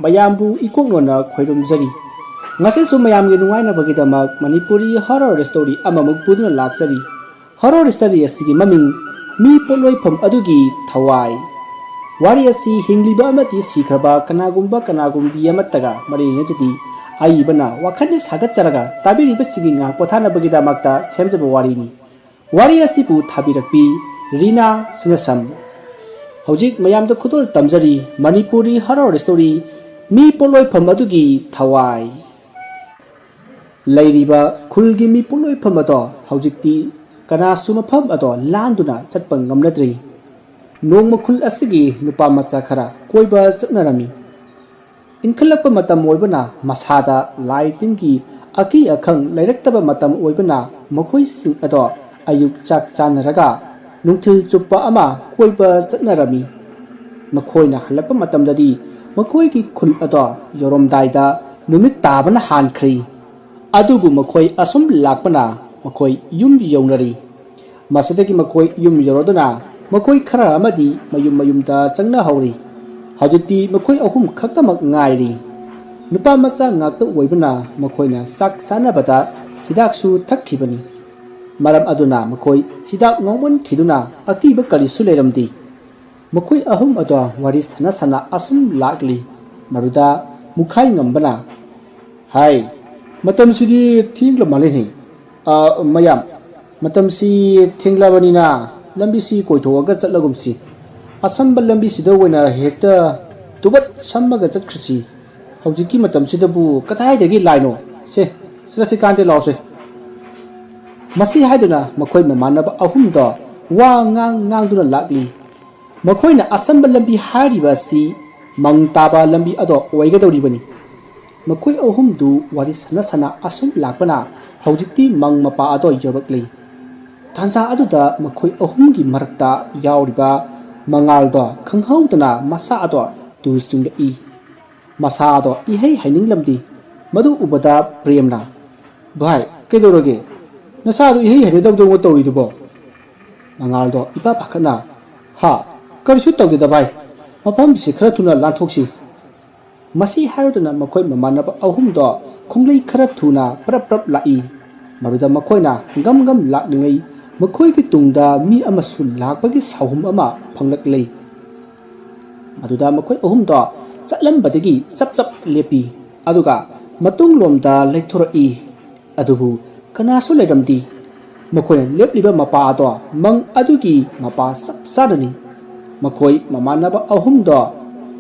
mayambu ikoknona khoirumjari ngase su mayam gi nungaina bagidamak manipuri horror story amamuk puduna laksari horror story asigi maming mi poloi pham adugi thawai wari asi hingliba amati sikhaba kanagumbi amataga mari nejati ai bana wakhane sagat charaga tabiri basigi nga pothana bagidamakta semjaba wari asi pu thabirakpi Rina Sinasam Hojik mayam da khudol tamjari Manipuri horror story mi poloi pham adugi thawai Lairiba khulgi mi poloi pham ado hojikti kana suma pham ado landuna chatpang ngamladri nongma khul asigi nupa macha khara koiba chaknarami inkhalakpa matam oibana masada laitingi aki akhang lairektaba matam oibana makhoi sing ado ayuk chak chanaraga nungthil chuppa ama koiba chaknarami makhoina halapa matamdadi makhoi ki khul ado yoromdaida numit tabana hankhri adubu makhoi asum lakpana makhoi yum yaunari masadagi makhoi yum yorodana makhoi khara amadi mayumda changna hauri hajiti makhoi ahum khaktamak ngairi nupa macha ngakta oibana makhoina sak sanabada hidaksu thakkhibani maram aduna makhoi hidak ngongmon khiduna akiba kalisu leramdi makhoi ahum ado wari sana asum lakli maruda mukhai ngambana hai matam sidi thingla maleni mayam matam si thingla banina lambi si koithoga chatlagumsi asamba lambi sida wena hekta tubat sammaga chatkhisi hojiki matam sidabu kathai degi laino se sirasi kante lawse masi haiduna makhoi mamanaba ahumda wa ngang duna lakli makhoina asamba lambi hariba si mangtaba lambi ado oigadori bani makhoi ahumdu wari sana asum lakpana hojikti mang mapa ado yorokli tansa aduda makhoi ahumgi marakta yauriba mangaldo khanghaudana masa ado tu sunglei masa ado ihei haining lamdi madu ubada premna bhai kedoroge nasadu ihei hare dog tori dubo mangaldo ipa pakhana ha karchu tawde da bhai mapam si khara thuna lanthoksi masi harodana makhoi mamanaba ahumdo khonglei khara thuna prap lai maruda makhoina gam lakningai makhoi ki tungda mi amasu lakpagi sahum ama phanglak lei maduda makhoi ahumdo chatlambadagi chap lepi aduga matung lomda leithoroi adubu kanasu leramdi makhoi lepliba mapa ado mang adugi mapa sap sadani makhoi mamanaba ahumdo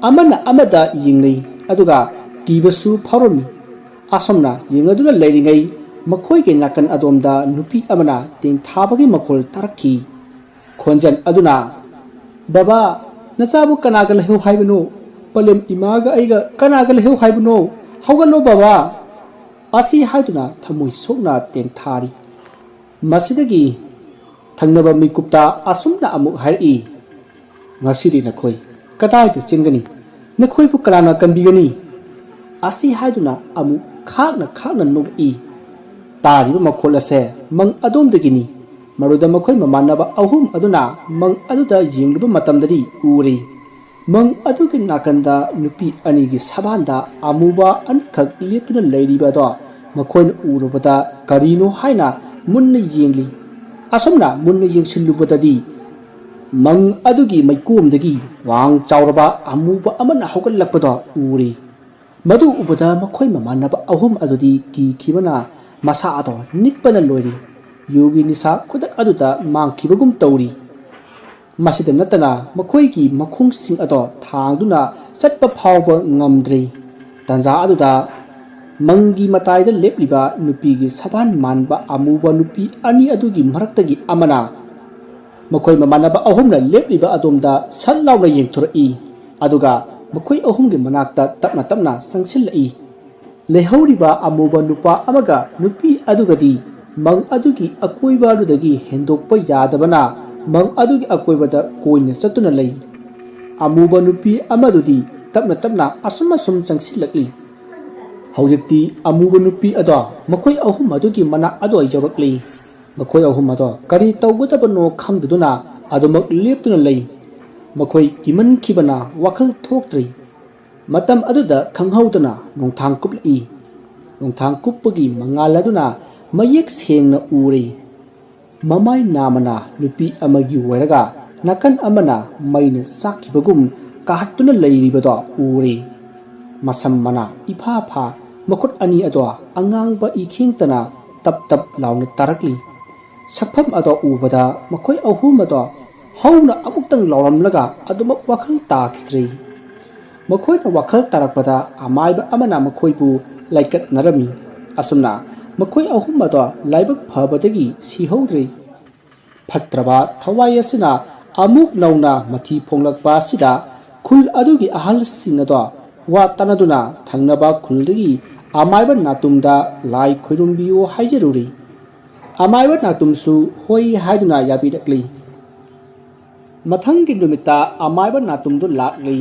amana amada yinglei aduga kibasu phauromi asomna yingaduna leiringai makhoi ke nakan adomda nupi amana ting thabagi makhol tarakhi khonjan aduna baba nachabu kanaga lehu haibno palem imaga aiga kanaga lehu haibno hawgalo baba asi haiduna thamoi sokna ten thari masidagi thangnaba mikupta asumna amuk hairi ngasiri nakhoi kadai te chingani nakhoi pu kalana kanbigani asi haiduna amu khakna nubi tariba makhol ase mang adom degini maruda makhoi mamanaba ahum aduna mang aduda yingluba matamdari uri mang adugi nakanda nupi anigi sabanda amuba ankhak leptuna leiriba do makhoi urubada karino haina munna yingli asomna munna yingsilubadadi mang adugi maikomdagi wang chawraba amuba amana hawgalakpada uri madu ubada makhoi mamanaba ahum adudi ki khibana masa ado nikpana lori yogi nisa khudak aduda mangkhibagum tawri masida natana makhoi ki makhung sing ado thangduna chatpa phawba ngamdri tanja aduda mangi matai da lepliba nupi gi saban manba amuba nupi ani adugi maraktagi amana makhoi mamanaba ahumna lepliba adomda sallauna yengthori aduga makhoi ahumgi manakta tapna sangsilai lehauriba amuba nupa amaga nupi adugadi mang adugi akoiba adudagi hendokpa yadabana mang adugi akoibada koina chatuna lei amuba nupi amadudi tapna asum changsilakli hawjikti amuba nupi ado makhoi ahum adugi mana ado yorokli makhoi ahum ado kari tawgadabano khangduna adumak leptuna lei makhoi kiman khibana wakhal thoktri Matam aduda khanghaudana nongthang kuplai nongthang kuppagi mangal aduna mayek sengna uri mamai namana nupi amagi weraga nakan amana maina sakibagum kahatuna leiribado uri masam mana ipha pha makut ani ado angangba ikhingtana tap tap launa tarakli sakpham ado ubada makoi ahum ado hauna amuktang lauramlaga aduma wakhal ta khidri makoi na wakhal tarakpada amaiba amana makoi bu laikat narami asumna makoi ahum ado laibak phabadagi sihodri phatraba thawai asina amuk nauna mathi phonglakpa sida khul adugi ahal sinado wa tanaduna thangnaba khulgi amaiba natumda lai khoirumbiyo haijaruri amaiba natumsu hoi haiduna yabirakli mathangi numita amaiba natumdu lakli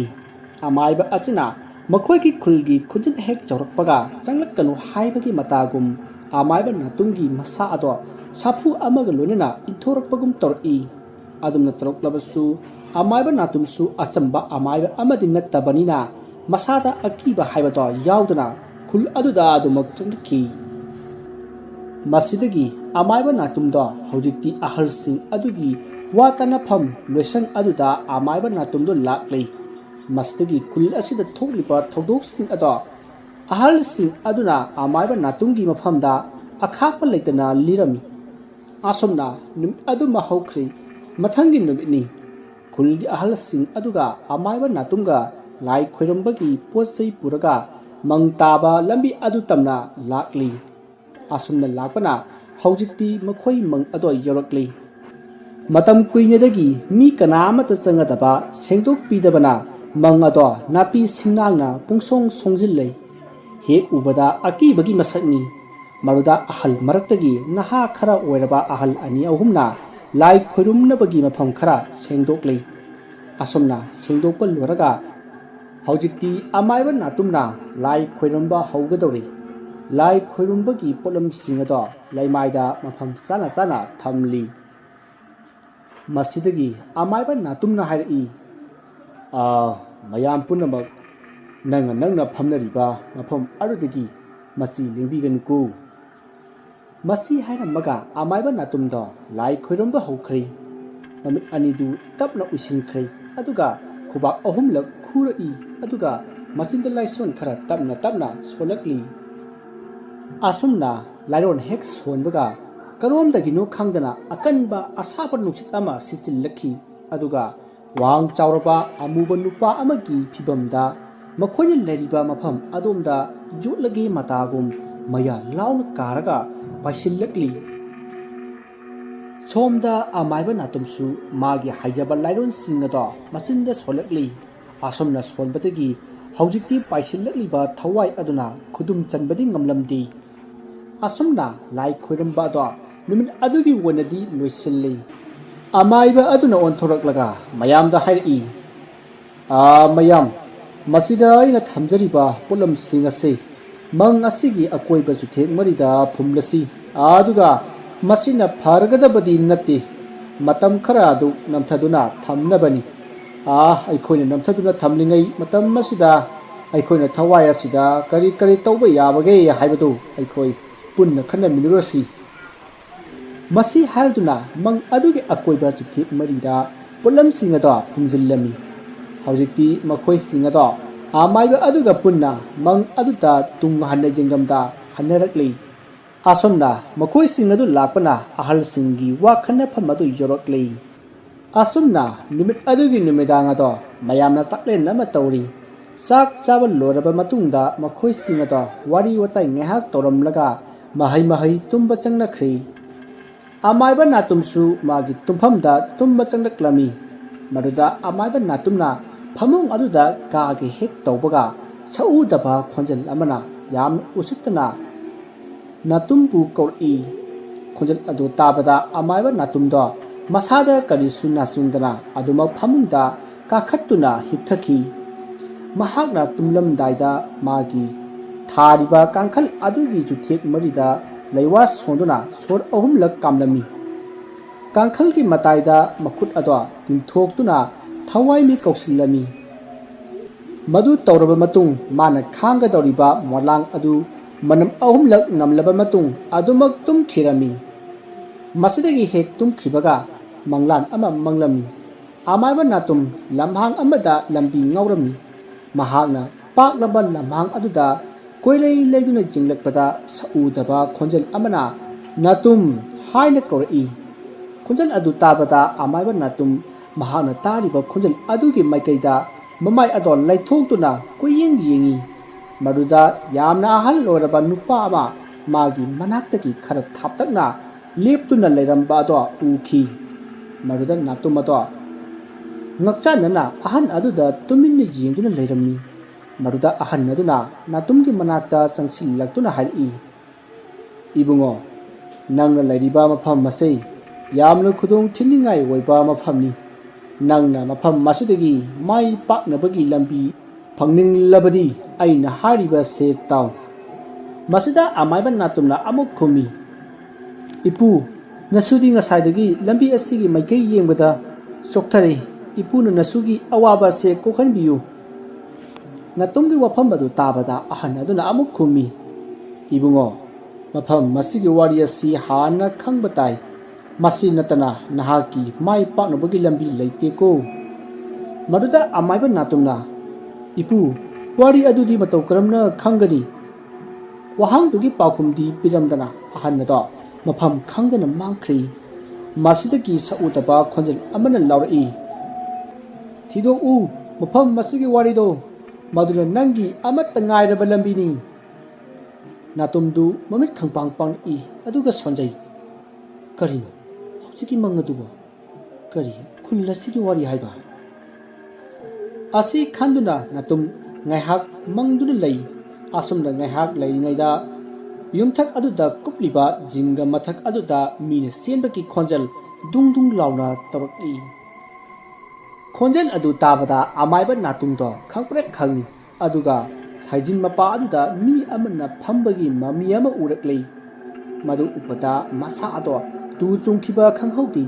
amaiba asina makhoigi khulgi khunjin hek chawrakpaga changlakanu haibagi matagum amaiba natumgi masa ado sapu amaga lonena inthorakpagum tor'i adumna toroklabasu amaiba natumsu achamba amaiba amadi nattabanina masada akiba haibado yaudana khul aduda adumak changki masidagi amaiba natumda hojikti ahalsing adugi watana pham loisang aduda amaiba natumdo laklei masidagi khul asida thoklipa thodoksin ado ahalsing aduna amaiba natumgi maphamda akhakpa leitana lirami asomna nim aduma hokri mathangi numini khulgi ahalsing aduga amaiba natumga lai khoirombagi potsai puraga mangtaba lambi adu tamna lakli asumna lakpana hojikti makhoi mang ado yorakli matam kuinedagi mi kanamata changadaba sengdok pidabana mang ado napi singnangna pungsong songjillei he ubada akibagi masakni maruda ahal maraktagi naha khara oiraba ahal ani ahumna lai khoirumnabagi mafam khara sengdoklei asomna sengdokpa loraga hojikti amaiba natumna lai khoirumba haugadori lai khoirumbagi polam singado laimaida mafam chana chana thamli masidagi amaiba natumna hairi mayam punamak nangna phamnariba mafam arudagi masi lingbiganku masi hairamaga amaiba natumdo lai khoirumba haukhri namit anidu tapna usinkhri aduga khubak ahumlak khurei aduga masinda laison khara tapna sonakli asumna lairon hek sonbaga karomdagino khangdana akanba asaba nuksit ama sichillakhi aduga wang chawraba amuba nupa amagi phibamda makhoina leriba mafam adomda yotlagi matagum maya launa karaga paisillakli somda amaiba natumsu magi haijaba lairon singado masinda solakli asomna solbadagi hojikti paisillakliba thawai aduna khudum chanbadi ngamlamdi asomna lai khoiramba do numit adugi wonadi loisilli amaiba aduna onthoraklaga mayamda hairi mayam masida ina thamjariba polam singase mang asigi akoiba juthe marida phumlasi aduga masina phargadabadi natti matam khara adu namthaduna thamnabani aikhoina namthaduna thamlingai matam masida aikhoina thawai asida kari tawba yabage haibadu aikhoi punna khana minurasi masi halduna mang adugi akoiba chukthi marida polam singado phumjillami hojikti makhoi singado amaiba aduga punna mang aduta tung hanna jengamda hanarakli asomna makhoi singadu lakpana ahal singi wakhana phamadu yorakli asomna numit adugi numidang ado mayamna takle nama tawri sak chaba loraba matungda makhoi singado wari watai ngehak toramlaga mahai tumba changnakhri amaiba natumsu magi tumphamda tumba changnaklami maruda amaiba natumna phamung aduda kagi hek tawbaga saudaba khonjal amana yam usittana natumbu kori khonjal adu tabada amaiba natumdo masada karisu nasundana aduma phamungda kakhattuna hikthaki mahakna tumlamdaida magi thariba kankhal adugi juthek marida laiwa sonduna sor ahumlak kamlami kankhal ki mataida makhut ado timthoktuna thawai mi kausilami ꯃꯗꯨ ꯇꯧꯔꯕ ꯃꯇꯨꯡ ꯃꯥꯅ ꯈꯥꯡꯒꯗꯧꯔꯤꯕ ꯃꯣꯂꯥꯡ ꯑꯗꯨ ꯃꯅꯝ ꯑꯍꯨꯝꯂꯛ ꯅꯝꯂꯕ ꯃꯇꯨꯡ ꯑꯗꯨꯃꯛ ꯇꯨꯝꯈꯤꯔꯝꯃꯤ꯫ ꯃꯁꯤꯗꯒꯤ ꯍꯦꯛ ꯇꯨꯝꯈꯤꯕꯒ ꯃꯪꯂꯥꯟ ꯑꯃ ꯃꯪꯂꯝꯃꯤ꯫ ꯑꯃꯥꯏꯕ ꯅꯥꯇꯨꯝ ꯂꯝꯍꯥꯡ ꯑꯃꯗ ꯂꯝꯕꯤ ꯉꯥꯎꯔꯝꯃꯤ꯫ ꯃꯍꯥꯛꯅ ꯄꯥꯛꯂꯕ ꯂꯝꯍꯥꯡ ꯑꯗꯨꯗ ꯀꯣꯏꯂꯩ ꯂꯩꯗꯨꯅ ꯌꯦꯡꯂꯛꯄꯗ ꯁꯛꯎꯗꯕ ꯈꯣꯟꯖꯦꯜ ꯑꯃꯅ "ꯅꯥꯇꯨꯝ" ꯍꯥꯏꯅ ꯀꯧꯔꯛꯏ꯫ ꯈꯣꯟꯖꯦꯜ ꯑꯗꯨ ꯇꯥꯕꯗ ꯑꯃꯥꯏꯕ ꯅꯥꯇꯨꯝ ꯃꯍꯥꯛꯅ ꯇꯥꯔꯤꯕ ꯈꯣꯟꯖꯦꯜ ꯑꯗꯨꯒꯤ ꯃꯥꯏꯀꯩꯗ ꯃꯃꯥꯏ ꯑꯗꯣ ꯂꯩꯊꯣꯛꯇꯨꯅ ꯀꯣꯏꯌꯦꯡ ꯌꯦꯡꯉꯤ꯫ ꯃꯗꯨꯗ ꯌꯥꯝꯅ ꯑꯍꯜ ꯑꯣꯏꯔꯕ ꯅꯨꯄꯥ ꯑꯃ ꯃꯥꯒꯤ ꯃꯅꯥꯛꯇꯒꯤ ꯈꯔ ꯊꯥꯞꯇꯛꯅ ꯂꯦꯞꯇꯨꯅ ꯂꯩꯔꯝꯕ ꯑꯗꯣ ꯎꯈꯤ꯫ ꯃꯗꯨꯗ ꯅꯥꯇꯨꯝ ꯑꯗꯣ ꯉꯛꯆꯥꯟꯅꯅ ꯑꯍꯟ ꯑꯗꯨꯗ ꯇꯨꯃꯤꯟꯅ ꯌꯦꯡꯗꯨꯅ ꯂꯩꯔꯝꯃꯤ꯫ ꯃꯗꯨꯗ ꯑꯍꯟ ꯑꯗꯨꯅ ꯅꯥꯇꯨꯝꯒꯤ ꯃꯅꯥꯛꯇ ꯆꯪꯁꯤꯜꯂꯛꯇꯨꯅ ꯍꯥꯏꯔꯛꯏ, "ꯏꯕꯨꯡꯉꯣ, ꯅꯪꯅ ꯂꯩꯔꯤꯕ ꯃꯐꯝ ꯑꯁꯤ ꯌꯥꯝꯅ ꯈꯨꯗꯣꯡ ꯊꯤꯅꯤꯡꯉꯥꯏ ꯑꯣꯏꯕ ꯃꯐꯝꯅꯤ꯫ ꯅꯪꯅ ꯃꯐꯝ ꯑꯁꯤꯗꯒꯤ ꯃꯥꯏ ꯄꯥꯛꯅꯕꯒꯤ ꯂꯝꯕꯤ ꯐꯪꯅꯤꯡꯂꯕꯗꯤ ꯑꯩꯅ ꯍꯥꯏꯔꯤꯕꯁꯦ ꯇꯥꯎ꯫" ꯃꯁꯤꯗ ꯑꯃꯥꯏꯕ ꯅꯥꯇꯨꯝꯅ ꯑꯃꯨꯛ ꯈꯨꯝꯃꯤ, "ꯏꯄꯨ, ꯅꯁꯨꯗꯤ ꯉꯁꯥꯏꯗꯒꯤ ꯂꯝꯕꯤ ꯑꯁꯤꯒꯤ ꯃꯥꯏꯀꯩ ꯌꯦꯡꯕꯗ ꯆꯣꯛꯊꯔꯦ꯫ ꯏꯄꯨꯅ ꯅꯁꯨꯒꯤ ꯑꯋꯥꯕ ꯑꯁꯤ ꯀꯣꯛꯍꯟꯕꯤꯌꯨ꯫" ꯅꯥꯇꯨꯝꯒꯤ ꯋꯥꯐꯝ ꯑꯗꯨ ꯇꯥꯕꯗ ꯑꯍꯟ ꯑꯗꯨꯅ ꯑꯃꯨꯛ ꯈꯨꯝꯃꯤ, "ꯏꯕꯨꯡꯉꯣ, ꯃꯐꯝ ꯑꯁꯤꯒꯤ ꯋꯥꯔꯤ ꯑꯁꯤ ꯍꯥꯟꯅ ꯈꯪꯕ ꯇꯥꯏ꯫ ꯃꯁꯤ ꯅꯠꯇꯅ ꯅꯍꯥꯛꯀꯤ ꯃꯥꯏ ꯄꯥꯛꯅꯕꯒꯤ ꯂꯝꯕꯤ ꯂꯩꯇꯦꯀꯣ꯫" ꯃꯗꯨꯗ ꯑꯃꯥꯏꯕ ꯅꯥꯇꯨꯝꯅ, "ꯏꯄꯨ, ꯋꯥꯔꯤ ꯑꯗꯨꯗꯤ ꯃꯇꯧ ꯀꯔꯝꯅ ꯈꯪꯒꯅꯤ?" ꯋꯥꯍꯪꯗꯨꯒꯤ ꯄꯥꯎꯈꯨꯝꯗꯤ ꯄꯤꯔꯝꯗꯅ ꯑꯍꯟ ꯑꯗꯣ ꯃꯐꯝ ꯈꯪꯗꯅ ꯃꯥꯡꯈ꯭ꯔꯤ꯫ ꯃꯁꯤꯗꯒꯤ ꯁꯛꯎꯗꯕ ꯈꯣꯟꯖꯦꯜ ꯑꯃꯅ ꯂꯥꯎꯔꯛꯏ, "ꯊꯤꯗꯣꯛꯎ ꯃꯐꯝ ꯑꯁꯤꯒꯤ ꯋꯥꯔꯤꯗꯣ, ꯃꯗꯨꯅ ꯅꯪꯒꯤ ꯑꯃꯠꯇ ꯉꯥꯏꯔꯕ ꯂꯝꯕꯤꯅꯤ꯫" ꯅꯥꯇꯨꯝꯗꯨ ꯃꯃꯤꯠ ꯈꯪꯄꯥꯡ ꯄꯥꯡꯂꯛꯏ ꯑꯗꯨꯒ ꯁꯣꯟꯖꯩ꯫ ꯀꯔꯤꯅꯣ ꯍꯧꯖꯤꯛꯀꯤ ꯃꯪ ꯑꯗꯨꯕꯣ? ꯀꯔꯤ ꯈꯨꯜ ꯑꯁꯤꯒꯤ ꯋꯥꯔꯤ ꯍꯥꯏꯕ? ꯑꯁꯤ ꯈꯟꯗꯨꯅ ꯅꯥꯇꯨꯝ ꯉꯥꯏꯍꯥꯛ ꯃꯪꯗꯨꯅ ꯂꯩ꯫ ꯑꯁꯨꯝꯅ ꯉꯥꯏꯍꯥꯛ ꯂꯩꯔꯤꯉꯩꯗ ꯌꯨꯝꯊꯛ ꯑꯗꯨꯗ ꯀꯨꯞꯂꯤꯕ ꯖꯤꯡꯒ ꯃꯊꯛ ꯑꯗꯨꯗ ꯃꯤꯅ ꯆꯦꯟꯕꯒꯤ ꯈꯣꯟꯖꯦꯜ ꯗꯨꯡ ꯗꯨꯡ ꯂꯥꯎꯅ ꯇꯧꯔꯛꯏ꯫ ꯈꯣꯟꯖꯦꯜ ꯑꯗꯨ ꯇꯥꯕꯗ ꯑꯃꯥꯏꯕ ꯅꯥꯇꯨꯝꯗꯣ ꯈꯪꯄ꯭ꯔꯦꯛ ꯈꯪꯏ꯫ ꯑꯗꯨꯒ ꯁꯥꯏꯖꯤꯟ ꯃꯄꯥ ꯑꯗꯨꯗ ꯃꯤ ꯑꯃꯅ ꯐꯝꯕꯒꯤ ꯃꯃꯤ ꯑꯃ ꯎꯔꯛꯂꯤ꯫ ꯃꯗꯨ ꯎꯕꯗ ꯃꯁꯥ ꯑꯗꯣ ꯇꯨ ꯆꯨꯡꯈꯤꯕ ꯈꯪꯍꯧꯗꯦ꯫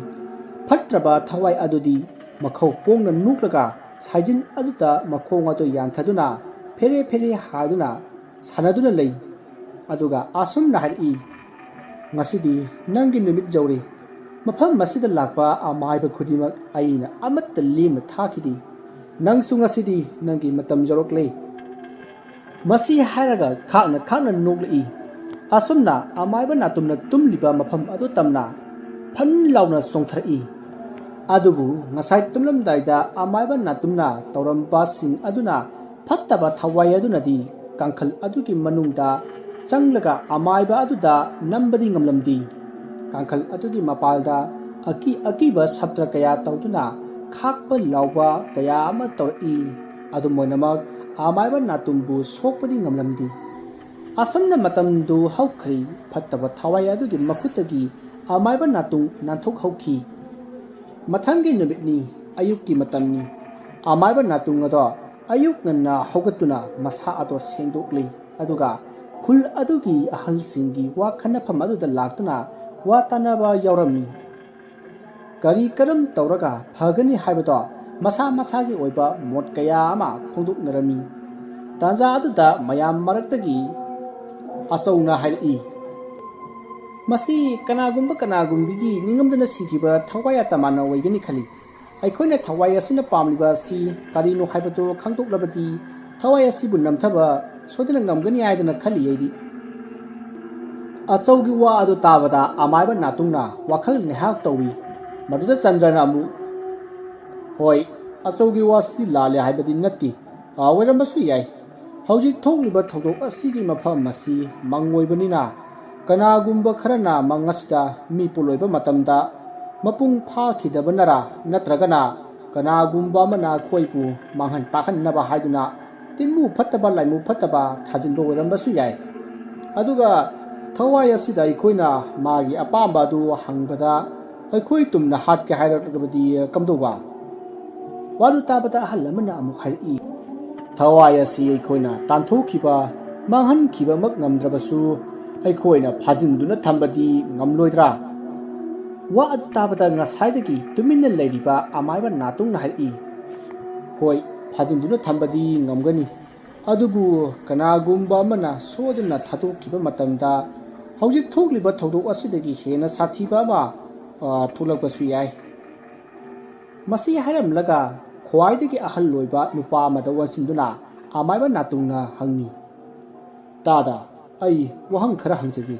ꯐꯠꯇ꯭ꯔꯕ ꯊꯋꯥꯏ ꯑꯗꯨꯗꯤ ꯃꯈꯧ ꯄꯣꯡꯅ ꯅꯣꯛꯂꯒ ꯁꯥꯏꯖꯤꯟ ꯑꯗꯨꯗ ꯃꯈꯣꯡ ꯑꯗꯨ ꯌꯥꯟꯊꯗꯨꯅ ꯐꯦꯔꯦ ꯐꯦꯔꯦ ꯍꯥꯏꯗꯨꯅ ꯁꯥꯟꯅꯗꯨꯅ ꯂꯩ꯫ ꯑꯗꯨꯒ ꯑꯁꯨꯝꯅ ꯍꯥꯏꯔꯛꯏ, "ꯉꯁꯤꯗꯤ ꯅꯪꯒꯤ ꯅꯨꯃꯤꯠ ꯌꯧꯔꯦ꯫ ꯃꯐꯝ ꯑꯁꯤꯗ ꯂꯥꯛꯄ ꯑꯃꯥꯏꯕ ꯈꯨꯗꯤꯡꯃꯛ ꯑꯩꯅ ꯑꯃꯠꯇ ꯂꯦꯝꯅ ꯊꯥꯈꯤꯗꯦ꯫ ꯅꯪꯁꯨ ꯉꯁꯤꯗꯤ ꯅꯪꯒꯤ ꯃꯇꯝ ꯌꯧꯔꯛꯂꯦ꯫" ꯃꯁꯤ ꯍꯥꯏꯔꯒ ꯈꯥꯛꯅ ꯈꯥꯛꯅ ꯅꯣꯛꯂꯛꯏ꯫ ꯑꯁꯨꯝꯅ ꯑꯃꯥꯏꯕ ꯅꯥꯇꯨꯝꯅ ꯇꯨꯝꯂꯤꯕ ꯃꯐꯝ ꯑꯗꯨ ꯇꯝꯅ ꯐꯟ লাউꯅ ꯆꯣꯡꯊꯔꯛꯏ꯫ ꯑꯗꯨꯕꯨ ꯉꯁꯥꯏ ꯇꯨꯝꯂꯝꯗꯥꯏꯗ ꯑꯃꯥꯏꯕ ꯅꯥꯇꯨꯝꯅ ꯇꯧꯔꯝꯕꯁꯤꯡ ꯑꯗꯨꯅ ꯐꯠꯇꯕ ꯊꯋꯥꯏ ꯑꯗꯨꯅꯗꯤ ꯀꯥꯡꯈꯜ ꯑꯗꯨꯒꯤ ꯃꯅꯨꯡꯗ ꯆꯪꯂꯒ ꯑꯃꯥꯏꯕ ꯑꯗꯨꯗ ꯅꯝꯕꯗꯤ ꯉꯝꯂꯝꯗꯦ꯫ ꯀꯥꯡꯈꯜ ꯑꯗꯨꯒꯤ ꯃꯄꯥꯜꯗ ꯑꯀꯤ ꯑꯀꯤꯕ ꯁꯞꯇ꯭ꯔ ꯀꯌꯥ ꯇꯧꯗꯨꯅ ꯈꯥꯛꯄ ꯂꯥꯎꯕ ꯀꯌꯥ ꯑꯃ ꯇꯧꯔꯛꯏ꯫ ꯑꯗꯨꯝ ꯑꯣꯏꯅꯃꯛ ꯑꯃꯥꯏꯕ ꯅꯥꯇꯨꯝꯕꯨ ꯁꯣꯛꯄꯗꯤ ꯉꯝꯂꯝꯗꯦ꯫ ꯑꯁꯨꯝꯅ ꯃꯇꯝꯗꯨ ꯍꯧꯈ꯭ꯔꯤ꯫ ꯐꯠꯇꯕ ꯊꯋꯥꯏ ꯑꯗꯨꯒꯤ ꯃꯈꯨꯠꯇꯒꯤ ꯑꯃꯥꯏꯕ ꯅꯥꯇꯨꯝ ꯅꯥꯟꯊꯣꯛꯍꯧꯈꯤ꯫ ꯃꯊꯪꯒꯤ ꯅꯨꯃꯤꯠꯅꯤ꯫ ꯑꯌꯨꯛꯀꯤ ꯃꯇꯝꯅꯤ꯫ ꯑꯃꯥꯏꯕ ꯅꯥꯇꯨꯝ ꯑꯗꯣ ꯑꯌꯨꯛ ꯉꯟꯅ ꯍꯧꯒꯠꯇꯨꯅ ꯃꯁꯥ ꯑꯗꯣ ꯁꯦꯡꯗꯣꯛꯂꯤ꯫ ꯑꯗꯨꯒ ꯈꯨꯜ ꯑꯗꯨꯒꯤ ꯑꯍꯜꯁꯤꯡꯒꯤ ꯋꯥ ꯈꯟꯅꯐꯝ ꯑꯗꯨꯗ ꯂꯥꯛꯇꯨꯅ ꯋꯥ ꯇꯥꯟꯅꯕ ꯌꯥꯎꯔꯝꯃꯤ꯫ ꯀꯔꯤ ꯀꯔꯝ ꯇꯧꯔꯒ ꯐꯒꯅꯤ ꯍꯥꯏꯕꯗꯣ ꯃꯁꯥ ꯃꯁꯥꯒꯤ ꯑꯣꯏꯕ ꯃꯣꯠ ꯀꯌꯥ ꯑꯃ ꯐꯣꯡꯗꯣꯛꯅꯔꯝꯃꯤ꯫ ꯇꯥꯟꯖꯥ ꯑꯗꯨꯗ ꯃꯌꯥꯝ ꯃꯔꯛꯇꯒꯤ ꯑꯆꯧꯅ ꯍꯥꯏꯔꯛꯏ, "ꯃꯁꯤ ꯀꯅꯥꯒꯨꯝꯕꯤꯒꯤ ꯅꯤꯡꯉꯝꯗꯅ ꯁꯤꯈꯤꯕ ꯊꯋꯥꯏ ꯑꯇꯃꯥꯅ ꯑꯣꯏꯒꯅꯤ ꯈꯜꯂꯤ꯫ ꯑꯩꯈꯣꯏꯅ ꯊꯋꯥꯏ ꯑꯁꯤꯅ ꯄꯥꯝꯂꯤꯕ ꯑꯁꯤ ꯀꯔꯤꯅꯣ ꯍꯥꯏꯕꯗꯨ ꯈꯪꯗꯣꯛꯂꯕꯗꯤ ꯊꯋꯥꯏ ꯑꯁꯤꯕꯨ ꯅꯝꯊꯕ ꯁꯣꯏꯗꯅ ꯉꯝꯒꯅꯤ ꯍꯥꯏꯗꯅ ꯈꯜꯂꯤ ꯑꯩꯗꯤ꯫" ꯑꯆꯧꯒꯤ ꯋꯥ ꯑꯗꯨ ꯇꯥꯕꯗ ꯑꯃꯥꯏꯕ ꯅꯥꯇꯨꯝꯅ ꯋꯥꯈꯜ ꯉꯥꯏꯍꯥꯛ ꯇꯧꯏ꯫ ꯃꯗꯨꯗ ꯆꯟꯗ꯭ꯔꯅ ꯑꯃꯨꯛ, "ꯍꯣꯏ, ꯑꯆꯧꯒꯤ ꯋꯥꯁꯤ ꯂꯥꯜꯂꯦ ꯍꯥꯏꯕꯗꯤ ꯅꯠꯇꯦ꯫ ꯑꯣꯏꯔꯝꯕꯁꯨ ꯌꯥꯏ꯫ ꯍꯧꯖꯤꯛ ꯊꯣꯛꯂꯤꯕ ꯊꯧꯗꯣꯛ ꯑꯁꯤꯒꯤ ꯃꯐꯝ ꯑꯁꯤ ꯃꯪ ꯑꯣꯏꯕꯅꯤꯅ ꯀꯅꯥꯒꯨꯝꯕ ꯈꯔꯅ ꯃꯪ ꯑꯁꯤꯗ ꯃꯤ ꯄꯣꯠꯂꯣꯏꯕ ꯃꯇꯝꯗ ꯃꯄꯨꯡ ꯐꯥꯈꯤꯗꯕꯅꯔꯥ ꯅꯠꯇ꯭ꯔꯒꯅ ꯀꯅꯥꯒꯨꯝꯕ ꯑꯃꯅ ꯑꯩꯈꯣꯏꯕꯨ ꯃꯥꯡꯍꯟ ꯇꯥꯛꯍꯟꯅꯕ ꯍꯥꯏꯗꯨꯅ ꯇꯤꯟꯃꯨ ꯐꯠꯇꯕ ꯂꯥꯏꯃꯨ ꯐꯠꯇꯕ ꯊꯥꯖꯤꯟꯕ ꯑꯣꯏꯔꯝꯕꯁꯨ ꯌꯥꯏ꯫ ꯑꯗꯨꯒ ꯊꯋꯥꯏ ꯑꯁꯤꯗ ꯑꯩꯈꯣꯏꯅ ꯃꯥꯒꯤ ꯑꯄꯥꯝꯕ ꯑꯗꯨ ꯍꯪꯕꯗ ꯑꯩꯈꯣꯏ ꯇꯨꯝꯅ ꯍꯥꯠꯀꯦ ꯍꯥꯏꯔꯕꯗꯤ ꯀꯝꯗꯧꯕ?" ꯋꯥꯗꯨ ꯇꯥꯕꯗ ꯑꯍꯜ ꯑꯃꯅ ꯑꯃꯨꯛ ꯍꯥꯏꯔꯛꯏ, "ꯊꯋꯥꯏ ꯑꯁꯤ ꯑꯩꯈꯣꯏꯅ ꯇꯥꯟꯊꯣꯛꯈꯤꯕ ꯃꯥꯡꯍꯟꯈꯤꯕꯃꯛ ꯉꯝꯗ꯭ꯔꯕꯁꯨ ꯑꯩꯈꯣꯏꯅ ꯐꯥꯖꯤꯟꯗꯨꯅ ꯊꯝꯕꯗꯤ ꯉꯝꯂꯣꯏꯗ꯭ꯔꯥ?" ꯋꯥ ꯑꯗꯨ ꯇꯥꯕꯗ ꯉꯁꯥꯏꯗꯒꯤ ꯇꯨꯃꯤꯟꯅ ꯂꯩꯔꯤꯕ ꯑꯃꯥꯏꯕ ꯅꯥꯇꯨꯝꯅ ꯍꯥꯏꯔꯛꯏ, "ꯍꯣꯏ, ꯐꯥꯖꯤꯟꯗꯨꯅ ꯊꯝꯕꯗꯤ ꯉꯝꯒꯅꯤ ꯑꯗꯨꯕꯨ ꯀꯅꯥꯒꯨꯝꯕ ꯑꯃꯅ ꯁꯣꯏꯗꯅ ꯊꯥꯗꯣꯛꯈꯤꯕ ꯃꯇꯝꯗ ꯍꯧꯖꯤꯛ ꯊꯣꯛꯂꯤꯕ ꯊꯧꯗꯣꯛ ꯑꯁꯤꯗꯒꯤ ꯍꯦꯟꯅ ꯁꯥꯊꯤꯕ ꯑꯃ ꯊꯣꯛꯂꯛꯄꯁꯨ ꯌꯥꯏ ꯃꯁꯤ ꯍꯥꯏꯔꯝꯂꯒ ꯈ꯭ꯋꯥꯏꯗꯒꯤ ꯑꯍꯜ ꯑꯣꯏꯕ ꯅꯨꯄꯥ ꯑꯃꯗ ꯑꯣꯟꯁꯤꯟꯗꯨꯅ ꯑꯃꯥꯏꯕ ꯅꯥꯇꯨꯡꯅ ꯍꯪꯉꯤ ꯇꯥꯗ ꯑꯩ ꯋꯥꯍꯪ ꯈꯔ ꯍꯪꯖꯒꯦ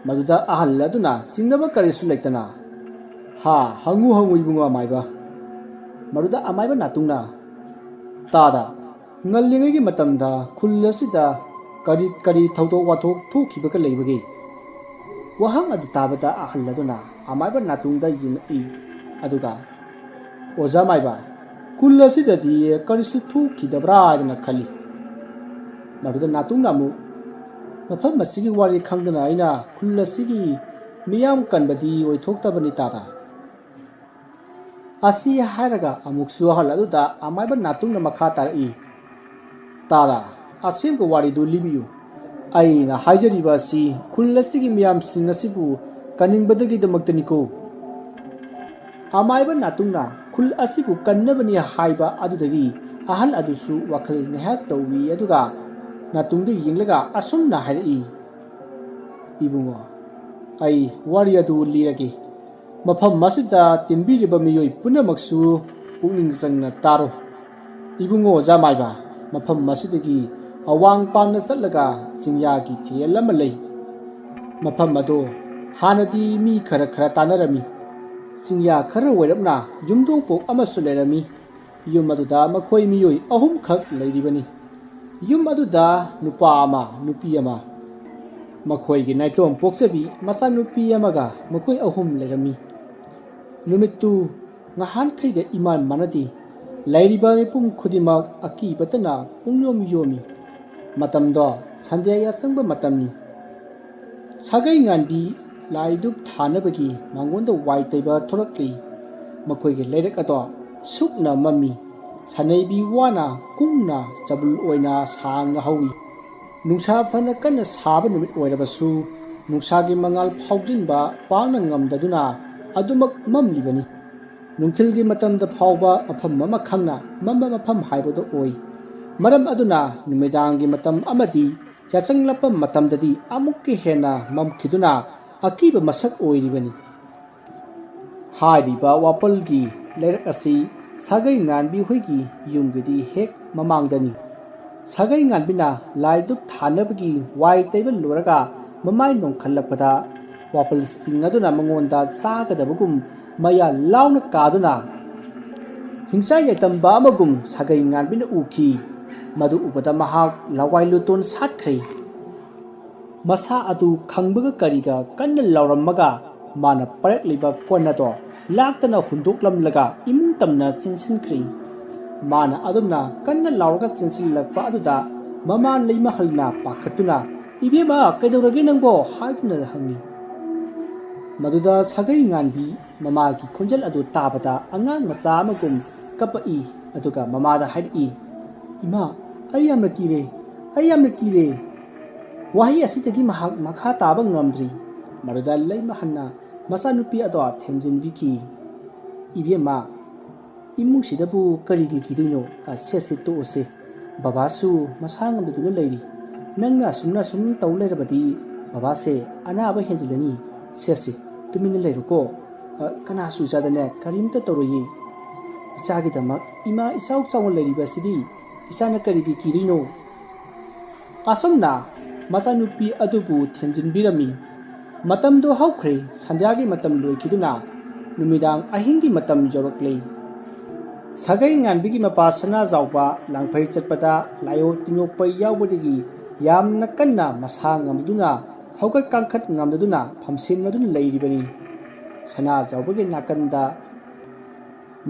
ꯃꯗꯨꯗ ꯑꯍꯜ ꯑꯗꯨꯅ ꯆꯤꯡꯅꯕ ꯀꯔꯤꯁꯨ ꯂꯩꯇꯅ ꯍꯪꯉꯨ ꯍꯪꯉꯨ ꯏꯕꯨꯡꯉꯣ ꯑꯃꯥꯏꯕ ꯃꯗꯨꯗ ꯑꯃꯥꯏꯕ ꯅꯥꯇꯨꯡꯅ ꯇꯥꯗ ꯉꯜꯂꯤꯉꯩꯒꯤ ꯃꯇꯝꯗ ꯈꯨꯜ ꯑꯁꯤꯗ ꯀꯔꯤ ꯊꯧꯗꯣꯛ ꯋꯥꯊꯣꯛ ꯊꯣꯛꯈꯤꯕꯒ ꯂꯩꯕꯒꯦ ꯋꯥꯍꯪ ꯑꯗꯨ ꯇꯥꯕꯗ ꯑꯍꯜ ꯑꯗꯨꯅ ꯑꯃꯥꯏꯕ ꯅꯥꯇꯨꯡꯗ ꯌꯦꯡꯉꯛꯏ ꯑꯗꯨꯒ ꯑꯣꯖꯥ ꯃꯥꯏꯕ ꯈꯨꯜ ꯑꯁꯤꯗꯗꯤ ꯀꯔꯤꯁꯨ ꯊꯣꯛꯈꯤꯗꯕ꯭ꯔꯥ ꯍꯥꯏꯗꯅ ꯈꯜꯂꯤ ꯃꯗꯨꯗ ꯅꯥꯇꯨꯡꯅ ꯑꯃꯨꯛ ꯃꯐꯝ ꯑꯁꯤꯒꯤ ꯋꯥꯔꯤ ꯈꯪꯗꯅ ꯑꯩꯅ ꯈꯨꯜ ꯑꯁꯤꯒꯤ ꯃꯤꯌꯥꯝ ꯀꯟꯕꯗꯤ ꯑꯣꯏꯊꯣꯛꯇꯕꯅꯤ ꯇꯥꯗ ꯑꯁꯤ ꯍꯥꯏꯔꯒ ꯑꯃꯨꯛꯁꯨ ꯑꯍꯜ ꯑꯗꯨꯗ ꯑꯃꯥꯏꯕ ꯅꯥꯇꯨꯡꯅ ꯃꯈꯥ ꯇꯥꯔꯛꯏ ꯇꯥꯗ ꯑꯁꯦꯡꯕ ꯋꯥꯔꯤꯗꯨ ꯂꯤꯕꯤꯌꯨ ꯑꯩꯅ ꯍꯥꯏꯖꯔꯤꯕ ꯑꯁꯤ ꯈꯨꯜ ꯑꯁꯤꯒꯤ ꯃꯤꯌꯥꯝꯁꯤꯡ ꯑꯁꯤꯕꯨ ꯀꯟꯅꯤꯡꯕꯗꯒꯤꯗꯃꯛꯇꯅꯤꯀꯣ ꯑꯃꯥꯏꯕ ꯅꯥꯇꯨꯡꯅ ꯈꯨꯜ ꯑꯁꯤꯕꯨ ꯀꯟꯅꯕꯅꯤ ꯍꯥꯏꯕ ꯑꯗꯨꯗꯒꯤ ꯑꯍꯜ ꯑꯗꯨꯁꯨ ꯋꯥꯈꯜ ꯉꯥꯏꯍꯥꯛ ꯇꯧꯏ ꯑꯗꯨꯒ ꯅꯥꯇꯨꯡꯗ ꯌꯦꯡꯂꯒ ꯑꯁꯨꯝꯅ ꯍꯥꯏꯔꯛꯏ ꯏꯕꯨꯡꯉꯣ ꯑꯩ ꯋꯥꯔꯤ ꯑꯗꯨ ꯂꯤꯔꯒꯦ ꯃꯐꯝ ꯑꯁꯤꯗ ꯇꯤꯟꯕꯤꯔꯤꯕ ꯃꯤꯑꯣꯏ ꯄꯨꯝꯅꯃꯛꯁꯨ ꯄꯨꯛꯅꯤꯡ ꯆꯪꯅ ꯇꯥꯔꯣ ꯏꯕꯨꯡꯉꯣ ꯑꯣꯖꯥ ꯃꯥꯏꯕ ꯃꯐꯝ ꯑꯁꯤꯗꯒꯤ ꯑꯋꯥꯡ ꯄꯥꯡꯅ ꯆꯠꯂꯒ ꯆꯤꯡꯌꯥꯒꯤ ꯊꯦꯜ ꯑꯃ ꯂꯩ ꯃꯐꯝ ꯑꯗꯣ ꯍꯥꯟꯅꯗꯤ ꯃꯤ ꯈꯔ ꯇꯥꯅꯔꯝꯃꯤ ꯆꯤꯡꯌꯥ ꯈꯔ ꯑꯣꯏꯔꯞꯅ ꯌꯨꯝꯊꯣꯡꯄꯣꯛ ꯑꯃꯁꯨ ꯂꯩꯔꯝꯃꯤ ꯌꯨꯝ ꯑꯗꯨꯗ ꯃꯈꯣꯏ ꯃꯤꯑꯣꯏ ꯑꯍꯨꯝꯈꯛ ꯂꯩꯔꯤꯕꯅꯤ ꯌꯨꯝ ꯑꯗꯨꯗ ꯅꯨꯄꯥ ꯑꯃ ꯅꯨꯄꯤ ꯑꯃ ꯃꯈꯣꯏꯒꯤ ꯅꯥꯏꯇꯣꯝ ꯄꯣꯛꯆꯕꯤ ꯃꯆꯥꯅꯨꯄꯤ ꯑꯃꯒ ꯃꯈꯣꯏ ꯑꯍꯨꯝ ꯂꯩꯔꯝꯃꯤ ꯅꯨꯃꯤꯠꯇꯨ ꯉꯍꯥꯟꯈꯩꯒ ꯏꯃꯥꯟ ꯃꯥꯟꯅꯗꯦ ꯂꯩꯔꯤꯕ ꯃꯤꯄꯨꯝ ꯈꯨꯗꯤꯡꯃꯛ ꯑꯀꯤꯕꯇꯅ ꯄꯨꯡꯌꯣꯝ ꯌꯣꯝꯃꯤ ꯃꯇꯝꯗꯣ ꯁꯟꯗ꯭ꯌꯥ ꯌꯥꯆꯪꯕ ꯃꯇꯝꯅꯤ ꯁꯥꯒꯩ ꯉꯥꯟꯕꯤ ꯂꯥꯏ ꯙꯨꯞ ꯊꯥꯅꯕꯒꯤ ꯃꯥꯡꯒꯣꯟꯗ ꯋꯥꯏ ꯇꯩꯕ ꯊꯣꯔꯛꯂꯤ ꯃꯈꯣꯏꯒꯤ ꯂꯩꯔꯛ ꯑꯗꯣ ꯁꯨꯛꯅ ꯃꯝꯃꯤ ꯁꯅꯩꯕꯤ ꯋꯥꯅ ꯀꯨꯡꯅ ꯆꯕꯨꯜ ꯑꯣꯏꯅ ꯁꯥꯡꯅ ꯍꯧꯏ ꯅꯨꯡꯁꯥ ꯐꯅ ꯀꯟꯅ ꯁꯥꯕ ꯅꯨꯃꯤꯠ ꯑꯣꯏꯔꯕꯁꯨ ꯅꯨꯡꯁꯥꯒꯤ ꯃꯉꯥꯜ ꯐꯥꯎꯖꯤꯟꯕ ꯄꯥꯛꯅ ꯉꯝꯗꯗꯨꯅ ꯑꯗꯨꯃꯛ ꯃꯝꯂꯤꯕꯅꯤ ꯅꯨꯡꯊꯤꯜꯒꯤ ꯃꯇꯝꯗ ꯐꯥꯎꯕ ꯃꯐꯝ ꯑꯃ ꯈꯪꯅ ꯃꯝꯕ ꯃꯐꯝ ꯍꯥꯏꯕꯗꯨ ꯑꯣꯏ ꯃꯔꯝ ꯑꯗꯨꯅ ꯅꯨꯃꯤꯗꯥꯡꯒꯤ ꯃꯇꯝ ꯑꯃꯗꯤ ꯌꯥꯆꯪꯂꯛꯄ ꯃꯇꯝꯗꯗꯤ ꯑꯃꯨꯛꯀ ꯍꯦꯟꯅ ꯃꯝꯈꯤꯗꯨꯅ ꯑꯀꯤꯕ ꯃꯁꯛ ꯑꯣꯏꯔꯤꯕꯅꯤ ꯍꯥꯏꯔꯤꯕ ꯋꯥꯄꯜꯒꯤ ꯂꯩꯔꯛ ꯑꯁꯤ ꯁꯥꯒꯩ ꯉꯥꯟꯕꯤ ꯍꯣꯏꯒꯤ ꯌꯨꯝꯒꯤꯗꯤ ꯍꯦꯛ ꯃꯃꯥꯡꯗꯅꯤ ꯁꯥꯒꯩ ꯉꯥꯟꯕꯤꯅ ꯂꯥꯏ ꯙꯨꯞ ꯊꯥꯅꯕꯒꯤ ꯋꯥꯏ ꯇꯩꯕ ꯂꯣꯏꯔꯒ ꯃꯃꯥꯏ ꯅꯣꯡꯈꯠꯂꯛꯄꯗ ꯋꯥꯄꯜꯁꯤꯡ ꯑꯗꯨꯅ ꯃꯉꯣꯟꯗ ꯆꯥꯒꯗꯕꯒꯨꯝ ꯃꯌꯥ ꯂꯥꯎꯅ ꯀꯥꯗꯨꯅ ꯍꯤꯡꯆꯥꯏ ꯌꯥꯏꯇꯝꯕ ꯑꯃꯒꯨꯝ ꯁꯥꯒꯩ ꯉꯥꯟꯕꯤꯅ ꯎꯈꯤ ꯃꯗꯨ ꯎꯕꯗ ꯃꯍꯥꯛ ꯂꯋꯥꯏ ꯂꯨꯇꯣꯟ ꯁꯥꯠꯈ꯭ꯔꯦ ꯃꯁꯥ ꯑꯗꯨ ꯈꯪꯕꯒ ꯀꯔꯤꯒ ꯀꯟꯅ ꯂꯥꯎꯔꯝꯃꯒ ꯃꯥꯅ ꯄꯥꯏꯔꯛꯂꯤꯕ ꯀꯣꯟ ꯑꯗꯣ ꯂꯥꯛꯇꯅ ꯍꯨꯟꯗꯣꯛꯂꯝꯂꯒ ꯏꯃꯨꯡ ꯇꯝꯅ ꯆꯦꯟꯁꯤꯟꯈ꯭ꯔꯦ ꯃꯥꯅ ꯑꯗꯨꯝꯅ ꯀꯟꯅ ꯂꯥꯎꯔꯒ ꯆꯦꯟꯁꯤꯜꯂꯛꯄ ꯑꯗꯨꯗ ꯃꯃꯥ ꯂꯩꯃꯍꯜꯅ ꯄꯥꯈꯠꯇꯨꯅ ꯏꯕꯦꯝꯃ ꯀꯩꯗꯧꯔꯒꯦ ꯅꯪꯕꯣ ꯍꯥꯏꯗꯨꯅ ꯍꯪꯉꯤ ꯃꯗꯨꯗ ꯁꯥꯒꯩ ꯉꯥꯟꯕꯤ ꯃꯃꯥꯒꯤ ꯈꯣꯟꯖꯦꯜ ꯑꯗꯨ ꯇꯥꯕꯗ ꯑꯉꯥꯡ ꯃꯆꯥ ꯑꯃꯒꯨꯝ ꯀꯞꯄꯛꯏ ꯑꯗꯨꯒ ꯃꯃꯥꯗ ꯍꯥꯏꯔꯛꯏ ꯏꯃꯥ ꯑꯩ ꯌꯥꯝꯅ ꯀꯤꯔꯦ ꯋꯥꯍꯩ ꯑꯁꯤꯗꯒꯤ ꯃꯍꯥꯛ ꯃꯈꯥ ꯇꯥꯕ ꯉꯝꯗ꯭ꯔꯤ ꯃꯗꯨꯗ ꯂꯩꯃꯍꯜꯅ ꯃꯆꯥꯅꯨꯄꯤ ꯑꯗꯣ ꯊꯦꯝꯖꯤꯟꯕꯤꯈꯤ ꯏꯕꯦꯝꯃ ꯏꯃꯨꯡꯁꯤꯗꯕꯨ ꯀꯔꯤꯒꯤ ꯀꯤꯗꯣꯏꯅꯣ ꯁꯦ ꯇꯣꯛꯑꯁꯦ ꯕꯕꯥꯁꯨ ꯃꯁꯥ ꯉꯝꯗꯗꯨꯅ ꯂꯩꯔꯤ ꯅꯪꯅ ꯑꯁꯨꯝ ꯇꯧ ꯂꯩꯔꯕꯗꯤ ꯕꯕꯥꯁꯦ ꯑꯅꯥꯕ ꯍꯦꯟꯖꯤꯜꯂꯅꯤ ꯁꯦ ꯇꯨꯃꯤꯟꯅ ꯂꯩꯔꯣꯀꯣ ꯀꯅꯥꯁꯨ ꯏꯆꯥꯗꯅꯦ ꯀꯔꯤꯝꯇ ꯇꯧꯔꯣꯏꯌꯦ ꯏꯆꯥꯒꯤꯗꯃꯛ ꯏꯃꯥ ꯏꯆꯥꯎ ꯆꯥꯎꯅ ꯂꯩꯔꯤꯕꯁꯤꯗꯤ ꯏꯆꯥꯅ ꯀꯔꯤꯒꯤ ꯀꯤꯗꯣꯏꯅꯣ ꯑꯁꯨꯝꯅ ꯃꯆꯥꯅꯨꯄꯤ ꯑꯗꯨꯕꯨ ꯊꯦꯝꯖꯤꯟꯕꯤꯔꯝꯃꯤ ꯃꯇꯝꯗꯣ ꯍꯧꯈ꯭ꯔꯦ ꯁꯟꯙ꯭ꯌꯥꯒꯤ ꯃꯇꯝ ꯂꯣꯏꯈꯤꯗꯨꯅ ꯅꯨꯃꯤꯗꯥꯡ ꯑꯍꯤꯡꯒꯤ ꯃꯇꯝ ꯌꯧꯔꯛꯂꯦ ꯁꯥꯒꯩ ꯉꯥꯟꯕꯤꯒꯤ ꯃꯄꯥ ꯁꯅꯥꯖꯥꯎꯕ ꯂꯥꯡꯐꯩ ꯆꯠꯄꯗ ꯂꯥꯏꯑꯣ ꯇꯤꯡꯉꯣꯛꯄ ꯌꯥꯎꯕꯗꯒꯤ ꯌꯥꯝꯅ ꯀꯟꯅ ꯃꯁꯥ ꯉꯝꯗꯨꯅ ꯍꯧꯒꯠ ꯀꯥꯡꯈꯠ ꯉꯝꯗꯗꯨꯅ ꯐꯝꯁꯤꯟꯅꯗꯨꯅ ꯂꯩꯔꯤꯕꯅꯤ ꯁꯅꯥꯖꯥꯎꯕꯒꯤ ꯅꯥꯀꯟꯗ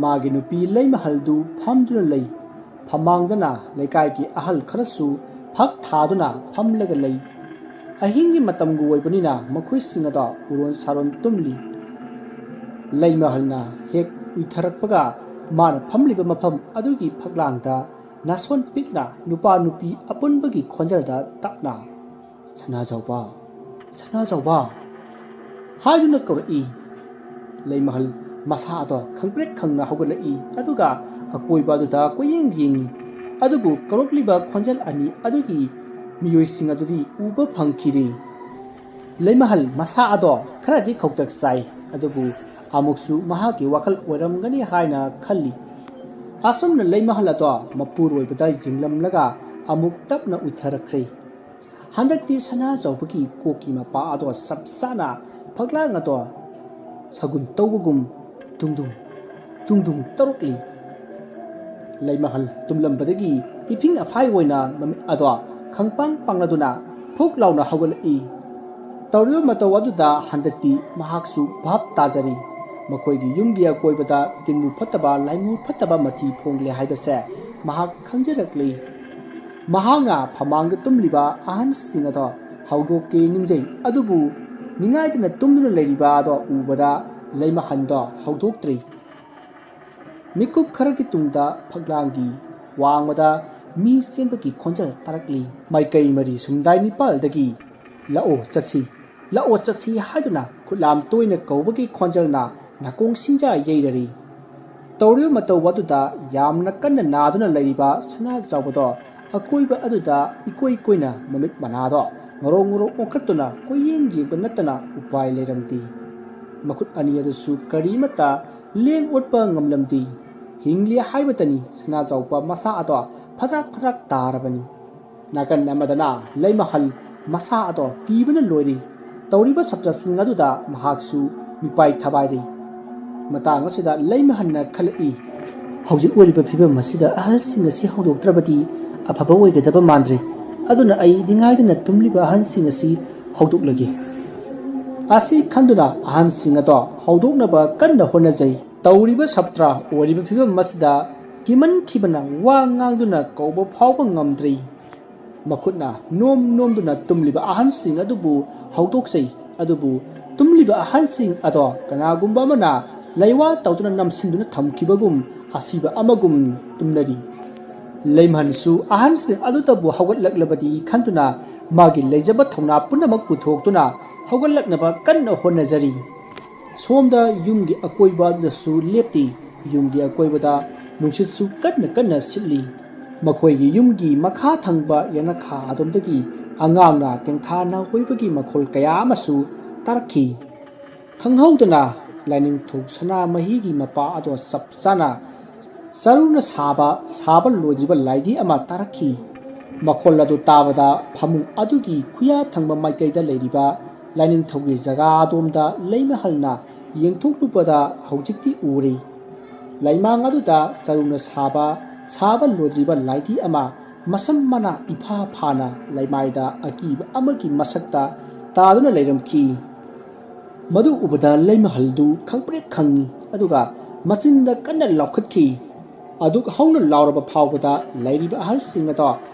ꯃꯥꯒꯤ ꯅꯨꯄꯤ ꯂꯩꯃꯍꯜꯗꯨ ꯐꯝꯗꯨꯅ ꯂꯩ ꯐꯝꯃꯥꯡꯗꯅ ꯂꯩꯀꯥꯏꯒꯤ ꯑꯍꯜ ꯈꯔꯁꯨ ꯐꯛ ꯊꯥꯗꯨꯅ ꯐꯝꯂꯒ ꯂꯩ ꯑꯍꯤꯡꯒꯤ ꯃꯇꯝꯒ ꯑꯣꯏꯕꯅꯤꯅ ꯃꯈꯣꯏꯁꯤꯡ ꯑꯗꯣ ꯎꯔꯣꯟ ꯁꯥꯔꯣꯟ ꯇꯨꯝꯂꯤ ꯂꯩꯃꯍꯜꯅ ꯍꯦꯛ ꯎꯏꯊꯔꯛꯄꯒ ꯃꯥꯅ ꯐꯝꯂꯤꯕ ꯃꯐꯝ ꯑꯗꯨꯒꯤ ꯐꯛꯂꯥꯡꯗ ꯅꯥꯁꯣꯟ ꯄꯤꯛꯅ ꯅꯨꯄꯥ ꯅꯨꯄꯤ ꯑꯄꯨꯟꯕꯒꯤ ꯈꯣꯟꯖꯦꯜꯗ ꯇꯞꯅ ꯁꯅꯥꯖꯥꯎꯕ ꯍꯥꯏꯗꯨꯅ ꯀꯧꯔꯛꯏ ꯂꯩꯃꯍꯜ ꯃꯁꯥ ꯑꯗꯣ ꯈꯪꯄ꯭ꯔꯦꯛ ꯈꯪꯅ ꯍꯧꯒꯠꯂꯛꯏ ꯑꯗꯨꯒ ꯑꯀꯣꯏꯕ ꯑꯗꯨꯗ ꯀꯣꯌꯦꯡ ꯌꯦꯡꯉꯤ ꯑꯗꯨꯕꯨ ꯀꯧꯔꯛꯂꯤꯕ ꯈꯣꯟꯖꯦꯜ ꯑꯅꯤ ꯑꯗꯨꯒꯤ ꯃꯤꯑꯣꯏꯁꯤꯡ ꯑꯗꯨꯗꯤ ꯎꯕ ꯐꯪꯈꯤꯗꯦ ꯂꯩꯃꯍꯜ ꯃꯁꯥ ꯑꯗꯣ ꯈꯔꯗꯤ ꯈꯧꯇꯛ ꯆꯥꯏ ꯑꯗꯨꯕꯨ ꯑꯃꯨꯛꯁꯨ ꯃꯍꯥꯛꯀꯤ ꯋꯥꯈꯜ ꯑꯣꯏꯔꯝꯒꯅꯤ ꯍꯥꯏꯅ ꯈꯜꯂꯤ ꯑꯁꯨꯝꯅ ꯂꯩꯃꯍꯜ ꯑꯗꯣ ꯃꯄꯨꯔꯣꯏꯕꯗ ꯌꯦꯡꯂꯝꯂꯒ ꯑꯃꯨꯛ ꯇꯞꯅ ꯎꯏꯊꯔꯛꯈ꯭ꯔꯦ ꯍꯟꯗꯛꯇꯤ ꯁꯅꯥꯖꯥꯎꯕꯒꯤ ꯀꯣꯛꯀꯤ ꯃꯄꯥ ꯑꯗꯣ ꯆꯞ ꯆꯥꯅ ꯐꯛꯂꯥꯡ ꯑꯗꯣ ꯁꯒꯨꯟ ꯇꯧꯕꯒꯨꯝ ꯇꯨꯡꯗꯨꯡ ꯇꯨꯡꯗꯨꯡ ꯇꯧꯔꯛꯂꯤ ꯂꯩꯃꯍꯜ ꯇꯨꯝꯂꯝꯕꯗꯒꯤ ꯏꯐꯤꯡ ꯑꯐꯥꯏ ꯑꯣꯏꯅ ꯃꯃꯤꯠ ꯑꯗꯣ ꯈꯪꯄꯥꯡ ꯄꯥꯡꯂꯗꯨꯅ ꯐꯨꯛ ꯂꯥꯎꯅ ꯍꯧꯒꯠꯂꯛꯏ ꯇꯧꯔꯤꯕ ꯃꯇꯧ ꯑꯗꯨꯗ ꯍꯟꯗꯛꯇꯤ ꯃꯍꯥꯛꯁꯨ ꯚꯥꯞ ꯇꯥꯖꯔꯤ ꯃꯈꯣꯏꯒꯤ ꯌꯨꯝꯒꯤ ꯑꯀꯣꯏꯕꯗ ꯇꯤꯟꯕꯨ ꯐꯠꯇꯕ ꯂꯥꯏꯃꯨ ꯐꯠꯇꯕ ꯃꯊꯤ ꯐꯣꯡꯂꯦ ꯍꯥꯏꯕꯁꯦ ꯃꯍꯥꯛ ꯈꯪꯖꯔꯛꯂꯤ ꯃꯍꯥꯛꯅ ꯐꯃꯥꯡꯗ ꯇꯨꯝꯂꯤꯕ ꯑꯍꯟꯁꯤꯡ ꯑꯗꯣ ꯍꯧꯗꯣꯛꯀꯦ ꯅꯤꯡꯖꯩ ꯑꯗꯨꯕꯨ ꯅꯤꯡꯉꯥꯏꯗꯅ ꯇꯨꯝꯗꯨꯅ ꯂꯩꯔꯤꯕ ꯑꯗꯣ ꯎꯕꯗ ꯂꯩꯃꯍꯟꯗꯣ ꯍꯧꯗꯣꯛꯇ꯭ꯔꯤ ꯃꯤꯀꯨꯞ ꯈꯔꯒꯤ ꯇꯨꯡꯗ ꯐꯛꯂꯥꯡꯒꯤ ꯋꯥꯡꯃꯗ ꯃꯤ ꯆꯦꯟꯕꯒꯤ ꯈꯣꯟꯖꯦꯜ ꯇꯥꯔꯛꯂꯤ ꯃꯥꯏꯀꯩ ꯃꯔꯤ ꯁꯨꯝꯗꯥꯏ ꯅꯤꯄꯥꯜꯗꯒꯤ ꯂꯥꯛꯑꯣ ꯆꯠꯁꯤ ꯍꯥꯏꯗꯨꯅ ꯈꯨꯠꯂꯥꯝ ꯇꯣꯏꯅ ꯀꯧꯕꯒꯤ ꯈꯣꯟꯖꯦꯜꯅ ꯅꯥꯀꯣꯡ ꯁꯤꯡꯖꯥ ꯌꯩꯔꯔꯤ ꯇꯧꯔꯤꯕ ꯃꯇꯧ ꯑꯗꯨꯗ ꯌꯥꯝꯅ ꯀꯟꯅ ꯅꯥꯗꯨꯅ ꯂꯩꯔꯤꯕ ꯁꯅꯥꯖꯥꯎꯕꯗꯣ ꯑꯀꯣꯏꯕ ꯑꯗꯨꯗ ꯏꯀꯣꯏ ꯀꯣꯏꯅ ꯃꯃꯤꯠ ꯃꯅꯥꯗꯣ ꯉꯧꯔꯣꯛ ꯉꯧꯔꯣꯛ ꯑꯣꯟꯈꯠꯇꯨꯅ ꯀꯣꯏꯌꯦꯡ ꯌꯦꯡꯕ ꯅꯠꯇꯅ ꯎꯄꯥꯏ ꯂꯩꯔꯝꯗꯦ ꯃꯈꯨꯠ ꯑꯅꯤ ꯑꯗꯨꯁꯨ ꯀꯔꯤꯃꯠꯇ ꯂꯦꯡ ꯑꯣꯠꯄ ꯉꯝꯂꯝꯗꯦ ꯍꯤꯡꯂꯤ ꯍꯥꯏꯕꯇꯅꯤ ꯁꯅꯥꯖꯥꯎꯕ ꯃꯁꯥ ꯑꯗꯣ ꯐꯗ꯭ꯔꯥꯛ ꯇꯥꯔꯕꯅꯤ ꯅꯥꯀꯟ ꯑꯃꯗꯅ ꯂꯩꯃꯍꯜ ꯃꯁꯥ ꯑꯗꯣ ꯀꯤꯕꯅ ꯂꯣꯏꯔꯤ ꯇꯧꯔꯤꯕ ꯁꯞꯇ꯭ꯔꯁꯤꯡ ꯑꯗꯨꯗ ꯃꯍꯥꯛꯁꯨ ꯃꯤꯄꯥꯏ ꯊꯕꯥꯏꯔꯤ ꯃꯇꯥꯡ ꯑꯁꯤꯗ ꯂꯩꯃꯍꯜꯅ ꯈꯜꯂꯛꯏ ꯍꯧꯖꯤꯛ ꯑꯣꯏꯔꯤꯕ ꯐꯤꯕꯝ ꯑꯁꯤꯗ ꯑꯍꯜꯁꯤꯡ ꯑꯁꯤ ꯍꯧꯗꯣꯛꯇ꯭ꯔꯕꯗꯤ ꯑꯐꯕ ꯑꯣꯏꯒꯗꯕ ꯃꯥꯟꯗ꯭ꯔꯦ ꯑꯗꯨꯅ ꯑꯩ ꯅꯤꯡꯉꯥꯏꯗꯅ ꯇꯨꯝꯂꯤꯕ ꯑꯍꯟꯁꯤꯡ ꯑꯁꯤ ꯍꯧꯗꯣꯛꯂꯒꯦ ꯑꯁꯤ ꯈꯟꯗꯨꯅ ꯑꯍꯟꯁꯤꯡ ꯑꯗꯣ ꯍꯧꯗꯣꯛꯅꯕ ꯀꯟꯅ ꯍꯣꯠꯅꯖꯩ ꯇꯧꯔꯤꯕ ꯁꯞꯇ꯭ꯔ ꯑꯣꯏꯔꯤꯕ ꯐꯤꯕꯝ ꯑꯁꯤꯗ ꯀꯤꯃꯟꯈꯤꯕꯅ ꯋꯥ ꯉꯥꯡꯗꯨꯅ ꯀꯧꯕ ꯐꯥꯎꯕ ꯉꯝꯗ꯭ꯔꯤ ꯃꯈꯨꯠꯅ ꯅꯣꯝꯗꯨꯅ ꯇꯨꯝꯂꯤꯕ ꯑꯍꯟꯁꯤꯡ ꯑꯗꯨꯕꯨ ꯍꯧꯗꯣꯛꯆꯩ ꯑꯗꯨꯕꯨ ꯇꯨꯝꯂꯤꯕ ꯑꯍꯟꯁꯤꯡ ꯑꯗꯣ ꯀꯅꯥꯒꯨꯝꯕ ꯑꯃꯅ ꯂꯩꯋꯥ ꯇꯧꯗꯨꯅ ꯅꯝꯁꯤꯟꯗꯨꯅ ꯊꯝꯈꯤꯕꯒꯨꯝ ꯑꯁꯤꯕ ꯑꯃꯒꯨꯝ ꯇꯨꯝꯅꯔꯤ ꯂꯩꯃꯍꯜꯁꯨ ꯑꯍꯟꯁꯤꯡ ꯑꯗꯨꯇꯕꯨ ꯍꯧꯒꯠꯂꯛꯂꯕꯗꯤ ꯈꯟꯗꯨꯅ ꯃꯥꯒꯤ ꯂꯩꯖꯕ ꯊꯧꯅꯥ ꯄꯨꯝꯅꯃꯛ ꯄꯨꯊꯣꯛꯇꯨꯅ ꯍꯧꯒꯠꯂꯛꯅꯕ ꯀꯟꯅ ꯍꯣꯠꯅꯖꯔꯤ ꯁꯣꯝꯗ ꯌꯨꯝꯒꯤ ꯑꯀꯣꯏꯕ ꯑꯗꯨꯗꯁꯨ ꯂꯦꯞꯇꯦ ꯌꯨꯝꯒꯤ ꯑꯀꯣꯏꯕꯗ ꯅꯨꯡꯁꯤꯠꯁꯨ ꯀꯟꯅ ꯁꯤꯠꯂꯤ ꯃꯈꯣꯏꯒꯤ ꯌꯨꯝꯒꯤ ꯃꯈꯥ ꯊꯪꯕ ꯌꯦꯅꯈꯥ ꯑꯗꯣꯝꯗꯒꯤ ꯑꯉꯥꯡꯅ ꯇꯦꯡꯊꯥꯅ ꯍꯣꯏꯕꯒꯤ ꯃꯈꯣꯜ ꯀꯌꯥ ꯑꯃꯁꯨ ꯇꯥꯔꯛꯈꯤ ꯈꯪꯍꯧꯗꯅ ꯂꯥꯏꯅꯤꯡꯊꯧ ꯁꯅꯥꯃꯍꯤꯒꯤ ꯃꯄꯥ ꯑꯗꯣ ꯆꯞ ꯆꯥꯅ ꯆꯔꯨꯅ ꯁꯥꯕ ꯂꯣꯏꯗ꯭ꯔꯤꯕ ꯂꯥꯏꯙꯤ ꯑꯃ ꯇꯥꯔꯛꯈꯤ ꯃꯈꯣꯜ ꯑꯗꯨ ꯇꯥꯕꯗ ꯐꯃꯨꯡ ꯑꯗꯨꯒꯤ ꯈꯨꯌꯥ ꯊꯪꯕ ꯃꯥꯏꯀꯩꯗ ꯂꯩꯔꯤꯕ ꯂꯥꯏꯅꯤꯡꯊꯧꯒꯤ ꯖꯒꯥ ꯑꯗꯣꯝꯗ ꯂꯩꯃꯍꯜꯅ ꯌꯦꯡꯊꯣꯛꯂꯨꯕꯗ ꯍꯧꯖꯤꯛꯇꯤ ꯎꯔꯦ ꯂꯩꯃꯥꯡ ꯑꯗꯨꯗ ꯆꯔꯨꯅ ꯁꯥꯕ ꯂꯣꯏꯗ꯭ꯔꯤꯕ ꯂꯥꯏꯙꯤ ꯑꯃ ꯃꯁꯝ ꯃꯅꯥ ꯏꯐꯥ ꯐꯥꯅ ꯂꯩꯃꯥꯏꯗ ꯑꯀꯤꯕ ꯑꯃꯒꯤ ꯃꯁꯛꯇ ꯇꯥꯗꯨꯅ ꯂꯩꯔꯝꯈꯤ ꯃꯗꯨ ꯎꯕꯗ ꯂꯩꯃꯍꯜꯗꯨ ꯈꯪꯄ꯭ꯔꯦꯛ ꯈꯪꯉꯤ ꯑꯗꯨꯒ ꯃꯆꯤꯟꯗ ꯀꯟꯅ ꯂꯥꯎꯈꯠꯈꯤ ꯑꯗꯨꯛ ꯍꯧꯅ ꯂꯥꯎꯔꯕ ꯐꯥꯎꯕꯗ ꯂꯩꯔꯤꯕ ꯑꯍꯜꯁꯤꯡ ꯑꯗꯣ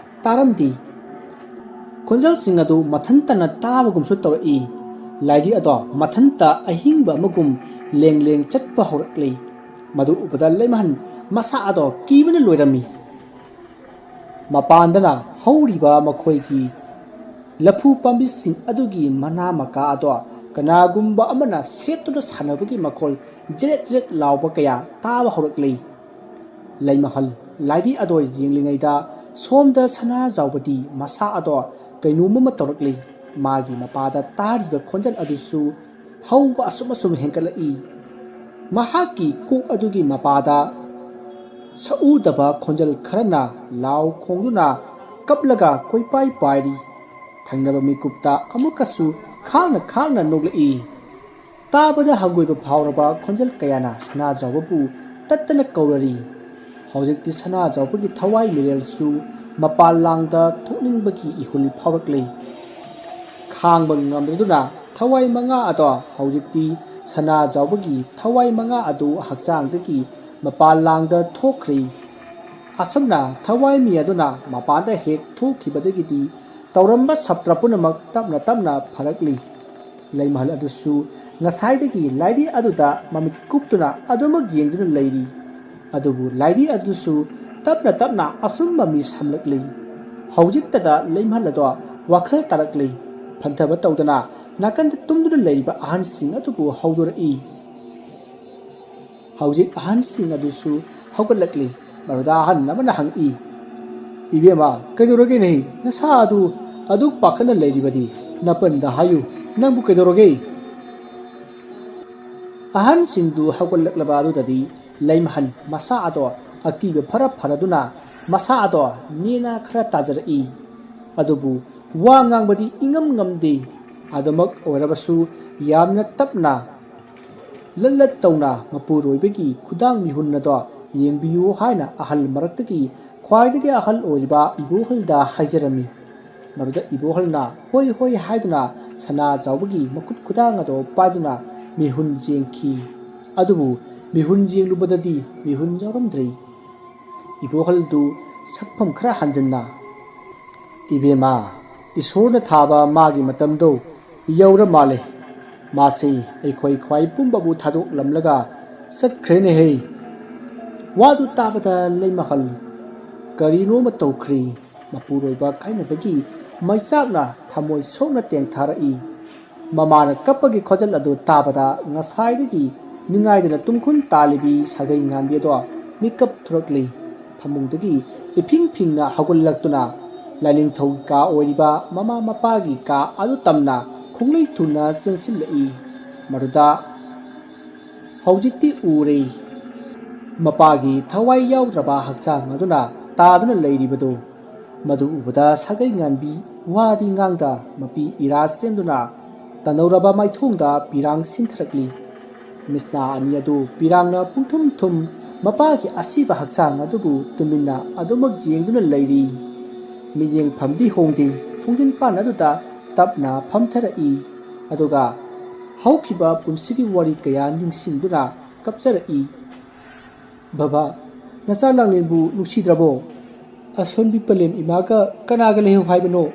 ꯇꯥꯔꯝꯗꯦ ꯈꯣꯟꯖꯦꯜꯁꯤꯡ ꯑꯗꯨ ꯃꯊꯟꯇꯅ ꯇꯥꯕꯒꯨꯝꯁꯨ ꯇꯧꯔꯛꯏ ꯂꯥꯏꯙꯤ ꯑꯗꯣ ꯃꯊꯟꯇ ꯑꯍꯤꯡꯕ ꯑꯃꯒꯨꯝ ꯂꯦꯡ ꯆꯠꯄ ꯍꯧꯔꯛꯂꯤ ꯃꯗꯨ ꯎꯕꯗ ꯂꯩꯃꯍꯜ ꯃꯁꯥ ꯑꯗꯣ ꯀꯤꯕꯅ ꯂꯣꯏꯔꯝꯃꯤ ꯃꯄꯥꯟꯗꯅ ꯍꯧꯔꯤꯕ ꯃꯈꯣꯏꯒꯤ ꯂꯐꯨ ꯄꯥꯝꯕꯤꯁꯤꯡ ꯑꯗꯨꯒꯤ ꯃꯅꯥ ꯃꯀꯥ ꯑꯗꯣ ꯀꯅꯥꯒꯨꯝꯕ ꯑꯃꯅ ꯁꯦꯠꯇꯨꯅ ꯁꯥꯟꯅꯕꯒꯤ ꯃꯈꯣꯜ ꯖꯦꯔꯦꯛ ꯂꯥꯎꯕ ꯀꯌꯥ ꯇꯥꯕ ꯍꯧꯔꯛꯂꯤ ꯂꯩꯃꯍꯜ ꯂꯥꯏꯙꯤ ꯑꯗꯣ ꯌꯦꯡꯂꯤꯉꯩꯗ ꯁꯣꯝꯗ ꯁꯅꯥꯖꯥꯎꯕꯗꯤ ꯃꯁꯥ ꯑꯗꯣ ꯀꯩꯅꯣꯝꯃ ꯇꯧꯔꯛꯂꯤ ꯃꯥꯒꯤ ꯃꯄꯥꯗ ꯇꯥꯔꯤꯕ ꯈꯣꯟꯖꯦꯜ ꯑꯗꯨꯁꯨ ꯍꯧꯕ ꯑꯁꯨꯝ ꯍꯦꯟꯒꯠꯂꯛꯏ ꯃꯍꯥꯛꯀꯤ ꯀꯣꯛ ꯑꯗꯨꯒꯤ ꯃꯄꯥꯗ ꯁꯛꯎꯗꯕ ꯈꯣꯟꯖꯦꯜ ꯈꯔꯅ ꯂꯥꯎ ꯈꯣꯡꯗꯨꯅ ꯀꯞꯂꯒ ꯀꯣꯏꯄꯥꯏ ꯄꯥꯏꯔꯤ ꯊꯪꯅꯕ ꯃꯤꯀꯨꯞꯇ ꯑꯃꯨꯛꯀꯁꯨ ꯈꯥꯡꯅ ꯅꯣꯛꯂꯛꯏ ꯇꯥꯕꯗ ꯍꯪꯒꯣꯏꯕ ꯐꯥꯎꯔꯕ ꯈꯣꯟꯖꯦꯜ ꯀꯌꯥꯅ ꯁꯅꯥꯖꯥꯎꯕꯕꯨ ꯇꯠꯇꯅ ꯀꯧꯔꯔꯤ ꯍꯧꯖꯤꯛꯇꯤ ꯁꯅꯥꯖꯥꯎꯕꯒꯤ ꯊꯋꯥꯏ ꯃꯤꯔꯦꯜꯁꯨ ꯃꯄꯥꯟ ꯂꯥꯡꯗ ꯊꯣꯛꯅꯤꯡꯕꯒꯤ ꯏꯍꯨꯜ ꯐꯥꯎꯔꯛꯂꯤ ꯈꯥꯡꯕ ꯉꯝꯗꯨꯅ ꯊꯋꯥꯏ ꯃꯉꯥ ꯑꯗꯣ ꯍꯧꯖꯤꯛꯇꯤ ꯁꯅꯥꯖꯥꯎꯕꯒꯤ ꯊꯋꯥꯏ ꯃꯉꯥ ꯑꯗꯨ ꯍꯛꯆꯥꯡꯗꯒꯤ ꯃꯄꯥꯟ ꯂꯥꯡꯗ ꯊꯣꯛꯈ꯭ꯔꯤ ꯑꯁꯨꯝꯅ ꯊꯋꯥꯏ ꯃꯤ ꯑꯗꯨꯅ ꯃꯄꯥꯟꯗ ꯍꯦꯛ ꯊꯣꯛꯈꯤꯕꯗꯒꯤꯗꯤ ꯇꯧꯔꯝꯕ ꯁꯞꯇ꯭ꯔ ꯄꯨꯝꯅꯃꯛ ꯇꯞꯅ ꯐꯔꯛꯂꯤ ꯂꯩꯃꯍꯜ ꯑꯗꯨꯁꯨ ꯉꯁꯥꯏꯗꯒꯤ ꯂꯥꯏꯙꯤ ꯑꯗꯨꯗ ꯃꯃꯤꯠ ꯀꯨꯞꯇꯨꯅ ꯑꯗꯨꯃꯛ ꯌꯦꯡꯗꯨꯅ ꯂꯩꯔꯤ ꯑꯗꯨꯕꯨ ꯂꯥꯏꯙꯤ ꯑꯗꯨꯁꯨ ꯇꯞꯅ ꯑꯁꯨꯝ ꯃꯃꯤ ꯁꯝꯂꯛꯂꯤ ꯍꯧꯖꯤꯛꯇꯗ ꯂꯩꯃꯍꯜ ꯑꯗꯣ ꯋꯥꯈꯜ ꯇꯥꯔꯛꯂꯤ ꯐꯟꯊꯕ ꯇꯧꯗꯅ ꯅꯥꯀꯟꯗ ꯇꯨꯝꯗꯨꯅ ꯂꯩꯔꯤꯕ ꯑꯍꯟꯁꯤꯡ ꯑꯗꯨꯕꯨ ꯍꯧꯗꯣꯔꯛꯏ Hauzik ahansing adusu haugatlakli maruda ahan amana hangi ibema kaidoroge nahi nasa adu pakhana leiribadi napanda hayu nangbu kaidoroge ahan singdu haugallaklaba adudadi laimahan masa ado akibe faraduna masa ado nina khara tajarai adubu wa ngangbadi ingam ngamde adamak orabasu yamna tapna lallat tawna mapuroibegi khudang mihunna do yengbiyu haina ahal maraktaki khwaidagi ahal oriba ibohalda haijarami maruda ibohalna hoi hoi haiduna sana jawbagi makut khudang ado paiduna mihun jengki adubu mihun jenglubadadi mihun jawramdrei ibohaldu sakpham khara hanjanna ibema isorna thaba magi matamdo yaura male masi aikhoi khwai pumbabu thadok lamlaga satkrene he wadu tabada leimahal karino matawkhri mapuroiba kainabagi maisakna thamoi sokna tengtharai mamana kapagi khojal adu tabada ngasaidagi ningaidana tumkhun talibi sagai nganbi do mikap thurakli phamungdagi iping phingna hagullaktuna laning thau ka oriba mama mapagi ka adu tamna khunglei thuna chensilai maruda haujikti ure mapagi thawai yaudraba hakchang aduna taduna leiribadu madu ubada sagai nganbi wadi ngangda mapi ira senduna tanauraba maithongda pirang sinthrakli misna ani adu pirangna pungthum thum mapagi asiba hakchang adubu tuminna adumak jengduna leiri mijeng phamdi hongdi thongjin pan aduda tapna phamtharai aduga haukiba punsigi wari kaya ningsingduna kapcharai baba nacha langlenbu nuksidrabo asonbi palem imaga kanaga lehu haibano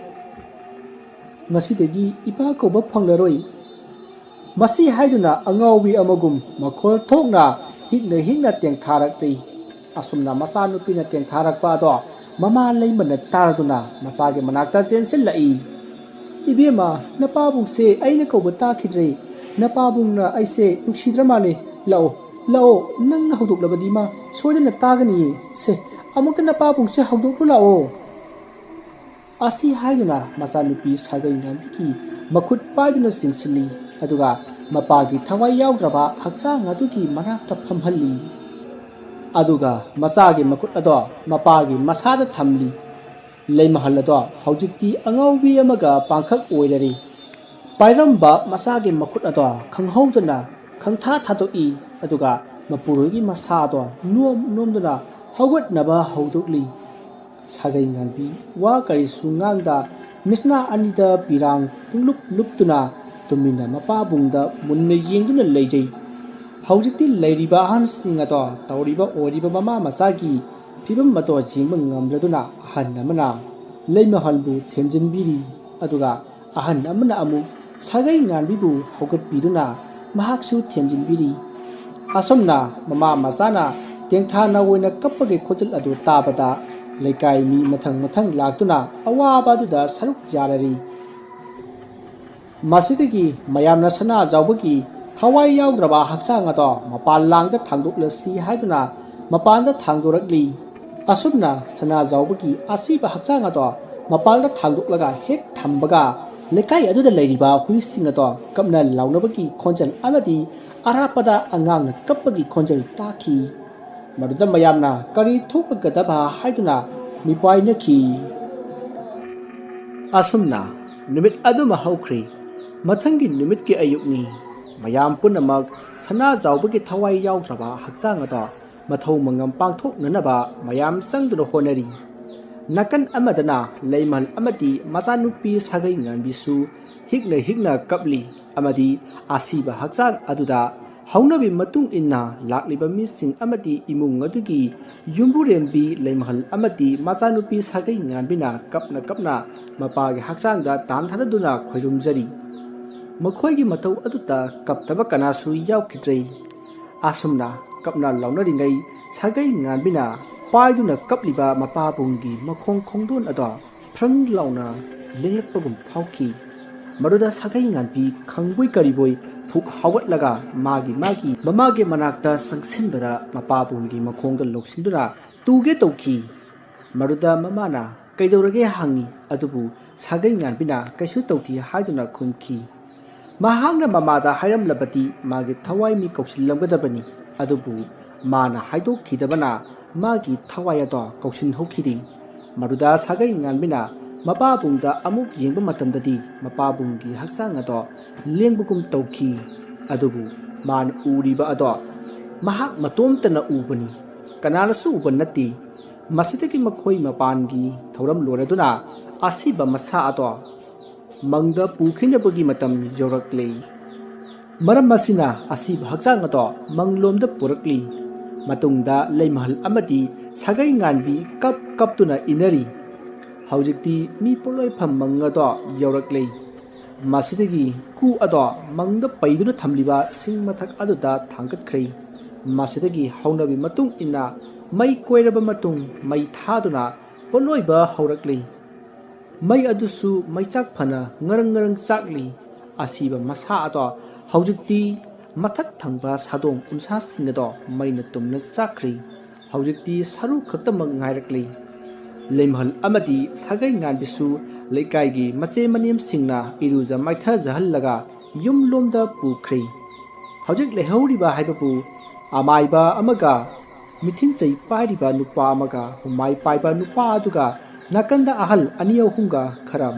masidagi ipa koba phanglaroi masi haiduna angawi amagum makhol thokna hingna tengtharakti asumna macha nupina tengtharakpa do mama leimana tarduna masage manakta chensilai ibema napabungse aina koba takhidre napabungna aise nuksidramale lao nangna haudoklabadi ma soidana tagani se amuka napabungse haudoklu lao asi haiduna masa nupi sagai nganbiki makhut paiduna singsili aduga mapagi thawai yaudraba hakchang adugi manakta phamhalli aduga masage makut ado mapagi masada thamli leimahal ado haujikti angaubi amaga pangkhak oirari pairamba masage makut ado khanghaudana khangtha thadoi aduga mapurogi masa ado nomduna haugatnaba haudokli sagai nganbi wa kari sungangda misna anida pirang punglup luptuna tumina mapabungda munna yengduna leijai haujikti leiriba ahansing ado tawriba oriba mama masagi fibam mato jingmang ngamdraduna ahan amana leimahalbu themjinbiri aduga ahan amana amu sagai nganbibu haugatbiduna mahaksu themjinbiri asomna mama masana tengthana oina kappage khojal adu tabada leikai mi mathang laktuna awaba duda saruk yarari masidagi mayamna sana jawbagi thawai yaudraba hakchang ado mapal langda thangdoklasi haiduna mapanda thangdorakli asumna sana jawbagi asiba hakchang ado mapalda thangdoklaga hek thambaga lekai aduda leiriba huising ado kapna launabagi khonjal amadi arapada angangna kappagi khonjal taki maruda mayamna kari thokpagadaba haiduna mipainaki asumna numit aduma haukri mathangi numit ki ayukni mayam punamak sana jawbagi thawai yaudraba hakchang ado mathau mangam pangthoknanaba mayam sangduna honari nakan amadana leimal amadi masanupi sagai nganbisu higna kapli amadi asiba hakchang aduda haunabi matung inna lakliba mising amadi imung adugi yumburembi leimhal amadi masanupi sagai nganbina kapna mapagi hakchangda tamthaduna khoirumjari makhoigi matau aduta kaptaba kanasu yaukidrei asumna kapna launaringai sagai nganbina paiduna kapliba mapabunggi makhong khongdon ado phrang launa lenglatpagum phauki maruda sagai nganbi khangboi kariboi ꯐꯨꯛ ꯍꯧꯒꯠꯂꯒ ꯃꯥꯒꯤ ꯃꯃꯥꯒꯤ ꯃꯅꯥꯛꯇ ꯆꯪꯁꯤꯟꯕꯗ ꯃꯄꯥꯕꯨꯡꯒꯤ ꯃꯈꯣꯡꯗ ꯂꯧꯁꯤꯟꯗꯨꯅ ꯇꯨꯒꯦ ꯇꯧꯈꯤ꯫ ꯃꯗꯨꯗ ꯃꯃꯥꯅ ꯀꯩꯗꯧꯔꯒꯦ ꯍꯪꯉꯤ, ꯑꯗꯨꯕꯨ ꯁꯥꯒꯩ ꯉꯥꯟꯕꯤꯅ ꯀꯩꯁꯨ ꯇꯧꯗꯦ ꯍꯥꯏꯗꯨꯅ ꯈꯨꯝꯈꯤ꯫ ꯃꯍꯥꯛꯅ ꯃꯃꯥꯗ ꯍꯥꯏꯔꯝꯂꯕꯗꯤ ꯃꯥꯒꯤ ꯊꯋꯥꯏ ꯃꯤ ꯀꯧꯁꯤꯜꯂꯝꯒꯗꯕꯅꯤ, ꯑꯗꯨꯕꯨ ꯃꯥꯅ ꯍꯥꯏꯗꯣꯛꯈꯤꯗꯕꯅ ꯃꯥꯒꯤ ꯊꯋꯥꯏ ꯑꯗꯣ ꯀꯧꯁꯤꯟꯍꯧꯈꯤꯗꯦ꯫ ꯃꯗꯨꯗ ꯁꯥꯒꯩ ꯉꯥꯟꯕꯤꯅ ꯃꯄꯥꯕꯨꯡꯗ ꯑꯃꯨꯛ ꯌꯦꯡꯕ ꯃꯇꯝꯗꯗꯤ ꯃꯄꯥꯕꯨꯡꯒꯤ ꯍꯛꯆꯥꯡ ꯑꯗꯣ ꯂꯦꯡꯕꯒꯨꯝ ꯇꯧꯈꯤ, ꯑꯗꯨꯕꯨ ꯃꯥꯅ ꯎꯔꯤꯕ ꯑꯗꯣ ꯃꯍꯥꯛ ꯃꯇꯣꯝꯇꯅ ꯎꯕꯅꯤ, ꯀꯅꯥꯅꯁꯨ ꯎꯕ ꯅꯠꯇꯦ꯫ ꯃꯁꯤꯗꯒꯤ ꯃꯈꯣꯏ ꯃꯄꯥꯟꯒꯤ ꯊꯧꯔꯝ ꯂꯣꯏꯔꯗꯨꯅ ꯑꯁꯤꯕ ꯃꯁꯥ ꯑꯗꯣ ꯃꯪꯗ ꯄꯨꯈꯤꯅꯕꯒꯤ ꯃꯇꯝ ꯌꯧꯔꯛꯂꯦ꯫ ꯃꯔꯝ ꯑꯁꯤꯅ ꯑꯁꯤꯕ ꯍꯛꯆꯥꯡ ꯑꯗꯣ ꯃꯪꯂꯣꯝꯗ ꯄꯨꯔꯛꯂꯤ꯫ ꯃꯇꯨꯡꯗ ꯂꯩꯃꯍꯜ ꯑꯃꯗꯤ ꯁꯥꯒꯩ ꯉꯥꯟꯕꯤ ꯀꯞꯇꯨꯅ ꯏꯟꯅꯔꯤ꯫ ꯍꯧꯖꯤꯛꯇꯤ ꯃꯤ ꯄꯣꯠꯂꯣꯏꯐꯝ ꯃꯪ ꯑꯗꯣ ꯌꯧꯔꯛꯂꯦ꯫ ꯃꯁꯤꯗꯒꯤ ꯀꯨ ꯑꯗꯣ ꯃꯪꯗ ꯄꯩꯗꯨꯅ ꯊꯝꯂꯤꯕ ꯁꯤꯡ ꯃꯊꯛ ꯑꯗꯨꯗ ꯊꯥꯡꯒꯠꯈ꯭ꯔꯦ꯫ ꯃꯁꯤꯗꯒꯤ ꯍꯧꯅꯕꯤ ꯃꯇꯨꯡ ꯏꯟꯅ ꯃꯩ ꯀꯣꯏꯔꯕ ꯃꯇꯨꯡ ꯃꯩ ꯊꯥꯗꯨꯅ ꯄꯣꯠꯂꯣꯏꯕ ꯍꯧꯔꯛꯂꯤ꯫ ꯃꯩ ꯑꯗꯨꯁꯨ ꯃꯩꯆꯥꯛ ꯐꯅ ꯉꯔꯪ ꯉꯔꯪ ꯆꯥꯛꯂꯤ꯫ ꯑꯁꯤꯕ ꯃꯁꯥ ꯑꯗꯣ ꯍꯧꯖꯤꯛꯇꯤ ꯃꯊꯛ ꯊꯪꯕ ꯁꯥꯗꯣꯡ ꯎꯟꯁꯥꯁꯤꯡ ꯑꯗꯣ ꯃꯩꯅ ꯇꯨꯝꯅ ꯆꯥꯛꯈ꯭ꯔꯤ꯫ ꯍꯧꯖꯤꯛꯇꯤ ꯁꯔꯨ ꯈꯛꯇꯃꯛ ꯉꯥꯏꯔꯛꯂꯤ꯫ ꯂꯩꯃꯍꯜ ꯑꯃꯗꯤ ꯁꯥꯒꯩ ꯉꯥꯟꯕꯤꯁꯨ ꯂꯩꯀꯥꯏꯒꯤ ꯃꯆꯦ ꯃꯅꯦꯝꯁꯤꯡꯅ ꯏꯔꯨꯖ ꯃꯥꯏꯊꯖꯍꯜꯂꯒ ꯌꯨꯝꯂꯣꯝꯗ ꯄꯨꯈ꯭ꯔꯦ꯫ ꯍꯧꯖꯤꯛ ꯂꯩꯍꯧꯔꯤꯕ ꯍꯥꯏꯕꯕꯨ ꯑꯃꯥꯏꯕ ꯑꯃꯒ, ꯃꯤꯊꯤꯟꯆꯩ ꯄꯥꯏꯔꯤꯕ ꯅꯨꯄꯥ ꯑꯃꯒ, ꯍꯨꯃꯥꯏ ꯄꯥꯏꯕ ꯅꯨꯄꯥ ꯑꯗꯨꯒ ꯅꯥꯀꯟꯗ ꯑꯍꯜ ꯑꯅꯤ ꯑꯍꯨꯝꯒ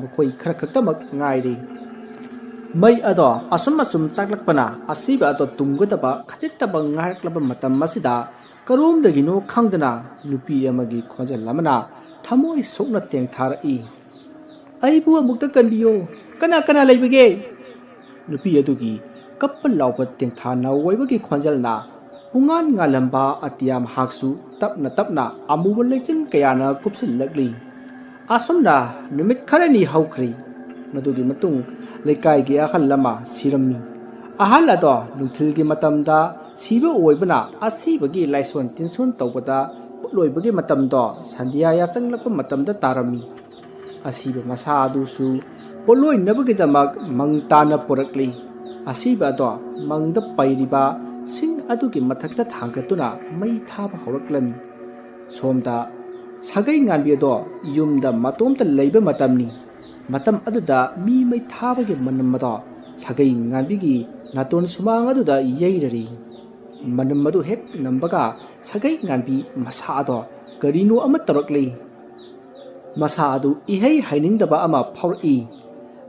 ꯃꯈꯣꯏ ꯈꯔ ꯈꯛꯇꯃꯛ ꯉꯥꯏꯔꯦ꯫ ꯃꯩ ꯑꯗꯣ ꯑꯁꯨꯝ ꯆꯥꯛꯂꯛꯄꯅ ꯑꯁꯤꯕ ꯑꯗꯣ ꯇꯨꯝꯒꯗꯕ ꯈꯖꯤꯛꯇꯕ ꯉꯥꯏꯔꯛꯂꯕ ꯃꯇꯝ ꯑꯁꯤꯗ ꯀꯔꯣꯝꯗꯒꯤꯅꯣ ꯈꯪꯗꯅ ꯅꯨꯄꯤ ꯑꯃꯒꯤ ꯈꯣꯟꯖꯦꯜ ꯑꯃꯅ ꯊꯃꯣꯏ ꯁꯣꯛꯅ ꯇꯦꯡꯊꯥꯔꯛꯏ꯫ "ꯑꯩꯕꯨ ꯑꯃꯨꯛꯇ ꯀꯟꯕꯤꯌꯨ, ꯀꯅꯥ ꯀꯅꯥ ꯂꯩꯕꯒꯦ?" ꯅꯨꯄꯤ ꯑꯗꯨꯒꯤ ꯀꯞꯄ ꯂꯥꯎꯕ ꯇꯦꯡꯊꯥ ꯅꯧꯋꯥꯏꯕꯒꯤ ꯈꯣꯟꯖꯦꯜꯅ ꯄꯨꯡꯉꯥꯟ ꯉꯥꯜꯂꯝꯕ ꯑꯇꯤꯌꯥ ꯃꯍꯥꯛꯁꯨ ꯇꯞꯅ ꯑꯃꯨꯕ ꯂꯩꯆꯤꯟ ꯀꯌꯥꯅ ꯀꯨꯞꯁꯤꯜꯂꯛꯂꯤ꯫ ꯑꯁꯨꯝꯅ ꯅꯨꯃꯤꯠ ꯈꯔꯅꯤ ꯍꯧꯈ꯭ꯔꯦ꯫ ꯃꯗꯨꯒꯤ ꯃꯇꯨꯡ ꯂꯩꯀꯥꯏꯒꯤ ꯑꯍꯜ ꯑꯃ ꯁꯤꯔꯝꯃꯤ꯫ ꯑꯍꯜ ꯑꯗꯣ ꯅꯨꯡꯊꯤꯜꯒꯤ ꯃꯇꯝꯗ ꯁꯤꯕ ꯑꯣꯏꯕꯅ ꯑꯁꯤꯕꯒꯤ ꯂꯥꯏꯁꯣꯟ ꯇꯤꯟꯁꯣꯟ ꯇꯧꯕꯗ ꯄꯣꯠꯂꯣꯏꯕꯒꯤ ꯃꯇꯝꯗꯣ ꯁꯟꯙ꯭ꯌꯥ ꯌꯥꯆꯪꯂꯛꯄ ꯃꯇꯝꯗ ꯇꯥꯔꯝꯃꯤ꯫ ꯑꯁꯤꯕ ꯃꯁꯥ ꯑꯗꯨꯁꯨ ꯄꯣꯠꯂꯣꯏꯅꯕꯒꯤꯗꯃꯛ ꯃꯪ ꯇꯥꯅ ꯄꯨꯔꯛꯂꯤ꯫ ꯑꯁꯤꯕ ꯑꯗꯣ ꯃꯪꯗ ꯄꯩꯔꯤꯕ ꯁꯤꯡ ꯑꯗꯨꯒꯤ ꯃꯊꯛꯇ ꯊꯥꯡꯒꯠꯇꯨꯅ ꯃꯩ ꯊꯥꯕ ꯍꯧꯔꯛꯂꯝꯃꯤ꯫ ꯁꯣꯝꯗ ꯁꯥꯒꯩ ꯉꯥꯟꯕꯤ ꯑꯗꯣ ꯌꯨꯝꯗ ꯃꯇꯣꯝꯇ ꯂꯩꯕ ꯃꯇꯝꯅꯤ꯫ ꯃꯇꯝ ꯑꯗꯨꯗ ꯃꯤ ꯃꯩ ꯊꯥꯕꯒꯤ ꯃꯅꯝ ꯑꯗꯣ ꯁꯥꯒꯩ ꯉꯥꯟꯕꯤꯒꯤ ꯅꯥꯇꯣꯟ ꯁꯨꯃꯥꯡ ꯑꯗꯨꯗ ꯌꯩꯔꯔꯤ꯫ ꯃꯅꯝ ꯑꯗꯨ ꯍꯦꯛ ꯅꯝꯕꯒ ꯁꯥꯒꯩ ꯉꯥꯟꯕꯤ ꯃꯁꯥ ꯑꯗꯣ ꯀꯔꯤꯅꯣ ꯑꯃ ꯇꯧꯔꯛꯂꯤ꯫ ꯃꯁꯥ ꯑꯗꯨ ꯏꯍꯩ ꯍꯩꯅꯤꯡꯗꯕ ꯑꯃ ꯐꯥꯎꯔꯛꯏ꯫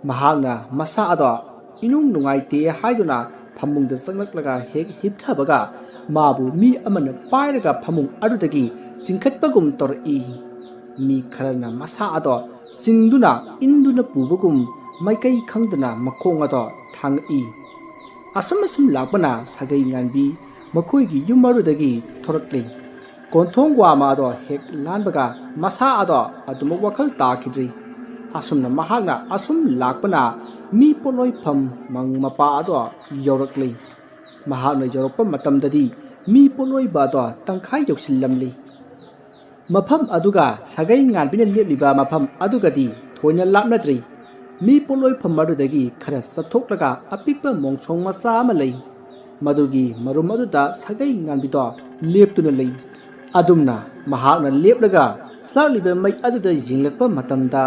ꯃꯍꯥꯛꯅ ꯃꯁꯥ ꯑꯗꯣ ꯏꯅꯨꯡ ꯅꯨꯡꯉꯥꯏꯇꯦ ꯍꯥꯏꯗꯨꯅ ꯐꯃꯨꯡꯗ ꯆꯪꯂꯛꯂꯒ ꯍꯦꯛ ꯍꯤꯞꯊꯕꯒ ꯃꯥꯕꯨ ꯃꯤ ꯑꯃꯅ ꯄꯥꯏꯔꯒ ꯐꯃꯨꯡ ꯑꯗꯨꯗꯒꯤ ꯆꯤꯡꯈꯠꯄꯒꯨꯝ ꯇꯧꯔꯛꯏ꯫ ꯃꯤ ꯈꯔꯅ ꯃꯁꯥ ꯑꯗꯣ ꯆꯤꯡꯗꯨꯅ ꯏꯟꯗꯨꯅ ꯄꯨꯕꯒꯨꯝ ꯃꯥꯏꯀꯩ ꯈꯪꯗꯅ ꯃꯈꯣꯡ ꯑꯗꯣ ꯊꯥꯡꯉꯛꯏ꯫ ꯑꯁꯨꯝ ꯂꯥꯛꯄꯅ ꯁꯥꯒꯩ ꯉꯥꯟꯕꯤ ꯃꯈꯣꯏꯒꯤ ꯌꯨꯝ ꯑꯗꯨꯗꯒꯤ ꯊꯣꯔꯛꯂꯤ꯫ ꯀꯣꯟꯊꯣꯡ ꯋꯥꯃ ꯑꯗꯣ ꯍꯦꯛ ꯂꯥꯟꯕꯒ ꯃꯁꯥ ꯑꯗꯣ ꯑꯗꯨꯃꯛ ꯋꯥꯈꯜ ꯇꯥꯈꯤꯗ꯭ꯔꯤ꯫ ꯑꯁꯨꯝꯅ ꯃꯍꯥꯛꯅ ꯑꯁꯨꯝ ꯂꯥꯛꯄꯅ ꯃꯤ ꯄꯣꯠꯂꯣꯏꯐꯝ ꯃꯪ ꯃꯄꯥ ꯑꯗꯣ ꯌꯧꯔꯛꯂꯤ꯫ ꯃꯍꯥꯛꯅ ꯌꯧꯔꯛꯄ ꯃꯇꯝꯗꯗꯤ ꯃꯤ ꯄꯣꯠꯂꯣꯏꯕ ꯑꯗꯣ ꯇꯪꯈꯥꯏ ꯌꯧꯁꯤꯜꯂꯝꯂꯤ꯫ ꯃꯐꯝ ꯑꯗꯨꯒ ꯁꯥꯒꯩ ꯉꯥꯟꯕꯤꯅ ꯂꯦꯞꯂꯤꯕ ꯃꯐꯝ ꯑꯗꯨꯒꯗꯤ ꯊꯣꯏꯅ ꯂꯥꯞꯅꯗ꯭ꯔꯤ꯫ ꯃꯤ ꯄꯣꯠꯂꯣꯏꯐꯝ ꯑꯗꯨꯗꯒꯤ ꯈꯔ ꯆꯠꯊꯣꯛꯂꯒ ꯑꯄꯤꯛꯄ ꯃꯣꯡꯁꯣꯡ ꯃꯆꯥ ꯑꯃ ꯂꯩ꯫ ꯃꯗꯨꯒꯤ ꯃꯔꯨꯝ ꯑꯗꯨꯗ ꯁꯥꯒꯩ ꯉꯥꯟꯕꯤꯗꯣ ꯂꯦꯞꯇꯨꯅ ꯂꯩ꯫ ꯑꯗꯨꯝꯅ ꯃꯍꯥꯛꯅ ꯂꯦꯞꯂꯒ ꯆꯥꯛꯂꯤꯕ ꯃꯩ ꯑꯗꯨꯗ ꯌꯦꯡꯂꯛꯄ ꯃꯇꯝꯗ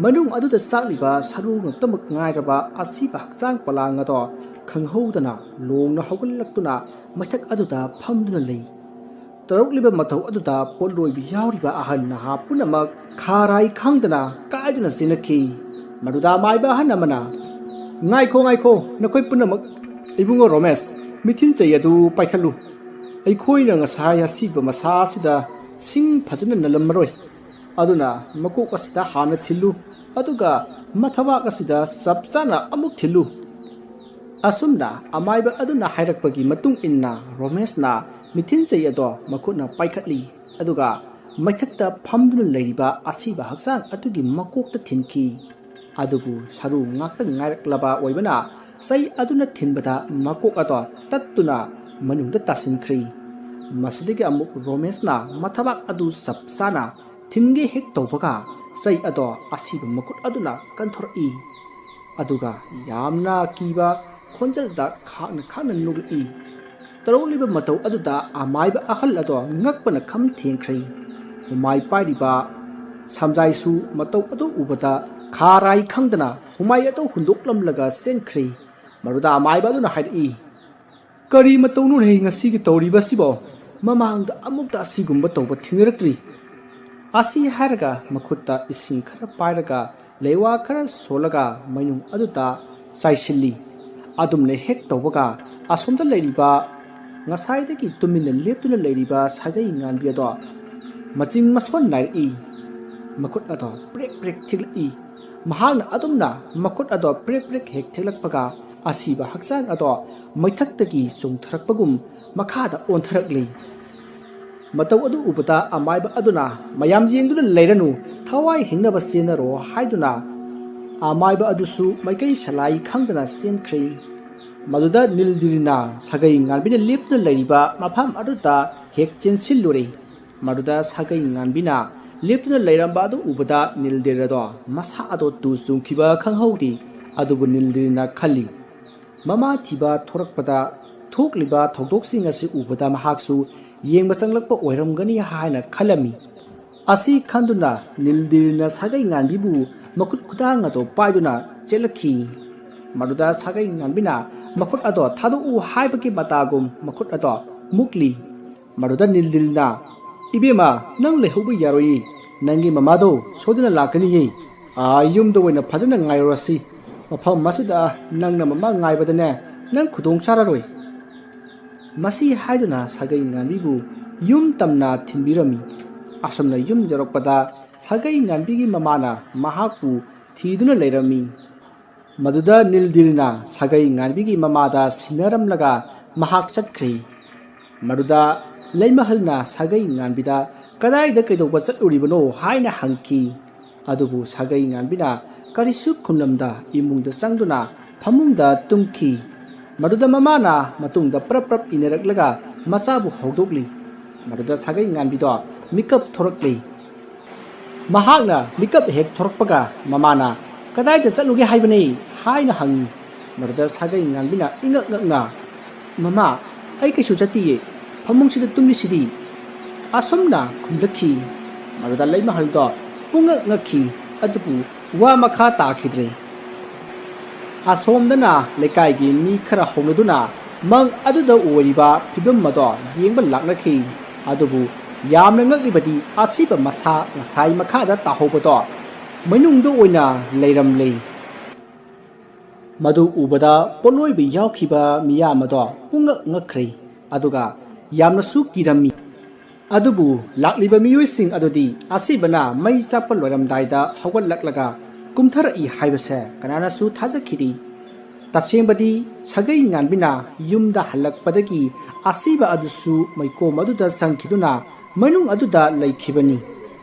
ꯃꯅꯨꯡ ꯑꯗꯨꯗ ꯆꯥꯛꯂꯤꯕ ꯁꯔꯨ ꯉꯛꯇꯃꯛ ꯉꯥꯏꯔꯕ ꯑꯁꯤꯕ ꯍꯛꯆꯥꯡ ꯄꯣꯂꯥꯡ ꯑꯗꯣ ꯈꯪꯍꯧꯗꯅ ꯂꯣꯡꯅ ꯍꯧꯒꯠꯂꯛꯇꯨꯅ ꯃꯩꯊꯛ ꯑꯗꯨꯗ ꯐꯝꯗꯨꯅ ꯂꯩ꯫ ꯇꯧꯔꯛꯂꯤꯕ ꯃꯊꯧ ꯑꯗꯨꯗ ꯄꯣꯠꯂꯣꯏꯕ ꯌꯥꯎꯔꯤꯕ ꯑꯍꯜ ꯅꯍꯥ ꯄꯨꯝꯅꯃꯛ ꯈꯥꯔꯥꯏ ꯈꯪꯗꯅ ꯀꯥꯏꯗꯨꯅ ꯆꯦꯟꯅꯈꯤ꯫ ꯃꯗꯨꯗ ꯑꯃꯥꯏꯕ ꯑꯍꯜ ꯑꯃꯅ "ꯉꯥꯏꯈꯣ ꯅꯈꯣꯏ ꯄꯨꯝꯅꯃꯛ, ꯏꯕꯨꯡꯉꯣ ꯔꯣꯃꯦꯁ, ꯃꯤꯊꯤꯟꯆꯩ ꯑꯗꯨ ꯄꯥꯏꯈꯠꯂꯨ꯫ ꯑꯩꯈꯣꯏꯅ ꯉꯁꯥꯏ ꯑꯁꯤꯕ ꯃꯁꯥ ꯑꯁꯤꯗ ꯁꯤꯡ ꯐꯖꯅ ꯅꯜꯂꯝꯃꯔꯣꯏ, ꯑꯗꯨꯅ ꯃꯀꯣꯛ ꯑꯁꯤꯗ ꯍꯥꯟꯅ ꯊꯤꯜꯂꯨ, ꯑꯗꯨꯒ ꯃꯊꯕꯥꯛ ꯑꯁꯤꯗ ꯆꯞ ꯆꯥꯅ ꯑꯃꯨꯛ ꯊꯤꯜꯂꯨ." ꯑꯁꯨꯝꯅ ꯑꯃꯥꯏꯕ ꯑꯗꯨꯅ ꯍꯥꯏꯔꯛꯄꯒꯤ ꯃꯇꯨꯡ ꯏꯟꯅ ꯔꯣꯃꯦꯁꯅ ꯃꯤꯊꯤꯟꯆꯩ ꯑꯗꯣ ꯃꯈꯨꯠꯅ ꯄꯥꯏꯈꯠꯂꯤ, ꯑꯗꯨꯒ ꯃꯩꯊꯛꯇ ꯐꯝꯗꯨꯅ ꯂꯩꯔꯤꯕ ꯑꯁꯤꯕ ꯍꯛꯆꯥꯡ ꯑꯗꯨꯒꯤ ꯃꯀꯣꯛꯇ ꯊꯤꯟꯈꯤ꯫ ꯑꯗꯨꯕꯨ ꯁꯔꯨ ꯉꯥꯛꯇ ꯉꯥꯏꯔꯛꯂꯕ ꯑꯣꯏꯕꯅ ꯆꯩ ꯑꯗꯨꯅ ꯊꯤꯟꯕꯗ ꯃꯀꯣꯛ ꯑꯗꯣ ꯇꯠꯇꯨꯅ ꯃꯅꯨꯡꯗ ꯇꯥꯁꯤꯟꯈ꯭ꯔꯦ꯫ ꯃꯁꯤꯗꯒꯤ ꯑꯃꯨꯛ ꯔꯣꯃꯦꯁꯅ ꯃꯊꯕꯥꯛ ꯑꯗꯨ ꯆꯞ ꯆꯥꯅ ꯊꯤꯟꯒꯦ ꯍꯦꯛ ꯇꯧꯕꯒ ꯆꯩ ꯑꯗꯣ ꯑꯁꯤꯕ ꯃꯈꯨꯠ ꯑꯗꯨꯅ ꯀꯟꯊꯣꯔꯛꯏ꯫ ꯑꯗꯨꯒ ꯌꯥꯝꯅ ꯀꯤꯕ ꯈꯣꯟꯖꯦꯜꯗ ꯈꯥꯛꯅ ꯈꯥꯛꯅ ꯅꯣꯛꯂꯛꯏ ꯇꯔꯧꯂꯤꯕ ꯃꯇꯧ ꯑꯗꯨꯗ ꯑꯃꯥꯏꯕ ꯑꯍꯜ ꯑꯗꯣ ꯉꯛꯄꯅ ꯈꯝ ꯊꯦꯡꯈ꯭ꯔꯦ ꯍꯨꯃꯥꯏ ꯄꯥꯏꯔꯤꯕ ꯁꯝꯖꯥꯏꯁꯨ ꯃꯇꯧ ꯑꯗꯨ ꯎꯕꯗ ꯈꯥꯔꯥꯏ ꯈꯪꯗꯅ ꯍꯨꯃꯥꯏ ꯑꯗꯨ ꯍꯨꯟꯗꯣꯛꯂꯝꯂꯒ ꯆꯦꯟꯈ꯭ꯔꯦ ꯃꯗꯨꯗ ꯑꯃꯥꯏꯕ ꯑꯗꯨꯅ ꯍꯥꯏꯔꯛꯏ ꯀꯔꯤ ꯃꯇꯧꯅꯣꯅꯦ ꯉꯁꯤꯒꯤ ꯇꯧꯔꯤꯕꯁꯤꯕꯣ ꯃꯃꯥꯡꯗ ꯑꯃꯨꯛꯇ ꯑꯁꯤꯒꯨꯝꯕ ꯇꯧꯕ ꯊꯦꯡꯅꯔꯛꯇ꯭ꯔꯤ ꯑꯁꯤ ꯍꯥꯏꯔꯒ ꯃꯈꯨꯠꯇ ꯏꯁꯤꯡ ꯈꯔ ꯄꯥꯏꯔꯒ ꯂꯩꯋꯥ ꯈꯔ ꯁꯣꯜꯂꯒ ꯃꯩꯅꯨꯡ ꯑꯗꯨꯗ ꯆꯥꯏꯁꯤꯜꯂꯤ ꯑꯗꯨꯝꯅ ꯍꯦꯛ ꯇꯧꯕꯒ ꯑꯁꯣꯝꯗ ꯂꯩꯔꯤꯕ ꯉꯁꯥꯏꯗꯒꯤ ꯇꯨꯃꯤꯟꯅ ꯂꯦꯞꯇꯨꯅ ꯂꯩꯔꯤꯕ ꯁꯥꯒꯩ ꯉꯥꯟꯕꯤ ꯑꯗꯣ ꯃꯆꯤꯡ ꯃꯁꯣꯟ ꯅꯥꯏꯔꯛꯏ ꯃꯈꯨꯠ ꯑꯗꯣ ꯄ꯭ꯔꯦꯛ ꯄ꯭ꯔꯦꯛ ꯊꯦꯛꯂꯛꯏ ꯃꯍꯥꯛꯅ ꯑꯗꯨꯝꯅ ꯃꯈꯨꯠ ꯑꯗꯣ ꯄ꯭ꯔꯦꯛ ꯄ꯭ꯔꯦꯛ ꯍꯦꯛ ꯊꯦꯛꯂꯛꯄꯒ ꯑꯁꯤꯕ ꯍꯛꯆꯥꯡ ꯑꯗꯣ ꯃꯩꯊꯛꯇꯒꯤ ꯆꯣꯡꯊꯔꯛꯄꯒꯨꯝ ꯃꯈꯥꯗ ꯑꯣꯟꯊꯔꯛꯂꯤ ꯃꯇꯧ ꯑꯗꯨ ꯎꯕꯗ ꯑꯃꯥꯏꯕ ꯑꯗꯨꯅ ꯃꯌꯥꯝ ꯌꯦꯡꯗꯨꯅ ꯂꯩꯔꯅꯨ ꯊꯋꯥꯏ ꯍꯤꯡꯅꯕ ꯆꯦꯟꯅꯔꯣ ꯍꯥꯏꯗꯨꯅ ꯑꯃꯥꯏꯕ ꯑꯗꯨꯁꯨ ꯃꯥꯏꯀꯩ ꯁꯂꯥꯏ ꯈꯪꯗꯅ ꯆꯦꯟꯈ꯭ꯔꯦ ꯃꯗꯨꯗ ꯅꯤꯜꯗꯤꯔꯤꯅ ꯁꯥꯒꯩ ꯉꯥꯟꯕꯤꯅ ꯂꯦꯞꯇꯨꯅ ꯂꯩꯔꯤꯕ ꯃꯐꯝ ꯑꯗꯨꯗ ꯍꯦꯛ ꯆꯦꯟꯁꯤꯜꯂꯨꯔꯦ ꯃꯗꯨꯗ ꯁꯥꯒꯩ ꯉꯥꯟꯕꯤꯅ ꯂꯦꯞꯇꯨꯅ ꯂꯩꯔꯝꯕ ꯑꯗꯨ ꯎꯕꯗ ꯅꯤꯜꯗꯤꯔ ꯑꯗꯣ ꯃꯁꯥ ꯑꯗꯣ ꯇꯨ ꯆꯨꯡꯈꯤꯕ ꯈꯪꯍꯧꯗꯦ ꯑꯗꯨꯕꯨ ꯅꯤꯜꯗꯤꯔꯤꯅ ꯈꯜꯂꯤ ꯃꯃꯥ ꯊꯤꯕ ꯊꯣꯔꯛꯄꯗ ꯊꯣꯛꯂꯤꯕ ꯊꯧꯗꯣꯛꯁꯤꯡ ꯑꯁꯤ ꯎꯕꯗ ꯃꯍꯥꯛꯁꯨ ꯌꯦꯡꯕ ꯆꯪꯂꯛꯄ ꯑꯣꯏꯔꯝꯒꯅꯤ ꯍꯥꯏꯅ ꯈꯜꯂꯝꯃꯤ ꯑꯁꯤ ꯈꯟꯗꯨꯅ ꯅꯤꯜꯗꯤꯔꯤꯅ ꯁꯥꯒꯩ ꯉꯥꯟꯕꯤꯕꯨ ꯃꯈꯨꯠ ꯈꯨꯗꯥꯡ ꯑꯗꯣ ꯄꯥꯏꯗꯨꯅ ꯆꯦꯜꯂꯛꯈꯤ ꯃꯗꯨꯗ ꯁꯥꯒꯩ ꯉꯥꯟꯕꯤꯅ ꯃꯈꯨꯠ ꯑꯗꯣ ꯊꯥꯗꯣꯛꯎ ꯍꯥꯏꯕꯒꯤ ꯃꯇꯥꯒꯨꯝ ꯃꯈꯨꯠ ꯑꯗꯣ ꯃꯨꯛꯂꯤ ꯃꯗꯨꯗ ꯅꯤꯜꯗꯤꯔꯤꯅ ꯏꯕꯦꯝꯃ ꯅꯪ ꯂꯩꯍꯧꯕ ꯌꯥꯔꯣꯏꯌꯦ ꯅꯪꯒꯤ ꯃꯃꯥꯗꯣ ꯁꯣꯏꯗꯅ ꯂꯥꯛꯀꯅꯤꯌꯦ ꯌꯨꯝꯗ ꯑꯣꯏꯅ ꯐꯖꯅ ꯉꯥꯏꯔꯨꯔꯁꯤ ꯃꯐꯝ ꯑꯁꯤꯗ ꯅꯪꯅ ꯃꯃꯥ ꯉꯥꯏꯕꯗꯅꯦ ꯅꯪ ꯈꯨꯗꯣꯡ ꯆꯥꯔꯔꯣꯏ ꯃꯁꯤ ꯍꯥꯏꯗꯨꯅ ꯁꯥꯒꯩ ꯉꯥꯟꯕꯤꯕꯨ ꯌꯨꯝ ꯇꯝꯅ ꯊꯤꯟꯕꯤꯔꯝꯃꯤ ꯑꯁꯨꯝꯅ ꯌꯨꯝ ꯌꯧꯔꯛꯄꯗ ꯁꯥꯒꯩ ꯉꯥꯟꯕꯤꯒꯤ ꯃꯃꯥꯅ ꯃꯍꯥꯛꯄꯨ ꯊꯤꯗꯨꯅ ꯂꯩꯔꯝꯃꯤ ꯃꯗꯨꯗ ꯅꯤꯜꯗꯤꯔꯤꯅ ꯁꯥꯒꯩ ꯉꯥꯟꯕꯤꯒꯤ ꯃꯃꯥꯗ ꯁꯤꯟꯅꯔꯝꯂꯒ ꯃꯍꯥꯛ ꯆꯠꯈ꯭ꯔꯦ ꯃꯗꯨꯗ ꯂꯩꯃꯍꯜꯅ ꯁꯥꯒꯩ ꯉꯥꯟꯕꯤꯗ ꯀꯗꯥꯏꯗ ꯀꯩꯗꯧꯕ ꯆꯠꯂꯨꯔꯤꯕꯅꯣ ꯍꯥꯏꯅ ꯍꯪꯈꯤ ꯑꯗꯨꯕꯨ ꯁꯥꯒꯩ ꯉꯥꯟꯕꯤꯅ ꯀꯔꯤꯁꯨ ꯈꯨꯝꯂꯝꯗ ꯏꯃꯨꯡꯗ ꯆꯪꯗꯨꯅ ꯐꯃꯨꯡꯗ ꯇꯨꯝꯈꯤ ꯃꯗꯨꯗ ꯃꯃꯥꯅ ꯃꯇꯨꯡꯗ ꯄ꯭ꯔꯞ ꯄ꯭ꯔꯞ ꯏꯅꯔꯛꯂꯒ ꯃꯆꯥꯕꯨ ꯍꯧꯗꯣꯛꯂꯤ ꯃꯗꯨꯗ ꯁꯥꯒꯩ ꯉꯥꯟꯕꯤꯗꯣ ꯃꯤꯀꯞ ꯊꯣꯔꯛꯂꯤ ꯃꯍꯥꯛꯅ ꯃꯤꯀꯞ ꯍꯦꯛ ꯊꯣꯔꯛꯄꯒ ꯃꯃꯥꯅ ꯀꯗꯥꯏꯗ ꯆꯠꯂꯨꯒꯦ ꯍꯥꯏꯕꯅꯤ ꯍꯥꯏꯅ ꯍꯪꯉꯤ ꯃꯗꯨꯗ ꯁꯥꯒꯩ ꯉꯥꯟꯕꯤꯅ ꯏꯉꯛ ꯉꯛꯅ ꯃꯃꯥ ꯑꯩ ꯀꯩꯁꯨ ꯆꯠꯇꯤꯌꯦ ꯐꯃꯨꯡꯁꯤꯗ ꯇꯨꯝꯂꯤꯁꯤꯗꯤ ꯑꯁꯨꯝꯅ ꯈꯨꯝꯂꯛꯈꯤ ꯃꯗꯨꯗ ꯂꯩꯃꯍꯜꯗꯣ ꯄꯨꯡꯉꯛ ꯉꯛꯈꯤ ꯑꯗꯨꯕꯨ ꯋꯥ ꯃꯈꯥ ꯇꯥꯈꯤꯗ꯭ꯔꯦ ꯑꯁꯣꯝꯗꯅ ꯂꯩꯀꯥꯏꯒꯤ ꯃꯤ ꯈꯔ ꯍꯧꯅꯗꯨꯅ ꯃꯪ ꯑꯗꯨꯗ ꯑꯣꯏꯔꯤꯕ ꯐꯤꯕꯝ ꯑꯗꯣ ꯌꯦꯡꯕ ꯂꯥꯛꯅꯈꯤ ꯑꯗꯨꯕꯨ ꯌꯥꯝꯅ ꯉꯛꯂꯤꯕꯗꯤ ꯑꯁꯤꯕ ꯃꯁꯥ ꯉꯁꯥꯏ ꯃꯈꯥꯗ ꯇꯥꯍꯧꯕꯗꯣ ꯃꯅꯨꯡꯗ ꯑꯣꯏꯅ ꯂꯩꯔꯝꯂꯦ ꯃꯗꯨ ꯎꯕꯗ ꯄꯣꯠꯂꯣꯏꯕ ꯌꯥꯎꯈꯤꯕ ꯃꯤꯌꯥꯝ ꯑꯗꯣ ꯄꯨꯡꯉꯛ ꯉꯛꯈ꯭ꯔꯦ ꯑꯗꯨꯒ ꯌꯥꯝꯅꯁꯨ ꯀꯤꯔꯝꯃꯤ ꯑꯗꯨꯕꯨ ꯂꯥꯛꯂꯤꯕ ꯃꯤꯑꯣꯏꯁꯤꯡ ꯑꯗꯨꯗꯤ ꯑꯁꯤꯕꯅ ꯃꯩ ꯆꯥꯛꯄ ꯂꯣꯏꯔꯝꯗꯥꯏꯗ ꯍꯧꯒꯠꯂꯛꯂꯒ ꯀꯨꯝꯊꯔꯛꯏ ꯍꯥꯏꯕꯁꯦ ꯀꯅꯥꯅꯁꯨ ꯊꯥꯖꯈꯤꯗꯦ ꯇꯁꯦꯡꯕꯗꯤ ꯁꯥꯒꯩ ꯉꯥꯟꯕꯤꯅ ꯌꯨꯝꯗ ꯍꯜꯂꯛꯄꯗꯒꯤ ꯑꯁꯤꯕ ꯑꯗꯨꯁꯨ ꯃꯩꯀꯣꯝ ꯑꯗꯨꯗ ꯆꯪꯈꯤꯗꯨꯅ ꯃꯅꯨꯡ ꯑꯗꯨꯗ ꯂꯩꯈꯤꯕꯅꯤ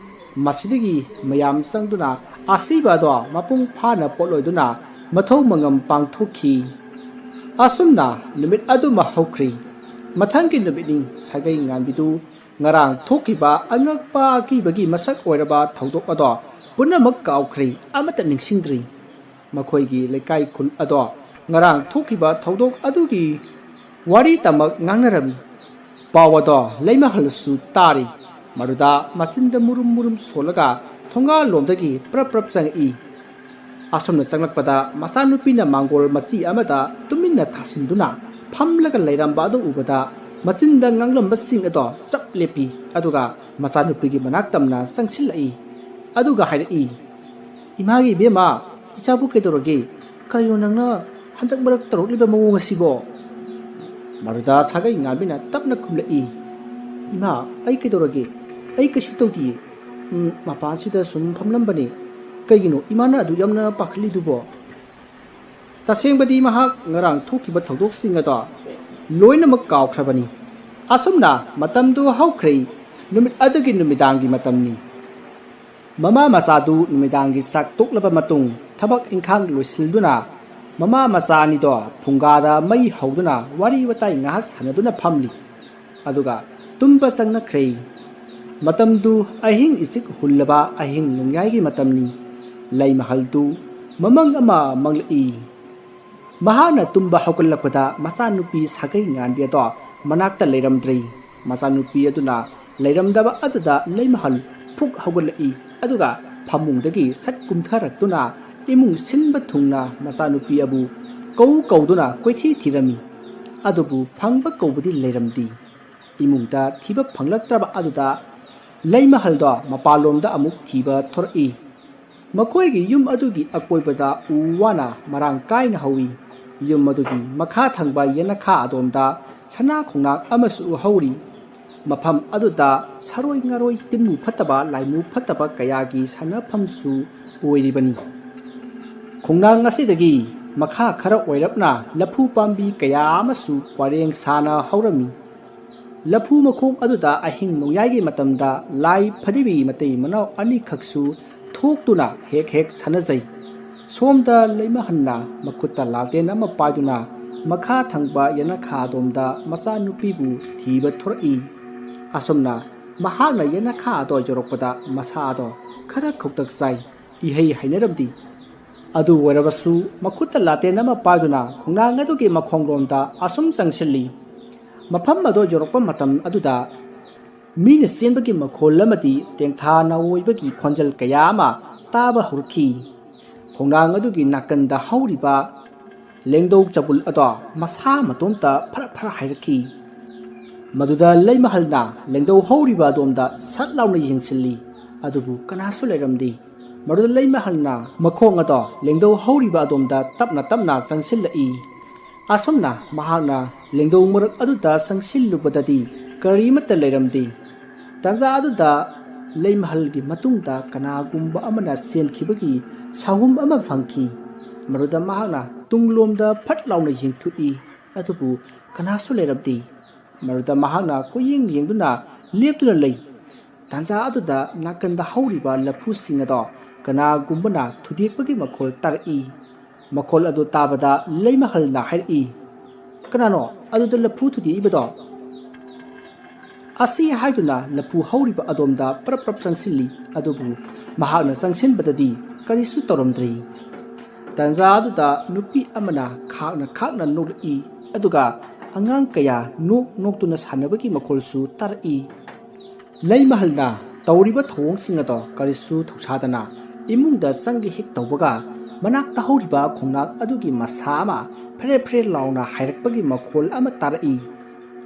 ꯃꯁꯤꯗꯒꯤ ꯃꯌꯥꯝ ꯆꯪꯗꯨꯅ ꯑꯁꯤꯕ ꯑꯗꯣ ꯃꯄꯨꯡ ꯐꯥꯅ ꯄꯣꯠꯂꯣꯏꯗꯨꯅ ꯃꯊꯧ ꯃꯉꯝ ꯄꯥꯡꯊꯣꯛꯈꯤ ꯑꯁꯨꯝꯅ ꯅꯨꯃꯤꯠ ꯑꯗꯨꯃ ꯍꯧꯈ꯭ꯔꯤ ꯃꯊꯪꯒꯤ ꯅꯨꯃꯤꯠꯅꯤ ꯁꯥꯒꯩ ꯉꯥꯟꯕꯤꯗꯨ ꯉꯔꯥꯡ ꯊꯣꯛꯈꯤꯕ ꯑꯉꯛꯄ ꯑꯀꯤꯕꯒꯤ ꯃꯁꯛ ꯑꯣꯏꯔꯕ ꯊꯧꯗꯣꯛ ꯑꯗꯣ ꯄꯨꯝꯅꯃꯛ ꯀꯥꯎꯈ꯭ꯔꯦ ꯑꯃꯠꯇ ꯅꯤꯡꯁꯤꯡꯗ꯭ꯔꯤ ꯃꯈꯣꯏꯒꯤ ꯂꯩꯀꯥꯏ ꯈꯨꯜ ꯑꯗꯣ ꯉꯔꯥꯡ ꯊꯣꯛꯈꯤꯕ ꯊꯧꯗꯣꯛ ꯑꯗꯨꯒꯤ ꯋꯥꯔꯤ ꯇꯃꯛ ꯉꯥꯡꯅꯔꯝꯃꯤ ꯄꯥꯎ ꯑꯗꯣ ꯂꯩꯃꯍꯜꯁꯨ ꯇꯥꯔꯤ ꯃꯗꯨꯗ ꯃꯆꯤꯟꯗ ꯃꯨꯔꯨꯝ ꯃꯨꯔꯨꯝ ꯁꯣꯜꯂꯒ ꯊꯣꯡꯒꯥꯜꯂꯣꯝꯗꯒꯤ ꯄ꯭ꯔꯞ ꯄ꯭ꯔꯞ ꯆꯪꯉꯛꯏ ꯑꯁꯣꯝꯅ ꯆꯪꯂꯛꯄꯗ ꯃꯆꯥꯅꯨꯄꯤꯅ ꯃꯥꯡꯒꯣꯜ ꯃꯆꯤ ꯑꯃꯗ ꯇꯨꯃꯤꯟꯅ ꯊꯥꯁꯤꯟꯗꯨꯅ ꯐꯝꯂꯒ ꯂꯩꯔꯝꯕ ꯑꯗꯨ ꯎꯕꯗ ꯃꯆꯤꯟꯗ ꯉꯥꯡꯂꯝꯕꯁꯤꯡ ꯑꯗꯣ ꯆꯞ ꯂꯦꯞꯄꯤ ꯑꯗꯨꯒ ꯃꯆꯥꯅꯨꯄꯤꯒꯤ ꯃꯅꯥꯛ ꯇꯝꯅ ꯆꯪꯁꯤꯜꯂꯛꯏ ꯑꯗꯨꯒ ꯍꯥꯏꯔꯛꯏ ꯏꯃꯥꯒꯤ ꯏꯕꯦꯝꯃ ꯏꯆꯥꯕꯨ ꯀꯩꯗꯧꯔꯒꯦ ꯀꯔꯤꯅꯣ ꯅꯪꯅ ꯍꯟꯗꯛ ꯃꯔꯛ ꯇꯧꯔꯛꯂꯤꯕ ꯃꯑꯣꯡ ꯑꯁꯤꯕꯣ ꯃꯗꯨꯗ ꯁꯥꯒꯩ ꯉꯥꯟꯕꯤꯅ ꯇꯞꯅ ꯈꯨꯝꯂꯛꯏ ꯏꯃꯥ ꯑꯩ ꯀꯩꯗꯧꯔꯒꯦ ꯑꯩ ꯀꯩꯁꯨ ꯇꯧꯗꯤꯌꯦ ꯃꯄꯥꯟꯁꯤꯗ ꯁꯨꯝ ꯐꯝꯂꯝꯕꯅꯦ ꯀꯩꯒꯤꯅꯣ ꯏꯃꯥꯅ ꯑꯗꯨ ꯌꯥꯝꯅ ꯄꯥꯈꯠꯂꯤꯗꯨꯕꯣ ꯇꯁꯦꯡꯕꯗꯤ ꯃꯍꯥꯛ ꯉꯔꯥꯡ ꯊꯣꯛꯈꯤꯕ ꯊꯧꯗꯣꯛꯁꯤꯡ ꯑꯗꯣ ꯂꯣꯏꯅꯃꯛ ꯀꯥꯎꯈ꯭ꯔꯕꯅꯤ ꯑꯁꯨꯝꯅ ꯃꯇꯝꯗꯨ ꯍꯧꯈ꯭ꯔꯦ ꯅꯨꯃꯤꯠ ꯑꯗꯨꯒꯤ ꯅꯨꯃꯤꯗꯥꯡꯒꯤ ꯃꯇꯝꯅꯤ ꯃꯃꯥ ꯃꯆꯥꯗꯨ ꯅꯨꯃꯤꯗꯥꯡꯒꯤ ꯆꯥꯛ ꯇꯣꯛꯂꯕ ꯃꯇꯨꯡ ꯊꯕꯛ ꯏꯪꯈꯥꯡ ꯂꯣꯏꯁꯤꯜꯗꯨꯅ ꯃꯃꯥ ꯃꯆꯥ ꯑꯅꯤꯗꯣ ꯐꯨꯡꯒꯥꯗ ꯃꯩ ꯍꯧꯗꯨꯅ ꯋꯥꯔꯤ ꯋꯥꯇꯥꯏ ꯉꯥꯏꯍꯥꯛ ꯁꯥꯟꯅꯗꯨꯅ ꯐꯝꯂꯤ ꯑꯗꯨꯒ ꯇꯨꯝꯕ ꯆꯪꯅꯈ꯭ꯔꯦ ꯃꯇꯝꯗꯨ ꯑꯍꯤꯡ ꯏꯆꯤꯛ ꯍꯨꯜꯂꯕ ꯑꯍꯤꯡ ꯅꯣꯡꯌꯥꯏꯒꯤ ꯃꯇꯝꯅꯤ ꯂꯩꯃꯍꯜꯗꯨ ꯃꯃꯪ ꯑꯃ ꯃꯪꯂꯛꯏ ꯃꯍꯥꯛꯅ ꯇꯨꯝꯕ ꯍꯧꯒꯠꯂꯛꯄꯗ ꯃꯆꯥꯅꯨꯄꯤ ꯁꯥꯒꯩ ꯉꯥꯟꯕꯤ ꯑꯗꯣ ꯃꯅꯥꯛꯇ ꯂꯩꯔꯝꯗ꯭ꯔꯤ ꯃꯆꯥꯅꯨꯄꯤ ꯑꯗꯨꯅ ꯂꯩꯔꯝꯗꯕ ꯑꯗꯨꯗ ꯂꯩꯃꯍꯜ ꯐꯨꯛ ꯍꯧꯒꯠꯂꯛꯏ ꯑꯗꯨꯒ ꯐꯃꯨꯡꯗꯒꯤ ꯁꯠ ꯀꯨꯝꯊꯔꯛꯇꯨꯅ ꯏꯃꯨꯡ ꯁꯤꯟꯕ ꯊꯨꯡꯅ ꯃꯆꯥꯅꯨꯄꯤ ꯑꯕꯨ ꯀꯧꯗꯨꯅ ꯀꯣꯏꯊꯤ ꯊꯤꯔꯝꯃꯤ ꯑꯗꯨꯕꯨ ꯐꯪꯕ ꯀꯧꯕꯗꯤ ꯂꯩꯔꯝꯗꯦ ꯏꯃꯨꯡꯗ ꯊꯤꯕ ꯐꯪꯂꯛꯇ꯭ꯔꯕ ꯑꯗꯨꯗ ꯂꯩꯃꯍꯜꯗꯣ ꯃꯄꯥꯟꯂꯣꯝꯗ ꯑꯃꯨꯛ ꯊꯤꯕ ꯊꯣꯔꯛꯏ ꯃꯈꯣꯏꯒꯤ ꯌꯨꯝ ꯑꯗꯨꯒꯤ ꯑꯀꯣꯏꯕꯗ ꯎ ꯋꯥꯅ ꯃꯔꯥꯡ ꯀꯥꯏꯅ ꯍꯧꯏ ꯌꯨꯝ ꯑꯗꯨꯒꯤ ꯃꯈꯥ ꯊꯪꯕ ꯌꯦꯅꯈꯥ ꯑꯗꯣꯝꯗ ꯁꯅꯥ ꯈꯣꯡꯅꯥꯡ ꯑꯃꯁꯨ ꯍꯧꯔꯤ ꯃꯐꯝ ꯑꯗꯨꯗ ꯁꯔꯣꯏ ꯉꯥꯔꯣꯏ ꯇꯤꯟꯃꯨ ꯐꯠꯇꯕ ꯂꯥꯏꯃꯨ ꯐꯠꯇꯕ ꯀꯌꯥꯒꯤ ꯁꯥꯟꯅꯐꯝꯁꯨ ꯑꯣꯏꯔꯤꯕꯅꯤ ꯈꯣꯡꯅꯥꯡ ꯑꯁꯤꯗꯒꯤ ꯃꯈꯥ ꯈꯔ ꯑꯣꯏꯔꯞꯅ ꯂꯐꯨ ꯄꯥꯝꯕꯤ ꯀꯌꯥ ꯑꯃꯁꯨ ꯄꯔꯦꯡ ꯁꯥꯅ ꯍꯧꯔꯝꯃꯤ ꯂꯐꯨ ꯃꯈꯣꯡ ꯑꯗꯨꯗ ꯑꯍꯤꯡ ꯅꯣꯡꯌꯥꯏꯒꯤ ꯃꯇꯝꯗ ꯂꯥꯏ ꯐꯗꯤꯕꯤ ꯃꯇꯩ ꯃꯅꯥꯎ ꯑꯅꯤꯈꯛꯁꯨ ꯊꯣꯛꯇꯨꯅ ꯍꯦꯛ ꯍꯦꯛ ꯁꯥꯟꯅꯖꯩ ꯁꯣꯝꯗ ꯂꯩꯃꯍꯟꯅ ꯃꯈꯨꯠꯇ ꯂꯥꯇꯦꯟ ꯑꯃ ꯄꯥꯏꯗꯨꯅ ꯃꯈꯥ ꯊꯪꯕ ꯌꯦꯅꯈꯥ ꯑꯗꯣꯝꯗ ꯃꯆꯥꯅꯨꯄꯤꯕꯨ ꯊꯤꯕ ꯊꯣꯔꯛꯏ ꯑꯁꯨꯝꯅ ꯃꯍꯥꯛꯅ ꯌꯦꯅꯈꯥ ꯑꯗꯣ ꯌꯧꯔꯛꯄꯗ ꯃꯁꯥ ꯑꯗꯣ ꯈꯔ ꯈꯧꯇꯛ ꯆꯥꯏ ꯏꯍꯩ ꯍꯩꯅꯔꯝꯗꯦ ꯑꯗꯨ ꯑꯣꯏꯔꯕꯁꯨ ꯃꯈꯨꯠꯇ ꯂꯥꯇꯦꯟ ꯑꯃ ꯄꯥꯏꯗꯨꯅ ꯈꯣꯡꯅꯥꯡ ꯑꯗꯨꯒꯤ ꯃꯈꯣꯡꯂꯣꯝꯗ ꯑꯁꯨꯝ ꯆꯪꯁꯤꯜꯂꯤ ꯃꯐꯝ ꯑꯗꯣ ꯌꯧꯔꯛꯄ ꯃꯇꯝ ꯑꯗꯨꯗ ꯃꯤꯅ ꯆꯦꯟꯕꯒꯤ ꯃꯈꯣꯜ ꯑꯃꯗꯤ ꯇꯦꯡꯊꯥ ꯅꯥꯋꯣꯏꯕꯒꯤ ꯈꯣꯟꯖꯦꯜ ꯀꯌꯥ ꯑꯃ ꯇꯥꯕ ꯍꯧꯔꯛꯈꯤ ꯈꯣꯡꯅꯥꯡ ꯑꯗꯨꯒꯤ ꯅꯥꯀꯟꯗ ꯍꯧꯔꯤꯕ ꯂꯦꯡꯗꯧ ꯆꯕꯨꯜ ꯑꯗꯣ ꯃꯁꯥ ꯃꯇꯣꯝꯇ ꯐꯔ ꯐꯔ ꯍꯥꯏꯔꯛꯈꯤ ꯃꯗꯨꯗ ꯂꯩꯃꯍꯜꯅ ꯂꯦꯡꯗꯧ ꯍꯧꯔꯤꯕ ꯑꯗꯣꯝꯗ ꯁꯠ ꯂꯥꯎꯅ ꯌꯦꯡꯁꯤꯜꯂꯤ ꯑꯗꯨꯕꯨ ꯀꯅꯥꯁꯨ ꯂꯩꯔꯝꯗꯦ ꯃꯗꯨꯗ ꯂꯩꯃꯍꯜꯅ ꯃꯈꯣꯡ ꯑꯗꯣ ꯂꯦꯡꯗꯧ ꯍꯧꯔꯤꯕ ꯑꯗꯣꯝꯗ ꯇꯞꯅ ꯇꯞꯅ ꯆꯪꯁꯤꯜꯂꯛꯏ ꯑꯁꯨꯝꯅ ꯃꯍꯥꯛꯅ ꯂꯦꯡꯗꯧ ꯃꯔꯛ ꯑꯗꯨꯗ ꯆꯪꯁꯤꯜꯂꯨꯕꯗꯗꯤ ꯀꯔꯤꯃꯠꯇ ꯂꯩꯔꯝꯗꯦ ꯇꯥꯟꯖꯥ ꯑꯗꯨꯗ ꯂꯩꯃꯍꯜꯒꯤ ꯃꯇꯨꯡꯗ ꯀꯅꯥꯒꯨꯝꯕ ꯑꯃꯅ ꯆꯦꯟꯈꯤꯕꯒꯤ ꯁꯥꯍꯨꯝ ꯑꯃ ꯐꯪꯈꯤ ꯃꯗꯨꯗ ꯃꯍꯥꯛꯅ ꯇꯨꯡꯂꯣꯝꯗ ꯐꯠ ꯂꯥꯎꯅ ꯌꯦꯡꯊꯣꯛꯏ ꯑꯗꯨꯕꯨ ꯀꯅꯥꯁꯨ ꯂꯩꯔꯝꯗꯦ ꯃꯗꯨꯗ ꯃꯍꯥꯛꯅ ꯀꯣꯏꯌꯦꯡ ꯌꯦꯡꯗꯨꯅ ꯂꯦꯞꯇꯨꯅ ꯂꯩ ꯇꯥꯟꯖꯥ ꯑꯗꯨꯗ ꯅꯥꯀꯟꯗ ꯍꯧꯔꯤꯕ ꯂꯐꯨꯁꯤꯡ ꯑꯗꯣ ꯀꯅꯥꯒꯨꯝꯕꯅ ꯊꯨꯗꯦꯛꯄꯒꯤ ꯃꯈꯣꯜ ꯇꯥꯔꯛꯏ ꯃꯈꯣꯜ ꯑꯗꯨ ꯇꯥꯕꯗ ꯂꯩꯃꯍꯜꯅ ꯍꯥꯏꯔꯛꯏ ꯀꯅꯥꯅꯣ ꯑꯗꯨꯗ ꯂꯐꯨ ꯊꯨꯗꯦꯛꯏꯕꯗꯣ ꯑꯁꯤ ꯍꯥꯏꯗꯨꯅ ꯂꯐꯨ ꯍꯧꯔꯤꯕ ꯑꯗꯣꯝꯗ ꯄ꯭ꯔꯞ ꯄ꯭ꯔꯞ ꯆꯪꯁꯤꯜꯂꯤ ꯑꯗꯨꯕꯨ ꯃꯍꯥꯛꯅ ꯆꯪꯁꯤꯟꯕꯗꯗꯤ ꯀꯔꯤꯁꯨ ꯇꯧꯔꯝꯗ꯭ꯔꯤ ꯇꯥꯟꯖꯥ ꯑꯗꯨꯗ ꯅꯨꯄꯤ ꯑꯃꯅ ꯈꯥꯛꯅ ꯈꯥꯛꯅ ꯅꯣꯛꯂꯛꯏ ꯑꯗꯨꯒ ꯑꯉꯥꯡ ꯀꯌꯥ ꯅꯣꯛꯇꯨꯅ ꯁꯥꯟꯅꯕꯒꯤ ꯃꯈꯣꯜꯁꯨ ꯇꯥꯔꯛꯏ ꯂꯩꯃꯍꯜꯅ ꯇꯧꯔꯤꯕ ꯊꯧꯑꯣꯡꯁꯤꯡ ꯑꯗꯣ ꯀꯔꯤꯁꯨ ꯊꯧꯁꯥꯗꯅ ꯏꯃꯨꯡꯗ ꯆꯪꯒꯦ ꯍꯦꯛ ꯇꯧꯕꯒ ꯃꯅꯥꯛꯇ ꯍꯧꯔꯤꯕ ꯈꯣꯡꯅꯥꯡ ꯑꯗꯨꯒꯤ ꯃꯁꯥ ꯑꯃ ꯐꯦꯔꯦ ꯐꯦꯔꯦ ꯂꯥꯎꯅ ꯍꯥꯏꯔꯛꯄꯒꯤ ꯃꯈꯣꯜ ꯑꯃ ꯇꯥꯔꯛꯏ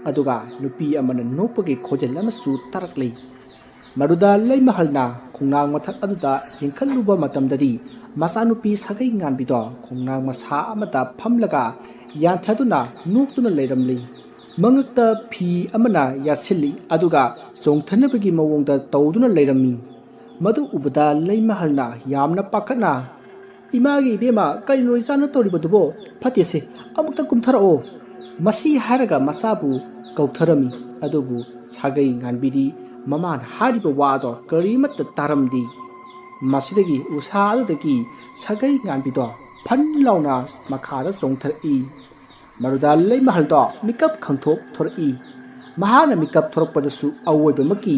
ꯑꯗꯨꯒ ꯅꯨꯄꯤ ꯑꯃꯅ ꯅꯣꯛꯄꯒꯤ ꯈꯣꯟꯖꯦꯜ ꯑꯃꯁꯨ ꯇꯥꯔꯛꯂꯤ ꯃꯗꯨꯗ ꯂꯩꯃꯍꯜꯅ ꯈꯣꯡꯅꯥꯡ ꯃꯊꯛ ꯑꯗꯨꯗ ꯌꯦꯡꯈꯠꯂꯨꯕ ꯃꯇꯝꯗꯗꯤ ꯃꯆꯥꯅꯨꯄꯤ ꯁꯥꯒꯩ ꯉꯥꯟꯕꯤꯗꯣ ꯈꯣꯡꯅꯥꯡ ꯃꯁꯥ ꯑꯃꯗ ꯐꯝꯂꯒ ꯌꯥꯟꯊꯗꯨꯅ ꯅꯣꯛꯇꯨꯅ ꯂꯩꯔꯝꯂꯤ ꯃꯉꯛꯇ ꯐꯤ ꯑꯃꯅ ꯌꯥꯠꯁꯤꯜꯂꯤ ꯑꯗꯨꯒ ꯆꯣꯡꯊꯅꯕꯒꯤ ꯃꯑꯣꯡꯗ ꯇꯧꯗꯨꯅ ꯂꯩꯔꯝꯃꯤ ꯃꯗꯨ ꯎꯕꯗ ꯂꯩꯃꯍꯜꯅ ꯌꯥꯝꯅ ꯄꯥꯈꯠꯅ ꯏꯃꯥꯒꯤ ꯏꯕꯦꯝꯃ ꯀꯔꯤꯅꯣ ꯏꯆꯥꯅ ꯇꯧꯔꯤꯕꯗꯨꯕꯣ ꯐꯠꯇꯦꯁꯦ ꯑꯃꯨꯛꯇ ꯀꯨꯝꯊꯔꯛꯑꯣ ꯃꯁꯤ ꯍꯥꯏꯔꯒ ꯃꯆꯥꯕꯨ ꯀꯧꯊꯔꯝꯃꯤ ꯑꯗꯨꯕꯨ ꯁꯥꯒꯩ ꯉꯥꯟꯕꯤꯗꯤ ꯃꯃꯥꯅ ꯍꯥꯏꯔꯤꯕ ꯋꯥ ꯑꯗꯣ ꯀꯔꯤꯃꯠꯇ ꯇꯥꯔꯝꯗꯦ ꯃꯁꯤꯗꯒꯤ ꯎꯁꯥ ꯑꯗꯨꯗꯒꯤ ꯁꯥꯒꯩ ꯉꯥꯟꯕꯤꯗꯣ ꯐꯟ ꯂꯥꯎꯅ ꯃꯈꯥꯗ ꯆꯣꯡꯊꯔꯛꯏ ꯃꯗꯨꯗ ꯂꯩꯃꯍꯜꯗꯣ ꯃꯤꯀꯞ ꯈꯪꯊꯣꯛꯊꯣꯔꯛꯏ ꯃꯍꯥꯛꯅ ꯃꯤꯀꯞ ꯊꯣꯔꯛꯄꯗꯁꯨ ꯑꯋꯣꯏꯕꯃꯛꯀꯤ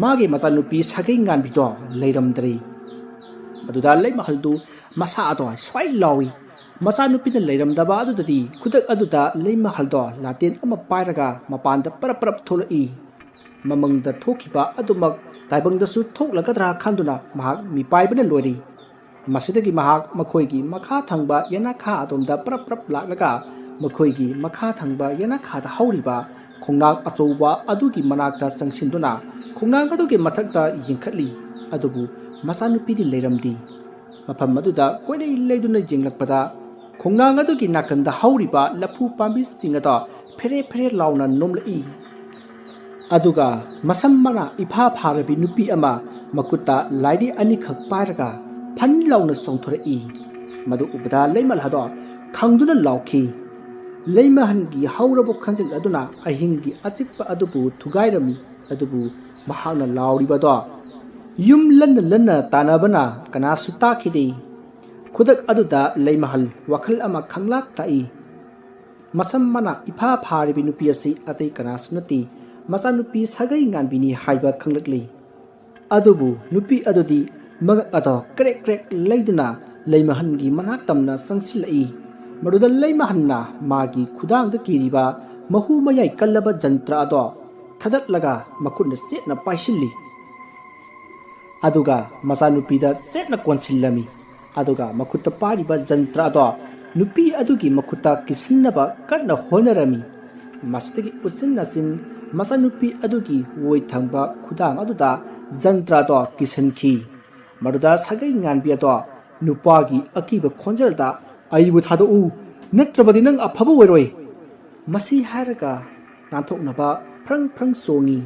ꯃꯥꯒꯤ ꯃꯆꯥꯅꯨꯄꯤ ꯁꯥꯒꯩ ꯉꯥꯟꯕꯤꯗꯣ ꯂꯩꯔꯝꯗ꯭ꯔꯦ ꯃꯗꯨꯗ ꯂꯩꯃꯍꯜꯗꯨ ꯃꯁꯥ ꯑꯗꯣ ꯁ꯭ꯋꯥꯏ ꯂꯥꯎꯏ ꯃꯆꯥꯅꯨꯄꯤꯅ ꯂꯩꯔꯝꯗꯕ ꯑꯗꯨꯗꯗꯤ ꯈꯨꯗꯛ ꯑꯗꯨꯗ ꯂꯩꯃꯍꯜꯗꯣ ꯂꯥꯇꯦꯟ ꯑꯃ ꯄꯥꯏꯔꯒ ꯃꯄꯥꯟꯗ ꯄꯔꯞ ꯄꯔꯞ ꯊꯣꯛꯂꯛꯏ ꯃꯃꯪꯗ ꯊꯣꯛꯈꯤꯕ ꯑꯗꯨꯃꯛ ꯇꯥꯏꯕꯪꯗꯁꯨ ꯊꯣꯛꯂꯒꯗ꯭ꯔꯥ ꯈꯟꯗꯨꯅ ꯃꯍꯥꯛ ꯃꯤꯄꯥꯏꯕꯅ ꯂꯣꯏꯔꯤ ꯃꯁꯤꯗꯒꯤ ꯃꯍꯥꯛ ꯃꯈꯣꯏꯒꯤ ꯃꯈꯥ ꯊꯪꯕ ꯌꯦꯅꯈꯥ ꯑꯗꯣꯝꯗ ꯄꯔꯞ ꯄꯔꯞ ꯂꯥꯛꯂꯒ ꯃꯈꯣꯏꯒꯤ ꯃꯈꯥ ꯊꯪꯕ ꯌꯦꯅꯈꯥꯗ ꯍꯧꯔꯤꯕ ꯈꯣꯡꯅꯥꯡ ꯑꯆꯧꯕ ꯑꯗꯨꯒꯤ ꯃꯅꯥꯛꯇ ꯆꯪꯁꯤꯟꯗꯨꯅ ꯈꯣꯡꯅꯥꯡ ꯑꯗꯨꯒꯤ ꯃꯊꯛꯇ ꯌꯦꯡꯈꯠꯂꯤ ꯑꯗꯨꯕꯨ ꯃꯆꯥꯅꯨꯄꯤꯗꯤ ꯂꯩꯔꯝꯗꯦ ꯃꯐꯝ ꯑꯗꯨꯗ ꯀꯣꯏꯂꯩ ꯂꯩꯗꯨꯅ ꯌꯦꯡꯂꯛꯄꯗ ꯈꯣꯡꯅꯥꯡ ꯑꯗꯨꯒꯤ ꯅꯥꯀꯟꯗ ꯍꯧꯔꯤꯕ ꯂꯐꯨ ꯄꯥꯝꯕꯤꯁꯤꯡ ꯑꯗꯣ ꯐꯦꯔꯦ ꯐꯦꯔꯦ ꯂꯥꯎꯅ ꯅꯣꯝꯂꯛꯏ ꯑꯗꯨꯒ ꯃꯁꯝ ꯃꯅꯥ ꯏꯐꯥ ꯐꯥꯔꯕꯤ ꯅꯨꯄꯤ ꯑꯃ ꯃꯈꯨꯠꯇ ꯂꯥꯏꯔꯤ ꯑꯅꯤꯈꯛ ꯄꯥꯏꯔꯒ ꯐꯟ ꯂꯥꯎꯅ ꯆꯣꯡꯊꯣꯔꯛꯏ ꯃꯗꯨ ꯎꯕꯗ ꯂꯩꯃꯍꯜ ꯑꯗꯣ ꯈꯪꯗꯨꯅ ꯂꯥꯎꯈꯤ ꯂꯩꯃꯍꯜꯒꯤ ꯍꯧꯔꯕ ꯈꯣꯟꯖꯦꯜ ꯑꯗꯨꯅ ꯑꯍꯤꯡꯒꯤ ꯑꯆꯤꯛꯄ ꯑꯗꯨꯕꯨ ꯊꯨꯒꯥꯏꯔꯝꯃꯤ ꯑꯗꯨꯕꯨ ꯃꯍꯥꯛꯅ ꯂꯥꯎꯔꯤꯕꯗꯣ ꯌꯨꯝ ꯂꯟꯅ ꯂꯟꯅ ꯇꯥꯟꯅꯕꯅ ꯀꯅꯥꯁꯨ ꯇꯥꯈꯤꯗꯦ ꯈꯨꯗꯛ ꯑꯗꯨꯗ ꯂꯩꯃꯍꯜ ꯋꯥꯈꯜ ꯑꯃ ꯈꯪꯂꯥꯛ ꯇꯥꯛꯏ ꯃꯁꯝ ꯃꯅꯥ ꯏꯐꯥ ꯐꯥꯔꯤꯕꯤ ꯅꯨꯄꯤ ꯑꯁꯤ ꯑꯇꯩ ꯀꯅꯥꯁꯨ ꯅꯠꯇꯦ ꯃꯆꯥꯅꯨꯄꯤ ꯁꯥꯒꯩ ꯉꯥꯟꯕꯤꯅꯤ ꯍꯥꯏꯕ ꯈꯪꯂꯛꯂꯤ ꯑꯗꯨꯕꯨ ꯅꯨꯄꯤ ꯑꯗꯨꯗꯤ ꯃꯉꯛ ꯑꯗꯣ ꯀ꯭ꯔꯦꯛ ꯀ꯭ꯔꯦꯛ ꯂꯩꯗꯨꯅ ꯂꯩꯃꯍꯜꯒꯤ ꯃꯅꯥꯛ ꯇꯝꯅ ꯆꯪꯁꯤꯜꯂꯛꯏ ꯃꯗꯨꯗ ꯂꯩꯃꯍꯟꯅ ꯃꯥꯒꯤ ꯈꯨꯗꯥꯡꯗ ꯀꯤꯔꯤꯕ ꯃꯍꯨ ꯃꯌꯥꯏ ꯀꯜꯂꯕ ꯖꯟꯇ꯭ꯔ ꯑꯗꯣ ꯊꯥꯗꯠꯂꯒ ꯃꯈꯨꯠꯅ ꯆꯦꯠꯅ ꯄꯥꯏꯁꯤꯜꯂꯤ ꯑꯗꯨꯒ ꯃꯆꯥꯅꯨꯄꯤꯗ ꯆꯦꯠꯅ ꯀꯣꯟꯁꯤꯜꯂꯝꯃꯤ ꯑꯗꯨꯒ ꯃꯈꯨꯠꯇ ꯄꯥꯏꯔꯤꯕ ꯖꯟꯇ꯭ꯔ ꯑꯗꯣ ꯅꯨꯄꯤ ꯑꯗꯨꯒꯤ ꯃꯈꯨꯠꯇ ꯀꯤꯁꯤꯟꯅꯕ ꯀꯟꯅ ꯍꯣꯠꯅꯔꯝꯃꯤ ꯃꯁꯤꯗꯒꯤ ꯎꯆꯤꯟ ꯅꯥꯆꯤꯟ ꯃꯆꯥꯅꯨꯄꯤ ꯑꯗꯨꯒꯤ ꯑꯣꯏ ꯊꯪꯕ ꯈꯨꯗꯥꯡ ꯑꯗꯨꯗ ꯖꯟꯇ꯭ꯔ ꯑꯗꯣ ꯀꯤꯁꯤꯟꯈꯤ ꯃꯗꯨꯗ ꯁꯥꯒꯩ ꯉꯥꯟꯕꯤ ꯑꯗꯣ ꯅꯨꯄꯥꯒꯤ ꯑꯀꯤꯕ ꯈꯣꯟꯖꯦꯜꯗ ꯑꯩꯕꯨ ꯊꯥꯗꯣꯛꯎ ꯅꯠꯇ꯭ꯔꯕꯗꯤ ꯅꯪ ꯑꯐꯕ ꯑꯣꯏꯔꯣꯏ ꯃꯁꯤ ꯍꯥꯏꯔꯒ ꯅꯥꯟꯊꯣꯛꯅꯕ ꯐ꯭ꯔꯪ ꯐ꯭ꯔꯪ ꯆꯣꯡꯉꯤ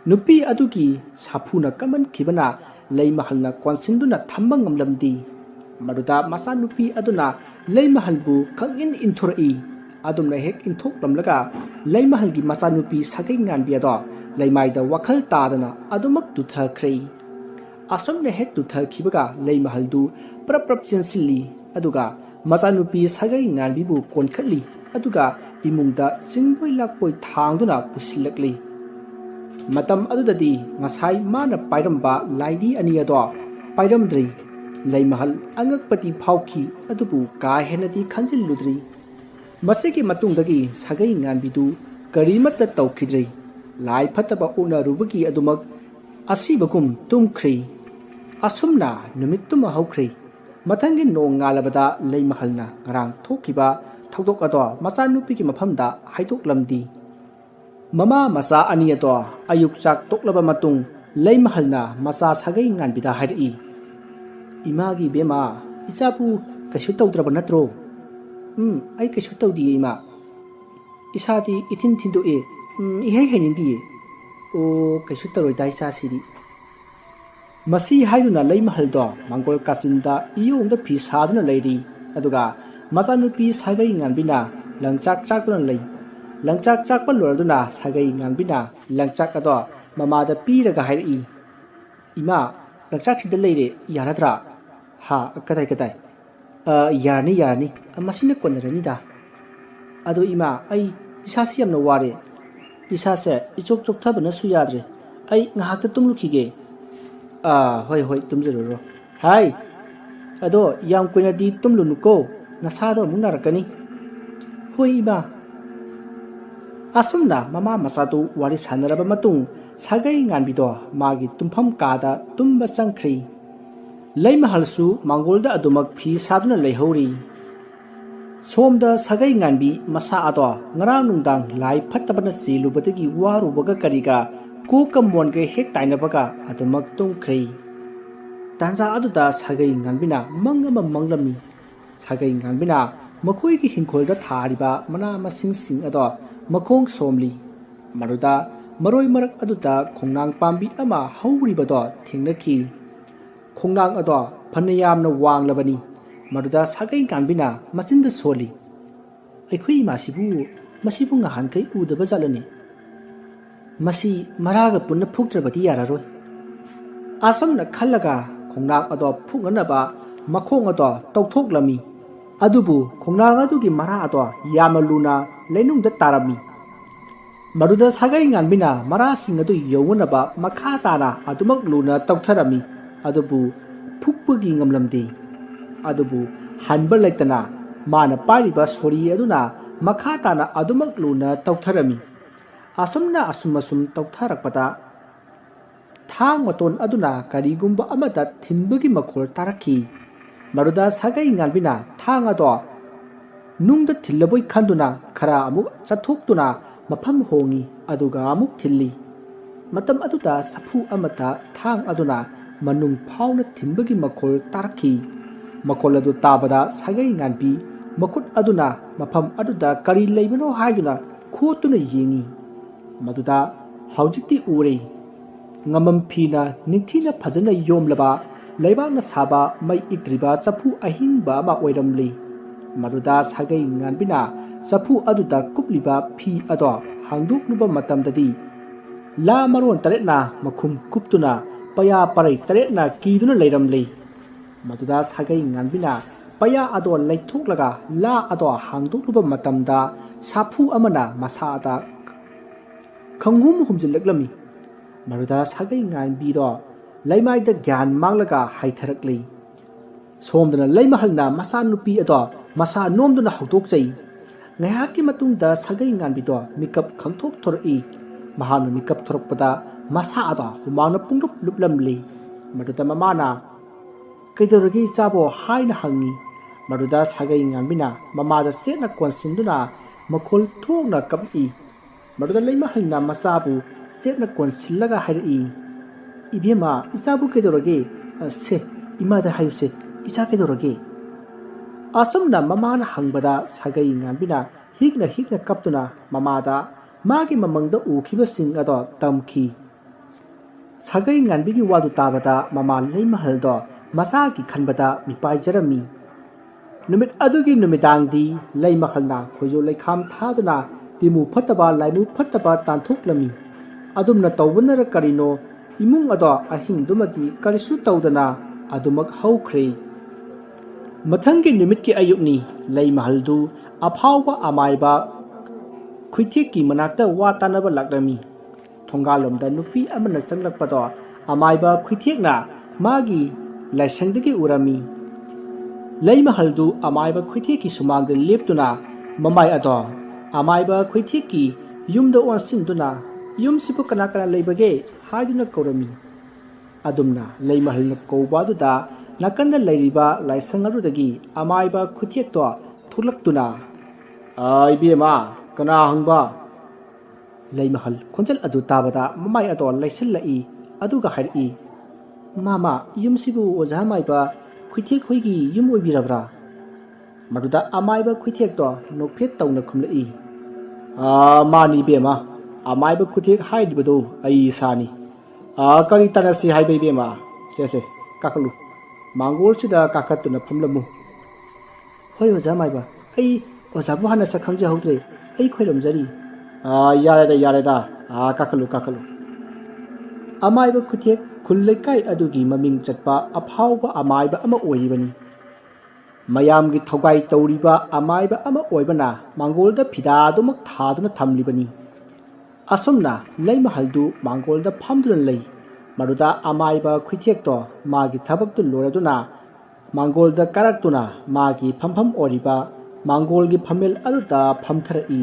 ꯅꯨꯄꯤ ꯑꯗꯨꯒꯤ ꯁꯥꯐꯨꯅ ꯀꯟꯃꯟꯈꯤꯕꯅ ꯂꯩꯃꯍꯜꯅ ꯀꯣꯟꯁꯤꯟꯗꯨꯅ ꯊꯝꯕ ꯉꯝꯂꯝꯗꯤ ꯃꯗꯨꯗ ꯃꯆꯥꯅꯨꯄꯤ ꯑꯗꯨꯅ ꯂꯩꯃꯍꯜꯕꯨ ꯈꯪꯏꯟ ꯏꯟꯊꯣꯔꯛꯏ ꯑꯗꯨꯝꯅ ꯍꯦꯛ ꯏꯟꯊꯣꯛꯂꯝꯂꯒ ꯂꯩꯃꯍꯜꯒꯤ ꯃꯆꯥꯅꯨꯄꯤ ꯁꯥꯒꯩ ꯉꯥꯟꯕꯤ ꯑꯗꯣ ꯂꯩꯃꯥꯏꯗ ꯋꯥꯈꯜ ꯇꯥꯗꯅ ꯑꯗꯨꯃꯛ ꯇꯨꯊꯈ꯭ꯔꯦ ꯑꯁꯨꯝꯅ ꯍꯦꯛ ꯇꯨꯊꯈꯤꯕꯒ ꯂꯩꯃꯍꯜꯗꯨ ꯄ꯭ꯔꯞ ꯄ꯭ꯔꯞ ꯆꯦꯟꯁꯤꯜꯂꯤ ꯑꯗꯨꯒ ꯃꯆꯥꯅꯨꯄꯤ ꯁꯥꯒꯩ ꯉꯥꯟꯕꯤꯕꯨ ꯀꯣꯟꯈꯠꯂꯤ ꯑꯗꯨꯒ ꯏꯃꯨꯡꯗ ꯆꯤꯡꯕꯣꯏ ꯂꯥꯛꯄꯣꯏ ꯊꯥꯡꯗꯨꯅ ꯄꯨꯁꯤꯜꯂꯛꯂꯤ ꯃꯇꯝ ꯑꯗꯨꯗꯗꯤ ꯉꯁꯥꯏ ꯃꯥꯅ ꯄꯥꯏꯔꯝꯕ ꯂꯥꯏꯗꯤ ꯑꯅꯤ ꯑꯗꯣ ꯄꯥꯏꯔꯝꯗ꯭ꯔꯤ ꯂꯩꯃꯍꯜ ꯑꯉꯛꯄꯗꯤ ꯐꯥꯎꯈꯤ ꯑꯗꯨꯕꯨ ꯀꯥ ꯍꯦꯟꯅꯗꯤ ꯈꯟꯖꯤꯜꯂꯨꯗ꯭ꯔꯤ ꯃꯁꯤꯒꯤ ꯃꯇꯨꯡꯗꯒꯤ ꯁꯥꯒꯩ ꯉꯥꯟꯕꯤꯗꯨ ꯀꯔꯤꯃꯠꯇ ꯇꯧꯈꯤꯗ꯭ꯔꯤ ꯂꯥꯏ ꯐꯠꯇꯕ ꯎꯅꯔꯨꯕꯒꯤ ꯑꯗꯨꯃꯛ ꯑꯁꯤꯕꯒꯨꯝ ꯇꯨꯝꯈ꯭ꯔꯤ ꯑꯁꯨꯝꯅ ꯅꯨꯃꯤꯠ ꯇꯨꯝꯃ ꯍꯧꯈ꯭ꯔꯤ ꯃꯊꯪꯒꯤ ꯅꯣꯡ ꯉꯥꯜꯂꯕꯗ ꯂꯩꯃꯍꯜꯅ ꯉꯔꯥꯡ ꯊꯣꯛꯈꯤꯕ ꯊꯧꯗꯣꯛ ꯑꯗꯣ ꯃꯆꯥꯅꯨꯄꯤꯒꯤ ꯃꯐꯝꯗ ꯍꯥꯏꯗꯣꯛꯂꯝꯗꯤ ꯃꯃꯥ ꯃꯆꯥ ꯑꯅꯤ ꯑꯗꯣ ꯑꯌꯨꯛ ꯆꯥꯛ ꯇꯣꯛꯂꯕ ꯃꯇꯨꯡ ꯂꯩꯃꯍꯜꯅ ꯃꯆꯥ ꯁꯥꯒꯩ ꯉꯥꯟꯕꯤꯗ ꯍꯥꯏꯔꯛꯏ ꯏꯃꯥꯒꯤ ꯕꯦꯝꯃ ꯏꯆꯥꯕꯨ ꯀꯩꯁꯨ ꯇꯧꯗ꯭ꯔꯕ ꯅꯠꯇ꯭ꯔꯣ ꯑꯩ ꯀꯩꯁꯨ ꯇꯧꯗꯤꯌꯦ ꯏꯃꯥ ꯏꯁꯥꯗꯤ ꯏꯊꯤꯟ ꯊꯤꯟꯗꯣꯛꯑꯦ ꯏꯍꯩ ꯍꯩꯅꯤꯡꯗꯤꯌꯦ ꯑꯣ ꯀꯩꯁꯨ ꯇꯧꯔꯣꯏꯗꯥ ꯏꯆꯥꯁꯤꯗꯤ ꯃꯁꯤ ꯍꯥꯏꯗꯨꯅ ꯂꯩꯃꯍꯜꯗꯣ ꯃꯥꯡꯒꯣꯜ ꯀꯥꯆꯤꯟꯗ ꯏꯌꯣꯡꯗ ꯐꯤ ꯁꯥꯗꯨꯅ ꯂꯩꯔꯤ ꯑꯗꯨꯒ ꯃꯆꯥꯅꯨꯄꯤ ꯁꯥꯒꯩ ꯉꯥꯟꯕꯤꯅ ꯂꯪꯆꯥꯛ ꯆꯥꯛꯇꯨꯅ ꯂꯩ ꯂꯪꯆꯥꯛ ꯆꯥꯛꯄ ꯂꯣꯏꯔꯗꯨꯅ ꯁꯥꯒꯩ ꯉꯥꯟꯕꯤꯅ ꯂꯪꯆꯥꯛ ꯑꯗꯣ ꯃꯃꯥꯗ ꯄꯤꯔꯒ ꯍꯥꯏꯔꯛꯏ ꯏꯃꯥ ꯂꯪꯆꯥꯛꯁꯤꯗ ꯂꯩꯔꯦ ꯌꯥꯔꯗ꯭ꯔꯥ ꯍꯥ ꯀꯗꯥꯏ ꯌꯥꯔꯅꯤ ꯃꯁꯤꯅ ꯀꯣꯟꯅꯔꯅꯤꯗ ꯑꯗꯣ ꯏꯃꯥ ꯑꯩ ꯏꯁꯥꯁꯤ ꯌꯥꯝꯅ ꯋꯥꯔꯦ ꯏꯁꯥꯁꯦ ꯏꯆꯣꯛ ꯆꯣꯛꯊꯕꯅꯁꯨ ꯌꯥꯗ꯭ꯔꯦ ꯑꯩ ꯉꯥꯏꯍꯥꯛꯇ ꯇꯨꯝꯂꯨꯈꯤꯒꯦ ꯍꯣꯏ ꯇꯨꯝꯖꯔꯨꯔꯣ ꯍꯥꯏ ꯑꯗꯣ ꯌꯥꯝ ꯀꯨꯏꯅꯗꯤ ꯇꯨꯝꯂꯨꯅꯨꯀꯣ ꯅꯁꯥꯗꯣ ꯑꯃꯨꯛ ꯅꯥꯔꯛꯀꯅꯤ ꯍꯣꯏ ꯏꯃꯥ ꯑꯁꯨꯝꯅ ꯃꯃꯥ ꯃꯆꯥꯗꯨ ꯋꯥꯔꯤ ꯁꯥꯟꯅꯔꯕ ꯃꯇꯨꯡ ꯁꯥꯒꯩ ꯉꯥꯟꯕꯤꯗꯣ ꯃꯥꯒꯤ ꯇꯨꯝꯐꯝ ꯀꯥꯗ ꯇꯨꯝꯕ ꯆꯪꯈ꯭ꯔꯤ ꯂꯩꯃꯍꯜꯁꯨ ꯃꯥꯡꯒꯣꯜꯗ ꯑꯗꯨꯃꯛ ꯐꯤ ꯁꯥꯗꯨꯅ ꯂꯩꯍꯧꯔꯤ ꯁꯣꯝꯗ ꯁꯥꯒꯩ ꯉꯥꯟꯕꯤ ꯃꯁꯥ ꯑꯗꯣ ꯉꯔꯥꯡ ꯅꯨꯡꯗꯥꯡ ꯂꯥꯏ ꯐꯠꯇꯕꯅ ꯆꯦꯜꯂꯨꯕꯗꯒꯤ ꯋꯥꯔꯨꯕꯒ ꯀꯔꯤꯒ ꯀꯣꯛꯀ ꯃꯣꯟꯒ ꯍꯦꯛ ꯇꯥꯏꯅꯕꯒ ꯑꯗꯨꯃꯛ ꯇꯨꯝꯈ꯭ꯔꯤ ꯇꯥꯟꯖꯥ ꯑꯗꯨꯗ ꯁꯥꯒꯩ ꯉꯥꯟꯕꯤꯅ ꯃꯪ ꯑꯃ ꯃꯪꯂꯝꯃꯤ ꯁꯥꯒꯩ ꯉꯥꯟꯕꯤꯅ ꯃꯈꯣꯏꯒꯤ ꯍꯤꯡꯈꯣꯜꯗ ꯊꯥꯔꯤꯕ ꯃꯅꯥ ꯃꯁꯤꯡꯁꯤꯡ ꯑꯗꯣ ꯃꯈꯣꯡ ꯁꯣꯝꯂꯤ ꯃꯗꯨꯗ ꯃꯔꯣꯏ ꯃꯔꯛ ꯑꯗꯨꯗ ꯈꯣꯡꯅꯥꯡ ꯄꯥꯝꯕꯤ ꯑꯃ ꯍꯧꯔꯤꯕꯗꯣ ꯊꯦꯡꯅꯈꯤ ꯈꯣꯡꯅꯥꯡ ꯑꯗꯣ ꯐꯅ ꯌꯥꯝꯅ ꯋꯥꯡꯂꯕꯅꯤ ꯃꯗꯨꯗ ꯁꯥꯒꯩ ꯉꯥꯟꯕꯤꯅ ꯃꯆꯤꯟꯗ ꯁꯣꯜꯂꯤ ꯑꯩꯈꯣꯏ ꯃꯁꯤꯕꯨ ꯉꯍꯥꯟꯈꯩ ꯎꯗꯕ ꯖꯥꯠꯂꯅꯤ ꯃꯁꯤ ꯃꯔꯥꯒ ꯄꯨꯟꯅ ꯐꯨꯛꯇ꯭ꯔꯕꯗꯤ ꯌꯥꯔꯔꯣꯏ ꯑꯁꯨꯝꯅ ꯈꯜꯂꯒ ꯈꯣꯡꯅꯥꯡ ꯑꯗꯣ ꯐꯨꯛꯅꯅꯕ ꯃꯈꯣꯡ ꯑꯗꯣ ꯇꯧꯊꯣꯛꯂꯝꯃꯤ ꯑꯗꯨꯕꯨ ꯈꯣꯡꯅꯥꯡ ꯑꯗꯨꯒꯤ ꯃꯔꯥ ꯑꯗꯣ ꯌꯥꯝꯅ ꯂꯨꯅ ꯂꯩꯅꯨꯡꯗ ꯇꯥꯔꯝꯃꯤ ꯃꯗꯨꯗ ꯁꯥꯒꯩ ꯉꯥꯟꯕꯤꯅ ꯃꯔꯥꯁꯤꯡ ꯑꯗꯨ ꯌꯧꯅꯅꯕ ꯃꯈꯥ ꯇꯥꯅ ꯑꯗꯨꯃꯛ ꯂꯨꯅ ꯇꯧꯊꯔꯝꯃꯤ ꯑꯗꯨꯕꯨ ꯐꯨꯛꯄꯒꯤ ꯉꯝꯂꯝꯗꯦ ꯑꯗꯨꯕꯨ ꯍꯟꯕ ꯂꯩꯇꯅ ꯃꯥꯅ ꯄꯥꯏꯔꯤꯕ ꯁꯣꯔꯤ ꯑꯗꯨꯅ ꯃꯈꯥ ꯇꯥꯅ ꯑꯗꯨꯃꯛ ꯂꯨꯅ ꯇꯧꯊꯔꯝꯃꯤ ꯑꯁꯨꯝ ꯇꯧꯊꯔꯛꯄꯗ ꯊꯥꯡ ꯃꯇꯣꯟ ꯑꯗꯨꯅ ꯀꯔꯤꯒꯨꯝꯕ ꯑꯃꯗ ꯊꯤꯟꯕꯒꯤ ꯃꯈꯣꯜ ꯇꯥꯔꯛꯈꯤ ꯃꯗꯨꯗ ꯁꯥꯒꯩ ꯉꯥꯟꯕꯤꯅ ꯊꯥꯡ ꯑꯗꯣ ꯅꯨꯡꯗ ꯊꯤꯜꯂꯕꯣꯏ ꯈꯟꯗꯨꯅ ꯈꯔ ꯑꯃꯨꯛ ꯆꯠꯊꯣꯛꯇꯨꯅ ꯃꯐꯝ ꯍꯣꯡꯉꯤ ꯑꯗꯨꯒ ꯑꯃꯨꯛ ꯊꯤꯜꯂꯤ ꯃꯇꯝ ꯑꯗꯨꯗ ꯆꯐꯨ ꯑꯃꯗ ꯊꯥꯡ ꯑꯗꯨꯅ ꯃꯅꯨꯡ ꯐꯥꯎꯅ ꯊꯤꯟꯕꯒꯤ ꯃꯈꯣꯜ ꯇꯥꯔꯛꯈꯤ ꯃꯈꯣꯜ ꯑꯗꯨ ꯇꯥꯕꯗ ꯁꯥꯒꯩ ꯉꯥꯟꯕꯤ ꯃꯈꯨꯠ ꯑꯗꯨꯅ ꯃꯐꯝ ꯑꯗꯨꯗ ꯀꯔꯤ ꯂꯩꯕꯅꯣ ꯍꯥꯏꯗꯨꯅ ꯈꯣꯠꯇꯨꯅ ꯌꯦꯡꯉꯤ ꯃꯗꯨꯗ ꯍꯧꯖꯤꯛꯇꯤ ꯎꯔꯦ ꯉꯃꯝ ꯐꯤꯅ ꯅꯤꯡꯊꯤꯅ ꯐꯖꯅ ꯌꯣꯝꯂꯕ ꯂꯩꯕꯥꯛꯅ ꯁꯥꯕ ꯃꯩ ꯏꯛꯇ꯭ꯔꯤꯕ ꯆꯐꯨ ꯑꯍꯤꯡꯕ ꯑꯃ ꯑꯣꯏꯔꯝꯂꯤ ꯃꯗꯨꯗ ꯁꯥꯒꯩ ꯉꯥꯟꯕꯤꯅ ꯆꯐꯨ ꯑꯗꯨꯗ ꯀꯨꯞꯂꯤꯕ ꯐꯤ ꯑꯗꯣ ꯍꯥꯡꯗꯣꯛꯂꯨꯕ ꯃꯇꯝꯗꯗꯤ ꯂꯥ ꯃꯔꯣꯟ 8ꯅ ꯃꯈꯨꯝ ꯀꯨꯞꯇꯨꯅ ꯄꯌꯥ ꯄꯔꯩ 8ꯅ ꯀꯤꯗꯨꯅ ꯂꯩꯔꯝꯂꯤ ꯃꯗꯨꯗ ꯁꯥꯒꯩ ꯉꯥꯟꯕꯤꯅ ꯄꯌꯥ ꯑꯗꯣ ꯂꯩꯊꯣꯛꯂꯒ ꯂꯥ ꯑꯗꯣ ꯍꯥꯡꯗꯣꯛꯂꯨꯕ ꯃꯇꯝꯗ ꯁꯥꯐꯨ ꯑꯃꯅ ꯃꯁꯥꯗ ꯈꯪꯍꯨꯝ ꯍꯨꯝꯖꯤꯜꯂꯛꯂꯝꯃꯤ ꯃꯗꯨꯗ ꯁꯥꯒꯩ ꯉꯥꯟꯕꯤꯗꯣ ꯂꯩꯃꯥꯏꯗ ꯒ꯭ꯌꯥꯟ ꯃꯥꯡꯂꯒ ꯍꯥꯏꯊꯔꯛꯂꯤ ꯁꯣꯝꯗꯅ ꯂꯩꯃꯍꯜꯅ ꯃꯆꯥꯅꯨꯄꯤ ꯑꯗꯣ masa nomduna haudoksai ngayaki matungda sagai nganbido mikap khangthok thor'i mahanu mikap thorokpada masa ada humana punglup luplamli maduda mamana kaidoragi sabo haina hangi maduda sagai nganbina mamada setna konsinduna makhol thokna kap'i maduda leima halna masabu setna konsillaga hairi ibema isabu kaidoragi se imada hayuse isa kaidoragi asumna mamana hangbada sagai nganbina higna kaptuna mamada magi mamangda ukhiba sing ado tamki sagai nganbigi wadu tabada mama leimahaldo masagi khanbada mipai jarami numit adugi numidangdi leimahalna khojo leikham thaduna timu phataba laimu phataba tanthuklami adumna tawbunara karino imung ado ahingdumati karisu tawdana adumak haukhre mathanggi numit ki ayukni leimahaldu aphawba amaiba khuitheki manakta wa tanaba lakrami thongalomda nupi amana changlakpado amaiba khuithekna magi laisangdagi urami leimahaldu amaiba khuitheki sumangda leptuna mamai ado amaiba khuitheki yumda wansinduna yumsipu kana leibage haiduna korami adumna leimahalna koubaduda nakanda leiriba laisangarudagi amaiba khuithekto thulaktuna ibema kana hangba leimahal khonjal adu tabada mamai ado laisillai aduga hairi mama yumsibu oja maiba khuithek hoigi yum oibirabra maduda amaiba khuithek to nokphet tawna khumlai mani bema amaiba khuithek haidibado ai sani kari tanasi haibai bema se kaklu mangol sida kakatuna phumlamu hoi oja maiba ai oja bu hana sakhangja hautre ai khoiramjari yareda kakhalu amaiba khuthek khulleikai adugi maming chatpa aphawba amaiba ama oiribani mayamgi thogai tawriba amaiba ama oibana mangolda phida dumak thaduna thamlibani asumna leimahaldu mangolda phamduna lei maruda amaiba khuithek to magi thabak tu loraduna mangolda karaktuna magi phampham oriba mangolgi phamel aduta phamthrai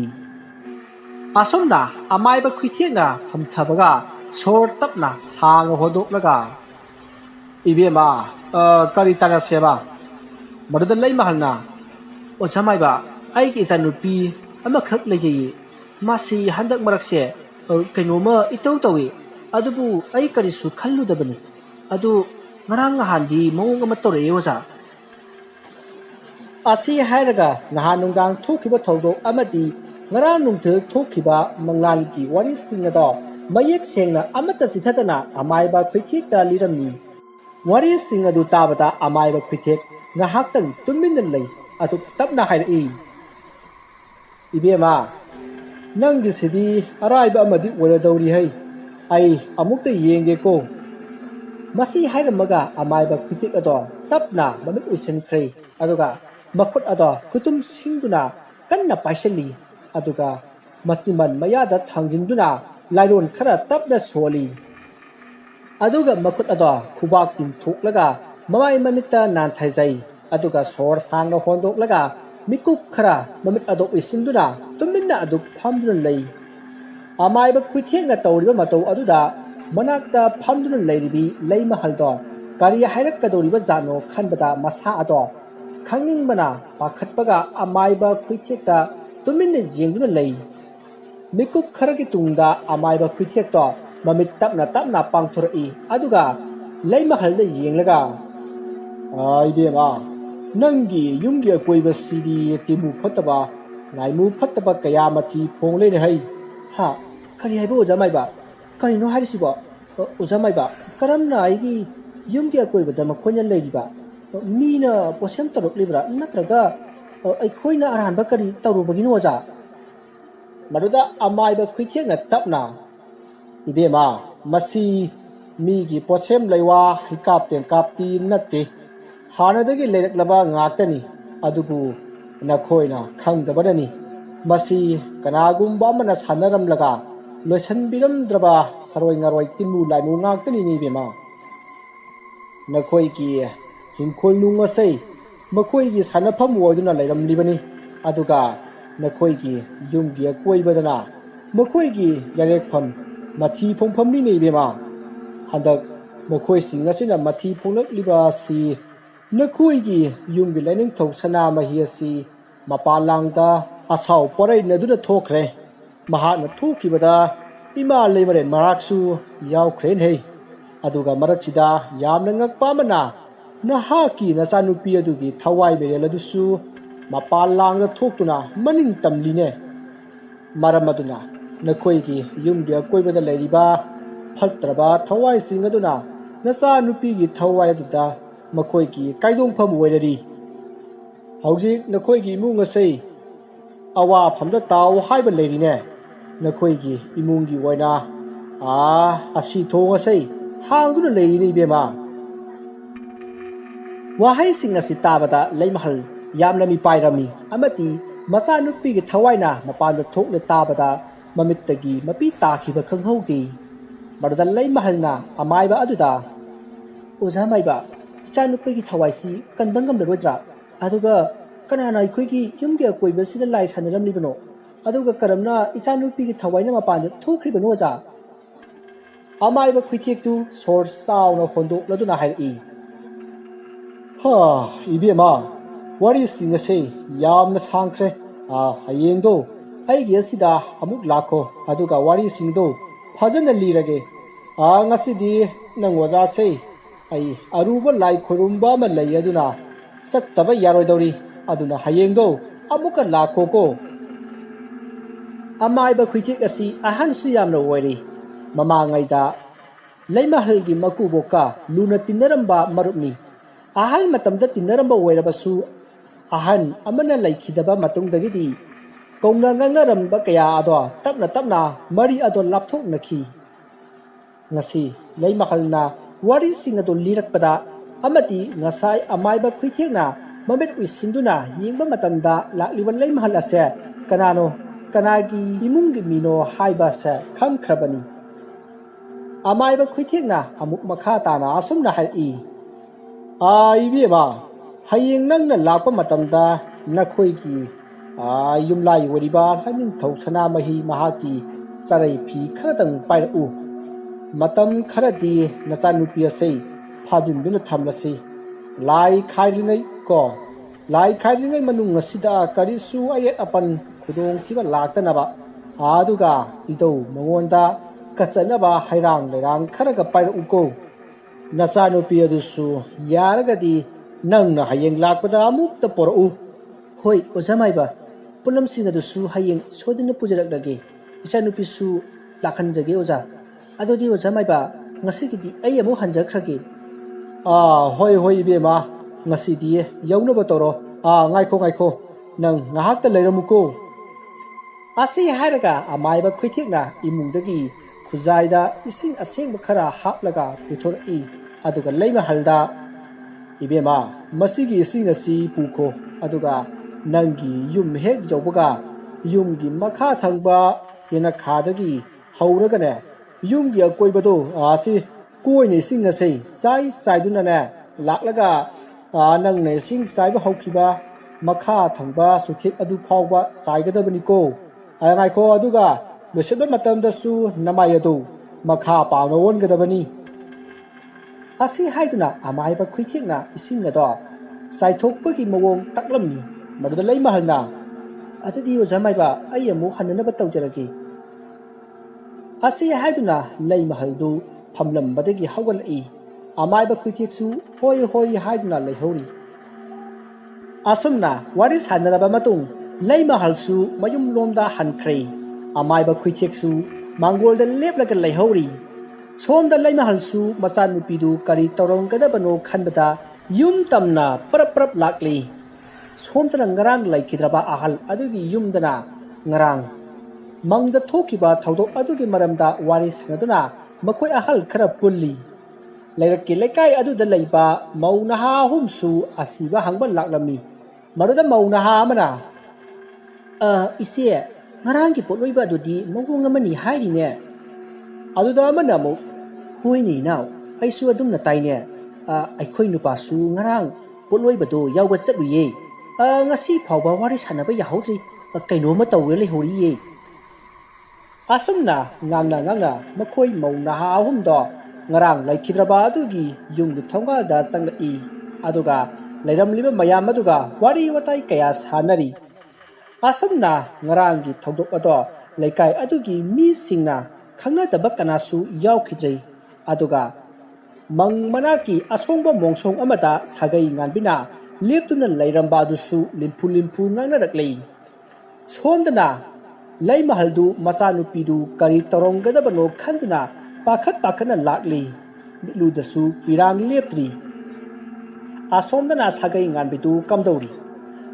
asumna amaiba khuithekna phamthabaga sor tapna sang hodoklaga ibema kari tara seba maduda leimahalna osamaiba aigi janupi amakhak lejeyi masi handak marakse kainoma itau tawi adubu ai karisu khalludabani adu ngarang handi mawong ama tore oja asi hairaga nahanungdang thokiba thawdo amadi ngarang nungthil thokiba mangalki wari singado mayek sengna amata sithadana amaiba khuithekta liramni wari singadu tabada amaiba khuithek ngahaktang tumin lei atu tapna hairi ibema nanggi sidi araiba amadi oradawri hai ai amukta yenge ko masi hairamaga amaiba khuithek ado tapna mamit usenkhre aduga makhut ado kutum singduna kanna paisali aduga machiman mayada thangjingduna lairon khara tapna soli aduga makhut ado khubak tin thoklaga mamai mamita nan thaijai aduga sor sangna hondoklaga mikup khara mamit ado isinduna tuminna adu phamdun lei amaiba khuithekna tawriba matau aduda manakta phamdun leiribi leimahaldo kari hairakadoriba jano khanbada masa ado khangningbana pakhatpaga amaiba khuithekta tuminna jengduna lei mikup kharagi tungda amaiba khuithekto mamit tapna pangthurai aduga leimahalda jenglaga ibema nangi yumgi akoiba sidi timu phataba laimu phataba kayamati phongle ne hai ha kari haiba ojamaiba kari no harisibo ojamaiba karamna aigi yumgi akoiba da makhonya leiriba mina posem taruk libra natraga aikhoina aranba kari tarubagino oja maduda amaiba khuithekna tapna ibema masi migi posem leiwa hikap ten kapti natte hanadagi leiraklaba ngaktani adubu nakhoina khangdabarani masi kanagumba mana sanaramlaga loisanbiramdraba saroi ngaroi timu laimu ngaktani ni bema nakhoi ki hingkhol nungasai ꯃꯈꯣꯏꯒꯤ ꯁꯥꯟꯅꯐꯝ ꯑꯣꯏꯗꯨꯅ ꯂꯩꯔꯝꯂꯤꯕꯅꯤ ꯑꯗꯨꯒ ꯅꯈꯣꯏꯒꯤ ꯌꯨꯝꯒꯤ ꯑꯀꯣꯏꯕꯗꯅ ꯃꯈꯣꯏꯒꯤ ꯌꯥꯔꯦꯛꯐꯝ ꯃꯊꯤ ꯐꯣꯡꯐꯝꯅꯤꯅꯦ ꯏꯕꯦꯝꯃ ꯍꯟꯗꯛ ꯃꯈꯣꯏꯁꯤꯡ ꯑꯁꯤꯅ ꯃꯊꯤ ꯐꯣꯡꯂꯛꯂꯤꯕ ꯑꯁꯤ ꯅꯈꯣꯏꯒꯤ ꯌꯨꯝꯒꯤ ꯂꯥꯏꯅꯤꯡꯊꯧ ꯁꯅꯥꯃꯍꯤ ꯑꯁꯤ ꯃꯄꯥꯟꯂꯥꯡꯗ ꯑꯁꯥꯎ ꯄꯔꯩꯅꯗꯨꯅ ꯊꯣꯛꯈ꯭ꯔꯦ ꯃꯍꯥꯛꯅ ꯊꯣꯛꯈꯤꯕꯗ ꯏꯃꯥ ꯂꯩꯃꯔꯦꯟ ꯃꯔꯥꯛꯁꯨ ꯌꯥꯎꯈ꯭ꯔꯦꯅꯦ ꯑꯗꯨꯒ ꯃꯔꯛꯁꯤꯗ ꯌꯥꯝꯅ ꯉꯛꯄ ꯑꯃꯅ ꯅꯍꯥꯛꯀꯤ ꯅꯆꯥꯅꯨꯄꯤ ꯑꯗꯨꯒꯤ ꯊꯋꯥꯏ ꯃꯦꯔꯦꯜ ꯑꯗꯨꯁꯨ ꯃꯄꯥꯟꯂꯥꯡꯗ ꯊꯣꯛꯇꯨꯅ ꯃꯅꯤꯡ ꯇꯝꯂꯤꯅꯦ ꯃꯔꯝ ꯑꯗꯨꯅ ꯅꯈꯣꯏꯒꯤ ꯌꯨꯝꯒꯤ ꯑꯀꯣꯏꯕꯗ ꯂꯩꯔꯤꯕ ꯐꯠꯇ꯭ꯔꯕ ꯊꯋꯥꯏꯁꯤꯡ ꯑꯗꯨꯅ ꯅꯆꯥꯅꯨꯄꯤꯒꯤ ꯊꯋꯥꯏ ꯑꯗꯨꯗ ꯃꯈꯣꯏꯒꯤ ꯀꯥꯏꯗꯣꯡꯐꯝ ꯑꯣꯏꯔꯔꯤ ꯍꯧꯖꯤꯛ ꯅꯈꯣꯏꯒꯤ ꯏꯃꯨꯡ ꯑꯁꯤ ꯑꯋꯥꯐꯝꯗ ꯇꯥꯎ ꯍꯥꯏꯕ ꯂꯩꯔꯤꯅꯦ ꯅꯈꯣꯏꯒꯤ ꯏꯃꯨꯡꯒꯤ ꯑꯣꯏꯅ ꯑꯁꯤ ꯊꯣꯡ ꯑꯁꯤ ꯍꯥꯡꯗꯨꯅ ꯂꯩꯔꯤꯅꯦ ꯏꯕꯦꯝꯃ ꯋꯥꯍꯩꯁꯤꯡ ꯑꯁꯤ ꯇꯥꯕꯗ ꯂꯩꯃꯍꯜ ꯌꯥꯝꯅ ꯃꯤꯄꯥꯏꯔꯝꯃꯤ ꯑꯃꯗꯤ ꯃꯆꯥꯅꯨꯄꯤꯒꯤ ꯊꯋꯥꯏꯅ ꯃꯄꯥꯟꯗ ꯊꯣꯛꯂꯦ ꯇꯥꯕꯗ ꯃꯃꯤꯠꯇꯒꯤ ꯃꯄꯤ ꯇꯥꯈꯤꯕ ꯈꯪꯍꯧꯗꯦ ꯃꯗꯨꯗ ꯂꯩꯃꯍꯜꯅ ꯑꯃꯥꯏꯕ ꯑꯗꯨꯗ ꯑꯣꯖꯥ ꯃꯥꯏꯕ ꯏꯆꯥꯅꯨꯄꯤꯒꯤ ꯊꯋꯥꯏꯁꯤ ꯀꯟꯕ ꯉꯝꯂꯔꯣꯏꯗ꯭ꯔꯥ ꯑꯗꯨꯒ ꯀꯅꯥꯅ ꯑꯩꯈꯣꯏꯒꯤ ꯌꯨꯝꯒꯤ ꯑꯀꯣꯏꯕꯁꯤꯗ ꯂꯥꯏ ꯁꯥꯟꯅꯔꯝꯂꯤꯕꯅꯣ ꯑꯗꯨꯒ ꯀꯔꯝꯅ ꯏꯆꯥꯅꯨꯄꯤꯒꯤ ꯊꯋꯥꯏꯅ ꯃꯄꯥꯟꯗ ꯊꯣꯛꯈ꯭ꯔꯤꯕꯅꯣ ꯑꯣꯖꯥ ꯑꯃꯥꯏꯕ ꯈꯨꯏꯊꯦꯛꯇꯨ ꯁꯣꯔ ꯆꯥꯎꯅ ꯍꯣꯟꯗꯣꯛꯂꯗꯨꯅ ꯍꯥꯏꯔꯛꯏ ꯏꯕꯦꯝꯃ ꯋꯥꯔꯤꯁꯤꯡ ꯑꯁꯤ ꯌꯥꯝꯅ ꯁꯥꯡꯈ꯭ꯔꯦ ꯍꯌꯦꯡꯗꯣ ꯑꯩꯒꯤ ꯑꯁꯤꯗ ꯑꯃꯨꯛ ꯂꯥꯛꯈꯣ ꯑꯗꯨꯒ ꯋꯥꯔꯤꯁꯤꯡꯗꯣ ꯐꯖꯅ ꯂꯤꯔꯒꯦ ꯉꯁꯤꯗꯤ ꯅꯪ ꯑꯣꯖꯥꯁꯦ ꯑꯩ ꯑꯔꯨꯕ ꯂꯥꯏ ꯈꯨꯔꯨꯝꯕ ꯑꯃ ꯂꯩ ꯑꯗꯨꯅ ꯆꯠꯇꯕ ꯌꯥꯔꯣꯏꯗꯧꯔꯤ ꯑꯗꯨꯅ ꯍꯌꯦꯡꯗꯣ ꯑꯃꯨꯛꯀ ꯂꯥꯛꯈꯣꯀꯣ ꯑꯃꯥꯏꯕ ꯈꯨꯏꯊꯦꯛ ꯑꯁꯤ ꯑꯍꯟꯁꯨ ꯌꯥꯝꯅ ꯑꯣꯏꯔꯤ ꯃꯃꯥꯡꯉꯩꯗ ꯂꯩꯃꯍꯜꯒꯤ ꯃꯀꯨꯕꯣꯛꯀ ꯂꯨꯅ ꯇꯤꯟꯅꯔꯝꯕ ꯃꯔꯨꯞꯅꯤ ꯑꯍꯜ ꯃꯇꯝꯗ ꯇꯤꯟꯅꯔꯝꯕ ꯑꯣꯏꯔꯕꯁꯨ ꯑꯍꯟ ꯑꯃꯅ ꯂꯩꯈꯤꯗꯕ ꯃꯇꯨꯡꯗꯒꯤꯗꯤ ꯀꯧꯅ ꯉꯥꯡꯅꯔꯝꯕ ꯀꯌꯥ ꯑꯗꯣ ꯇꯞꯅ ꯇꯞꯅ ꯃꯔꯤ ꯑꯗꯣ ꯂꯥꯞꯊꯣꯛꯅꯈꯤ ngasi lei mahal na wari sing ado lirakpada amati ngasai amaiba khuithekna mamit uisinduna yengba matamda lakliban lei mahal ase kanano kanagi imungi mino haiba se khangkhrabani amaiba khuithekna amuk makha tana asumna hai ibema hayeng nangna lakpa matamda nakhoigi yumlai wariba hanin thosana mahi mahaki sarai phi kharadang pairu matam kharadi nachanupi ase phajinduna thamlasi lai khairingai ko lai khairingai manung asida karisu ayet apan khudong thiba laktanaba aduga idau mangonda kachanaba hairang lerang kharaga pairu ko nachanupi adusu yaragadi nangna hayeng lakpada amukta poru hoi ojamaiba pulam sing adusu hayeng sodina pujarak ichanupi su lakhanjage oja adodi ojamaiba ngasigidi ai amu hanjakhrage hoi hoi bema ngasidi yaunaba toro ngaikho nang ngahakta leiramuko asi haraga amaiba khuithekna imungdagi khujaida ising asengba khara haplaga puthori aduga leima halda ibema masigi ising asi pukho aduga nangi yum hek jawbaga yumgi makha thangba yena khadagi hauragane yumgi akoibado asi koine ising ase sai saiduna ne laklaga nangne sing saiba haukiba makha thangba suthek adu phawba saigadabani ko ngaikho aduga losetba matamda su namai adu makha pawna wongadabani asi haiduna amaiba khuithekna ising ado saithokpagi mawong taklamni maduda leimahalna adudi ojamaiba ai amu hananaba tawjarage asi haiduna leimahaldu phamlambadagi hawgalai amaiba khuitheksu hoi haiduna leihori asumna wari sanaraba matung leimahalsu mayum lomda hankhre amaiba khuitheksu mangolda leplaga leihori somda leimahalsu machanupidu kari tawronggadabano khanbada yum tamna prap lakli somtana ngarang laikhidraba ahal adugi yumdana ngarang mangda thokiba thaudok adugi maramda wari sanaduna makoi ahal khara pulli lairakki laikai aduda leiba maunaha humsu asiba hangban laklami maruda maunaha amana ise ngarangi potloiba adudi mawong amani hairine aduda amana mo huini naw aisu adumna taine aikhoi nupa su ngarang ꯄꯣꯠꯂꯣꯏꯕꯗꯣ ꯌꯥꯎꯕ ꯆꯠꯂꯨꯌꯦ ngasi ꯐꯥꯎꯕ ꯋꯥꯔꯤ ꯁꯥꯟꯅꯕ ꯌꯥꯍꯧꯗ꯭ꯔꯤ ꯀꯩꯅꯣꯝꯃ ꯇꯧꯔ ꯂꯩꯍꯧꯔꯤꯌꯦ ꯑꯁꯨꯝꯅ ꯉꯥꯡꯅ ꯃꯈꯣꯏ ꯃꯧ ꯅꯍꯥ ꯑꯍꯨꯝꯗꯣ ngarang laikhidraba adugi yungdi thongalda changlai aduga leiramliba mayam aduga wari watai kaya sanari asumna ngaranggi thodok ado laikai adugi mi singna khangnadaba kanasu yaukhidrei aduga mang manaki asongba mongsong amada sagai nganbina leptuna leiramba adusu limpu ngangnaraklei somdana leimahaldu masanupidu kari toronggadabano khanduna pakhana lakli mitludasu pirang leptri asomdana sagai nganbidu kamdori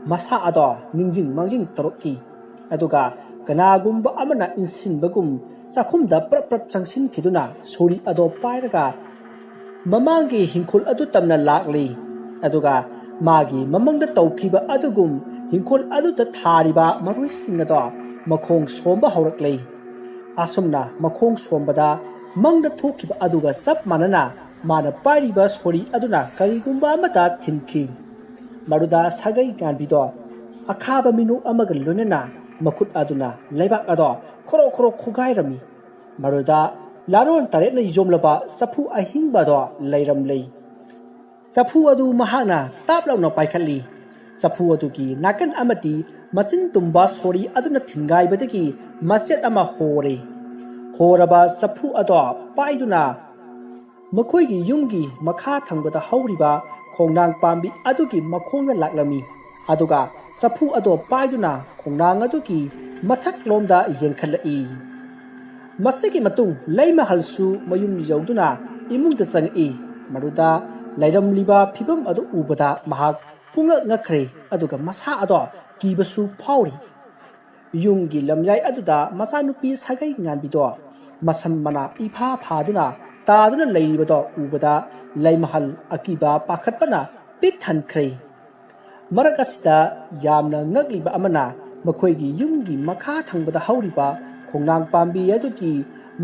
masa ado ningjing mangjing torokki aduga kanagumba amana insinbagum sakhumda prap changsin khiduna sori ado pairaga mamangi hingkhul adu tamna lakli aduga magi mamangda tawkhiba adugum hingkhul adu ta thariba maroi singado makhong somba hauraklei asumna makhong sombada mangda thokiba aduga sap manana mana pariba sori aduna karigumba amata thinki maruda sagai ganbido akhaba minu amaga lunena makut aduna leibak ado khoro khogairami maruda laron taret na yomlaba sapu ahingba do leiram lei sapu adu mahana taplauna paikhalli sapu adu ki nakan amati machin tumba sori aduna thingai badagi machet ama hore horaba sapu ado paiduna makhoi gi yumgi makha thangbada hauriba khongnang pambi adugi makhongna laklami aduga sapu ado paiduna khongnang adugi mathak lomda yenkhalai masigi matung leima halsu mayum jawduna imungda changi maruda leiramliba phibam adu ubada mahak punga ngakre aduga masa ado kibasu phauri yunggi lamyai aduda masanupi sagai nganbido masam mana ipha phaduna taduna leibado ubada leimahal akiba pakhatpana pik thankhre marakasida yamna ngagliba amana makhoigi yumgi makha thangbada hauriba khongnang pambi aduki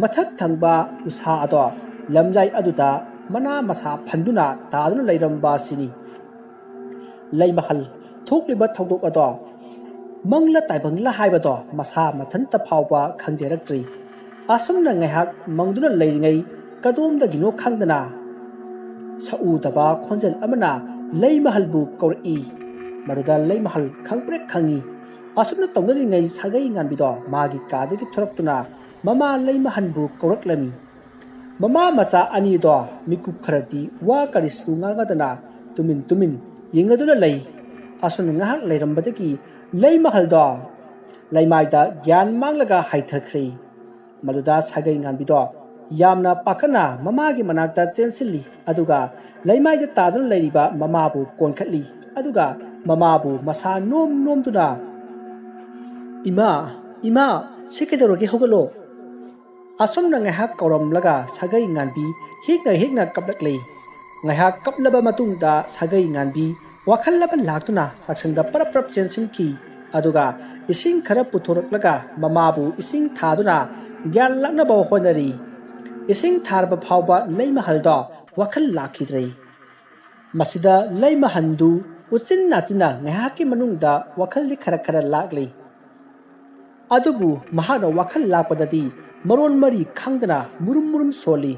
mathak thangba usa ado lamjai aduda mana masa phanduna taduna leiramba sini leimahal thokliba thodok ado mangla taibangla haibado masa mathanta phawba khangjeraktri asumna ngaihak mangduna leiringai kadomda gino khangdana saudaba khonjel amana leimahalbu kauri maruda leimahal khangprek khangi asumna tongdringai sagai nganbido magi kadagi thoraktuna mama leimahanbu kauraklami mama macha ani do mikup kharati wa karisu ngargadana tumin yengaduna lei asun ngahak leirambadagi leimahal do leimaida gyan manglaga haithakri maluda sagai nganbido yamna pakana mamagi manakta chensilli aduga leimaida tadun leiriba mamabu konkhatli aduga mamabu masa nomduna ima sikidorogi hogalo asomna ngahak kauramlaga sagai nganbi hekna kaplaklei ngahak kaplaba matungda sagai nganbi wakhallaba laktuna saksangda parap chensinki aduga ising khara puthoraklaga mamabu ising thaduna gyan laknaba honari ising tharba phawba leimahalda wakhal lakhidrei masida leimahandu uchin nachina ngahaki manungda wakhalli khara laklei adubu mahana wakhal lakpadadi maron mari khangdana murum soli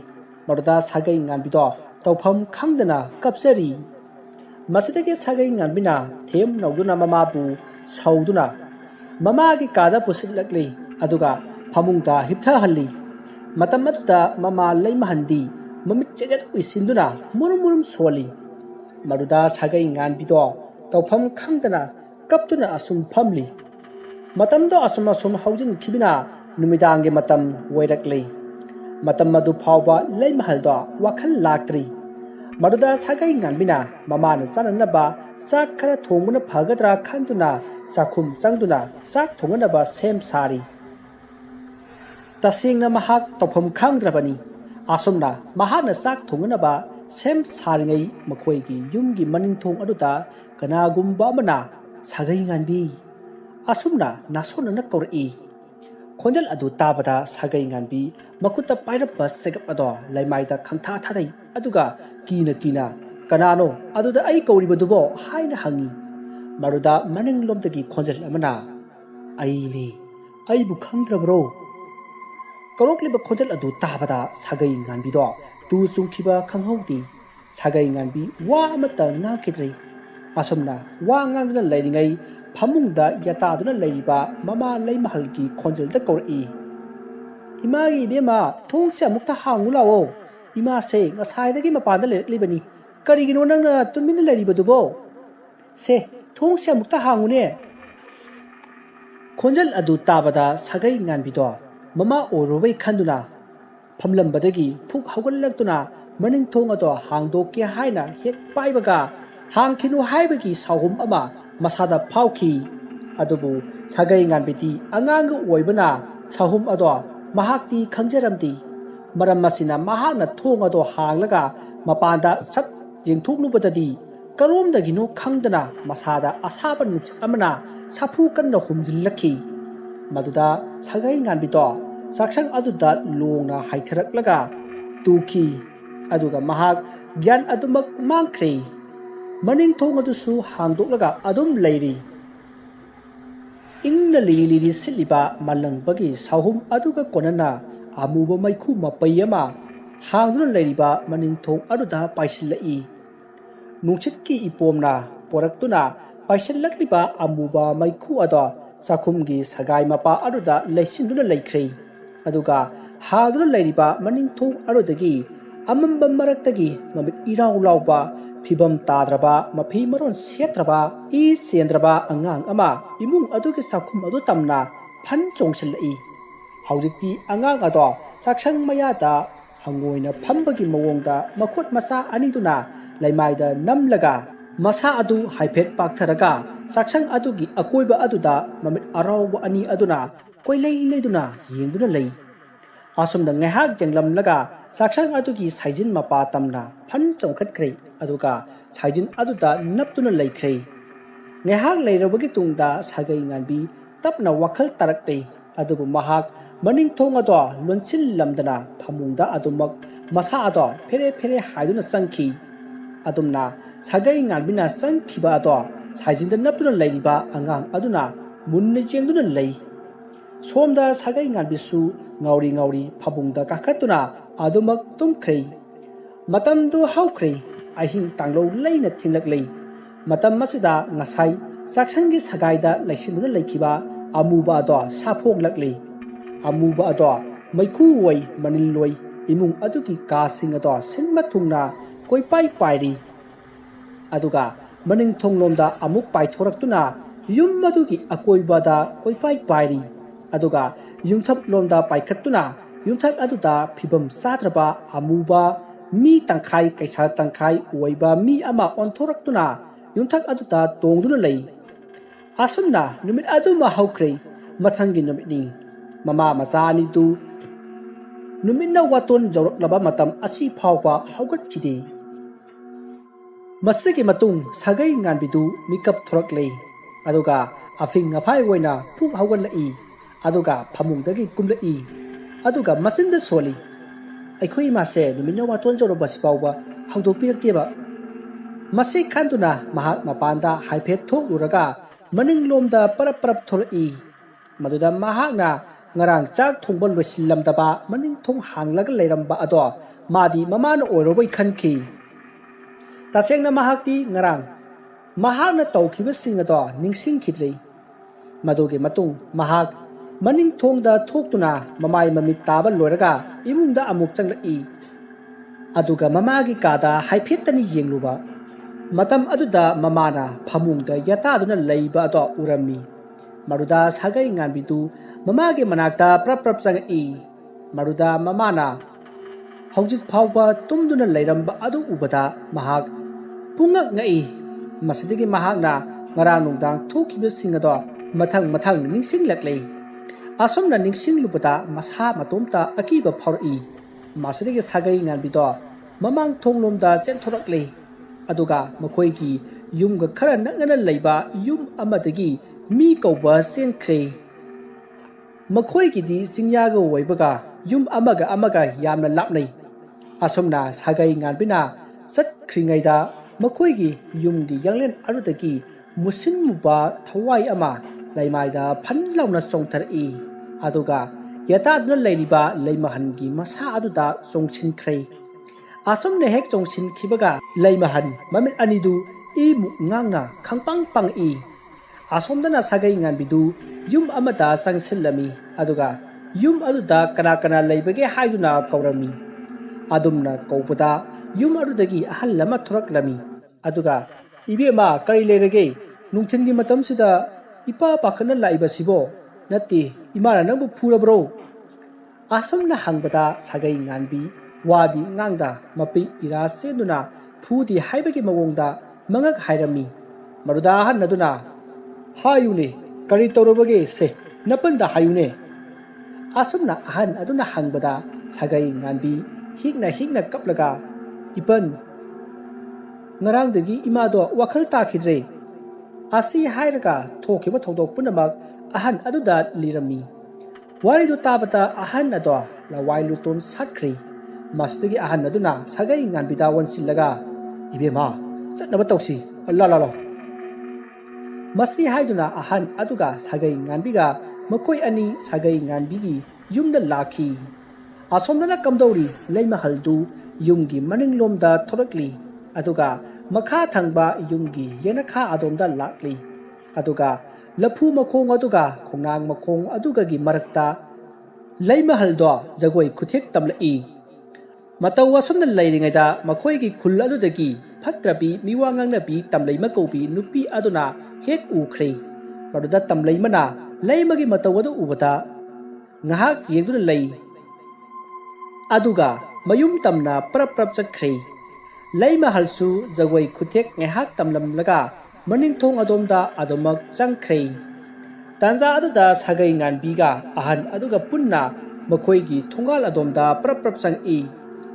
maruda sagai nganbido tawpham khangdana kapsari masidagi sagai nganbina them nawduna mamabu sauduna mamagi kada pusitlakli aduga phamungda hiptha halli matam aduda mama leimahandi mamit chejet uisinduna murum soli maruda sagai nganbido tawpham khangdana kaptuna asum phamli matamdo asum haujin khibina numidange matam wairakli matam madu phawba leimahaldo wakhal laktri maruda sagai nganbina mamana chananaba sak khara thonguna phagadra khanduna sakhum changduna sak thonganaba sem sari tasingna mahak tawpham khangdrabani asumna mahana sak thonganaba sem saringai makhoigi yumgi maningthong aduda kanagumba amana sagai nganbi asumna nasona na kauri khonjal adu tabada sagai nganbi makuta pairap bas segap ado laimaida khangtha thadai aduga kina Kanano, aduda ay kauribadubo, hay na hangi. Maruda maning lomdagi konjal amana. Ay ni, ay bukhang bro. Karokliba konjal adu tabada sagai nganbido, tu sungkiba kanghaudi. Sagai nganbi wa amata ngakidri. Asomna wa ngangdana lairingai phamungda yataduna lairiba mama laimahalgi konjal da kori. Imagi bema thong se amukta hangulawo. Ima se ngasai mapanda libani. Karigino nangna tumina laribadubo. Se thong se amukta hangune. Konjal adu tabada sagai nganbido mama orobai khanduna phamlambadagi phuk haugallaktuna maning thong ado hangdoke haina hek paibaga hangkhinu haibagi sahum ama masada phauki adubu sagai nganbiti angang oibana sahum ado mahakti khangjaramdi maram masina mahakna thong ado hanglaga mapanda sat jengthuknubadadi karomdagino khangdana masada asaba nuch amana sapu kanna humjillakhi maduda sagai nganbito saksang aduda longna haitharaklaga tuki aduga mahak gyan adumak mangkhre maning thong adusu hangdoklaga adum leiri ingna liri siliba malangbagi sahum aduga konana amuba maikhu mapayama hangduna leiriba maning thong aduda paisilai nungchitki ipomna poraktuna paisillakliba amuba maikhu ado sakhumgi sagai mapa aduda leisinduna leikhre aduga haduna leiriba maning thong adudagi amamba maraktagi mamit irau lauba phibam tadraba maphei maron setraba I sendraba angang ama imung adugi sakhum adu tamna phan chongsilai haujikti angang ado saksang mayada hangoina phambagi mawongda makhut masa aniduna laimaida namlaga masa adu haiphet paktharaga saksang adugi akoiba aduda mamit arauba ani aduna koilei leiduna yengduna lei asumna ngahak jenglamlaga saksang adugi saijin mapa tamna phan chongkhatkhre aduga saijin aduda naptuna leikhre ngahak leirabagi tungda sagai nganbi tapna wakhal tarakte adubu mahak maning thong ado lonsil lamdana phamungda adumak masa ado fere haiduna sangki adumna sagai nganbina sangkhiba ado saijinda naptuna leiriba angang aduna munne jengduna lei somda sagai nganbisu ngauri phabungda kakhatuna adumak tumkhre matamdu haukhre ahing tanglo leina thinglak matam masida ngasai saksangi sagaida laisinduna leikhiba amuba ado saphoglak amuba ado maikhu wai manilloi imung adugi kasing ado sinma thungna koipai pairi aduga maning thonglomda amuk paithoraktuna yum adugi akoibada koipai pairi aduga yungthap lomda paikhattuna yungthak aduda phibam sadraba amuba mi tangkhai kaisa tangkhai oiba mi ama onthoraktuna yungthak aduda tongduna lei asumna numit aduma haukhre mathangi numitni mama machani tu numitna waton jawraklaba matam asi phawba haugatkide masigi matung sagai nganbidu mikap thoraklei aduga afing aphai oina phuk haugalai aduga phamungdagi kumlai aduga masinda soli aikhoi mase numitna waton jawrabasi phawba hangdokpirakteba masi khanduna mahak mapanda haiphet thokuraga maning lomda parap thorai maduda mahakna ngarang chak thongbon loisillamdaba maning thong hanglaga leiramba ado madi mamana oiroboi khankhi tasengna mahakti ngarang mahakna tawkhibasing ado ningsingkhidrei madoge matung mahak maning thongda thoktuna mamai mamit taba loiraga imungda amuk changlai aduga mamagi kada haiphettani yengluba matam aduda mamana phamungda yataduna leiba ado urami maruda sagai nganbidu mamage manakta prap changai maruda mamana haujik phawba tumduna leiramba adu ubada mahak pungak ngai masidigi mahakna ngarang nungdang thokibasing ado mathang ningsinglaklei asomna ningsinglubada masa matomta akiba phawri masidigi sagai nganbido mamang thonglomda chenthoraklei aduga makoigi yumga khara nangana leiba yum amadagi mi kauba senkhre makoigidi singyaga oibaga yum amaga yamna lapnei asomna sagai nganbina sat khringaida ꯃꯈꯣꯏꯒꯤ ꯌꯨꯝꯒꯤ ꯌꯥꯡꯂꯦꯟ ꯑꯗꯨꯗꯒꯤ ꯃꯨꯁꯤꯟ ꯃꯨꯕ ꯊꯋꯥꯏ ꯑꯃ ꯂꯩꯃꯥꯏꯗ ꯐꯟ ꯂꯥꯎꯅ ꯆꯣꯡꯊꯔꯛꯏ ꯑꯗꯨꯒ ꯌꯦꯇꯥꯗꯨꯅ ꯂꯩꯔꯤꯕ ꯂꯩꯃꯍꯟꯒꯤ ꯃꯁꯥ ꯑꯗꯨꯗ ꯆꯣꯡꯁꯤꯟꯈ꯭ꯔꯦ꯫ ꯑꯁꯨꯝꯅ ꯍꯦꯛ ꯆꯣꯡꯁꯤꯟꯈꯤꯕꯒ ꯂꯩꯃꯍꯟ ꯃꯃꯤꯠ ꯑꯅꯤꯗꯨ ꯏꯃꯨꯛ ꯉꯥꯡꯅ ꯈꯪꯄꯪ ꯄꯪꯏ꯫ ꯑꯁꯣꯝꯗꯅ ꯁꯥꯒꯩ ꯉꯥꯟꯕꯤꯗꯨ ꯌꯨꯝ ꯑꯃꯗ ꯆꯪꯁꯤꯜꯂꯝꯃꯤ ꯑꯗꯨꯒ ꯌꯨꯝ ꯑꯗꯨꯗ ꯀꯅꯥ ꯀꯅꯥ ꯂꯩꯕꯒꯦ ꯍꯥꯏꯗꯨꯅ ꯀꯧꯔꯝꯃꯤ꯫ ꯑꯗꯨꯝꯅ ꯀꯧꯕꯗ ꯌꯨꯝ ꯑꯗꯨꯗꯒꯤ ꯑꯍꯜ ꯑꯃ ꯊꯣꯔꯛꯂꯝꯃꯤ ꯑꯗꯨꯒ "ꯏꯕꯦꯝꯃ, ꯀꯔꯤ ꯂꯩꯔꯒꯦ? ꯅꯨꯡꯊꯤꯟꯒꯤ ꯃꯇꯝꯁꯤꯗ ꯏꯄꯥ ꯄꯥꯈꯠꯅ ꯂꯥꯛꯏꯕꯁꯤꯕꯣ? ꯅꯠꯇꯦ, ꯏꯃꯥꯅ ꯅꯪꯕꯨ ꯐꯨꯔꯕ꯭ꯔꯣ?" ꯑꯁꯨꯝꯅ ꯍꯪꯕꯗ ꯁꯥꯒꯩ ꯉꯥꯟꯕꯤ ꯋꯥꯗꯤ ꯉꯥꯡꯗ ꯃꯄꯤ ꯏꯔꯥ ꯆꯦꯟꯗꯨꯅ ꯐꯨꯗꯦ ꯍꯥꯏꯕꯒꯤ ꯃꯑꯣꯡꯗ ꯃꯉꯛ ꯍꯥꯏꯔꯝꯃꯤ꯫ ꯃꯗꯨꯗ ꯑꯍꯟ ꯑꯗꯨꯅ "ꯍꯥꯏꯌꯨꯅꯦ, ꯀꯔꯤ ꯇꯧꯔꯕꯒꯦ ꯁꯦ, ꯅꯄꯟꯗ ꯍꯥꯏꯌꯨꯅꯦ." ꯑꯁꯨꯝꯅ ꯑꯍꯟ ꯑꯗꯨꯅ ꯍꯪꯕꯗ ꯁꯥꯒꯩ ꯉꯥꯟꯕꯤ ꯍꯤꯛꯅ ꯍꯤꯛꯅ ꯀꯞꯂꯒ "ꯏꯄꯟ, ꯉꯔꯥꯡꯗꯒꯤ ꯏꯃꯥꯗꯣ ꯋꯥꯈꯜ ꯇꯥꯈꯤꯗ꯭ꯔꯦ" ꯑꯁꯤ ꯍꯥꯏꯔꯒ ꯊꯣꯛꯈꯤꯕ ꯊꯧꯗꯣꯛ ꯄꯨꯝꯅꯃꯛ ꯑꯍꯟ ꯑꯗꯨꯗ ꯂꯤꯔꯝꯃꯤ꯫ ꯋꯥꯔꯤꯗꯨ ꯇꯥꯕꯗ ꯑꯍꯟ ꯑꯗꯣ ꯂꯋꯥꯏ ꯂꯨꯇꯣꯟ ꯁꯥꯠꯈ꯭ꯔꯦ꯫ ꯃꯁꯤꯗꯒꯤ ꯑꯍꯟ ꯑꯗꯨꯅ ꯁꯥꯒꯩ ꯉꯥꯟꯕꯤꯗ ꯑꯣꯟꯁꯤꯜꯂꯒ "ꯏꯕꯦꯝꯃ, ꯆꯠꯅꯕ ꯇꯧꯁꯤ, ꯂꯥꯛꯑꯣ." ꯃꯁꯤ ꯍꯥꯏꯗꯨꯅ ꯑꯍꯟ ꯑꯗꯨꯒ ꯁꯥꯒꯩ ꯉꯥꯟꯕꯤꯒ ꯃꯈꯣꯏ ꯑꯅꯤ ꯁꯥꯒꯩ ꯉꯥꯟꯕꯤꯒꯤ ꯌꯨꯝꯗ ꯂꯥꯛꯈꯤ꯫ ꯑꯁꯣꯝꯗꯅ ꯀꯝꯗꯧꯔꯤ ꯂꯩꯃꯍꯜꯗꯨ ꯌꯨꯝꯒꯤ ꯃꯅꯤꯡꯂꯣꯝꯗ ꯊꯣꯔꯛꯂꯤ ꯑꯗꯨꯒ ꯃꯈꯥ ꯊꯪꯕ ꯌꯨꯝꯒꯤ ꯌꯦꯅꯈꯥ ꯑꯗꯣꯝꯗ ꯂꯥꯛꯂꯤ ꯑꯗꯨꯒ ꯂꯐꯨ ꯃꯈꯣꯡ ꯑꯗꯨꯒ ꯈꯣꯡꯅꯥꯡ ꯃꯈꯣꯡ ꯑꯗꯨꯒꯒꯤ ꯃꯔꯛꯇ ꯂꯩꯃꯍꯜꯗꯣ ꯖꯒꯣꯏ ꯈꯨꯊꯦꯛ ꯇꯝꯂꯛꯏ꯫ ꯃꯇꯧ ꯑꯁꯨꯝꯅ ꯂꯩꯔꯤꯉꯩꯗ ꯃꯈꯣꯏꯒꯤ ꯈꯨꯜ ꯑꯗꯨꯗꯒꯤ ꯐꯠꯇ꯭ꯔꯕꯤ ꯃꯤꯋꯥ ꯉꯥꯡꯅꯕꯤ ꯇꯝꯂꯩꯃ ꯀꯧꯕꯤ ꯅꯨꯄꯤ ꯑꯗꯨꯅ ꯍꯦꯛ ꯎꯈ꯭ꯔꯦ꯫ ꯃꯗꯨꯗ ꯇꯝꯂꯩꯃꯅ ꯂꯩꯃꯒꯤ ꯃꯇꯧ ꯑꯗꯨ ꯎꯕꯗ ꯉꯥꯏꯍꯥꯛ ꯌꯦꯡꯗꯨꯅ ꯂꯩ ꯑꯗꯨꯒ ꯃꯌꯨꯝ ꯇꯝꯅ ꯄꯔꯞ ꯄꯔꯞ ꯆꯠꯈ꯭ꯔꯦ꯫ ꯂꯩꯃꯍꯜꯁꯨ ꯖꯒꯣꯏ ꯈꯨꯊꯦꯛ ꯉꯥꯏꯍꯥꯛ ꯇꯝꯂꯝꯂꯒ ꯃꯅꯤꯡꯊꯣꯡ ꯑꯗꯣꯝꯗ ꯑꯗꯨꯃꯛ ꯆꯪꯈ꯭ꯔꯦ꯫ ꯇꯥꯟꯖꯥ ꯑꯗꯨꯗ ꯁꯥꯒꯩ ꯉꯥꯟꯕꯤꯒ ꯑꯍꯟ ꯑꯗꯨꯒ ꯄꯨꯟꯅ ꯃꯈꯣꯏꯒꯤ ꯊꯣꯡꯒꯥꯜ ꯑꯗꯣꯝꯗ ꯄꯔꯞ ꯄꯔꯞ ꯆꯪꯏ꯫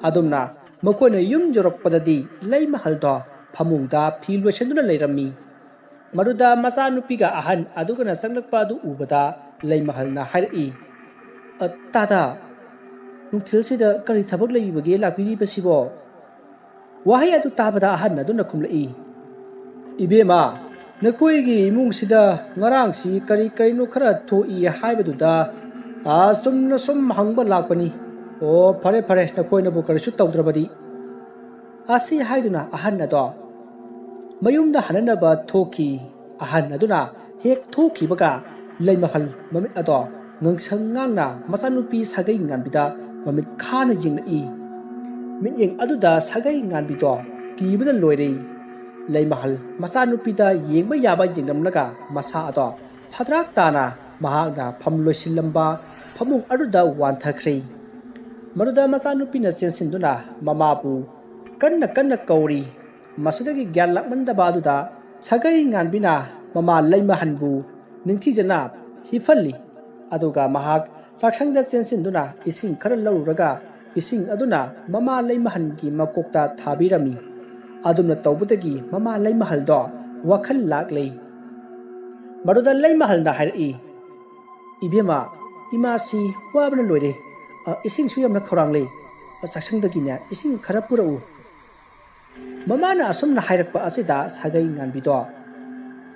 ꯑꯗꯨꯝꯅ ꯃꯈꯣꯏꯅ ꯌꯨꯝ ꯌꯧꯔꯛꯄꯗꯗꯤ ꯂꯩꯃꯍꯜꯗꯣ ꯐꯃꯨꯡꯗ ꯐꯤ ꯂꯣꯏꯁꯤꯟꯗꯨꯅ ꯂꯩꯔꯝꯃꯤ꯫ ꯃꯗꯨꯗ ꯃꯆꯥꯅꯨꯄꯤꯒ ꯑꯍꯟ ꯑꯗꯨꯒꯅ ꯆꯪꯂꯛꯄ ꯑꯗꯨ ꯎꯕꯗ ꯂꯩꯃꯍꯜꯅ ꯍꯥꯏꯔꯛꯏ, "ꯇꯥꯗ, ꯅꯨꯡꯊꯤꯜꯁꯤꯗ ꯀꯔꯤ ꯊꯕꯛ ꯂꯩꯕꯒꯦ ꯂꯥꯛꯄꯤꯔꯤꯕꯁꯤꯕꯣ?" ꯋꯥꯍꯩ ꯑꯗꯨ ꯇꯥꯕꯗ ꯑꯍꯟ ꯑꯗꯨꯅ ꯈꯨꯝꯂꯛꯏ, "ꯏꯕꯦꯝꯃ, ꯅꯈꯣꯏꯒꯤ ꯏꯃꯨꯡꯁꯤꯗ ꯉꯔꯥꯡꯁꯤ ꯀꯔꯤ ꯀꯔꯤꯅꯣ ꯈꯔ ꯊꯣꯛꯏ ꯍꯥꯏꯕꯗꯨꯗ ꯆꯨꯝꯅ ꯁꯨꯝ ꯍꯪꯕ ꯂꯥꯛꯄꯅꯤ꯫ ꯑꯣ, ꯐꯔꯦ ꯐꯔꯦ, ꯅꯈꯣꯏꯅꯕꯨ ꯀꯔꯤꯁꯨ ꯇꯧꯗ꯭ꯔꯕꯗꯤ." ꯑꯁꯤ ꯍꯥꯏꯗꯨꯅ ꯑꯍꯟ ꯑꯗꯣ ꯃꯌꯨꯝꯗ ꯍꯟꯅꯅꯕ ꯊꯣꯛꯈꯤ꯫ ꯑꯍꯟ ꯑꯗꯨꯅ ꯍꯦꯛ ꯊꯣꯛꯈꯤꯕꯒ ꯂꯩꯃꯍꯜ ꯃꯃꯤꯠ ꯑꯗꯣ ꯉꯪꯁꯪ ꯉꯥꯡꯅ ꯃꯆꯥꯅꯨꯄꯤ ꯁꯥꯒꯩ ꯉꯥꯟꯕꯤꯗ ꯃꯃꯤꯠ ꯈꯥꯅ ꯌꯦꯡꯂꯛꯏ꯫ ꯃꯤꯠꯌꯦꯡ ꯑꯗꯨꯗ ꯁꯥꯒꯩ ꯉꯥꯟꯕꯤꯗꯣ ꯀꯤꯕꯅ ꯂꯣꯏꯔꯦ꯫ ꯂꯩꯃꯍꯜ ꯃꯆꯥꯅꯨꯄꯤꯗ ꯌꯦꯡꯕ ꯌꯥꯕ ꯌꯦꯡꯂꯝꯂꯒ ꯃꯁꯥ ꯑꯗꯣ ꯐꯗ꯭ꯔꯥꯛ ꯇꯥꯅ ꯃꯍꯥꯛꯅ ꯐꯝ ꯂꯣꯏꯁꯤꯜꯂꯝꯕ ꯐꯃꯨꯡ ꯑꯗꯨꯗ ꯋꯥꯟꯊꯈ꯭ꯔꯦ꯫ ꯃꯗꯨꯗ ꯃꯆꯥꯅꯨꯄꯤꯅ ꯆꯦꯟꯁꯤꯟꯗꯨꯅ ꯃꯃꯥꯕꯨ ꯀꯟꯅ ꯀꯟꯅ ꯀꯧꯔꯤ꯫ ꯃꯁꯤꯗꯒꯤ ꯒ꯭ꯌꯥꯟ ꯂꯥꯛꯃꯟꯗꯕ ꯑꯗꯨꯗ ꯁꯥꯒꯩ ꯉꯥꯟꯕꯤꯅ ꯃꯃꯥ ꯂꯩꯃꯍꯟꯕꯨ ꯅꯤꯡꯊꯤꯖꯅ ꯍꯤꯞꯍꯜꯂꯤ ꯑꯗꯨꯒ ꯃꯍꯥꯛ ꯆꯥꯛꯁꯪꯗ ꯆꯦꯟꯁꯤꯟꯗꯨꯅ ꯏꯁꯤꯡ ꯈꯔ ꯂꯧꯔꯨꯔꯒ ꯏꯁꯤꯡ ꯑꯗꯨꯅ ꯃꯃꯥ ꯂꯩꯃꯍꯟꯒꯤ ꯃꯀꯣꯛꯇ ꯊꯥꯕꯤꯔꯝꯃꯤ꯫ ꯑꯗꯨꯝꯅ ꯇꯧꯕꯗꯒꯤ ꯃꯃꯥ ꯂꯩꯃꯍꯜꯗꯣ ꯋꯥꯈꯜ ꯂꯥꯛꯂꯦ꯫ ꯃꯗꯨꯗ ꯂꯩꯃꯍꯜꯅ ꯍꯥꯏꯔꯛꯏ, "ꯏꯕꯦꯝꯃ, ꯏꯃꯥꯁꯤ ꯋꯥꯕꯅ ꯂꯣꯏꯔꯦ, ꯏꯁꯤꯡꯁꯨ ꯌꯥꯝꯅ ꯈꯧꯔꯥꯡꯂꯦ, ꯆꯥꯛꯁꯪꯗꯒꯤꯅꯦ ꯏꯁꯤꯡ ꯈꯔ ꯄꯨꯔꯛꯎ." ꯃꯃꯥꯅ ꯑꯁꯨꯝꯅ ꯍꯥꯏꯔꯛꯄ ꯑꯁꯤꯗ ꯁꯥꯒꯩ ꯉꯥꯟꯕꯤꯗꯣ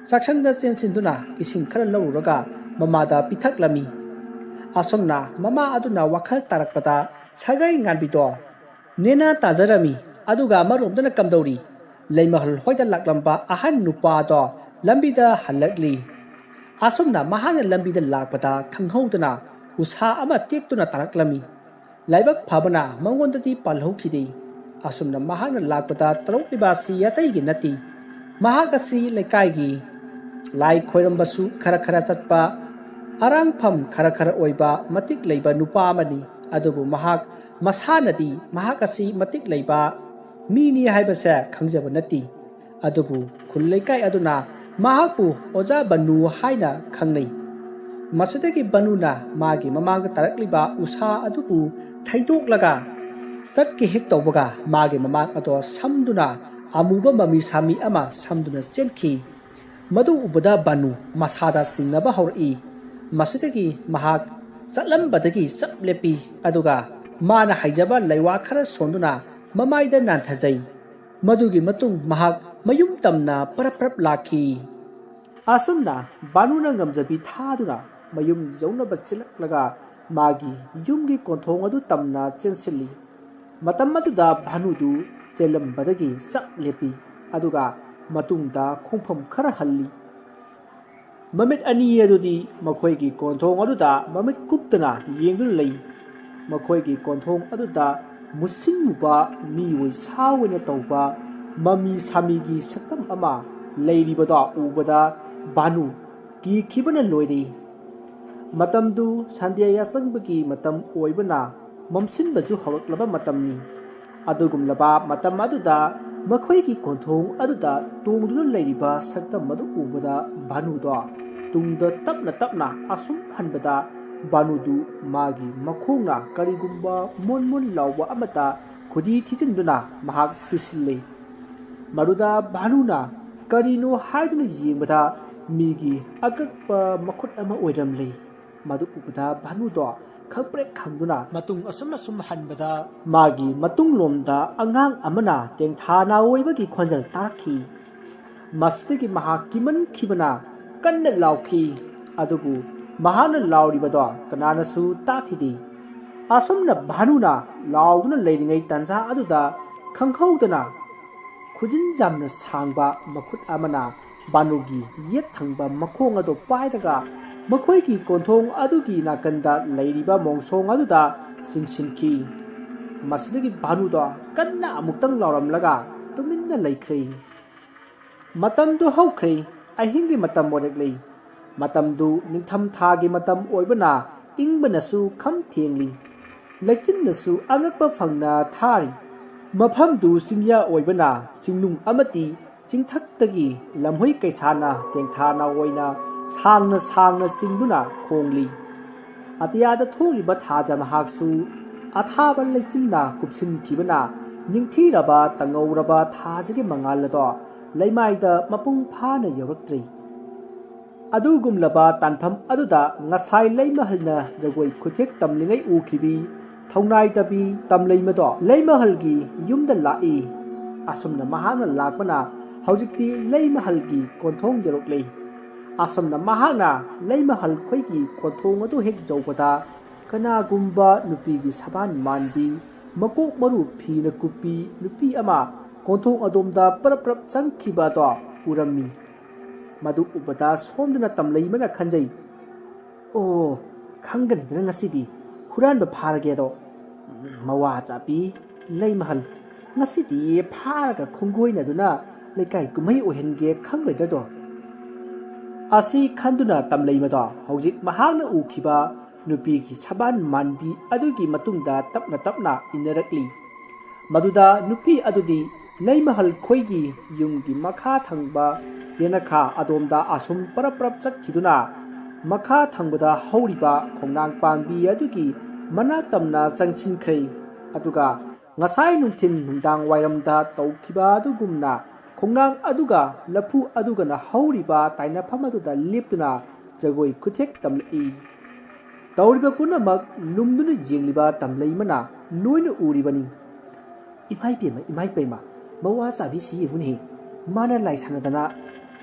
ꯆꯥꯛꯁꯪꯗ ꯆꯦꯟꯁꯤꯟꯗꯨꯅ ꯏꯁꯤꯡ ꯈꯔ ꯂꯧꯔꯨꯔꯒ ꯃꯃꯥꯗ ꯄꯤꯊꯛꯂꯝꯃꯤ꯫ ꯑꯁꯨꯝꯅ ꯃꯃꯥ ꯑꯗꯨꯅ ꯋꯥꯈꯜ ꯇꯥꯔꯛꯄꯗ ꯁꯥꯒꯩ ꯉꯥꯟꯕꯤꯗꯣ ꯅꯦꯅꯥ ꯇꯥꯖꯔꯝꯃꯤ꯫ ꯑꯗꯨꯒ ꯑꯃꯔꯣꯝꯗꯅ ꯀꯝꯗꯧꯔꯤ ꯂꯩꯃꯍꯜ ꯍꯣꯏꯗ ꯂꯥꯛꯂꯝꯕ ꯑꯍꯟ ꯅꯨꯄꯥꯗꯣ ꯂꯝꯕꯤꯗ ꯍꯜꯂꯛꯂꯤ꯫ ꯑꯁꯨꯝꯅ ꯃꯍꯥꯛꯅ ꯂꯝꯕꯤꯗ ꯂꯥꯛꯄꯗ ꯈꯪꯍꯧꯗꯅ ꯎꯁꯥ ꯑꯃ ꯇꯦꯛꯇꯨꯅ ꯇꯥꯔꯛꯂꯝꯃꯤ꯫ ꯂꯥꯏꯕꯛ ꯐꯕꯅ ꯃꯉꯣꯟꯗꯗꯤ ꯄꯥꯜꯍꯧꯈꯤꯗꯦ꯫ ꯑꯁꯨꯝꯅ ꯃꯍꯥꯛꯅ ꯂꯥꯛꯄꯗ ꯇꯧꯔꯛꯂꯤꯕ ꯑꯁꯤ ꯑꯇꯩꯒꯤ ꯅꯠꯇꯦ, ꯃꯍꯥꯛ ꯑꯁꯤ ꯂꯩꯀꯥꯏꯒꯤ ꯂꯥꯏ ꯈꯣꯏꯔꯝꯕꯁꯨ ꯈꯔ ꯈꯔ ꯆꯠꯄ, ꯑꯔꯥꯡꯐꯝꯈꯔ ꯈꯔ ꯑꯣꯏꯕ ꯃꯇꯤꯛ ꯂꯩꯕ ꯅꯨꯄꯥ ꯑꯃꯅꯤ꯫ ꯑꯗꯨꯕꯨ ꯃꯍꯥꯛ ꯃꯁꯥꯅꯗꯤ ꯃꯍꯥꯛ ꯑꯁꯤ ꯃꯇꯤꯛ ꯂꯩꯕ ꯃꯤꯅꯤ ꯍꯥꯏꯕꯁꯦ ꯈꯪꯖꯕ ꯅꯠꯇꯦ꯫ ꯑꯗꯨꯕꯨ ꯈꯨꯜ ꯂꯩꯀꯥꯏ ꯑꯗꯨꯅ ꯃꯍꯥꯛꯄꯨ ꯑꯣꯖꯥ ꯕꯅꯨ ꯍꯥꯏꯅ ꯈꯪꯅꯩ꯫ ꯃꯁꯤꯗꯒꯤ ꯕꯅꯨꯅ ꯃꯥꯒꯤ ꯃꯃꯥꯡꯗ ꯇꯥꯔꯛꯂꯤꯕ ꯎꯁꯥ ꯑꯗꯨꯕꯨ ꯊꯩꯗꯣꯛꯂꯒ ꯆꯠꯀꯦ ꯍꯦꯛ ꯇꯧꯕꯒ ꯃꯥꯒꯤ ꯃꯃꯥꯡ ꯑꯗꯣ ꯁꯝꯗꯨꯅ ꯑꯃꯨꯕ ꯃꯃꯤ ꯁꯥꯃꯤ ꯑꯃ ꯁꯝꯗꯨꯅ ꯆꯦꯟꯈꯤ꯫ ꯃꯗꯨ ꯎꯕꯗ ꯕꯅꯨ ꯃꯁꯥꯗ ꯆꯤꯡꯅꯕ ꯍꯧꯔꯛꯏ꯫ ꯃꯁꯤꯗꯒꯤ ꯃꯍꯥꯛ ꯆꯠꯂꯝꯕꯗꯒꯤ ꯆꯞ ꯂꯦꯞꯄꯤ ꯑꯗꯨꯒ ꯃꯥꯅ ꯍꯩꯖꯕ ꯂꯩꯋꯥ ꯈꯔ ꯁꯣꯟꯗꯨꯅ ꯃꯃꯥꯏꯗ ꯅꯥꯟꯊꯖꯩ꯫ ꯃꯗꯨꯒꯤ ꯃꯇꯨꯡ ꯃꯍꯥꯛ ꯃꯌꯨꯝ ꯇꯝꯅ ꯄꯔꯞ ꯂꯥꯛꯈꯤ꯫ ꯑꯁꯨꯝꯅ ꯚꯥꯅꯨꯅ ꯉꯝꯖꯕꯤ ꯊꯥꯗꯨꯅ ꯃꯌꯨꯝ ꯌꯧꯅꯕ ꯆꯦꯜꯂꯛꯂꯒ ꯃꯥꯒꯤ ꯌꯨꯝꯒꯤ ꯀꯣꯟꯊꯣꯡ ꯑꯗꯨ ꯇꯝꯅ ꯆꯦꯟꯁꯤꯜꯂꯤ꯫ ꯃꯇꯝ ꯑꯗꯨꯗ ꯚꯥꯅꯨꯗꯨ ꯆꯦꯜꯂꯝꯕꯗꯒꯤ ꯆꯞ ꯂꯦꯞꯄꯤ ꯑꯗꯨꯒ ꯃꯇꯨꯡꯗ ꯈꯣꯡꯐꯝ ꯈꯔ ꯍꯜꯂꯤ꯫ ꯃꯃꯤꯠ ꯑꯅꯤ ꯑꯗꯨꯗꯤ ꯃꯈꯣꯏꯒꯤ ꯀꯣꯟꯊꯣꯡ ꯑꯗꯨꯗ ꯃꯃꯤꯠ ꯀꯨꯞꯇꯅ ꯌꯦꯡꯗꯨꯅ ꯂꯩ꯫ ꯃꯈꯣꯏꯒꯤ ꯀꯣꯟꯊꯣꯡ ꯑꯗꯨꯗ ꯃꯨꯁꯤꯟꯃꯨꯕ ꯃꯤꯑꯣꯏ ꯁꯥ ꯑꯣꯏꯅ ꯇꯧꯕ ꯃꯃꯤ ꯁꯥꯃꯤꯒꯤ ꯁꯛꯇꯝ ꯑꯃ ꯂꯩꯔꯤꯕꯗꯣ ꯎꯕꯗ ꯚꯥꯅꯨ ꯀꯤꯈꯤꯕꯅ ꯂꯣꯏꯔꯦ꯫ ꯃꯇꯝꯗꯨ ꯁꯟꯙ꯭ꯌꯥ ꯌꯥꯆꯪꯕꯒꯤ ꯃꯇꯝ ꯑꯣꯏꯕꯅ ꯃꯝꯁꯤꯟꯕꯁꯨ ꯍꯧꯔꯛꯂꯕ ꯃꯇꯝꯅꯤ꯫ ꯑꯗꯨꯒꯨꯝꯂꯕ ꯃꯇꯝ ꯑꯗꯨꯗ ꯃꯈꯣꯏꯒꯤ ꯀꯣꯟꯊꯣꯡ ꯑꯗꯨꯗ ꯇꯣꯡꯗꯨꯅ ꯂꯩꯔꯤꯕ ꯁꯛꯇꯝ ꯑꯗꯨ ꯎꯕꯗ ꯚꯥꯅꯨꯗꯣ ꯇꯨꯡꯗ ꯇꯞꯅ ꯑꯁꯨꯝ ꯍꯟꯕꯗ ꯚꯥꯅꯨꯗꯨ ꯃꯥꯒꯤ ꯃꯈꯣꯡꯅ ꯀꯔꯤꯒꯨꯝꯕ ꯃꯣꯟ ꯃꯣꯟ ꯂꯥꯎꯕ ꯑꯃꯠꯇ ꯈꯨꯗꯤ ꯊꯤꯖꯤꯟꯗꯨꯅ ꯃꯍꯥꯛ ꯇꯨꯁꯤꯜꯂꯤ꯫ ꯃꯗꯨꯗ ꯚꯥꯅꯨꯅ ꯀꯔꯤꯅꯣ ꯍꯥꯏꯗꯨꯅ ꯌꯦꯡꯕꯗ ꯃꯤꯒꯤ ꯑꯀꯛꯄ ꯃꯈꯨꯠ ꯑꯃ ꯑꯣꯏꯔꯝꯂꯦ꯫ ꯃꯗꯨ ꯎꯕꯗ ꯚꯥꯅꯨꯗꯣ ꯈꯪꯄ꯭ꯔꯦꯛ ꯈꯪꯗꯨꯅ ꯃꯇꯨꯡ ꯑꯁꯨꯝ ꯍꯟꯕꯗ ꯃꯥꯒꯤ ꯃꯇꯨꯡꯂꯣꯝꯗ ꯑꯉꯥꯡ ꯑꯃꯅ ꯇꯦꯡꯊꯥꯅ ꯑꯣꯏꯕꯒꯤ ꯈꯣꯟꯖꯦꯜ ꯇꯥꯔꯛꯈꯤ꯫ ꯃꯁꯤꯗꯒꯤ ꯃꯍꯥꯛ ꯀꯤꯃꯟꯈꯤꯕꯅ ꯀꯟꯅ ꯂꯥꯎꯈꯤ꯫ ꯑꯗꯨꯕꯨ ꯃꯍꯥꯛꯅ ꯂꯥꯎꯔꯤꯕꯗꯣ ꯀꯅꯥꯅꯁꯨ ꯇꯥꯈꯤꯗꯦ꯫ ꯑꯁꯨꯝꯅ ꯚꯥꯅꯨꯅ ꯂꯥꯎꯗꯨꯅ ꯂꯩꯔꯤꯉꯩ ꯇꯥꯟꯖꯥ ꯑꯗꯨꯗ ꯈꯪꯍꯧꯗꯅ ꯈꯨꯖꯤꯟ ꯌꯥꯝꯅ ꯁꯥꯡꯕ ꯃꯈꯨꯠ ꯑꯃꯅ ꯚꯥꯅꯨꯒꯤ ꯌꯦꯠ ꯊꯪꯕ ꯃꯈꯣꯡ ꯑꯗꯨ ꯄꯥꯏꯔꯒ ꯃꯈꯣꯏꯒꯤ ꯀꯣꯟꯊꯣꯡ ꯑꯗꯨꯒꯤ ꯅꯥꯀꯟꯗ ꯂꯩꯔꯤꯕ ꯃꯣꯡꯁꯣꯡ ꯑꯗꯨꯗ ꯆꯤꯡꯁꯤꯟꯈꯤ꯫ ꯃꯁꯤꯗꯒꯤ ꯚꯥꯅꯨꯗꯣ ꯀꯟꯅ ꯑꯃꯨꯛꯇꯪ ꯂꯥꯎꯔꯝꯂꯒ ꯇꯨꯃꯤꯟꯅ ꯂꯩꯈ꯭ꯔꯦ꯫ ꯃꯇꯝꯗꯨ ꯍꯧꯈ꯭ꯔꯦ꯫ ꯑꯍꯤꯡꯒꯤ ꯃꯇꯝ ꯑꯣꯏꯔꯛꯂꯦ꯫ ꯃꯇꯝꯗꯨ ꯅꯤꯡꯊꯝ ꯊꯥꯒꯤ ꯃꯇꯝ ꯑꯣꯏꯕꯅ ꯏꯪꯕꯅꯁꯨ ꯈꯝ ꯊꯦꯡꯂꯤ꯫ ꯂꯩꯆꯤꯟꯅꯁꯨ ꯑꯉꯛꯄ ꯐꯪꯅ ꯊꯥꯔꯤ꯫ ꯃꯐꯝꯗꯨ ꯆꯤꯡꯌꯥ ꯑꯣꯏꯕꯅ ꯆꯤꯡꯅꯨꯡ ꯑꯃꯗꯤ ꯆꯤꯡꯊꯛꯇꯒꯤ ꯂꯝꯍꯨꯏ ꯀꯩꯁꯥꯅ ꯇꯦꯡꯊꯥꯅ ꯑꯣꯏꯅ ꯁꯥꯡꯅ ꯆꯤꯡꯗꯨꯅ ꯈꯣꯡꯂꯤ꯫ ꯑꯇꯤꯌꯥꯗ ꯊꯣꯛꯂꯤꯕ ꯊꯥꯖ ꯃꯍꯥꯛꯁꯨ ꯑꯊꯥꯕ ꯂꯩꯆꯤꯜꯅ ꯀꯨꯞꯁꯤꯟꯈꯤꯕꯅ ꯅꯤꯡꯊꯤꯔꯕ ꯇꯉꯧꯔꯕ ꯊꯥꯖꯒꯤ ꯃꯉꯥꯜ ꯑꯗꯣ ꯂꯩꯃꯥꯏꯗ ꯃꯄꯨꯡ ꯐꯥꯅ ꯌꯧꯔꯛꯇ꯭ꯔꯤ꯫ ꯑꯗꯨꯒꯨꯝꯂꯕ ꯇꯥꯟꯐꯝ ꯑꯗꯨꯗ ꯉꯁꯥꯏ ꯂꯩꯃꯍꯜꯅ ꯖꯒꯣꯏ ꯈꯨꯠꯊꯦꯛ ꯇꯝꯂꯤꯉꯩ ꯎꯈꯤꯕꯤ ꯊꯧꯅꯥꯏꯗꯕꯤ ꯇꯝꯂꯩꯃꯗꯣ ꯂꯩꯃꯍꯜꯒꯤ ꯌꯨꯝꯗ ꯂꯥꯛꯏ꯫ ꯑꯁꯨꯝꯅ ꯃꯍꯥꯛꯅ ꯂꯥꯛꯄꯅ ꯍꯧꯖꯤꯛꯇꯤ ꯂꯩꯃꯍꯜꯒꯤ ꯀꯣꯟꯊꯣꯡ ꯌꯧꯔꯛꯂꯦ꯫ ꯑꯁꯨꯝꯅ ꯃꯍꯥꯛꯅ ꯂꯩꯃꯍꯜ ꯈꯣꯏꯒꯤ ꯀꯣꯟꯊꯣꯡ ꯑꯗꯨ ꯍꯦꯛ ꯌꯧꯕꯗ ꯀꯅꯥꯒꯨꯝꯕ ꯅꯨꯄꯤꯒꯤ ꯁꯕꯥꯟ ꯃꯥꯟꯕꯤ ꯃꯀꯣꯛ ꯃꯔꯨ ꯐꯤꯅ ꯀꯨꯞꯄꯤ ꯅꯨꯄꯤ ꯑꯃ ꯀꯣꯟꯊꯣꯡ ꯑꯗꯣꯝꯗ ꯄꯔꯞ ꯆꯪꯈꯤꯕ ꯑꯗꯣ ꯎꯔꯝꯃꯤ꯫ ꯃꯗꯨ ꯎꯕꯗ ꯁꯣꯝꯗꯅ ꯇꯝꯂꯩꯃꯅ ꯈꯟꯖꯩ, ꯑꯣ ꯈꯪꯒꯅꯤꯗꯅ ꯉꯁꯤꯗꯤ ꯍꯨꯔꯥꯟꯕ ꯐꯥꯔꯒꯦꯗꯣ꯫ ꯃꯋꯥ ꯆꯥꯄꯤ ꯂꯩꯃꯍꯜ, ꯉꯁꯤꯗꯤ ꯐꯥꯔꯒ ꯈꯣꯡꯒꯣꯏꯅꯗꯨꯅ ꯂꯩꯀꯥꯏ ꯀꯨꯝꯍꯩ ꯑꯣꯏꯍꯟꯒꯦ ꯈꯪꯂꯣꯏꯗ꯭ꯔꯗꯣ꯫ ꯑꯁꯤ ꯈꯟꯗꯨꯅ ꯇꯝꯂꯩꯃꯗꯣ ꯍꯧꯖꯤꯛ ꯃꯍꯥꯛꯅ ꯎꯈꯤꯕ ꯅꯨꯄꯤꯒꯤ ꯁꯕꯥꯟ ꯃꯥꯟꯕꯤ ꯑꯗꯨꯒꯤ ꯃꯇꯨꯡꯗ ꯇꯞꯅ ꯏꯟꯅꯔꯛꯂꯤ꯫ ꯃꯗꯨꯗ ꯅꯨꯄꯤ ꯑꯗꯨꯗꯤ ꯂꯩꯃꯍꯜ ꯈꯣꯏꯒꯤ ꯌꯨꯝꯒꯤ ꯃꯈꯥ ꯊꯪꯕ ꯌꯦꯅꯈꯥ ꯑꯗꯣꯝꯗ ꯑꯁꯨꯝ ꯄꯔꯞ ꯆꯠꯈꯤꯗꯨꯅ ꯃꯈꯥ ꯊꯪꯕꯗ ꯍꯧꯔꯤꯕ ꯈꯣꯡꯅꯥꯡ ꯄꯥꯝꯕꯤ ꯑꯗꯨꯒꯤ ꯃꯅꯥꯛ ꯇꯝꯅ ꯆꯪꯁꯤꯟꯈ꯭ꯔꯦ꯫ ꯑꯗꯨꯒ ꯉꯁꯥꯏ ꯅꯨꯡꯊꯤꯜ ꯅꯨꯡꯗꯥꯡ ꯋꯥꯏꯔꯝꯗ ꯇꯧꯈꯤꯕ ꯑꯗꯨꯒꯨꯝꯅ ꯈꯣꯡꯅꯥꯡ ꯑꯗꯨꯒ ꯂꯐꯨ ꯑꯗꯨꯒꯅ ꯍꯧꯔꯤꯕ ꯇꯥꯏꯅꯐꯝ ꯑꯗꯨꯗ ꯂꯦꯞꯇꯨꯅ ꯖꯒꯣꯏ ꯈꯨꯠꯊꯦꯛ ꯇꯝꯂꯛꯏ꯫ ꯇꯧꯔꯤꯕ ꯄꯨꯝꯅꯃꯛ ꯂꯨꯝꯗꯨꯅ ꯌꯦꯡꯂꯤꯕ ꯇꯝꯂꯩꯃꯅ ꯂꯣꯏꯅ ꯎꯔꯤꯕꯅꯤ꯫ ꯏꯃꯥꯏꯄꯦꯝꯃ ꯃꯋꯥ ꯆꯥꯕꯤꯁꯤ ꯌꯦꯡꯉꯨꯅꯦ, ꯃꯥꯅ ꯂꯥꯏ ꯁꯥꯟꯅꯗꯅ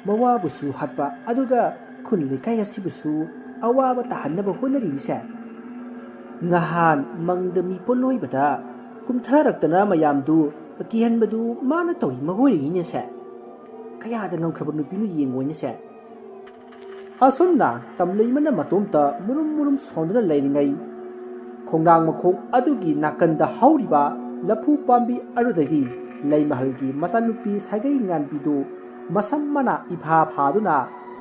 ꯃꯋꯥꯕꯨꯁꯨ ꯍꯥꯠꯄ ꯑꯗꯨꯒ ꯈꯨꯟ ꯂꯩꯀꯥꯏ ꯑꯁꯤꯕꯨꯁꯨ ꯑꯋꯥꯕ ꯇꯥꯍꯟꯅꯕ ꯍꯣꯠꯅꯔꯤꯅꯤꯁꯦ꯫ ꯉꯍꯥꯟ ꯃꯪꯗ ꯃꯤ ꯄꯣꯠꯂꯣꯏꯕꯗ ꯀꯨꯝꯊꯔꯛꯇꯅ ꯃꯌꯥꯝꯗꯨ ꯀꯤꯍꯟꯕꯗꯨ ꯃꯥꯅ ꯇꯧꯔꯤ ꯃꯒꯣꯏꯔꯤꯅꯤꯁꯦ꯫ ꯀꯌꯥꯗ ꯉꯝꯈ꯭ꯔꯕ ꯅꯨꯄꯤꯅꯣ ꯌꯦꯡꯉꯣꯏꯅꯦꯁꯦ꯫ ꯑꯁꯨꯝꯅ ꯇꯝꯂꯩꯃꯅ ꯃꯇꯣꯝꯇ ꯃꯨꯔꯨꯝ ꯁꯣꯟꯗꯨꯅ ꯂꯩꯔꯤꯉꯩ ꯈꯣꯡꯅꯥꯡ ꯃꯈꯣꯡ ꯑꯗꯨꯒꯤ ꯅꯥꯀꯟꯗ ꯍꯧꯔꯤꯕ ꯂꯐꯨ ꯄꯥꯝꯕꯤ ꯑꯗꯨꯗꯒꯤ ꯂꯩꯃꯍꯜꯒꯤ ꯃꯆꯥꯅꯨꯄꯤ ꯁꯥꯒꯩ ꯉꯥꯟꯕꯤꯗꯨ ꯃꯁꯝ ꯃꯅꯥ ꯏꯐꯥ ꯐꯥꯗꯨꯅ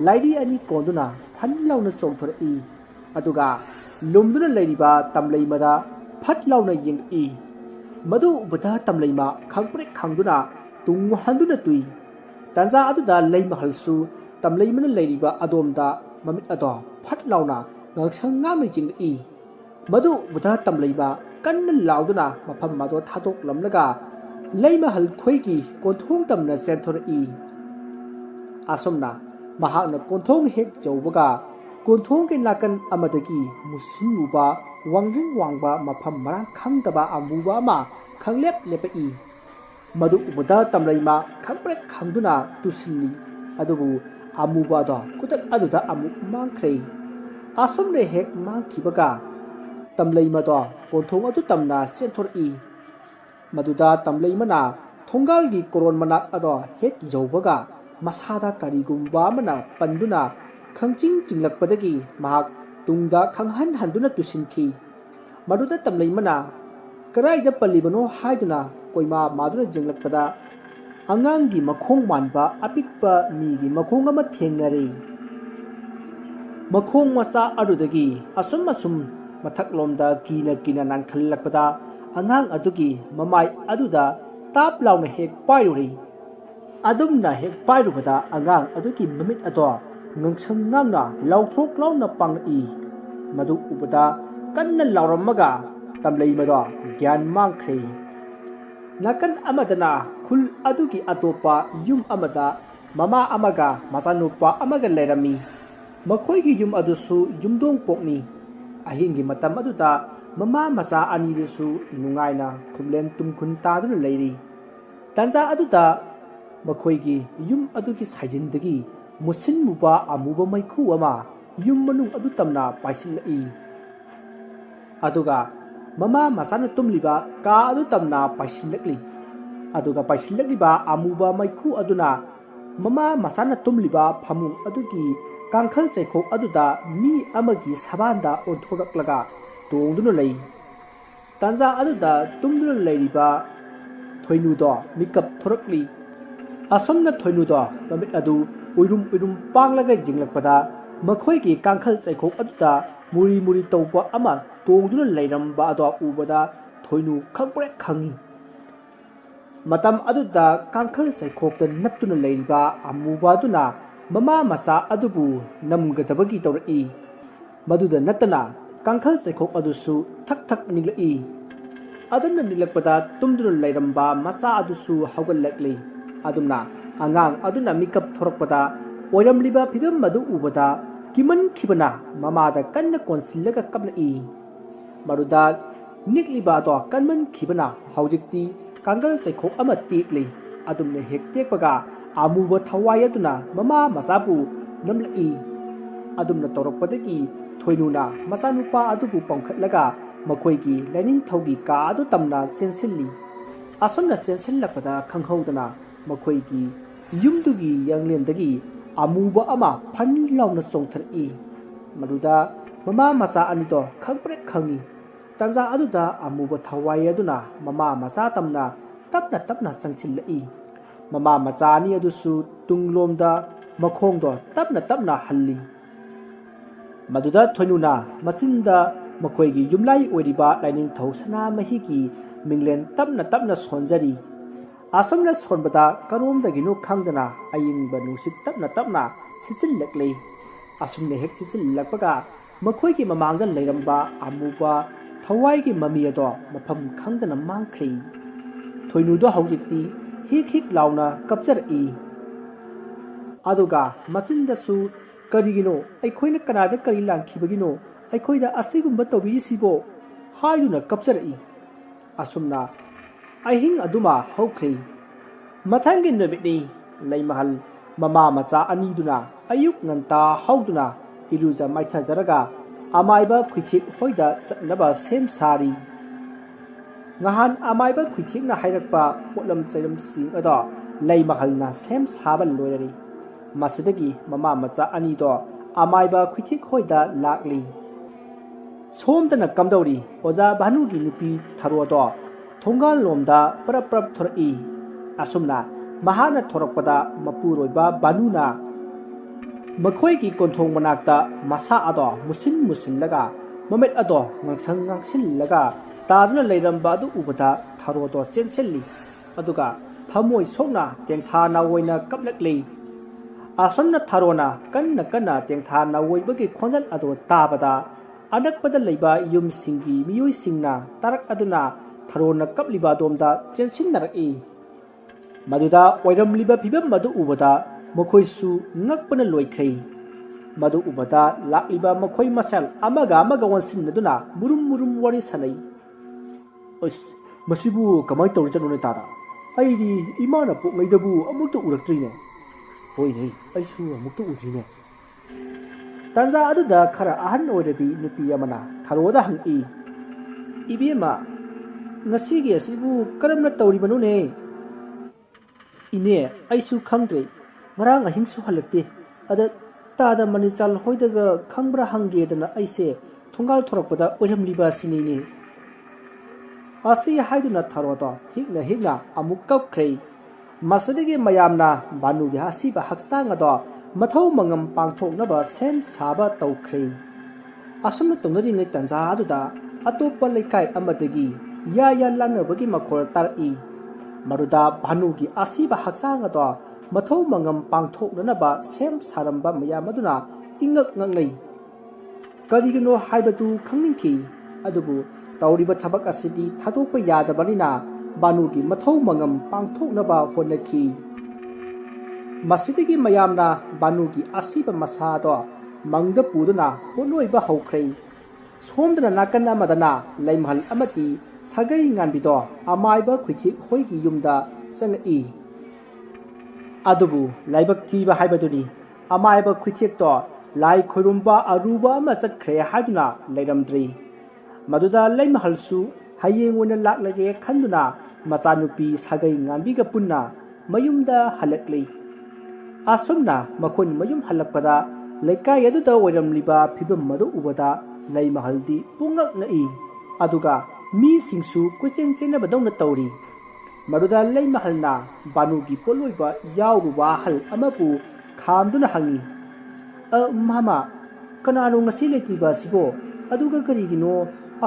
ꯂꯥꯏꯔꯤ ꯑꯅꯤ ꯀꯣꯟꯗꯨꯅ ꯐꯟ ꯂꯥꯎꯅ ꯆꯣꯡꯊꯣꯔꯛꯏ꯫ ꯑꯗꯨꯒ ꯂꯨꯝꯗꯨꯅ ꯂꯩꯔꯤꯕ ꯇꯝꯂꯩꯃꯗ ꯐꯠ ꯂꯥꯎꯅ ꯌꯦꯡꯉꯛꯏ꯫ ꯃꯗꯨ ꯎꯕꯗ ꯇꯝꯂꯩꯃ ꯈꯪꯄ꯭ꯔꯦꯛ ꯈꯪꯗꯨꯅ ꯇꯨꯡ ꯍꯟꯗꯨꯅ ꯇꯨꯏ꯫ ꯇꯥꯟꯖꯥ ꯑꯗꯨꯗ ꯂꯩꯃꯍꯜꯁꯨ ꯇꯝꯂꯩꯃꯅ ꯂꯩꯔꯤꯕ ꯑꯗꯣꯝꯗ ꯃꯃꯤꯠ ꯑꯗꯣ ꯐꯠ ꯂꯥꯎꯅ ꯉꯥꯡꯁꯪ ꯉꯥꯡꯅ ꯌꯦꯡꯂꯛꯏ꯫ ꯃꯗꯨ ꯎꯕꯗ ꯇꯝꯂꯩꯃ ꯀꯟꯅ ꯂꯥꯎꯗꯨꯅ ꯃꯐꯝ ꯑꯗꯣ ꯊꯥꯗꯣꯛꯂꯝꯂꯒ ꯂꯩꯃꯍꯜ ꯈꯣꯏꯒꯤ ꯀꯣꯟꯊꯣꯡ ꯇꯝꯅ ꯆꯦꯟꯊꯣꯔꯛꯏ꯫ ꯑꯁꯨꯝꯅ ꯃꯍꯥꯛꯅ ꯀꯣꯟꯊꯣꯡ ꯍꯦꯛ ꯌꯧꯕꯒ ꯀꯣꯟꯊꯣꯡꯒꯤ ꯅꯥꯀꯟ ꯑꯃꯗꯒꯤ ꯃꯨꯁꯤꯟꯃꯨꯕ ꯋꯥꯡꯗ꯭ꯔꯤꯡ ꯋꯥꯡꯕ ꯃꯐꯝ ꯃꯔꯥꯡ ꯈꯪꯗꯕ ꯑꯃꯨꯕ ꯑꯃ ꯈꯪꯂꯦꯞ ꯂꯦꯞꯄꯛꯏ꯫ madu ubada tamlaima khangprek khangduna tusilli adubu amuba da kutak aduda amu mangkhre asomne hek mangkhibaga tamlaima da konthong adu tamna senthor I maduda tamlaimana thongal gi koron manak ado hek jawbaga masada karigumba mana panduna khangching jinglakpadagi mahak tungda khanghan handuna tusinki maduda tamlaimana karaida pallibano haiduna koima maduna jinglakpada angangi makhong manba apikpa migi makhong ama thengnare makhong macha adudagi asum mathaklomda kina nan khallakpada angang adugi mamai aduda tap launa hek pairuri adumna hek pairubada angang adugi mamit ado ngangsang ngangna lautrok launa pangI madu ubada kanna lauramaga tamlaimada gyan mangkhre nakan amadana khul adugi atopa yum amada mama amaga masanupa amaga lerami makhoigi yum adusu yumdong pokni ahingi matam aduda mama macha ani desu nungaina khumlen tumkhun taduna leiri tanja aduda makhoigi yum adugi saijindagi musin muba amuba maikhu ama yum manung adu tamna paisilai aduga mama masana tumliba ka adu tamna paisilakli aduga paisilakliba amuba maikhu aduna mama masana tumliba phamung adugi kangkhal chaikhok aduda mi amagi sabanda onthoraklaga tongduna lei tanja aduda tumduna leiriba thoinudo mikap thorakli asomna thoinudo mamit adu uirum panglaga jinglakpada makhoigi kangkhal chaikhok aduda muri tawpa ama tongduna leiramba ado ubada thoinu khangprek khangi matam aduda kangkhal chaikhokta nattuna leiriba amuba duna mama macha adubu namgadabagi tawrai maduda natana kangkhal chaikhok adusu thak niglai adumna niglakpada tumduna leiramba macha adusu haugalakli adumna angang aduna mikap thorakpada oiramliba phibam madu ubada kiman khibana mamada kanna konsillaga kaplai maruda nikliba to kanman khibana haujikti kanggal chaikhok ama tikli adumna hek tekpaga amuba thawai aduna mama masapu namlai adumna torakpadagi thoinuna masanupa adubu pangkhatlaga makhoigi lening thogi ka adu tamna sensilli asomna sensillapada khanghaudana makhoigi yumdugi yanglendagi amuba ama phan launa songthari maduda mama macha anito khangprek khangi tanja aduda amuba thawai aduna mama macha tamna tapna changchillai mama macha ani adusu tunglomda makhongdo tapna halli maduda thoinuna machinda makhoigi yumlai oiriba laining thau sana mahigi minglen tapna sonjari asomna sonbada karomdaginu khangdana ayingba nusit tapna sichillakle asumne hek sichillakpaga makhoigi mamangda leiramba amuba thawaigi mami ado mafam khangdana mangkhri thoinudo haujikti hik launa kapcharai aduga machindasu karigino aikhoina kanada kari langkhibagino aikhoida asigumba tobisibo haiduna kapcharai asumna ahing aduma hokri mathangin nabini leimahal mama macha aniduna ayuk nganta hauduna iruja maitha jaraga amaiba khuithik hoida chatnaba sem sari ngahan amaiba khuithik na hairakpa potlam chairam sing ado leimahalna sem sabal loirari masidagi mama macha anido amaiba khuithik hoida lakli somdana kamdauri oja bhanugi nupi tharodo thongal lomda prap thorai asumna mahana thorakpada mapuroiba banuna makhoigi konthong manakta masa ado musin laga mamet ado ngangsang laga taduna leiramba adu ubada tharodo chenselli aduga thamoi sokna tengtha na oina kaplakli asomna tharona kanna tengtha na oibagi khonjal ado tabada anakpada leiba yum singi miyoi singna tarak aduna tharona kapliba domda chensinnarai maduda oiramliba phibam madu ubada makhoisu ngakpana loikhre madu ubada lakliba makhoi masal amaga wansinnaduna murum wari sanai os masibu kamai tawri janone tada ꯑꯩꯗꯤ ꯏꯃꯥꯅ ꯄꯣꯛꯉꯩꯗꯕꯨ ꯑꯃꯨꯛꯇ ꯎꯔꯛꯇ꯭ꯔꯤꯅꯦ ꯍꯣꯏꯅꯦ ꯑꯩꯁꯨ ꯑꯃꯨꯛꯇ ꯎꯗ꯭ꯔꯤꯅꯦ ꯇꯥꯟꯖꯥ ꯑꯗꯨꯗ ꯈꯔ ꯑꯍꯟ ꯑꯣꯏꯔꯕꯤ ꯅꯨꯄꯤ ꯑꯃꯅ ꯊꯥꯔꯣꯗ ꯍꯪꯏ ꯏꯕꯦꯝꯃ ꯉꯁꯤꯒꯤ ꯑꯁꯤꯕꯨ ꯀꯔꯝꯅ ꯇꯧꯔꯤꯕꯅꯣꯅꯦ ꯏꯅꯦ ꯑꯩꯁꯨ ꯈꯪꯗ꯭ꯔꯦ ꯉꯔꯥꯡ ꯑꯍꯤꯡꯁꯨ ꯍꯜꯂꯛꯇꯦ ꯑꯗ ꯇꯥꯗ ꯃꯅꯤꯆꯥꯜ ꯍꯣꯏꯗꯒ ꯈꯪꯕ꯭ꯔꯥ ꯍꯪꯒꯦꯗꯅ ꯑꯩꯁꯦ ꯊꯣꯡꯒꯥꯜ ꯊꯣꯔꯛꯄꯗ ꯑꯣꯏꯔꯝꯂꯤꯕ ꯁꯤꯅꯤꯅꯦ ꯑꯁꯤ ꯍꯥꯏꯗꯨꯅ ꯊꯥꯔꯣꯗꯣ ꯍꯤꯛꯅ ꯑꯃꯨꯛ ꯀꯞꯈ꯭ꯔꯦ ꯃꯁꯤꯗꯒꯤ ꯃꯌꯥꯝꯅ ꯚꯥꯅꯨꯒꯤ ꯑꯁꯤꯕ ꯍꯛꯆꯥꯡ ꯑꯗꯣ ꯃꯊꯧ ꯃꯉꯝ ꯄꯥꯡꯊꯣꯛꯅꯕ ꯁꯦꯝ ꯁꯥꯕ ꯇꯧꯈ꯭ꯔꯦ ꯑꯁꯨꯝꯅ ꯇꯧꯅꯔꯤꯉꯩ ꯇꯥꯟꯖꯥ ꯑꯗꯨꯗ ꯑꯇꯣꯞꯄ ꯂꯩꯀꯥꯏ ꯑꯃꯗꯒꯤ ꯌꯥ ꯂꯥꯡꯅꯕꯒꯤ ꯃꯈꯣꯜ ꯇꯥꯔꯛꯏ ꯃꯗꯨꯗ ꯚꯥꯅꯨꯒꯤ ꯑꯁꯤꯕ ꯍꯛꯆꯥꯡ ꯑꯗꯣ ꯃꯊꯧ ꯃꯉꯝ ꯄꯥꯡꯊꯣꯛꯅꯅꯕ ꯁꯦꯝ ꯁꯥꯔꯝꯕ ꯃꯌꯥꯝ ꯑꯗꯨꯅ ꯏꯉꯛ ꯉꯛꯅꯩ ꯀꯔꯤꯒꯤꯅꯣ ꯍꯥꯏꯕꯗꯨ ꯈꯪꯅꯤꯡꯈꯤ ꯑꯗꯨꯕꯨ ꯇꯧꯔꯤꯕ ꯊꯕꯛ ꯑꯁꯤꯗꯤ ꯊꯥꯗꯣꯛꯄ ꯌꯥꯗꯕꯅꯤꯅ ꯚꯥꯅꯨꯒꯤ ꯃꯊꯧ ꯃꯉꯝ ꯄꯥꯡꯊꯣꯛꯅꯕ ꯍꯣꯠꯅꯈꯤ ꯃꯁꯤꯗꯒꯤ ꯃꯌꯥꯝꯅ ꯚꯥꯅꯨꯒꯤ ꯑꯁꯤꯕ ꯃꯁꯥꯗꯣ ꯃꯪꯗ ꯄꯨꯗꯨꯅ ꯄꯣꯠꯂꯣꯏꯕ ꯍꯧꯈ꯭ꯔꯦ ꯁꯣꯝꯗꯅ ꯅꯥꯀꯟ ꯑꯃꯗꯅ ꯂꯩꯃꯍꯜ ꯑꯃꯗꯤ ꯁꯥꯒꯩ ꯉꯥꯟꯕꯤꯗꯣ ꯑꯃꯥꯏꯕ ꯈꯨꯏꯊꯦꯛ ꯍꯣꯏꯒꯤ ꯌꯨꯝꯗ ꯆꯪꯉꯛꯏ ꯑꯗꯨꯕꯨ ꯂꯥꯏꯕꯛ ꯊꯤꯕ ꯍꯥꯏꯕꯗꯨꯅꯤ ꯑꯃꯥꯏꯕ ꯈꯨꯏꯊꯦꯛꯇꯣ ꯂꯥꯏ ꯈꯣꯏꯔꯨꯝꯕ ꯑꯔꯨꯕ ꯑꯃ ꯆꯠꯈ꯭ꯔꯦ ꯍꯥꯏꯗꯨꯅ ꯂꯩꯔꯝꯗ꯭ꯔꯤ ꯃꯗꯨꯗ ꯂꯩꯃꯍꯜꯁꯨ ꯍꯌꯦꯡ ꯑꯣꯏꯅ ꯂꯥꯛꯂꯒꯦ ꯈꯟꯗꯨꯅ ꯃꯆꯥꯅꯨꯄꯤ ꯁꯥꯒꯩ ꯉꯥꯟꯕꯤꯒ ꯄꯨꯟꯅ ꯃꯌꯨꯝꯗ ꯍꯜꯂꯛꯂꯤ ꯑꯁꯨꯝꯅ ꯃꯈꯣꯏꯅ ꯃꯌꯨꯝ ꯍꯜꯂꯛꯄꯗ ꯂꯩꯀꯥꯏ ꯑꯗꯨꯗ ꯑꯣꯏꯔꯝꯂꯤꯕ ꯐꯤꯕꯝ ꯑꯗꯨ ꯎꯕꯗ ꯂꯩꯃꯍꯜꯗꯤ ꯄꯨꯡꯉꯛ ꯉꯛꯏ ꯑꯗꯨꯒ ꯃꯤꯁꯤꯡꯁꯨ ꯀꯣꯏꯆꯦꯟ ꯆꯦꯟꯅꯕꯗꯧꯅ ꯇꯧꯔꯤ ꯃꯗꯨꯗ ꯂꯩꯃꯍꯜꯅ ꯚꯥꯅꯨꯒꯤ ꯄꯣꯠꯂꯣꯏꯕ ꯌꯥꯎꯔꯨꯕ ꯑꯍꯜ ꯑꯃꯕꯨ ꯈꯥꯝꯗꯨꯅ ꯍꯪꯏ ꯃꯥꯃꯥ ꯀꯅꯥꯅꯣ ꯉꯁꯤ ꯂꯩꯇ꯭ꯔꯤꯕ ꯑꯁꯤꯕꯣ ꯑꯗꯨꯒ ꯀꯔꯤꯒꯤꯅꯣ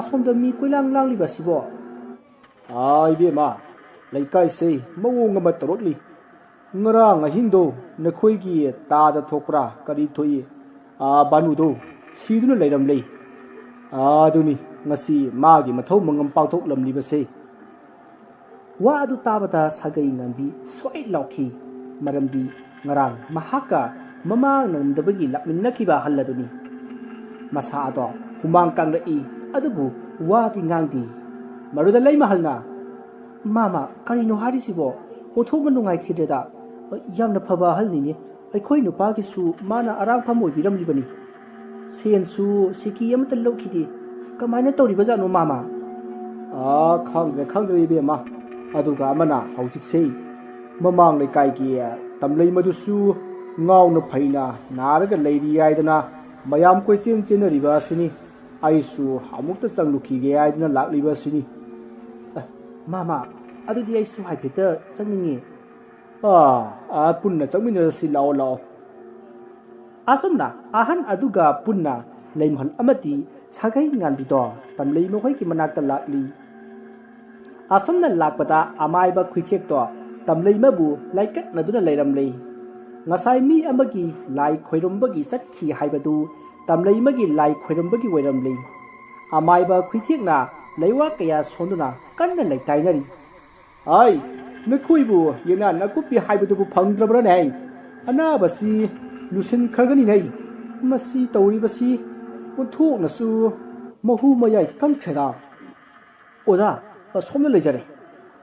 ꯑꯁꯣꯝꯗ ꯃꯤ ꯀꯣꯏꯂꯥꯡ ꯂꯥꯡꯂꯤꯕ ꯑꯁꯤꯕꯣ ꯏꯕꯦꯝꯃ ꯂꯩꯀꯥꯏꯁꯦ ꯃꯑꯣꯡ ꯑꯃ ꯇꯧꯔꯛꯂꯤ ꯉꯔꯥꯡ ꯑꯍꯤꯡꯗꯣ ꯅꯈꯣꯏꯒꯤ ꯇꯥꯗ ꯊꯣꯛꯄ꯭ꯔꯥ ꯀꯔꯤ ꯊꯣꯛꯏ ꯚꯥꯅꯨꯗꯣ ꯁꯤꯗꯨꯅ ꯂꯩꯔꯝꯂꯦ ꯑꯗꯨꯅꯤ ꯉꯁꯤ ꯃꯥꯒꯤ ꯃꯊꯧ ꯃꯉꯝ ꯄꯥꯡꯊꯣꯛꯂꯝꯂꯤꯕꯁꯦ ꯋꯥ ꯑꯗꯨ ꯇꯥꯕꯗ ꯁꯥꯒꯩ ꯉꯥꯟꯕꯤ ꯁꯣꯏ ꯂꯥꯎꯈꯤ ꯃꯔꯝꯗꯤ ꯉꯔꯥꯡ ꯃꯍꯥꯛꯀ ꯃꯃꯥꯡ ꯅꯪꯗꯕꯒꯤ ꯂꯥꯛꯃꯤꯟꯅꯈꯤꯕ ꯑꯍꯜ ꯑꯗꯨꯅꯤ ꯃꯁꯥ ꯑꯗꯣ ꯍꯨꯃꯥꯡ ꯀꯥꯡꯂꯛꯏ ꯑꯗꯨꯕꯨ ꯋꯥꯗꯤ ꯉꯥꯡꯗꯦ ꯃꯗꯨꯗ ꯂꯩꯃꯍꯜꯅ ꯃꯥꯃꯥ ꯀꯔꯤꯅꯣ ꯍꯥꯏꯔꯤꯁꯤꯕꯣ ꯑꯣꯟꯊꯣꯛꯅ ꯅꯨꯡꯉꯥꯏꯈꯤꯗ꯭ꯔꯦꯗ ꯌꯥꯝꯅ ꯐꯕ ꯑꯍꯜꯅꯤꯅꯦ ꯑꯩꯈꯣꯏ ꯅꯨꯄꯥꯒꯤꯁꯨ ꯃꯥꯅ ꯑꯔꯥꯡꯐꯝ ꯑꯣꯏꯕꯤꯔꯝꯂꯤꯕꯅꯤ ꯁꯦꯟꯁꯨ ꯁꯤꯀꯤ ꯑꯃꯠꯇ ꯂꯧꯈꯤꯗꯦ ꯀꯃꯥꯏꯅ ꯇꯧꯔꯤꯕꯖꯥꯠꯅꯣ ꯃꯥꯃꯥ ꯈꯪꯗ꯭ꯔꯦ ꯏꯕꯦꯝꯃ ꯑꯗꯨꯒ ꯑꯃꯅ ꯍꯧꯖꯤꯛꯁꯦ ꯃꯃꯥꯡ ꯂꯩꯀꯥꯏꯒꯤ ꯇꯝꯂꯩ ꯃꯗꯨꯁꯨ ꯉꯥꯎꯅ ꯐꯩꯅ ꯅꯥꯔꯒ ꯂꯩꯔꯤ ꯍꯥꯏꯗꯅ ꯃꯌꯥꯝ ꯀꯣꯏꯆꯦꯟ ꯆꯦꯟꯅꯔꯤꯕ ꯑꯁꯤꯅꯤ ꯑꯩꯁꯨ ꯑꯃꯨꯛꯇ ꯆꯪꯂꯨꯈꯤꯒꯦ ꯍꯥꯏꯗꯅ ꯂꯥꯛꯂꯤꯕ ꯑꯁꯤꯅꯤ ꯃꯥꯃꯥ ꯑꯗꯨꯗꯤ ꯑꯩꯁꯨ ꯍꯥꯏꯐꯦꯠꯇ ꯆꯪꯅꯤꯡꯉꯤ ꯄꯨꯟꯅ ꯆꯪꯃꯤꯟꯅꯔꯁꯤ ꯂꯥꯛꯑꯣ ꯑꯁꯨꯝꯅ ꯑꯍꯟ ꯑꯗꯨꯒ ꯄꯨꯟꯅ ꯂꯩꯃꯍꯜ ꯑꯃꯗꯤ ꯁꯥꯒꯩ ꯉꯥꯟꯕꯤꯗꯣ ꯇꯝꯂꯩ ꯃꯈꯣꯏꯒꯤ ꯃꯅꯥꯛꯇ ꯂꯥꯛꯂꯤ ꯑꯁꯨꯝꯅ ꯂꯥꯛꯄꯗ ꯑꯃꯥꯏꯕ ꯈꯨꯏꯊꯦꯛꯇꯣ ꯇꯝꯂꯩꯃꯕꯨ ꯂꯥꯏꯀꯠꯅꯗꯨꯅ ꯂꯩꯔꯝꯂꯦ ꯉꯁꯥꯏ ꯃꯤ ꯑꯃꯒꯤ ꯂꯥꯏ ꯈꯣꯏꯔꯝꯕꯒꯤ ꯆꯠꯈꯤ ꯍꯥꯏꯕꯗꯨ ꯇꯝꯂꯩꯃꯒꯤ ꯂꯥꯏ ꯈꯣꯏꯔꯝꯕꯒꯤ ꯑꯣꯏꯔꯝꯂꯦ ꯑꯃꯥꯏꯕ ꯈꯨꯏꯊꯦꯛꯅ ꯂꯩꯋꯥ ꯀꯌꯥ ꯁꯣꯟꯗꯨꯅ ꯀꯟꯅ ꯂꯩꯇꯥꯏꯅꯔꯤ ꯅꯈꯣꯏꯕꯨ ꯌꯦꯡꯅ ꯅꯀꯨꯞꯄꯤ ꯍꯥꯏꯕꯗꯨꯕꯨ ꯐꯪꯗ꯭ꯔꯕ꯭ꯔꯅꯦ ꯑꯅꯥꯕꯁꯤ ꯂꯨꯁꯤꯟꯈ꯭ꯔꯒꯅꯤꯅꯦ ꯃꯁꯤ ꯇꯧꯔꯤꯕꯁꯤ ꯑꯣꯟꯊꯣꯛꯅꯁꯨ ꯃꯍꯨ ꯃꯌꯥꯏ ꯀꯟꯈ꯭ꯔꯦꯗ ꯑꯣꯖꯥ ꯁꯣꯝꯗ ꯂꯩꯖꯔꯦ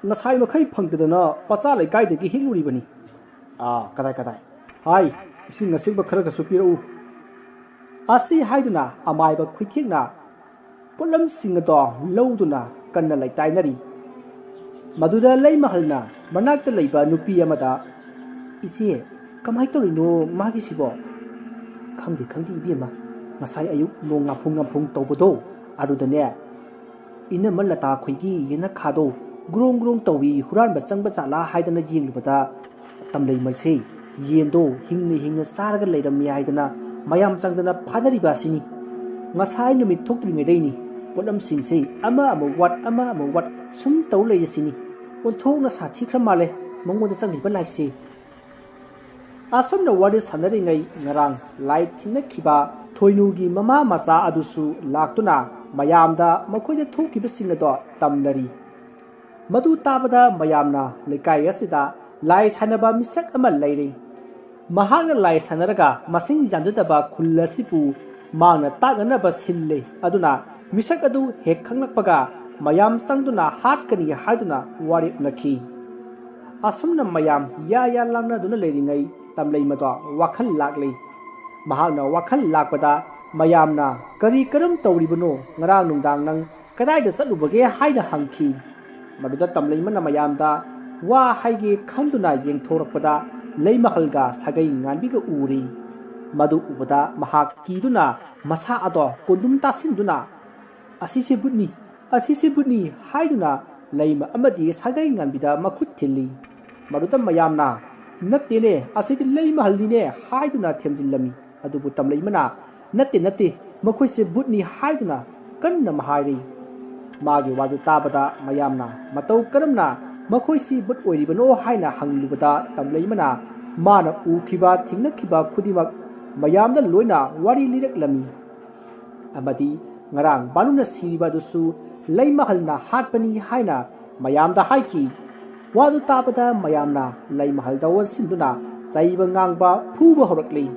ꯉꯁꯥꯏ ꯃꯈꯩ ꯐꯪꯗꯗꯅ ꯄꯆꯥ ꯂꯩꯀꯥꯏꯗꯒꯤ ꯍꯦꯛꯂꯨꯔꯤꯕꯅꯤ ꯀꯗꯥꯏ ꯏꯁꯤꯡ ꯑꯁꯦꯡꯕ ꯈꯔꯒꯁꯨ ꯄꯤꯔꯛꯎ ꯑꯁꯤ ꯍꯥꯏꯗꯨꯅ ꯑꯃꯥꯏꯕ ꯈꯨꯏꯊꯦꯛꯅ ꯄꯣꯠꯂꯝꯁꯤꯡ ꯑꯗꯣ ꯂꯧꯗꯨꯅ ꯀꯟꯅ ꯂꯩꯇꯥꯏꯅꯔꯤ ꯃꯗꯨꯗ ꯂꯩꯃꯍꯜꯅ ꯃꯅꯥꯛꯇ ꯂꯩꯕ ꯅꯨꯄꯤ ꯑꯃꯗ ꯏꯆꯦ ꯀꯃꯥꯏ ꯇꯧꯔꯤꯅꯣ ꯃꯥꯒꯤꯁꯤꯕꯣ ꯈꯪꯗꯦ ꯏꯕꯦꯝꯃ ꯉꯁꯥꯏ ꯑꯌꯨꯛ ꯅꯣꯡ ꯉꯥꯐꯨꯡ ꯇꯧꯕꯗꯣ ꯑꯗꯨꯗꯅꯦ ꯏꯅꯝꯃ ꯂꯇꯥ ꯈꯣꯏꯒꯤ ꯌꯦꯅꯈꯥꯗꯣ ꯒ꯭ꯔꯣꯡ ꯇꯧꯏ ꯍꯨꯔꯥꯟꯕ ꯆꯪꯕ ꯖꯥꯠꯂꯥ ꯍꯥꯏꯗꯅ ꯌꯦꯡꯂꯨꯕꯗ ꯇꯝꯂꯩꯃꯁꯦ ꯌꯦꯟꯗꯣ ꯍꯤꯡꯅ ꯆꯥꯔꯒ ꯂꯩꯔꯝꯃꯤ ꯍꯥꯏꯗꯅ ꯃꯌꯥꯝ ꯆꯪꯗꯅ ꯐꯥꯅꯔꯤꯕ ꯑꯁꯤꯅꯤ ꯉꯁꯥꯏ ꯅꯨꯃꯤꯠ ꯊꯣꯛꯇ꯭ꯔꯤꯉꯩꯗꯩꯅꯤ ꯄꯣꯠꯂꯝꯁꯤꯡꯁꯦ ꯑꯃ ꯑꯃꯨꯛ ꯋꯥꯠ ꯁꯨꯝ ꯇꯧ ꯂꯩꯔꯤꯁꯤꯅꯤ ꯑꯣꯟꯊꯣꯛꯅ ꯁꯥꯊꯤꯈ꯭ꯔ ꯃꯥꯜꯂꯦ ꯃꯉꯣꯟꯗ ꯆꯪꯂꯤꯕ ꯂꯥꯏꯁꯦ ꯑꯁꯨꯝꯅ ꯋꯥꯔꯤ ꯁꯥꯟꯅꯔꯤꯉꯩ ꯉꯔꯥꯡ ꯂꯥꯏ ꯊꯤꯡꯅꯈꯤꯕ ꯊꯣꯏꯅꯨꯒꯤ ꯃꯃꯥ ꯃꯆꯥ ꯑꯗꯨꯁꯨ ꯂꯥꯛꯇꯨꯅ ꯃꯌꯥꯝꯗ ꯃꯈꯣꯏꯗ ꯊꯣꯛꯈꯤꯕꯁꯤꯡ ꯑꯗꯣ ꯇꯝꯅꯔꯤ ꯃꯗꯨ ꯇꯥꯕꯗ ꯃꯌꯥꯝꯅ ꯂꯩꯀꯥꯏ ꯑꯁꯤꯗ ꯂꯥꯏ ꯁꯥꯟꯅꯕ ꯃꯤꯁꯛ ꯑꯃ ꯂꯩꯔꯤ ꯃꯍꯥꯛꯅ ꯂꯥꯏ ꯁꯥꯟꯅꯔꯒ ꯃꯁꯤꯡ ꯌꯥꯝꯖꯗꯕ ꯈꯨꯜ ꯑꯁꯤꯕꯨ ꯃꯥꯡꯅ ꯇꯥꯛꯅꯅꯕ ꯁꯤꯜꯂꯤ ꯑꯗꯨꯅ ꯃꯤꯁꯛ ꯑꯗꯨ ꯍꯦꯛ ꯈꯪꯂꯛꯄꯒ ꯃꯌꯥꯝ ꯆꯪꯗꯨꯅ ꯍꯥꯠꯀꯅꯤ ꯍꯥꯏꯗꯨꯅ ꯋꯥꯔꯦꯞꯅꯈꯤ asumna mayam ya langna duna leringay tamlay mado wakhal lakli mahakna wakhal lakpada mayamna kari karam tawribano ngarang nungdang nang kadai da chalubage haida hangki maduda tamlay mana mayamda wa haige khanduna yengthorakpada leimahalga sagai nganbiga uri madu ubada mahak kiduna masa ado kondum tasinduna asise butni haiduna leima amadi sagai nganbida makhut thilli maduda mayamna nattene asidi leima halline haiduna themjillami adubu tamlay mana natte makhoi se butni haiduna kanna mahairi magi wadu tabada mayamna matau karamna makhoi si but oiribano haina hanglubada tamlay mana mana ukhiba thingnakiba khudimak mayamda loina wari liraklami amadi ngarang banuna siriba dusu leimahalna hatpani haina mayamda haiki wadu tabada mayamna leimahalda wansinduna saiba ngangba phuba horakli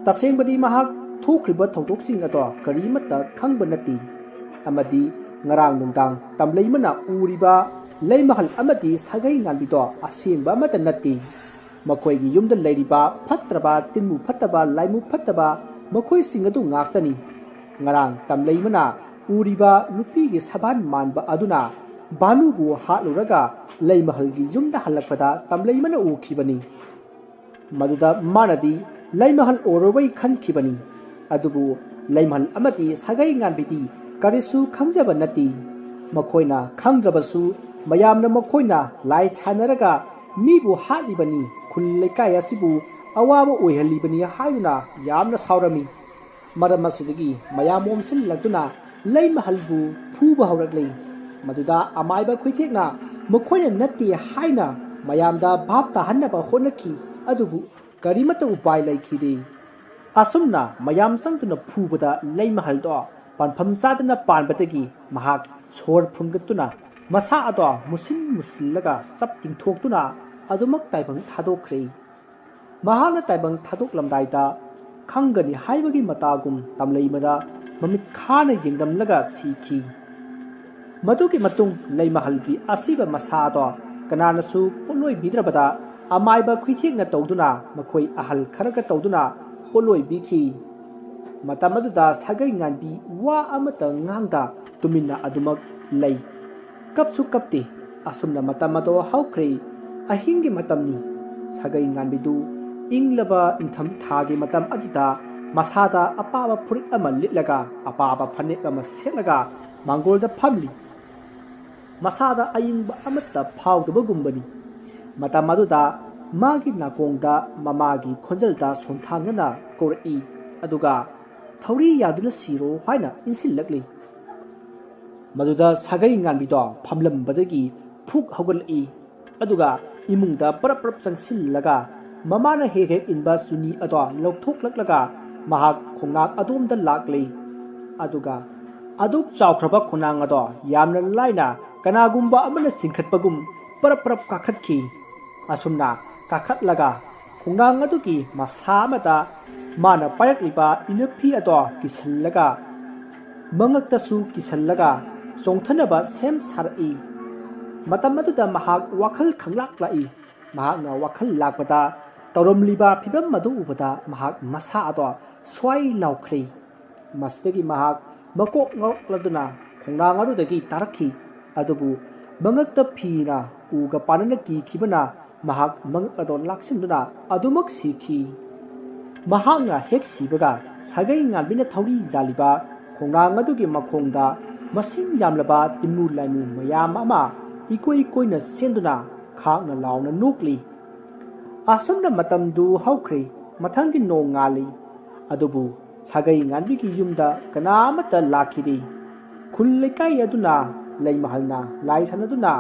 tasengbadi mahak thokriba thongtoksing ato karimata khangba nati amadi ngarang nungdang tamlay mana uriba leimahal amadi sagai nganbido asengba mata nati makoigi yumda leiriba phatraba tinmu phattaba laimu phattaba makoi singadu ngaktani ngarang tamlay mana uriba nupi gi saban manba aduna banubu haluraga leimahalgi yumda halakpada tamlay mana ukhibani maduda manadi leimahal orowai khankhibani adubu leimahal amadi sagai nganbidi karisu khangjaba nati makoina khangjabasu mayamna makoina lai sanaraga mibu halibani khullekai asibu awaba oihalibani haiduna yamna saurami maramasidi mayamom silladuna leimahalbu phuba hawraklei maduda amaiba khoithekna makoina natti haina mayamda bhapta hannaba honaki adubu karimata upai laikhide asumna mayam sangtuna phubada leimahaldo panpham sadana panbatagi mahak sor phungatuna masa ado musillaga sap tingthoktuna adumak taibang thadokre mahana taibang thadoklamdaida khangani haibagi matagum tamleimada mamit khana yengdamlaga sikhi madugi matung leimahalgi asiba masa ado kananasu poloi bidrabada amaiba khwithekna tawduna makhoi ahal kharaga tawduna poloi bikhi matamaduda sagai nganbi wa amata ngangda tumina adumak lei kapsu kapti asumna matamado haukre ahingi matamni sagai nganbidu inglaba intham thagi matam aduda masada apaba furit ama litlaga apaba phanek ama setlaga mangolda phamli masada ayingba amata phawdaba gumbani matamaduda magi nakongda mamagi khonjalda sonthangna kori aduga thawri yaduna siro haina insilakli maduda sagai nganbido phamlambadagi phuk hawgal'i aduga imungda parap changsillaga mamana hek inba suni ado lokthoklaklaga mahak khongnak adomda lakli aduga aduk chawkhraba khonang ado yamna laina kanagumba amana singkhatpagum parap kakhatkhi asumna kakhatlaga khongnang adugi masamata mana payakliba inapi ado kisallaga mangaktasu kisallaga songthanaba sem sarai matamaduda mahak wakhal khanglak-lai mahakna wakhal lakpada tawramliba phibam madu ubada mahak masa ado swai laukhri masdagi mahak makok ngokladuna khongnang adudagi tarakhi adubu mangakta phina uga panana ki khibana mahak mangak ado laksinduna adumak sikhi mahakna hek sibaga sagai nganbina thawri jaliba khongnang adugi makhongda masing yamlaba timnu laimu mayam ama ikoi koina senduna khakna launa nukli asumna matamdu haukhri mathangi no ngali adubu sagai nganbigi yumda kanamata lakhiri khullekai aduna leimahalna lai sanaduna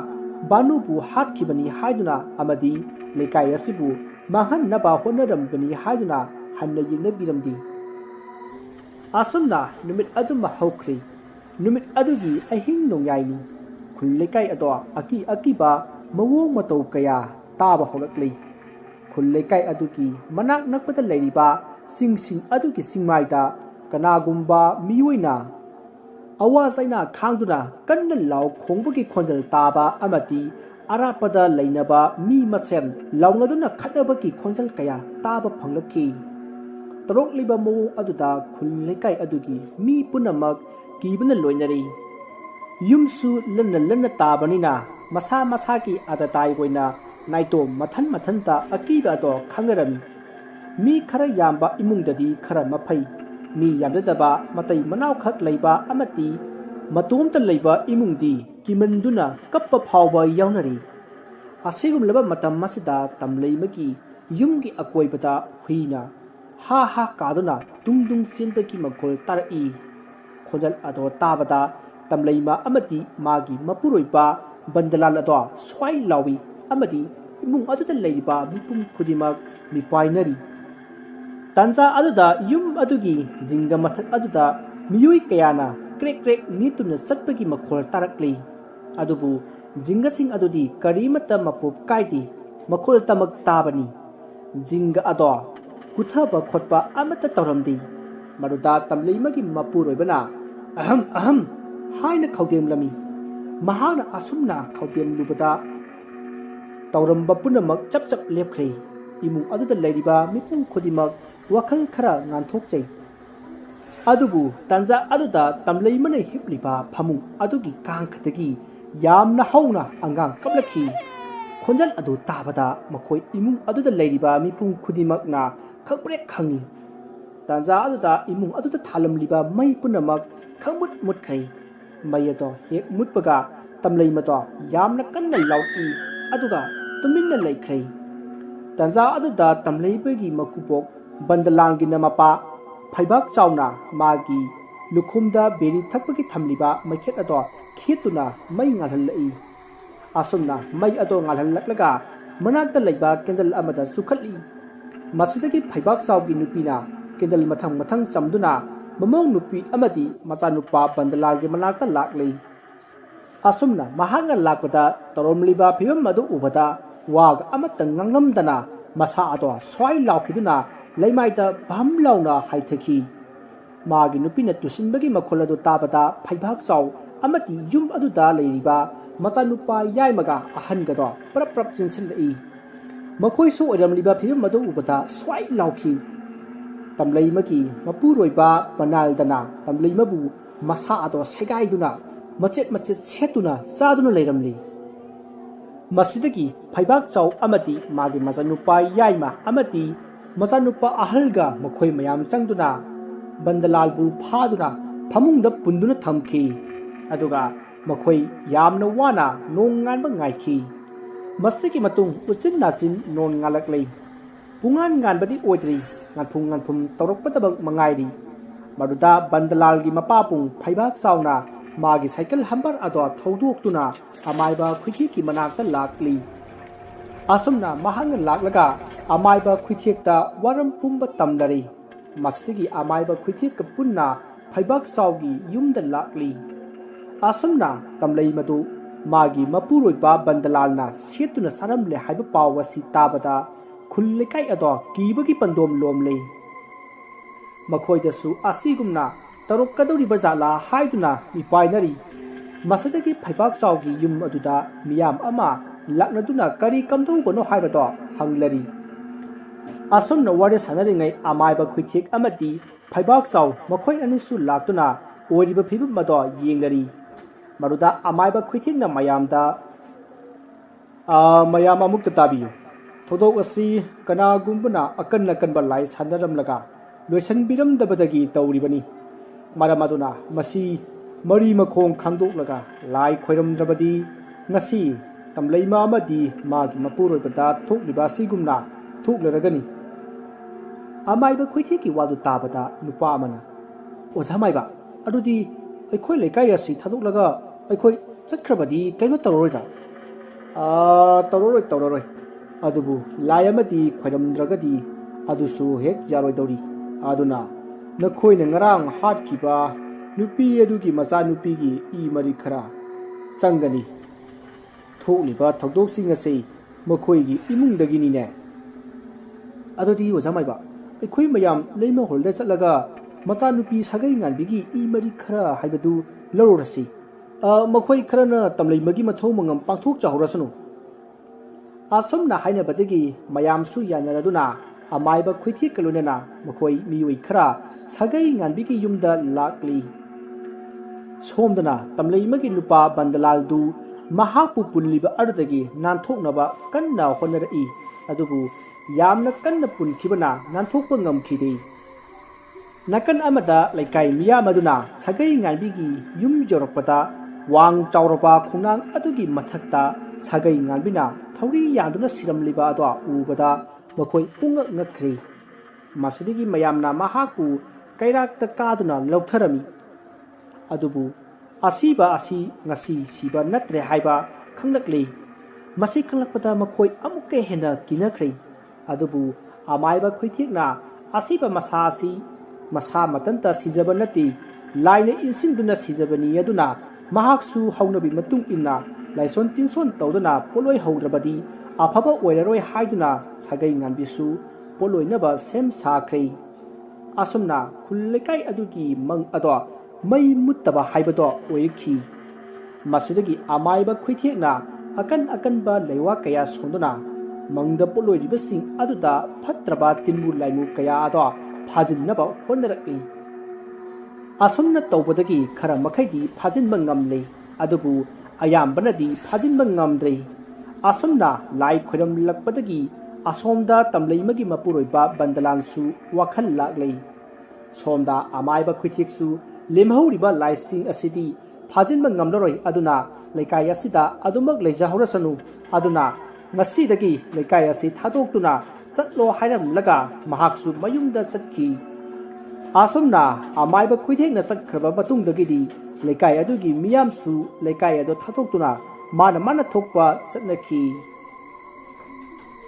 banubu hatkibani haiduna amadi lekai asibu mahan naba honarambani haiduna hanna yingna biramdi asumna numit aduma haukhri numit adugi ahing nongyaini khullekai ado akiba mawong matau kaya taba holakli khullekai adugi manak nakpada leiriba sing adugi singmaida kanagumba miyoina awazaina khangduna kanna law khongbagi khonjal taba amati ꯑꯔꯥꯞꯄꯗ ꯂꯩꯅꯕ ꯃꯤ ꯃꯁꯦꯟ ꯂꯥꯎꯅꯗꯨꯅ ꯈꯠꯅꯕꯒꯤ ꯈꯣꯟꯖꯦꯜ ꯀꯌꯥ ꯇꯥꯕ ꯐꯪꯂꯛꯈꯤ꯫ ꯇꯧꯔꯛꯂꯤꯕ ꯃꯑꯣꯡ ꯑꯗꯨꯗ ꯈꯨꯜ ꯂꯩꯀꯥꯏ ꯑꯗꯨꯒꯤ ꯃꯤ ꯄꯨꯝꯅꯃꯛ ꯀꯤꯕꯅ ꯂꯣꯏꯅꯔꯤ꯫ ꯌꯨꯝꯁꯨ ꯂꯟꯅ ꯂꯟꯅ ꯇꯥꯕꯅꯤꯅ ꯃꯁꯥ ꯃꯁꯥꯒꯤ ꯑꯇꯇꯥꯏ ꯑꯣꯏꯅ ꯅꯥꯏꯇꯣꯝ ꯃꯊꯟꯇ ꯑꯀꯤꯕ ꯑꯗꯣ ꯈꯪꯅꯔꯝꯃꯤ꯫ ꯃꯤ ꯈꯔ ꯌꯥꯝꯕ ꯏꯃꯨꯡꯗꯗꯤ ꯈꯔ ꯃꯐꯩ, ꯃꯤ ꯌꯥꯝꯖꯗꯕ ꯃꯇꯩ ꯃꯅꯥꯎꯈꯛ ꯂꯩꯕ ꯑꯃꯗꯤ ꯃꯇꯣꯝꯇ ꯂꯩꯕ ꯏꯃꯨꯡꯗꯤ ꯀꯤꯃꯟꯗꯨꯅ ꯀꯞꯄ ꯐꯥꯎꯕ ꯌꯥꯎꯅꯔꯤ꯫ ꯑꯁꯤꯒꯨꯝꯂꯕ ꯃꯇꯝ ꯑꯁꯤꯗ ꯇꯝꯂꯩꯃꯒꯤ ꯌꯨꯝꯒꯤ ꯑꯀꯣꯏꯕꯗ ꯍꯨꯏꯅ ꯍꯥ ꯍꯥ ꯀꯥꯗꯨꯅ ꯗꯨꯡ ꯗꯨꯡ ꯆꯦꯟꯕꯒꯤ ꯃꯈꯣꯜ ꯇꯥꯔꯛꯏ꯫ ꯈꯣꯟꯖꯦꯜ ꯑꯗꯣ ꯇꯥꯕꯗ ꯇꯝꯂꯩꯃ ꯑꯃꯗꯤ ꯃꯥꯒꯤ ꯃꯄꯨꯔꯣꯏꯕ ꯕꯟꯗꯂꯥꯜ ꯑꯗꯣ ꯁ꯭ꯋꯥꯏ ꯂꯥꯎꯏ ꯑꯃꯗꯤ ꯏꯃꯨꯡ ꯑꯗꯨꯗ ꯂꯩꯔꯤꯕ ꯃꯤꯄꯨꯝ ꯈꯨꯗꯤꯡꯃꯛ ꯃꯤꯄꯥꯏꯅꯔꯤ꯫ ꯇꯥꯟꯖꯥ ꯑꯗꯨꯗ ꯌꯨꯝ ꯑꯗꯨꯒꯤ ꯖꯤꯡꯒ ꯃꯊꯛ ꯑꯗꯨꯗ ꯃꯤꯑꯣꯏ ꯀꯌꯥꯅ ꯀ꯭ꯔꯦꯛ ꯀ꯭ꯔꯦꯛ ꯅꯤꯛꯇꯨꯅ ꯆꯠꯄꯒꯤ ꯃꯈꯣꯜ ꯇꯥꯔꯛꯂꯤ꯫ ꯑꯗꯨꯕꯨ ꯖꯤꯡꯒꯁꯤꯡ ꯑꯗꯨꯗꯤ ꯀꯔꯤꯃꯠꯇ ꯃꯄꯣꯞ ꯀꯥꯏꯗꯦ, ꯃꯈꯣꯜꯇꯃꯛ ꯇꯥꯕꯅꯤ꯫ ꯖꯤꯡꯒ ꯑꯗꯣ ꯀꯨꯊꯕ ꯈꯣꯠꯄ ꯑꯃꯠꯇ ꯇꯧꯔꯝꯗꯦ꯫ ꯃꯗꯨꯗ ꯇꯝꯂꯩꯃꯒꯤ ꯃꯄꯨꯔꯣꯏꯕꯅ ꯑꯍꯝ ꯑꯍꯝ ꯍꯥꯏꯅ ꯈꯧꯗꯦꯝꯂꯝꯃꯤ꯫ ꯃꯍꯥꯛꯅ ꯑꯁꯨꯝꯅ ꯈꯧꯗꯦꯝꯂꯨꯕꯗ ꯇꯧꯔꯝꯕ ꯄꯨꯝꯅꯃꯛ ꯆꯞ ꯆꯞ ꯂꯦꯞꯈ꯭ꯔꯦ꯫ ꯏꯃꯨꯡ ꯑꯗꯨꯗ ꯂꯩꯔꯤꯕ ꯃꯤꯄꯨꯝ ꯈꯨꯗꯤꯡꯃꯛ ꯋꯥꯈꯜ ꯈꯔ ꯉꯥꯟꯊꯣꯛꯆꯩ꯫ ꯑꯗꯨꯕꯨ ꯇꯥꯟꯖꯥ ꯑꯗꯨꯗ ꯇꯝꯂꯩꯃꯅ ꯍꯤꯞꯂꯤꯕ ꯐꯃꯨꯡ ꯑꯗꯨꯒꯤ ꯀꯥꯡꯈꯗꯒꯤ ꯌꯥꯝꯅ ꯍꯧꯅ ꯑꯉꯥꯡ ꯀꯞꯂꯛꯈꯤ꯫ ꯈꯣꯟꯖꯦꯜ ꯑꯗꯨ ꯇꯥꯕꯗ ꯃꯈꯣꯏ ꯏꯃꯨꯡ ꯑꯗꯨꯗ ꯂꯩꯔꯤꯕ ꯃꯤꯄꯨꯝ ꯈꯨꯗꯤꯡꯃꯛꯅ ꯈꯪꯄ꯭ꯔꯦꯛ ꯈꯪꯏ꯫ ꯇꯥꯟꯖꯥ ꯑꯗꯨꯗ ꯏꯃꯨꯡ ꯑꯗꯨꯗ ꯊꯥꯜꯂꯝꯂꯤꯕ ꯃꯩ ꯄꯨꯝꯅꯃꯛ ꯈꯪꯃꯨꯠ ꯃꯨꯠꯈ꯭ꯔꯦ꯫ ꯃꯩ ꯑꯗꯣ ꯍꯦꯛ ꯃꯨꯠꯄꯒ ꯇꯝꯂꯩꯃꯗꯣ ꯌꯥꯝꯅ ꯀꯟꯅ ꯂꯥꯎꯔꯛꯏ ꯑꯗꯨꯒ ꯇꯨꯃꯤꯟꯅ ꯂꯩꯈ꯭ꯔꯦ꯫ ꯇꯥꯟꯖꯥ ꯑꯗꯨꯗ ꯇꯝꯂꯩꯃꯒꯤ ꯃꯀꯨꯕꯣꯛ ꯕꯟꯗꯂꯥꯜꯒꯤꯅ ꯃꯄꯥ ꯐꯩꯕꯥꯛ ꯆꯥꯎꯅ ꯃꯥꯒꯤ ꯂꯨꯈꯨꯝꯗ ꯕꯦꯔꯤ ꯊꯛꯄꯒꯤ ꯊꯝꯂꯤꯕ ꯃꯩꯈꯦꯠ ꯑꯗꯣ ꯈꯦꯠꯇꯨꯅ ꯃꯩ ꯉꯥꯜꯍꯜꯂꯛꯏ꯫ ꯑꯁꯨꯝꯅ ꯃꯩ ꯑꯗꯣ ꯉꯥꯜꯍꯜꯂꯛꯂꯒ ꯃꯅꯥꯛꯇ ꯂꯩꯕ ꯀꯦꯟꯗꯜ ꯑꯃꯗ ꯆꯨꯈꯠꯂꯤ꯫ ꯃꯁꯤꯗꯒꯤ ꯐꯩꯕꯥꯛ ꯆꯥꯎꯒꯤ ꯅꯨꯄꯤꯅ ꯀꯦꯟꯗꯜ ꯃꯊꯪ ꯃꯊꯪ ꯆꯝꯗꯨꯅ ꯃꯃꯧ ꯅꯨꯄꯤ ꯑꯃꯗꯤ ꯃꯆꯥꯅꯨꯄꯥ ꯕꯟꯗꯂꯥꯜꯒꯤ ꯃꯅꯥꯛꯇ ꯂꯥꯛꯂꯤ꯫ ꯑꯁꯨꯝꯅ ꯃꯍꯥꯛꯅ ꯂꯥꯛꯄꯗ ꯇꯧꯔꯝꯂꯤꯕ ꯐꯤꯚꯝ ꯑꯗꯨ ꯎꯕꯗ ꯋꯥꯒ ꯑꯃꯠꯇ ꯉꯥꯡꯂꯝꯗꯅ ꯃꯁꯥ ꯑꯗꯣ ꯁ꯭ꯋꯥꯏ ꯂꯥꯎꯈꯤꯗꯨꯅ ꯂꯩꯃꯥꯏꯗ ꯚꯝ ꯂꯥꯎꯅ ꯍꯥꯏꯊꯈꯤ꯫ ꯃꯥꯒꯤ ꯅꯨꯄꯤꯅ ꯇꯨꯁꯤꯟꯕꯒꯤ ꯃꯈꯣꯜ ꯑꯗꯨ ꯇꯥꯕꯗ ꯐꯩꯕꯥꯛ ꯆꯥꯎ ꯑꯃꯗꯤ ꯌꯨꯝ ꯑꯗꯨꯗ ꯂꯩꯔꯤꯕ ꯃꯆꯥꯅꯨꯄꯥ ꯌꯥꯏꯃꯒ ꯑꯍꯟꯒꯗꯣ ꯄ꯭ꯔꯞ ꯄ꯭ꯔꯞ ꯆꯦꯟꯁꯤꯜꯂꯛꯏ꯫ ꯃꯈꯣꯏꯁꯨ ꯑꯣꯏꯔꯝꯂꯤꯕ ꯐꯤꯚꯝ ꯑꯗꯨ ꯎꯕꯗ ꯁ꯭ꯋꯥꯏ ꯂꯥꯎꯈꯤ꯫ ꯇꯝꯂꯩꯃꯒꯤ ꯃꯄꯨꯔꯣꯏꯕ ꯕꯅꯥꯜꯗꯅ ꯇꯝꯂꯩꯃꯕꯨ ꯃꯁꯥ ꯑꯗꯣ ꯁꯦꯒꯥꯏꯗꯨꯅ ꯃꯆꯦꯠ ꯃꯆꯦꯠ ꯁꯦꯠꯇꯨꯅ ꯆꯥꯗꯨꯅ ꯂꯩꯔꯝꯂꯤ꯫ ꯃꯁꯤꯗꯒꯤ ꯐꯩꯕꯥꯛ ꯆꯥꯎ ꯑꯃꯗꯤ ꯃꯥꯒꯤ ꯃꯆꯥꯅꯨꯄꯥ ꯌꯥꯏꯃ ꯑꯃꯗꯤ ꯃꯆꯥꯅꯨꯄꯥ ꯑꯍꯜꯒ ꯃꯈꯣꯏ ꯃꯌꯥꯝ ꯆꯪꯗꯨꯅ ꯕꯟꯗꯂꯥꯜꯕꯨ ꯐꯥꯗꯨꯅ ꯐꯃꯨꯡꯗ ꯄꯨꯟꯗꯨꯅ ꯊꯝꯈꯤ꯫ ꯑꯗꯨꯒ ꯃꯈꯣꯏ ꯌꯥꯝꯅ ꯋꯥꯅ ꯅꯣꯡ ꯉꯥꯟꯕ ꯉꯥꯏꯈꯤ꯫ ꯃꯁꯤꯒꯤ ꯃꯇꯨꯡ ꯎꯆꯤꯟ ꯅꯥꯆꯤꯟ ꯅꯣꯡ ꯉꯥꯜꯂꯛꯂꯤ꯫ ꯄꯨꯡꯉꯥꯟ ꯉꯥꯟꯕꯗꯤ ꯑꯣꯏꯗ꯭ꯔꯤ, ꯉꯥꯟꯐꯨꯡ ꯉꯥꯟꯐꯨꯡ ꯇꯧꯔꯛꯄꯗꯃꯛ ꯃꯉꯥꯏꯔꯤ꯫ ꯃꯗꯨꯗ ꯕꯟꯗꯂꯥꯜꯒꯤ ꯃꯄꯥꯕꯨꯡ ꯐꯩꯕꯥꯛ ꯆꯥꯎꯅ ꯃꯥꯒꯤ ꯁꯥꯏꯀꯜ ꯍꯝꯕꯔ ꯑꯗꯣ ꯊꯧꯗꯣꯛꯇꯨꯅ ꯑꯃꯥꯏꯕ ꯈꯨꯏꯊꯦꯛꯀꯤ ꯃꯅꯥꯛꯇ ꯂꯥꯛꯂꯤ꯫ ꯑꯁꯨꯝꯅ ꯃꯍꯥꯛꯅ ꯂꯥꯛꯂꯒ ꯑꯃꯥꯏꯕ ꯈꯨꯏꯊꯦꯛꯇ ꯋꯥꯔꯝ ꯄꯨꯝꯕ ꯇꯝꯅꯔꯤ꯫ ꯃꯁꯤꯗꯒꯤ ꯑꯃꯥꯏꯕ ꯈꯨꯏꯊꯦꯛꯀ ꯄꯨꯟꯅ ꯐꯩꯕꯥꯛ ꯆꯥꯎꯒꯤ ꯌꯨꯝꯗ ꯂꯥꯛꯂꯤ꯫ ꯑꯁꯨꯝꯅ ꯇꯝꯂꯩꯃꯗꯨ ꯃꯥꯒꯤ ꯃꯄꯨꯔꯣꯏꯕ ꯕꯟꯗꯂꯥꯜꯅ ꯁꯦꯠꯇꯨꯅ ꯆꯥꯔꯝꯂꯦ ꯍꯥꯏꯕ ꯄꯥꯎ ꯑꯁꯤ ꯇꯥꯕꯗ ꯈꯨꯜ ꯂꯩꯀꯥꯏ ꯑꯗꯣ ꯀꯤꯕꯒꯤ ꯄꯟꯗꯣꯝ ꯂꯣꯝꯂꯤ꯫ ꯃꯈꯣꯏꯗꯁꯨ ꯑꯁꯤꯒꯨꯝꯅ ꯇꯧꯔꯛꯀꯗꯧꯔꯤꯕ ꯖꯥꯠꯂꯥ ꯍꯥꯏꯗꯨꯅ ꯃꯤꯄꯥꯏꯅꯔꯤ꯫ ꯃꯁꯤꯗꯒꯤ ꯐꯩꯕꯥꯛ ꯆꯥꯎꯒꯤ ꯌꯨꯝ ꯑꯗꯨꯗ ꯃꯤꯌꯥꯝ ꯑꯃ ꯂꯥꯛꯅꯗꯨꯅ ꯀꯔꯤ ꯀꯝꯗꯧꯕꯅꯣ ꯍꯥꯏꯕꯗꯣ ꯍꯪꯂꯔꯤ꯫ ꯑꯁꯨꯝꯅ ꯋꯥꯔꯤ ꯁꯥꯅꯔꯤꯉꯩ ꯑꯃꯥꯏꯕ ꯈꯨꯏꯊꯦꯛ ꯑꯃꯗꯤ ꯐꯩꯕꯥꯛ ꯆꯥꯎ ꯃꯈꯣꯏ ꯑꯅꯤꯁꯨ ꯂꯥꯛꯇꯨꯅ ꯑꯣꯏꯔꯤꯕ ꯐꯤꯚꯝ ꯑꯗꯣ ꯌꯦꯡꯂꯔꯤ꯫ ꯃꯗꯨꯗ ꯑꯃꯥꯏꯕ ꯈꯨꯏꯊꯦꯛꯅ ꯃꯌꯥꯝꯗ ꯃꯌꯥꯝ ꯑꯃꯨꯛꯇ ꯇꯥꯕꯤꯌꯨ, ꯊꯧꯗꯣꯛ ꯑꯁꯤ ꯀꯅꯥꯒꯨꯝꯕꯅ ꯑꯀꯟ ꯑꯀꯟꯕ ꯂꯥꯏ ꯁꯥꯟꯅꯔꯝꯂꯒ ꯂꯣꯏꯁꯤꯟꯕꯤꯔꯝꯗꯕꯗꯒꯤ ꯇꯧꯔꯤꯕꯅꯤ꯫ ꯃꯔꯝ ꯑꯗꯨꯅ ꯃꯁꯤ ꯃꯔꯤ ꯃꯈꯣꯡ ꯈꯪꯗꯣꯛꯂꯒ ꯂꯥꯏ ꯈꯣꯏꯔꯝꯗ꯭ꯔꯕꯗꯤ ꯉꯁꯤ ꯇꯝꯂꯩꯃ ꯑꯃꯗꯤ ꯃꯥꯒꯤ ꯃꯄꯨꯔꯣꯏꯕꯗ ꯊꯣꯛꯂꯤꯕ ꯑꯁꯤꯒꯨꯝꯅ ꯊꯣꯛꯂꯔꯒꯅꯤ꯫ ꯑꯃꯥꯏꯕ ꯈꯨꯏꯊꯦꯛꯀꯤ ꯋꯥꯗꯨ ꯇꯥꯕꯗ ꯅꯨꯄꯥ ꯑꯃꯅ ꯑꯣꯖꯥ ꯃꯥꯏꯕ, ꯑꯗꯨꯗꯤ ꯑꯩꯈꯣꯏ ꯂꯩꯀꯥꯏ ꯑꯁꯤ ꯊꯥꯗꯣꯛꯂꯒ ꯑꯩꯈꯣꯏ ꯆꯠꯈ꯭ꯔꯕꯗꯤ ꯀꯩꯅꯣ ꯇꯧꯔꯔꯣꯏꯗ꯭ꯔꯥ? ꯇꯧꯔꯔꯣꯏ, ꯑꯗꯨꯕꯨ ꯂꯥꯏ ꯑꯃꯗꯤ ꯈꯣꯏꯔꯝꯗ꯭ꯔꯒꯗꯤ ꯑꯗꯨꯁꯨ ꯍꯦꯛ ꯌꯥꯔꯣꯏꯗꯧꯔꯤ꯫ ꯑꯗꯨꯅ ꯅꯈꯣꯏꯅ ꯉꯔꯥꯡ ꯍꯥꯠꯈꯤꯕ ꯅꯨꯄꯤ ꯑꯗꯨꯒꯤ ꯃꯆꯥꯅꯨꯄꯤꯒꯤ ꯏ ꯃꯔꯤ ꯈꯔ ꯆꯪꯒꯅꯤ꯫ ꯊꯣꯛꯂꯤꯕ ꯊꯧꯗꯣꯛꯁꯤꯡ ꯑꯁꯤ ꯃꯈꯣꯏꯒꯤ ꯏꯃꯨꯡꯗꯒꯤꯅꯤꯅꯦ꯫ ꯑꯗꯨꯗꯤ ꯑꯣꯖꯥ ꯃꯥꯏꯕ, ꯑꯩꯈꯣই ꯃꯌꯥꯝ ꯂꯩꯃ ꯍꯣꯜꯗ ꯆꯠꯂꯒ ꯃꯆꯥꯅꯨꯄꯤ ꯁꯥꯒꯩ ꯉꯥꯟꯕꯤꯒꯤ ꯏ ꯃꯔꯤ ꯈꯔ ꯍꯥꯏꯕꯗꯨ ꯂꯧꯔꯨꯔꯁꯤ꯫ ꯃꯈꯣꯏ ꯈꯔꯅ ꯇꯝꯂꯩꯃꯒꯤ ꯃꯊꯧ ꯃꯉꯝ ꯄꯥꯡꯊꯣꯛꯆꯍꯧꯔꯁꯅꯨ꯫ asomna hainabadagi mayamsu yanaraduna amaiba khwithik kalunena makhoi miui khara sagai nganbigi yumda lakli somdana tamlei magi nupa bandalal du mahapu pulliba adudagi nanthoknaba kanna honarai adubu yamna kanna punkhibana nanthokpa ngamkhide nakan amada laikai miyamaduna sagai nganbigi yum jorokpata wang chaurapa khungang adugi mathakta sagai nganbina thori yanduna siramliba adwa ubada makhoi punga ngakri masidigi mayamna mahaku kairakta kaduna lautharami adubu asiba asi ngasi siba natre haiba khanglakli masi khanglakpada makhoi amukke hena kinakri adubu amaiba khwithikna asiba masa asi masa matanta sijabanati laina insinduna sijabani aduna mahaksu haunabi matung inna laison tinson tawduna poloi haudrabadi afaba oiraroi haiduna sagai nganbisu poloinaba sem sakri asumna khullekai adugi mang ado mai muttaba haibado oirki masidagi amaiba khwithekna akan ba leiwa kaya sonduna mangda poloi ribasing aduda phatraba tinbu laimu kaya ado phajinaba honaraki asumna tawbadagi khara makhaidi phajinba ngamle adubu ayambanadi phajinba ngamdre asumna lai khoram lakpadagi asomda tamleimagi mapuroiba bandalansu wakhal laklei somda amaiba khwitheksu lemhauriba laising asidi phajinba ngamlaroi aduna laikai asida adumak leijahorasanu aduna ngasidagi laikai asi thadoktuna chatlo hairamlaga mahaksu mayumda chatki asomna amaiba khwithekna chatkhaba matungdagidi laikai adugi miyamsu laikai ado thadoktuna mana thokpa chatnaki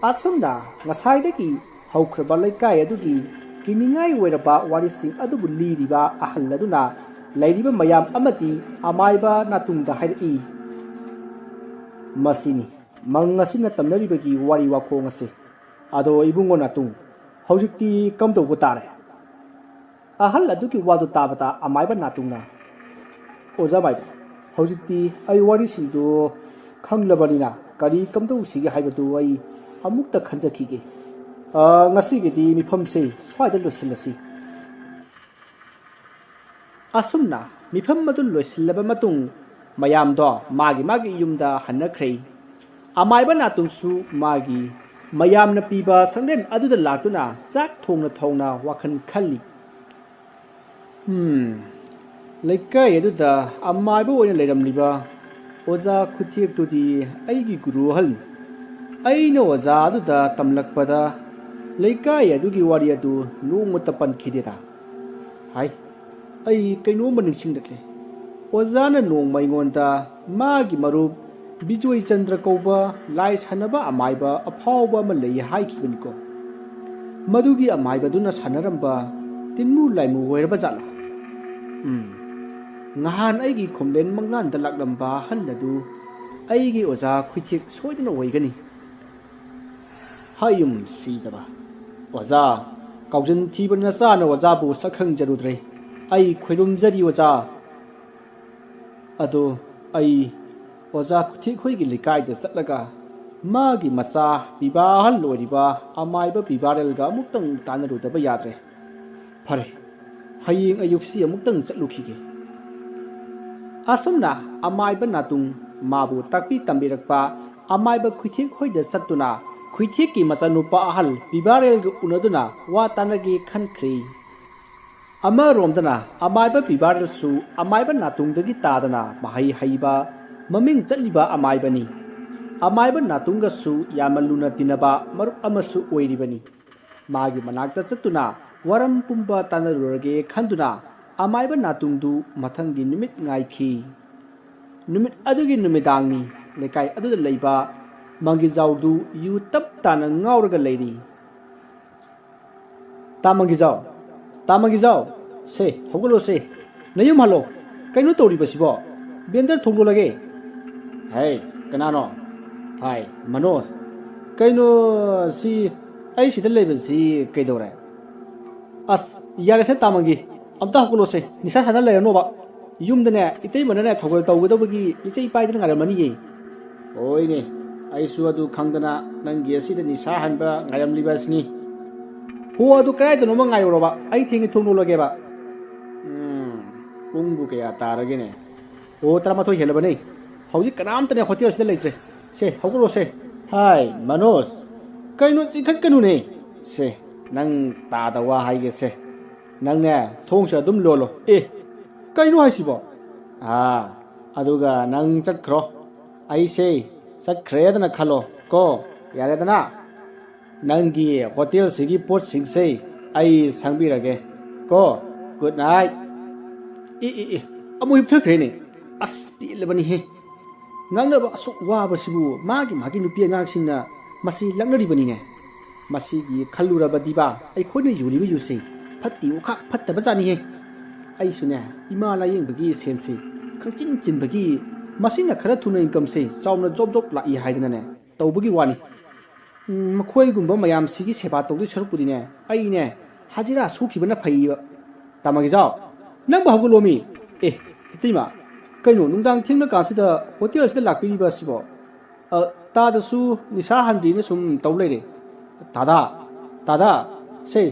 asomna ngasaidagi haukraba laikai adugi kiningai oiraba warising adubu liriba ahalladuna lairiba mayam amati amaiba natungda hairi masini mangasina tamnaribagi wari wakhong ase ado ibungo natung hojikti kamdo tare ahal aduki wadu tabata amaiba natungna oja bai hojikti ai wari singdo khanglabarina kari kamdo sigi haibadu ai amukta khanjakhige ngasigidi mifamse swaida losilasi asumna mifam madu losilaba matung mayamdo magi yumda hannakrei amaiba natungsu magi mayamna piba sangden aduda latuna chak thongna wakhan khalli laikai aduda amaiba oina leiramliba oja khuthek tudi aigi guru hal aina oja aduda tamlakpada laikai adugi wari adu lungmata pankhidera hai ai kaino maningsingdakle ozana nongmai ngonda magi marup bijoi chandra kauba lai sanaba amaiba afawba ma lei haikhibniko madugi amaiba duna sanaramba tinmu laimu oiraba jala ngahan aigi khomlen manglan dalaklamba halladu aigi oza khwithik soidana oigani hayum sidaba oza kaujin thibana sana oza bu sakhang jarudre ai khwirum jari oza ado ai oza khuthi khoigi likai da satlaga magi macha bibahal loriba amaiba bibarel ga muktang tanaru da ba yadre phare haying ayuksi muktang chatlukhige asumna amaiba natung mabu takpi tambirakpa amaiba khuthi khoida satuna khuthi ki machanupa ahal bibarel ga unaduna wa tanagi khankhri ama romdana amaiba bibarel su amaiba natung dagi tadana mahai haiba maming chatliba amaibani amaiba natunga su yamaluna dinaba marup amasu oiribani magi manakta chatuna waram pumba tanarurage khanduna amaiba natungdu mathangi numit ngaikhi numit adugi numidangni lekai aduda leiba mangi jawdu yu tap tana ngauraga leiri tamangi jaw se hogolo se nayum halo kaino tori basibo bender thonglo lage hey kanano hai manos kaino si ai sidal lebe si kaidore as yare se tamangi amta hogolo se nisa hana le no ba yumdane itei manane thogol tawgdabagi itei paidana ngaramani ye oine ꯑꯩꯁꯨ ꯑꯗꯨ ꯈꯪꯗꯅ ꯅꯪꯒꯤ ꯑꯁꯤꯗ ꯅꯤꯁꯥ ꯍꯟꯕ ꯉꯥꯏꯔꯝꯂꯤꯕ ꯑꯁꯤꯅꯤ ꯍꯣ ꯑꯗꯨ ꯀꯗꯥꯏꯗꯅꯣꯃ ꯉꯥꯏꯔꯨꯔꯕ ꯑꯩ ꯊꯦꯡꯉꯦ ꯊꯣꯡ ꯂꯣꯜꯂꯒꯦꯕ ꯄꯨꯡꯕꯨ ꯀꯌꯥ ꯇꯥꯔꯒꯦꯅꯦ ꯑꯣ 12 ꯍꯦꯜꯂꯕꯅꯦ ꯍꯧꯖꯤꯛ ꯀꯅꯥꯝꯇꯅꯦ ꯍꯣꯇꯦꯜꯁꯤꯗ ꯂꯩꯇ꯭ꯔꯦ ꯁꯦ ꯍꯧꯒꯠꯂꯣꯁꯦ ꯍꯥꯏ ꯃꯅꯣꯖ ꯀꯩꯅꯣ ꯆꯤꯡꯈꯠꯀꯅꯨꯅꯦ ꯁꯦ ꯅꯪ ꯇꯥꯗ ꯋꯥ ꯍꯥꯏꯒꯦꯁꯦ ꯅꯪꯅꯦ ꯊꯣꯡꯁꯦ ꯑꯗꯨꯝ ꯂꯣꯜꯂꯣ ꯀꯩꯅꯣ ꯍꯥꯏꯁꯤꯕꯣ ꯑꯗꯨꯒ ꯅꯪ ꯆꯠꯈ꯭ꯔꯣ ꯑꯩꯁꯦ ꯆꯠꯈ꯭ꯔꯦꯗꯅ ꯈꯜꯂꯣ ꯀꯣ ꯌꯥꯔꯦꯗꯅ ꯅꯪꯒꯤ ꯍꯣꯇꯦꯜꯁꯤꯒꯤ ꯄꯣꯠꯁꯤꯡꯁꯦ ꯑꯩ ꯁꯪꯕꯤꯔꯒꯦ ꯀꯣ ꯒꯨꯗ ꯅꯥꯏꯠ ꯑꯃꯨꯛ ꯍꯤꯞꯊꯈ꯭ꯔꯦꯅꯦ ꯑꯁ ꯄꯦꯜꯂꯕꯅꯤꯍꯦ ꯉꯥꯡꯅꯕ ꯑꯁꯨꯛ ꯋꯥꯕꯁꯤꯕꯨ ꯃꯥꯒꯤ ꯅꯨꯄꯤ ꯑꯉꯥꯡꯁꯤꯡꯅ ꯃꯁꯤ ꯂꯛꯅꯔꯤꯕꯅꯤꯅꯦ ꯃꯁꯤꯒꯤ ꯈꯜꯂꯨꯔꯕꯗꯤꯕ ꯑꯩꯈꯣꯏꯅ ꯌꯨꯔꯤꯕ ꯌꯨꯁꯦ ꯐꯠꯇꯤ ꯎꯈꯥꯛ ꯐꯠꯇꯕꯖꯥꯠꯅꯤꯍꯦ ꯑꯩꯁꯨꯅꯦ ꯏꯃꯥ ꯂꯥꯌꯦꯡꯕꯒꯤ ꯁꯦꯟꯁꯤ ꯈꯪꯆꯤꯟ ꯆꯤꯟꯕꯒꯤ ꯃꯁꯤꯅ ꯈꯔ ꯊꯨꯅ ꯏꯟꯀꯝꯁꯦ ꯆꯥꯎꯅ ꯖꯣꯕ ꯂꯥꯛꯏ ꯍꯥꯏꯗꯅꯅꯦ ꯇꯧꯕꯒꯤ ꯋꯥꯅꯤ ꯃꯈꯣꯏꯒꯨꯝꯕ ꯃꯌꯥꯝꯁꯤꯒꯤ ꯁꯦꯕꯥ ꯇꯧꯗꯣꯏ ꯁꯔꯨꯛꯄꯨꯗꯤꯅꯦ ꯑꯩꯅꯦ ꯍꯥꯖꯤꯔꯥ ꯁꯨꯈꯤꯕꯅ ꯐꯩꯌꯦꯕ ꯇꯥꯃꯒꯤꯖꯥꯎ ꯅꯪꯕꯨ ꯍꯧꯒꯠꯂꯣꯃꯤ ꯏꯇꯩꯃ ꯀꯩꯅꯣ ꯅꯨꯡꯗꯥꯡ ꯊꯦꯡꯅ ꯀꯥꯟꯁꯤꯗ ꯍꯣꯇꯦꯜꯁꯤꯗ ꯂꯥꯛꯄꯤꯔꯤꯕ ꯑꯁꯤꯕꯣ ꯇꯥꯗꯁꯨ ꯅꯤꯁꯥ ꯍꯟꯗꯦꯅ ꯁꯨꯝ ꯇꯧ ꯂꯩꯔꯦ ꯇꯥꯗ ꯁꯦ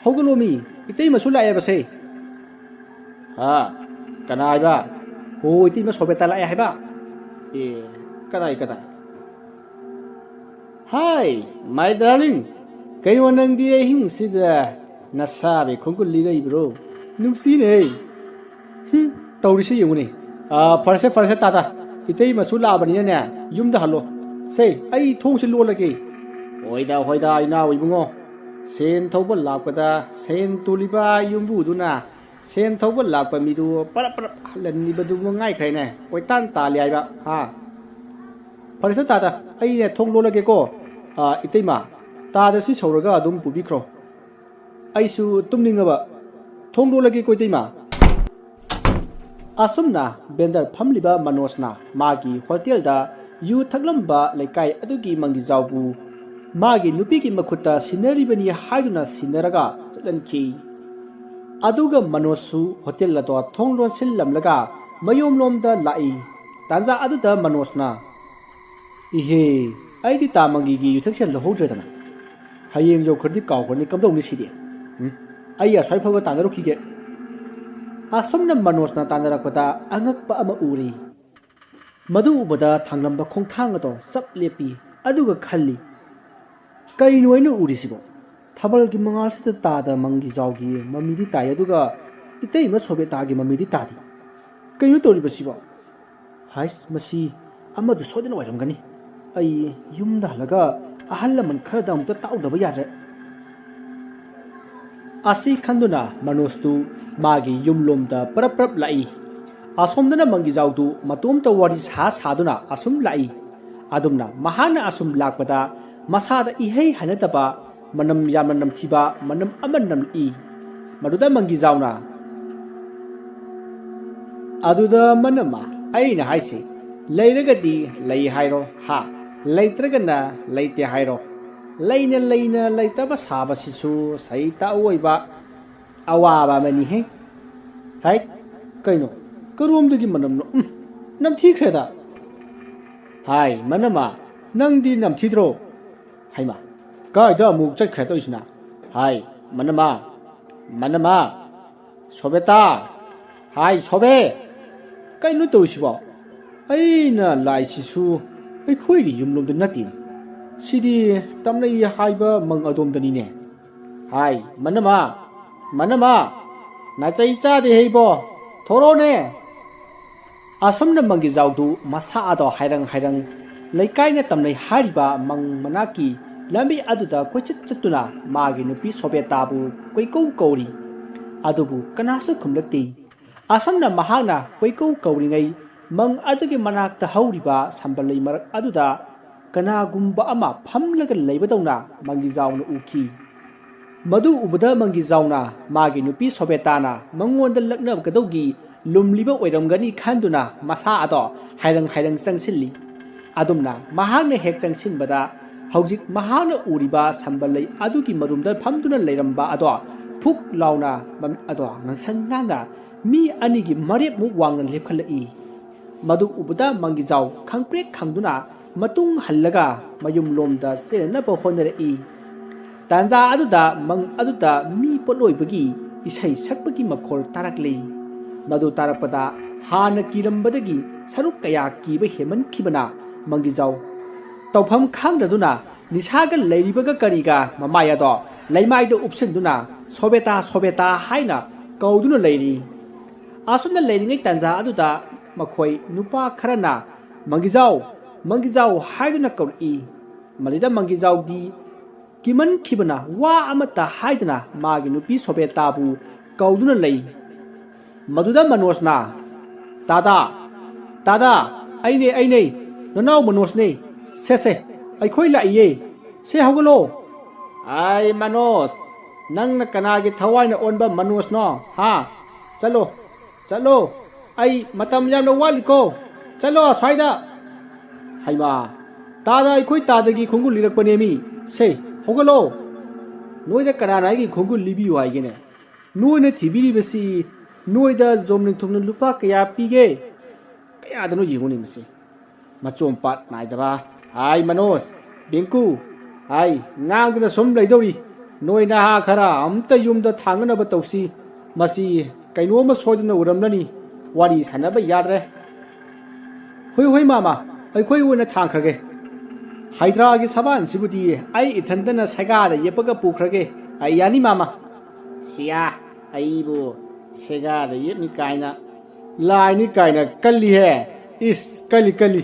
ꯍꯧꯒꯠꯂꯣꯃꯤ 이때이면 술라야버세 kana haiba ho itima sobeta la haiba kadai hi my darling kayo nang di hing sida nasabe khongkul li dai bro nusi ne tawrisi yenguni farse tata i때이면 술라버니 ne yumda hallo se ai thongsi lolage hoida ina oibungo sen thauba lakpada sen tuliba yumbudu na sen thauba lakpa midu para halani badu ngai khaine oitan ta liaiba farisa tata ai ne thong lolage ko iteima ta da si sauraga adum pubikro ai su tumningaba thong lolage ko iteima asumna bender phamliba manosna magi hotel da yu thaglamba laikai adugi mangi jawbu magi nupi ki makhuta sinari bani haiduna sinaraga chalanki aduga manosu hotel la to thonglon sillamlaga mayom lomda lai tanja aduda manosna ihe aidi tamangi gi yuthaksen lohodredana hayeng jo khadi kaw khoni kamdong ni sidi ai ya sai phaga tanaru khige asomna manosna tanarakpada angakpa ama uri madu ubada thanglamba khongthang ado sap lepi aduga khalli kaino ainu urisibo thabal gi mangal sita tada mangi jawgi mamidi tai aduga iteima sobe tagi mamidi tadi kaino tori basibo hais masi amadu sodena wairamgani ai yumda halaga ahalla man khada amta taudaba yare asi khanduna manostu magi yumlomda prap lai asomdana mangi jawdu matom ta wari saduna asum lai adumna mahana asum lakpada masada ihei hanataba manam yamna namthiba manam amanam maduda mangi jauna aduda manama aina haisi leiragadi lei hairo leitragana leite hairo leina leitaba saba sisu saita oiba awaba mani he hai kaino karomdagi manamno namthi khreda hai manama nangdi namthidro haima kaida muk chakkhra toisna hai manama sobeta hai sobe kaino toisibo aina laisisu khoi gi yumlomda nati sidi tamnai haiba mang adomdani ne hai manama na chai cha de heibo thorone asomna mangi jawdu masa ado hairang laikai na tamnai hariba mang manaki lambi aduda kochit chatuna magi nupi sobeta bu koikou kauri adubu kanasa khumlakti asomna mahagna koikou kauri ngai mang adugi manakta hauriba sambalai marak aduda kana gumba ama phamlaga leibadawna mangi jawna uki madu ubada mangi jawna magi nupi sobetana mangonda lakna gadawgi lumliba oiramgani khanduna masa ado hairang changsilli adumna mahagna hek changsinbada hojik mahagna uriba sambalai adugi marumda phamduna leiramba ado phuk launa ado ngangsangna mi anigi marep mu wangna lepkhalai madu ubada mangi jaw khangprek khangduna matung hallaga mayum lomda chenaba honarei tanja aduda mi poloi bagi isai sakpagi makhol tarakle madu tarapada hana kirambadagi saruk kaya kiba heman kibana mangijau tawpham khangdaduna nisaga leiribaga kariga mamaya do leimai do upsenduna sobeta haina kauduna leiri asumna leiringai tanja aduda makhoi nupa kharana mangijau haiduna kauri malida mangijau di kiman kibana wa amata haiduna magi nupi sobeta bu kauduna lei maduda manosna tada aine nanau manosne se aikhoi laiye se hawgalo ai manos nang na kanagi thawai na onba manos no ha chalo ai matam yam na wali ko chalo swaida haima tada aikhoi tadagi khungul lirakpane mi se hawgalo noida kanana gi khungul libi waigene noina thibiri basi noida zomning thumna lupa kaya pige kaya dano yingoni masi machom pat naidaba ai manos bengku ai ngangda som leidori noina ha khara amta yumda thangna ba tawsi masi kaino ma sodina uramnani wari sanaba yadre hoi mama ai khoi wona thangkhage haidra gi saban sibudi ai ithandana saga da yepaga pukrage ai yani mama siya ai bu sega da yemi kaina lai ni kaina kalli he is kali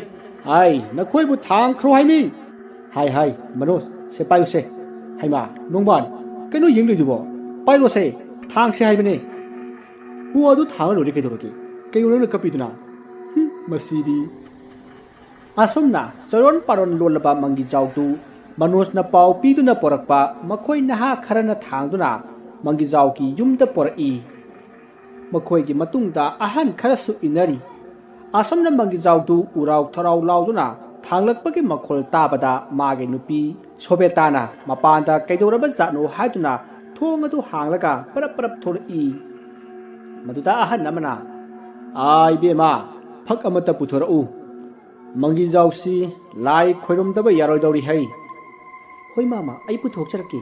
ai na khoi bu thang khro hai mi hai manos se payu se hai ma nongban kaino ying le du bo payu se thang se hai bane hu adu thang lo de ke doroki kayo no kapi duna masidi asumna charon paron lolaba mangi jawdu manos na pau pi duna porakpa makhoi na ha kharana thang duna mangi jaw ki yumda porai makhoi gi matungda ahan kharasu inari asomna mangi jawdu urau tharau lauduna thanglakpagi makhol tabada mage nupi sobetana mapanda kaidoraba janu haiduna thongadu hanglaga parap thori maduda ahan namana ai bema phak amata puthorau mangi jawsi lai khoirom daba yaroi dori hai hoi mama ai puthok charki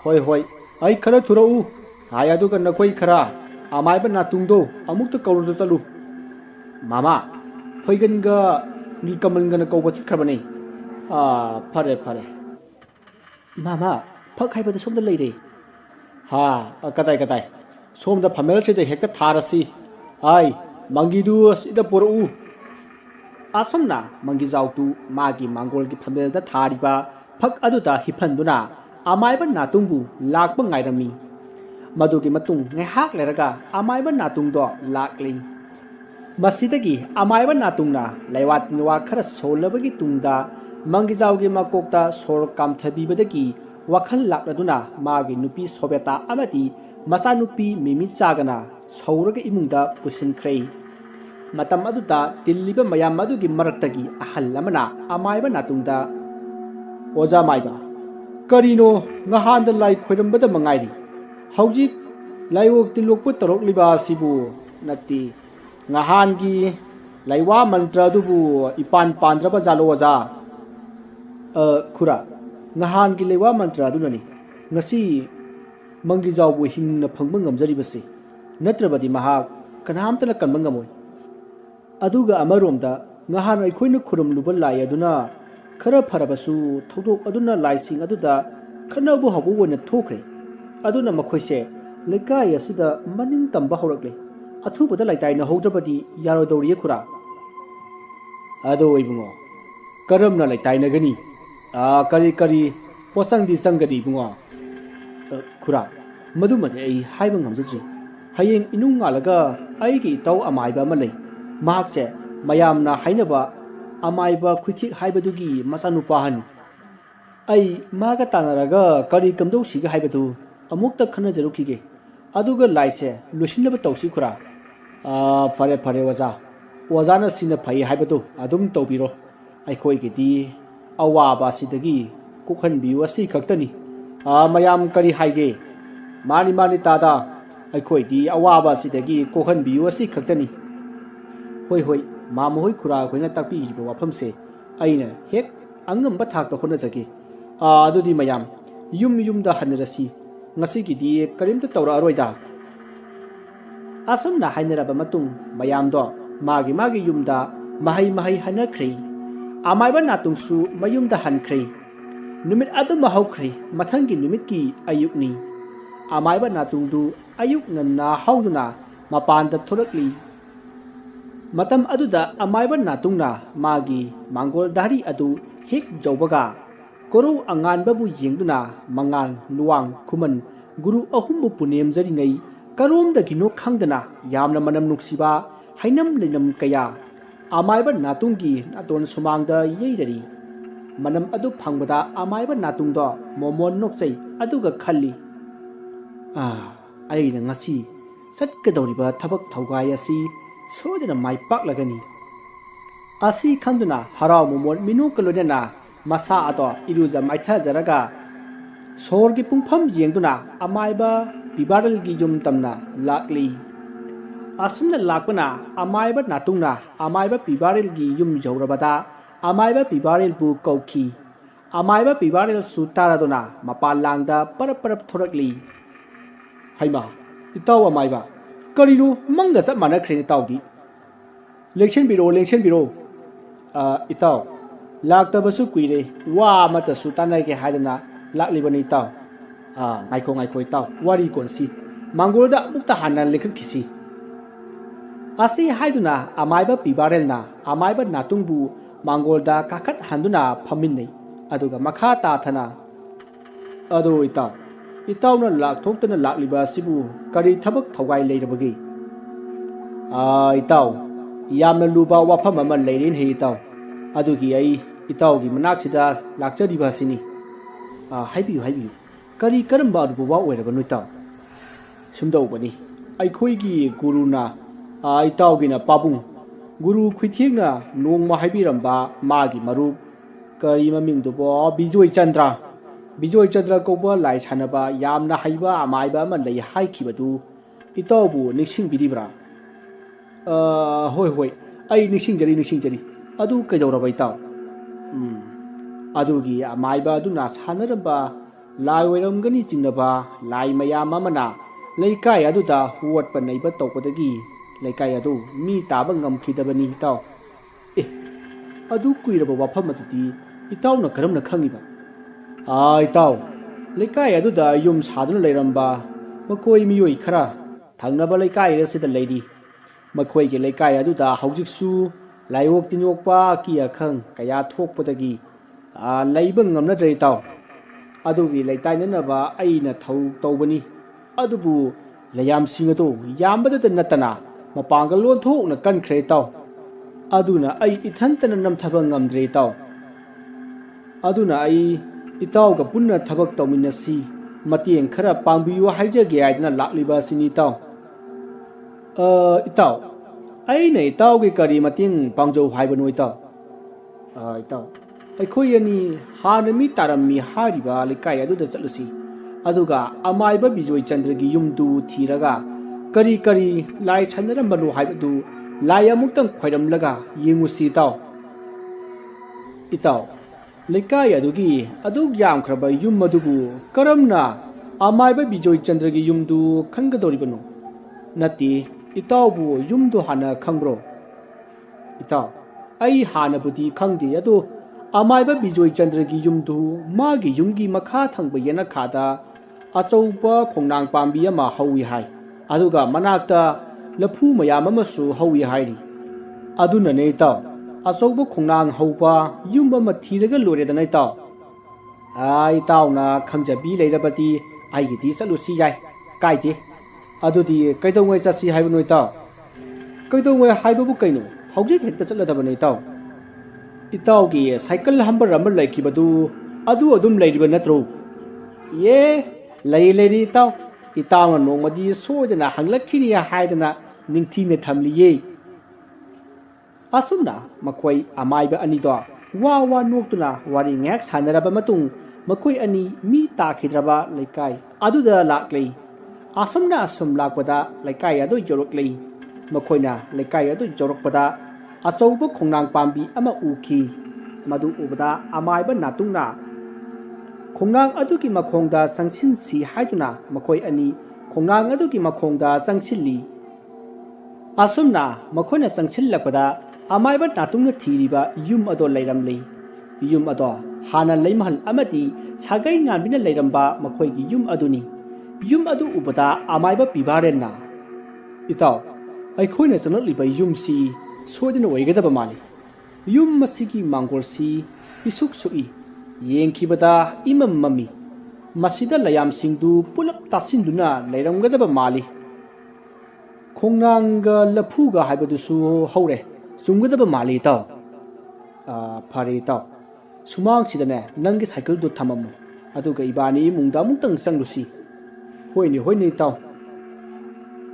hoi ai khara thurau hai adu kan nakoi khara amai ba natungdo amukta kauru chalu mama phaigan ga nilkamal ga na kawba chikhrabani phare mama phak haibada somda leire ha katai somda phamel se de hekta tharasi ai mangidu sida poru asomna mangi jawtu magi mangol gi phamel da thariba phak aduda hiphanduna amaiba natungbu lakpa ngairami madugi matung ngehak leraga amaiba natung do lakli masidagi amaiba natungna laiwat niwa khara solabagi tungda mangi jawgi makokta sor kamthabibadagi wakhal lakladuna magi nupi sobeta amati masa nupi mimi chagana sauraga imungda pusinkrei matam aduda tilliba mayam madugi maraktagi ahal lamana amaiba natungda oja maiba karino ngahanda lai khoirambada mangairi hauji laiwok tilokpu tarok liba sibu nati ngahangi laiwa mantra dubu ipan pandraba jalo oja khura ngahangi laiwa mantra dunani ngasi mangi jawbu hingna phangba ngamjari basi natrabadi mahak kanamtana kanba ngamoi aduga amaromda ngahan aikhoina khurum lubal lai aduna khara pharabasu thodok aduna laising aduda khanabu habu wona thokre aduna makhoise lekai asida maning tamba horakle athubada laitai na hojabadi yaro doriye khura ado ibungo karamna laitai na gani kari posang di sangadi bungo khura madu mate ai haiba ngamjiji hayeng inung ngalaga aigi taw amaiba amalai mahakse mayamna hainaba amaiba khuithik haibadugi masanupa han ai maga tanaraga kari kamdau siga haibadu amukta khana jarukige aduga laise lusinaba tawsi khura fare wazana sina phai haibadu adum tawbiro aikhoi gidi awaba sidagi kokhan biwa si khaktani mayam kari haige mani tada aikhoi di awaba sidagi kokhan biwa si khaktani hoi mama hoi khura khoina takpi ba wafamse ꯑꯩꯅ ꯍꯦꯛ ꯑꯉꯝꯕ ꯊꯥꯛꯇ ꯍꯣꯠꯅꯖꯒꯦ ꯑꯗꯨꯗꯤ ꯃꯌꯥꯝ ꯌꯨꯝꯗ ꯍꯟꯅꯔꯁꯤ ꯉꯁꯤꯒꯤꯗꯤ ꯀꯔꯤꯝꯇ ꯇꯧꯔꯛꯑꯔꯣꯏꯗ ꯑꯁꯨꯝꯅ ꯍꯥꯏꯅꯔꯕ ꯃꯇꯨꯡ ꯃꯌꯥꯝꯗꯣ ꯃꯥꯒꯤ ꯌꯨꯝꯗ ꯃꯍꯩ ꯍꯟꯅꯈ꯭ꯔꯦ ꯑꯃꯥꯏꯕ ꯅꯥꯇꯨꯡꯁꯨ ꯃꯌꯨꯝꯗ ꯍꯟꯈ꯭ꯔꯦ ꯅꯨꯃꯤꯠ ꯑꯗꯨꯃ ꯍꯧꯈ꯭ꯔꯦ ꯃꯊꯪꯒꯤ ꯅꯨꯃꯤꯠꯀꯤ ꯑꯌꯨꯛꯅꯤ ꯑꯃꯥꯏꯕ ꯅꯥꯇꯨꯡꯗꯨ ꯑꯌꯨꯛ ꯉꯟꯅ ꯍꯧꯗꯨꯅ ꯃꯄꯥꯟꯗ ꯊꯣꯔꯛꯂꯤ ꯃꯇꯝ ꯑꯗꯨꯗ ꯑꯃꯥꯏꯕ ꯅꯥꯇꯨꯡꯅ ꯃꯥꯒꯤ ꯃꯥꯡꯒꯣꯜ ꯗꯥꯔꯤ ꯑꯗꯨ ꯍꯦꯛ ꯌꯧꯕꯒ ꯀꯣꯔꯧ ꯑꯉꯥꯟꯕꯕꯨ ꯌꯦꯡꯗꯨꯅ ꯃꯉꯥꯜ ꯂꯨꯋꯥꯡ ꯈꯨꯃꯟ ꯒꯨꯔꯨ ꯑꯍꯨꯝꯕꯨ ꯄꯨꯅꯦꯝꯖꯔꯤꯉꯩ ꯀꯔꯣꯝꯗꯒꯤꯅꯣ ꯈꯪꯗꯅ ꯌꯥꯝꯅ ꯃꯅꯝ ꯅꯨꯡꯁꯤꯕ ꯍꯩꯅꯝ ꯂꯩꯅꯝ ꯀꯌꯥ ꯑꯃꯥꯏꯕ ꯅꯥꯇꯨꯡꯒꯤ ꯅꯥꯇꯣꯟ ꯁꯨꯃꯥꯡꯗ ꯌꯩꯔꯔꯤ ꯃꯅꯝ ꯑꯗꯨ ꯐꯪꯕꯗ ꯑꯃꯥꯏꯕ ꯅꯥꯇꯨꯡꯗꯣ ꯃꯣꯃꯣꯟ ꯅꯣꯛꯆꯩ ꯑꯗꯨꯒ ꯈꯜꯂꯤ ꯑꯩꯅ ꯉꯁꯤ ꯆꯠꯀꯗꯧꯔꯤꯕ ꯊꯕꯛ ꯊꯧꯒꯥꯏ ꯑꯁꯤ ꯁꯣꯏꯗꯅ ꯃꯥꯏ ꯄꯥꯛꯂꯒꯅꯤ ꯑꯁꯤ ꯈꯪꯗꯨꯅ ꯍꯔꯥꯎ ꯃꯣꯃꯣꯟ ꯃꯤꯅꯣꯛꯀ ꯂꯣꯏꯅꯅ ꯃꯁꯥ ꯑꯗꯣ ꯏꯔꯨꯖ ꯃꯥꯏꯊꯖꯔꯒ ꯁꯣꯔꯒꯤ ꯄꯨꯡꯐꯝ ꯌꯦꯡꯗꯨꯅ ꯑꯃꯥꯏꯕ ꯄꯤꯕꯥꯔꯦꯜꯒꯤ ꯌꯨꯝ ꯇꯝꯅ ꯂꯥꯛꯂꯤ ꯑꯁꯨꯝꯅ ꯂꯥꯛꯄꯅ ꯑꯃꯥꯏꯕ ꯅꯥꯇꯨꯡꯅ ꯑꯃꯥꯏꯕ ꯄꯤꯕꯥꯔꯦꯜꯒꯤ ꯌꯨꯝ ꯌꯧꯔꯕꯗ ꯑꯃꯥꯏꯕ ꯄꯤꯕꯥꯔꯦꯜꯕꯨ ꯀꯧꯈꯤ ꯑꯃꯥꯏꯕ ꯄꯤꯕꯥꯔꯦꯜꯁꯨ ꯇꯥꯔꯗꯨꯅ ꯃꯄꯥꯟ ꯂꯥꯡꯗ ꯄꯔꯞ ꯊꯣꯔꯛꯂꯤ ꯍꯩꯃꯥ ꯏꯇꯥꯎ ꯑꯃꯥꯏꯕ ꯀꯔꯤꯅꯣ ꯃꯪꯒ ꯆꯞ ꯃꯥꯟꯅꯈ꯭ꯔꯦ ꯏꯇꯥꯎꯗꯤ ꯂꯦꯡꯁꯟꯕꯤꯔꯣ ꯏꯇꯥꯎ ꯂꯥꯛꯇꯕꯁꯨ ꯀꯨꯏꯔꯦ ꯋꯥ ꯑꯃꯇꯁꯨ ꯇꯥꯟꯅꯒꯦ ꯍꯥꯏꯗꯅ ꯂꯥꯛꯂꯤꯕꯅꯤ ꯏꯇꯥꯎ ꯉꯥꯏꯈꯣ ꯏꯇꯥꯎ ꯋꯥꯔꯤ ꯀꯣꯟꯁꯤ ꯃꯥꯡꯒꯣꯜꯗ ꯑꯃꯨꯛꯇ ꯍꯥꯟꯅ ꯂꯦꯡꯈꯠꯈꯤꯁꯤ ꯑꯁꯤ ꯍꯥꯏꯗꯨꯅ ꯑꯃꯥꯏꯕ ꯄꯤꯕꯥꯔꯦꯜꯅ ꯑꯃꯥꯏꯕ ꯅꯥꯇꯨꯡꯕꯨ ꯃꯥꯡꯒꯣꯜꯗ ꯀꯥꯈꯠꯍꯟꯗꯨꯅ ꯐꯝꯃꯤꯟꯅꯩ ꯑꯗꯨꯒ ꯃꯈꯥ ꯇꯥꯊꯅ ꯑꯗꯣ ꯏꯇꯥꯎꯅ ꯂꯥꯛꯊꯣꯛꯇꯅ ꯂꯥꯛꯂꯤꯕ ꯑꯁꯤꯕꯨ ꯀꯔꯤ ꯊꯕꯛ ꯊꯧꯒꯥꯏ ꯂꯩꯔꯕꯒꯦ ꯏꯇꯥꯎ ꯌꯥꯝꯅ ꯂꯨꯕ ꯋꯥꯐꯝ ꯑꯃ ꯂꯩꯔꯦꯅꯦ ꯏꯇꯥꯎ ꯑꯗꯨꯒꯤ ꯑꯩ ꯏꯇꯥꯎꯒꯤ ꯃꯅꯥꯛꯁꯤꯗ ꯂꯥꯛꯆꯔꯤꯕ ꯑꯁꯤꯅꯤ ꯍꯥꯏꯕꯤꯌꯨ ꯀꯔꯝꯕ ꯑꯔꯨꯕ ꯋꯥ ꯑꯣꯏꯔꯕꯅꯣ ꯏꯇꯥꯎ ꯁꯨꯝꯗꯧꯕꯅꯤ ꯑꯩꯈꯣꯏꯒꯤ ꯒꯨꯔꯨꯅ ꯏꯇꯥꯎꯒꯤꯅ ꯄꯥꯕꯨꯡ ꯒꯨꯔꯨ ꯈꯨꯏꯊꯦꯡꯅ ꯅꯣꯡꯃ ꯍꯥꯏꯕꯤꯔꯝꯕ ꯃꯥꯒꯤ ꯃꯔꯨꯞ ꯀꯔꯤ ꯃꯃꯤꯡꯗꯨꯕꯣ ꯕꯤꯖꯣꯏ ꯆꯟꯗ꯭ꯔ ꯀꯧꯕ ꯂꯥꯏ ꯁꯥꯟꯅꯕ ꯌꯥꯝꯅ ꯍꯩꯕ ꯑꯃꯥꯏꯕ ꯑꯃ ꯂꯩ ꯍꯥꯏꯈꯤꯕꯗꯨ ꯏꯇꯥꯎꯕꯨ ꯅꯤꯡꯁꯤꯡꯕꯤꯔꯤꯕ꯭ꯔꯥ ꯍꯣꯏ ꯑꯩ ꯅꯤꯡꯁꯤꯡꯖꯔꯤ ꯑꯗꯨ ꯀꯩꯗꯧꯔꯕ ꯏꯇꯥꯎ ꯑꯗꯨꯒꯤ ꯑꯃꯥꯏꯕ ꯑꯗꯨꯅ ꯁꯥꯟꯅꯔꯝꯕ ꯂꯥꯏ ꯑꯣꯏꯔꯝꯒꯅꯤ ꯆꯤꯡꯅꯕ ꯂꯥꯏ ꯃꯌꯥꯝ ꯑꯃꯅ ꯂꯩꯀꯥꯏ ꯑꯗꯨꯗ ꯋꯣꯠꯄ ꯅꯩꯕ ꯇꯧꯕꯗꯒꯤ ꯂꯩꯀꯥꯏ ꯑꯗꯨ ꯃꯤ ꯇꯥꯕ ꯉꯝꯈꯤꯗꯕꯅꯤ ꯏꯇꯥꯎ ꯑꯗꯨ ꯀꯨꯏꯔꯕ ꯋꯥꯐꯝ ꯑꯗꯨꯗꯤ ꯏꯇꯥꯎꯅ ꯀꯔꯝꯅ ꯈꯪꯉꯤꯕ ꯏꯇꯥꯎ ꯂꯩꯀꯥꯏ ꯑꯗꯨꯗ ꯌꯨꯝ ꯁꯥꯗꯨꯅ ꯂꯩꯔꯝꯕ ꯃꯈꯣꯏ ꯃꯤꯑꯣꯏ ꯈꯔ ꯊꯪꯅꯕ ꯂꯩꯀꯥꯏ ꯑꯁꯤꯗ ꯂꯩꯔꯤ ꯃꯈꯣꯏꯒꯤ ꯂꯩꯀꯥꯏ ꯑꯗꯨꯗ ꯍꯧꯖꯤꯛꯁꯨ ꯂꯥꯏꯑꯣꯛ ꯇꯤꯟꯑꯣꯛꯄ ꯑꯀꯤ ꯑꯈꯪ ꯀꯌꯥ ꯊꯣꯛꯄꯗꯒꯤ ꯂꯩꯕ ꯉꯝꯅꯗ꯭ꯔꯦ ꯏꯇꯥꯎ ꯑꯗꯨꯒꯤ ꯂꯩꯇꯥꯏꯅꯅꯕ ꯑꯩꯅ ꯊꯧ ꯇꯧꯕꯅꯤ ꯑꯗꯨꯕꯨ ꯂꯩꯌꯥꯝꯁꯤꯡ ꯑꯗꯨ ꯌꯥꯝꯕꯗꯇ ꯅꯠꯇꯅ ꯃꯄꯥꯡꯒꯜ ꯂꯣꯟꯊꯣꯛꯅ ꯀꯟꯈ꯭ꯔꯦ ꯏꯇꯥꯎ ꯑꯗꯨꯅ ꯑꯩ ꯏꯊꯟꯇꯅ ꯅꯝꯊꯕ ꯉꯝꯗ꯭ꯔꯦ ꯏꯇꯥꯎ ꯑꯗꯨꯅ ꯑꯩ ꯏꯇꯥꯎꯒ ꯄꯨꯟꯅ ꯊꯕꯛ ꯇꯧꯃꯤꯟꯅꯁꯤ ꯃꯇꯦꯡ ꯈꯔ ꯄꯥꯡꯕꯤꯌꯨ ꯍꯥꯏꯖꯒꯦ ꯍꯥꯏꯗꯅ ꯂꯥꯛꯂꯤꯕ ꯑꯁꯤꯅꯤ ꯏꯇꯥꯎ ꯏꯇꯥꯎ ꯑꯩꯅ ꯏꯇꯥꯎꯒꯤ ꯀꯔꯤ ꯃꯇꯦꯡ ꯄꯥꯡꯖꯧ ꯍꯥꯏꯕꯅꯣ ꯏꯇꯥꯎ ꯏꯇꯥꯎ ꯑꯩꯈꯣꯏ ꯑꯅꯤ ꯍꯥꯟꯅ ꯃꯤ ꯇꯥꯔꯝꯃꯤ ꯍꯥꯏꯔꯤꯕ ꯂꯩꯀꯥꯏ ꯑꯗꯨꯗ ꯆꯠꯂꯨꯁꯤ ꯑꯗꯨꯒ ꯑꯃꯥꯏꯕ ꯕꯤꯖꯣꯏ ꯆꯟꯗ꯭ꯔꯒꯤ ꯌꯨꯝꯗꯨ ꯊꯤꯔꯒ ꯀꯔꯤ ꯂꯥꯏ ꯁꯥꯟꯅꯔꯝꯕꯅꯣ ꯍꯥꯏꯕꯗꯨ ꯂꯥꯏ ꯑꯃꯨꯛꯇꯪ ꯈꯣꯏꯔꯝꯂꯒ ꯌꯦꯡꯉꯨꯁꯤ ꯏꯇꯥꯎ ꯂꯩꯀꯥꯏ ꯑꯗꯨꯒꯤ ꯑꯗꯨꯛ ꯌꯥꯝꯈ꯭ꯔꯕ ꯌꯨꯝ ꯑꯗꯨꯕꯨ ꯀꯔꯝꯅ ꯑꯃꯥꯏꯕ ꯕꯤꯖꯣꯏ ꯆꯟꯗ꯭ꯔꯒꯤ ꯌꯨꯝꯗꯨ ꯈꯟꯒꯗꯧꯔꯤꯕꯅꯣ ꯅꯠꯇꯦ ꯏꯇꯥꯎꯕꯨ ꯌꯨꯝꯗꯨ ꯍꯥꯟꯅ ꯈꯪꯕ꯭ꯔꯣ ꯏꯇꯥꯎ ꯑꯩ ꯍꯥꯟꯅꯕꯨꯗꯤ ꯈꯪꯗꯦ ꯑꯗꯣ ꯑꯃꯥꯏꯕ ꯕꯤꯖꯣꯏ ꯆꯟꯗ꯭ꯔꯒꯤ ꯌꯨꯝꯗꯨ ꯃꯥꯒꯤ ꯌꯨꯝꯒꯤ ꯃꯈꯥ ꯊꯪꯕ ꯌꯦꯅꯈꯥꯗ ꯑꯆꯧꯕ ꯈꯣꯡꯅꯥꯡ ꯄꯥꯝꯕꯤ ꯑꯃ ꯍꯧꯏ ꯍꯥꯏ ꯑꯗꯨꯒ ꯃꯅꯥꯛꯇ ꯂꯐꯨ ꯃꯌꯥꯝ ꯑꯃꯁꯨ ꯍꯧꯏ ꯍꯥꯏꯔꯤ ꯑꯗꯨꯅꯅꯦ ꯏꯇꯥꯎ ꯑꯆꯧꯕ ꯈꯣꯡꯅꯥꯡ ꯍꯧꯕ ꯌꯨꯝ ꯑꯃ ꯊꯤꯔꯒ ꯂꯣꯏꯔꯦꯗꯅ ꯏꯇꯥꯎ ꯏꯇꯥꯎꯅ ꯈꯪꯖꯕꯤ ꯂꯩꯔꯕꯗꯤ ꯑꯩꯒꯤꯗꯤ ꯆꯠꯂꯨꯁꯤ ꯌꯥꯏ ꯀꯥꯏꯗꯦ ꯑꯗꯨꯗꯤ ꯀꯩꯗꯧꯉꯩ ꯆꯠꯁꯤ ꯍꯥꯏꯕꯅꯣ ꯏꯇꯥꯎ ꯀꯩꯗꯧꯉꯩ ꯍꯥꯏꯕꯕꯨ ꯀꯩꯅꯣ ꯍꯧꯖꯤꯛ ꯍꯦꯛꯇ ꯆꯠꯂꯗꯕꯅꯦ ꯏꯇꯥꯎ ꯏꯇꯥꯎꯒꯤ ꯁꯥꯏꯀꯜ ꯍꯝꯕꯔ ꯑꯃ ꯂꯩꯈꯤꯕꯗꯨ ꯑꯗꯨ ꯑꯗꯨꯝ ꯂꯩꯔꯤꯕ ꯅꯠꯇ꯭ꯔꯣ ꯂꯩꯔꯤ ꯏꯇꯥꯎ ꯏꯇꯥꯎꯅ ꯅꯣꯡꯃꯗꯤ ꯁꯣꯏꯗꯅ ꯍꯪꯂꯛꯈꯤꯅꯤ ꯍꯥꯏꯗꯅ ꯅꯤꯡꯊꯤꯅ ꯊꯝꯂꯤꯌꯦ ꯑꯁꯨꯝꯅ ꯃꯈꯣꯏ ꯑꯃꯥꯏꯕ ꯑꯅꯤꯗꯣ ꯋꯥ ꯅꯣꯛꯇꯨꯅ ꯋꯥꯔꯤ ꯉꯥꯏꯍꯥꯛ ꯁꯥꯟꯅꯔꯕ ꯃꯇꯨꯡ ꯃꯈꯣꯏ ꯑꯅꯤ ꯃꯤ ꯇꯥꯈꯤꯗ꯭ꯔꯕ ꯂꯩꯀꯥꯏ ꯑꯗꯨꯗ ꯂꯥꯛꯂꯤ ꯑꯁꯨꯝꯅ ꯑꯁꯨꯝ ꯂꯥꯛꯄꯗ ꯂꯩꯀꯥꯏ ꯑꯗꯨ ꯌꯧꯔꯛꯂꯤ ꯃꯈꯣꯏꯅ ꯂꯩꯀꯥꯏ ꯑꯗꯨ ꯌꯧꯔꯛꯄꯗ ꯑꯆꯧꯕ ꯈꯣꯡꯅꯥꯡ ꯄꯥꯝꯕꯤ ꯑꯃ ꯎꯈꯤ madu ubada amaiba natungna khongnang adugi makhongda sangsin si haiduna makhoi ani khongnang adugi makhongda sangsilli asumna makhoina sangsillakpada amaiba natungna thiriba yum ado leiramli yum ado hana leimahal amati sagai ngambina leiramba makhoigi yum aduni yum adu ubada amaiba pibarenna itaw aikhoina chanakliba yum si soidina oigadaba mali yum masigi mangol si isuk sui yengkhibada imam mami masida layam singdu pulap tasinduna leiramgadaba mali khongnanga laphuga haibadusu haure sumgadaba mali taw phari taw sumang sidane nangi cycle du thamamu aduga ibani mungda mungtang sanglusi hoini taw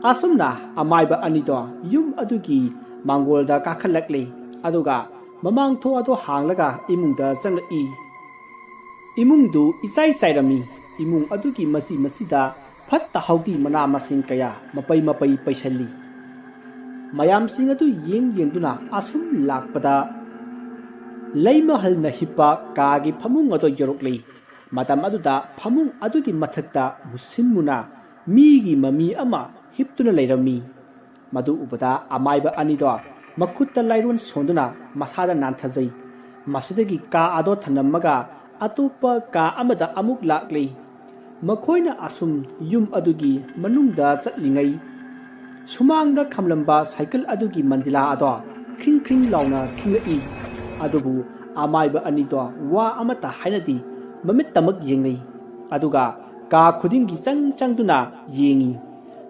asumna amaiba anido yum adugi mangolda kakhalakle aduga mamang tho ado hanglaga imungda changlai imungdu isai sairami imung adugi masida fatta haudi mana masing kaya mapai paisali mayam sing adu yengduna asum lakpada leimahal na hipa kagi phamung ado yorokle matam aduda phamung adugi mathakta musimuna migi mami ama hiptuna leirami madu ubada amaiba anido makutta lairon sonduna masada nanthajai masidagi ka ado thanamaga atupa ka amada amuk lakle makhoina asum yum adugi manungda chatlingai sumangda khamlamba cycle adugi mandila ado khring launa khingai adubu amaiba anido wa amata hainati mamit tamak yengai aduga ka khudingi changduna yengi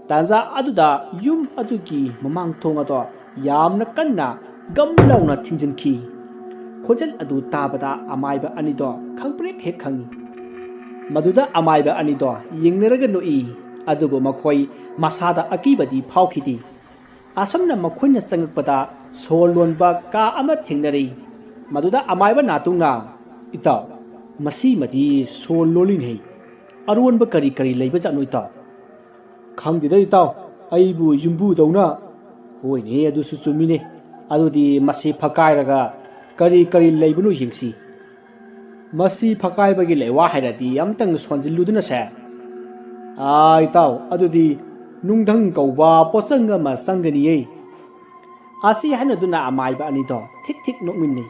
tanza aduda yum adugi mamang thonga to yamna kanna gamlauna thinjinki khojal adu tabada amaiba anido khangprek he khangi maduda amaiba anido yengneraga noi adubu makhoi masada akibadi phaukhidi asamna makhoina changakpada solonba ka ama thingnari maduda amaiba natungna itaw masi madi sololin hei aronba kari leiba janoi taw khangdida itaw aibu yumbu dauna hoine adu su chumine adudi masi phakairaga kari leibunu hingsi masi phakaibagi lewa hairadi amtang sonjiluduna sa ai taw adudi nungdang kauba posanga ma sangani ye asi hanaduna amaiba anido thik nokminni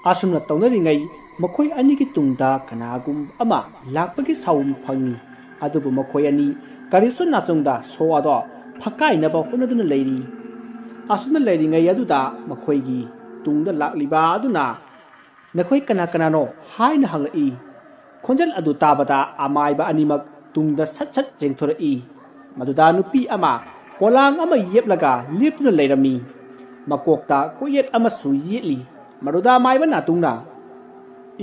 asumna tawnaringai makhoi anigi tungda kanagum ama lakpagi saum phangi adubu makhoi ani karisun nachungda so ado phakai naba honaduna leiri asumna leiringai aduda makhoigi tungda lakliba aduna nakhoi kana no haina hangai khonjal adu tabada amaiba animak tungda sat jengthorai maduda nupi ama polang ama yeplaga leptuna leirami makokta koyet ama suyeli maruda maiba natungna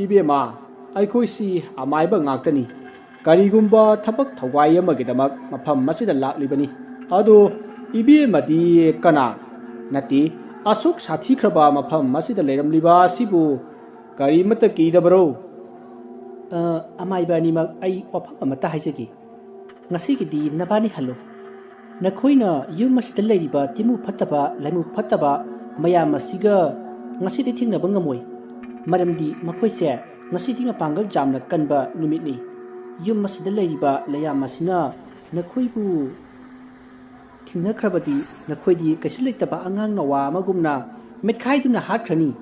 ibema aikhoi si amaiba ngaktani karigumba thabak thawai amagidamak mafam masida laklibani ado ibemadi kana nati asuk sathi khraba mafam masida leiramliba sibu kari mata kidabro amaiba ni mak ai wafam amata haiseki ngasigidi nabani hallo nakhoina yum masida leiriba timu phattaba laimu phattaba mayam masiga ngasidi thingnaba ngamoi maramdi makhoise ngasidi mapangal jamna kanba numitni yum masida leiriba layam masina nakhoibu thingnakrabadi nakhoidi kaisileitaba angang nawa magumna methaiduna hatkhani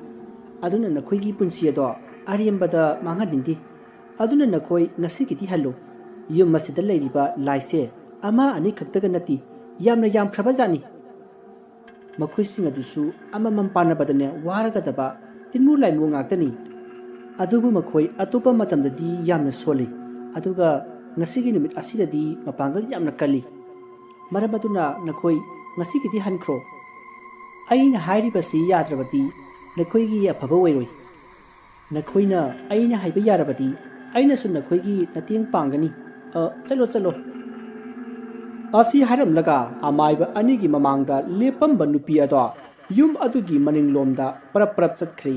aduna nakhoigi punsi ado ariambada mangadindi aduna nakhoi ngasigidi hallo yum masida leiriba laise ama ani khaktaga nati yam khrabajani makhoising adusu ama mampana badane waragadaba tinmu lainu ngaktani adubu makhoi atopa matamdadi yamna soli aduga ngasigi numit asidadi mapangal yamna kali maramaduna nakhoi ngasigidi hankro aina hairi basi yadrabati nakhoigi afaba wairoi nakhoina aina haiba yarabati aina sun nakhoigi nateng pangani chalo asi haram laga amaiba anigi mamangda lepamba nupi ado yum adugi maning lomda parap chatkhri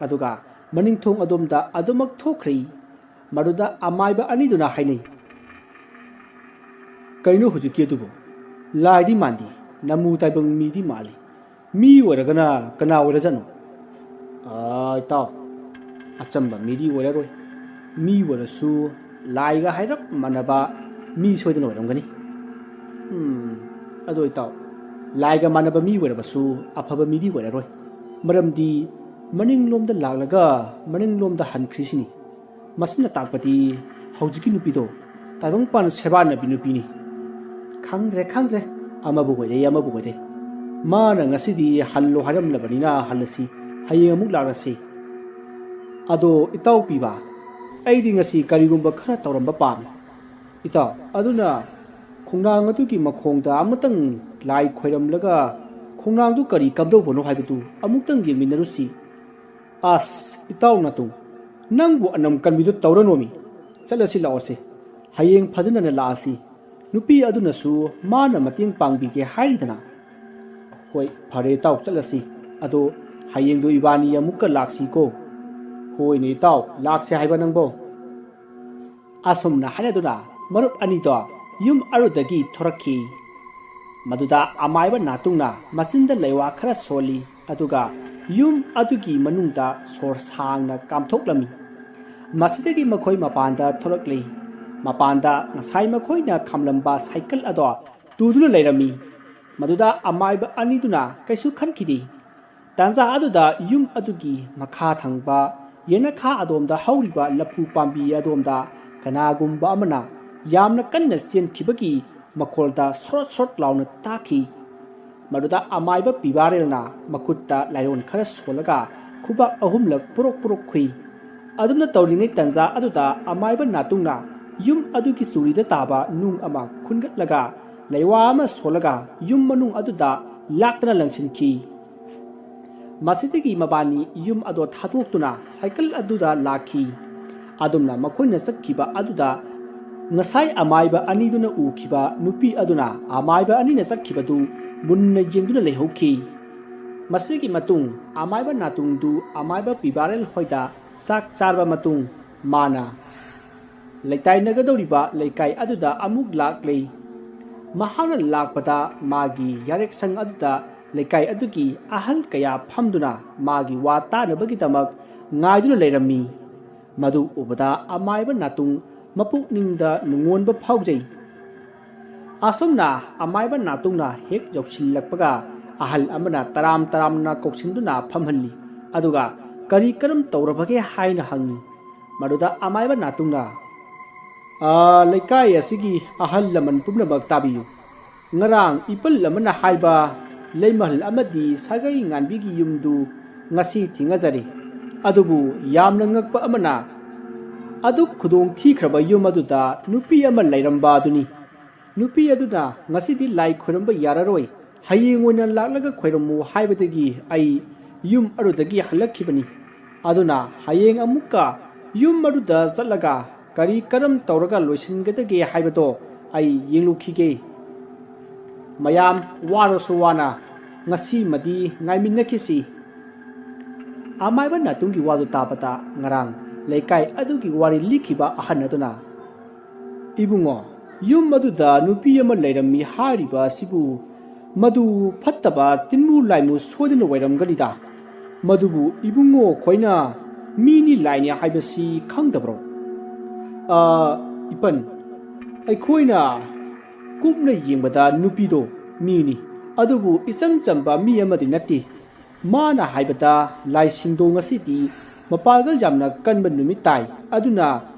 aduga maning thong adomda adumak thokri maruda amaiba aniduna hainai kaino hujiki dubo laidi mandi namu taibang midi mali mi waragana kana warajano ai taw ꯑꯆꯝꯕ ꯃꯤꯗꯤ ꯑꯣꯏꯔꯔꯣꯏ ꯃꯤ ꯑꯣꯏꯔꯁꯨ ꯂꯥꯏꯒ ꯍꯥꯏꯔꯞ ꯃꯥꯟꯅꯕ ꯃꯤ ꯁꯣꯏꯗꯅ ꯑꯣꯏꯔꯝꯒꯅꯤ ꯑꯗꯨ ꯏꯇꯥꯎ ꯂꯥꯏꯒ ꯃꯥꯟꯅꯕ ꯃꯤ ꯑꯣꯏꯔꯕꯁꯨ ꯑꯐꯕ ꯃꯤꯗꯤ ꯑꯣꯏꯔꯔꯣꯏ ꯃꯔꯝꯗꯤ ꯃꯅꯤꯡꯂꯣꯝꯗ ꯂꯥꯛꯂꯒ ꯃꯅꯤꯡꯂꯣꯝꯗ ꯍꯟꯈ꯭ꯔꯤꯁꯤꯅꯤ ꯃꯁꯤꯅ ꯇꯥꯛꯄꯗꯤ ꯍꯧꯖꯤꯛꯀꯤ ꯅꯨꯄꯤꯗꯣ ꯇꯥꯏꯕꯪꯄꯥꯟ ꯁꯦꯕꯥꯅꯕꯤ ꯅꯨꯄꯤꯅꯤ ꯈꯪꯗ꯭ꯔꯦ ꯑꯃꯕꯨ ꯑꯣꯏꯔꯦ ꯑꯃꯕꯨ ꯑꯣꯏꯔꯦ ꯃꯥꯅ ꯉꯁꯤꯗꯤ ꯍꯜꯂꯣ ꯍꯥꯏꯔꯝꯂꯕꯅꯤꯅ ꯍꯜꯂꯁꯤ ꯍꯌꯦꯡ ꯑꯃꯨꯛ ꯂꯥꯛꯂꯁꯤ ꯑꯗꯣ ꯏꯇꯥꯎ ꯄꯤꯕ ꯑꯩꯗꯤ ꯉꯁꯤ ꯀꯔꯤꯒꯨꯝꯕ ꯈꯔ ꯇꯧꯔꯝꯕ ꯄꯥꯝꯃꯤ ꯏꯇꯥꯎ ꯑꯗꯨꯅ ꯈꯣꯡꯅꯥꯡ ꯑꯗꯨꯒꯤ ꯃꯈꯣꯡꯗ ꯑꯃꯇꯪ ꯂꯥꯏ ꯈꯣꯏꯔꯝꯂꯒ ꯈꯣꯡꯅꯥꯡꯗꯨ ꯀꯔꯤ ꯀꯝꯗꯧꯕꯅꯣ ꯍꯥꯏꯕꯗꯨ ꯑꯃꯨꯛꯇꯪ ꯌꯦꯡꯃꯤꯟꯅꯔꯨꯁꯤ ꯑꯁ ꯏꯇꯥꯎ ꯅꯥꯇꯨꯡ ꯅꯪꯕꯨ ꯑꯅꯝ ꯀꯟꯕꯤꯗꯨ ꯇꯧꯔꯅꯣꯃꯤ ꯆꯠꯂꯁꯤ ꯂꯥꯛꯑꯣꯁꯦ ꯍꯌꯦꯡ ꯐꯖꯅ ꯂꯥꯛꯑꯁꯤ ꯅꯨꯄꯤ ꯑꯗꯨꯅꯁꯨ ꯃꯥꯅ ꯃꯇꯦꯡ ꯄꯥꯡꯕꯤꯒꯦ ꯍꯥꯏꯔꯤꯗꯅ ꯍꯣꯏ ꯐꯔꯦ ꯏꯇꯥꯎ ꯆꯠꯂꯁꯤ ꯑꯗꯣ ꯍꯌꯦꯡꯗꯣ ꯏꯕꯥꯅꯤ ꯑꯃꯨꯛꯀ ꯂꯥꯛꯁꯤꯀꯣ ꯍꯣꯏꯅꯦ ꯏꯇꯥꯎ ꯂꯥꯛꯁꯦ ꯍꯥꯏꯕ ꯅꯪꯕꯣ ꯑꯁꯨꯝꯅ ꯍꯥꯏꯅꯗꯨꯅ ꯃꯔꯨꯞ ꯑꯅꯤꯗꯣ ꯌꯨꯝ ꯑꯗꯨꯗꯒꯤ ꯊꯣꯔꯛꯈꯤ ꯃꯗꯨꯗ ꯑꯃꯥꯏꯕ ꯅꯥꯇꯨꯡꯅ ꯃꯆꯤꯟꯗ ꯂꯩꯋꯥ ꯈꯔ ꯁꯣꯜꯂꯤ ꯑꯗꯨꯒ ꯌꯨꯝ ꯑꯗꯨꯒꯤ ꯃꯅꯨꯡꯗ ꯁꯣꯔ ꯁꯥꯡꯅ ꯀꯥꯝꯊꯣꯛꯂꯝꯃꯤ ꯃꯁꯤꯗꯒꯤ ꯃꯈꯣꯏ ꯃꯄꯥꯟꯗ ꯊꯣꯔꯛꯂꯤ ꯃꯄꯥꯟꯗ ꯉꯁꯥꯏ ꯃꯈꯣꯏꯅ ꯈꯥꯝꯂꯝꯕ ꯁꯥꯏꯀꯜ ꯑꯗꯣ ꯇꯨꯗꯨꯅ ꯂꯩꯔꯝꯃꯤ ꯃꯗꯨꯗ ꯑꯃꯥꯏꯕ ꯑꯅꯤꯗꯨꯅ ꯀꯩꯁꯨ ꯈꯟꯈꯤꯗꯦ ꯇꯥꯟꯖꯥ ꯑꯗꯨꯗ ꯌꯨꯝ ꯑꯗꯨꯒꯤ ꯃꯈꯥ ꯊꯪꯕ ꯌꯦꯅꯈꯥ ꯑꯗꯣꯝꯗ ꯍꯧꯔꯤꯕ ꯂꯐꯨ ꯄꯥꯝꯕꯤ ꯑꯗꯣꯝꯗ ꯀꯅꯥꯒꯨꯝꯕ ꯑꯃꯅ ꯌꯥꯝꯅ ꯀꯟꯅ ꯆꯦꯟꯈꯤꯕꯒꯤ ꯃꯈꯣꯜꯗ ꯁꯣꯔꯠ ꯂꯥꯎꯅ ꯇꯥꯈꯤ ꯃꯗꯨꯗ ꯑꯃꯥꯏꯕ ꯄꯤꯕꯥꯔꯦꯜꯅ ꯃꯈꯨꯠꯇ ꯂꯥꯏꯔꯣꯟ ꯈꯔ ꯁꯣꯜꯂꯒ ꯈꯨꯕꯥꯛ ꯑꯍꯨꯝꯂꯛ ꯄꯨꯔꯣꯛ ꯈꯨꯏ ꯑꯗꯨꯝꯅ ꯇꯧꯔꯤꯉꯩ ꯇꯥꯟꯖꯥ ꯑꯗꯨꯗ ꯑꯃꯥꯏꯕ ꯅꯥꯇꯨꯡꯅ ꯌꯨꯝ ꯑꯗꯨꯒꯤ ꯆꯨꯔꯤꯗ ꯇꯥꯕ ꯅꯨꯡ ꯑꯃ ꯈꯨꯟꯒꯠꯂꯒ ꯂꯩꯋꯥ ꯑꯃ ꯁꯣꯜꯂꯒ ꯌꯨꯝ ꯃꯅꯨꯡ ꯑꯗꯨꯗ ꯂꯥꯛꯇꯅ ꯂꯪꯁꯤꯟꯈꯤ ꯃꯁꯤꯗꯒꯤ ꯃꯕꯥꯅꯤ ꯌꯨꯝ ꯑꯗꯣ ꯊꯥꯗꯣꯛꯇꯨꯅ ꯁꯥꯏꯀꯜ ꯑꯗꯨꯗ ꯂꯥꯛꯈꯤ ꯑꯗꯨꯝꯅ ꯃꯈꯣꯏꯅ ꯆꯠꯈꯤꯕ ꯑꯗꯨꯗ ꯉꯁꯥꯏ ꯑꯃꯥꯏꯕ ꯑꯅꯤꯗꯨꯅ ꯎꯈꯤꯕ ꯅꯨꯄꯤ ꯑꯗꯨꯅ ꯑꯃꯥꯏꯕ ꯑꯅꯤꯅ ꯆꯠꯈꯤꯕꯗꯨ ꯃꯨꯟꯅ ꯌꯦꯡꯗꯨꯅ ꯂꯩꯍꯧꯈꯤ ꯃꯁꯤꯒꯤ ꯃꯇꯨꯡ ꯑꯃꯥꯏꯕ ꯅꯥꯇꯨꯡꯗꯨ ꯑꯃꯥꯏꯕ ꯄꯤꯕꯥꯔꯦꯜ ꯍꯣꯏꯗ ꯆꯥꯛ ꯆꯥꯔꯕ ꯃꯇꯨꯡ ꯃꯥꯅ ꯂꯩꯇꯥꯏꯅꯒꯗꯧꯔꯤꯕ ꯂꯩꯀꯥꯏ ꯑꯗꯨꯗ ꯑꯃꯨꯛ ꯂꯥꯛꯂꯤ ꯃꯍꯥꯛꯅ ꯂꯥꯛꯄꯗ ꯃꯥꯒꯤ ꯌꯥꯔꯦꯛꯁꯪ ꯑꯗꯨꯗ ꯂꯩꯀꯥꯏ ꯑꯗꯨꯒꯤ ꯑꯍꯜ ꯀꯌꯥ ꯐꯝꯗꯨꯅ ꯃꯥꯒꯤ ꯋꯥ ꯇꯥꯅꯕꯒꯤꯗꯃꯛ ꯉꯥꯏꯗꯨꯅ ꯂꯩꯔꯝꯃꯤ ꯃꯗꯨ ꯎꯕꯗ ꯑꯃꯥꯏꯕ ꯅꯥꯇꯨꯡ ꯃꯄꯨꯛꯅꯤꯡꯗ ꯅꯨꯡꯉꯣꯟꯕ ꯐꯥꯎꯖꯩ ꯑꯁꯨꯝꯅ ꯑꯃꯥꯏꯕ ꯅꯥꯇꯨꯡꯅ ꯍꯦꯛ ꯌꯧꯁꯤꯜꯂꯛꯄꯒ ꯑꯍꯜ ꯑꯃꯅ ꯇꯔꯥꯝꯅ ꯀꯧꯁꯤꯟꯗꯨꯅ ꯐꯝꯍꯜꯂꯤ ꯑꯗꯨꯒ ꯀꯔꯤ ꯀꯔꯝ ꯇꯧꯔꯕꯒꯦ ꯍꯥꯏꯅ ꯍꯪꯉꯤ ꯃꯗꯨꯗ ꯑꯃꯥꯏꯕ ꯅꯥꯇꯨꯡꯅ ꯂꯩꯀꯥꯏ ꯑꯁꯤꯒꯤ ꯑꯍꯜ ꯂꯃꯟ ꯄꯨꯝꯅꯃꯛ ꯇꯥꯕꯤꯌꯨ ꯉꯔꯥꯡ ꯏꯄꯜ ꯑꯃꯅ ꯍꯥꯏꯕ ꯂꯩꯃꯍꯜ ꯑꯃꯗꯤ ꯁꯥꯒꯩ ꯉꯥꯟꯕꯤꯒꯤ ꯌꯨꯝꯗꯨ ꯉꯁꯤ ꯊꯤꯡꯉꯖꯔꯤ ꯑꯗꯨꯕꯨ ꯌꯥꯝꯅ ꯉꯛꯄ ꯑꯃꯅ ꯑꯗꯨꯛ ꯈꯨꯗꯣꯡ ꯊꯤꯈ꯭ꯔꯕ ꯌꯨꯝ ꯑꯗꯨꯗ ꯅꯨꯄꯤ ꯑꯃ ꯂꯩꯔꯝꯕ ꯑꯗꯨꯅꯤ ꯅꯨꯄꯤ ꯑꯗꯨꯅ ꯉꯁꯤꯗꯤ ꯂꯥꯏ ꯈꯣꯏꯔꯝꯕ ꯌꯥꯔꯔꯣꯏ ꯍꯌꯦꯡ ꯑꯣꯏꯅ ꯂꯥꯛꯂꯒ ꯈꯣꯏꯔꯝꯃꯨ ꯍꯥꯏꯕꯗꯒꯤ ꯑꯩ ꯌꯨꯝ ꯑꯗꯨꯗꯒꯤ ꯍꯜꯂꯛꯈꯤꯕꯅꯤ ꯑꯗꯨꯅ ꯍꯌꯦꯡ ꯑꯃꯨꯛꯀ ꯌꯨꯝ ꯑꯗꯨꯗ ꯆꯠꯂꯒ ꯀꯔꯤ ꯀꯔꯝ ꯇꯧꯔꯒ ꯂꯣꯏꯁꯤꯟꯒꯗꯒꯦ ꯍꯥꯏꯕꯗꯣ ꯑꯩ ꯌꯦꯡꯂꯨꯈꯤꯒꯦ ꯃꯌꯥꯝ ꯋꯥꯔꯁꯨ ꯋꯥꯅ ꯉꯁꯤꯃꯗꯤ ꯉꯥꯏꯃꯤꯟꯅꯈꯤꯁꯤ ꯑꯃꯥꯏꯕ ꯅꯥꯇꯨꯡꯒꯤ ꯋꯥꯗꯨ ꯇꯥꯕꯗ ꯉꯔꯥꯡ ꯂꯩꯀꯥꯏ ꯑꯗꯨꯒꯤ ꯋꯥꯔꯤ ꯂꯤꯈꯤꯕ ꯑꯍꯟ ꯑꯗꯨꯅ ꯏꯕꯨꯡꯉꯣ ꯌꯨꯝ ꯑꯗꯨꯗ ꯅꯨꯄꯤ ꯑꯃ ꯂꯩꯔꯝꯃꯤ ꯍꯥꯏꯔꯤꯕ ꯑꯁꯤꯕꯨ ꯃꯗꯨ ꯐꯠꯇꯕ ꯇꯤꯟꯃꯨ ꯂꯥꯏꯃꯨ ꯁꯣꯏꯗꯅ ꯑꯣꯏꯔꯝꯒꯅꯤꯗ ꯃꯗꯨꯕꯨ ꯏꯕꯨꯡꯉꯣ ꯈꯣꯏꯅ ꯃꯤꯅꯤ ꯂꯥꯏꯅꯤ ꯍꯥꯏꯕꯁꯤ ꯈꯪꯗꯕ꯭ꯔꯣ ꯏꯄꯟ ꯑꯩꯈꯣꯏꯅ ꯀꯨꯞꯅ ꯌꯦꯡꯕꯗ ꯅꯨꯄꯤꯗꯣ ꯃꯤꯅꯤ ꯑꯗꯨꯕꯨ ꯏꯆꯝ ꯆꯝꯕ ꯃꯤ ꯑꯃꯗꯤ ꯅꯠꯇꯦ ꯃꯥꯅ ꯍꯥꯏꯕꯗ ꯂꯥꯏꯁꯤꯡꯗꯣ ꯉꯁꯤꯗꯤ ꯃꯄꯥꯡꯒꯜ ꯌꯥꯝꯅ ꯀꯟꯕ ꯅꯨꯃꯤꯠ ꯇꯥꯏ ꯑꯗꯨꯅ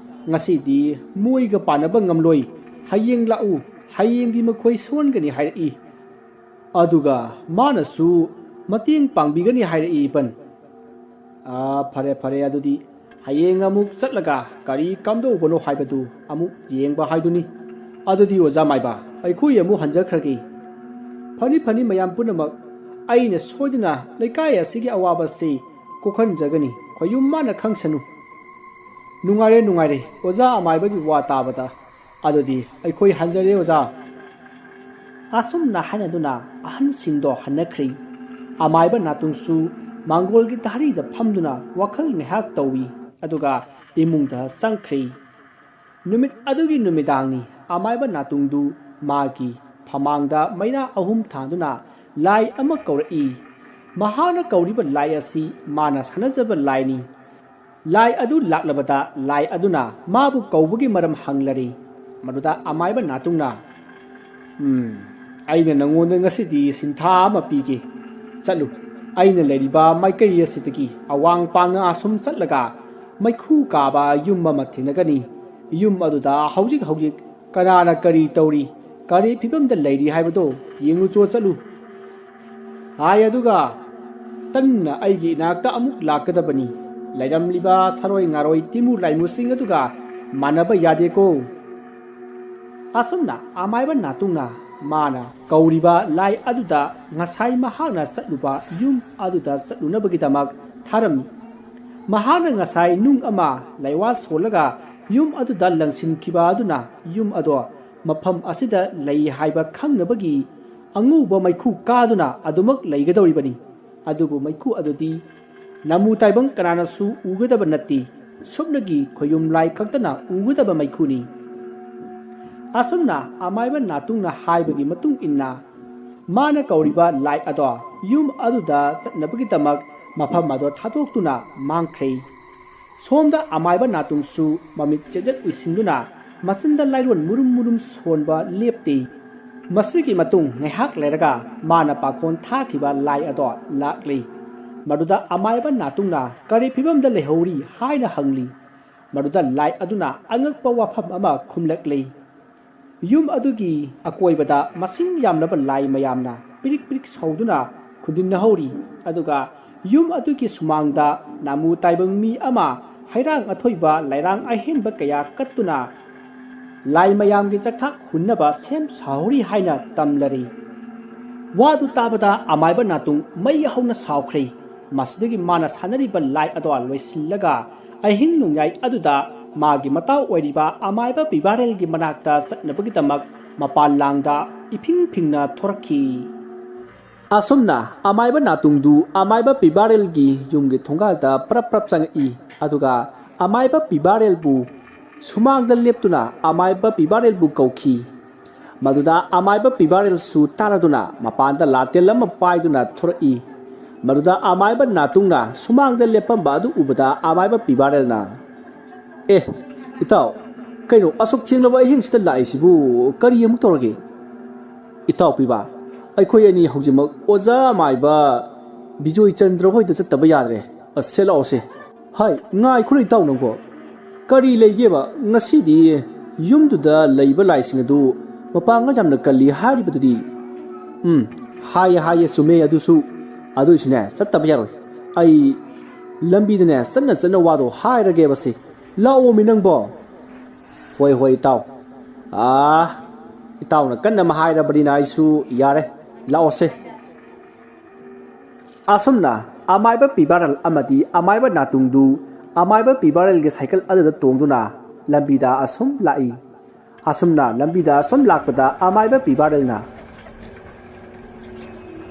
ꯉꯁꯤꯗꯤ ꯃꯣꯏꯒ ꯄꯥꯟꯅꯕ ꯉꯝꯂꯣꯏ ꯍꯌꯦꯡ ꯂꯥꯛꯎ ꯍꯌꯦꯡꯗꯤ ꯃꯈꯣꯏ ꯁꯣꯟꯒꯅꯤ ꯍꯥꯏꯔꯛꯏ ꯑꯗꯨꯒ ꯃꯥꯅꯁꯨ ꯃꯇꯦꯡ ꯄꯥꯡꯕꯤꯒꯅꯤ ꯍꯥꯏꯔꯛꯏ ꯏꯄꯟ ꯐꯔꯦ ꯑꯗꯨꯗꯤ ꯍꯌꯦꯡ ꯑꯃꯨꯛ ꯆꯠꯂꯒ ꯀꯔꯤ ꯀꯝꯗꯧꯕꯅꯣ ꯍꯥꯏꯕꯗꯨ ꯑꯃꯨꯛ ꯌꯦꯡꯕ ꯍꯥꯏꯗꯨꯅꯤ ꯑꯗꯨꯗꯤ ꯑꯣꯖꯥ ꯃꯥꯏꯕ ꯑꯩꯈꯣꯏ ꯑꯃꯨꯛ ꯍꯟꯖꯈ꯭ꯔꯒꯦ ꯐꯅꯤ ꯃꯌꯥꯝ ꯄꯨꯝꯅꯃꯛ ꯑꯩꯅ ꯁꯣꯏꯗꯅ ꯂꯩꯀꯥꯏ ꯑꯁꯤꯒꯤ ꯑꯋꯥꯕꯁꯤ ꯀꯣꯛꯍꯟꯖꯒꯅꯤ ꯈꯣꯏꯌꯨꯝ ꯃꯥꯅ ꯈꯪꯁꯅꯨ ꯅꯨꯡꯉꯥꯏꯔꯦ ꯑꯣꯖꯥ ꯑꯃꯥꯏꯕꯒꯤ ꯋꯥ ꯇꯥꯕꯗ ꯑꯗꯨꯗꯤ ꯑꯩꯈꯣꯏ ꯍꯟꯖꯔꯦ ꯑꯣꯖꯥ ꯑꯁꯨꯝꯅ ꯍꯥꯏꯅꯗꯨꯅ ꯑꯍꯟꯁꯤꯡꯗꯣ ꯍꯟꯅꯈ꯭ꯔꯤ ꯑꯃꯥꯏꯕ ꯅꯥꯇꯨꯡꯁꯨ ꯃꯥꯡꯒꯣꯜꯒꯤ ꯗꯥꯔꯤꯗ ꯐꯝꯗꯨꯅ ꯋꯥꯈꯜ ꯉꯥꯏꯍꯥꯛ ꯇꯧꯏ ꯑꯗꯨꯒ ꯏꯃꯨꯡꯗ ꯆꯪꯈ꯭ꯔꯤ ꯅꯨꯃꯤꯠ ꯑꯗꯨꯒꯤ ꯅꯨꯃꯤꯗꯥꯡꯅꯤ ꯑꯃꯥꯏꯕ ꯅꯥꯇꯨꯡꯗꯨ ꯃꯥꯒꯤ ꯐꯃꯥꯡꯗ ꯃꯩꯔꯥ ꯑꯍꯨꯝ ꯊꯥꯟꯗꯨꯅ ꯂꯥꯏ ꯑꯃ ꯀꯧꯔꯛꯏ ꯃꯍꯥꯛꯅ ꯀꯧꯔꯤꯕ ꯂꯥꯏ ꯑꯁꯤ ꯃꯥꯅ ꯁꯥꯟꯅꯖꯕ ꯂꯥꯏꯅꯤ lai adu laklabada lai aduna mabu kaubugi maram hanglari maduda amaiba natungna aina nangonda ngasidi sintha ama pige chatlu aina leriba maikai asidagi awang pangna asum chatlaga maikhu kaba yum ama thinagani yum aduda haujik haujik kanana kari tauri kari phibamda leiri haibado yengu cho chatlu hai aduga tanna aigi nakta amuk lakadabani lairam liba saroi ngaroi timu laimu sing aduga manaba yade ko asumna amaiba natungna mana kauriba lai aduda ngasai mahana satluba yum aduda satlunabagitamak tharami mahana ngasai nung ama laiwa solaga yum aduda langsin kiba aduna yum ado mafam asida lei haiba khangnabagi anguba maikhu kaduna adumak leigadoribani adubu maikhu adudi namu taibang kanana su ugadaba natti subnagi khoyum lai khaktana ugadaba maikhuni asumna amaiba natungna haibagi matung inna mana kauriba lai ado yum aduda chatnabagi tamak mafam ado thatoktuna mangkhrei somda amaiba natung su mamit chejat uisingduna machinda lairon murum murum sonba lepte masigi matung ngaihak leraga mana pakhon thakiba lai ado lakli maduda amaiba natungna kari phibamda lehori haina hangli maduda lai aduna angakpa wafam ama khumlakli yum adugi akoibada masing yamlaba lai mayamna pirik pirik sauduna khudinna hori aduga yum adugi sumangda namu taibang mi ama hairang athoiba lairang ahenba kaya kattuna lai mayamgi chakthak hunnaba sem sauri haina tamlari wadu tabada amaiba natung mai hauna saukhri masdagi mana sanariba lai adwa loisillaga ahin nungyai aduda magi matau oiriba amaiba bibarel gi manakta satnabagi tamak mapal langda iping pingna thorakhi asumna amaiba natungdu amaiba bibarel gi yumgi thongalda prap prap changi aduga amaiba bibarel bu sumangda leptuna amaiba bibarel bu kauki maduda amaiba bibarel su taraduna mapanda latel ama paiduna thorai maduda amaiba natungna sumangda lepamba adu ubada amaiba bibarel na itaw kaino asok thinglaba hing sita laisibu kari amuk torage itaw piba aikhoi ani haujimak oja maiba bijoi chandra hoi da chattaba yadre asela ose hai ngai khuri taw nangbo kari leigeba ngasidi yumduda leiba laising adu mapanga jamna kalli haribadudi hai sume adusu adu isne chattaba yaroi ai lambi dane sanna wado hairage base lao minangbo hoi itaw itaw na kanna mahaira badina isu yare lao se asumna amaiba pibaral amadi amaiba natungdu amaiba pibaral ge cycle adada tongduna lambida asum lai asumna lambida asum lakpada amaiba pibaral na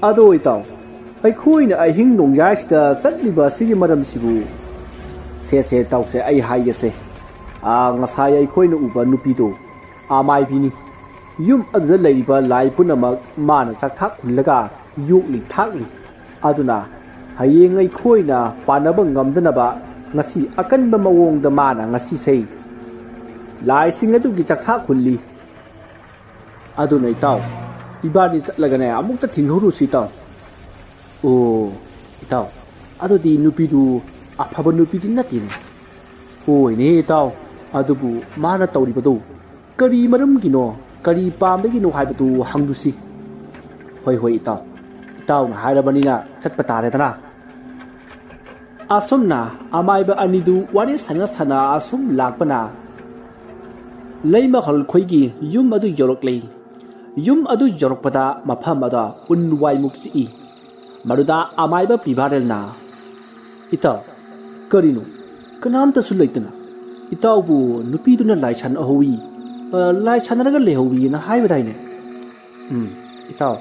ado itaw ai khoina ai hing nongyai sta chatliba sigi maram sibu se tawse ai haiyase ngasai ai khoina uba nupido amai bini yum adda leiba lai punamak mana chakthak khunlaga yukli thakli aduna hayeng ai khoina panaba ngamdanaba ngasi akanba mawongda mana ngasi sei lai sing adu gi chakthak khulli aduna itaw ibani chatlagane amukta thinhuru sitaw itaw adudi nupidu afaba nupidi natin hoi ne itaw adubu mana tawribadu kari maram gino kari pambegino haibadu hangdusi hoi itaw na hairabanina chatpatare dana asumna amaiba anidu wari sana asum lakpana leima hal khoigi yum adu yoroklei yum adu yorokpada mafam ada unwai muksi maruda amaiba pibarelna itaw karino kanamta sulaitana itawbu nupiduna laichan ahowi laichanaraga lehowi na haibadaine itaw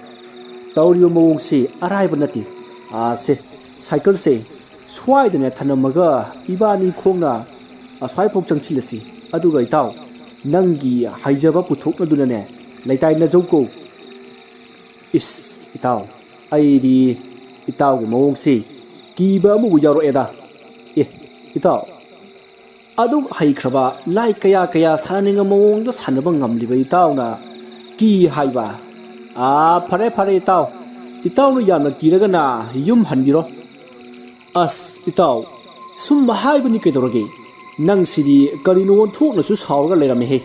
tawriyo mawongse araiba nati se cycle se swaidane thanamaga ibani khongna aswai phok changchilasi aduga itaw nangi haijaba puthokna dunane laitai na joko itaw aidi itaw ge mawongse kiba mu yaro eda itaw ꯑꯗꯨꯛ ꯍꯩꯈ꯭ꯔꯕ ꯂꯥꯏ ꯀꯌꯥ ꯀꯌꯥ ꯁꯥꯟꯅꯅꯤꯡꯕ ꯃꯑꯣꯡꯗ ꯁꯥꯟꯅꯕ ꯉꯝꯂꯤꯕ ꯏꯇꯥꯎꯅ ꯀꯤ ꯍꯥꯏꯕ ꯐꯔꯦ ꯐꯔꯦ ꯏꯇꯥꯎꯅ ꯌꯥꯝꯅ ꯀꯤꯔꯒꯅ ꯌꯨꯝ ꯍꯟꯕꯤꯔꯣ ꯑꯁ ꯏꯇꯥꯎ ꯁꯨꯝ ꯍꯥꯏꯕꯅꯤ ꯀꯩꯗꯧꯔꯒꯦ ꯅꯪꯁꯤꯗꯤ ꯀꯔꯤꯅꯣ ꯑꯣꯟꯊꯣꯛꯅꯁꯨ ꯁꯥꯎꯔꯒ ꯂꯩꯔꯝꯃꯦꯍꯦ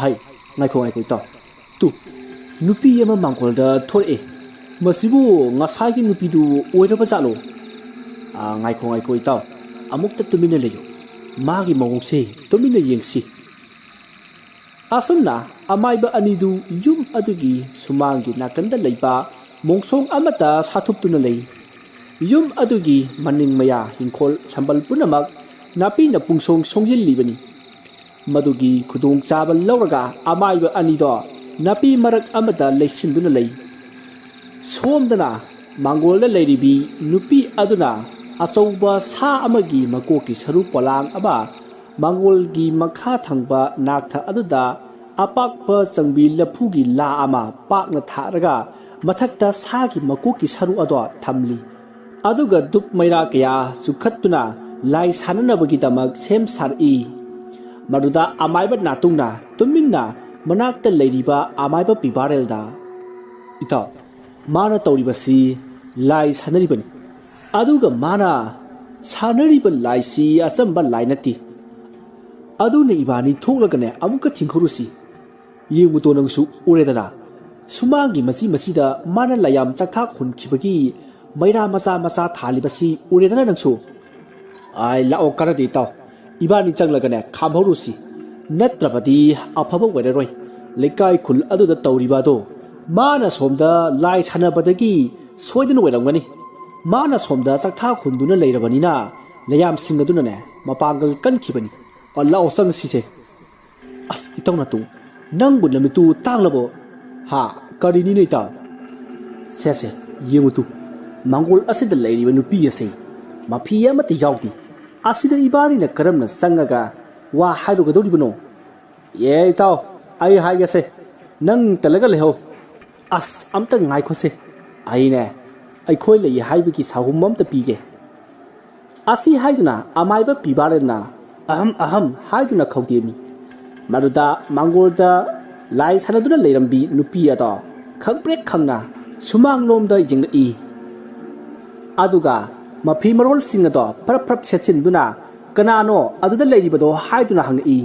ꯍꯥꯏ ꯉꯥꯏꯈꯣ ꯏꯇꯥꯎ ꯇꯨ ꯅꯨꯄꯤ ꯑꯃ ꯃꯥꯡꯒꯣꯜꯗ ꯊꯣꯔꯛꯑꯦ ꯃꯁꯤꯕꯨ ꯉꯁꯥꯏꯒꯤ ꯅꯨꯄꯤꯗꯨ ꯑꯣꯏꯔꯕ ꯖꯥꯠꯂꯣ ꯉꯥꯏꯈꯣ ꯏꯇꯥꯎ ꯑꯃꯨꯛꯇ ꯇꯨꯃꯤꯟꯅ ꯂꯩꯌꯨ ꯃꯥꯒꯤ ꯃꯑꯣꯡꯁꯦ ꯇꯨꯃꯤꯟꯅ ꯌꯦꯡꯁꯤ ꯑꯁꯨꯝꯅ ꯑꯃꯥꯏꯕ ꯑꯅꯤꯗꯨ ꯌꯨꯝ ꯑꯗꯨꯒꯤ ꯁꯨꯃꯥꯡꯒꯤ ꯅꯥꯀꯟꯗ ꯂꯩꯕ ꯃꯣꯡꯁꯣꯡ ꯑꯃꯠꯇ ꯁꯥꯊꯨꯞꯇꯨꯅ ꯂꯩ ꯌꯨꯝ ꯑꯗꯨꯒꯤ ꯃꯅꯤꯡ ꯃꯌꯥ ꯍꯤꯡꯈꯣꯜ ꯁꯝꯕꯜ ꯄꯨꯝꯅꯃꯛ ꯅꯥꯄꯤꯅ ꯄꯨꯡꯁꯣꯡ ꯁꯣꯡꯖꯤꯜꯂꯤꯕꯅꯤ ꯃꯗꯨꯒꯤ ꯈꯨꯗꯣꯡꯆꯥꯕ ꯂꯧꯔꯒ ꯑꯃꯥꯏꯕ ꯑꯅꯤꯗꯣ ꯅꯥꯄꯤ ꯃꯔꯛ ꯑꯃꯗ ꯂꯩꯁꯤꯟꯗꯨꯅ ꯂꯩ ꯁꯣꯝꯗꯅ ꯃꯥꯡꯒꯣꯜꯗ ꯂꯩꯔꯤꯕꯤ ꯅꯨꯄꯤ ꯑꯗꯨꯅ ꯑꯆꯧꯕ ꯁꯥ ꯑꯃꯒꯤ ꯃꯀꯣꯛꯀꯤ ꯁꯔꯨ ꯄꯣꯂꯥꯡ ꯑꯃ ꯃꯥꯡꯒꯣꯜꯒꯤ ꯃꯈꯥ ꯊꯪꯕ ꯅꯥꯛꯊ ꯑꯗꯨꯗ ꯑꯄꯥꯛꯄ ꯆꯪꯕꯤ ꯂꯐꯨꯒꯤ ꯂꯥ ꯑꯃ ꯄꯥꯛꯅ ꯊꯥꯔꯒ ꯃꯊꯛꯇ ꯁꯥꯒꯤ ꯃꯀꯣꯛꯀꯤ ꯁꯔꯨ ꯑꯗꯣ ꯊꯝꯂꯤ ꯑꯗꯨꯒ ꯗꯨꯞ ꯃꯩꯔꯥ ꯀꯌꯥ ꯆꯨꯈꯠꯇꯨꯅ ꯂꯥꯏ ꯁꯥꯟꯅꯅꯕꯒꯤꯗꯃꯛ ꯁꯦꯝ ꯁꯥꯔꯛꯏ ꯃꯗꯨꯗ ꯑꯃꯥꯏꯕ ꯅꯥꯇꯨꯡꯅ ꯇꯨꯃꯤꯟꯅ ꯃꯅꯥꯛꯇ ꯂꯩꯔꯤꯕ ꯑꯃꯥꯏꯕ ꯄꯤꯕꯥꯔꯦꯜꯗ ꯏꯇꯥꯎ ꯃꯥꯅ ꯇꯧꯔꯤꯕꯁꯤ ꯂꯥꯏ ꯁꯥꯟꯅꯔꯤꯕꯅꯤ ꯑꯗꯨꯒ ꯃꯥꯅ ꯁꯥꯟꯅꯔꯤꯕ ꯂꯥꯏꯁꯤ ꯑꯆꯝꯕ ꯂꯥꯏ ꯅꯠꯇꯦ ꯑꯗꯨꯅ ꯏꯕꯥꯅꯤ ꯊꯣꯛꯂꯒꯅꯦ ꯑꯃꯨꯛꯀ ꯊꯤꯡꯈꯧꯔꯨꯁꯤ ꯌꯦꯡꯕꯨꯇꯣ ꯅꯪꯁꯨ ꯎꯔꯦꯗꯅ ꯁꯨꯃꯥꯡꯒꯤ ꯃꯆꯤꯗ ꯃꯥꯅ ꯂꯥꯌꯥꯝ ꯆꯥꯛꯊꯥꯛ ꯍꯨꯟꯈꯤꯕꯒꯤ ꯃꯩꯔꯥ ꯃꯆꯥ ꯊꯥꯜꯂꯤꯕꯁꯤ ꯎꯔꯦꯗꯅ ꯅꯪꯁꯨ ꯂꯥꯛꯑꯣ ꯀꯔꯗꯤ ꯏꯇꯥꯎ ꯏꯕꯥꯅꯤ ꯆꯪꯂꯒꯅꯦ ꯈꯥꯝꯍꯧꯔꯨꯁꯤ ꯅꯠꯇ꯭ꯔꯕꯗꯤ ꯑꯐꯕ ꯑꯣꯏꯔꯔꯣꯏ ꯂꯩꯀꯥꯏ ꯈꯨꯜ ꯑꯗꯨꯗ ꯇꯧꯔꯤꯕ ꯑꯗꯣ ꯃꯥꯅ ꯁꯣꯝꯗ ꯂꯥꯏ ꯁꯥꯟꯅꯕꯗꯒꯤ ꯁꯣꯏꯗꯅ ꯑꯣꯏꯔꯝꯒꯅꯤ ꯃꯥꯅ ꯁꯣꯝꯗ ꯆꯥꯛꯊꯥꯛ ꯍꯨꯟꯗꯨꯅ ꯂꯩꯔꯕꯅꯤꯅ ꯂꯌꯥꯝꯁꯤꯡ ꯑꯗꯨꯅꯅꯦ ꯃꯄꯥꯡꯒꯜ ꯀꯟꯈꯤꯕꯅꯤ ꯂꯥꯛꯑꯣ ꯆꯪꯁꯤꯁꯦ ꯑꯁ ꯏꯇꯥꯎ ꯅꯇꯨ ꯅꯪꯕꯨ ꯅꯨꯃꯤꯠꯇꯨ ꯇꯥꯡꯂꯕꯣ ꯀꯔꯤꯅꯤꯅꯦ ꯏꯇꯥꯎ ꯁꯦ ꯌꯦꯡꯉꯨꯇꯨ ꯃꯥꯡꯒꯣꯜ ꯑꯁꯤꯗ ꯂꯩꯔꯤꯕ ꯅꯨꯄꯤ ꯑꯁꯤ ꯃꯐꯤ ꯑꯃꯠꯇ ꯌꯥꯎꯗꯦ ꯑꯁꯤꯗ ꯏꯕꯥꯅꯤꯅ ꯀꯔꯝꯅ ꯆꯪꯉꯒ ꯋꯥ ꯍꯥꯏꯔꯨꯒꯗꯧꯔꯤꯕꯅꯣ ꯏꯇꯥꯎ ꯑꯩ ꯍꯥꯏꯒꯦꯁꯦ ꯅꯪ ꯇꯜꯂꯒ ꯂꯩꯍꯧ ꯑꯁ ꯑꯝꯇ ꯉꯥꯏꯈꯣꯁꯦ ꯑꯩꯅꯦ ꯑꯩꯈꯣꯏ ꯂꯩ ꯍꯥꯏꯕꯒꯤ ꯁꯥꯍꯨꯝ ꯑꯝꯇ ꯄꯤꯒꯦ ꯑꯁꯤ ꯍꯥꯏꯗꯨꯅ ꯑꯃꯥꯏꯕ ꯄꯤꯕꯥꯔꯦꯜꯅ ꯑꯍꯝ ꯍꯥꯏꯗꯨꯅ ꯈꯧꯗꯦꯝꯃꯤ ꯃꯗꯨꯗ ꯃꯥꯡꯒꯣꯜꯗ ꯂꯥꯏ ꯁꯥꯟꯅꯗꯨꯅ ꯂꯩꯔꯝꯕꯤ ꯅꯨꯄꯤ ꯑꯗꯣ ꯈꯪꯄ꯭ꯔꯦꯛ ꯈꯪꯅ ꯁꯨꯃꯥꯡꯂꯣꯝꯗ ꯌꯦꯡꯂꯛꯏ ꯑꯗꯨꯒ ꯃꯐꯤ ꯃꯔꯣꯜꯁꯤꯡ ꯑꯗꯣ ꯐꯔꯞ ꯁꯦꯠꯆꯤꯟꯗꯨꯅ ꯀꯅꯥꯅꯣ ꯑꯗꯨꯗ ꯂꯩꯔꯤꯕꯗꯣ ꯍꯥꯏꯗꯨꯅ ꯍꯪꯉꯛꯏ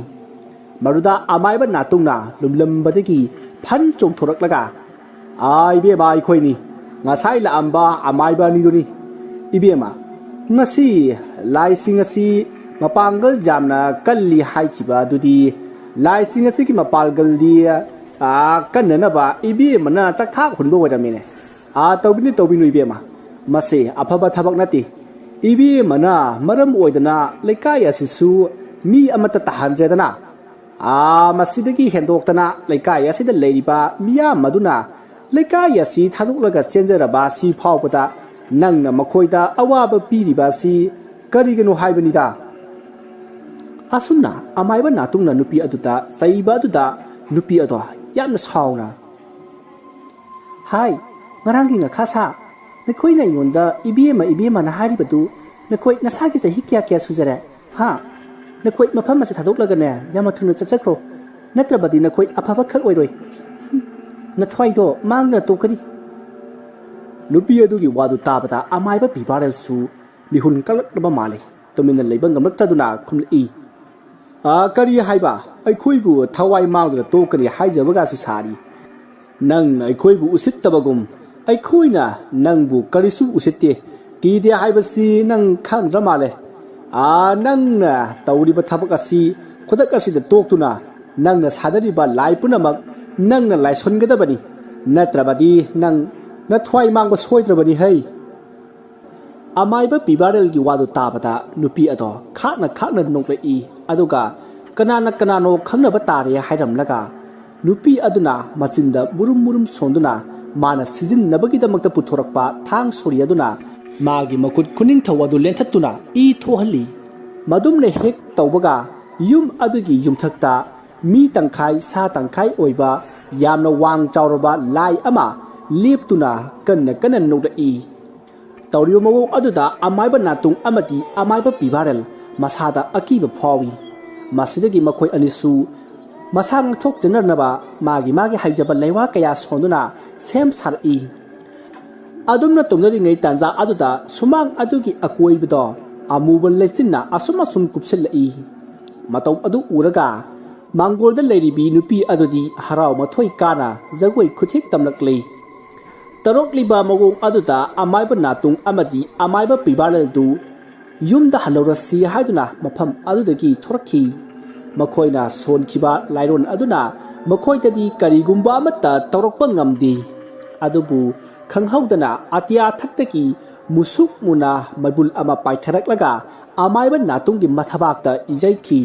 ꯃꯗꯨꯗ ꯑꯃꯥꯏꯕ ꯅꯥꯇꯨꯡꯅ ꯂꯨꯝꯂꯝꯕꯗꯒꯤ ꯐꯟ ꯆꯣꯡꯊꯣꯔꯛꯂꯒ ꯏꯕꯦꯝꯃ ꯑꯩꯈꯣꯏꯅꯤ ꯉꯁꯥꯏ ꯂꯥꯛꯑꯝꯕ ꯑꯃꯥꯏꯕ ꯑꯅꯤꯗꯨꯅꯤ ꯏꯕꯦꯝꯃ ꯉꯁꯤ ꯂꯥꯏꯁꯤꯡ ꯑꯁꯤ ꯃꯄꯥꯡꯒꯜ ꯌꯥꯝꯅ ꯀꯜꯂꯤ ꯍꯥꯏꯈꯤꯕ ꯑꯗꯨꯗꯤ ꯂꯥꯏꯁꯤꯡ ꯑꯁꯤꯒꯤ ꯃꯄꯥꯡꯒꯜꯗꯤ ꯀꯟꯅꯅꯕ ꯏꯕꯦꯝꯃꯅ ꯆꯥꯛꯊꯥꯛ ꯍꯨꯟꯕ ꯑꯣꯏꯔꯝꯃꯤꯅꯦ ꯇꯧꯕꯤꯅꯨ ꯏꯕꯦꯝꯃ ꯃꯁꯤ ꯑꯐꯕ ꯊꯕꯛ ꯅꯠꯇꯦ ꯏꯕꯦꯝꯃꯅ ꯃꯔꯝ ꯑꯣꯏꯗꯅ ꯂꯩꯀꯥꯏ ꯑꯁꯤꯁꯨ ꯃꯤ ꯑꯃꯠꯇ ꯇꯥꯍꯟꯗ꯭ꯔꯦꯗꯅ ꯃꯁꯤꯗꯒꯤ ꯍꯦꯟꯗꯣꯛꯇꯅ ꯂꯩꯀꯥꯏ ꯑꯁꯤꯗ ꯂꯩꯔꯤꯕ ꯃꯤꯌꯥꯝ ꯑꯗꯨꯅ ꯂꯩꯀꯥꯏ ꯑꯁꯤ ꯊꯥꯗꯣꯛꯂꯒ ꯆꯦꯟꯖꯔꯕ ꯑꯁꯤ ꯐꯥꯎꯕꯗ ꯅꯪꯅ ꯃꯈꯣꯏꯗ ꯑꯋꯥꯕ ꯄꯤꯔꯤꯕ ꯑꯁꯤ ꯀꯔꯤꯒꯤꯅꯣ ꯍꯥꯏꯕꯅꯤꯗ ꯑꯁꯨꯝꯅ ꯑꯃꯥꯏꯕ ꯅꯥꯇꯨꯡꯅ ꯅꯨꯄꯤ ꯑꯗꯨꯗ ꯆꯩꯕ ꯑꯗꯨꯗ ꯅꯨꯄꯤ ꯑꯗꯣ ꯌꯥꯝꯅ ꯁꯥꯎꯅ ꯉꯔꯥꯡꯒꯤ ꯉꯈꯥꯁꯥ ꯅꯈꯣꯏꯅ ꯑꯩꯉꯣꯟꯗ ꯏꯕꯦꯝꯃꯅ ꯍꯥꯏꯔꯤꯕꯗꯨ ꯅꯈꯣꯏ ꯅꯁꯥꯒꯤ ꯆꯍꯤ ꯀꯌꯥ ꯁꯨꯖꯔꯦ ꯅꯈꯣꯏ ꯃꯐꯝ ꯑꯁꯤ ꯊꯥꯗꯣꯛꯂꯒꯅꯦ ꯌꯥꯝꯅ ꯊꯨꯅ ꯆꯠꯆꯈ꯭ꯔꯣ ꯅꯠꯇ꯭ꯔꯕꯗꯤ ꯅꯈꯣꯏ ꯑꯐꯕ ꯈꯛ ꯑꯣꯏꯔꯣꯏ ꯅꯊ꯭ꯋꯥꯏꯗꯣ ꯃꯥꯡꯗꯅ ꯇꯣꯛꯀꯅꯤ ꯅꯨꯄꯤ ꯑꯗꯨꯒꯤ ꯋꯥꯗꯨ ꯇꯥꯕꯗ ꯑꯃꯥꯏꯕ ꯄꯤꯕꯥꯔꯦꯜꯁꯨ ꯃꯤꯍꯨꯟ ꯀꯜꯂꯛꯂꯕ ꯃꯥꯜꯂꯤ ꯇꯨꯃꯤꯟꯅ ꯂꯩꯕ ꯉꯝꯂꯛꯇꯗꯨꯅ ꯈꯨꯝꯂꯛꯏ ꯀꯔꯤ ꯍꯥꯏꯕ ꯑꯩꯈꯣꯏꯕꯨ ꯊꯋꯥꯏ ꯃꯥꯡꯗꯨꯅ ꯇꯣꯛꯀꯅꯤ ꯍꯥꯏꯖꯕꯒꯁꯨ ꯁꯥꯔꯤ ꯅꯪꯅ ꯑꯩꯈꯣꯏꯕꯨ ꯎꯁꯤꯠꯇꯕꯒꯨꯝ ꯑꯩꯈꯣꯏꯅ ꯅꯪꯕꯨ ꯀꯔꯤꯁꯨ ꯎꯁꯤꯠꯇꯦ ꯀꯤꯗꯦ ꯍꯥꯏꯕꯁꯤ ꯅꯪ ꯈꯪꯗ꯭ꯔ ꯃꯥꯜꯂꯦ ꯅꯪꯅ ꯇꯧꯔꯤꯕ ꯊꯕꯛ ꯑꯁꯤ ꯈꯨꯗꯛ ꯑꯁꯤꯗ ꯇꯣꯛꯇꯨꯅ ꯅꯪꯅ ꯁꯥꯟꯅꯔꯤꯕ ꯂꯥꯏ ꯄꯨꯝꯅꯃꯛ ꯅꯪꯅ ꯂꯥꯏꯁꯣꯟꯒꯗꯕꯅꯤ ꯅꯠꯇ꯭ꯔꯕꯗꯤ ꯅꯪ ꯅꯊ꯭ꯋꯥꯏ ꯃꯥꯡꯕ ꯁꯣꯏꯗ꯭ꯔꯕꯅꯤ ꯍꯩ ꯑꯃꯥꯏꯕ ꯄꯤꯕꯥꯔꯦꯜꯒꯤ ꯋꯥꯗꯨ ꯇꯥꯕꯗ ꯅꯨꯄꯤ ꯑꯗꯣ ꯈꯥꯛꯅ ꯅꯣꯛꯂꯛꯏ ꯑꯗꯨꯒ ꯀꯅꯥꯅꯣ ꯈꯪꯅꯕ ꯇꯥꯔꯦ ꯍꯥꯏꯔꯝꯂꯒ ꯅꯨꯄꯤ ꯑꯗꯨꯅ ꯃꯆꯤꯟꯗ ꯃꯨrum ꯁꯣꯟꯗꯨꯅ ꯃꯥꯅ ꯁꯤꯖꯤꯟꯅꯕꯒꯤꯗꯃꯛꯇ ꯄꯨꯊꯣꯔꯛꯄ ꯊꯥꯡ ꯁꯣꯔꯤ ꯑꯗꯨꯅ ꯃꯥꯒꯤ ꯃꯈꯨꯠ ꯈꯨꯅꯤꯡꯊꯧ ꯑꯗꯨ ꯂꯦꯟꯊꯠꯇꯨꯅ ꯏ ꯊꯣꯛꯍꯜꯂꯤ ꯃꯗꯨꯝꯅ ꯍꯦꯛ ꯇꯧꯕꯒ ꯌꯨꯝ ꯑꯗꯨꯒꯤ ꯌꯨꯝꯊꯛꯇ ꯃꯤ ꯇꯪꯈꯥꯏ ꯁꯥ ꯇꯪꯈꯥꯏ ꯑꯣꯏꯕ ꯌꯥꯝꯅ ꯋꯥꯡ ꯆꯥꯎꯔꯕ ꯂꯥꯏ ꯑꯃ ꯂꯦꯞꯇꯨꯅ ꯀꯟꯅ ꯅꯣꯛꯂꯛꯏ ꯇꯧꯔꯤꯕ ꯃꯑꯣꯡ ꯑꯗꯨꯗ ꯑꯃꯥꯏꯕ ꯅꯥꯇꯨꯡ ꯑꯃꯗꯤ ꯑꯃꯥꯏꯕ ꯄꯤꯕꯥꯔꯦꯜ masada akiba phawi masidagi makhoi anisu masa ngthok janarnaba magi haijaba leiwa kaya sonduna sem sari adumna tumnari ngai tanja aduda sumang adugi akoibdo amuba lechinna asuma sum kupsellai matau adu uraga mangolda leiribi nupi adudi harau mathoi kana jagoi khuthik tamlaklei tarok liba magong aduda amaiba natung amadi amaiba pibalal du yumda halorasi haiduna mafam adudagi thorakhi makoina son khiba lairon aduna makoitadi karigumba amata tawrokpa ngamdi adubu khanghaudana atia thaktaki musuk muna mabul ama paitharaklaga amaiba natungi mathabakta ijaikhi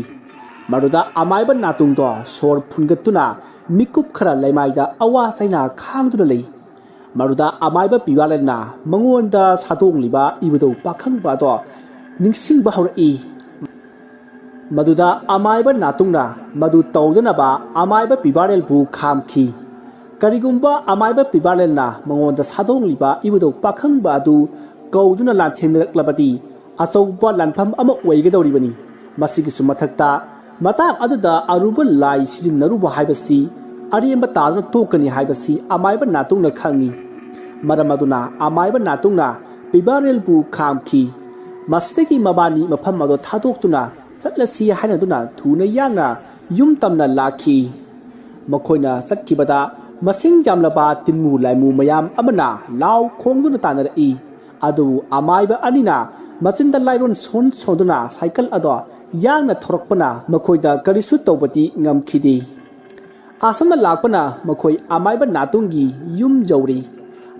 maruda amaiba natungdo sor phungatuna mikup khara laimaida awa chaina khangduna lei maruda amaiba piwalena mangonda sadongliba ibudo pakhangba do ningsingba haurai maduda amaiba natungna madu tawdanaba amaiba pibarel bu khamki karigumba amaiba pibarelna mangonda sadongliba ibudo pakhangba adu kauduna lanthenraklabadi achauba lanpham ama oigadoribani masigi sumathakta matang aduda aruba lai sijinnaruba haibasi ariemba taduna tokani haibasi amaiba natungna khangi maramaduna amaiba natungna pibarel bu khamki masdagi mabani mafam ado thadoktuna chatlasi hainaduna thuna yanga yum tamna lakhi makoina chatkibada masing jamlaba tinmu laimu mayam amana law khongduna tanari adu amaiba anina machinda lairon son sonduna cycle ado yangna thorokpana makoida karisu tawbati ngamkhidi asama lakpana makoi amaiba natungi yum jawri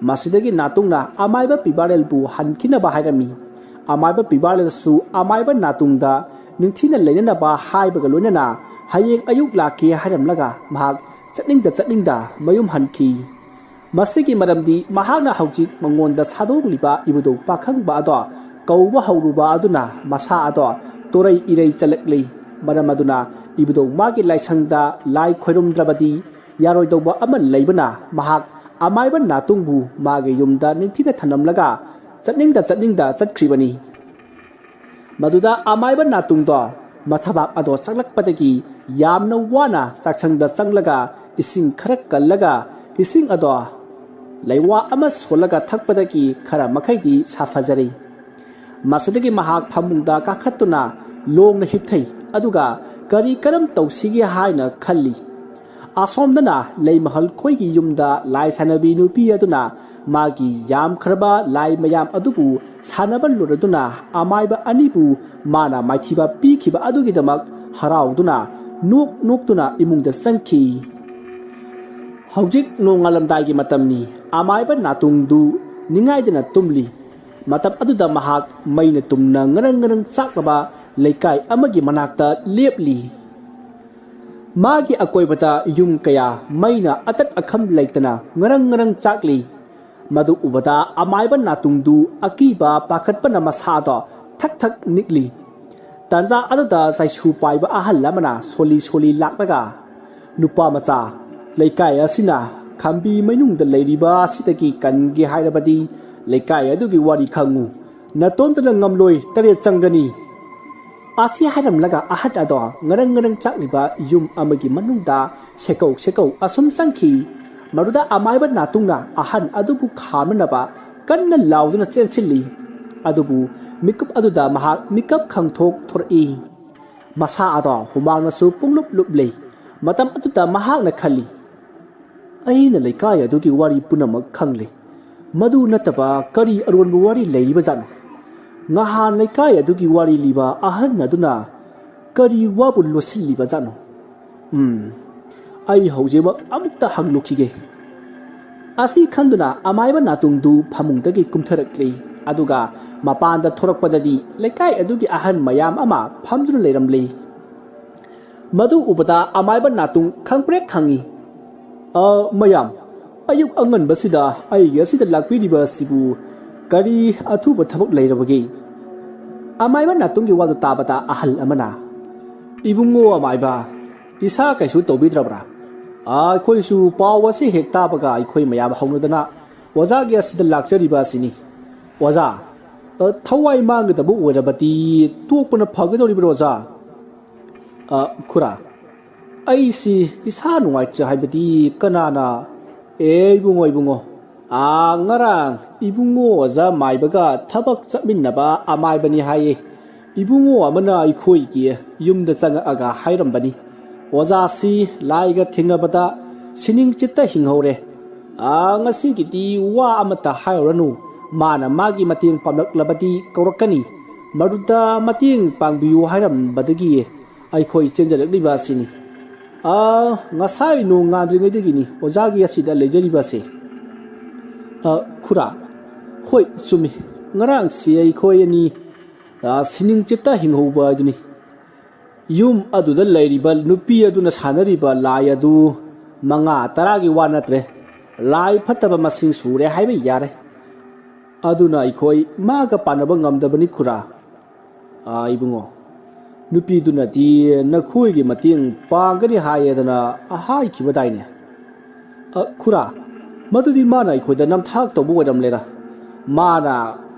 masidagi natungna amaiba pibarel bu hankina ba hairami amaiba pibarel su amaiba natungda ningthina leinana ba haibaga loinana hayeng ayuk lakhi hairamlaga mahak chatningda mayum hanki masigi maramdi mahakna haujik mangonda sadongliba ibudo pakhangba ado kauba hauruba aduna masa ado torai irei chalakli maramaduna ibudo magi laisangda lai khoirumdrabadi yaroidauba ama leibana mahak amaiba natungbu magi yumda ningthina thanamlaga chatningda chatkribani maduda amaiba natungdo mathabak ado chaklakpadagi yamna wana chakchangda changlaga ising khara kallaga ising ado laiwa ama solaga thakpadagi khara makhaidi safajari masadagi mahak phamungda kakhatuna longna hipthai aduga kari karam tawsigi haina khalli asomdana leimahal khoigi yumda lai sanabi nupi aduna magi yam kharba lai mayam adubu sanabal luraduna amaiba anibu mana maithiba pikhiba adugi damak harauduna noktuna imungda sangki haujik nongalamdagi matamni amaiba natungdu ningaidana tumli matam aduda mahak maina tumna ngarang chakraba leikai amagi manakta lepli magi akoibata yum kaya maina atat akham leitana ngarang chakli madu ubada amaiba natungdu akiba pakhatpana masado thak nikli tanja aduda saisu paiba ahal lamana soli laklaga nupa macha leikai asina khambi mainungda leiriba sitagi kangi hairabadi leikai adugi wari khangu natomtana ngamloi tare changgani asi hairam laga ahat ado ngarang chakliba yum amagi manungda sekau asum changki maruda amaiba natungna ahan adubu khamanaba kanna lauduna chelchili adubu mikup aduda mahak mikap khangthok thori masa ado humangna su punglup luplei matam aduda mahak na khali aina leikai adugi wari punamak khangle madu nataba kari aronbu wari leiba jan ngahan leikai adugi wari liba ahan aduna kari wabu losil liba jano ai haujemak amukta hanglukhige asi khanduna amaiba natungdu phamungdagi kumtharakli aduga mapanda thorakpadadi leikai adugi ahan mayam ama phamduna leiramli madu ubada amaiba natung khangprek khangi mayam ayuk angan basida ai yasida lakpiriba sibu kari athuba thabak leirabagi amaiba natungi wadu tabata ahal amana ibungo amaiba isa kaisu tobidrabra akhoi su pawasi hekta baga akhoi mayam haunadana waja gi asida lakchariba sini waja ꯊꯋꯥꯏ ꯃꯥꯡꯒꯗꯕ ꯑꯣꯏꯔꯕꯗꯤ ꯇꯣꯛꯄꯅ ꯐꯒꯗꯧꯔꯤꯕ꯭ꯔꯣ ꯑꯣꯖꯥ? ꯈꯨꯔꯥ, ꯑꯩꯁꯤ ꯏꯁꯥ ꯅꯨꯡꯉꯥꯏꯇ꯭ꯔꯦ ꯍꯥꯏꯕꯗꯤ ꯀꯅꯥꯅ? ꯏꯕꯨꯡꯉꯣ, ꯉꯔꯥꯡ ꯏꯕꯨꯡꯉꯣ ꯑꯣꯖꯥ ꯃꯥꯏꯕꯒ ꯊꯕꯛ ꯆꯠꯃꯤꯟꯅꯕ ꯑꯃꯥꯏꯕꯅꯤ ꯍꯥꯏꯌꯦ. ꯏꯕꯨꯡꯉꯣ ꯑꯃꯅ ꯑꯩꯈꯣꯏꯒꯤ ꯌꯨꯝꯗ ꯆꯪꯉꯛꯑꯒ ꯍꯥꯏꯔꯝꯕꯅꯤ, ꯑꯣꯖꯥꯁꯤ ꯂꯥꯏꯒ ꯊꯦꯡꯅꯕꯗ ꯁꯤꯅꯤꯡ ꯆꯤꯠꯇ ꯍꯤꯡꯍꯧꯔꯦ. ꯉꯁꯤꯒꯤꯗꯤ ꯋꯥ ꯑꯃꯠꯇ ꯍꯥꯏꯔꯨꯔꯅꯨ, ꯃꯥꯅ ꯃꯥꯒꯤ ꯃꯇꯦꯡ ꯄꯥꯡꯂꯛꯂꯕꯗꯤ ꯀꯧꯔꯛꯀꯅꯤ. ꯃꯗꯨꯗ ꯃꯇꯦꯡ ꯄꯥꯡꯕꯤꯌꯨ ꯍꯥꯏꯔꯝꯕꯗꯒꯤ ꯑꯩꯈꯣꯏ ꯆꯦꯟꯖꯔꯛꯂꯤꯕ ꯑꯁꯤꯅꯤ. ꯉꯁꯥꯏ ꯅꯣꯡ ꯉꯥꯟꯗ꯭ꯔꯤꯉꯩꯗꯒꯤꯅꯤ ꯑꯣꯖꯥꯒꯤ ꯑꯁꯤꯗ ꯂꯩꯖꯔꯤꯕꯁꯦ. ꯈꯨꯔꯥ, ꯍꯣꯏ ꯆꯨꯝꯃꯤ, ꯉꯔꯥꯡꯁꯤ ꯑꯩꯈꯣꯏ ꯑꯅꯤ ꯁꯤꯅꯤꯡ ꯆꯤꯠꯇ ꯍꯤꯡꯍꯧꯕ ꯑꯗꯨꯅꯤ. ꯌꯨꯝ ꯑꯗꯨꯗ ꯂꯩꯔꯤꯕ ꯅꯨꯄꯤ ꯑꯗꯨꯅ ꯁꯥꯟꯅꯔꯤꯕ ꯂꯥꯏ ꯑꯗꯨ 5-10ꯒꯤ ꯋꯥ ꯅꯠꯇ꯭ꯔꯦ, ꯂꯥꯏ ꯐꯠꯇꯕ ꯃꯁꯤꯡ ꯁꯨꯔꯦ ꯍꯥꯏꯕ ꯌꯥꯔꯦ. ꯑꯗꯨꯅ ꯑꯩꯈꯣꯏ ꯃꯥꯒ ꯄꯥꯟꯅꯕ ꯉꯝꯗꯕꯅꯤ ꯈꯨꯔꯥ. ꯏꯕꯨꯡꯉꯣ, ꯅꯨꯄꯤꯗꯨꯅꯗꯤ ꯅꯈꯣꯏꯒꯤ ꯃꯇꯦꯡ ꯄꯥꯡꯒꯅꯤ ꯍꯥꯏꯌꯦꯗꯅ ꯍꯥꯏꯈꯤꯕꯗꯥꯏꯅꯦ? ꯈꯨꯔꯥ, ꯃꯗꯨꯗꯤ ꯃꯥꯅ ꯑꯩꯈꯣꯏꯗ ꯅꯝꯊꯥꯛ ꯇꯧꯕ ꯑꯣꯏꯔꯝꯂꯦꯗ. ꯃꯥꯅ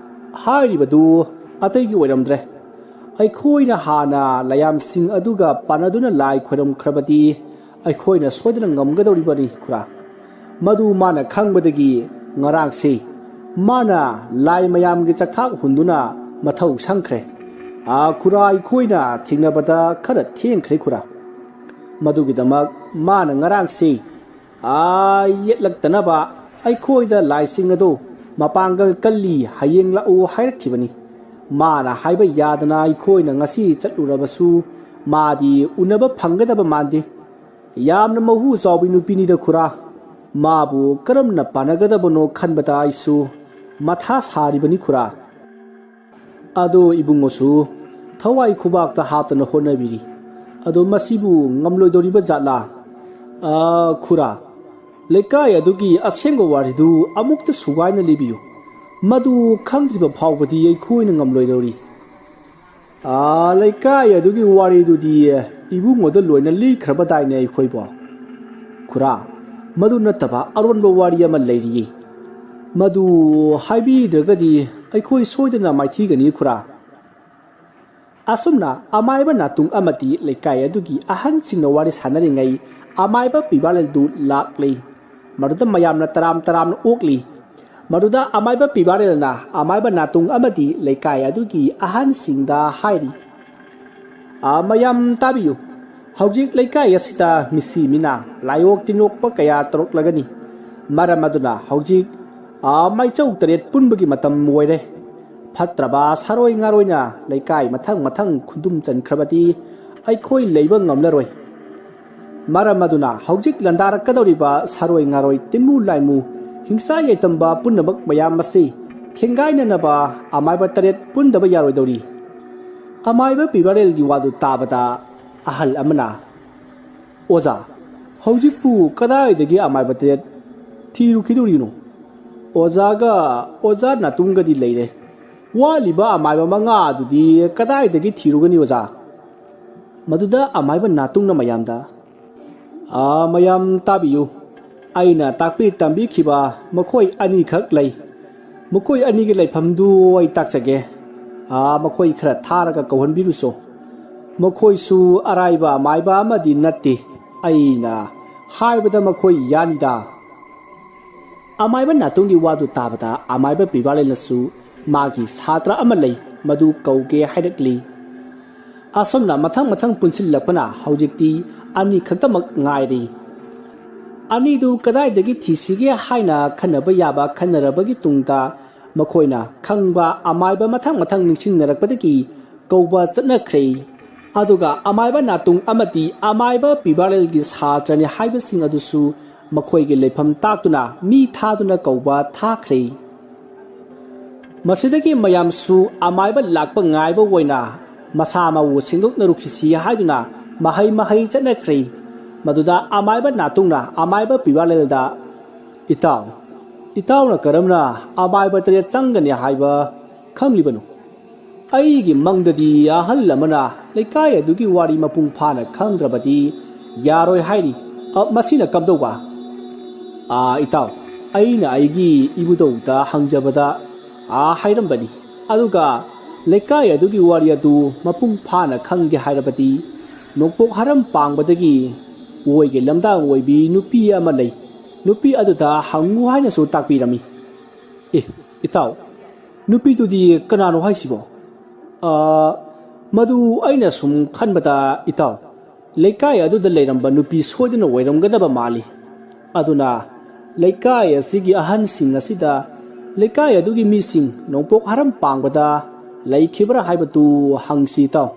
ꯍꯥꯏꯔꯤꯕꯗꯨ ꯑꯇꯩꯒꯤ ꯑꯣꯏꯔꯝꯗ꯭ꯔꯦ. ꯑꯩꯈꯣꯏꯅ ꯍꯥꯟꯅ ꯂꯥꯏꯌꯥꯝꯁꯤꯡ ꯑꯗꯨꯒ ꯄꯥꯟꯅꯗꯨꯅ ꯂꯥꯏ ꯈꯣꯏꯔꯝꯈ꯭ꯔꯕꯗꯤ ꯑꯩꯈꯣꯏꯅ ꯁꯣꯏꯗꯅ ꯉꯝꯒꯗꯧꯔꯤꯕꯅꯤ ꯈꯨꯔꯥ. ꯃꯗꯨ ꯃꯥꯅ ꯈꯪꯕꯗꯒꯤ ꯉꯔꯥꯡꯁꯤ ꯃꯥꯅ ꯂꯥꯏ ꯃꯌꯥꯝꯒꯤ ꯆꯥꯛꯊꯥꯛ ꯍꯨꯟꯗꯨꯅ ꯃꯊꯧ ꯁꯪꯈ꯭ꯔꯦ. ꯈꯨꯔꯥ, ꯑꯩꯈꯣꯏꯅ ꯊꯦꯡꯅꯕꯗ ꯈꯔ ꯊꯦꯡꯈ꯭ꯔꯦ ꯈꯨꯔꯥ. ꯃꯗꯨꯒꯤꯗꯃꯛ ꯃꯥꯅ ꯉꯔꯥꯡꯁꯤ ꯌꯦꯠꯂꯛꯇꯅꯕ ꯑꯩꯈꯣꯏꯗ ꯂꯥꯏꯁꯤꯡ ꯑꯗꯨ ꯃꯄꯥꯡꯒꯜ ꯀꯜꯂꯤ, ꯍꯌꯦꯡ ꯂꯥꯛꯎ ꯍꯥꯏꯔꯛꯈꯤꯕꯅꯤ. ꯃꯥꯅ ꯍꯥꯏꯕ ꯌꯥꯗꯅ ꯑꯩꯈꯣꯏꯅ ꯉꯁꯤ ꯆꯠꯂꯨꯔꯕꯁꯨ ꯃꯥꯗꯤ ꯎꯅꯕ ꯐꯪꯒꯗꯕ ꯃꯥꯟꯗꯦ. ꯌꯥꯝꯅ ꯃꯍꯨ ꯆꯥꯎꯕꯤ ꯅꯨꯄꯤꯅꯤꯗ ꯈꯨꯔꯥ. ꯃꯥꯕꯨ ꯀꯔꯝꯅ ꯄꯥꯟꯅꯒꯗꯕꯅꯣ ꯈꯟꯕꯗ ꯑꯩꯁꯨ ꯃꯊꯥ ꯁꯥꯔꯤꯕꯅꯤ ꯈꯨꯔꯥ. ꯑꯗꯣ ꯏꯕꯨꯡꯉꯣꯁꯨ ꯊꯋꯥꯏ ꯈꯨꯕꯥꯛꯇ ꯍꯥꯞꯇꯅ ꯍꯣꯠꯅꯕꯤꯔꯤ. ꯑꯗꯣ ꯃꯁꯤꯕꯨ ꯉꯝꯂꯣꯏꯗꯧꯔꯤꯕ ꯖꯥꯠꯂꯥ? ꯈꯨꯔꯥ, ꯂꯩꯀꯥꯏ ꯑꯗꯨꯒꯤ ꯑꯁꯦꯡꯕ ꯋꯥꯔꯤꯗꯨ ꯑꯃꯨꯛꯇ ꯁꯨꯒꯥꯏꯅ ꯂꯤꯕꯤꯌꯨ. ꯃꯗꯨ ꯈꯪꯗ꯭ꯔꯤꯕ ꯐꯥꯎꯕꯗꯤ ꯑꯩꯈꯣꯏꯅ ꯉꯝꯂꯣꯏꯗꯧꯔꯤ. ꯂꯩꯀꯥꯏ ꯑꯗꯨꯒꯤ ꯋꯥꯔꯤꯗꯨꯗꯤ ꯏꯕꯨꯡꯉꯣꯗ ꯂꯣꯏꯅ ꯂꯤꯈ꯭ꯔꯕꯗꯥꯏꯅꯦ ꯑꯩꯈꯣꯏꯕꯣ? ꯈꯨꯔꯥ, ꯃꯗꯨ ꯅꯠꯇꯕ ꯑꯔꯣꯟꯕ ꯋꯥꯔꯤ ꯑꯃ ꯂꯩꯔꯤꯌꯦ. ꯃꯗꯨ ꯍꯥꯏꯕꯤꯗ꯭ꯔꯒꯗꯤ ꯑꯩꯈꯣই ꯁꯣꯏꯗꯅ ꯃꯥꯏꯊꯤꯒꯅꯤ ꯈꯨꯔꯥ. ꯑꯁꯨꯝꯅ ꯑꯃꯥꯏꯕ ꯅꯥꯇꯨꯡ ꯑꯃꯗꯤ ꯂꯩꯀꯥꯏ ꯑꯗꯨꯒꯤ ꯑꯍꯟꯁꯤꯡꯅ ꯋꯥꯔꯤ ꯁꯥꯟꯅꯔꯤꯉꯩ ꯑꯃꯥꯏꯕ ꯄꯤꯕꯥꯔꯦꯜꯗꯨ ꯂꯥꯛꯂꯤ. ꯃꯗꯨꯗ ꯃꯌꯥꯝꯅ ꯇꯔꯥꯝꯅ ꯑꯣꯛꯂꯤ. ꯃꯗꯨꯗ ꯑꯃꯥꯏꯕ ꯄꯤꯕꯥꯔꯦꯜꯅ ꯑꯃꯥꯏꯕ ꯅꯥꯇꯨꯡ ꯑꯃꯗꯤ ꯂꯩꯀꯥꯏ ꯑꯗꯨꯒꯤ ꯑꯍꯟꯁꯤꯡꯗ ꯍꯥꯏꯔꯤ, ꯃꯌꯥꯝ ꯇꯥꯕꯤꯌꯨ. ꯍꯧꯖꯤꯛ ꯂꯩꯀꯥꯏ ꯑꯁꯤꯗ ꯃꯤꯁꯤ ꯃꯤꯅꯥꯡ, ꯂꯥꯏꯑꯣꯛ ꯇꯤꯟꯑꯣꯛꯄ ꯀꯌꯥ ꯇꯧꯔꯛꯂꯒꯅꯤ. ꯃꯔꯝ ꯑꯗꯨꯅ ꯍꯧꯖꯤꯛ ꯃꯩꯆꯧ 8 ꯄꯨꯟꯕꯒꯤ ꯃꯇꯝ ꯑꯣꯏꯔꯦ. ꯐꯠꯇ꯭ꯔꯕ ꯁꯥꯔꯣꯏ ꯉꯥꯔꯣꯏꯅ ꯂꯩꯀꯥꯏ ꯃꯊꯪ ꯈꯨꯟꯗꯨꯝ ꯆꯟꯈ꯭ꯔꯕꯗꯤ ꯑꯩꯈꯣꯏ ꯂꯩꯕ ꯉꯝꯂꯔꯣꯏ. ꯃꯔꯝ ꯑꯗꯨꯅ ꯍꯧꯖꯤꯛ ꯂꯟꯗꯥꯔꯛꯀꯗꯧꯔꯤꯕ ꯁꯥꯔꯣꯏ ꯉꯥꯔꯣꯏ, ꯇꯤꯟꯃꯨ ꯂꯥꯏꯃꯨ, ꯍꯤꯡꯁꯥ ꯌꯩꯇꯝꯕ ꯄꯨꯝꯅꯃꯛ ꯃꯌꯥꯝ ꯑꯁꯤ ꯊꯦꯡꯒꯥꯏꯅꯅꯕ ꯑꯃꯥꯏꯕ 8 ꯄꯨꯟꯗꯕ ꯌꯥꯔꯣꯏꯗꯧꯔꯤ. ꯑꯃꯥꯏꯕ ꯄꯤꯕꯥꯔꯦꯜꯒꯤ ꯋꯥꯗꯨ ꯇꯥꯕꯗ ꯑꯍꯜ ꯑꯃꯅ, ꯑꯣꯖꯥ, ꯍꯧꯖꯤꯛꯄꯨ ꯀꯗꯥꯏꯗꯒꯤ ꯑꯃꯥꯏꯕ 8 ꯊꯤꯔꯨꯈꯤꯗꯣꯔꯤꯅꯣ? ꯑꯣꯖꯥꯒ ꯑꯣꯖꯥ ꯅꯥꯇꯨꯡꯒꯗꯤ ꯂꯩꯔꯦ. ꯋꯥꯠꯂꯤꯕ ꯑꯃꯥꯏꯕ 5 ꯑꯗꯨꯗꯤ ꯀꯗꯥꯏꯗꯒꯤ ꯊꯤꯔꯨꯒꯅꯤ ꯑꯣꯖꯥ? ꯃꯗꯨꯗ ꯑꯃꯥꯏꯕ ꯅꯥꯇꯨꯡꯅ ꯃꯌꯥꯝꯗ, ꯃꯌꯥꯝ ꯇꯥꯕꯤꯌꯨ. ꯑꯩꯅ ꯇꯥꯛꯄꯤ ꯇꯝꯕꯤꯈꯤꯕ ꯃꯈꯣꯏ 2 ꯈꯛ ꯂꯩ. ꯃꯈꯣꯏ 2ꯒꯤ ꯂꯩꯐꯝꯗꯨ ꯑꯩ ꯇꯥꯛꯆꯒꯦ. ꯃꯈꯣꯏ ꯈꯔ ꯊꯥꯔꯒ ꯀꯧꯍꯟꯕꯤꯔꯨꯁꯣ. ꯃꯈꯣꯏꯁꯨ ꯑꯔꯥꯏꯕ ꯑꯃꯥꯏꯕ ꯑꯃꯗꯤ ꯅꯠꯇꯦ. ꯑꯩꯅ ꯍꯥꯏꯕꯗ ꯃꯈꯣꯏ ꯌꯥꯅꯤꯗ. ꯑꯃꯥꯏꯕ ꯅꯥꯇꯨꯡꯒꯤ ꯋꯥꯗꯨ ꯇꯥꯕꯗ ꯑꯃꯥꯏꯕ ꯄꯤꯕꯥꯔꯦꯜꯅꯁꯨ ꯃꯥꯒꯤ ꯁꯥꯇ꯭ꯔ ꯑꯃ ꯂꯩ, ꯃꯗꯨ ꯀꯧꯒꯦ ꯍꯥꯏꯔꯛꯂꯤ. ꯑꯁꯨꯝꯅ ꯃꯊꯪ ꯄꯨꯟꯁꯤꯜꯂꯛꯄꯅ ꯍꯧꯖꯤꯛꯇꯤ 2 ꯈꯛꯇꯃꯛ ꯉꯥꯏꯔꯤ. 2ꯗꯨ ꯀꯗꯥꯏꯗꯒꯤ ꯊꯤꯁꯤꯒꯦ ꯍꯥꯏꯅ ꯈꯟꯅꯕ ꯌꯥꯕ ꯈꯟꯅꯔꯕꯒꯤ ꯇꯨꯡꯗ ꯃꯈꯣꯏꯅ ꯈꯪꯕ ꯑꯃꯥꯏꯕ ꯃꯊꯪ ꯅꯤꯡꯁꯤꯡꯅꯔꯛꯄꯗꯒꯤ ꯀꯧꯕ ꯆꯠꯅꯈ꯭ꯔꯦ. ꯑꯗꯨꯒ ꯑꯃꯥꯏꯕ ꯅꯥꯇꯨꯡ ꯑꯃꯗꯤ ꯑꯃꯥꯏꯕ ꯄꯤꯕꯥꯔꯦꯜꯒꯤ ꯁꯥꯇ꯭ꯔꯅꯤ ꯍꯥꯏꯕꯁꯤꯡ ꯑꯗꯨꯁꯨ ꯃꯈꯣꯏꯒꯤ ꯂꯩꯐꯝ ꯇꯥꯛꯇꯨꯅ ꯃꯤ ꯊꯥꯗꯨꯅ ꯀꯧꯕ ꯊꯥꯈ꯭ꯔꯦ. ꯃꯁꯤꯗꯒꯤ ꯃꯌꯥꯝꯁꯨ ꯑꯃꯥꯏꯕ ꯂꯥꯛꯄ ꯉꯥꯏꯕ ꯑꯣꯏꯅ ꯃꯁꯥ ꯃꯎ ꯁꯦꯡꯗꯣꯛꯅꯔꯨꯈꯤꯁꯤ ꯍꯥꯏꯗꯨꯅ ꯃꯍꯩ ꯆꯠꯅꯈ꯭ꯔꯦ. ꯃꯗꯨꯗ ꯑꯃꯥꯏꯕ ꯅꯥꯇꯨꯡꯅ ꯑꯃꯥꯏꯕ ꯄꯤꯕꯥꯔꯦꯜꯗ, ꯏꯇꯥꯎꯅ ꯀꯔꯝꯅ ꯑꯃꯥꯏꯕ 8 ꯆꯪꯒꯅꯤ ꯍꯥꯏꯕ ꯈꯪꯂꯤꯕꯅꯣ? ꯑꯩꯒꯤ ꯃꯪꯗꯗꯤ ꯑꯍꯜ ꯑꯃꯅ ꯂꯩꯀꯥꯏ ꯑꯗꯨꯒꯤ ꯋꯥꯔꯤ ꯃꯄꯨꯡ ꯐꯥꯅ ꯈꯪꯗ꯭ꯔꯕꯗꯤ ꯌꯥꯔꯣꯏ ꯍꯥꯏꯔꯤ. ꯃꯁꯤꯅ ꯀꯝꯗꯧꯕ? ꯏꯇꯥꯎ, ꯑꯩꯅ ꯑꯩꯒꯤ ꯏꯕꯨꯙꯧꯗ ꯍꯪꯖꯕꯗ ꯍꯥꯏꯔꯝꯕꯅꯤ. अदुगा लेकाय अदुगी वारी अदु मपुंग फाना खंगे हायरबदी नोंपोक हरम पांगबदगी ओइगे लमदांग ओइबी नुपी अमा लई नुपी अदुदा हंगु हायनसु ताकपिरमी ए इताव नुपी दुदी कनानो हायसिबो मधु अइना सुम खनबदा इताव लेकाय अदुदा लेरंबा नुपी सोदना ओइरमगदबा माली अदुना लेकाय असिगी अहन सिंग असिदा लेकाय अदुगी मिसिंग नोंपोक हरम पांगबदा लैखिबरा हायबतु हंगसी ताव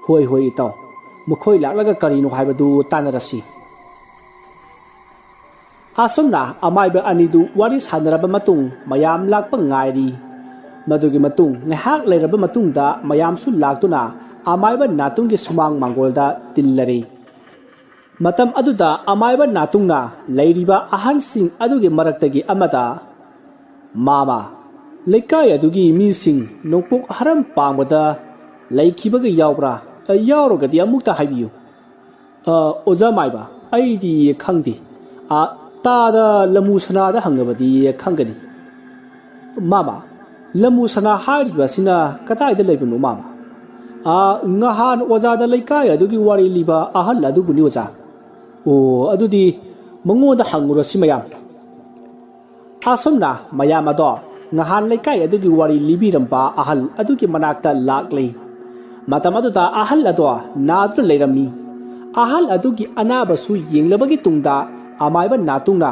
होय होय इताव मखोय लाक्लगा करिनो हायबदु तानरसी आसमना अमायबा अनिदु वारी सानरबा मतुंग मयाम Lhakpa ngairi मदुगी मतुंग ngahak leiraba matungda mayamsu laktuna अमायबा नातुंगी Sumang मांगोलदा तिल्लरे मतम अदुदा अमायबा नातुंगना लैरिबा अहन सिंग अदुगी मरक्तगी अमदा मामा लेकाय अदुगी मिसिंग नोंपोक हरम पांगबदा लैखिबगा यावब्रा यावरगदी अमुक्ता हायबियु ओजा मायबा अइदी खंगदी तादा लमु सनादा हंगबदी खंगनी मामा लमु सना हारिबसिना कताइदा लेबनु मामा ngahन ओजादा लेकाय अदुगी वारी लिबा अहल अदुबुनि ओजा ओ अदुदी मंगोदा हंगुरसि मयाम आसमना मयाम अदो ngahन लेकाय अदुगी वारी लिबिरंबा अहल अदुगी मनाक्ता लाक्ले मतम अदुदा अहल अदो नादुना लेरमी अहल अदुगी अनाबसु येंगलबगी तुंगदा अमायबा नातुंगना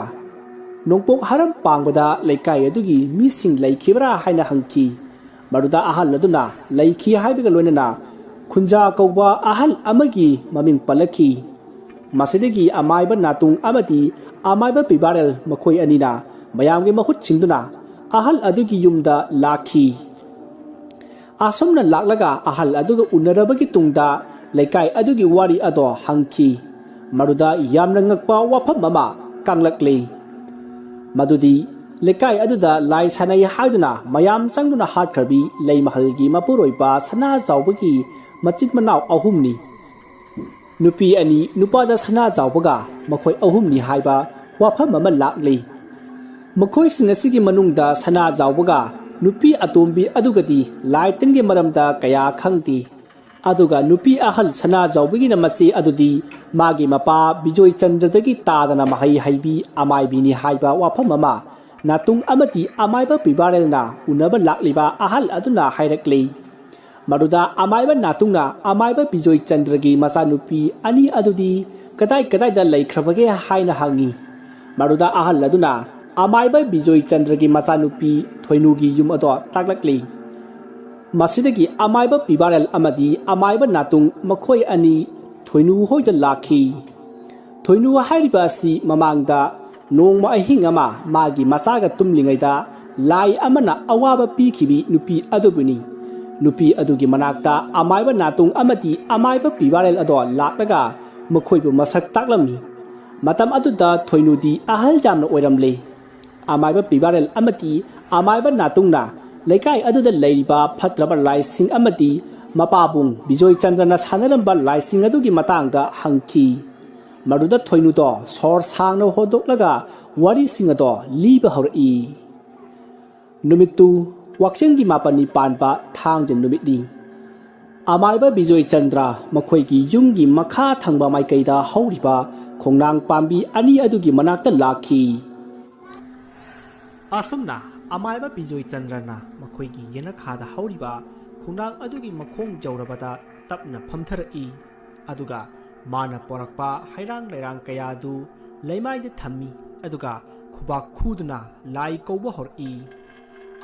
नोंपोक हरम पांगबदा लेकाय अदुगी मिसिंग लैखिबरा हायना हंकी मरुदा अहल अदुना लैखि हायबगा लोयनना खुंजा कौबा अहल अमगी ममिंग पलखी मसिदगी अमायबा नातुंग अमदी अमायबा पिबारेल मखोय अनिना मयामगे महुत सिंगदुना अहल अदुगी युमदा लाखी आसमना लाक्लगा अहल अदुगा उनरबगी तुंगदा लेकाय अदुगी वारी अदो hunky Maroda यामना ngakpa wafam mama kanglakle madudi lekai aduda lai sanai haiduna mayam changduna hatkhrabi leimahalgi mapuroiba sana jawbagi machit manaw ahumni nupi ani nupada sana jawbaga makhoi ahumni haiba wafam mama lakle makhoi singasigi manungda sana jawbaga nupi atombi adugadi lai tengge maramda kaya khangti अदुगा नुपी अहल सना जौबगी नमसी अदुदी मागी मपा बिजोय चंद्रदगी तादना महै हैबी अमायबीनी हाइबा वाफम अमा नातुंग अमती अमायबा पिबारेलना उनबा लाक्लिबा अहल अदुना हाइरक्ले मरुदा अमायबा नातुंगना अमायबा बिजोय चंद्रगी मसा नुपी अनि अदुदी कदाय कदाय दा लैख्रबगे हाइना हांगी मरुदा अहल अदुना अमायबा बिजोय चंद्रगी मसा नुपी थोइनुगी yum अदो ताक्लक्ले मसिदगी अमायबा पिबारेल अमदी अमायबा नातुंग मखोय अनि थोइनु होइदा लाखी थोइनु हाइरिबा असि ममांगदा नोंमा अहिंग अमा मागी मसागा तुमलिंगैदा लाई अमना अवाबा पीखिबी नुपी अदुबुनी नुपी अदुगी मनाक्ता अमायबा नातुंग अमदी अमायबा पिबारेल अदो लाक्लगा मखोयबु मसक ताक्लमी मतम अदुदा थोइनुदी अहल जामना ओइरमले अमायबा पिबारेल अमदी अमायबा नातुंगना लेकाय अदुदा लैरिबा फत्रबा lysing अमदी मपाबुंग Bijoy चंद्रना सानरंबा lysing अदुगी मतांगदा hunky Maroda थोइनुदो सोर सांगनो होदोक्लगा वारी सिंगदो लीबा हौरई नुमितु वाक्चंगी मापनी पानबा थांगजन नुमितनी अमायबा बिजोय चंद्र मखोयगी युमगी मखा थंगबा माइकैदा हौरिबा खोंनांग पांबी अनि अदुगी मनाक्ता लाखी असमना अमायबा बिजोय चंद्रना मखोयगी येनखादा हौरिबा खोंनांग अदुगी मखोंग जौरबदा तपना फमथरई अदुगा माना पोरकपा हैरांग लैरांग कयादु लैमाइदे थम्मी अदुगा खुबा खुदना लाई कौबा हौरई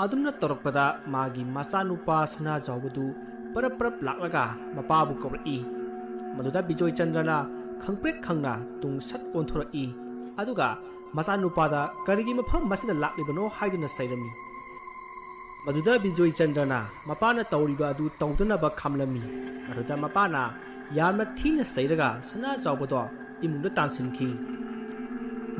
अदुमना तोरकपदा मागी मचानुपा सना जौबदु परप परप लाक्लगा मपाबु कौरई मदुदा बिजोय चंद्रना खंगप्रेक खंगना तुंग सत ओंथोरई अदुगा मचानुपादा करिगी मफम मसिदा लाक्लिबनो हाइदुना सैरमी मदुदा बिजोय चंद्रना मपाना तौरिबा अदु तौदनबा खामलमी मदुदा मपाना यामना थीना सैरगा सना जावबदो इमुंदा तानसिनखी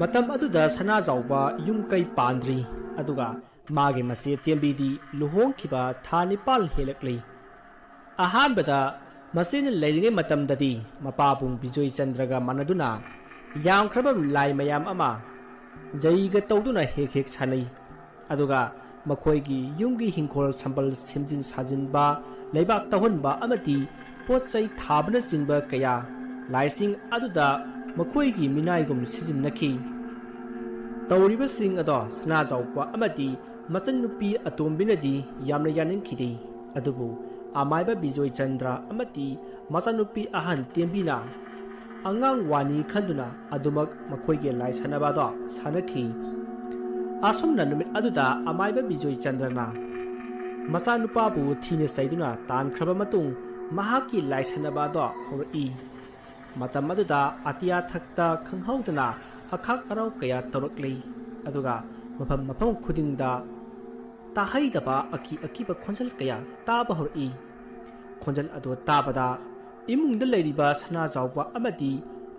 मतम अदुदा सना जावबा युम कै पांद्री अदुगा मागे मसे तेंबीदी लुहोंखिबा था निपाल हेलकले अहानबदा मसेन लैरिगे मतमददी मपाबुंग बिजोय चंद्रगा मनदुना यामख्रबा लाइ मयाम अमा जैगा तौदुना हेक हेक सानै अदुगा ꯃꯈꯣꯏꯒꯤ ꯌꯨꯝꯒꯤ ꯍꯤꯡꯈꯣꯜ ꯁꯝꯕꯜ ꯁꯦꯝꯖꯤꯟ ꯁꯥꯖꯤꯟꯕ ꯂꯩꯕꯥꯛ ꯇꯧꯍꯟꯕ ꯑꯃꯗꯤ ꯄꯣꯠ ꯆꯩ ꯊꯥꯕꯅꯆꯤꯡꯕ ꯀꯌꯥ ꯂꯥꯏꯁꯤꯡ ꯑꯗꯨꯗ ꯃꯈꯣꯏꯒꯤ ꯃꯤꯅꯥꯏꯒꯨꯝ ꯁꯤꯖꯤꯟꯅꯈꯤ ꯇꯧꯔꯤꯕꯁꯤꯡ ꯑꯗꯣ ꯁꯅꯥꯖꯥꯎꯕ ꯑꯃꯗꯤ ꯃꯆꯟꯅꯨꯄꯤ ꯑꯇꯣꯝꯕꯤꯅꯗꯤ ꯌꯥꯝꯅ ꯌꯥꯅꯤꯡꯈꯤꯗꯦ ꯑꯗꯨꯕꯨ ꯑꯃꯥꯏꯕ ꯕꯤꯖꯣꯏ ꯆꯟꯗ꯭ꯔ ꯑꯃꯗꯤ ꯃꯆꯟꯅꯨꯄꯤ ꯑꯍꯟ ꯇꯦꯝꯕꯤꯅ ꯑꯉꯥꯡ ꯋꯥꯅꯤ ꯈꯟꯗꯨꯅ ꯑꯗꯨꯃꯛ ꯃꯈꯣꯏꯒꯤ ꯂꯥꯏ ꯁꯥꯟꯅꯕꯗꯣ ꯁꯥꯟꯅꯈꯤ ꯑꯁꯨꯝꯅ ꯅꯨꯃꯤꯠ ꯑꯗꯨꯗ ꯑꯃꯥꯏꯕ ꯕꯤꯖꯣꯏ ꯆꯟꯗ꯭ꯔꯅ ꯃꯆꯥꯅꯨꯄꯥꯕꯨ ꯊꯤꯅ ꯆꯩꯗꯨꯅ ꯇꯥꯟꯈ꯭ꯔꯕ ꯃꯇꯨꯡ ꯃꯍꯥꯛꯀꯤ ꯂꯥꯏ ꯁꯥꯟꯅꯕ ꯑꯗꯣ ꯍꯧꯔꯛꯏ ꯃꯇꯝ ꯑꯗꯨꯗ ꯑꯇꯤꯌꯥ ꯊꯛꯇ ꯈꯪꯍꯧꯗꯅ ꯑꯈꯥꯛ ꯑꯔꯥꯎ ꯀꯌా ꯇꯧꯔꯛꯂꯤ ꯑꯗꯨꯒ ꯃꯐꯝ ꯈꯨꯗꯤꯡꯗ ꯇꯥꯍꯩꯗꯕ ꯑꯀꯤ ꯑꯀꯤꯕ ꯈꯣꯟꯖꯦꯜ ꯀꯌꯥ ꯇꯥꯕ ꯍꯧꯔꯛꯏ ꯈꯣꯟꯖꯦꯜ ꯑꯗꯨ ꯇꯥꯕꯗ ꯏꯃꯨꯡꯗ ꯂꯩꯔꯤꯕ ꯁꯅꯥꯖꯥꯎꯕ ꯑꯃꯗꯤ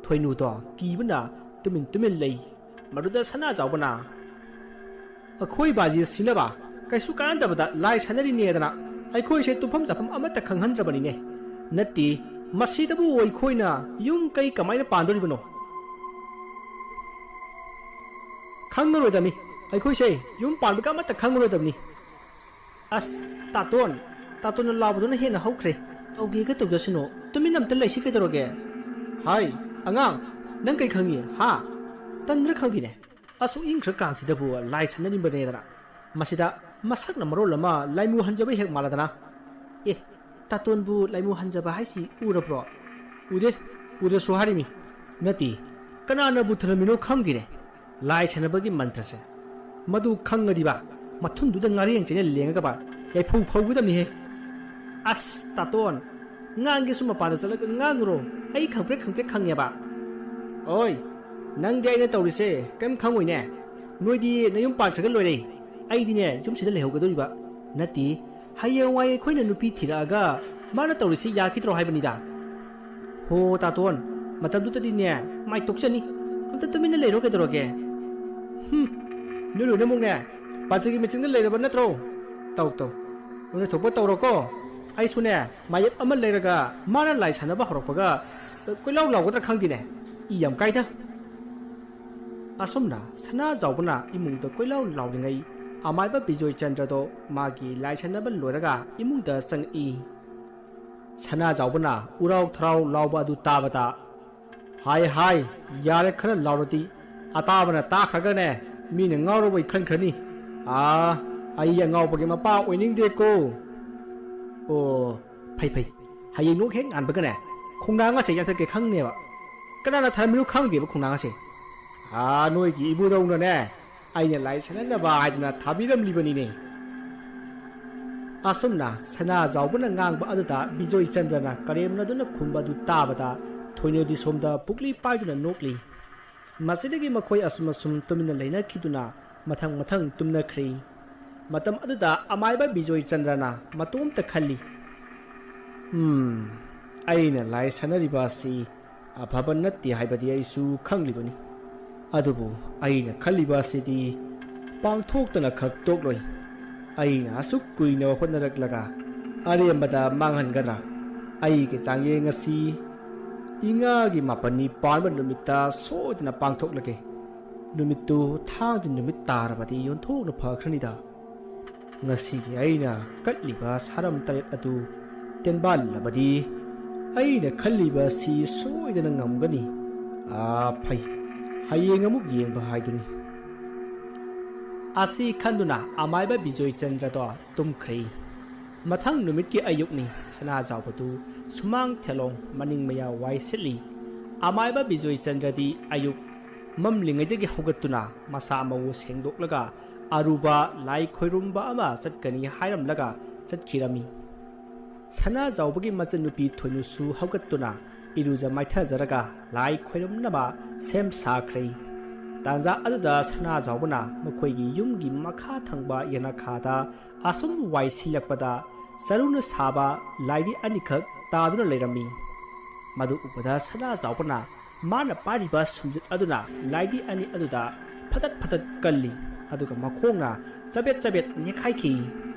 ꯊꯣꯏꯅꯨꯗꯣ ꯀꯤꯕꯅ ꯇꯨꯃꯤꯟ ꯂꯩ ꯃꯗꯨꯗ ꯁꯅꯥꯖꯥꯎꯕꯅ ꯑꯩꯈꯣꯏ ꯕꯥꯖꯤ ꯁꯤꯅꯕ ꯀꯩꯁꯨ ꯀꯥꯟꯅꯗꯕꯗ ꯂꯥꯏ ꯁꯥꯟꯅꯔꯤꯅꯦꯗꯅ ꯑꯩꯈꯣꯏꯁꯦ ꯇꯨꯝꯐꯝ ꯆꯥꯐꯝ ꯑꯃꯠꯇ ꯈꯪꯍꯟꯗ꯭ꯔꯕꯅꯤꯅꯦ ꯅꯠꯇꯦ ꯃꯁꯤꯗꯕꯨ ꯑꯩꯈꯣꯏꯅ ꯌꯨꯝ ꯀꯩ ꯀꯃꯥꯏꯅ ꯄꯥꯟꯗꯣꯔꯤꯕꯅꯣ ꯈꯪꯉꯔꯣꯏꯗꯕꯅꯤ ꯑꯩꯈꯣꯏꯁꯦ ꯌꯨꯝ ꯄꯥꯟꯕꯒ ꯑꯃꯠꯇ ꯈꯪꯉꯔꯣꯏꯗꯕꯅꯤ ꯑꯁ ꯇꯥꯇꯣꯟꯅ ꯂꯥꯎꯕꯗꯨꯅ ꯍꯦꯟꯅ ꯍꯧꯈ꯭ꯔꯦ ꯇꯧꯒꯦꯒ ꯇꯧꯖꯁꯅꯨ ꯇꯨꯃꯤꯟ ꯑꯝꯇ ꯂꯩꯁꯤ ꯀꯩꯗꯧꯔꯒꯦ ꯍꯥꯏ ꯑꯉꯥꯡ ꯅꯪ ꯀꯩ ꯈꯪꯉꯤ ꯍꯥ ꯇꯟꯗ꯭ꯔ ꯈꯪꯗꯦꯅꯦ ꯑꯁꯨꯛ ꯏꯪꯈ꯭ꯔ ꯀꯥꯟꯁꯤꯗꯕꯨ ꯂꯥꯏ ꯁꯥꯟꯅꯔꯤꯕꯅꯦꯗꯅ ꯃꯁꯤꯗ ꯃꯁꯛꯅ ꯃꯔꯣꯜ ꯑꯃ ꯂꯥꯏꯃꯨ ꯍꯟꯖꯕ ꯍꯦꯛ ꯃꯥꯜꯂꯗꯅ ꯑꯦ ꯇꯥꯇꯣꯟꯕꯨ ꯂꯥꯏꯃꯨ ꯍꯟꯖꯕ ꯍꯥꯏꯁꯤ ꯎꯔꯕ꯭ꯔꯣ ꯎꯗꯁꯨ ꯍꯥꯏꯔꯤꯃꯤ ꯅꯠꯇꯦ ꯀꯅꯥꯅꯕꯨ ꯊꯔꯝꯃꯤꯅꯣ ꯈꯪꯗꯦꯅꯦ ꯂꯥꯏ ꯁꯥꯟꯅꯕꯒꯤ ꯃꯟꯇ꯭ꯔꯁꯦ ꯃꯗꯨ ꯈꯪꯉꯗꯤꯕ ꯃꯊꯨꯟꯗꯨꯗ ꯉꯥꯔꯦꯡ ꯆꯩꯅ ꯂꯦꯡꯉꯒꯕ ꯌꯥꯏꯐꯧ ꯐꯧꯒꯗꯕꯅꯤꯍꯦ ꯑꯁ ꯇꯥꯇꯣꯟ ꯉꯥꯡꯒꯦꯁꯨ ꯃꯄꯥꯟꯗ ꯆꯠꯂꯒ ꯉꯥꯡꯉꯨꯔꯣ ꯑꯩ ꯈꯪꯄ꯭ꯔꯦꯛ ꯈꯪꯉꯦꯕ ꯑꯣꯏ ꯅꯪꯗꯤ ꯑꯩꯅ ꯇꯧꯔꯤꯁꯦ ꯀꯩꯝ ꯈꯪꯉꯣꯏꯅꯦ ꯅꯣꯏꯗꯤ ꯅꯌꯨꯝ ꯄꯥꯟꯈ꯭ꯔꯒ ꯂꯣꯏꯔꯦ ꯑꯩꯗꯤꯅꯦ ꯌꯨꯝꯁꯤꯗ ꯂꯩꯍꯧꯒꯗꯧꯔꯤꯕ ꯅꯠꯇꯦ ꯍꯌꯦꯡꯋꯥꯏ ꯑꯩꯈꯣꯏꯅ ꯅꯨꯄꯤ ꯊꯤꯔꯛꯑꯒ ꯃꯥꯅ ꯇꯧꯔꯤꯁꯤ ꯌꯥꯈꯤꯗ꯭ꯔꯣ ꯍꯥꯏꯕꯅꯤꯗ ꯍꯣ ꯇꯥꯇꯣꯟ ꯃꯇꯝꯗꯨꯗꯗꯤꯅꯦ ꯃꯥꯏꯇꯣꯛꯆꯅꯤ ꯑꯝꯇ ꯇꯨꯃꯤꯟꯅ ꯂꯩꯔꯣ ꯀꯩꯗꯧꯔꯒꯦ ꯅꯣꯏ ꯂꯣꯏꯅꯃꯛꯅꯦ ꯄꯥꯖꯒꯤ ꯃꯤꯆꯤꯡꯗ ꯂꯩꯔꯕ ꯅꯠꯇ꯭ꯔꯣ ꯇꯧ ꯅꯣꯏꯅ ꯊꯣꯛꯄ ꯇꯧꯔꯣꯀꯣ ꯑꯩꯁꯨꯅꯦ ꯃꯥꯌꯦꯞ ꯑꯃ ꯂꯩꯔꯒ ꯃꯥꯅ ꯂꯥꯏ ꯁꯥꯟꯅꯕ ꯍꯧꯔꯛꯄꯒ ꯀꯣꯏꯂꯥꯎ ꯂꯥꯎꯒꯗ꯭ꯔꯥ ꯈꯪꯗꯦꯅꯦ ꯏ ꯌꯥꯝ ꯀꯥꯏꯗ ꯑꯁꯨꯝꯅ ꯁꯅꯥꯖꯥꯎꯕꯅ ꯏꯃꯨꯡꯗ ꯀꯣꯏꯂꯥꯎ ꯂꯥꯎꯔꯤꯉꯩ ꯑꯃꯥꯏꯕ ꯕꯤꯖꯣꯏ ꯆꯟꯗ꯭ꯔꯗꯣ ꯃꯥꯒꯤ ꯂꯥꯏ ꯁꯥꯟꯅꯕ ꯂꯣꯏꯔꯒ ꯏꯃꯨꯡꯗ ꯆꯪꯉꯛꯏ ꯁꯅꯥꯖꯥꯎꯕꯅ ꯎꯔꯥꯎ ꯊꯔꯥꯎ ꯂꯥꯎꯕ ꯑꯗꯨ ꯇꯥꯕꯗ ꯍꯥꯏ ꯌꯥꯔꯦ ꯈꯔ ꯂꯥꯎꯔꯗꯤ ꯑꯇꯥꯕꯅ ꯇꯥꯈ꯭ꯔꯒꯅꯦ ꯃꯤꯅ ꯉꯥꯎꯔꯕꯣꯏ ꯈꯟꯈ꯭ꯔꯅꯤ ꯑꯩ ꯑꯉꯥꯎꯕꯒꯤ ꯃꯄꯥ ꯑꯣꯏꯅꯤꯡꯗꯦꯀꯣ ꯑꯣ ꯐꯩ ꯍꯌꯦꯡ ꯅꯣꯛ ꯍꯦꯛ ꯉꯥꯟꯕꯒꯅꯦ ꯈꯣꯡꯅꯥꯡ ꯑꯁꯦ ꯌꯥꯟꯊꯠꯀꯦ ꯈꯪꯅꯦꯕ ꯀꯅꯥꯅ ꯊꯔꯝꯃꯤꯅꯣ ꯈꯪꯗꯦꯕ ꯈꯣꯡꯅꯥꯡ ꯑꯁꯦ ꯅꯣꯏꯒꯤ ꯏꯕꯨꯗꯧꯅꯅꯦ ꯑꯩꯅ ꯂꯥꯏ ꯁꯥꯟꯅꯅꯕ ꯍꯥꯏꯗꯨꯅ ꯊꯥꯕꯤꯔꯝꯂꯤꯕꯅꯤꯅꯦ ꯑꯁꯨꯝꯅ ꯁꯅꯥꯖꯥꯎꯕꯅ ꯉꯥꯡꯕ ꯑꯗꯨꯗ ꯕꯤꯖꯣꯏ ꯆꯟꯗ꯭ꯔꯅ ꯀꯔꯦꯝꯅꯗꯨꯅ ꯈꯨꯝꯕ ꯑꯗꯨ ꯇꯥꯕꯗ ꯊꯣꯏꯅꯣꯗꯤ ꯁꯣꯝꯗ ꯄꯨꯛꯂꯤ ꯄꯥꯏꯗꯨꯅ ꯅꯣꯛꯂꯤ ꯃꯁꯤꯗꯒꯤ ꯃꯈꯣꯏ ꯑꯁꯨꯝ ꯇꯨꯃꯤꯟꯅ ꯂꯩꯅꯈꯤꯗꯨꯅ ꯃꯊꯪ ꯇꯨꯝꯅꯈ꯭ꯔꯤ ꯃꯇꯝ ꯑꯗꯨꯗ ꯑꯃꯥꯏꯕ ꯕꯤꯖꯣꯏ ꯆꯟꯗ꯭ꯔꯅ ꯃꯇꯣꯝꯇ ꯈꯜꯂꯤ ꯑꯩꯅ ꯂꯥꯏ ꯁꯥꯟꯅꯔꯤꯕ ꯑꯁꯤ ꯑꯐꯕ ꯅꯠꯇꯦ ꯍꯥꯏꯕꯗꯤ ꯑꯩꯁꯨ ꯈꯪꯂꯤꯕꯅꯤ ꯑꯗꯨꯕꯨ ꯑꯩꯅ ꯈꯜꯂꯤꯕ ꯑꯁꯤꯗꯤ ꯄꯥꯡꯊꯣꯛꯇꯅ ꯈꯛ ꯇꯣꯛꯂꯣꯏ ꯑꯩꯅ ꯑꯁꯨꯛ ꯀꯨꯏꯅ ꯍꯣꯠꯅꯔꯛꯂꯒ ꯑꯔꯦꯝꯕꯗ ꯃꯥꯡꯍꯟꯒꯗ꯭ꯔꯥ ꯑꯩꯒꯤ ꯆꯥꯡꯌꯦꯡ ꯑꯁꯤ ꯏꯉꯥꯒꯤ 9ꯅꯤ ꯄꯥꯟꯕ ꯅꯨꯃꯤꯠꯇ ꯁꯣꯏꯗꯅ ꯄꯥꯡꯊꯣꯛꯂꯒꯦ ꯅꯨꯃꯤꯠꯇꯨ ꯊꯥꯡꯖ ꯅꯨꯃꯤꯠ ꯇꯥꯔꯕꯗꯤ ꯌꯣꯟꯊꯣꯛꯅ ꯐꯈ꯭ꯔꯅꯤꯗ ꯉꯁꯤꯒꯤ ꯑꯩꯅ ꯀꯠꯂꯤꯕ ꯁꯥꯔꯝ 8 ꯑꯗꯨ ꯇꯦꯟꯕꯥꯜꯂꯕꯗꯤ ꯑꯩꯅ ꯈꯜꯂꯤꯕ ꯑꯁꯤ ꯁꯣꯏꯗꯅ ꯉꯝꯒꯅꯤ ꯐꯩ ꯍꯌꯦꯡ ꯑꯃꯨꯛ ꯌꯦꯡꯕ ꯍꯥꯏꯗꯨꯅꯤ ꯑꯁꯤ ꯈꯟꯗꯨꯅ ꯑꯃꯥꯏꯕ ꯕꯤꯖꯣꯏ ꯆꯟꯗ꯭ꯔꯗꯣ ꯇꯨꯝꯈ꯭ꯔꯦ ꯃꯊꯪ ꯅꯨꯃꯤꯠꯀꯤ ꯑꯌꯨꯛꯅꯤ ꯁꯅꯥꯖꯥꯎꯕꯗꯨ ꯁꯨꯃꯥꯡ ꯊꯦꯂꯣꯡ ꯃꯅꯤꯡ ꯃꯌꯥ ꯋꯥꯏ ꯁꯤꯠꯂꯤ ꯑꯃꯥꯏꯕ ꯕꯤꯖꯣꯏ ꯆꯟꯗ꯭ꯔꯗꯤ ꯑꯌꯨꯛ ꯃꯝꯂꯤꯉꯩꯗꯒꯤ ꯍꯧꯒꯠꯇꯨꯅ ꯃꯁꯥ ꯃꯎ ꯁꯦꯡꯗꯣꯛꯂꯒ ꯑꯔꯨꯕ ꯂꯥꯏ ꯈꯣꯏꯔꯨꯝꯕ ꯑꯃ ꯆꯠꯀꯅꯤ ꯍꯥꯏꯔꯝꯂꯒ ꯆꯠꯈꯤꯔꯝꯃꯤ ꯁꯅꯥꯖꯥꯎꯕꯒꯤ ꯃꯆꯟꯅꯨꯄꯤ ꯊꯣꯏꯅꯨꯁꯨ ꯍꯧꯒꯠꯇꯨꯅ ꯏꯔꯨꯖ ꯃꯥꯏꯊꯖꯔꯒ ꯂꯥꯏ ꯈꯣꯏꯔꯝꯅꯕ ꯁꯦꯝ ꯁꯥꯈ꯭ꯔꯦ ꯇꯥꯟꯖꯥ ꯑꯗꯨꯗ ꯁꯅꯥꯖꯥꯎꯕꯅ ꯃꯈꯣꯏꯒꯤ ꯌꯨꯝꯒꯤ ꯃꯈꯥ ꯊꯪꯕ ꯌꯦꯅꯈꯥꯗ ꯑꯁꯨꯝ ꯋꯥꯏ ꯁꯤꯜꯂꯛꯄꯗ ꯆꯔꯨꯅ ꯁꯥꯕ ꯂꯥꯏꯔꯤ ꯑꯅꯤꯈꯛ ꯇꯥꯗꯨꯅ ꯂꯩꯔꯝꯃꯤ ꯃꯗꯨ ꯎꯕꯗ ꯁꯅꯥꯖꯥꯎꯕꯅ ꯃꯥꯅ ꯄꯥꯏꯔꯤꯕ ꯁꯨꯝꯖꯤꯠ ꯑꯗꯨꯅ ꯂꯥꯏꯔꯤ ꯑꯅꯤ ꯑꯗꯨꯗ ꯐꯇꯠ ꯀꯜꯂꯤ ꯑꯗꯨꯒ ꯃꯈꯣꯡꯅ ꯆꯕꯦꯠ ꯅꯦꯠꯈꯥꯏꯈꯤ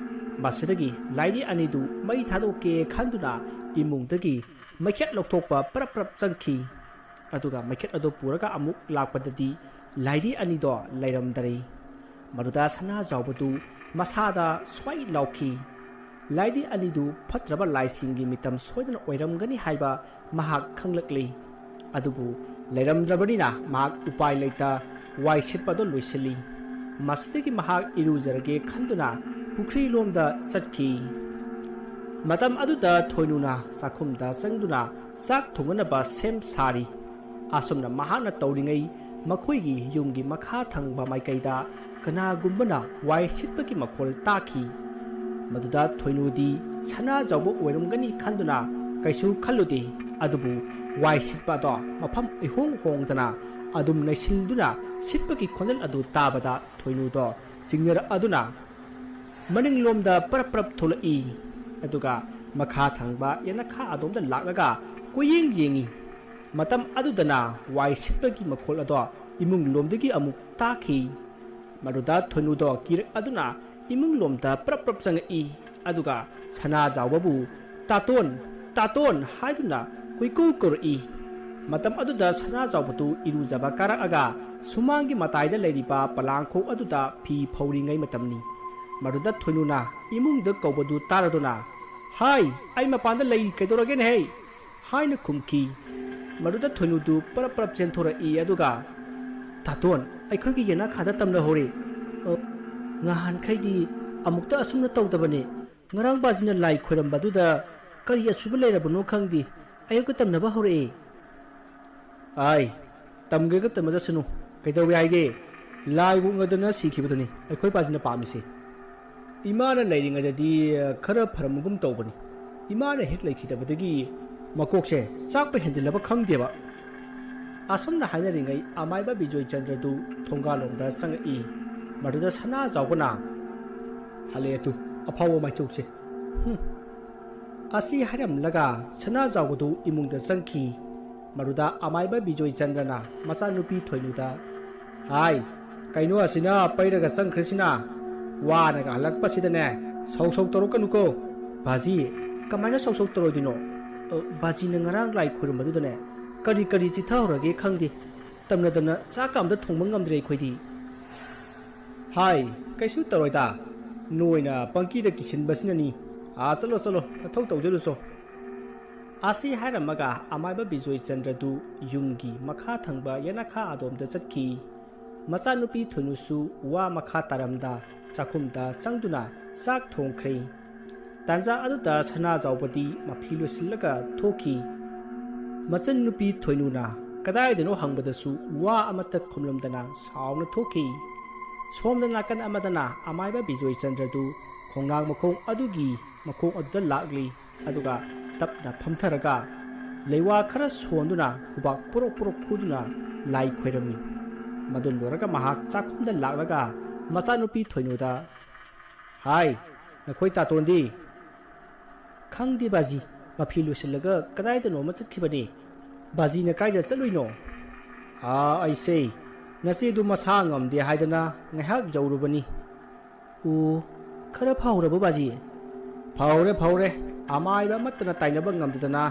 ꯃꯁꯤꯗꯒꯤ ꯂꯥꯏꯔꯤ ꯑꯅꯤꯗꯨ ꯃꯩ ꯊꯥꯗꯣꯛꯀꯦ ꯈꯟꯗꯨꯅ ꯏꯃꯨꯡꯗꯒꯤ ꯃꯩꯈꯦꯠ ꯂꯧꯊꯣꯛꯄ ꯄꯔꯞ ꯆꯪꯈꯤ ꯑꯗꯨꯒ ꯃꯩꯈꯦꯠ ꯑꯗꯨ ꯄꯨꯔꯒ ꯑꯃꯨꯛ ꯂꯥꯛꯄꯗꯗꯤ ꯂꯥꯏꯔꯤ ꯑꯅꯤꯗꯣ ꯂꯩꯔꯝꯗꯔꯦ ꯃꯗꯨꯗ ꯁꯅꯥꯖꯥꯎꯕꯗꯨ ꯃꯁꯥꯗ ꯁ꯭ꯋꯥꯏ ꯂꯥꯎꯈꯤ꯫ ꯂꯥꯏꯗꯤ ꯑꯅꯤꯗꯨ ꯐꯠꯇ꯭ꯔꯕ ꯂꯥꯏꯁꯤꯡꯒꯤ ꯃꯤꯇꯝ ꯁꯣꯏꯗꯅ ꯑꯣꯏꯔꯝꯒꯅꯤ ꯍꯥꯏꯕ ꯃꯍꯥꯛ ꯈꯪꯂꯛꯂꯤ꯫ ꯑꯗꯨꯕꯨ ꯂꯩꯔꯝꯗ꯭ꯔꯕꯅꯤꯅ ꯃꯍꯥꯛ ꯎꯄꯥꯏ ꯂꯩꯇ ꯋꯥꯏ ꯁꯤꯠꯄꯗꯨ ꯂꯣꯏꯁꯤꯜꯂꯤ꯫ ꯃꯁꯤꯗꯒꯤ ꯃꯍꯥꯛ ꯏꯔꯨꯖꯔꯒꯦ ꯈꯟꯗꯨꯅ ꯄꯨꯈ꯭ꯔꯤꯂꯣꯝꯗ ꯆꯠꯈꯤ꯫ ꯃꯇꯝ ꯑꯗꯨꯗ ꯊꯣꯏꯅꯨꯅ ꯆꯥꯛꯈꯨꯝꯗ ꯆꯪꯗꯨꯅ ꯆꯥꯛ ꯊꯣꯡꯅꯕ ꯁꯦꯝ ꯁꯥꯔꯤ꯫ ꯑꯁꯨꯝꯅ ꯃꯍꯥꯛꯅ ꯇꯧꯔꯤꯉꯩ ꯃꯈꯣꯏꯒꯤ ꯌꯨꯝꯒꯤ ꯃꯈꯥ ꯊꯪꯕ ꯃꯥꯏꯀꯩꯗ ꯀꯅꯥꯒꯨꯝꯕꯅ ꯋꯥꯏ ꯁꯤꯠꯄꯒꯤ ꯃꯈꯣꯜ ꯇꯥꯈꯤ꯫ ꯃꯗꯨꯗ ꯊꯣꯏꯅꯨꯗꯤ ꯁꯅꯥꯖꯥꯎꯕ ꯑꯣꯏꯔꯝꯒꯅꯤ ꯈꯟꯗꯨꯅ ꯀꯩꯁꯨ ꯈꯜꯂꯨꯗꯦ꯫ ꯑꯗꯨꯕꯨ ꯋꯥꯏ ꯁꯤꯠꯄ ꯑꯗꯣ ꯃꯐꯝ ꯏꯍꯣꯡ ꯍꯣꯡꯗꯅ ꯑꯗꯨꯝ ꯅꯩꯁꯤꯜꯗꯨꯅ ꯁꯤꯠꯄꯒꯤ ꯈꯣꯟꯖꯦꯜ ꯑꯗꯨ ꯇꯥꯕꯗ ꯊꯣꯏꯅꯨꯗꯣ ꯆꯤꯡꯅꯔꯛꯑꯗꯨꯅ ꯃꯅꯤꯡꯂꯣꯝꯗ ꯄꯔꯞ ꯄꯔꯞ ꯊꯣꯛꯂꯛꯏ꯫ ꯑꯗꯨꯒ ꯃꯈꯥ ꯊꯪꯕ ꯌꯦꯅꯈꯥ ꯑꯗꯣꯝꯗ ꯂꯥꯛꯂꯒ ꯀꯣꯏꯌꯦꯡ ꯌꯦꯡꯉꯤ꯫ ꯃꯇꯝ ꯑꯗꯨꯗꯅ ꯋꯥꯏ ꯁꯤꯠꯄꯒꯤ ꯃꯈꯣꯜ ꯑꯗꯣ ꯏꯃꯨꯡꯂꯣꯝꯗꯒꯤ ꯑꯃꯨꯛ ꯇꯥꯈꯤ꯫ ꯃꯗꯨꯗ ꯊꯣꯏꯅꯨꯗꯣ ꯀꯤꯔꯛꯑꯗꯨꯅ ꯏꯃꯨꯡꯂꯣꯝꯗ ꯄꯔꯞ ꯄꯔꯞ ꯆꯪꯉꯛꯏ꯫ ꯑꯗꯨꯒ ꯁꯅꯥꯖꯥꯎꯕꯕꯨ ꯇꯥꯇꯣꯟ ꯇꯥꯇꯣꯟ ꯍꯥꯏꯗꯨꯅ ꯀꯣꯏꯀꯧ ꯀꯧꯔꯛꯏ꯫ ꯃꯇꯝ ꯑꯗꯨꯗ ꯁꯅꯥꯖꯥꯎꯕꯗꯨ ꯏꯔꯨꯖꯕ ꯀꯥꯔꯛꯑꯒ ꯁꯨꯃꯥꯡꯒꯤ ꯃꯇꯥꯏꯗ ꯂꯩꯔꯤꯕ ꯄꯂꯥꯡꯈꯣꯛ ꯑꯗꯨꯗ ꯐꯤ ꯐꯧꯔꯤꯉꯩ ꯃꯇꯝꯅꯤ꯫ ꯃꯗꯨꯗ ꯊꯣꯏꯅꯨꯅ ꯏꯃꯨꯡꯗ ꯀꯧꯕꯗꯨ ꯇꯥꯔꯗꯨꯅ "ꯍꯥꯏ, ꯑꯩ ꯃꯄꯥꯟꯗ ꯂꯩ, ꯀꯩꯗꯧꯔꯒꯦꯅꯦꯍꯦ?" ꯍꯥꯏꯅ ꯈꯨꯝꯈꯤ꯫ ꯃꯗꯨꯗ ꯊꯣꯏꯅꯨꯗꯨ ꯄꯔꯞ ꯄꯔꯞ ꯆꯦꯟꯊꯣꯔꯛꯏ꯫ ꯑꯗꯨꯒ "ꯇꯥꯇꯣꯟ, ꯑꯩꯈꯣꯏꯒꯤ ꯌꯦꯅꯈꯥꯗ ꯇꯝꯅꯍꯧꯔꯦ꯫ ꯉꯍꯥꯟꯈꯩꯗꯤ ꯑꯃꯨꯛꯇ ꯑꯁꯨꯝꯅ ꯇꯧꯗꯕꯅꯦ꯫ ꯉꯔꯥꯡ ꯕꯥꯖꯤꯅ ꯂꯥꯏ ꯈꯣꯏꯔꯝꯕꯗꯨꯗ ꯀꯔꯤ ꯑꯁꯣꯏꯕ ꯂꯩꯔꯕꯅꯣ ꯈꯪꯗꯦ, ꯑꯌꯨꯛꯇ ꯇꯝꯅꯕ ꯍꯧꯔꯛꯑꯦ." "ꯑꯥꯏ, ꯇꯝꯒꯦꯒ ꯇꯝꯃꯖꯁꯅꯨ, ꯀꯩꯗꯧꯋꯦ ꯍꯥꯏꯒꯦ? ꯂꯥꯏꯕꯨ ꯎꯅꯗꯅ ꯁꯤꯈꯤꯕꯗꯨꯅꯤ ꯑꯩꯈꯣꯏ ꯕꯥꯖꯤꯅ ꯄꯥꯝꯃꯤꯁꯦ꯫ ꯏꯃꯥꯅ ꯂꯩꯔꯤꯉꯩꯗꯗꯤ ꯈꯔ ꯐꯔꯝꯒꯨꯝ ꯇꯧꯕꯅꯤ꯫ ꯏꯃꯥꯅ ꯍꯦꯛ ꯂꯩꯈꯤꯗꯕꯗꯒꯤ ꯃꯀꯣꯛꯁꯦ ꯆꯥꯛꯄ ꯍꯦꯟꯖꯤꯜꯂꯕ ꯈꯪꯗꯦꯕ." ꯑꯁꯨꯝꯅ ꯍꯥꯏꯅꯔꯤꯉꯩ ꯑꯃꯥꯏꯕ ꯕꯤꯖꯣꯏꯆꯟꯗ꯭ꯔꯗꯨ ꯊꯣꯡꯒꯥꯜꯂꯣꯝꯗ ꯆꯪꯉꯛꯏ꯫ ꯃꯗꯨꯗ ꯁꯅꯥꯖꯥꯎꯕꯅ "ꯍꯜꯂꯛꯑꯦ ꯑꯐꯥꯎꯕ ꯃꯥꯏꯆꯧꯁꯦ, ꯑꯁꯤ ꯍꯥꯏꯔꯝꯂꯒ ꯁꯅꯥꯖꯥꯎꯕꯗꯨ ꯏꯃꯨꯡꯗ ꯆꯪꯈꯤ꯫ ꯃꯗꯨꯗ ꯑꯃꯥꯏꯕ ꯕꯤꯖꯣꯏꯆꯟꯗ꯭ꯔꯅ ꯃꯆꯥꯅꯨꯄꯤ ꯊꯣꯏꯅꯨꯗ "ꯍꯥꯏ, ꯀꯩꯅꯣ ꯑꯁꯤꯅ ꯄꯩꯔꯒ ꯆꯪꯈ꯭ꯔꯤꯁꯤꯅ? ꯋꯥꯅꯒ ꯍꯜꯂꯛꯄꯁꯤꯗꯅꯦ ꯁꯧ ꯁꯧ ꯇꯧꯔꯛꯀꯅꯨꯀꯣ." "ꯕꯥꯖꯤ, ꯀꯃꯥꯏꯅ ꯁꯧ ꯁꯧ ꯇꯧꯔꯣꯏꯗꯣꯏꯅꯣ? ꯕꯥꯖꯤꯅ ꯉꯔꯥꯡ ꯂꯥꯏ ꯈꯣꯏꯔꯝꯕꯗꯨꯗꯅꯦ ꯀꯔꯤ ꯀꯔꯤ ꯆꯤꯊꯍꯧꯔꯒꯦ ꯈꯪꯗꯦ, ꯇꯝꯅꯗꯅ ꯆꯥꯛꯀ ꯑꯝꯇ ꯊꯣꯡꯕ ꯉꯝꯗ꯭ꯔꯦ ꯑꯩꯈꯣꯏꯗꯤ." "ꯍꯥꯏ, ꯀꯩꯁꯨ ꯇꯧꯔꯣꯏꯗ, ꯅꯣꯏꯅ ꯄꯪꯀꯤꯗ ꯀꯤꯁꯤꯟꯕꯁꯤꯅꯅꯤ꯫ ꯆꯠꯂꯣ ꯆꯠꯂꯣ, ꯅꯊꯧ ꯇꯧꯖꯔꯨꯆꯣ." ꯑꯁꯤ ꯍꯥꯏꯔꯝꯃꯒ ꯑꯃꯥꯏꯕ ꯕꯤꯖꯣꯏꯆꯟꯗ꯭ꯔꯗꯨ ꯌꯨꯝꯒꯤ ꯃꯈꯥ ꯊꯪꯕ ꯌꯦꯅꯈꯥ ꯑꯗꯣꯝꯗ ꯆꯠꯈꯤ꯫ ꯃꯆꯥꯅꯨꯄꯤ ꯊꯣꯏꯅꯨꯁꯨ ꯋꯥ ꯃꯈꯥ ꯇꯥꯔꯝꯗ ꯆꯥꯛꯈꯨꯝꯗ ꯆꯪꯗꯨꯅ ꯆꯥꯛ ꯊꯣꯡꯈ꯭ꯔꯦ꯫ ꯇꯥꯟꯖꯥ ꯑꯗꯨꯗ ꯁꯅꯥꯖꯥꯎꯕꯗꯤ ꯃꯐꯤ ꯂꯣꯏꯁꯤꯜꯂꯒ ꯊꯣꯛꯈꯤ꯫ ꯃꯆꯟꯅꯨꯄꯤ ꯊꯣꯏꯅꯨꯅ ꯀꯗꯥꯏꯗꯅꯣ ꯍꯪꯕꯗꯁꯨ ꯋꯥ ꯑꯃꯠꯇ ꯈꯨꯝꯂꯝꯗꯅ ꯁꯥꯎꯅ ꯊꯣꯛꯈꯤ꯫ ꯁꯣꯝꯗ ꯅꯥꯀꯟ ꯑꯃꯗꯅ ꯑꯃꯥꯏꯕ ꯕꯤꯖꯣꯏꯆꯟꯗ꯭ꯔꯗꯨ ꯈꯣꯡꯅꯥꯡ ꯃꯈꯣꯡ ꯑꯗꯨꯒꯤ ꯃꯈꯣꯡ ꯑꯗꯨꯗ ꯂꯥꯛꯂꯤ꯫ ꯑꯗꯨꯒ ꯇꯞꯅ ꯐꯝꯊꯔꯒ ꯂꯩꯋꯥ ꯈꯔ ꯁꯣꯟꯗꯨꯅ ꯈꯨꯕꯥꯛ ꯄꯣꯔꯣꯛ ꯄꯣꯔꯣꯛ ꯈꯨꯗꯨꯅ ꯂꯥꯏ ꯈꯣꯏꯔꯝꯃꯤ꯫ ꯃꯗꯨ ꯂꯣꯏꯔꯒ ꯃꯍꯥꯛ ꯆꯥꯛꯈꯨꯝꯗ ꯂꯥꯛꯂꯒ ꯃꯆꯥꯅꯨꯄꯤ ꯊꯣꯏꯅꯨꯗ "ꯍꯥꯏ, ꯅꯈꯣꯏ ꯇꯥꯇꯣꯟꯗꯤ?" "ꯈꯪꯗꯦ ꯕꯥꯖꯤ, ꯃꯐꯤ ꯂꯣꯏꯁꯤꯜꯂꯒ ꯀꯗꯥꯏꯗꯅꯣꯃ ꯆꯠꯈꯤꯕꯅꯦ꯫ ꯕꯥꯖꯤꯅ ꯀꯥꯏꯗ ꯆꯠꯂꯨꯏꯅꯣ?" "ꯑꯩꯁꯦ ꯅꯆꯦꯗꯨ ꯃꯁꯥ ꯉꯝꯗꯦ ꯍꯥꯏꯗꯅ ꯉꯥꯏꯍꯥꯛ ꯌꯧꯔꯨꯕꯅꯤ." "ꯑꯣ, ꯈꯔ ꯐꯥꯎꯔꯕꯣ ꯕꯥꯖꯤ?" "ꯐꯥꯎꯔꯦ ꯐꯥꯎꯔꯦ, ꯑꯃꯥꯏꯕ ꯑꯃꯠꯇꯅ ꯇꯥꯏꯅꯕ ꯉꯝꯗꯗꯅ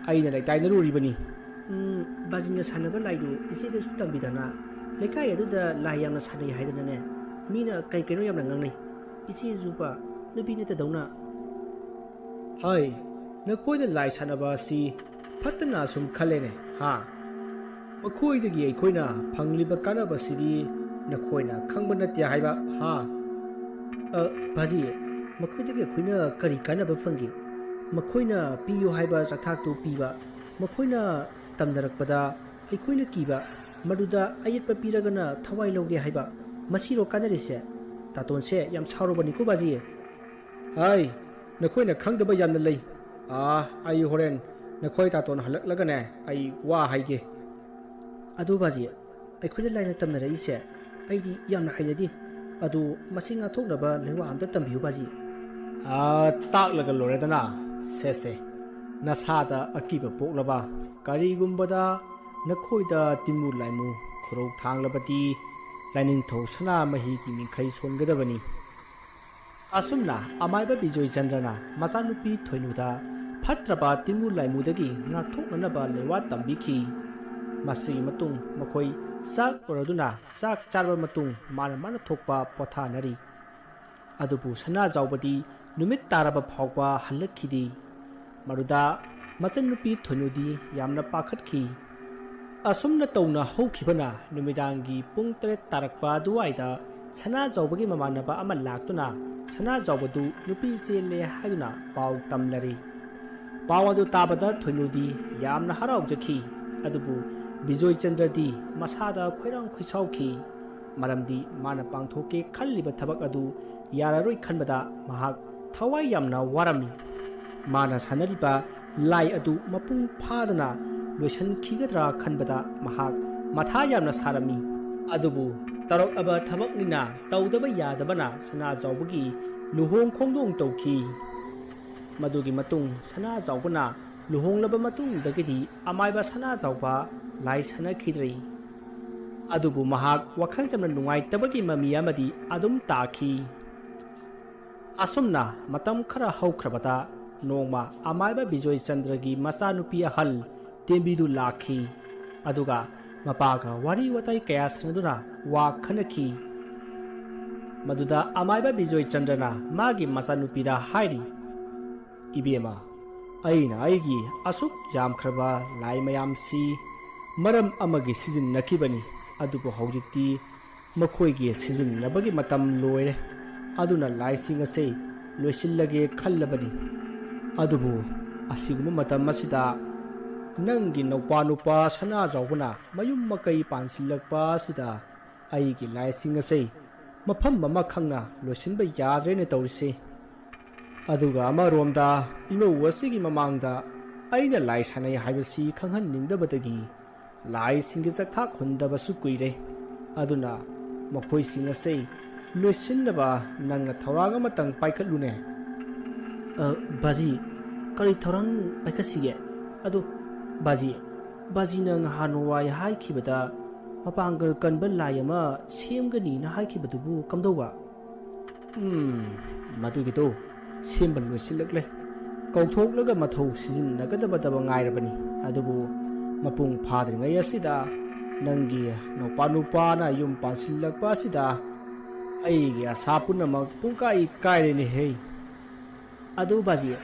ꯑꯩꯅ ꯇꯥꯏꯅꯔꯨꯔꯤꯕꯅꯤ." "ꯕꯥꯖꯤꯅ ꯁꯥꯟꯅꯕ ꯂꯥꯏꯗꯨ ꯏꯆꯦꯗꯁꯨ ꯇꯝꯕꯤꯗꯅ, ꯂꯩꯀꯥꯏ ꯑꯗꯨꯗ ꯂꯥꯏ ꯌꯥꯝꯅ ꯁꯥꯟꯅꯩ ꯍꯥꯏꯗꯅꯅꯦ ꯃꯤꯅ ꯀꯩ ꯀꯩꯅꯣ ꯌꯥꯝꯅ ꯉꯥꯡꯅꯩ꯫ ꯏꯆꯦꯁꯨꯕ ꯅꯨꯄꯤ ꯅꯠꯇꯗꯧꯅ." "ꯍꯥꯏ, ꯅꯈꯣꯏꯅ ꯂꯥꯏ ꯁꯥꯟꯅꯕ ꯑꯁꯤ ꯐꯠꯇꯅ ꯁꯨꯝ ꯈꯜꯂꯦꯅꯦ ꯃꯈꯣꯏꯗꯒꯤ ꯑꯩꯈꯣꯏꯅ ꯐꯪꯂꯤꯕ ꯀꯥꯟꯅꯕꯁꯤꯗꯤ ꯅꯈꯣꯏꯅ ꯈꯪꯕ ꯅꯠꯇꯦ ꯍꯥꯏꯕ "ꯕꯥꯖꯤ, ꯃꯈꯣꯏꯗꯒꯤ ꯑꯩꯈꯣꯏꯅ ꯀꯔꯤ ꯀꯥꯟꯅꯕ ꯐꯪꯒꯦ? ꯃꯈꯣꯏꯅ ꯄꯤꯌꯨ ꯍꯥꯏꯕ ꯆꯥꯛꯊꯥꯛꯇꯨ ꯄꯤꯕ, ꯃꯈꯣꯏꯅ ꯇꯝꯅꯔꯛꯄꯗ ꯑꯩꯈꯣꯏꯅ ꯀꯤꯕ, ꯃꯗꯨꯗ ꯑꯌꯦꯠꯄ ꯄꯤꯔꯒꯅ ꯊꯋꯥꯏ ꯂꯧꯒꯦ ꯍꯥꯏꯕ, ꯃꯁꯤꯔꯣ ꯀꯥꯟꯅꯔꯤꯁꯦ? ꯇꯥꯇꯣꯟꯁꯦ ꯌꯥꯝ ꯁꯥꯎꯔꯕꯅꯤꯀꯣ ꯕꯥꯖꯤ." "ꯍꯥꯏ, ꯅꯈꯣꯏꯅ ꯈꯪꯗꯕ ꯌꯥꯝꯅ ꯂꯩ꯫ ꯑꯩ ꯍꯣꯔꯦꯟ ꯅꯈꯣꯏ ꯇꯥꯇꯣꯟ ꯍꯜꯂꯛꯂꯒꯅꯦ ꯑꯩ ꯋꯥ ꯍꯥꯏꯒꯦ." "ꯑꯗꯨ ꯕꯥꯖꯤ, ꯑꯩꯈꯣꯏꯗ ꯂꯥꯏꯅ ꯇꯝꯅꯔꯛꯏꯁꯦ ꯑꯩꯗꯤ ꯌꯥꯝꯅ ꯍꯩꯅꯗꯦ꯫ ꯑꯗꯨ ꯃꯁꯤ ꯉꯥꯛꯊꯣꯛꯅꯕ ꯂꯩꯋꯥ ꯑꯝꯇ ꯇꯝꯕꯤꯌꯨ ꯕꯥꯖꯤ." "ꯇꯥꯛꯂꯒ ꯂꯣꯏꯔꯦꯗꯅ, ꯁꯦ ꯅꯁꯥꯗ ꯑꯀꯤꯕ ꯄꯣꯛꯂꯕ ꯀꯔꯤꯒꯨꯝꯕꯗ ꯅꯈꯣꯏꯗ ꯇꯤꯟꯃꯨ ꯂꯥꯏꯃꯨ ꯈꯨꯔꯧ ꯊꯥꯡꯂꯕꯗꯤ ꯂꯥꯏꯅꯤꯡꯊꯧ ꯁꯅꯥꯃꯍꯤꯒꯤ ꯃꯤꯡꯈꯩ ꯁꯣꯟꯒꯗꯕꯅꯤ." ꯑꯁꯨꯝꯅ ꯑꯃꯥꯏꯕ ꯕꯤꯖꯣꯏꯆꯟꯗ꯭ꯔꯅ ꯃꯆꯥꯅꯨꯄꯤ ꯊꯣꯏꯅꯨꯗ ꯐꯠꯇ꯭ꯔꯕ ꯇꯤꯟꯃꯨ ꯂꯥꯏꯃꯨꯗꯒꯤ ꯉꯥꯛꯊꯣꯛꯅꯅꯕ ꯂꯩꯋꯥ ꯇꯝꯕꯤꯈꯤ꯫ ꯃꯁꯤꯒꯤ ꯃꯇꯨꯡ ꯃꯈꯣꯏ ꯆꯥꯛ ꯂꯣꯏꯔꯗꯨꯅ ꯆꯥꯛ ꯆꯥꯔꯕ ꯃꯇꯨꯡ ꯃꯥꯅ ꯊꯣꯛꯄ ꯄꯣꯊꯥꯅꯔꯤ꯫ ꯑꯗꯨꯕꯨ ꯁꯅꯥꯖꯥꯎꯕꯗꯤ ꯅꯨꯃꯤꯠ ꯇꯥꯔꯕ ꯐꯥꯎꯕ ꯍꯜꯂꯛꯈꯤꯗꯦ꯫ ꯃꯗꯨꯗ ꯃꯆꯟꯅꯨꯄꯤ ꯊꯣꯏꯅꯨꯗꯤ ꯌꯥꯝꯅ ꯄꯥꯈꯠꯈꯤ꯫ ꯑꯁꯨꯝꯅ ꯇꯧꯅ ꯍꯧꯈꯤꯕꯅ ꯅꯨꯃꯤꯗꯥꯡꯒꯤ ꯄꯨꯡ 7 ꯇꯥꯔꯛꯄ ꯑꯗꯨꯋꯥꯏꯗ ꯁꯅꯥꯖꯥꯎꯕꯒꯤ ꯃꯃꯥꯟꯅꯕ ꯑꯃ ꯂꯥꯛꯇꯨꯅ ꯁꯅꯥꯖꯥꯎꯕꯗꯨ ꯅꯨꯄꯤ ꯆꯦꯜꯂꯦ ꯍꯥꯏꯗꯨꯅ ꯄꯥꯎ ꯇꯝꯂꯔꯤ꯫ ꯄꯥꯎ ꯑꯗꯨ ꯇꯥꯕꯗ ꯊꯣꯏꯅꯨꯗꯤ ꯌꯥꯝꯅ ꯍꯔꯥꯎꯖꯈꯤ꯫ ꯑꯗꯨꯕꯨ ꯕꯤꯖꯣꯏꯆꯟꯗ꯭ꯔꯗꯤ ꯃꯁꯥꯗ ꯈꯣꯏꯔꯥꯡ ꯈꯣꯏꯁꯥꯎꯈꯤ꯫ ꯃꯔꯝꯗꯤ ꯃꯥꯅ ꯄꯥꯡꯊꯣꯛꯀꯦ ꯈꯜꯂꯤꯕ ꯊꯕꯛ ꯑꯗꯨ ꯌꯥꯔꯔꯣꯏ ꯈꯟꯕꯗ ꯃꯍꯥꯛ ꯊꯋꯥꯏ ꯌꯥꯝꯅ ꯋꯥꯔꯝꯃꯤ꯫ ꯃꯥꯅ ꯁꯥꯟꯅꯔꯤꯕ ꯂꯥꯏ ꯑꯗꯨ ꯃꯄꯨꯡ ꯐꯥꯗꯅ ꯂꯣꯏꯁꯤꯟꯈꯤꯒꯗ꯭ꯔꯥ ꯈꯟꯕꯗ ꯃꯍꯥꯛ ꯃꯊꯥ ꯌꯥꯝꯅ ꯁꯥꯔꯝꯃꯤ꯫ ꯑꯗꯨꯕꯨ ꯇꯧꯔꯛꯑꯕ ꯊꯕꯛꯅꯤꯅ ꯇꯧꯗꯕ ꯌꯥꯗꯕꯅ ꯁꯅꯥꯖꯥꯎꯕꯒꯤ ꯂꯨꯍꯣꯡ ꯈꯣꯡꯗꯣꯡ ꯇꯧꯈꯤ꯫ ꯃꯗꯨꯒꯤ ꯃꯇꯨꯡ ꯁꯅꯥꯖꯥꯎꯕꯅ ꯂꯨꯍꯣꯡꯂꯕ ꯃꯇꯨꯡꯗꯒꯤꯗꯤ ꯑꯃꯥꯏꯕ ꯁꯅꯥꯖꯥꯎꯕ ꯂꯥꯏ ꯁꯥꯟꯅꯈꯤꯗ꯭ꯔꯦ꯫ ꯑꯗꯨꯕꯨ ꯃꯍꯥꯛ ꯋꯥꯈꯜ ꯌꯥꯝꯅ ꯅꯨꯡꯉꯥꯏꯇꯕꯒꯤ ꯃꯃꯤ ꯑꯃꯗꯤ ꯑꯗꯨꯝ ꯇꯥꯈꯤ꯫ ꯑꯁꯨꯝꯅ ꯃꯇꯝ ꯈꯔ ꯍꯧꯈ꯭ꯔꯕꯗ ꯅꯣꯡꯃ ꯑꯃꯥꯏꯕ ꯕꯤꯖꯣꯏꯆꯟꯗ꯭ꯔꯒꯤ ꯃꯆꯥꯅꯨꯄꯤ ꯑꯍꯜ ꯇꯦꯝꯕꯤꯗꯨ ꯂꯥꯛꯈꯤ꯫ ꯑꯗꯨꯒ ꯃꯄꯥꯒ ꯋꯥꯔꯤ ꯋꯥꯇꯥꯏ ꯀꯌꯥ ꯁꯥꯟꯅꯗꯨꯅ ꯋꯥ ꯈꯟꯅꯈꯤ꯫ ꯃꯗꯨꯗ ꯑꯃꯥꯏꯕ ꯕꯤꯖꯣꯏꯆꯟꯗ꯭ꯔꯅ ꯃꯥꯒꯤ ꯃꯆꯥꯅꯨꯄꯤꯗ ꯍꯥꯏꯔꯤ, "ꯏꯕꯦꯝꯃ, ꯑꯩꯅ ꯑꯩꯒꯤ ꯑꯁꯨꯛ ꯌꯥꯝꯈ꯭ꯔꯕ ꯂꯥꯏ ꯃꯌꯥꯝꯁꯤ ꯃꯔꯝ ꯑꯃꯒꯤ ꯁꯤꯖꯤꯟꯅꯈꯤꯕꯅꯤ꯫ ꯑꯗꯨꯕꯨ ꯍꯧꯖꯤꯛꯇꯤ ꯃꯈꯣꯏꯒꯤ ꯁꯤꯖꯤꯟꯅꯕꯒꯤ ꯃꯇꯝ ꯂꯣꯏꯔꯦ꯫ ꯑꯗꯨꯅ ꯂꯥꯏꯁꯤꯡ ꯑꯁꯤ ꯂꯣꯏꯁꯤꯜꯂꯒꯦ ꯈꯜꯂꯕꯅꯤ꯫ ꯑꯗꯨꯕꯨ ꯑꯁꯤꯒꯨꯝꯕ ꯃꯇꯝ ꯑꯁꯤꯗ ꯅꯪꯒꯤ ꯅꯧꯄꯥ ꯁꯅꯥꯖꯥꯎꯕꯅ ꯃꯌꯨꯝ ꯃꯀꯩ ꯄꯥꯟꯁꯤꯜꯂꯛꯄ ꯑꯁꯤꯗ ꯑꯩꯒꯤ ꯂꯥꯏꯁꯤꯡ ꯑꯁꯤ ꯃꯐꯝ ꯑꯃ ꯈꯪꯅ ꯂꯣꯏꯁꯤꯟꯕ ꯌꯥꯗ꯭ꯔꯦꯅ ꯇꯧꯔꯤꯁꯤ꯫ ꯑꯗꯨꯒ ꯑꯃꯔꯣꯝꯗ ꯏꯃꯧ ꯑꯁꯤꯒꯤ ꯃꯃꯥꯡꯗ ꯑꯩꯅ ꯂꯥꯏ ꯁꯥꯟꯅꯩ ꯍꯥꯏꯕꯁꯤ ꯈꯪꯍꯟꯅꯤꯡꯗꯕꯗꯒꯤ ꯂꯥꯏꯁꯤꯡꯒꯤ ꯆꯥꯛꯊꯥꯛ ꯍꯨꯟꯗꯕꯁꯨ ꯀꯨꯏꯔꯦ꯫ ꯑꯗꯨꯅ ꯃꯈꯣꯏꯁꯤꯡ ꯑꯁꯤ ꯂꯣꯏꯁꯤꯟꯅꯕ ꯅꯪꯅ ꯊꯧꯔꯥꯡ ꯑꯃꯇꯪ ꯄꯥꯏꯈꯠꯂꯨꯅꯦ." "ꯕꯥꯖꯤ, ꯀꯔꯤ ꯊꯧꯔꯥꯡ ꯄꯥꯏꯈꯠꯁꯤꯒꯦ? ꯑꯗꯣ ꯕꯥꯖꯤꯅ ꯅꯍꯥꯟꯋꯥꯏ ꯍꯥꯏꯈꯤꯕꯗ ꯃꯄꯥꯡꯒꯜ ꯀꯟꯕ ꯂꯥꯏ ꯑꯃ ꯁꯦꯝꯒꯅꯤꯅ ꯍꯥꯏꯈꯤꯕꯗꯨꯕꯨ ꯀꯝꯗꯧꯕ?" "ꯃꯗꯨꯒꯤꯗꯣ ꯁꯦꯝꯕ ꯂꯣꯏꯁꯤꯜꯂꯛꯂꯦ꯫ ꯀꯧꯊꯣꯛꯂꯒ ꯃꯊꯧ ꯁꯤꯖꯤꯟꯅꯒꯗꯕ ꯉꯥꯏꯔꯕꯅꯤ꯫ ꯑꯗꯨꯕꯨ ꯃꯄꯨꯡ ꯐꯥꯗ꯭ꯔꯤꯉꯩ ꯑꯁꯤꯗ ꯅꯪꯒꯤ ꯅꯧꯄꯥꯅ ꯌꯨꯝ ꯄꯥꯟꯁꯤꯜꯂꯛꯄ ꯑꯁꯤꯗ ꯑꯩꯒꯤ ꯑꯁꯥ ꯄꯨꯝꯅꯃꯛ ꯄꯨꯡꯀꯥꯏ ꯀꯥꯏꯔꯦꯅꯦꯍꯦ." "ꯑꯗꯨ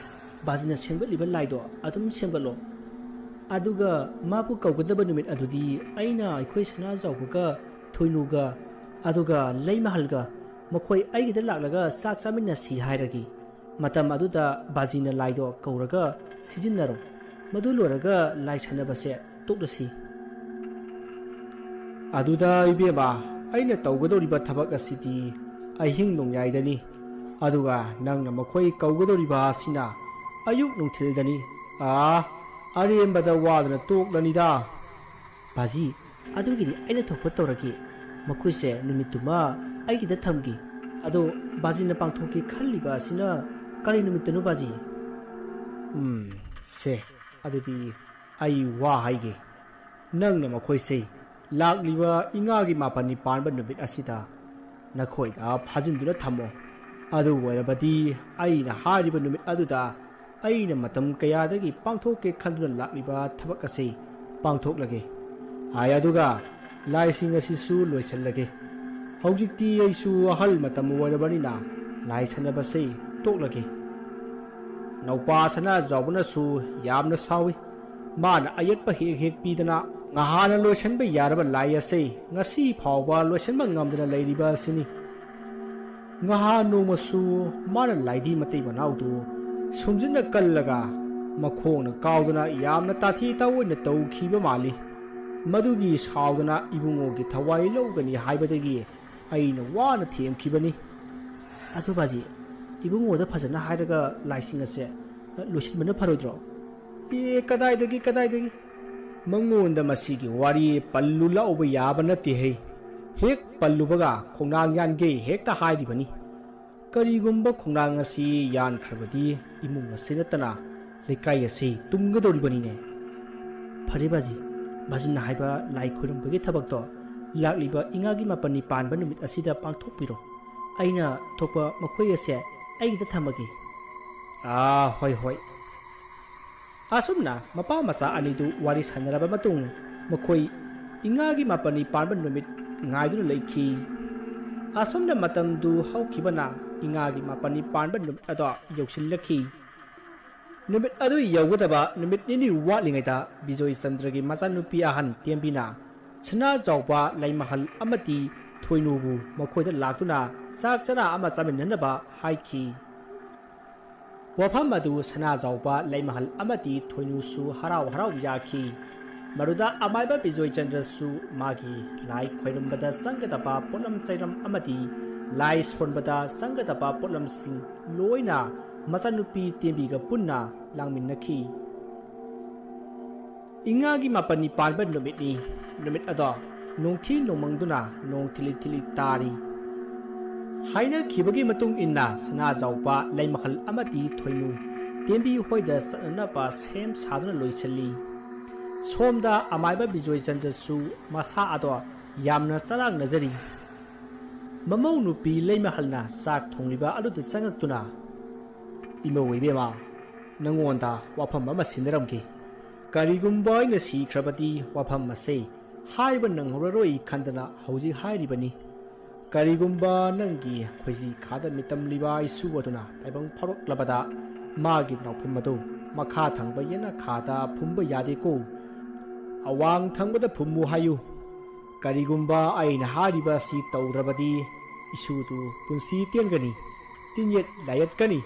ꯕꯥꯖꯤꯅ ꯁꯦꯝꯒꯠꯂꯤꯕ ꯂꯥꯏꯗꯣ ꯑꯗꯨꯝ ꯁꯦꯝꯒꯠꯂꯣ꯫ ꯑꯗꯨꯒ ꯃꯥꯕꯨ ꯀꯧꯒꯗꯕ ꯅꯨꯃꯤꯠ ꯑꯗꯨꯗꯤ ꯑꯩꯅ ꯑꯩꯈꯣꯏ ꯁꯅꯥꯖꯥꯎꯕꯒ ꯊꯣꯏꯅꯨꯒ ꯑꯗꯨꯒ ꯂꯩꯃꯍꯜꯒ ꯃꯈꯣꯏ ꯑꯩꯒꯤꯗ ꯂꯥꯛꯂꯒ ꯆꯥꯛ ꯆꯥꯃꯤꯟꯅꯁꯤ ꯍꯥꯏꯔꯒꯦ꯫ ꯃꯇꯝ ꯑꯗꯨꯗ ꯕꯥꯖꯤꯅ ꯂꯥꯏꯗꯣ ꯀꯧꯔꯒ ꯁꯤꯖꯤꯟꯅꯔꯣ꯫ ꯃꯗꯨ ꯂꯣꯏꯔꯒ ꯂꯥꯏ ꯁꯥꯟꯅꯕꯁꯦ ꯇꯣꯛꯂꯁꯤ." "ꯑꯗꯨꯗ ꯏꯕꯦꯝꯃ, ꯑꯩꯅ ꯇꯧꯒꯗꯧꯔꯤꯕ ꯊꯕꯛ ꯑꯁꯤꯗꯤ ꯑꯍꯤꯡ ꯅꯣꯡꯌꯥꯏꯗꯅꯤ꯫ ꯑꯗꯨꯒ ꯅꯪꯅ ꯃꯈꯣꯏ ꯀꯧꯒꯗꯧꯔꯤꯕ ꯑꯁꯤꯅ ꯑꯌꯨꯛ ꯅꯨꯡꯊꯤꯜꯗꯅꯤ꯫ ꯑꯔꯦꯝꯕꯗ ꯋꯥꯗꯨꯅ ꯇꯣꯛꯂꯅꯤꯗ." "ꯕꯥꯖꯤ, ꯑꯗꯨꯒꯤꯗꯤ ꯑꯩꯅ ꯊꯣꯛꯄ ꯇꯧꯔꯒꯦ꯫ ꯃꯈꯣꯏꯁꯦ ꯅꯨꯃꯤꯠꯇꯨꯃ ꯑꯩꯒꯤꯗ ꯊꯝꯒꯦ꯫ ꯑꯗꯣ ꯕꯥꯖꯤꯅ ꯄꯥꯡꯊꯣꯛꯀꯦ ꯈꯜꯂꯤꯕ ꯑꯁꯤꯅ ꯀꯔꯤ ꯅꯨꯃꯤꯠꯇꯅꯣ ꯕꯥꯖꯤ?" "ꯁꯦ, ꯑꯗꯨꯗꯤ ꯑꯩ ꯋꯥ ꯍꯥꯏꯒꯦ꯫ ꯅꯪꯅ ꯃꯈꯣꯏꯁꯦ ꯂꯥꯛꯂꯤꯕ ꯏꯉꯥꯒꯤ 9ꯅꯤ ꯄꯥꯟꯕ ꯅꯨꯃꯤꯠ ꯑꯁꯤꯗ ꯅꯈꯣꯏꯗ ꯐꯥꯖꯤꯟꯗꯨꯅ ꯊꯝꯃꯣ꯫ ꯑꯗꯨ ꯑꯣꯏꯔꯕꯗꯤ ꯑꯩꯅ ꯍꯥꯏꯔꯤꯕ ꯅꯨꯃꯤꯠ ꯑꯗꯨꯗ ꯑꯩꯅ ꯃꯇꯝ ꯀꯌꯥꯗꯒꯤ ꯄꯥꯡꯊꯣꯛꯀꯦ ꯈꯟꯗꯨꯅ ꯂꯥꯛꯂꯤꯕ ꯊꯕꯛ ꯑꯁꯤ ꯄꯥꯡꯊꯣꯛꯂꯒꯦ꯫ ꯑꯗꯨꯒ ꯂꯥꯏꯁꯤꯡ ꯑꯁꯤꯁꯨ ꯂꯣꯏꯁꯤꯜꯂꯒꯦ꯫ ꯍꯧꯖꯤꯛꯇꯤ ꯑꯩꯁꯨ ꯑꯍꯜ ꯃꯇꯝ ꯑꯣꯏꯔꯕꯅꯤꯅ ꯂꯥꯏ ꯁꯥꯟꯅꯕꯁꯤ ꯇꯣꯛꯂꯒꯦ." ꯅꯧꯄꯥ ꯁꯅꯥꯖꯥꯎꯕꯅꯁꯨ ꯌꯥꯝꯅ ꯁꯥꯎꯏ꯫ ꯃꯥꯅ ꯑꯌꯦꯠꯄ ꯍꯦꯛ ꯄꯤꯗꯅ ꯉꯍꯥꯟꯅ ꯂꯣꯏꯁꯤꯟꯕ ꯌꯥꯔꯕ ꯂꯥꯏ ꯑꯁꯤ ꯉꯁꯤ ꯐꯥꯎꯕ ꯂꯣꯏꯁꯤꯟꯕ ꯉꯝꯗꯅ ꯂꯩꯔꯤꯕ ꯑꯁꯤꯅꯤ꯫ ꯉꯍꯥꯟ ꯅꯣꯡꯃꯁꯨ ꯃꯥꯅ ꯂꯥꯏꯙꯤ ꯃꯇꯩ ꯃꯅꯥꯎꯗꯨ ꯁꯨꯝꯖꯤꯟꯅ ꯀꯜꯂꯒ ꯃꯈꯣꯡꯅ ꯀꯥꯎꯗꯅ ꯌꯥꯝꯅ ꯇꯥꯊꯤ ꯇꯥꯑꯣꯏꯅ ꯇꯧꯈꯤꯕ ꯃꯥꯜꯂꯤ꯫ ꯃꯗꯨꯒꯤ ꯁꯥꯎꯗꯅ ꯏꯕꯨꯡꯉꯣꯒꯤ ꯊꯋꯥꯏ ꯂꯧꯒꯅꯤ ꯍꯥꯏꯕꯗꯒꯤ ꯑꯩꯅ ꯋꯥꯅ ꯊꯦꯝꯈꯤꯕꯅꯤ." "ꯑꯗꯨ ꯕꯥꯖꯤ, ꯏꯕꯨꯡꯉꯣꯗ ꯐꯖꯅ ꯍꯥꯏꯔꯒ ꯂꯥꯏꯁꯤꯡ ꯑꯁꯦ ꯂꯣꯏꯁꯤꯟꯕꯅ ꯐꯔꯣꯏꯗ꯭ꯔꯣ?" "ꯀꯗꯥꯏꯗꯒꯤ ꯃꯉꯣꯟꯗ ꯃꯁꯤꯒꯤ ꯋꯥꯔꯤ ꯄꯜꯂꯨ ꯂꯥꯛꯎꯕ ꯌꯥꯕ ꯅꯠꯇꯦꯍꯦ꯫ ꯍꯦꯛ ꯄꯜꯂꯨꯕꯒ ꯈꯣꯡꯅꯥꯡ ꯌꯥꯟꯒꯦ ꯍꯦꯛꯇ ꯍꯥꯏꯔꯤꯕꯅꯤ꯫ ꯀꯔꯤꯒꯨꯝꯕ ꯈꯣꯡꯅꯥꯡ ꯑꯁꯤ ꯌꯥꯟꯈ꯭ꯔꯕꯗꯤ ꯏꯃꯨꯡ ꯑꯁꯤ ꯅꯠꯇꯅ ꯂꯩꯀꯥꯏ ꯑꯁꯤ ꯇꯨꯝꯒꯗꯧꯔꯤꯕꯅꯤꯅꯦ." "ꯐꯔꯦ ꯕꯥꯖꯤꯅ ꯍꯥꯏꯕ ꯂꯥꯏ ꯈꯣꯏꯔꯝꯕꯒꯤ ꯊꯕꯛꯇꯣ ꯂꯥꯛꯂꯤꯕ ꯏꯉꯥꯒꯤ 9ꯅꯤ ꯄꯥꯟꯕ ꯅꯨꯃꯤꯠ ꯑꯁꯤꯗ ꯄꯥꯡꯊꯣꯛꯄꯤꯔꯣ꯫ ꯑꯩꯅ ꯊꯣꯛꯄ ꯃꯈꯣꯏ ꯑꯁꯦ ꯑꯩꯒꯤꯗ ꯊꯝꯃꯒꯦ." "ꯍꯣꯏ." ꯑꯁꯨꯝꯅ ꯃꯄꯥ ꯃꯆꯥ ꯑꯅꯤꯗꯨ ꯋꯥꯔꯤ ꯁꯥꯟꯅꯔꯕ ꯃꯇꯨꯡ ꯃꯈꯣꯏ ꯏꯉꯥꯒꯤ ꯃꯥꯄꯟꯅꯤ ꯄꯥꯟꯕ ꯅꯨꯃꯤꯠ ꯉꯥꯏꯗꯨꯅ ꯂꯩꯈꯤ꯫ ꯑꯁꯨꯝꯅ ꯃꯇꯝꯗꯨ ꯍꯧꯈꯤꯕꯅ ꯏꯉꯥꯒꯤ ꯃꯥꯄꯟꯅꯤ ꯄꯥꯟꯕ ꯅꯨꯃꯤꯠ ꯑꯗꯨ ꯌꯧꯁꯤꯜꯂꯛꯈꯤ꯫ ꯅꯨꯃꯤꯠ ꯑꯗꯨ ꯌꯧꯒꯗꯕ ꯅꯨꯃꯤꯠ ꯅꯤꯅꯤ ꯋꯥꯠꯂꯤꯉꯩꯗ ꯕꯤꯖꯣꯏ ꯆꯟꯗ꯭ꯔꯒꯤ ꯃꯆꯥꯅꯨꯄꯤ ꯑꯍꯟ ꯇꯦꯝꯕꯤꯅ ꯁꯅꯥꯖꯥꯎꯕ ꯂꯩꯃꯍꯜ ꯑꯃꯗꯤ ꯊꯣꯏꯅꯨꯕꯨ ꯃꯈꯣꯏꯗ ꯂꯥꯛꯇꯨꯅ ꯆꯥꯛ ꯆꯔꯥ ꯑꯃ ꯆꯥꯃꯤꯟꯅꯅꯕ ꯍꯥꯏꯈꯤ꯫ ꯋꯥꯐꯝ ꯑꯗꯨ ꯁꯅꯥꯖꯥꯎꯕ ꯂꯩꯃꯍꯜ ꯑꯃꯗꯤ ꯊꯣꯏꯅꯨꯁꯨ ꯍꯔꯥꯎ ꯍꯔꯥꯎ ꯌꯥꯈꯤ꯫ ꯃꯗꯨꯗ ꯑꯃꯥꯏꯕ ꯕꯤꯖꯣꯏ ꯆꯟꯗ꯭ꯔꯁꯨ ꯃꯥꯒꯤ ꯂꯥꯏ ꯈꯣꯏꯔꯝꯕꯗ ꯆꯪꯒꯗꯕ ꯄꯣꯠꯂꯝ ꯆꯩꯔꯝ ꯑꯃꯗꯤ ꯂꯥꯏ ꯁꯣꯟꯕꯗ ꯆꯪꯒꯗꯕ ꯄꯣꯠꯂꯝꯁꯤꯡ ꯂꯣꯏꯅ ꯃꯆꯥꯅꯨꯄꯤ ꯇꯦꯝꯕꯤꯒ ꯄꯨꯟꯅ ꯂꯥꯡꯃꯤꯟꯅꯈꯤ꯫ ꯏꯉꯥꯒꯤ ꯃꯥꯄꯟꯅꯤ ꯄꯥꯟꯕ ꯅꯨꯃꯤꯠꯅꯤ꯫ ꯅꯨꯃꯤꯠ ꯑꯗꯣ ꯅꯣꯡꯊꯤ ꯅꯣꯡꯃꯪꯗꯨꯅ ꯅꯣꯡ ꯊꯤꯂꯤ ꯊꯤꯂꯤ ꯇꯥꯔꯤ꯫ ꯍꯥꯏꯅꯈꯤꯕꯒꯤ ꯃꯇꯨꯡ ꯏꯟꯅ ꯁꯅꯥꯖꯥꯎꯕ ꯂꯩꯃꯍꯜ ꯑꯃꯗꯤ ꯊꯣꯏꯅꯨ ꯇꯦꯝꯕꯤ ꯍꯣꯏꯗ ꯆꯠꯅꯅꯕ ꯁꯦꯝ ꯁꯥꯗꯨꯅ ꯂꯣꯏꯁꯤꯜꯂꯤ꯫ ꯁꯣꯝꯗ ꯑꯃꯥꯏꯕ ꯕꯤꯖꯣꯏ ꯆꯟꯗ꯭ꯔꯁꯨ ꯃꯁꯥ ꯑꯗꯣ ꯌꯥꯝꯅ ꯆꯔꯥꯡꯅꯖꯔꯤ꯫ ꯃꯃꯧ ꯅꯨꯄꯤ ꯂꯩꯃꯍꯜꯅ ꯆꯥꯛ ꯊꯣꯡꯂꯤꯕ ꯑꯗꯨꯗ ꯆꯪꯉꯛꯇꯨꯅ "ꯏꯃꯧ ꯏꯕꯦꯝꯃ, ꯅꯉꯣꯟꯗ ꯋꯥꯐꯝ ꯑꯃ ꯁꯤꯟꯅꯔꯝꯒꯦ꯫ ꯀꯔꯤꯒꯨꯝꯕ ꯑꯩꯅ ꯁꯤꯈ꯭ꯔꯕꯗꯤ ꯋꯥꯐꯝ ꯑꯁꯦ ꯍꯥꯏꯕ ꯅꯪꯍꯧꯔꯔꯣꯏ ꯈꯟꯗꯅ ꯍꯧꯖꯤꯛ ꯍꯥꯏꯔꯤꯕꯅꯤ꯫ ꯀꯔꯤꯒꯨꯝꯕ ꯅꯪꯒꯤ ꯈꯣꯏꯖꯤ ꯈꯥꯗ ꯃꯤꯇꯝꯂꯤꯕ ꯏꯁꯨ ꯑꯗꯨꯅ ꯇꯥꯏꯕꯪ ꯐꯥꯎꯔꯛꯂꯕꯗ ꯃꯥꯒꯤ ꯅꯥꯎꯐꯝ ꯑꯗꯨ ꯃꯈꯥ ꯊꯪꯕ ꯌꯦꯅꯈꯥꯗ ꯐꯨꯝꯕ ꯌꯥꯗꯦꯀꯣ꯫ ꯑꯋꯥꯡ ꯊꯪꯕꯗ ꯐꯨꯝꯃꯨ ꯍꯥꯏꯌꯨ꯫ ꯀꯔꯤꯒꯨꯝꯕ ꯑꯩꯅ ꯍꯥꯏꯔꯤꯕ ꯑꯁꯤ ꯇꯧꯗ꯭ꯔꯕꯗꯤ ꯏꯁꯨꯗꯨ ꯄꯨꯟꯁꯤ ꯇꯦꯟꯒꯅꯤ, ꯇꯤꯟꯌꯦꯠ ꯂꯥꯏꯌꯦꯠꯀꯅꯤ,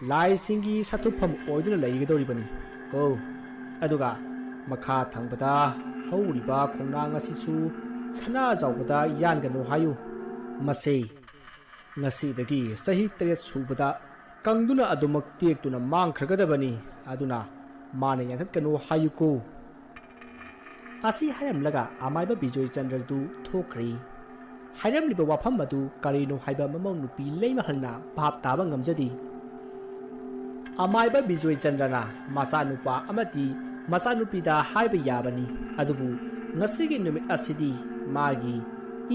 ꯂꯥꯏꯁꯤꯡꯒꯤ ꯁꯥꯊꯨꯐꯝ ꯑꯣꯏꯗꯨꯅ ꯂꯩꯒꯗꯧꯔꯤꯕꯅꯤ ꯀꯣ꯫ ꯑꯗꯨꯒ ꯃꯈꯥ ꯊꯪꯕꯗ ꯍꯧꯔꯤꯕ ꯈꯣꯡꯅꯥꯡ ꯑꯁꯤꯁꯨ ꯁꯅꯥꯖꯥꯎꯕꯗ ꯌꯥꯟꯒꯅꯨ ꯍꯥꯏꯌꯨ꯫ ꯃꯁꯦ ꯉꯁꯤꯗꯒꯤ ꯆꯍꯤ 7 ꯁꯨꯕꯗ ꯀꯪꯗꯨꯅ ꯑꯗꯨꯃꯛ ꯇꯦꯛꯇꯨꯅ ꯃꯥꯡꯈ꯭ꯔꯒꯗꯕꯅꯤ꯫ ꯑꯗꯨꯅ ꯃꯥꯅ ꯌꯥꯟꯊꯠꯀꯅꯨ ꯍꯥꯏꯌꯨꯀꯣ꯫ ꯑꯁꯤ ꯍꯥꯏꯔꯝꯂꯒ ꯑꯃꯥꯏꯕ ꯕꯤꯖꯣꯏ ꯆꯟꯗ꯭ꯔꯗꯨ ꯊꯣꯛꯈ꯭ꯔꯦ꯫ ꯍꯥꯏꯔꯝꯂꯤꯕ ꯋꯥꯐꯝ ꯑꯗꯨ ꯀꯔꯤꯅꯣ ꯍꯥꯏꯕ ꯃꯃꯧ ꯅꯨꯄꯤ ꯂꯩꯃꯍꯜꯅ ꯚꯥꯞ ꯇꯥꯕ ꯉꯝꯖꯗꯦ꯫ ꯑꯃꯥꯏꯕ ꯕꯤꯖꯣꯏ ꯆꯟꯗ꯭ꯔꯅ ꯃꯆꯥꯅꯨꯄꯥ ꯑꯃꯗꯤ ꯃꯆꯥꯅꯨꯄꯤꯗ ꯍꯥꯏꯕ ꯌꯥꯕꯅꯤ, ꯑꯗꯨꯕꯨ ꯉꯁꯤꯒꯤ ꯅꯨꯃꯤꯠ ꯑꯁꯤꯗꯤ ꯃꯥꯒꯤ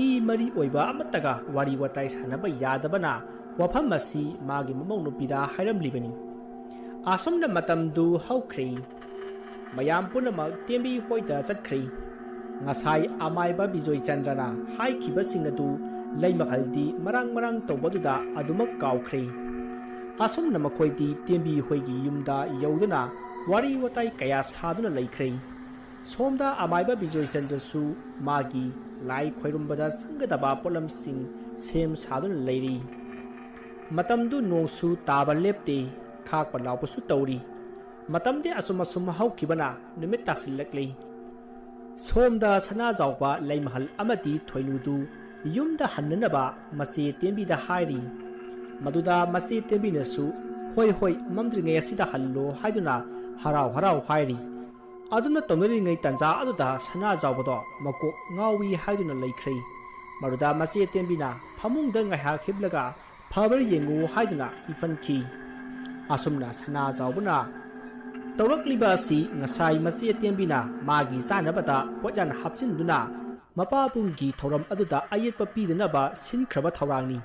ꯏ ꯃꯔꯤ ꯑꯣꯏꯕ ꯑꯃꯠꯇꯒ ꯋꯥꯔꯤ ꯋꯥꯇꯥꯏ ꯁꯥꯟꯅꯕ ꯌꯥꯗꯕꯅ ꯋꯥꯐꯝ ꯑꯁꯤ ꯃꯥꯒꯤ ꯃꯃꯧ ꯅꯨꯄꯤꯗ ꯍꯥꯏꯔꯝꯂꯤꯕꯅꯤ꯫ ꯑꯁꯨꯝꯅ ꯃꯇꯝꯗꯨ ꯍꯧꯈ꯭ꯔꯦ꯫ ꯃꯌꯥꯝ ꯄꯨꯝꯅꯃꯛ ꯇꯦꯝꯕꯤ ꯍꯣꯏꯗ ꯆꯠꯈ꯭ꯔꯦ꯫ ꯉꯁꯥꯏ ꯑꯃꯥꯏꯕ ꯕꯤꯖꯣꯏ ꯆꯟꯗ꯭ꯔꯅ ꯍꯥꯏꯈꯤꯕꯁꯤꯡ ꯑꯗꯨ ꯂꯩꯃꯍꯜꯗꯤ ꯃꯔꯥꯡ ꯃꯔꯥꯡ ꯇꯧꯕꯗꯨꯗ ꯑꯗꯨꯃꯛ ꯀꯥꯎꯈ꯭ꯔꯦ꯫ ꯑꯁꯨꯝꯅ ꯃꯈꯣꯏꯗꯤ ꯇꯦꯝꯕꯤ ꯍꯣꯏꯒꯤ ꯌꯨꯝꯗ ꯌꯧꯗꯨꯅ ꯋꯥꯔꯤ ꯋꯥꯇꯥꯏ ꯀꯌꯥ ꯁꯥꯗꯨꯅ ꯂꯩꯈ꯭ꯔꯦ꯫ ꯁꯣꯝꯗ ꯑꯃꯥꯏꯕ ꯕꯤꯖꯣꯏ ꯆꯟꯗ꯭ꯔꯁꯨ ꯃꯥꯒꯤ ꯂꯥꯏ ꯈꯣꯏꯔꯝꯕꯗ ꯆꯪꯒꯗꯕ ꯄꯣꯠꯂꯝꯁꯤꯡ ꯁꯦꯝ ꯁꯥꯗꯨꯅ ꯂꯩꯔꯤ꯫ ꯃꯇꯝꯗꯨ ꯅꯣꯡꯁꯨ ꯇꯥꯕ ꯂꯦꯞꯇꯦ, ꯈꯥꯛꯄ ꯂꯥꯎꯕꯁꯨ ꯇꯧꯔꯤ꯫ ꯃꯇꯝꯗꯤ ꯑꯁꯨꯝ ꯍꯧꯈꯤꯕꯅ ꯅꯨꯃꯤꯠ ꯇꯥꯁꯤꯜꯂꯛꯂꯤ꯫ ꯁꯣꯝꯗ ꯁꯅꯥꯖꯥꯎꯕ ꯂꯩꯃꯍꯜ ꯑꯃꯗꯤ ꯊꯣꯏꯅꯨꯗꯨ ꯌꯨꯝꯗ ꯍꯟꯅꯅꯕ ꯃꯆꯦ ꯇꯦꯝꯕꯤꯗ ꯍꯥꯏꯔꯤ꯫ ꯃꯗꯨꯗ ꯃꯆꯦ ꯇꯦꯝꯕꯤꯅꯁꯨ "ꯍꯣꯏ ꯍꯣꯏ, ꯃꯝꯗ꯭ꯔꯤꯉꯩ ꯑꯁꯤꯗ ꯍꯜꯂꯣ" ꯍꯥꯏꯗꯨꯅ ꯍꯔꯥꯎ ꯍꯔꯥꯎ ꯍꯥꯏꯔꯤ꯫ ꯑꯗꯨꯅ ꯇꯧꯅꯔꯤꯉꯩ ꯇꯟꯖꯥ ꯑꯗꯨꯗ ꯁꯅꯥꯖꯥꯎꯕꯗꯣ ꯃꯀꯣꯛ ꯉꯥꯎꯏ ꯍꯥꯏꯗꯨꯅ ꯂꯩꯈ꯭ꯔꯦ꯫ ꯃꯗꯨꯗ ꯃꯆꯦ ꯇꯦꯝꯕꯤꯅ ꯐꯃꯨꯡꯗ ꯉꯥꯏꯍꯥꯛ ꯍꯤꯞꯂꯒ ꯐꯕ꯭ꯔ ꯌꯦꯡꯉꯨ ꯍꯥꯏꯗꯨꯅ ꯍꯤꯞꯍꯟꯈꯤ꯫ ꯑꯁꯨꯝꯅ ꯁꯅꯥꯖꯥꯎꯕꯅ ꯇꯧꯔꯛꯂꯤꯕ ꯑꯁꯤ ꯉꯁꯥꯏ ꯃꯆꯦ ꯇꯦꯝꯕꯤꯅ ꯃꯥꯒꯤ ꯆꯥꯅꯕꯗ ꯄꯣꯠꯌꯥꯟ ꯍꯥꯞꯆꯤꯟꯗꯨꯅ ꯃꯄꯥꯕꯨꯡꯒꯤ ꯊꯧꯔꯝ ꯑꯗꯨꯗ ꯑꯌꯦꯠꯄ ꯄꯤꯗꯅꯕ ꯁꯤꯟꯈ꯭ꯔꯕ ꯊꯧꯔꯥꯡꯅꯤ꯫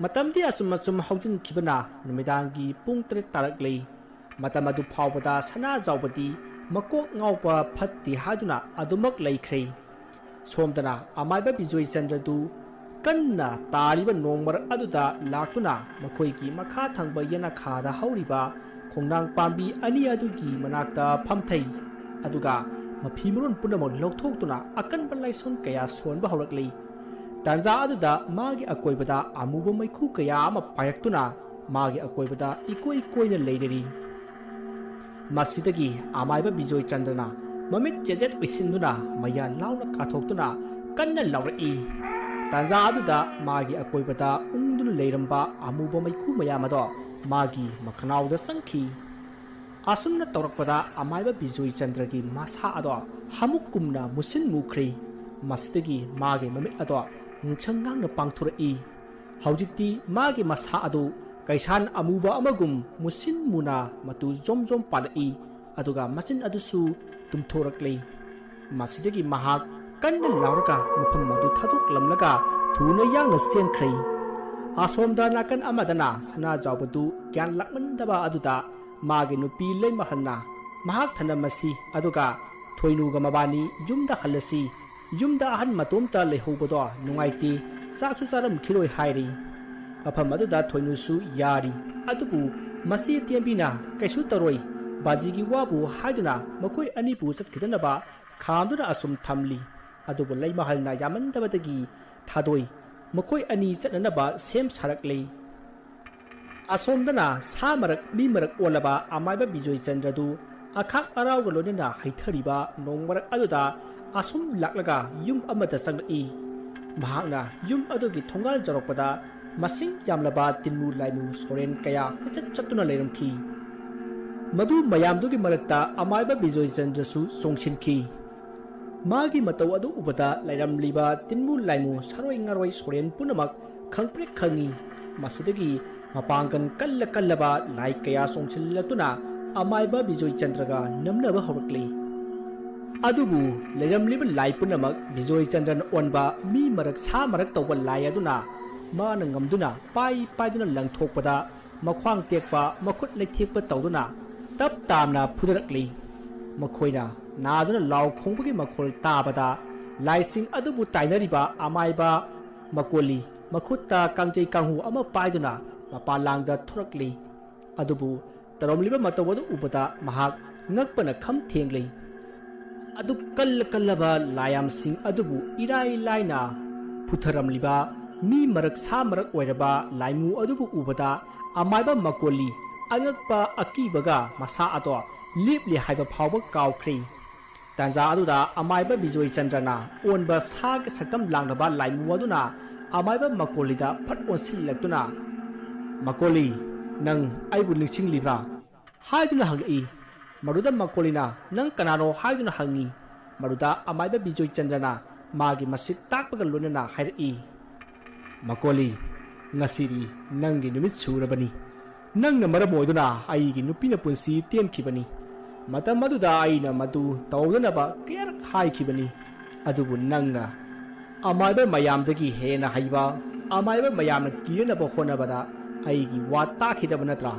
ꯃꯇꯝꯗꯤ ꯑꯁꯨꯝ ꯍꯧꯖꯤꯟꯈꯤꯕꯅ ꯅꯨꯃꯤꯗꯥꯡꯒꯤ ꯄꯨꯡ 3 ꯇꯥꯔꯛꯂꯤ꯫ ꯃꯇꯝ ꯑꯗꯨ ꯐꯥꯎꯕꯗ ꯁꯅꯥꯖꯥꯎꯕꯗꯤ ꯃꯀꯣꯛ ꯉꯥꯎꯕ ꯐꯠꯇꯦ ꯍꯥꯏꯗꯨꯅ ꯑꯗꯨꯃꯛ ꯂꯩꯈ꯭ꯔꯦ꯫ ꯁꯣꯝꯗꯅ ꯑꯃꯥꯏꯕ ꯕꯤꯖꯣꯏ ꯆꯟꯗ꯭ꯔꯗꯨ ꯀꯟꯅ ꯇꯥꯔꯤꯕ ꯅꯣꯡ ꯃꯔꯛ ꯑꯗꯨꯗ ꯂꯥꯛꯇꯨꯅ ꯃꯈꯣꯏꯒꯤ ꯃꯈꯥ ꯊꯪꯕ ꯌꯦꯅꯈꯥꯗ ꯍꯧꯔꯤꯕ ꯈꯣꯡꯅꯥꯡ ꯄꯥꯝꯕꯤ ꯑꯅꯤ ꯑꯗꯨꯒꯤ ꯃꯅꯥꯛꯇ ꯐꯝꯊꯩ꯫ ꯑꯗꯨꯒ ꯃꯐꯤ ꯃꯔꯣꯟ ꯄꯨꯝꯅꯃꯛ ꯂꯧꯊꯣꯛꯇꯨꯅ ꯑꯀꯟꯕ ꯂꯥꯏꯁꯣꯟ ꯀꯌꯥ ꯁꯣꯟꯕ ꯍꯧꯔꯛꯂꯤ꯫ ꯇꯥꯟꯖꯥ ꯑꯗꯨꯗ ꯃꯥꯒꯤ ꯑꯀꯣꯏꯕꯗ ꯑꯃꯨꯕ ꯃꯩꯈꯨ ꯀꯌా ꯑꯃ ꯄꯥꯏꯔꯛꯇꯨꯅ ꯃꯥꯒꯤ ꯑꯀꯣꯏꯕꯗ ꯏꯀꯣꯏ ꯀꯣꯏꯅ ꯂꯩꯔꯔꯤ꯫ ꯃꯁꯤꯗꯒꯤ ꯑꯃꯥꯏꯕ ꯕꯤꯖꯣꯏ ꯆꯟꯗ꯭ꯔꯅ ꯃꯃꯤꯠ ꯆꯦꯖꯦꯠ ꯎꯏꯁꯤꯟꯗꯨꯅ ꯃꯌꯥ ꯂꯥꯎꯅ ꯀꯥꯊꯣꯛꯇꯨꯅ ꯀꯟꯅ ꯂꯥꯎꯔꯛꯏ꯫ ꯇꯥꯟꯖꯥ ꯑꯗꯨꯗ ꯃꯥꯒꯤ ꯑꯀꯣꯏꯕꯗ ꯎꯪꯗꯨꯅ ꯂꯩꯔꯝꯕ ꯑꯃꯨꯕ ꯃꯩꯈꯨ ꯃꯌꯥꯝ ꯑꯗꯣ ꯃꯥꯒꯤ ꯃꯈꯅꯥꯎꯗ ꯆꯪꯈꯤ꯫ ꯑꯁꯨꯝꯅ ꯇꯧꯔꯛꯄꯗ ꯑꯃꯥꯏꯕ ꯕꯤꯖꯣꯏ ꯆꯟꯗ꯭ꯔꯒꯤ ꯃꯁꯥ ꯑꯗꯣ ꯍꯥꯃꯨꯛꯀꯨꯝꯅ ꯃꯨꯁꯤꯟ ꯃꯨꯈ꯭ꯔꯦ꯫ ꯃꯁꯤꯗꯒꯤ ꯃꯥꯒꯤ ꯃꯃꯤꯠ ꯑꯗꯣ ꯉꯛꯁꯪ ꯉꯥꯡꯅ ꯄꯥꯡꯊꯣꯔꯛꯏ꯫ ꯍꯧꯖꯤꯛꯇꯤ ꯃꯥꯒꯤ ꯃꯁꯥ ꯑꯗꯨ ꯀꯩꯁꯥꯟ ꯑꯃꯨꯕ ꯑꯃꯒꯨꯝ ꯃꯨꯁꯤꯟ ꯃꯨꯅ ꯃꯇꯨ ꯖꯣꯝ ꯖꯣꯝ ꯄꯥꯜꯂꯛꯏ꯫ ꯑꯗꯨꯒ ꯃꯆꯤꯟ ꯑꯗꯨꯁꯨ ꯇꯨꯝꯊꯣꯔꯛꯂꯤ꯫ ꯃꯁꯤꯗꯒꯤ ꯃꯍꯥꯛ ꯀꯟꯅ ꯂꯥꯎꯔꯒ ꯃꯐꯝ ꯑꯗꯨ ꯊꯥꯗꯣꯛꯂꯝꯂꯒ ꯊꯨꯅ ꯌꯥꯡꯅ ꯆꯦꯟꯈ꯭ꯔꯦ꯫ ꯑꯁꯣꯝꯗ ꯅꯥꯀꯟ ꯑꯃꯗꯅ ꯁꯅꯥꯖꯥꯎꯕꯗꯨ ꯒ꯭ꯌꯥꯟ ꯂꯥꯛꯃꯟꯗꯕ ꯑꯗꯨꯗ ꯃꯥꯒꯤ ꯅꯨꯄꯤ ꯂꯩꯃꯍꯜꯅ ꯃꯍꯥꯛ ꯊꯅꯝꯃꯁꯤ, ꯑꯗꯨꯒ Thoinu ga mabani yumda halasi yumda ahan matomta lehobado nungaiti saksu saram khiloi hairi afam aduda Thoinu su yari adubu masi tiambina kaisu taroi bajigi wabu haiduna makoi ani pu chatkidanaba khamduna asum thamli adubu leimahalna yamandabadagi thadoi makoi ani chatnanaba sem saraklei asomdana samarak mimarak olaba amaiba Bijoy Chandradu akhak arau galonina haithariba nongmarak aduda asum laklaga yum amada sangai mahakna yum adugi thongal jarokpada masing yamlaba tinmu laimu soren kaya chat chatuna leiramki madu mayamdugi marakta amaiba Bijoy Chandrasu songsinki magi matau adu ubada lairamliba tinmu laimu saroi ngaroi soren punamak khangprek khangi masidagi mapangkan kallaba lai kaya songsillatuna amaiba Bijoy Chandraga namnaba horakli adubu leiramliba lai punamak Bijoy Chandran onba mi marak sa marak tawba lai aduna mana ngamduna pai paiduna langthokpada makhwang tekpa makhut leithekpa tawduna tap tamna phudarakli makhoina naduna law khongbagi makhol tabada laising adubu tainariba amaiba makoli makhutta kangjei kanghu ama paiduna mapalangda thorakli adubu taromliba matawadu ubada mahak ngakpana kham thengli adu kallaba layam sing adubu irai laina putharamliba mi marak sa marak oiraba laimu adubu ubada amaiba makoli angakpa akibaga masa ato lipli haiba phawba kawkhri tanja aduda amaiba Bijoy Chandrana onba sak sakam langnaba laimu aduna amaiba makolida phat onsillaktuna makoli nang aibu ningsinglibra haiduna hangi maruda makolina nang kanaro haiduna hangi maruda amaiba Bijoy Chandrana magi masik takpaga lonana hairi makoli ngasiri nangi numit surabani nangna maramoiduna aigi nupina punsi tenkhibani matam maduda aina madu tawdanaba kayar haikibani adubu nangna amaiba mayamdagi hena haiba amaiba mayamna kiranaba honabada aigi wa takhidaba natra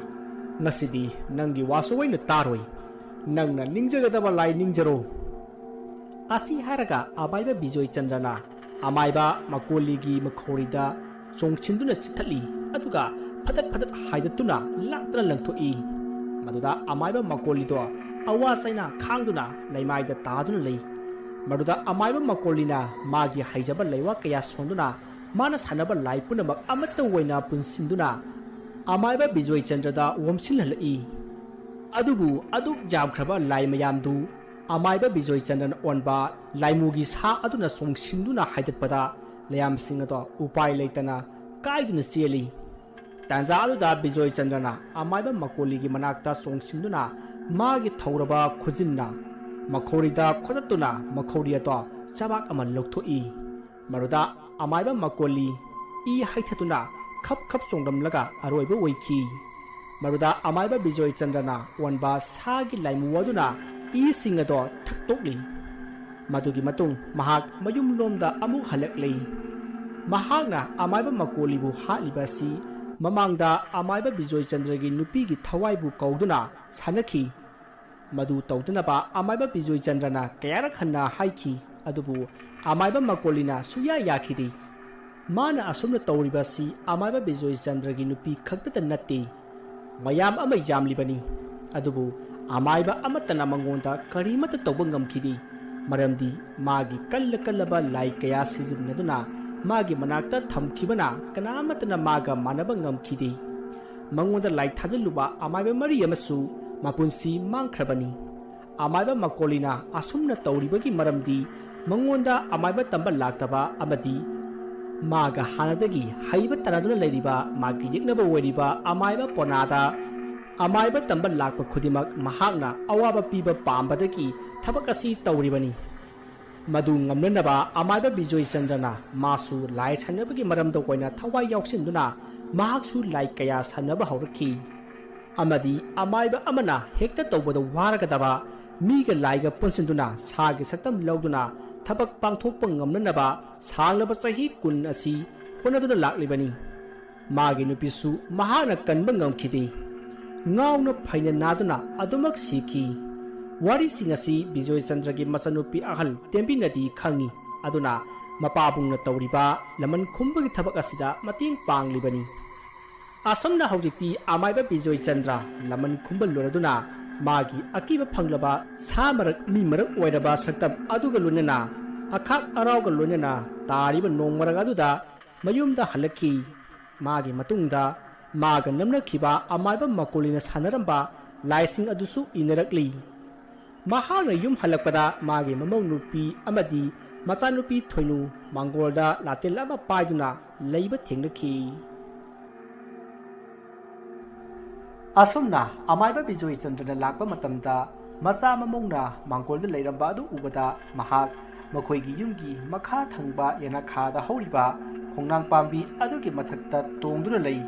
ngasidi nangi wasoina taroi nangna ningjagadaba lai ningjaro asi haraga amaiba Bijoy Chandrana amaiba makoligi makhorida songchinduna chithali aduga phatat haidatuna laktana langthoi maduda amaiba makolido awa saina khangduna leimaida taduna lei maduda amaiba makolina magi haijaba leiwa kaya sonduna mana sanaba lai punamak amatta woina punsinduna amaiba Bijoy Chandrada womsilhalai adubu aduk jamkhraba lai mayamdu amaiba Bijoy Chandran onba laimugi sa aduna songsinduna haidatpada layam singado upai leitana kaiduna cheli tanja aduda Bijoy Chandrana amaiba makoligi manakta songsinduna magi thauraba khujinna makhorida khodatuna makhoriyato chabak ama lokthoi maruda amaiba makoli I haithatuna khap songdamlaga aroiba oiki maruda amaiba Bijoy Chandrana onba sagi laimu aduna I singado thaktokli madugi matung mahak mayum lomda amu halaklei mahakna amaiba makolibu halibasi mamangda amaiba Bijoy Chandragi nupigi thawaibu kauduna sanakhi madu tawdunaba amaiba Bijoy Chandrana kayara khanna haiki adubu amaiba makolina suya yakhidi mana asumna tawribasi amaiba Bijoy Chandragi nupi khaktata natte mayam ama yamlibani adubu amaiba amatana mangonda karimata tawba ngamkhidi maramdi magi kallaba lai kaya sijinnaduna magi manakta thamkhibana kanamatna maga manaba ngamkhidi mangonda lai thajalluba amaiba mari amasu mapunsi mangkhrabani amaiba makolina asumna tawribagi maramdi mangonda amaiba tamba laktaba amadi maga hanadagi haiba taraduna leiriba magi yeknaba weriba amaiba ponada amaiba tamba lakpa khudimak mahakna awaba piba pambadagi thabak asi tawribani madu ngamnanaba amaiba Bijoy Chandrana masu lai sanabagi maramda koina thawai yauksinduna mahaksu lai kaya sanaba haurakhi amadi amaiba amana hekta tawbada waragadaba miga laiga punsinduna sagi saktam lauduna thabak pangthokpa ngamnanaba sanglaba chahi kun asi honaduna laklibani magi nupisu mahakna kanba ngamkhidi ngawna phaina naduna adumak sikhi Warising asi Bijoy Chandra gi machanupi ahal tembinadi khangi aduna mapabungna tawriba laman khumbagi thabak asida mating panglibani asomna hawjikti amaiba Bijoy Chandra laman khumbal loraduna magi akiba phanglaba samarak mi marak oiraba saktam aduga lunena akhak arauga lunena tariba nongmarag aduda mayumda halakhi magi matungda maga namnakhiba amaiba makulina sanaramba laising adusu inarakli mahana yum halakpada magi mamong nupi amadi machanupi thoinu mangolda latel ama paiduna leiba thengnakhi asumna amaiba Bijoy Chandra lakpa matamda macha mamongna mangolda leiramba adu ubada mahak makhoigi yumgi makha thangba yanakha da horiba khongnang pambi adugi mathakta tongduna lei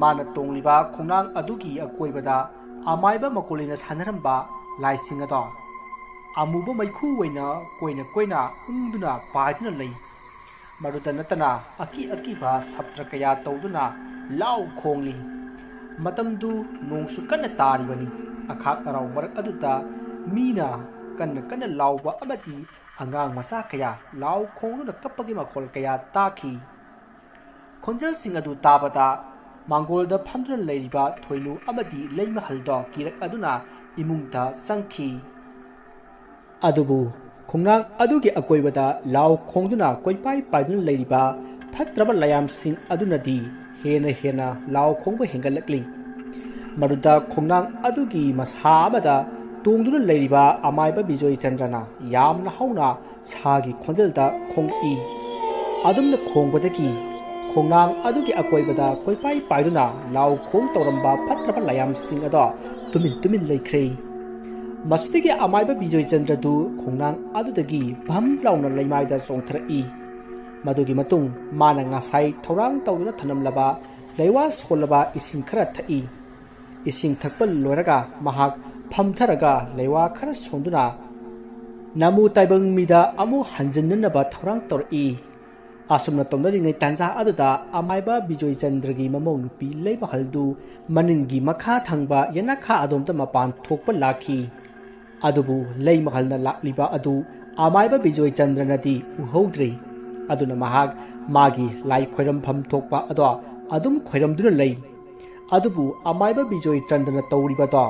mana tongliba khongnang adugi akoibada amaiba makolina sanaramba laising ado amuba maikhu waina koina ungduna paiduna lei maruta natana aki ba saptra kaya tawduna lau khongli matamdu nongsu kanna taribani akhak arau marak aduta mina kanna lauba amati angang masa kaya lau khongduna kapagi makhol kaya taki khonjal sing adu tabata mangolda phamduna leiriba thoinu amati leima halda kirak aduna imungta sangki adubu khongnang adugi akoibada lau khongduna koipai paiduna leiriba phatraba layam sing adunadi hena lau khongba hengalakli maruda khongnang adugi masha amada tongduna leiriba amaiba Bijoy Chandrana yamna hauna sagi khonjalda khongi adumna khongbadagi khongnang adugi akoibada koipai paiduna lau khong tawramba phatraba layam sing ada tumin leikhrei masdagi amaiba Bijoy Chandra du khongnang adudagi bham launa leimaida songthrai madugi matung mana ngasai thorang tawduna thanamlaba leiwa solaba ising khara thai ising thakpal loraga mahak phamtharaga leiwa khara sonduna namu taibang mida amu hanjannaba thorang tori asumna tomdari ngai tanja aduda amaiba Bijoy Chandra gi mamong nupi leiba haldu maningi makha thangba yanakha adomta mapan thokpa lakhi adubu leima halna lakliba adu amaiba Bijoy Chandra nadi uhodri aduna mahak magi lai khoiram pham thokpa ado adum khoiram duna lei adubu amaiba Bijoy Chandra tawriba do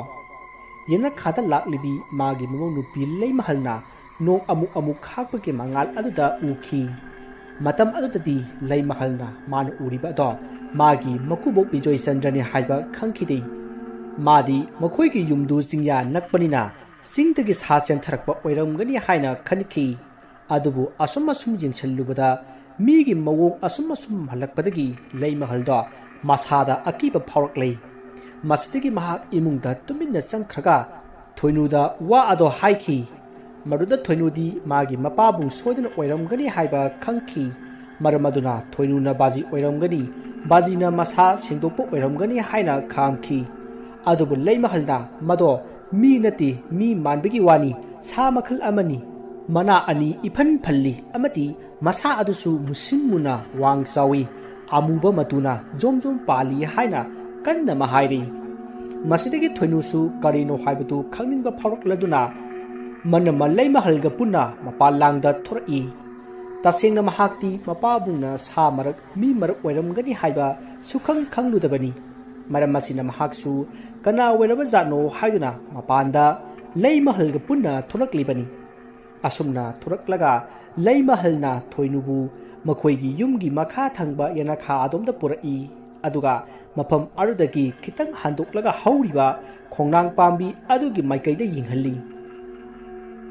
yanakha da laklibi magi mamong nupi leima halna nong amu khakpa ke mangal aduda ukhi matam adutadi leima halna manu uriba do magi makubok Bijoy Chandra ni haiba khangkhidi madi makhoi ki yumdu jingya nakpanina singdagi sachen tharakpa oiramgani haina khankhi adubu asum jingchalubada migi mawong asum halakpadagi leima haldo masada akiba phawraklei masdagi mahak imungda tuminna changkhraga thoinuda wa ado haikhi maruda thoinudi magi mapabung soidana oiramgani haiba khangkhi maramaduna thoinuna baji oiramgani bajina masa singdokpo oiramgani haina khamkhi adubu leima halda mado mi nati mi manbigi wani sa makhal amani mana ani iphan phalli amati masa adusu musimuna wang sawi amuba matuna jomjom pali haina kanna mahairi masidagi thoinusu karino haibatu khangninba phawrakladuna mana malai mahalga punna mapalangda thorai tasengna mahakti mapabungna sa marak mi marak oiramgani haiba sukhang khangludabani maram masina mahaksu kana weraba jano haiduna mapanda lei mahalga punna thoraklibani asumna thoraklaga lei mahalna thoinubu makhoigi yumgi makha thangba yanakha adomda purai aduga mafam arudagi khitang handoklaga hauriba khongnang pambi adugi maikaida yinghalli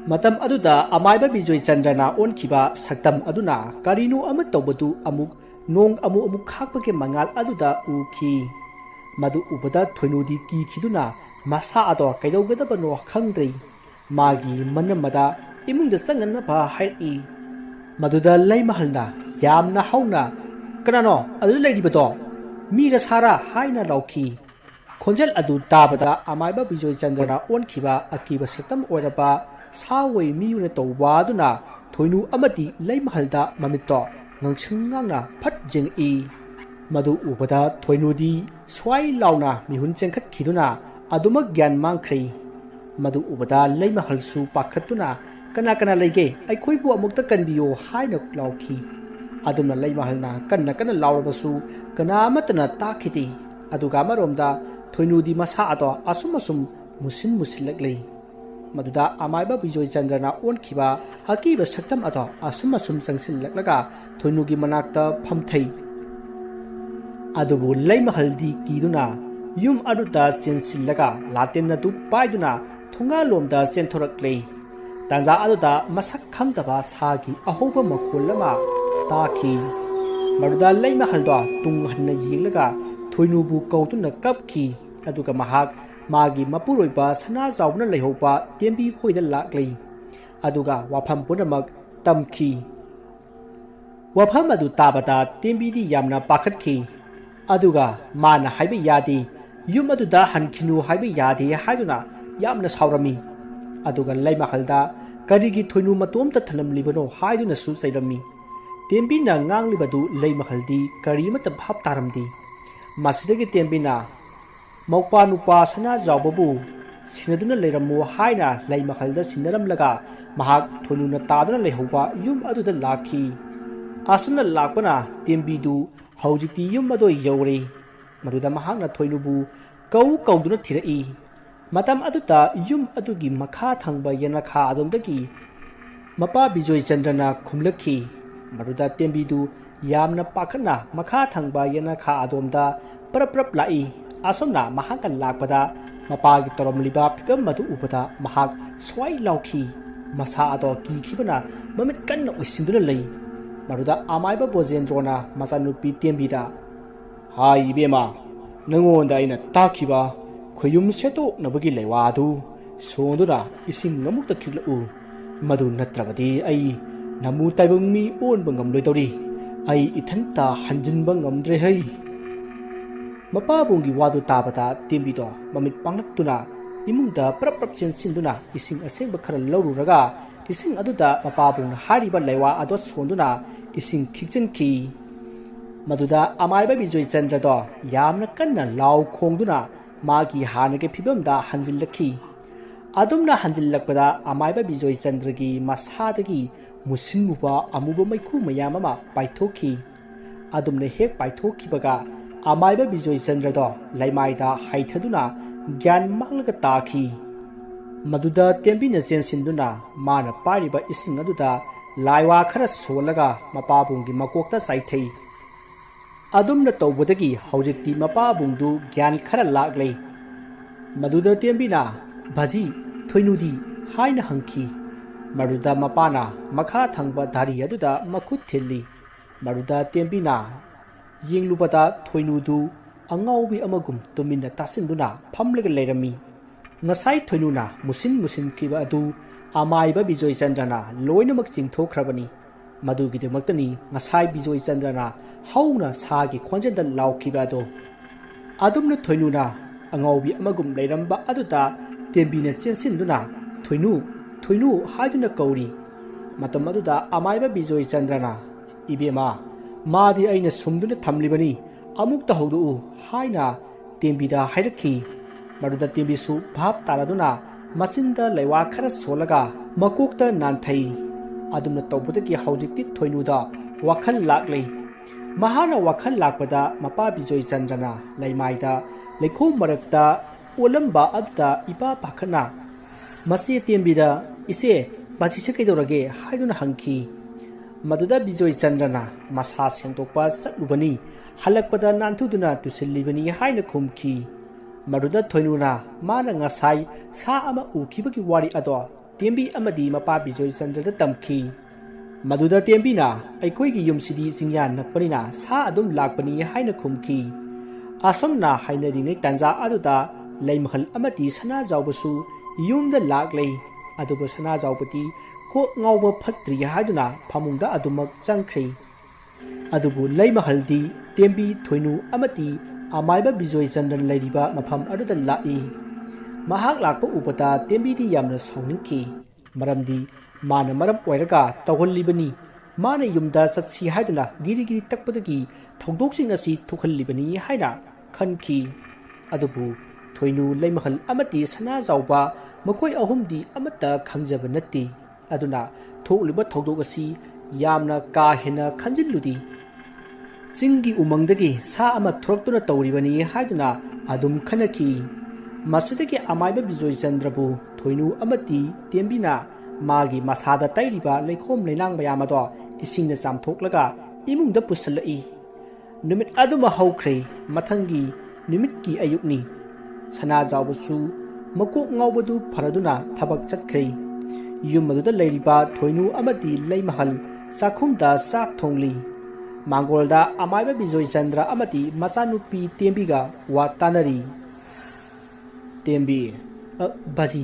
matam aduda amaiba Bijoy Chandrana onkhiba saktam aduna karino ama tawbatu amuk nong amu khakpake mangal aduda ukhi madu ubada thoinudi ki khiduna masa ado kaidaugadabano khangdrei magi manamada imungda sanganna ba hairi maduda leimahalna yamna hauna kanano adu leiribado mira sara haina lauki khonjal adu tabada amaiba Bijoy Chandrana onkhiba akiba saktam oiraba sawai miyuna tawba aduna thoinu amati leimahalda mamito ngangsangngangna phat jeng'i madu ubada thoinudi swai launa mihun chengkhat khiduna aduma gyan mangkhrei Madu ubada lay mahalsu pakhatuna kana kana lege aikhoibu amukta kanbiyo haina lauki adumna lay mahalna kana laurabasu kana amatna takhiti aduga maromda thoinudi masa ado asum musin musilaklei maduda amaiba Bijoy Chandrana onkhiba hakiba saktam ado asum changsillaklaga thoinugi manakta phamthei adubu lay mahaldi kiduna yum aduta chensillaga latemna tu paiduna thunga lomda chenthoraklei Tanza aduda masak khangdaba sagi ahoba makhol taki maduda lay mahalda tung hanna yinglaga thoinubu kautuna kapki aduga mahak magi mapuroiba sana zawna leihopa tembi khoida laklei aduga wafam punamak tamki wafam adu tabata tembi di yamna pakhatki aduga mana haibe yadi yum aduda hankhinu haibe yadi haiduna yamna saurami aduga lay mahalda karigi thoinu matomta thalamlibano haiduna su sairami tembina nganglibadu lay mahaldi kari mata bhap taramdi masidagi tembina maupa nupa sana zawbabu sinaduna leiramu haina lay mahalda sinaramlaga mahak thoinuna taduna lehoba yum aduda lakhi asuna lakpana tembidu haujikti yum ado yaure maduda mahakna thoinubu kauduna thirai matam aduta yum adugi makha thangba yanakha adomdagi mapa Bijoy Chandrana khumlakhi maduda tembidu yamna pakhana makha thangba yanakha adomda prap lai asomna mahakan lakpada mapa gi toromliba phibam madu upata mahak swai lauki masa ado ki khibana mamit kanna usimduna lei maduda amaiba Bojendrona masanupi tembida hai bema nangonda ina takhiba khoyum seto nabagi leiwadu sondura ising ngamukta khiglu madu natrabadi ai namu taibami on bangam loidori ai ithanta hanjinba ngamdre hai mapa bungi wadu tabata tembido mamit panglaktuna imungda prap sinduna ising aseng bakhara loruraga ising aduda mapa bung hariba leiwa ado sonduna ising khikjenki maduda amaiba Bijoy Chandra do yamna kanna law khongduna magi hanage phibamda hanjillakhi adumna hanjillakpada amaiba Bijoy Chandra gi masadagi musinmuba amuba maikhu mayamama paithokhi adumne hek paithokhibaga amaiba Bijoy Chandra do laimaida haithaduna gyan manglaga takhi maduda tembina chensinduna mana pariba ising aduda laiwa khara solaga mapabungi makokta saithei adumna tawbodagi haujikti mapabungdu gyan khara laklei maduda tembina baji thoinudi haina hangki maduda mapana makha thangba dhari aduda makhut thilli maduda tembina yinglubata thoinudu angaubi amagum tumina tasinduna phamlega leirami ngasai thoinuna musin kiba adu amaiba Bijoy Chandrana loinamak chingthokhrabani madugidemaktani ngasai Bijoy Chandrana hauna sagi khonjenda laukhiba do adumna thoinuna angaubi amagum leiramba aduta tembina chensinduna thoinu haiduna kauri matam aduda amaiba Bijoy Chandrana ibema madi aina sumduna thamlibani amukta haudu haina tembida hairakhi maduda tembisu bhap taraduna machinda leiwa khara solaga makokta nanthai adumna tawbudagi haujikti thoinuda wakhal laklei mahana wakhal lakpada mapa Bijoy Chandrana laimaida leikhom marakta olamba adda ipa pakhana masi tembida ise bachi sekeidorage haiduna hangki maduda Bijoy Chandrana masa sengtokpa chatlubani halakpada nanthuduna tusillibani haina khumki maduda thoinuna mana ngasai sa ama ukibagi wari ado tembi amadi mapa Bijoy Chandra da tamki maduda tembina aikoi gi yumsidi singya nakpanina sa adum lakpani haina khumki asomna haina ringai tanja aduda leimhal amati sana jawbasu yumda laklei aduba sana jawpati ko ngawba phatri haiduna phamungda adumak changkhri adubu leimahaldi tembi thoinu amati amaiba Bijoy Chandra leiriba mafam aduda lai mahak lakpa upata tembi di yamna sawningki maramdi mana maram oiraga tawhallibani mana yumda satsi haiduna giri takpadagi thongdoksing asi thukhallibani haina khanki adubu thoinu leimahal amati sana jawba ꯃꯈꯣꯏ ꯑꯍꯨꯝꯗꯤ ꯑꯃꯠꯇ ꯈꯪꯖꯕ ꯅꯠꯇꯦ ꯑꯗꯨꯅ ꯊꯣꯛꯂꯤꯕ ꯊꯧꯗꯣꯛ ꯑꯁꯤ ꯌꯥꯝꯅ ꯀꯥ ꯍꯦꯟꯅ ꯈꯟꯖꯤꯜꯂꯨꯗꯤ ꯆꯤꯡꯒꯤ ꯎꯃꯪꯗꯒꯤ ꯁꯥ ꯑꯃ ꯊꯣꯔꯛꯇꯨꯅ ꯇꯧꯔꯤꯕꯅꯤ ꯍꯥꯏꯗꯨꯅ ꯑꯗꯨꯝ ꯈꯟꯅꯈꯤ ꯃꯁꯤꯗꯒꯤ ꯑꯃꯥꯏꯕ ꯕꯤꯖꯣꯏꯆꯟꯗ꯭ꯔꯕꯨ ꯊꯣꯏꯅꯨ ꯑꯃꯗꯤ ꯇꯦꯝꯕꯤꯅ ꯃꯥꯒꯤ ꯃꯁꯥꯗ ꯇꯩꯔꯤꯕ ꯂꯩꯈꯣꯝ ꯂꯩꯅꯥꯡ ꯃꯌꯥꯝ ꯑꯗꯣ ꯏꯁꯤꯡꯅ ꯆꯥꯝꯊꯣꯛꯂꯒ ꯏꯃꯨꯡꯗ ꯄꯨꯁꯤꯜꯂꯛꯏ ꯅꯨꯃꯤꯠ ꯑꯗꯨꯃ ꯍꯧꯈ꯭ꯔꯦ ꯃꯊꯪꯒꯤ ꯅꯨꯃꯤꯠꯀꯤ ꯑꯌꯨꯛꯅꯤ ꯁꯅꯥꯖꯥꯎꯕꯁꯨ ꯃꯀꯣꯛ ꯉꯥꯎꯕꯗꯨ ꯐꯔꯗꯨꯅ ꯊꯕꯛ ꯆꯠꯈ꯭ꯔꯦ ꯌꯨꯝ ꯑꯗꯨꯗ ꯂꯩꯔꯤꯕ ꯊꯣꯏꯅꯨ ꯑꯃꯗꯤ ꯂꯩꯃꯍꯜ ꯆꯥꯛꯈꯨꯝꯗ ꯆꯥꯛ ꯊꯣꯡꯂꯤ ꯃꯥꯡꯒꯣꯜꯗ ꯑꯃꯥꯏꯕ ꯕꯤꯖꯣꯏꯆꯟꯗ꯭ꯔ ꯑꯃꯗꯤ ꯃꯆꯥꯅꯨꯄꯤ ꯇꯦꯝꯕꯤꯒ ꯋꯥ ꯇꯥꯅꯔꯤ ꯇꯦꯝꯕꯤ ꯕꯥꯖꯤ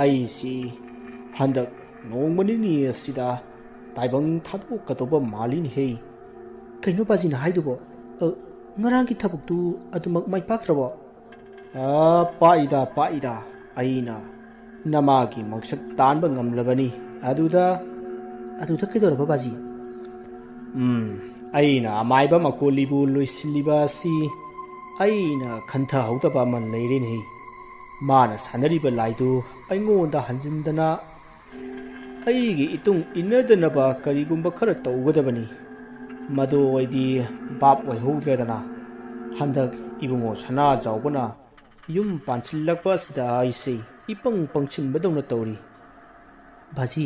ꯑꯩꯁꯤ ꯍꯟꯗꯛ ꯅꯣꯡꯃ ꯅꯤꯅꯤ ꯑꯁꯤꯗ ꯇꯥꯏꯕꯪ ꯊꯥꯗꯣꯛꯀꯗꯧꯕ ꯃꯥꯜꯂꯤꯅꯦꯍꯦ ꯀꯩꯅꯣ ꯕꯥꯖꯤꯅ ꯍꯥꯏꯗꯨꯕꯣ ꯉꯔꯥꯡꯒꯤ ꯊꯕꯛꯇꯨ ꯑꯗꯨꯃꯛ ꯃꯥꯏ ꯄꯥꯛꯇ꯭ꯔꯕꯣ ꯄꯥꯛꯏꯗ ꯑꯩꯅ ꯅꯃꯥꯒꯤ ꯃꯪꯁꯛ ꯇꯥꯟꯕ ꯉꯝꯂꯕꯅꯤ ꯑꯗꯨꯗ ꯀꯩꯗꯧꯔꯕ ꯕꯥꯖꯤ ꯑꯩꯅ ꯑꯃꯥꯏꯕ ꯃꯀꯣꯜꯂꯤꯕꯨ ꯂꯣꯏꯁꯤꯜꯂꯤꯕ ꯑꯁꯤ ꯑꯩꯅ ꯈꯟꯊꯍꯧꯗꯕ ꯑꯃ ꯂꯩꯔꯦꯅꯦꯍꯦ ꯃꯥꯅ ꯁꯥꯟꯅꯔꯤꯕ ꯂꯥꯏꯗꯨ ꯑꯩꯉꯣꯟꯗ ꯍꯟꯖꯤꯟꯗꯅ ꯑꯩꯒꯤ ꯏꯇꯨꯡ ꯏꯟꯅꯗꯅꯕ ꯀꯔꯤꯒꯨꯝꯕ ꯈꯔ ꯇꯧꯒꯗꯕꯅꯤ ꯃꯗꯨ ꯑꯩꯗꯤ ꯕꯥꯞ ꯑꯣꯏꯍꯧꯗ꯭ꯔꯦꯗꯅ ꯍꯟꯗꯛ ꯏꯕꯨꯡꯉꯣ ꯁꯅꯥꯖꯥꯎꯕꯅ ꯌꯨꯝ ꯄꯥꯟꯁꯤꯜꯂꯛꯄ ꯑꯁꯤꯗ ꯑꯩꯁꯦ ꯏꯄꯪ ꯄꯪꯁꯤꯟꯕꯗꯧꯅ ꯇꯧꯔꯤ ꯕꯥꯖꯤ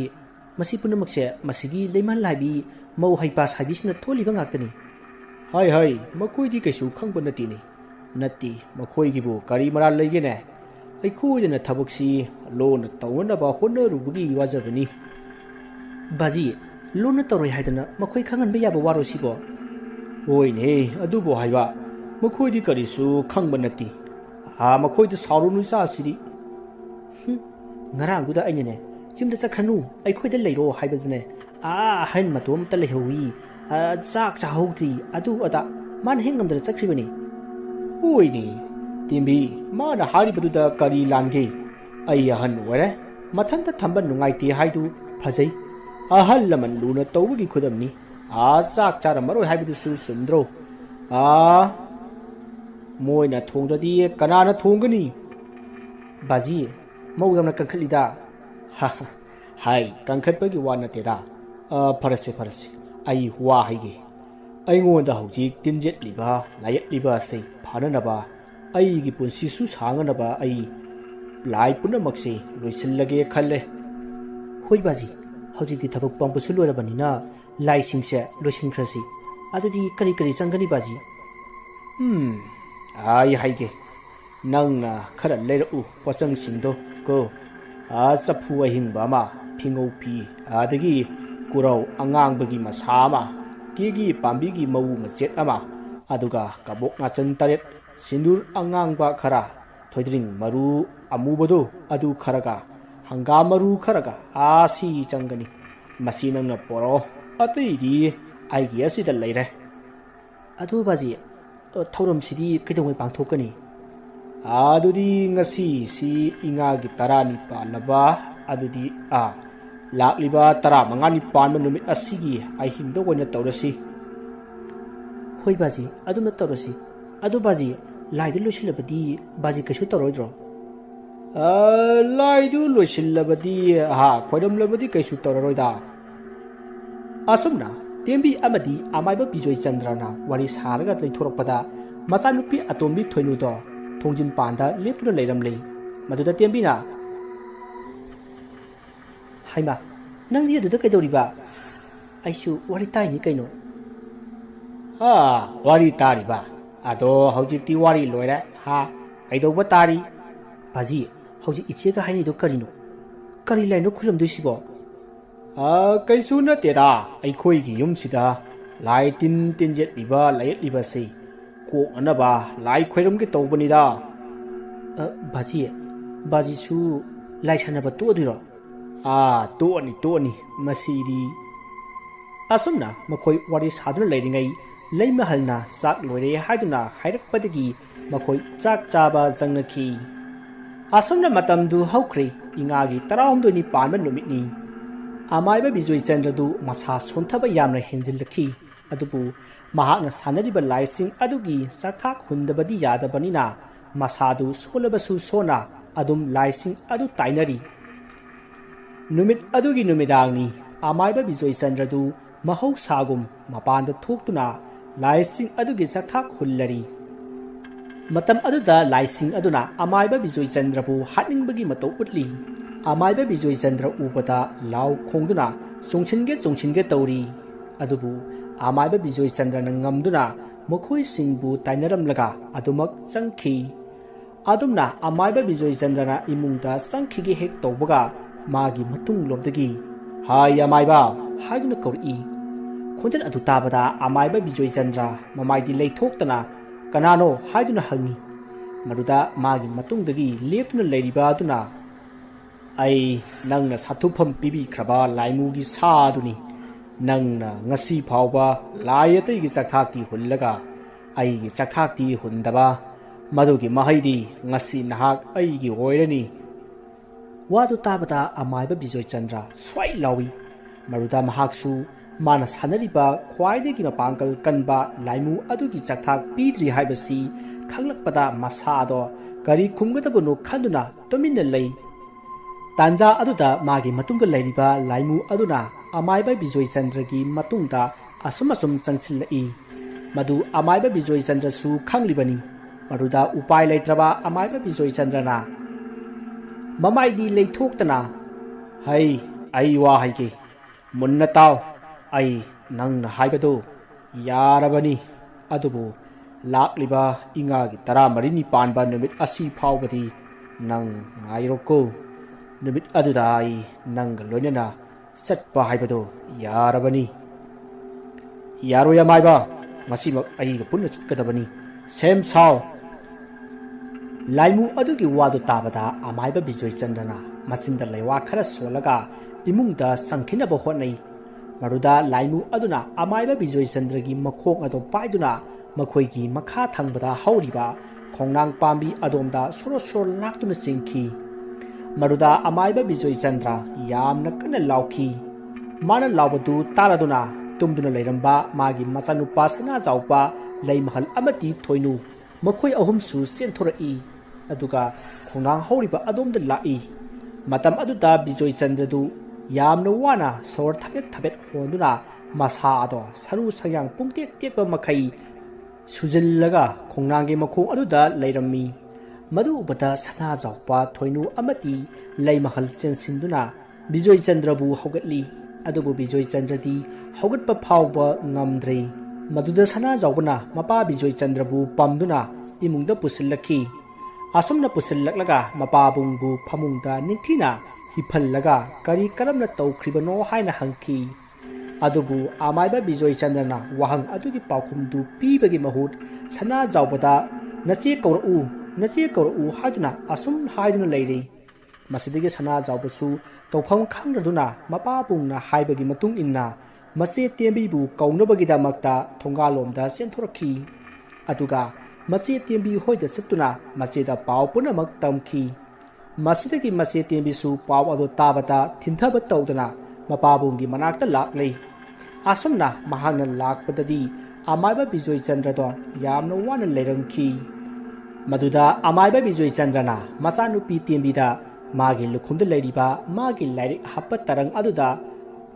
ꯃꯁꯤ ꯄꯨꯝꯅꯃꯛꯁꯦ ꯃꯁꯤꯒꯤ ꯂꯩꯃꯍꯜ ꯍꯥꯏꯕꯤ ꯃꯧ ꯍꯩꯄꯥ ꯁꯥꯕꯤꯁꯤꯅ ꯊꯣꯛꯂꯤꯕ ꯉꯥꯛꯇꯅꯤ ꯍꯥꯏ ꯃꯈꯣꯏꯗꯤ ꯀꯩꯁꯨ ꯈꯪꯕ ꯅꯠꯇꯦꯅꯦ ꯅꯠꯇꯦ ꯃꯈꯣꯏꯒꯤꯕꯨ ꯀꯔꯤ ꯃꯔꯥꯜ ꯂꯩꯒꯦꯅꯦ ꯑꯩꯈꯣꯏꯗꯅ ꯊꯕꯛꯁꯤ ꯂꯣꯟꯅ ꯇꯧꯅꯅꯕ ꯍꯣꯠꯅꯔꯨꯕꯒꯤ ꯋꯥꯖꯕꯅꯤ ꯕꯥꯖꯤ ꯂꯣꯟꯅ ꯇꯧꯔꯣꯏ ꯍꯥꯏꯗꯅ ꯃꯈꯣꯏ ꯈꯪꯍꯟꯕ ꯌꯥꯕ ꯋꯥꯔꯣ ꯁꯤꯕꯣ ꯍꯣꯏꯅꯦ ꯑꯗꯨꯕꯨ ꯍꯥꯏꯕ ꯃꯈꯣꯏꯗꯤ ꯀꯔꯤꯁꯨ ꯈꯪꯕ ꯅꯠꯇꯦ ꯃꯈꯣꯏꯗ ꯁꯥꯎꯔꯨꯅꯨ ꯆꯥꯁꯤꯗꯤ ꯉꯔꯥꯡꯗꯨꯗ ꯑꯩꯅꯅꯦ ꯌꯨꯝꯗ ꯆꯠꯈ꯭ꯔꯅꯨ ꯑꯩꯈꯣꯏꯗ ꯂꯩꯔꯣ ꯍꯥꯏꯕꯗꯨꯅꯦ ꯑꯍꯟ ꯃꯇꯣꯝꯇ ꯂꯩꯍꯧꯋꯤ ꯆꯥꯛ ꯆꯥꯍꯧꯗ꯭ꯔꯤ ꯑꯗꯨ ꯑꯗꯥ ꯃꯥꯅ ꯍꯦꯛ ꯉꯝꯗꯅ ꯆꯠꯈ꯭ꯔꯤꯕꯅꯤ ꯍꯣꯏꯅꯦ ꯇꯦꯝꯕꯤ ꯃꯥꯅ ꯍꯥꯏꯔꯤꯕꯗꯨꯗ ꯀꯔꯤ ꯂꯥꯟꯒꯦ ꯑꯩ ꯑꯍꯟ ꯑꯣꯏꯔꯦ ꯃꯊꯟꯇ ꯊꯝꯕ ꯅꯨꯡꯉꯥꯏꯇꯦ ꯍꯥꯏꯗꯨ ꯐꯖꯩ ꯑꯍꯜ ꯂꯃꯟ ꯂꯨꯅ ꯇꯧꯕꯒꯤ ꯈꯨꯗꯝꯅꯤ ꯆꯥꯛ ꯆꯥꯔꯝꯃꯔꯣꯏ ꯍꯥꯏꯕꯗꯨꯁꯨ ꯆꯨꯝꯗ꯭ꯔꯣ ꯃꯣꯏꯅ ꯊꯣꯡꯗ꯭ꯔꯗꯤ ꯀꯅꯥꯅ ꯊꯣꯡꯒꯅꯤ ꯕꯥꯖꯤ ꯃꯧ ꯌꯥꯝꯅ ꯀꯟꯈꯠꯂꯤꯗ ꯍꯥꯏ ꯀꯟꯈꯠꯄꯒꯤ ꯋꯥ ꯅꯠꯇꯦꯗ ꯐꯔꯁꯦ ꯑꯩ ꯋꯥ ꯍꯥꯏꯒꯦ ꯑꯩꯉꯣꯟꯗ ꯍꯧꯖꯤꯛ ꯇꯤꯟꯖꯦꯠꯂꯤꯕ ꯂꯥꯌꯦꯠꯂꯤꯕ ꯑꯁꯤ ꯐꯅꯅꯕ ꯑꯩꯒꯤ ꯄꯨꯟꯁꯤꯁꯨ ꯁꯥꯡꯅꯅꯕ ꯑꯩ ꯂꯥꯏ ꯄꯨꯝꯅꯃꯛꯁꯦ ꯂꯣꯏꯁꯤꯜꯂꯒꯦ ꯈꯜꯂꯦ ꯍꯣꯏ ꯕꯥꯖꯤ ꯍꯧꯖꯤꯛꯇꯤ ꯊꯕꯛ ꯄꯥꯡꯕꯁꯨ ꯂꯣꯏꯔꯕꯅꯤꯅ ꯂꯥꯏꯁꯤꯡꯁꯦ ꯂꯣꯏꯁꯤꯟꯈ꯭ꯔꯁꯤ ꯑꯗꯨꯗꯤ ꯀꯔꯤ ꯆꯪꯒꯅꯤ ꯕꯥꯖꯤ ꯑꯩ ꯍꯥꯏꯒꯦ ꯅꯪꯅ ꯈꯔ ꯂꯩꯔꯛꯎ ꯄꯣꯠꯆꯪꯁꯤꯡꯗꯣ ꯀꯣ ꯆꯐꯨ ꯑꯍꯤꯡꯕ ꯑꯃ ꯐꯤꯉꯧ ꯐꯤ ꯑꯗꯒꯤ ꯀꯨꯔꯧ ꯑꯉꯥꯡꯕꯒꯤ ꯃꯁꯥ ꯑꯃ ꯀꯦꯒꯤ ꯄꯥꯝꯕꯤꯒꯤ ꯃꯎ ꯃꯆꯦꯠ ꯑꯃ ꯑꯗꯨꯒ ꯀꯕꯣꯛ ꯅꯥꯆꯟ 8 ꯁꯤꯟꯗꯨꯔ ꯑꯉꯥꯡꯕ ꯈꯔ ꯊꯣꯏꯗ꯭ꯔꯤꯡ ꯃꯔꯨ ꯑꯃꯨꯕꯗꯣ ꯑꯗꯨ ꯈꯔꯒ ꯍꯪꯒꯥꯝ ꯃꯔꯨ ꯈꯔꯒ ꯁꯤ ꯆꯪꯒꯅꯤ ꯃꯁꯤ ꯅꯪꯅ ꯄꯣꯔꯛꯑꯣ ꯑꯇꯩꯗꯤ ꯑꯩꯒꯤ ꯑꯁꯤꯗ ꯂꯩꯔꯦ ꯑꯗꯨ ꯕꯥꯖꯤ ꯊꯧꯔꯝꯁꯤꯗꯤ ꯀꯩꯗꯧꯉꯩ ꯄꯥꯡꯊꯣꯛꯀꯅꯤ ꯑꯗꯨꯗꯤ ꯉꯁꯤꯁꯤ ꯏꯉꯥꯒꯤ 10ꯅꯤ ꯄꯥꯜꯂꯕ ꯑꯗꯨꯗꯤ ꯂꯥꯛꯂꯤꯕ 15ꯅꯤ ꯄꯥꯟꯕ ꯅꯨꯃꯤꯠ ꯑꯁꯤꯒꯤ ꯑꯍꯤꯡꯗ ꯑꯣꯏꯅ ꯇꯧꯔꯁꯤ ꯍꯣꯏ ꯕꯥꯖꯤ ꯑꯗꯨꯝꯅ ꯇꯧꯔꯁꯤ ꯑꯗꯨ ꯕꯥꯖꯤ ꯂꯥꯏꯗꯨ ꯂꯣꯏꯁꯤꯜꯂꯕꯗꯤ ꯕꯥꯖꯤ ꯀꯩꯁꯨ ꯇꯧꯔꯣꯏꯗ꯭ꯔꯣ ꯂꯥꯏꯗꯨ ꯂꯣꯏꯁꯤꯜꯂꯕꯗꯤ ꯈꯣꯏꯔꯝꯂꯕꯗꯤ ꯀꯩꯁꯨ ꯇꯧꯔꯔꯣꯏꯗ ꯑꯁꯨꯝꯅ ꯇꯦꯝꯕꯤ ꯑꯃꯗꯤ ꯑꯃꯥꯏꯕ ꯕꯤꯖꯣꯏꯆꯟꯗ꯭ꯔꯅ ꯋꯥꯔꯤ ꯁꯥꯔꯒ ꯂꯩꯊꯣꯔꯛꯄꯗ ꯃꯆꯥꯅꯨꯄꯤ ꯑꯇꯣꯝꯕꯤ ꯊꯣꯏꯅꯨꯗꯣ ꯊꯣꯡꯖꯤꯟ ꯄꯥꯟꯗ ꯂꯦꯞꯇꯨꯅ ꯂꯩꯔꯝꯂꯦ ꯃꯗꯨꯗ ꯇꯦꯝꯕꯤꯅ ꯍꯩꯃꯥ ꯅꯪꯗꯤ ꯑꯗꯨꯗ ꯀꯩꯗꯧꯔꯤꯕ ꯑꯩꯁꯨ ꯋꯥꯔꯤ ꯇꯥꯏꯅꯤ ꯀꯩꯅꯣ ꯋꯥꯔꯤ ꯇꯥꯔꯤꯕ ꯑꯗꯣ ꯍꯧꯖꯤꯛꯇꯤ ꯋꯥꯔꯤ ꯂꯣꯏꯔꯦ ꯀꯩꯗꯧꯕ ꯇꯥꯔꯤ ꯕꯥꯖꯤ ꯍꯧꯖꯤꯛ ꯏꯆꯦꯒ ꯍꯥꯏꯅꯩꯗꯣ ꯀꯔꯤꯅꯣ ꯀꯔꯤ ꯂꯥꯏꯅꯣ ꯈꯨꯔꯝꯗꯣꯏꯁꯤꯕꯣ ꯀꯩꯁꯨ ꯅꯠꯇꯦꯗ ꯑꯩꯈꯣꯏꯒꯤ ꯌꯨꯝꯁꯤꯗ ꯂꯥꯏ ꯇꯤꯟꯖꯦꯠꯂꯤꯕ ꯂꯥꯌꯦꯠꯂꯤꯕꯁꯤ ꯀꯣꯛꯅꯅꯕ ꯂꯥꯏ ꯈꯣꯏꯔꯝꯒꯦ ꯇꯧꯕꯅꯤꯗ ꯕꯥꯖꯤꯁꯨ ꯂꯥꯏ ꯁꯥꯟꯅꯕ ꯇꯣꯛꯑꯗꯣꯏꯔꯣ ꯇꯣꯛꯑꯅꯤ ꯃꯁꯤꯗꯤ ꯑꯁꯨꯝꯅ ꯃꯈꯣꯏ ꯋꯥꯔꯤ ꯁꯥꯗꯨꯅ ꯂꯩꯔꯤꯉꯩ ꯂꯩꯃꯍꯜꯅ ꯆꯥꯛ ꯂꯣꯏꯔꯦ ꯍꯥꯏꯗꯨꯅ ꯍꯥꯏꯔꯛꯄꯗꯒꯤ ꯃꯈꯣꯏ ꯆꯥꯛ ꯆꯥꯕ ꯆꯪꯅꯈꯤ ꯑꯁꯨꯝꯅ ꯃꯇꯝꯗꯨ ꯍꯧꯈ꯭ꯔꯦ ꯏꯉꯥꯒꯤ 19ꯅꯤ ꯄꯥꯟꯕ ꯅꯨꯃꯤꯠꯅꯤ ꯑꯃꯥꯏꯕ ꯕꯤꯖꯣꯏꯆꯟꯗ꯭ꯔꯗꯨ ꯃꯁꯥ ꯁꯣꯟꯊꯕ ꯌꯥꯝꯅ ꯍꯦꯟꯖꯤꯜꯂꯛꯈꯤ ꯑꯗꯨꯕꯨ ꯃꯍꯥꯛꯅ ꯁꯥꯟꯅꯔꯤꯕ ꯂꯥꯏꯁꯤꯡ ꯑꯗꯨꯒꯤ ꯆꯥꯛꯊꯥꯛ ꯍꯨꯟꯗꯕꯗꯤ ꯌꯥꯗꯕꯅꯤꯅ ꯃꯁꯥꯗꯨ ꯁꯣꯜꯂꯕꯁꯨ ꯁꯣꯟꯅ adum laising adu tainari numit adugi numidangni amaiba bijoi chandra du mahau sagum mapanda thoktuna laising adugi sakthak hullari matam aduda laising aduna amaiba bijoi chandra bu hatningbagi matau utli amaiba bijoi chandra ubada law khongduna chungchinge tauri adubu amaiba bijoi chandra na ngamduna mokhoi singbu tainaramlaga adumak changkhi adumna amaiba bijoi chandra na imungda changkhi gi hek tawbaga magi matung lomdagi hai amaiba haiduna kauri khonjan adu tabada amaiba bijoi chandra mamaidi leithoktana kanano haiduna hangi maruda magi matungdagi leptuna leiriba aduna ai nangna sathupam pibi khraba laimugi sa aduni nangna ngasi phawba laiyatai gi chakthakti hullaga ai gi chakthakti hundaba madugi mahaidi ngasi nahak ai gi oirani wadu tabada amaiba bijoi chandra swai lawi maruda mahaksu mana sanariba khwaidagi mapangkal kanba laimu adugi chakthak pidri haibasi khanglakpada masado kari khumgadabunu khanduna tominna lei tanja aduda magi matungga leiriba laimu aduna amaiba bijoi chandra gi matungda asum changchillai madu amaiba bijoi chandra su khanglibani maruda upai leitraba amaiba bijoi chandra na mamaidi leithoktana hai ai wa haike munna taw ai nangna haibado yarabani adubu lakliba inga gi tara marini panba numit asi phawbadi nang ngairoko numit adudai nang loinana satpa haibado yarabani yaro ya maiba masimak ai ga punna chukadabani sem saw laimu adugi wadu tabada amaiba bijoi chandana masinda leiwa khara solaga imungda sangkhina ba honai maruda laimu aduna amaiba bijoi chandra gi makhong ado paiduna makhoi gi makha thangbada hauriba khongnang pambi adomda soro laktuna singki maruda amaiba bijoi chandra yamna kana lauki mana lawbadu taraduna tumduna leiramba magi machanupa sana jawpa leimahal amati thoinu makhoi ahum su senthora aduga khongnang hauriba adomda lai matam aduda bijoi chandra du yamna wana sor thabet honduna masa ado saru sayang pungtek tekba makai sujillaga khongnangge makhong aduda leirammi madu ubata sana jawpa thoinu amati leimahal chensinduna bijoi chandra bu hogatli adubu bijoi chandra di hogatpa phawba ngamdre maduda sana jawbana mapa bijoi chandra bu pamduna imungda pusillakhi asumna pusillaklaga mapa bungbu phamungda ningthina hipallaga kari karamna tawkhribano haina hangki adubu amaiba bijoi chandra wahang adugi paukhumdu pibagi mahut sana jawbada nache kauru haiduna asum haiduna leiri masidagi sana jawbasu tawpham khangraduna mapa bungna haibagi matung inna mache tembibu kaunabagi damakta thongalomda senthoraki aduga mache tembi hoida satuna mache da pau punamak tamki masidagi mache tembi su pau ado tabata thinthaba tawdana mapabungi manakta laklei asumna mahangna lakpadadi amaiba bijoi chandra do yamna wana leiramki maduda amaiba bijoi chandra na masanupi tembi da magi lukhumda leiriba magi lairik happa tarang aduda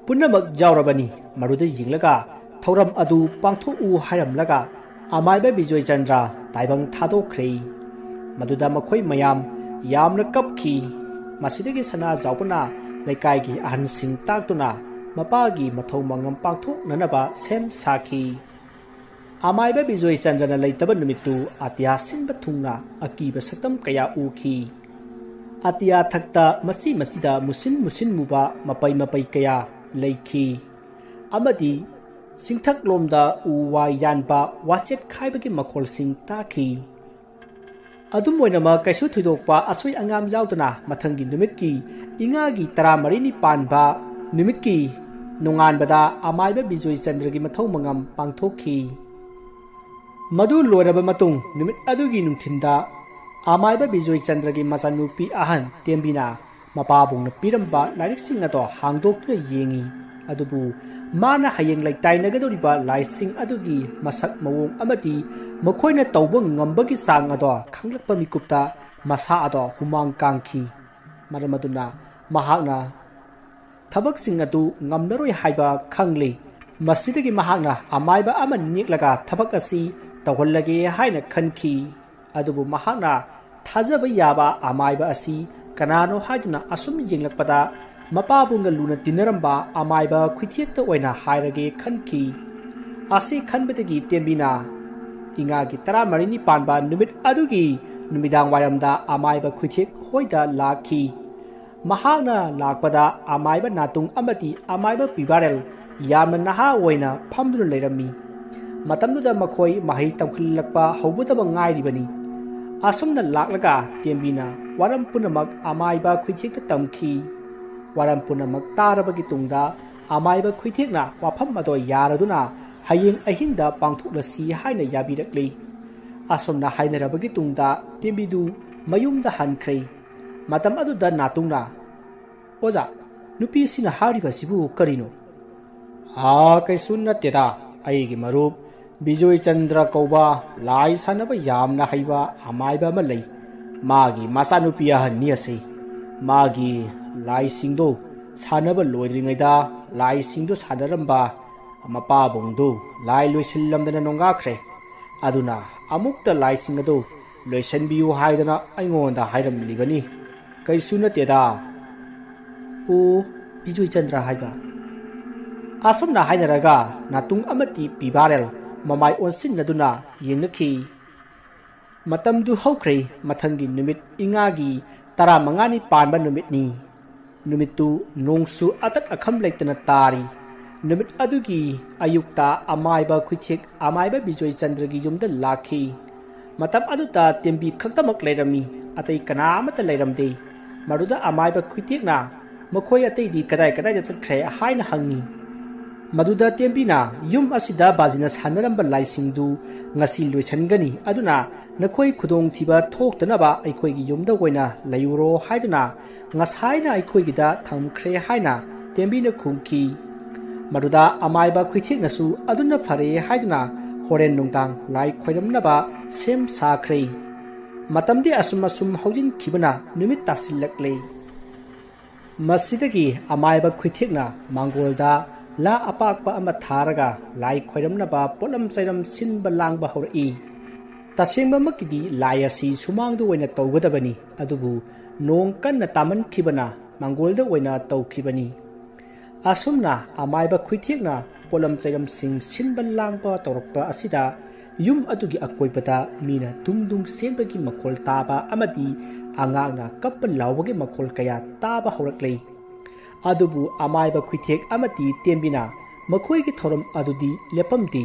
punamak jawrabani maruda yinglaga thoram adu pangthoku hairamlaga amaiba bijoi chandra taibang thadokhrei maduda makhoi mayam yamna kapki masidagi sana jawpana laikai gi ahan sing taktuna mapagi mathau mangam pangthok nanaba sem sakhi amaiba bijoi chandra leitaba numitu atya sinba thungna akiba satam kaya ukhi atya thakta masida musin muba mapai kaya leikhi amadi singthak lomda uwa yanba wachet khaibagi makhol sing takhi adum oinama kaisu thidokpa asoi angam jautuna mathangi numitki ingagi taramarini panba numitki nonganbada amaiba bijoi chandra gi mathau mangam pangthokhi madu loiraba matung numit adugi nungthinda amaiba bijoi chandra gi machanupi ahan tembina mapabungna piramba lairik sing ado hangdoktuna yengi adubu mana hayeng laiktai nagadoriba laising adugi masak mawong amati makhoina tawba ngambagi sang ado khanglakpa mikupta masa ado humang kangki maramaduna mahakna tabak adu ngamnaroi haiba khangli masidagi mahakna amaiba ama niklaga tabak asi tawhallage haina khanki adubu mahakna thajaba yaba amaiba asi kanano haiduna asum jinglakpada mapabunga luna tinaramba amaiba khwithiekta oina hairage khanki asi khanbadagi tembina ingagi taramarini panba numit adugi numidang wairamda amaiba khwithiek hoida lakhi mahakna lakpada amaiba natung amati amaiba pibarel yamna naha oina phamduna leirami matamduda makhoi mahai tamkhilakpa hobudaba ngairibani asumna laklaga tembina waram punamak amaiba khwithiekta tamkhi waram punamak tarabagi tungda amaiba khwithiekna wafam ado yaraduna hayeng ahingda pangthuklasi haina yabirakli asomna hainarabagi tungda tembidu mayumda hankhre matam aduda natungna oja nupi sina hariba sibu karino kaisun nateda aigi marup Bijoy Chandra Kauba lai sanaba yamna haiba amaiba malai magi masanupiya haniase magi lai singdo sanaba loidringaida lai singdo sadaramba mapa bongdu lai loisillamdana nongakre aduna amukta lai singado loisanbiyu haidana aingonda hairamlibani kaisuna teda o Bijoy Chandra haiba asomna hainaraga natung amati pibarel mamai onsin naduna yengnakhi matamdu haukhre mathangi numit ingagi tara mangani panba numitni numittu nongsu atat akham leitana tari numit adugi ayukta amaiba khwithiek amaiba Bijoy Chandra gi yumda lakhi matam aduta tembi khaktamak leirami atai kana amata leiramde maruda amaiba khwithiek na makhoi atai di kadai kadai da chakkhre haina hangi maduda tembina yum asida bazina sanaramba laisingdu ngasi loichangani aduna nakhoi khudong thiba thoktanaba aikhoi gi yumda goina layuro haiduna ngasaina aikhoi gi da thamkhre haina tembina khumki maduda amaiba khwithik nasu aduna phare haiduna horen nungtang lai khoiramnaba sem sakhre matamdi asum haujin khibana numit tasillakle masidagi amaiba khwithikna mangolda la apakpa ama tharaga lai khoiramnaba polam chairam sinba langba hori tasengba makidi lai asi sumangdu oina tawgadabani adubu nong kanna taman khibana mangolda oina tawkhibani asumna amaiba khwithiekna polam chairam sing sinba langba tawrakpa asida yum adugi akoipata mina tungdung senbagi makhol taba amadi angangna kappa lawbagi makhol kaya taba horaklei adubu amaiba khwithiek amati tembina makhoi gi thoram adudi lepamdi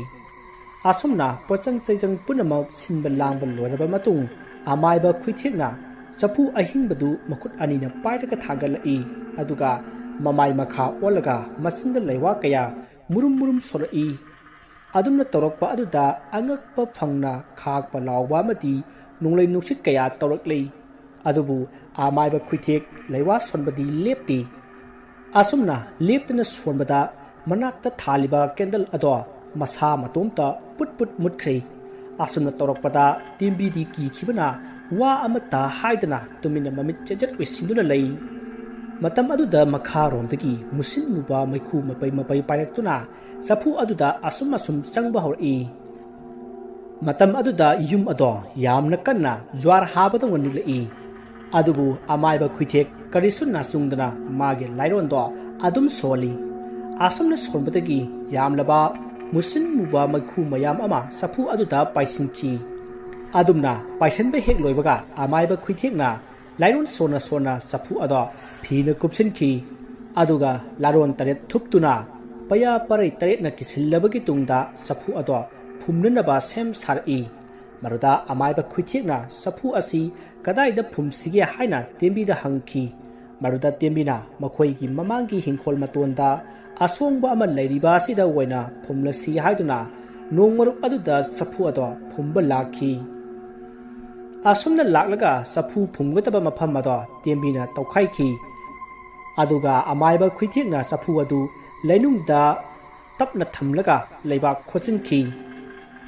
asumna pochang chaijang punamak sinba langba loraba matung amaiba khwithiekna chapu ahingbadu makhut anina pairaga thagalai aduga mamai makha olaga masinda leiwa kaya murum sorai adumna torokpa aduda angakpa phangna khakpa lawba amati nunglei nuksit kaya toraklei adubu amaiba khwithiek leiwa sonbadi lepti asumna leptana sonbada manakta thaliba candle ado masa matomta put mutkhre asumna torokpada timbidi ki khibana wa amata haidana tumina mamit chejat wisinduna lei matam aduda makha romdagi musin muba maikhu mapai pairektuna sapu aduda asum changba hori matam aduda yum ado yamna kanna jwar habada wonilei adubu amaiba khwithiek karisunna sungdana mage lairondo adum soli asumna sonbadagi yamlaba musin muba maikhu mayam ama sapu aduda paisinki adumna paisenbe hek loibaga amaiba khwithiekna lairon sona sapu ado phina kupsinki aduga laron taret thuptuna paya parai taret na kisillabagi tungda sapu ado phumnanaba sem sari maruda amaiba khwithiekna sapu asi kadaida phumsige haina tembida hangki maruda tembina makhoi gi mamangi hingkhol matonda asongba ama leiriba sida waina phumlasi haiduna nongmaruk aduda sapu ado phumba lakhi asumna laklaga sapu phumgataba mafam ado tembina tawkhaiki aduga amaiba khwithiekna sapu adu leinungda tapna thamlaga leibak khochinki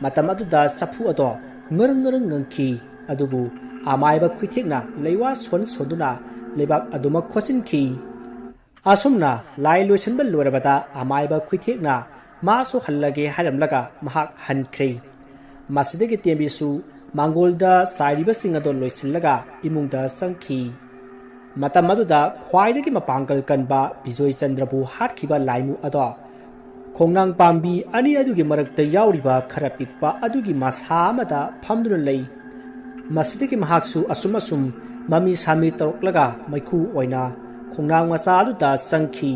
matam aduda sapu ado ngarang ngangki adubu ꯑꯃꯥꯏꯕ ꯈꯨꯏꯊꯦꯛꯅ ꯂꯩꯋꯥ ꯁꯣꯟ ꯁꯣꯟꯗꯨꯅ ꯂꯩꯕꯥꯛ ꯑꯗꯨꯃꯛ ꯈꯣꯠꯆꯤꯟꯈꯤ꯫ ꯑꯁꯨꯝꯅ ꯂꯥꯏ ꯂꯣꯏꯁꯤꯟꯕ ꯂꯣꯏꯔꯕꯗ ꯑꯃꯥꯏꯕ ꯈꯨꯏꯊꯦꯛꯅ ꯃꯥꯁꯨ ꯍꯜꯂꯒꯦ ꯍꯥꯏꯔꯝꯂꯒ ꯃꯍꯥꯛ ꯍꯟꯈ꯭ꯔꯦ꯫ ꯃꯁꯤꯗꯒꯤ ꯇꯦꯝꯕꯤꯁꯨ ꯃꯥꯡꯒꯣꯜꯗ ꯆꯥꯏꯔꯤꯕꯁꯤꯡ ꯑꯗꯨ ꯂꯣꯏꯁꯤꯜꯂꯒ ꯏꯃꯨꯡꯗ ꯆꯪꯈꯤ꯫ ꯃꯇꯝ ꯑꯗꯨꯗ ꯈ꯭ꯋꯥꯏꯗꯒꯤ ꯃꯄꯥꯡꯒꯜ ꯀꯟꯕ ꯕꯤꯖꯣꯏ ꯆꯟꯗ꯭ꯔꯕꯨ ꯍꯥꯠꯈꯤꯕ ꯂꯥꯏꯃꯨ ꯑꯗꯣ ꯈꯣꯡꯅꯥꯡ ꯄꯥꯝꯕꯤ ꯑꯅꯤ ꯑꯗꯨꯒꯤ ꯃꯔꯛꯇ ꯌꯥꯎꯔꯤꯕ ꯈꯔ ꯄꯤꯛꯄ ꯑꯗꯨꯒꯤ ꯃꯁꯥ ꯑꯃꯗ ꯐꯝꯗꯨꯅ ꯂꯩ꯫ ꯃꯁꯤꯗꯒꯤ ꯃꯍꯥꯛꯁꯨ ꯑꯁꯨꯝ ꯃꯃꯤ ꯁꯥꯃꯤ ꯇꯧꯔꯛꯂꯒ ꯃꯩꯈꯨ ꯑꯣꯏꯅ ꯈꯣꯡꯅꯥꯡ ꯃꯆꯥ ꯑꯗꯨꯗ ꯆꯪꯈꯤ꯫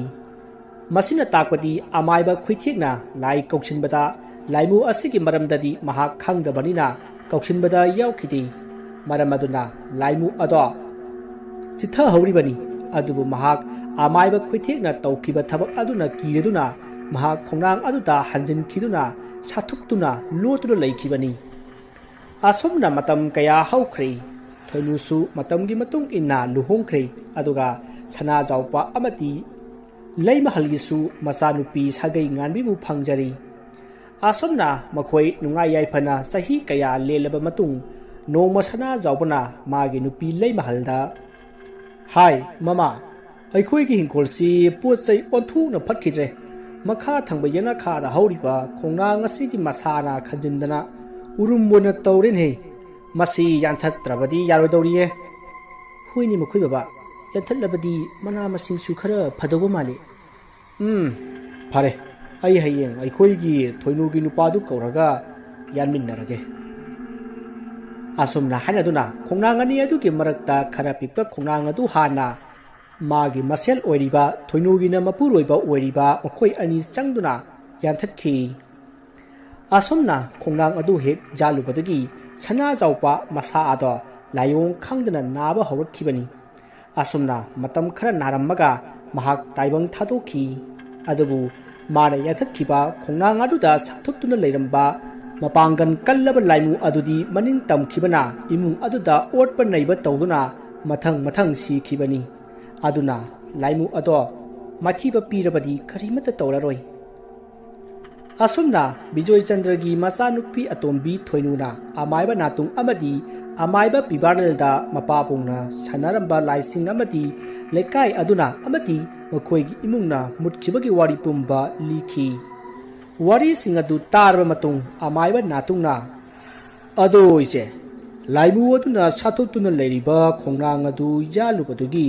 ꯃꯁꯤꯅ ꯇꯥꯛꯄꯗꯤ ꯑꯃꯥꯏꯕ ꯈꯨꯏꯊꯦꯛꯅ ꯂꯥꯏ ꯀꯧꯁꯤꯟꯕꯗ ꯂꯥꯏꯃꯨ ꯑꯁꯤꯒꯤ ꯃꯔꯝꯗꯗꯤ ꯃꯍꯥꯛ ꯈꯪꯗꯕꯅꯤꯅ ꯀꯧꯁꯤꯟꯕꯗ ꯌꯥꯎꯈꯤꯗꯦ꯫ ꯃꯔꯝ ꯑꯗꯨꯅ ꯂꯥꯏꯃꯨ ꯑꯗꯣ ꯆꯤꯊꯍꯧꯔꯤꯕꯅꯤ꯫ ꯑꯗꯨꯕꯨ ꯃꯍꯥꯛ ꯑꯃꯥꯏꯕ ꯈꯨꯏꯊꯦꯛꯅ ꯇꯧꯈꯤꯕ ꯊꯕꯛ ꯑꯗꯨꯅ ꯀꯤꯔꯗꯨꯅ ꯃꯍꯥꯛ ꯈꯣꯡꯅꯥꯡ ꯑꯗꯨꯗ ꯍꯟꯖꯤꯟꯈꯤꯗꯨꯅ ꯁꯥꯊꯨꯛꯇꯨꯅ ꯂꯣꯠꯇꯨꯅ ꯂꯩꯈꯤꯕꯅꯤ꯫ ꯑꯁꯨꯝꯅ ꯃꯇꯝ ꯀꯌꯥ ꯍꯧꯈ꯭ꯔꯦ꯫ ꯊꯣꯏꯅꯨꯁꯨ ꯃꯇꯝꯒꯤ ꯃꯇꯨꯡ ꯏꯟꯅ ꯂꯨꯍꯣꯡꯈ꯭ꯔꯦ꯫ ꯑꯗꯨꯒ ꯁꯅꯥꯖꯥꯎꯄ ꯑꯃꯗꯤ ꯂꯩꯃꯍꯜꯒꯤꯁꯨ ꯃꯆꯥꯅꯨꯄꯤ ꯁꯥꯒꯩ ꯉꯥꯟꯕꯤꯕꯨ ꯐꯪꯖꯔꯤ꯫ ꯑꯁꯨꯝꯅ ꯃꯈꯣꯏ ꯅꯨꯡꯉꯥꯏ ꯌꯥꯏꯐꯅ ꯆꯍꯤ ꯀꯌꯥ ꯂꯦꯜꯂꯕ ꯃꯇꯨꯡ ꯅꯣꯡꯃ ꯁꯅꯥꯖꯥꯎꯕꯅ ꯃꯥꯒꯤ ꯅꯨꯄꯤ ꯂꯩꯃꯍꯜꯗ "ꯍꯥꯏ ꯃꯃꯥ, ꯑꯩꯈꯣꯏꯒꯤ ꯍꯤꯡꯈꯣꯜꯁꯤ ꯄꯣꯠ ꯆꯩ ꯑꯣꯟꯊꯣꯛꯅ ꯐꯠꯈꯤꯗ꯭ꯔꯦ꯫ ꯃꯈꯥ ꯊꯪꯕ ꯌꯦꯅꯈꯥꯗ ꯍꯧꯔꯤꯕ ꯈꯣꯡꯅꯥꯡ ꯑꯁꯤꯒꯤ ꯃꯁꯥꯅ ꯈꯟꯖꯤꯟꯗꯅ ꯎꯔꯨꯝ ꯑꯣꯏꯅ ꯇꯧꯔꯦꯅꯦ꯫ ꯃꯁꯤ ꯌꯥꯟꯊꯠꯇ꯭ꯔꯕꯗꯤ ꯌꯥꯔꯣꯏꯗꯧꯔꯤꯌꯦ꯫ ꯍꯣꯏꯅꯦ ꯃꯈꯣꯏ ꯕꯕꯥ, ꯌꯥꯟꯊꯠꯂꯕꯗꯤ ꯃꯅꯥ ꯃꯁꯤꯡꯁꯨ ꯈꯔ ꯐꯗꯧꯕ ꯃꯥꯜꯂꯤ꯫ ꯐꯔꯦ, ꯑꯩ ꯍꯌꯦꯡ ꯑꯩꯈꯣꯏꯒꯤ ꯊꯣꯏꯅꯨꯒꯤ ꯅꯨꯄꯥꯗꯨ ꯀꯧꯔꯒ ꯌꯥꯟꯃꯤꯟꯅꯔꯒꯦ꯫ ꯑꯁꯨꯝꯅ ꯍꯥꯏꯅꯗꯨꯅ ꯈꯣꯡꯅꯥꯡ ꯑꯅꯤ ꯑꯗꯨꯒꯤ ꯃꯔꯛꯇ ꯈꯔ ꯄꯤꯛꯄ ꯈꯣꯡꯅꯥꯡ ꯑꯗꯨ ꯍꯥꯟꯅ ꯃꯥꯒꯤ ꯃꯁꯦꯜ ꯑꯣꯏꯔꯤꯕ ꯊꯣꯏꯅꯨꯒꯤꯅ ꯃꯄꯨꯔꯣꯏꯕ ꯑꯣꯏꯔꯤꯕ ꯃꯈꯣꯏ ꯑꯅꯤ ꯆꯪꯗꯨꯅ ꯌꯥꯟꯊꯠꯈꯤ꯫ ꯑꯁꯨꯝꯅ ꯈꯣꯡꯅꯥꯡ ꯑꯗꯨ ꯍꯦꯛ ꯌꯥꯜꯂꯨꯕꯗꯒꯤ ꯁꯅꯥꯖꯥꯎꯄ ꯃꯁꯥ ꯑꯗꯣ ꯂꯥꯏꯑꯣꯡ ꯈꯪꯗꯅ ꯅꯥꯕ ꯍꯧꯔꯛꯈꯤꯕꯅꯤ꯫ ꯑꯁꯨꯝꯅ ꯃꯇꯝ ꯈꯔ ꯅꯥꯔꯝꯃꯒ ꯃꯍꯥꯛ ꯇꯥꯏꯕꯪ ꯊꯥꯗꯣꯛꯈꯤ꯫ ꯑꯗꯨꯕꯨ ꯃꯥꯅ ꯌꯥꯟꯊꯠꯈꯤꯕ ꯈꯣꯡꯅꯥꯡ ꯑꯗꯨꯗ ꯁꯥꯊꯨꯞꯇꯨꯅ ꯂꯩꯔꯝꯕ ꯃꯄꯥꯡꯒꯜ ꯀꯜꯂꯕ ꯂꯥꯏꯃꯨ ꯑꯗꯨꯗꯤ ꯃꯅꯤꯡ ꯇꯝꯈꯤꯕꯅ ꯏꯃꯨꯡ ꯑꯗꯨꯗ ꯑꯣꯠꯄ ꯅꯩꯕ ꯇꯧꯗꯨꯅ ꯃꯊꯪ ꯁꯤꯈꯤꯕꯅꯤ꯫ ꯑꯗꯨꯅ ꯂꯥꯏꯃꯨ ꯑꯗꯣ ꯃꯥꯏꯊꯤꯕ ꯄꯤꯔꯕꯗꯤ ꯀꯔꯤꯃꯠꯇ ꯇꯧꯔꯔꯣꯏ꯫ ꯑꯁꯨꯝꯅ ꯕꯤꯖꯣꯏ ꯆꯟꯗ꯭ꯔꯒꯤ ꯃꯆꯥꯅꯨꯄꯤ ꯑꯇꯣꯝꯕꯤ ꯊꯣꯏꯅꯨꯅ ꯑꯃꯥꯏꯕ ꯅꯥꯇꯨꯡ ꯑꯃꯗꯤ ꯑꯃꯥꯏꯕ ꯄꯤꯕꯥꯔꯦꯜꯗ ꯃꯄꯥꯕꯨꯡꯅ ꯁꯥꯟꯅꯔꯝꯕ ꯂꯥꯏꯁꯤꯡ ꯑꯃꯗꯤ ꯂꯩꯀꯥꯏ ꯑꯗꯨꯅ ꯑꯃꯗꯤ ꯃꯈꯣꯏꯒꯤ ꯏꯃꯨꯡꯅ ꯃꯨꯠꯈꯤꯕꯒꯤ ꯋꯥꯔꯤ ꯄꯨꯝꯕ ꯂꯤꯈꯤ꯫ ꯋꯥꯔꯤꯁꯤꯡ ꯑꯗꯨ ꯇꯥꯔꯕ ꯃꯇꯨꯡ ꯑꯃꯥꯏꯕ ꯅꯥꯇꯨꯡꯅ "ꯑꯗꯣ ꯏꯆꯦ, ꯂꯥꯏꯃꯨ ꯑꯗꯨꯅ ꯁꯥꯊꯨꯞꯇꯨꯅ ꯂꯩꯔꯤꯕ ꯈꯣꯡꯅꯥꯡ ꯑꯗꯨ ꯌꯥꯜꯂꯨꯕꯗꯨꯒꯤ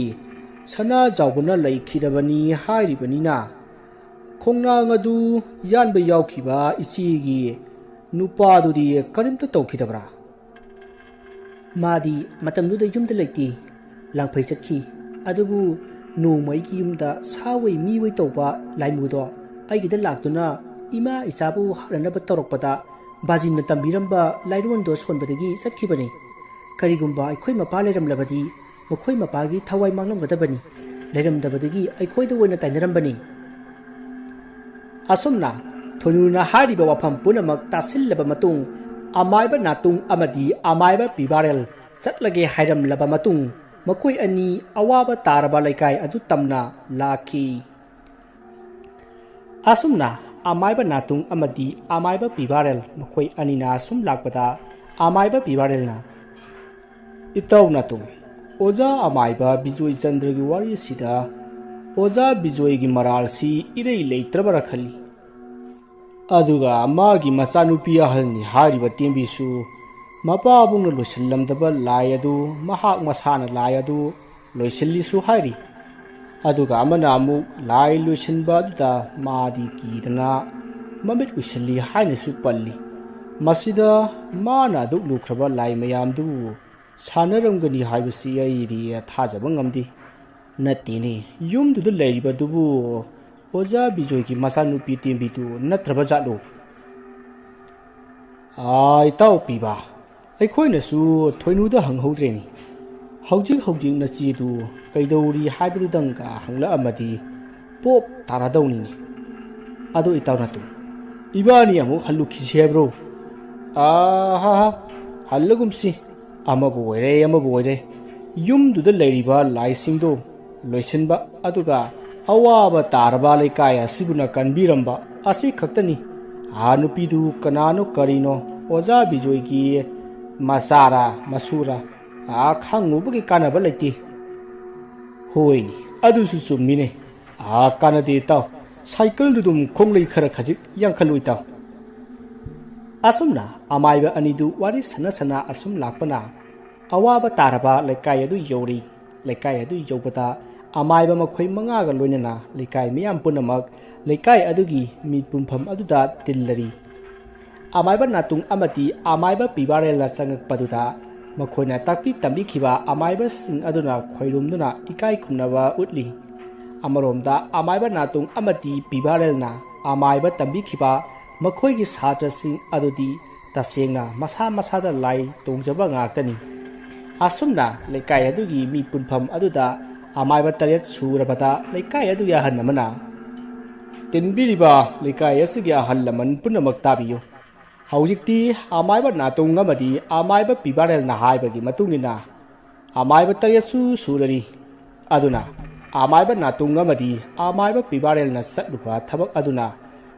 ꯁꯅꯥꯖꯥꯎꯕꯅ ꯂꯩꯈꯤꯗꯕꯅꯤ ꯍꯥꯏꯔꯤꯕꯅꯤꯅ ꯈꯣꯡꯅꯥꯡ ꯑꯗꯨ ꯌꯥꯟꯕ ꯌꯥꯎꯈꯤꯕ ꯏꯆꯦꯒꯤ ꯅꯨꯄꯥꯗꯨꯗꯤ ꯀꯔꯤꯝꯇ ꯇꯧꯈꯤꯗꯕ꯭ꯔꯥ?" "ꯃꯥꯗꯤ ꯃꯇꯝꯗꯨꯗ ꯌꯨꯝꯗ ꯂꯩꯇꯦ, ꯂꯥꯡꯐꯩ ꯆꯠꯈꯤ꯫ ꯑꯗꯨꯕꯨ ꯅꯣꯡꯃ ꯑꯩꯒꯤ ꯌꯨꯝꯗ ꯁꯥꯋꯩ ꯃꯤꯋꯩ ꯇꯧꯕ ꯂꯥꯏꯃꯨꯗꯣ ꯑꯩꯒꯤꯗ ꯂꯥꯛꯇꯨꯅ ꯏꯃꯥ ꯏꯆꯥꯕꯨ ꯍꯥꯠꯅꯅꯕ ꯇꯧꯔꯛꯄꯗ ꯕꯥꯖꯤꯅ ꯇꯝꯕꯤꯔꯝꯕ ꯂꯥꯏꯔꯣꯟꯗꯣ ꯁꯣꯟꯕꯗꯒꯤ ꯆꯠꯈꯤꯕꯅꯤ꯫ ꯀꯔꯤꯒꯨꯝꯕ ꯑꯩꯈꯣꯏ ꯃꯄꯥ ꯂꯩꯔꯝꯂꯕꯗꯤ ꯃꯈꯣꯏ ꯃꯄꯥꯒꯤ ꯊꯋꯥꯏ ꯃꯥꯡꯂꯝꯒꯗꯕꯅꯤ꯫ ꯂꯩꯔꯝꯗꯕꯗꯒꯤ ꯑꯩꯈꯣꯏꯗ ꯑꯣꯏꯅ ꯇꯥꯏꯅꯔꯝꯕꯅꯤ." ꯑꯁꯨꯝꯅ ꯊꯣꯏꯅꯨꯅ ꯍꯥꯏꯔꯤꯕ ꯋꯥꯐꯝ ꯄꯨꯝꯅꯃꯛ ꯇꯥꯁꯤꯜꯂꯕ ꯃꯇꯨꯡ ꯑꯃꯥꯏꯕ ꯅꯥꯇꯨꯡ ꯑꯃꯗꯤ ꯑꯃꯥꯏꯕ ꯄꯤꯕꯥꯔꯦꯜ ꯆꯠꯂꯒꯦ ꯍꯥꯏꯔꯝꯂꯕ ꯃꯇꯨꯡ ꯃꯈꯣꯏ ꯑꯅꯤ ꯑꯋꯥꯕ ꯇꯥꯔꯕ ꯂꯩꯀꯥꯏ ꯑꯗꯨ ꯇꯝꯅ ꯂꯥꯛꯈꯤ꯫ ꯑꯁꯨꯝꯅ ꯑꯃꯥꯏꯕ ꯅꯥꯇꯨꯡ ꯑꯃꯗꯤ ꯑꯃꯥꯏꯕ ꯄꯤꯕꯥꯔꯦꯜ ꯃꯈꯣꯏ ꯑꯅꯤꯅ ꯁꯨꯝ ꯂꯥꯛꯄꯗ ꯑꯃꯥꯏꯕ ꯄꯤꯕꯥꯔꯦꯜꯅ "ꯏꯇꯥꯎ ꯅꯥꯇꯨꯡ, ꯑꯣꯖꯥ ꯑꯃꯥꯏꯕ ꯕꯤꯖꯣꯏ ꯆꯟꯗ꯭ꯔꯒꯤ ꯋꯥꯔꯤꯁꯤꯗ ꯑꯣꯖꯥ ꯕꯤꯖꯣꯏꯒꯤ ꯃꯔꯥꯜꯁꯤ ꯏꯔꯩ ꯂꯩꯇ꯭ꯔꯕꯔꯥ ꯈꯜꯂꯤ꯫ ꯑꯗꯨꯒ ꯃꯥꯒꯤ ꯃꯆꯥꯅꯨꯄꯤ ꯑꯍꯜꯅꯤ ꯍꯥꯏꯔꯤꯕ ꯇꯦꯝꯕꯤꯁꯨ ꯃꯄꯥꯕꯨꯡꯅ ꯂꯣꯏꯁꯤꯜꯂꯝꯗꯕ ꯂꯥꯏ ꯑꯗꯨ ꯃꯍꯥꯛ ꯃꯁꯥꯅ ꯂꯥꯏ ꯑꯗꯨ ꯂꯣꯏꯁꯤꯜꯂꯤꯁꯨ ꯍꯥꯏꯔꯤ꯫ ꯑꯗꯨꯒ ꯑꯃꯅ ꯑꯃꯨꯛ ꯂꯥꯏ ꯂꯣꯏꯁꯤꯟꯕ ꯑꯗꯨꯗ ꯃꯥꯗꯤ ꯀꯤꯗꯅ ꯃꯃꯤꯠ ꯎꯏꯁꯤꯜꯂꯤ ꯍꯥꯏꯅꯁꯨ ꯄꯜꯂꯤ꯫ ꯃꯁꯤꯗ ꯃꯥꯅ ꯑꯗꯨꯛ ꯂꯨꯈ꯭ꯔꯕ ꯂꯥꯏ ꯃꯌꯥꯝꯗꯨꯕꯨ ꯁꯥꯟꯅꯔꯝꯒꯅꯤ ꯍꯥꯏꯕꯁꯤ ꯑꯩꯗꯤ ꯊꯥꯖꯕ ꯉꯝꯗꯦ꯫ ꯅꯠꯇꯦꯅꯦ, ꯌꯨꯝꯗꯨꯗ ꯂꯩꯔꯤꯕꯗꯨꯕꯨ ꯑꯣꯖꯥ ꯕꯤꯖꯣꯏꯒꯤ ꯃꯆꯥꯅꯨꯄꯤ ꯇꯦꯝꯕꯤꯗꯨ ꯅꯠꯇ꯭ꯔꯕ ꯖꯥꯠꯂꯣ?" "ꯏꯇꯥꯎ ꯄꯤꯕꯥ, ꯑꯩꯈꯣꯏꯅꯁꯨ ꯊꯣꯏꯅꯨꯗ ꯍꯪꯍꯧꯗ꯭ꯔꯦꯅꯤ꯫ ꯍꯧꯖꯤꯛ ꯅꯆꯦꯗꯨ ꯀꯩꯗꯧꯔꯤ ꯍꯥꯏꯕꯗꯨꯗꯪꯒ ꯍꯪꯂꯛꯑꯝꯃꯗꯤ ꯄꯣꯞ ꯇꯥꯔꯗꯧꯅꯤꯅꯦ꯫ ꯑꯗꯣ ꯏꯇꯥꯎ ꯅꯥꯇꯨꯡ, ꯏꯕꯥꯅꯤ ꯑꯃꯨꯛ ꯍꯜꯂꯨꯈꯤꯁꯤ ꯍꯥꯏꯕ꯭ꯔꯣ?" "ꯍꯜꯂꯒꯨꯝꯁꯤ, ꯑꯃꯕꯨ ꯑꯣꯏꯔꯦ ꯌꯨꯝꯗꯨꯗ ꯂꯩꯔꯤꯕ ꯂꯥꯏꯁꯤꯡꯗꯣ ꯂꯣꯏꯁꯤꯟꯕ ꯑꯗꯨꯒ ꯑꯋꯥꯕ ꯇꯥꯔꯕ ꯂꯩꯀꯥꯏ ꯑꯁꯤꯕꯨꯅ ꯀꯟꯕꯤꯔꯝꯕ ꯑꯁꯤ ꯈꯛꯇꯅꯤ꯫ ꯅꯨꯄꯤꯗꯨ ꯀꯅꯥꯅꯣ ꯀꯔꯤꯅꯣ, ꯑꯣꯖꯥ ꯕꯤꯖꯣꯏꯒꯤ ꯃꯆꯥꯔꯥ ꯃꯁꯨꯔꯥ ꯈꯪꯉꯨꯕꯒꯤ ꯀꯥꯟꯅꯕ ꯂꯩꯇꯦ꯫ ꯍꯣꯏꯅꯦ ꯑꯗꯨꯁꯨ ꯆꯨꯝꯃꯤꯅꯦ꯫ ꯀꯥꯟꯅꯗꯦ ꯏꯇꯥꯎ, ꯁꯥꯏꯀꯜꯗꯨꯗꯨꯝ ꯈꯣꯡꯂꯩ ꯈꯔ ꯈꯖꯤꯛ ꯌꯥꯡꯈꯠꯂꯨ ꯏꯇꯥꯎ꯫ ꯑꯁꯨꯝꯅ ꯑꯃꯥꯏꯕ ꯑꯅꯤꯗꯨ ꯋꯥꯔꯤ ꯁꯥꯟꯅ ꯁꯥꯟꯅ ꯑꯁꯨꯝ ꯂꯥꯛꯄꯅ ꯑꯋꯥꯕ ꯇꯥꯔꯕ ꯂꯩꯀꯥꯏ ꯑꯗꯨ ꯌꯧꯔꯤ꯫ ꯂꯩꯀꯥꯏ ꯑꯗꯨ ꯌꯧꯕꯗ ꯑꯃꯥꯏꯕ ꯃꯈꯣꯏ ꯃꯉꯥꯒ ꯂꯣꯏꯅꯅ ꯂꯩꯀꯥꯏ ꯃꯤꯌꯥꯝ ꯄꯨꯝꯅꯃꯛ ꯂꯩꯀꯥꯏ ꯑꯗꯨꯒꯤ ꯃꯤ ꯄꯨꯟꯐꯝ ꯑꯗꯨꯗ ꯇꯤꯜꯂꯔꯤ꯫ ꯑꯃꯥꯏꯕ ꯅꯥꯇꯨꯡ ꯑꯃꯗꯤ ꯑꯃꯥꯏꯕ ꯄꯤꯕꯥꯔꯦꯜꯅ ꯆꯪꯉꯛꯄꯗꯨꯗ ꯃꯈꯣꯏꯅ ꯇꯥꯛꯄꯤ ꯇꯝꯕꯤꯈꯤꯕ ꯑꯃꯥꯏꯕꯁꯤꯡ ꯑꯗꯨꯅ ꯈꯣꯏꯔꯨꯝꯗꯨꯅ ꯏꯀꯥꯏ ꯈꯨꯝꯅꯕ ꯎꯠꯂꯤ꯫ ꯑꯃꯔꯣꯝꯗ ꯑꯃꯥꯏꯕ ꯅꯥꯇꯨꯡ ꯑꯃꯗꯤ ꯄꯤꯕꯥꯔꯦꯜꯅ ꯑꯃꯥꯏꯕ ꯇꯝꯕꯤꯈꯤꯕ ꯃꯈꯣꯏꯒꯤ ꯁꯥꯇ꯭ꯔꯁꯤꯡ ꯑꯗꯨꯗꯤ ꯇꯁꯦꯡꯅ ꯃꯁꯥ ꯃꯁꯥꯗ ꯂꯥꯏ ꯇꯣꯡꯖꯕ ꯉꯥꯛꯇꯅꯤ꯫ ꯑꯁꯨꯝꯅ ꯂꯩꯀꯥꯏ ꯑꯗꯨꯒꯤ ꯃꯤ ꯄꯨꯟꯐꯝ ꯑꯗꯨꯗ ꯑꯃꯥꯏꯕ 7 ꯁꯨꯔꯕꯗ ꯂꯩꯀꯥꯏ ꯑꯗꯨꯒꯤ ꯑꯍꯜ ꯑꯃꯅ "ꯇꯤꯟꯕꯤꯔꯤꯕ ꯂꯩꯀꯥꯏ ꯑꯁꯤꯒꯤ ꯑꯍꯜ ꯂꯃꯟ ꯄꯨꯝꯅꯃꯛ ꯇꯥꯕꯤꯌꯨ꯫ ꯍꯧꯖꯤꯛꯇꯤ ꯑꯃꯥꯏꯕ ꯅꯥꯇꯨꯡ ꯑꯃꯗꯤ ꯑꯃꯥꯏꯕ ꯄꯤꯕꯥꯔꯦꯜꯅ ꯍꯥꯏꯕꯒꯤ ꯃꯇꯨꯡꯏꯟꯅ ꯑꯃꯥꯏꯕ 7 ꯁꯨꯔꯔꯤ꯫ ꯑꯗꯨꯅ ꯑꯃꯥꯏꯕ ꯅꯥꯇꯨꯡ ꯑꯃꯗꯤ ꯑꯃꯥꯏꯕ ꯄꯤꯕꯥꯔꯦꯜꯅ ꯆꯠꯂꯨꯕ ꯊꯕꯛ ꯑꯗꯨꯅ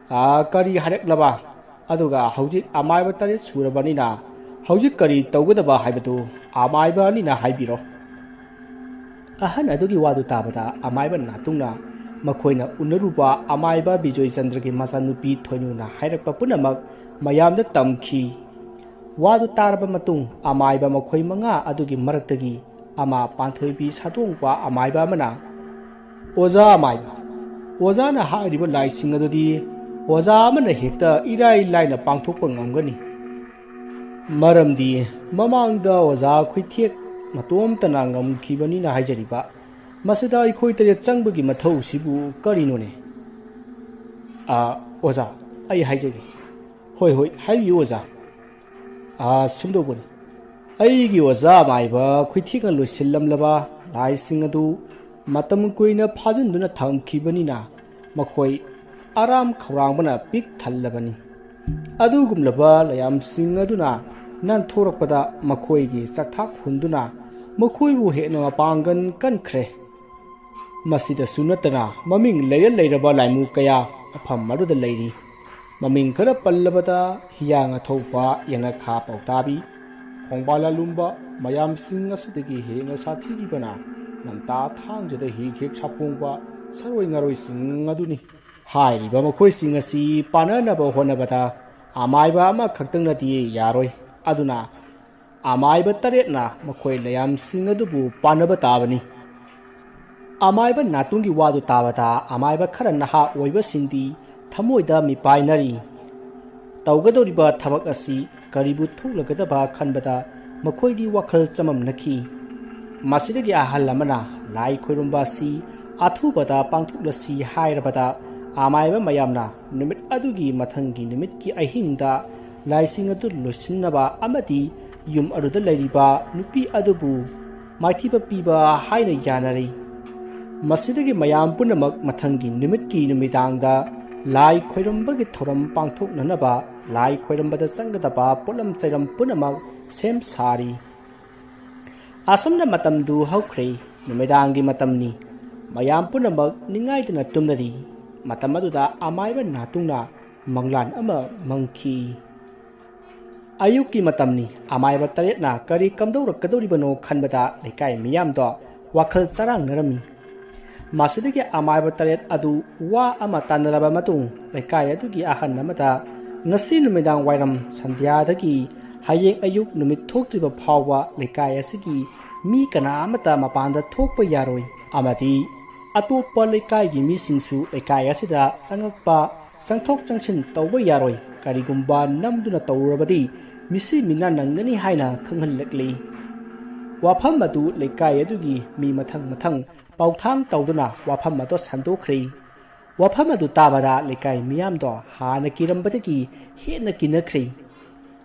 ꯀꯔꯤ ꯍꯥꯏꯔꯛꯂꯕ, ꯑꯗꯨꯒ ꯍꯧꯖꯤꯛ ꯑꯃꯥꯏꯕ 7 ꯁꯨꯔꯕꯅꯤꯅ ꯍꯧꯖꯤꯛ ꯀꯔꯤ ꯇꯧꯒꯗꯕ ꯍꯥꯏꯕꯗꯨ ꯑꯃꯥꯏꯕ ꯑꯅꯤꯅ ꯍꯥꯏꯕꯤꯔꯣ"꯫ ꯑꯍꯟ ꯑꯗꯨꯒꯤ ꯋꯥꯗꯨ ꯇꯥꯕꯗ ꯑꯃꯥꯏꯕ ꯅꯥꯇꯨꯡꯅ ꯃꯈꯣꯏꯅ ꯎꯅꯔꯨꯕ ꯑꯃꯥꯏꯕ ꯕꯤꯖꯣꯏꯆꯟꯗ꯭ꯔꯒꯤ ꯃꯆꯥꯅꯨꯄꯤ ꯊꯣꯏꯅꯨꯅ ꯍꯥꯏꯔꯛꯄ ꯄꯨꯝꯅꯃꯛ ꯃꯌꯥꯝꯗ ꯇꯝꯈꯤ꯫ ꯋꯥꯗꯨ ꯇꯥꯔꯕ ꯃꯇꯨꯡ ꯑꯃꯥꯏꯕ ꯃꯈꯣꯏ 5 ꯑꯗꯨꯒꯤ ꯃꯔꯛꯇꯒꯤ ꯑꯃ ꯄꯥꯟꯊꯣꯏꯕꯤ ꯁꯥꯗꯣꯡꯄ ꯑꯃꯥꯏꯕ ꯑꯃꯅ "ꯑꯣꯖꯥ ꯑꯃꯥꯏꯕ, ꯑꯣꯖꯥꯅ ꯍꯥꯏꯔꯤꯕ ꯂꯥꯏꯁꯤꯡ ꯑꯗꯨꯗꯤ ꯑꯣꯖꯥ ꯑꯃꯅ ꯍꯦꯛꯇ ꯏꯔꯥꯏ ꯂꯥꯏꯅ ꯄꯥꯡꯊꯣꯛꯄ ꯉꯝꯒꯅꯤ꯫ ꯃꯔꯝꯗꯤ ꯃꯃꯥꯡꯗ ꯑꯣꯖꯥ ꯈꯨꯏꯊꯦꯛ ꯃꯇꯣꯝꯇꯅ ꯉꯝꯈꯤꯕꯅꯤꯅ ꯍꯥꯏꯖꯔꯤꯕ, ꯃꯁꯤꯗ ꯑꯩꯈꯣꯏ 7 ꯆꯪꯕꯒꯤ ꯃꯊꯧꯁꯤꯕꯨ ꯀꯔꯤꯅꯣꯅꯦ"꯫ "ꯑꯣꯖꯥ, ꯑꯩ ꯍꯥꯏꯖꯒꯦ"꯫ "ꯍꯣꯏ ꯍꯥꯏꯕꯤꯌꯨ ꯑꯣꯖꯥ"꯫ "ꯁꯨꯝꯗꯧꯕꯅꯤ, ꯑꯩꯒꯤ ꯑꯣꯖꯥ ꯑꯃꯥꯏꯕ ꯈꯨꯏꯊꯦꯛꯅ ꯂꯣꯏꯁꯤꯜꯂꯝꯂꯕ ꯂꯥꯏꯁꯤꯡ ꯑꯗꯨ ꯃꯇꯝ ꯀꯨꯏꯅ ꯐꯥꯖꯤꯟꯗꯨꯅ ꯊꯝꯈꯤꯕꯅꯤꯅ ꯃꯈꯣꯏ ꯑꯔꯥꯝ ꯈꯧꯔꯥꯡꯕꯅ ꯄꯤꯛ ꯊꯜꯂꯕꯅꯤ꯫ ꯑꯗꯨꯒꯨꯝꯂꯕ ꯂꯥꯏꯌꯥꯝꯁꯤꯡ ꯑꯗꯨꯅ ꯅꯥꯟꯊꯣꯔꯛꯄꯗ ꯃꯈꯣꯏꯒꯤ ꯆꯥꯛꯊꯥꯛ ꯍꯨꯟꯗꯨꯅ ꯃꯈꯣꯏꯕꯨ ꯍꯦꯟꯅ ꯃꯄꯥꯡꯒꯜ ꯀꯟꯈ꯭ꯔꯦ꯫ ꯃꯁꯤꯗꯁꯨ ꯅꯠꯇꯅ ꯃꯃꯤꯡ ꯂꯩꯔ ꯂꯥꯏꯃꯨ ꯀꯌꯥ ꯃꯐꯝ ꯑꯗꯨꯗ ꯂꯩꯔꯤ꯫ ꯃꯃꯤꯡ ꯈꯔ ꯄꯜꯂꯕꯗ ꯍꯤꯌꯥꯡ ꯑꯊꯧꯕ, ꯌꯦꯅꯈꯥ ꯄꯥꯎꯇꯥꯕꯤ, ꯈꯣꯡꯕꯥꯜ ꯂꯥꯂꯨꯝꯕ, ꯃꯌꯥꯝꯁꯤꯡ ꯑꯁꯤꯗꯒꯤ ꯍꯦꯟꯅ ꯁꯥꯊꯤꯔꯤꯕꯅ ꯂꯝꯇꯥ ꯊꯥꯡꯖꯗ ꯍꯦꯛ ꯁꯥꯐꯣꯡꯕ ꯁꯔꯣꯏ ꯉꯥꯔꯣꯏꯁꯤꯡ ꯑꯗꯨꯅꯤ꯫ ꯍꯥꯏꯔꯤꯕ ꯃꯈꯣꯏꯁꯤꯡ ꯑꯁꯤ ꯄꯥꯟꯅꯅꯕ ꯍꯣꯠꯅꯕꯗ ꯑꯃꯥꯏꯕ ꯑꯃꯈꯛꯇꯪꯅꯗꯤ ꯌꯥꯔꯣꯏ꯫ ꯑꯗꯨꯅ ꯑꯃꯥꯏꯕ 7ꯅ ꯃꯈꯣꯏ ꯂꯥꯏꯌꯥꯝꯁꯤꯡ ꯑꯗꯨꯕꯨ ꯄꯥꯟꯅꯕ ꯇꯥꯕꯅꯤ꯫ ꯑꯃꯥꯏꯕ ꯅꯥꯇꯨꯡꯒꯤ ꯋꯥꯗꯨ ꯇꯥꯕꯗ ꯑꯃꯥꯏꯕ ꯈꯔ ꯅꯍꯥ ꯑꯣꯏꯕꯁꯤꯡꯗꯤ ꯊꯃꯣꯏꯗ ꯃꯤꯄꯥꯏꯅꯔꯤ꯫ ꯇꯧꯒꯗꯧꯔꯤꯕ ꯊꯕꯛ ꯑꯁꯤ ꯀꯔꯤꯕꯨ ꯊꯣꯛꯂꯒꯗꯕ ꯈꯟꯕꯗ ꯃꯈꯣꯏꯗꯤ ꯋꯥꯈꯜ ꯆꯃꯝꯅꯈꯤ꯫ ꯃꯁꯤꯗꯒꯤ ꯑꯍꯜ ꯑꯃꯅ ꯂꯥꯏ ꯈꯣꯏꯔꯝꯕ ꯑꯁꯤ ꯑꯊꯨꯕꯗ ꯄꯥꯡꯊꯣꯛꯂꯁꯤ ꯍꯥꯏꯔꯕꯗ ꯑꯃꯥꯏꯕ ꯃꯌꯥꯝꯅ ꯅꯨꯃꯤꯠ ꯑꯗꯨꯒꯤ ꯃꯊꯪꯒꯤ ꯅꯨꯃꯤꯠꯀꯤ ꯑꯍꯤꯡꯗ ꯂꯥꯏꯁꯤꯡ ꯑꯗꯨ ꯂꯣꯏꯁꯤꯟꯅꯕ ꯑꯃꯗꯤ ꯌꯨꯝ ꯑꯗꯨꯗ ꯂꯩꯔꯤꯕ ꯅꯨꯄꯤ ꯑꯗꯨꯕꯨ ꯃꯥꯏꯊꯤꯕ ꯄꯤꯕ ꯍꯥꯏꯅ ꯌꯥꯅꯔꯤ꯫ ꯃꯁꯤꯗꯒꯤ ꯃꯌꯥꯝ ꯄꯨꯝꯅꯃꯛ ꯃꯊꯪꯒꯤ ꯅꯨꯃꯤꯠꯀꯤ ꯅꯨꯃꯤꯗꯥꯡꯗ ꯂꯥꯏ ꯈꯣꯏꯔꯝꯕꯒꯤ ꯊꯧꯔꯝ ꯄꯥꯡꯊꯣꯛꯅꯅꯕ ꯂꯥꯏ ꯈꯣꯏꯔꯝꯕꯗ ꯆꯪꯒꯗꯕ ꯄꯣꯠꯂꯝ ꯆꯩꯔꯝ ꯄꯨꯝꯅꯃꯛ ꯁꯦꯝ ꯁꯥꯔꯤ꯫ ꯑꯁꯨꯝꯅ ꯃꯇꯝꯗꯨ ꯍꯧꯈ꯭ꯔꯦ꯫ ꯅꯨꯃꯤꯗꯥꯡꯒꯤ ꯃꯇꯝꯅꯤ꯫ ꯃꯌꯥꯝ ꯄꯨꯝꯅꯃꯛ ꯅꯤꯡꯉꯥꯏꯗꯅ ꯇꯨꯝꯅꯔꯤ꯫ ꯃꯇꯝ ꯑꯗꯨꯗ ꯑꯃꯥꯏꯕ ꯅꯥꯇꯨꯡꯅ ꯃꯪꯂꯥꯟ ꯑꯃ ꯃꯪꯈꯤ꯫ ꯑꯌꯨꯛꯀꯤ ꯃꯇꯝꯅꯤ꯫ ꯑꯃꯥꯏꯕ 7ꯅ ꯀꯔꯤ ꯀꯝꯗꯧꯔꯛꯀꯗꯧꯔꯤꯕꯅꯣ ꯈꯟꯕꯗ ꯂꯩꯀꯥꯏ ꯃꯤꯌꯥꯝꯗꯣ ꯋꯥꯈꯜ ꯆꯔꯥꯡꯅꯔꯝꯃꯤ꯫ ꯃꯁꯤꯗꯒꯤ ꯑꯃꯥꯏꯕ 7 ꯑꯗꯨ ꯋꯥ ꯑꯃ ꯇꯥꯟꯅꯔꯕ ꯃꯇꯨꯡ ꯂꯩꯀꯥꯏ ꯑꯗꯨꯒꯤ ꯑꯍꯜ ꯑꯃꯗ ꯉꯁꯤ ꯅꯨꯃꯤꯗꯥꯡ ꯋꯥꯏꯔꯝ ꯁꯟꯙ꯭ꯌꯥꯗꯒꯤ ꯍꯌꯦꯡ ꯑꯌꯨꯛ ꯅꯨꯃꯤꯠ ꯊꯣꯛꯇ꯭ꯔꯤꯕ ꯐꯥꯎꯕ ꯂꯩꯀꯥꯏ ꯑꯁꯤꯒꯤ ꯃꯤ ꯀꯅꯥ ꯑꯃꯠꯇ ꯃꯄꯥꯟꯗ ꯊꯣꯛꯄ ꯌꯥꯔꯣꯏ, ꯑꯃꯗꯤ ꯑꯇꯣꯞꯄ ꯂꯩꯀꯥꯏꯒꯤ ꯃꯤꯁꯤꯡꯁꯨ ꯂꯩꯀꯥꯏ ꯑꯁꯤꯗ ꯆꯪꯉꯛꯄ ꯆꯪꯊꯣꯛ ꯆꯪꯁꯤꯟ ꯇꯧꯕ ꯌꯥꯔꯣꯏ꯫ ꯀꯔꯤꯒꯨꯝꯕ ꯅꯝꯗꯨꯅ ꯇꯧꯔꯕꯗꯤ ꯃꯤꯁꯤ ꯃꯤꯅꯥ ꯅꯪꯒꯅꯤ ꯍꯥꯏꯅ ꯈꯪꯍꯜꯂꯛꯂꯤ꯫ ꯋꯥꯐꯝ ꯑꯗꯨ ꯂꯩꯀꯥꯏ ꯑꯗꯨꯒꯤ ꯃꯤ ꯃꯊꯪ ꯄꯥꯎꯊꯥꯡ ꯇꯧꯗꯨꯅ ꯋꯥꯐꯝ ꯑꯗꯨ ꯁꯟꯗꯣꯛꯈ꯭ꯔꯦ꯫ ꯋꯥꯐꯝ ꯑꯗꯨ ꯇꯥꯕꯗ ꯂꯩꯀꯥꯏ ꯃꯤꯌꯥꯝꯗꯣ ꯍꯥꯟꯅ ꯀꯤꯔꯝꯕꯗꯒꯤ ꯍꯦꯟꯅ ꯀꯤꯅꯈ꯭ꯔꯦ꯫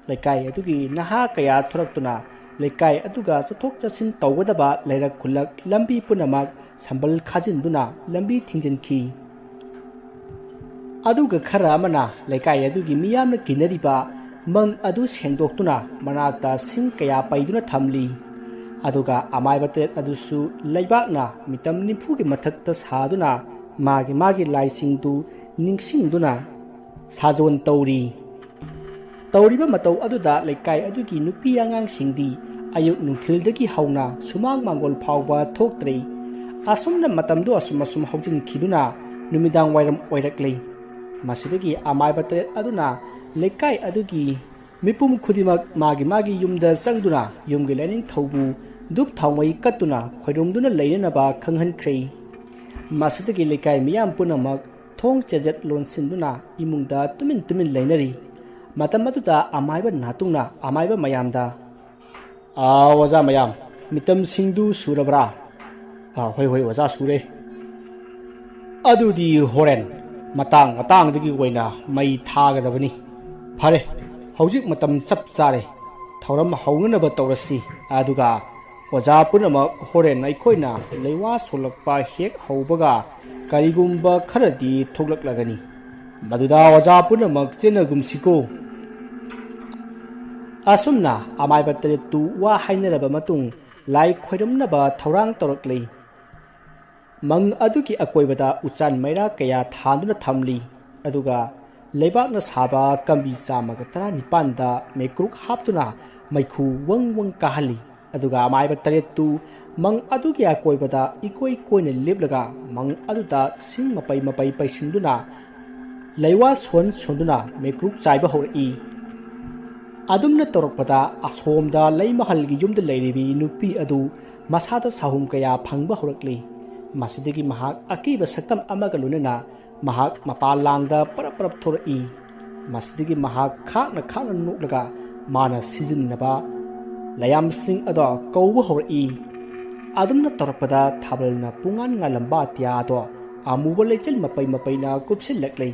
ꯂꯩꯀꯥꯏ ꯑꯗꯨꯒꯤ ꯅꯍꯥ ꯀꯌꯥ ꯊꯣꯔꯛꯇꯨꯅ ꯂꯩꯀꯥꯏ ꯑꯗꯨꯒ ꯆꯠꯊꯣꯛ ꯆꯠꯁꯤꯟ ꯇꯧꯒꯗꯕ ꯂꯩꯔꯛ ꯈꯨꯜꯂꯛ ꯂꯝꯕꯤ ꯄꯨꯝꯅꯃꯛ ꯁꯝꯕꯜ ꯈꯥꯖꯤꯟꯗꯨꯅ ꯂꯝꯕꯤ ꯊꯤꯡꯖꯤꯟꯈꯤ꯫ ꯑꯗꯨꯒ ꯈꯔ ꯑꯃꯅ ꯂꯩꯀꯥꯏ ꯑꯗꯨꯒꯤ ꯃꯤꯌꯥꯝꯅ ꯀꯤꯅꯔꯤꯕ ꯃꯪ ꯑꯗꯨ ꯁꯦꯡꯗꯣꯛꯇꯨꯅ ꯃꯅꯥꯛꯇ ꯁꯤꯡ ꯀꯌꯥ ꯄꯩꯗꯨꯅ ꯊꯝꯂꯤ꯫ ꯑꯗꯨꯒ ꯑꯃꯥꯏꯕ 7 ꯑꯗꯨꯁꯨ ꯂꯩꯕꯥꯛꯅ ꯃꯤꯇꯝ 90ꯒꯤ ꯃꯊꯛꯇ ꯁꯥꯗꯨꯅ ꯃꯥꯒꯤ ꯂꯥꯏꯁꯤꯡꯗꯨ ꯅꯤꯡꯁꯤꯡꯗꯨꯅ ꯁꯥꯖꯣꯟ ꯇꯧꯔꯤ꯫ ꯇꯧꯔꯤꯕ ꯃꯇꯧ ꯑꯗꯨꯗ ꯂꯩꯀꯥꯏ ꯑꯗꯨꯒꯤ ꯅꯨꯄꯤ ꯑꯉꯥꯡꯁꯤꯡꯗꯤ ayuk nungthildagi hauna sumang mangol phawba thoktri asumna matamdu asum haujin khiduna numidang wairam oiraklei masidagi amaiba tret aduna lekai adugi mipum khudimak magi yumda sangduna yumgi lenin thaubu dup thawmai katuna khoirumduna leinaba khanghankrei masidagi lekai miyam punamak thong chejat lonsinduna imungda tumin leinari matamaduda amaiba natungna amaiba mayamda waza mayam mitam singdu surabra hoi waza sure adudi horen matang dagi waina mai thagadabani phare hojik matam chap chare thoram haunganaba tawrasi aduga waza punama horen aikoina leiwa solakpa hek haubaga karigumba kharadi thoklaklagani maduda waza punamak chenagumsiko asumna amaiba tu wa hainaraba matung lai khoiramnaba thorang toraklei mang aduki akoibada uchan maira kaya thanduna thamli aduga leibakna saba kambi samaga 19 da mekruk haptuna maikhu wang kahali aduga amaiba tu mang aduki akoibada ikoi koina leblaga mang aduda sing mapai paisinduna leiwa sonduna mekruk chaiba hori adumna torokpada ashomda leimahalgi yumda leiribi nupi adu masada sahum kaya phangba horakli masidagi mahak akiba saktam amaga lunena mahak mapalangda parap thorai masidagi mahak khakna nuklaga mana sijinnaba layam sing ado kawba horai adumna torokpada thabalna pungan ngalamba tia ado amuba lechel mapai na kupsil laklei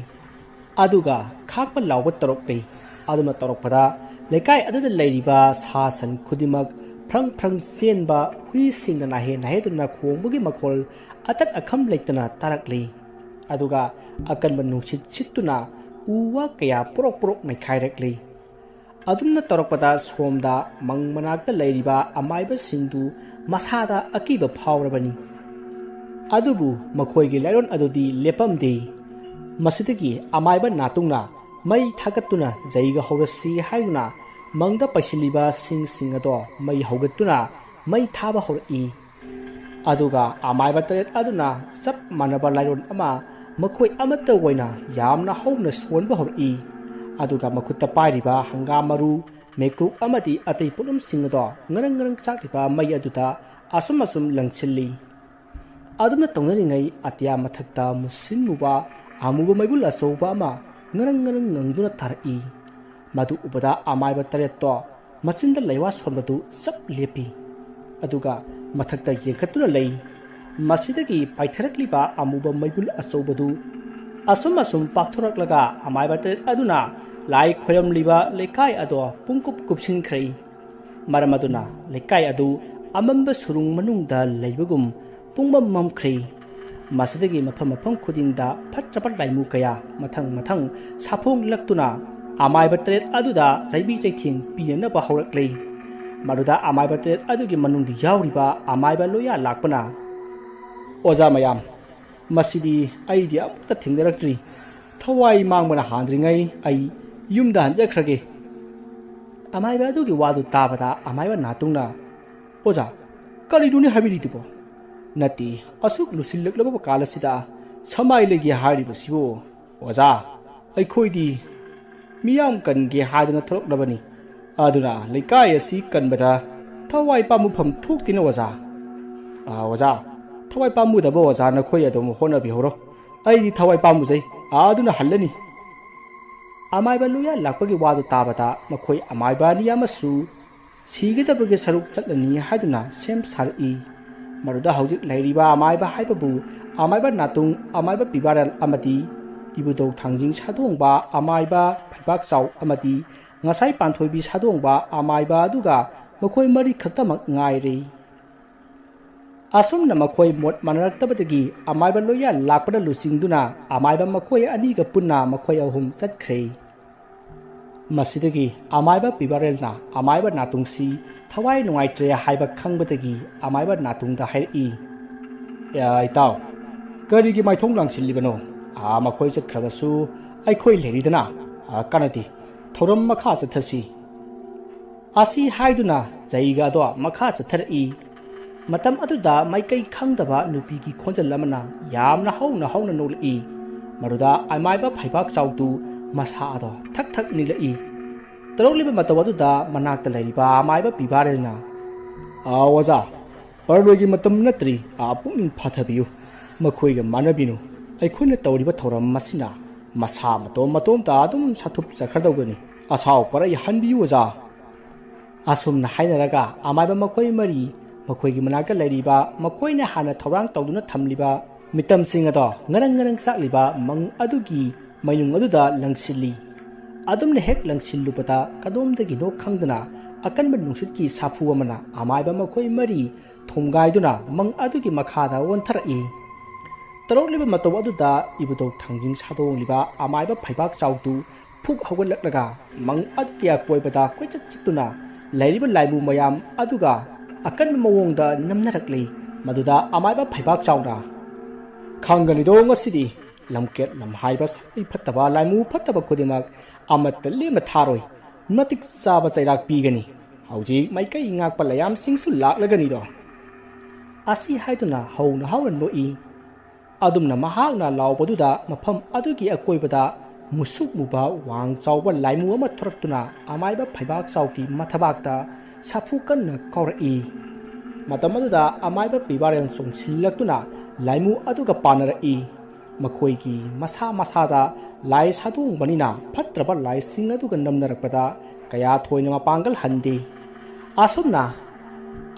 aduga khakpa lawba toroklei adumna torokpada lekai aduda leiriba sasan khudimak phrang senba hui singna nahe duna khongbugi makhol atat akham leitana tarakli aduga akanba nusit sittuna uwa kaya porok nai khairakli adumna torokpada somda mangmanakta leiriba amaiba singdu masada akiba phawrabani adubu makhoigi lairon adudi lepamde masidagi amaiba natungna mai thakatuna jaiga horasi haiduna mangda paisiliba sing ado mai hogatuna mai thaba hori aduga amaiba tret aduna sap manaba lairon ama makhoi amata waina yamna hauna sonba hori aduga makutta pairiba hangamaru mekruk amati atei pulum sing ado ngarang chakriba mai aduda asum langchilli aduna tongnari atya mathakta musin muba amuba maibul asoba ama ngarang ngangduna tarai madu ubada amaiba taretto machinda leiwa sonbadu sap lepi aduga mathakta yekhatuna lei masidagi paitharakliba amuba maibul achobadu asum pakthoraklaga amaiba taret aduna lai khoyamliba lekai ado pungkup kupsin khrei maramaduna lekai adu amamba surung manungda leibagum pungmam mamkhrei masidagi mafam khudingda phatchapat laimu kaya mathang saphong laktuna amaiba tret aduda jaibi chaithing piyana ba haurakle maruda amaiba tret adugi manungdi yauriba amaiba loya lakpana oja mayam masidi aidi amta thingdarakri thawai mangmana handringai ai yumda hanjakrage amaiba adugi wadu tabada amaiba natungna oja kaliduni habiridibo nati asuk lusillaklaba kalasida samai legi haribasibo oja ai khoidi miyam kange hadana thoroklabani aduna lekai asi kanbada thawai pamufam thuktina waja thawai pamu dabo waja na khoi adom hona bihoro ai thawai pamu jai aduna hallani amaiba luya lakpagi wadu tabada makhoi amaiba niyamasu sigidabage saruk chatlani haduna sem sari maruda hojik lairiba amaiba haibabu amaiba natung amaiba pibaral amati ibudau thangjing sadongba amaiba phaibak chaw amati ngasai panthoibi sadongba amaiba aduga makhoi mari khaktamak ngaire asumna makhoi mot manaraktabadagi amaiba loya lakpada lusingduna amaiba makhoi aniga punna makhoi ahum chatkhrei masidagi amaiba pibarelna amaiba natungsi thawai nungaitre haiba khangbadagi amaiba natungda hairi ya itaw karigi maithong langsilibano makhoi chakrabasu aikhoi leridana kanati thoram makha chathasi asi haiduna ꯖꯩꯒꯗꯣ ꯃꯈꯥ ꯆꯠꯊꯔꯛꯏ ꯃꯇꯝ ꯑꯗꯨꯗ ꯃꯥꯏꯀꯩ ꯈꯪꯗꯕ ꯅꯨꯄꯤꯒꯤ ꯈꯣꯟꯖꯦꯜ ꯑꯃꯅ ꯌꯥꯝꯅ ꯍꯧꯅ ꯅꯣꯛꯂꯛꯏ ꯃꯗꯨꯗ ꯑꯃꯥꯏꯕ ꯐꯩꯕꯥꯛ ꯆꯥꯎꯗꯨ ꯃꯁꯥ ꯑꯗꯣ ꯊꯛ ꯊꯛ ꯅꯤꯛꯂꯛꯏ ꯇꯔꯣꯛꯂꯤꯕ ꯃꯇꯧ ꯑꯗꯨꯗ ꯃꯅꯥꯛꯇ ꯂꯩꯔꯤꯕ ꯑꯃꯥꯏꯕ ꯄꯤꯕꯥꯔꯦꯜꯅ ꯑꯣꯖꯥ ꯄꯔꯂꯣꯏꯒꯤ ꯃꯇꯝ ꯅꯠꯇ꯭ꯔꯤ ꯄꯨꯛꯅꯤꯡ ꯐꯥꯊꯕꯤꯌꯨ ꯃꯈꯣꯏꯒ ꯃꯥꯟꯅꯕꯤꯅꯨ ꯑꯩꯈꯣꯏꯅ ꯇꯧꯔꯤꯕ ꯊꯧꯔꯝ ꯃꯁꯤꯅ ꯃꯁꯥ ꯃꯇꯣꯝꯇ ꯑꯗꯨꯝ ꯁꯥꯊꯨꯞꯆꯈ꯭ꯔꯗꯧꯕꯅꯤ ꯑꯁꯥꯎ ꯄꯔꯩ ꯍꯟꯕꯤꯌꯨ ꯑꯣꯖꯥ ꯑꯁꯨꯝꯅ ꯍꯥꯏꯅꯔꯒ ꯑꯃꯥꯏꯕ ꯃꯈꯣꯏ ꯃꯔꯤ ꯃꯈꯣꯏꯒꯤ ꯃꯅꯥꯛꯇ ꯂꯩꯔꯤꯕ ꯃꯈꯣꯏꯅ ꯍꯥꯟꯅ ꯊꯧꯔꯥꯡ ꯇꯧꯗꯨꯅ ꯊꯝꯂꯤꯕ ꯃꯤꯇꯝꯁꯤꯡ ꯑꯗꯣ ꯉꯔꯪ ꯆꯥꯛꯂꯤꯕ ꯃꯪ ꯑꯗꯨꯒꯤ ꯃꯩꯅꯨꯡ ꯑꯗꯨꯗ ꯂꯪꯁꯤꯜꯂꯤ ꯑꯗꯨꯝꯅ ꯍꯦꯛ ꯂꯪꯁꯤꯜꯂꯨꯕꯗ ꯀꯗꯣꯝꯗꯒꯤꯅꯣ ꯈꯪꯗꯅ ꯑꯀꯟꯕ ꯅꯨꯡꯁꯤꯠꯀꯤ ꯁꯥꯐꯨ ꯑꯃꯅ ꯑꯃꯥꯏꯕ ꯃꯈꯣꯏ ꯃꯔꯤ ꯊꯣꯝꯒꯥꯏꯗꯨꯅ ꯃꯪ ꯑꯗꯨꯒꯤ ꯃꯈꯥꯗ ꯑꯣꯟꯊꯔꯛꯏ ꯇꯔꯣꯛꯂꯤꯕ ꯃꯇꯧ ꯑꯗꯨꯗ ꯏꯕꯨꯙꯧ ꯊꯥꯡꯖꯤꯡ ꯁꯥꯗꯣꯡꯂꯤꯕ ꯑꯃꯥꯏꯕ ꯐꯩꯕꯥꯛ ꯆꯥꯎꯗꯨ ꯐꯨꯛ ꯍꯧꯒꯠꯂꯛꯂꯒ ꯃꯪ ꯑꯗꯨꯒꯤ ꯑꯀꯣꯏꯕꯗ ꯀꯣꯏꯆꯠ ꯆꯠꯇꯨꯅ ꯂꯩꯔꯤꯕ ꯂꯥꯏꯕꯨ ꯃꯌꯥꯝ ꯑꯗꯨꯒ ꯑꯀꯟꯕ ꯃꯑꯣꯡꯗ ꯅꯝꯅꯔꯛꯂꯤ ꯃꯗꯨꯗ ꯑꯃꯥꯏꯕ ꯐꯩꯕꯥꯛ ꯆꯥꯎꯅ ꯈꯪꯒꯅꯤꯗꯣ ꯉꯁꯤꯗꯤ ꯂꯝꯀꯦꯠ ꯂꯝꯍꯥꯏꯕ ꯁꯛꯇꯤ ꯐꯠꯇꯕ ꯂꯥꯏꯃꯨ ꯐꯠꯇꯕ ꯈꯨꯗꯤꯡꯃꯛ ꯑꯃꯠꯇ ꯂꯦꯝꯅ ꯊꯥꯔꯣꯏ ꯃꯇꯤꯛ ꯆꯥꯕ ꯆꯩꯔꯥꯛ ꯄꯤꯒꯅꯤ ꯍꯧꯖꯤꯛ ꯃꯥꯏꯀꯩ ꯉꯥꯛꯄ ꯂꯌꯥꯝꯁꯤꯡꯁꯨ ꯂꯥꯛꯂꯒꯅꯤꯗꯣ ꯑꯁꯤ ꯍꯥꯏꯗꯨꯅ ꯍꯧꯅ ꯅꯣꯛꯏ ꯑꯗꯨꯝꯅ ꯃꯍꯥꯛꯅ ꯂꯥꯎꯕꯗꯨꯗ ꯃꯐꯝ ꯑꯗꯨꯒꯤ ꯑꯀꯣꯏꯕꯗ ꯃꯨꯁꯨꯛ ꯃꯨꯕ ꯋꯥꯡ ꯆꯥꯎꯕ ꯂꯥꯏꯃꯨ ꯑꯃ ꯊꯣꯔꯛꯇꯨꯅ ꯑꯃꯥꯏꯕ ꯐꯩꯕꯥꯛ ꯆꯥꯎꯒꯤ ꯃꯊꯕꯥꯛꯇ ꯁꯥꯐꯨ ꯀꯟꯅ ꯀꯥꯎꯔꯛꯏ ꯃꯇꯝ ꯑꯗꯨꯗ ꯑꯃꯥꯏꯕ ꯄꯤꯕꯥꯔꯦꯜ ꯆꯣꯡꯁꯤꯜꯂꯛꯇꯨꯅ ꯂꯥꯏꯃꯨ ꯑꯗꯨꯒ ꯄꯥꯟꯅꯔꯛꯏ ꯃꯈꯣꯏꯒꯤ ꯃꯁꯥꯗ ꯂꯥꯏ ꯁꯥꯗꯣꯡꯕꯅꯤꯅ ꯐꯠꯇ꯭ꯔꯕ ꯂꯥꯏꯁꯤꯡ ꯑꯗꯨꯒ ꯅꯝꯅꯔꯛꯄꯗ ꯀꯌꯥ ꯊꯣꯏꯅ ꯃꯄꯥꯡꯒꯜ ꯍꯟꯗꯦ ꯑꯁꯨꯝꯅ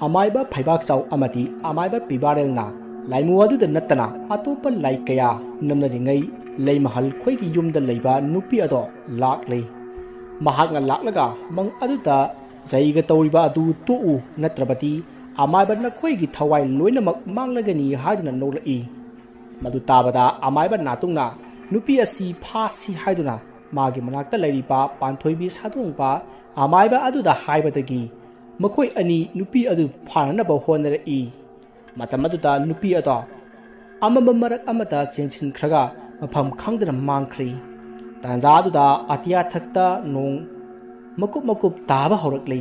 ꯑꯃꯥꯏꯕ ꯐꯩꯕꯥꯛ ꯆꯥꯎ ꯑꯃꯗꯤ ꯑꯃꯥꯏꯕ ꯄꯤꯕꯥꯔꯦꯜꯅ ꯂꯥꯏꯃꯨ ꯑꯗꯨꯗ ꯅꯠꯇꯅ ꯑꯇꯣꯞꯄ ꯂꯥꯏ ꯀꯌꯥ ꯅꯝꯅꯔꯤꯉꯩ ꯂꯩꯃꯍꯜ ꯈꯣꯏꯒꯤ ꯌꯨꯝꯗ ꯂꯩꯕ ꯅꯨꯄꯤ ꯑꯗꯣ ꯂꯥꯛꯂꯤ ꯃꯍꯥꯛꯅ ꯂꯥꯛꯂꯒ ꯃꯪ ꯑꯗꯨꯗ ꯖꯩꯒ ꯇꯧꯔꯤꯕ ꯑꯗꯨ ꯇꯣꯛꯎ ꯅꯠꯇ꯭ꯔꯕꯗꯤ ꯑꯃꯥꯏꯕ ꯅꯈꯣꯏꯒꯤ ꯊꯋꯥꯏ ꯂꯣꯏꯅꯃꯛ ꯃꯥꯡꯂꯒꯅꯤ ꯍꯥꯏꯗꯨꯅ ꯅꯣꯛꯂꯛꯏ ꯃꯗꯨ ꯇꯥꯕꯗ ꯑꯃꯥꯏꯕ ꯅꯥꯇꯨꯡꯅ ꯅꯨꯄꯤ ꯑꯁꯤ ꯐꯥꯁꯤ ꯍꯥꯏꯗꯨꯅ ꯃꯥꯒꯤ ꯃꯅꯥꯛꯇ ꯂꯩꯔꯤꯕ ꯄꯥꯟꯊꯣꯏꯕꯤ ꯁꯥꯗꯣꯡꯕ ꯑꯃꯥꯏꯕ ꯑꯗꯨꯗ ꯍꯥꯏꯕꯗꯒꯤ ꯃꯈꯣꯏ ꯑꯅꯤ ꯅꯨꯄꯤ ꯑꯗꯨ ꯐꯥꯅꯅꯕ ꯍꯣꯠꯅꯔꯛꯏ ꯃꯇꯝ ꯑꯗꯨꯗ ꯅꯨꯄꯤ ꯑꯗꯣ ꯑꯃꯝꯕ ꯃꯔꯛ ꯑꯃꯗ ꯆꯦꯟꯁꯤꯟꯈ꯭ꯔꯒ ꯃꯐꯝ ꯈꯪꯗꯅ ꯃꯥꯡꯈ꯭ꯔꯤ ꯇꯥꯟꯖꯥ ꯑꯗꯨꯗ ꯑꯇꯤꯌꯥꯊꯛꯇ ꯅꯣꯡ ꯃꯀꯨꯞ ꯇꯥꯕ ꯍꯧꯔꯛꯂꯤ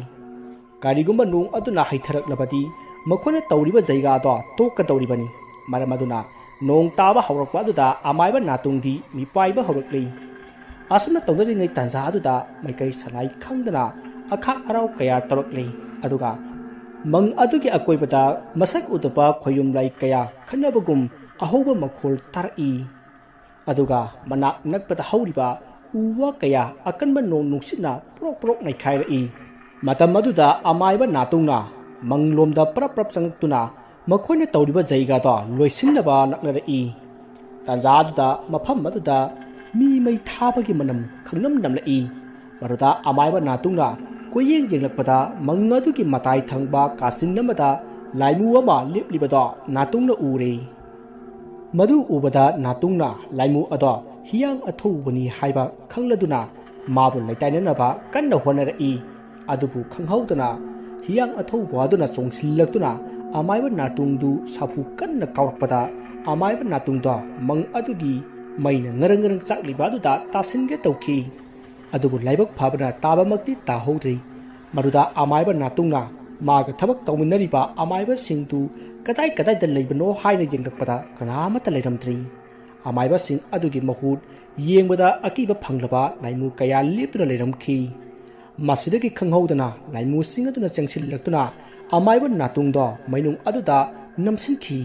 ꯀꯔꯤꯒꯨꯝꯕ ꯅꯣꯡ ꯑꯗꯨꯅ ꯍꯩꯊꯔꯛꯂꯕꯗꯤ ꯃꯈꯣꯏꯅ ꯇꯧꯔꯤꯕ ꯖꯩꯒꯥꯗꯣ ꯇꯣꯛꯀꯗꯧꯔꯤꯕꯅꯤ ꯃꯔꯝ ꯑꯗꯨꯅ ꯅꯣꯡ ꯇꯥꯕ ꯍꯧꯔꯛꯄ ꯑꯗꯨꯗ ꯑꯃꯥꯏꯕ ꯅꯥꯇꯨꯡꯗꯤ ꯃꯤꯄꯥꯏꯕ ꯍꯧꯔꯛꯂꯤ ꯑꯁꯨꯝꯅ ꯇꯧꯅꯔꯤꯉꯩ ꯇꯥꯟꯖꯥ ꯑꯗꯨꯗ ꯃꯥꯏꯀꯩ ꯁꯅꯥꯏ ꯈꯪꯗꯅ ꯑꯈꯥꯛ ꯑꯔꯥꯎ ꯀꯌా ꯇꯧꯔꯛꯂꯤ ꯑꯗꯨꯒ ꯃꯪ ꯑꯗꯨꯒꯤ ꯑꯀꯣꯏꯕꯗ ꯃꯁꯛ ꯎꯗꯕ ꯈꯣꯌꯨꯝ ꯂꯥꯏ ꯀꯌꯥ ꯈꯟꯅꯕꯒꯨꯝ ꯑꯍꯧꯕ ꯃꯈꯣꯜ ꯇꯥꯔꯛꯏ ꯑꯗꯨꯒ ꯃꯅꯥꯛ ꯅꯛꯄꯗ ꯍꯧꯔꯤꯕ ꯎ ꯋꯥ ꯀꯌꯥ ꯑꯀꯟꯕ ꯅꯣꯡ ꯅꯨꯡꯁꯤꯠꯅ ꯄ꯭ꯔꯣꯛ ꯅꯩꯈꯥꯏꯔꯛꯏ ꯃꯇꯝ ꯑꯗꯨꯗ ꯑꯃꯥꯏꯕ ꯅꯥꯇꯨꯡꯅ ꯃꯪꯂꯣꯝꯗ ꯄ꯭ꯔꯞ ꯆꯪꯂꯛꯇꯨꯅ ꯃꯈꯣꯏꯅ ꯇꯧꯔꯤꯕ ꯖꯩꯒꯥꯗꯣ ꯂꯣꯏꯁꯤꯟꯅꯕ ꯅꯛꯅꯔꯛꯏ ꯇꯥꯟꯖꯥ ꯑꯗꯨꯗ ꯃꯐꯝ ꯑꯗꯨꯗ ꯃꯤ ꯃꯩ ꯊꯥꯕꯒꯤ ꯃꯅꯝ ꯈꯪꯅꯝ ꯅꯝꯂꯛꯏ ꯃꯗꯨꯗ ꯑꯃꯥꯏꯕ ꯅꯥꯇꯨꯡꯅ ꯀꯣꯏꯌꯦꯡ ꯌꯦꯡꯂꯛꯄꯗ ꯃꯪ ꯑꯗꯨꯒꯤ ꯃꯇꯥꯏ ꯊꯪꯕ ꯀꯥꯆꯤꯟ ꯑꯃꯗ ꯂꯥꯏꯃꯨ ꯑꯃ ꯂꯦꯞꯂꯤꯕꯗꯣ ꯅꯥꯇꯨꯡꯅ ꯎꯔꯦ ꯃꯗꯨ ꯎꯕꯗ ꯅꯥꯇꯨꯡꯅ ꯂꯥꯏꯃꯨ ꯑꯗꯣ ꯍꯤꯌꯥꯡ ꯑꯊꯧꯕꯅꯤ ꯍꯥꯏꯕ ꯈꯪꯂꯗꯨꯅ ꯃꯥꯕꯨ ꯂꯩꯇꯥꯏꯅꯅꯕ ꯀꯟꯅ ꯍꯣꯠꯅꯔꯛꯏ ꯑꯗꯨꯕꯨ ꯈꯪꯍꯧꯗꯅ ꯍꯤꯌꯥꯡ ꯑꯊꯧꯕ ꯑꯗꯨꯅ ꯆꯣꯡꯁꯤꯜꯂꯛꯇꯨꯅ ꯑꯃꯥꯏꯕ ꯅꯥꯇꯨꯡꯗꯨ ꯁꯥꯐꯨ ꯀꯟꯅ ꯀꯥꯎꯔꯛꯄꯗ ꯑꯃꯥꯏꯕ ꯅꯥꯇꯨꯡꯗꯣ ꯃꯪ ꯑꯗꯨꯒꯤ ꯃꯩꯅ ꯉꯔꯪ ꯆꯥꯛꯂꯤꯕ ꯑꯗꯨꯗ ꯇꯥꯁꯤꯟꯒꯦ ꯇꯧꯈꯤ ꯑꯗꯨꯕꯨ ꯂꯥꯏꯕꯛ ꯐꯕꯅ ꯇꯥꯕꯃꯛꯇꯤ ꯇꯥꯍꯧꯗ꯭ꯔꯤ ꯃꯗꯨꯗ ꯑꯃꯥꯏꯕ ꯅꯥꯇꯨꯡꯅ ꯃꯥꯒ ꯊꯕꯛ ꯇꯧꯃꯤꯟꯅꯔꯤꯕ ꯑꯃꯥꯏꯕꯁꯤꯡꯗꯨ ꯀꯗꯥꯏꯗ ꯂꯩꯕꯅꯣ ꯍꯥꯏꯅ ꯌꯦꯡꯂꯛꯄꯗ ꯀꯅꯥꯃꯠꯇ ꯂꯩꯔꯝꯗ꯭ꯔꯤ ꯑꯃꯥꯏꯕꯁꯤꯡ ꯑꯗꯨꯒꯤ ꯃꯍꯨꯠ ꯌꯦꯡꯕꯗ ꯑꯀꯤꯕ ꯐꯪꯂꯕ ꯂꯥꯏꯃꯨ ꯀꯌꯥ ꯂꯦꯞꯇꯨꯅ ꯂꯩꯔꯝꯈꯤ ꯃꯁꯤꯗꯒꯤ ꯈꯪꯍꯧꯗꯅ ꯂꯥꯏꯃꯨꯁꯤꯡ ꯑꯗꯨꯅ ꯆꯪꯁꯤꯜꯂꯛꯇꯨꯅ ꯑꯃꯥꯏꯕ ꯅꯥꯇꯨꯡꯗꯣ ꯃꯩꯅꯨꯡ ꯑꯗꯨꯗ ꯅꯝꯁꯤꯟꯈꯤ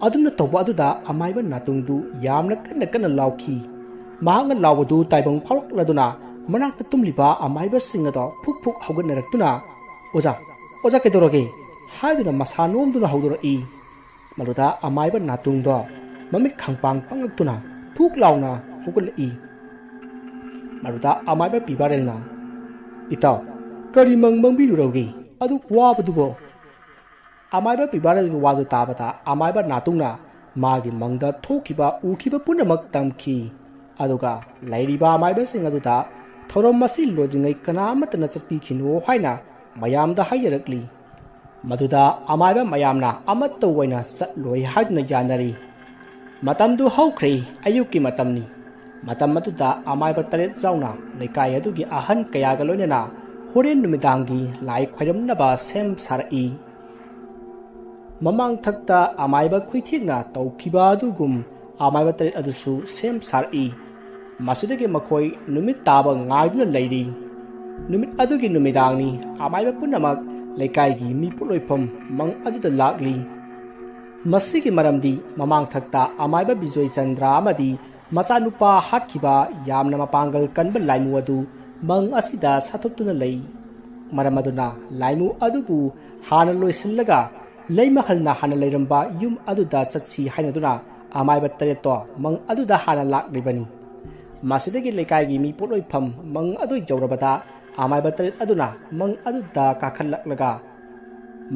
ꯑꯗꯨꯝꯅ ꯇꯧꯕ ꯑꯗꯨꯗ ꯑꯃꯥꯏꯕ ꯅꯥꯇꯨꯡꯗꯨ ꯌꯥꯝꯅ ꯀꯟꯅ ꯂꯥꯎꯈꯤ ꯃꯍꯥꯛꯅ ꯂꯥꯎꯕꯗꯨ ꯇꯥꯏꯕꯪ ꯐꯥꯎꯔꯛꯂꯗꯨꯅ ꯃꯅꯥꯛꯇ ꯇꯨꯝꯂꯤꯕ ꯑꯃꯥꯏꯕꯁꯤꯡ ꯑꯗꯣ ꯐꯨꯛ ꯍꯧꯒꯠꯅꯔꯛꯇꯨꯅ ꯑꯣꯖꯥ ꯀꯩꯗꯧꯔꯒꯦ ꯍꯥꯏꯗꯨꯅ ꯃꯁꯥ ꯅꯣꯝꯗꯨꯅ ꯍꯧꯗꯣꯔꯛꯏ ꯃꯗꯨꯗ ꯑꯃꯥꯏꯕ ꯅꯥꯇꯨꯡꯗꯣ ꯃꯃꯤꯠ ꯈꯪꯄꯥꯡ ꯄꯥꯡꯂꯛꯇꯨꯅ ꯐꯨꯛ ꯂꯥꯎꯅ ꯍꯧꯒꯠꯂꯛꯏ ꯃꯗꯨꯗ ꯑꯃꯥꯏꯕ ꯄꯤꯕꯥꯔꯦꯜꯅ ꯏꯇꯥꯎ ꯀꯔꯤ ꯃꯪꯕꯤꯔꯨꯔꯒꯦ ꯑꯗꯨ ꯋꯥꯕꯗꯨꯕꯣ ꯑꯃꯥꯏꯕ ꯄꯤꯕꯥꯔꯦꯜꯒꯤ ꯋꯥꯗꯨ ꯇꯥꯕꯗ ꯑꯃꯥꯏꯕ ꯅꯥꯇꯨꯡꯅ ꯃꯥꯒꯤ ꯃꯪꯗ ꯊꯣꯛꯈꯤꯕ ꯎꯈꯤꯕ ꯄꯨꯝꯅꯃꯛ ꯇꯝꯈꯤ ꯑꯗꯨꯒ ꯂꯩꯔꯤꯕ ꯑꯃꯥꯏꯕꯁꯤꯡ ꯑꯗꯨꯗ ꯊꯧꯔꯝ ꯑꯁꯤ ꯂꯣꯏꯗ꯭ꯔꯤꯉꯩ ꯀꯅꯥꯃꯠꯇꯅ ꯆꯠꯄꯤꯈꯤꯅꯨ ꯍꯥꯏꯅ ꯃꯌꯥꯝꯗ ꯍꯥꯏꯖꯔꯛꯂꯤ ꯃꯗꯨꯗ ꯑꯃꯥꯏꯕ ꯃꯌꯥꯝꯅ ꯑꯃꯠꯇ ꯑꯣꯏꯅ ꯆꯠꯂꯣꯏ ꯍꯥꯏꯗꯨꯅ ꯌꯥꯅꯔꯤ ꯃꯇꯝꯗꯨ ꯍꯧꯈ꯭ꯔꯦ ꯑꯌꯨꯛꯀꯤ ꯃꯇꯝꯅꯤ ꯃꯇꯝ ꯑꯗꯨꯗ ꯑꯃꯥꯏꯕ 7 ꯌꯥꯎꯅ ꯂꯩꯀꯥꯏ ꯑꯗꯨꯒꯤ ꯑꯍꯟ ꯀꯌꯥꯒ ꯂꯣꯏꯅꯅ ꯍꯣꯔꯦꯟ ꯅꯨꯃꯤꯗꯥꯡꯒꯤ ꯂꯥꯏ ꯈꯣꯏꯔꯝꯅꯕ ꯁꯦꯝ ꯁꯥꯔꯛꯏ꯫ ꯃꯃꯥꯡ ꯊꯛꯇ ꯑꯃꯥꯏꯕ ꯈꯨꯏꯊꯦꯛꯅ ꯇꯧꯈꯤꯕ ꯑꯗꯨꯒꯨꯝ ꯑꯃꯥꯏꯕ 8 ꯑꯗꯨꯁꯨ ꯁꯦꯝ ꯁꯥꯔꯛꯏ꯫ ꯃꯁꯤꯗꯒꯤ ꯃꯈꯣꯏ ꯅꯨꯃꯤꯠ ꯇꯥꯕ ꯉꯥꯏꯗꯨꯅ ꯂꯩꯔꯤ꯫ ꯅꯨꯃꯤꯠ ꯑꯗꯨꯒꯤ ꯅꯨꯃꯤꯗꯥꯡꯅꯤ ꯑꯃꯥꯏꯕ ꯄꯨꯝꯅꯃꯛ ꯂꯩꯀꯥꯏꯒꯤ ꯃꯤꯄꯣꯠꯂꯣꯏꯐꯝ ꯃꯪ ꯑꯗꯨꯗ ꯂꯥꯛꯂꯤ꯫ ꯃꯁꯤꯒꯤ ꯃꯔꯝꯗꯤ ꯃꯃꯥꯡ ꯊꯛꯇ ꯑꯃꯥꯏꯕ ꯕꯤꯖꯣꯏ ꯆꯟꯗ꯭ꯔ ꯑꯃꯗꯤ ꯃꯆꯥꯅꯨꯄꯥ ꯍꯥꯠꯈꯤꯕ ꯌꯥꯝꯅ ꯃꯄꯥꯡꯒꯜ ꯀꯟꯕ ꯂꯥꯏꯃꯨ ꯑꯗꯨ ꯃꯪ ꯑꯁꯤꯗ ꯁꯥꯊꯣꯛꯇꯨꯅ ꯂꯩ꯫ ꯃꯔꯝ ꯑꯗꯨꯅ ꯂꯥꯏꯃꯨ ꯑꯗꯨꯕꯨ ꯍꯥꯟꯅ ꯂꯣꯏꯁꯤꯜꯂꯒ ꯂꯩꯃꯍꯜꯅ ꯍꯥꯟꯅ ꯂꯩꯔꯝꯕ ꯌꯨꯝ ꯑꯗꯨꯗ ꯆꯠꯁꯤ ꯍꯥꯏꯅꯗꯨꯅ ꯑꯃꯥꯏꯕ 8 ꯃꯪ ꯑꯗꯨꯗ ꯍꯥꯟꯅ ꯂꯥꯛꯂꯤꯕꯅꯤ꯫ ꯃꯁꯤꯗꯒꯤ ꯂꯩꯀꯥꯏꯒꯤ ꯃꯤꯄꯣꯠꯂꯣꯏꯐꯝ ꯃꯪ ꯑꯗꯨ ꯌꯧꯔꯕꯗ ꯑꯃꯥꯏꯕ 8 ꯑꯗꯨꯅ ꯃꯪ ꯑꯗꯨꯗ ꯀꯥꯈꯠꯂꯛꯂꯒ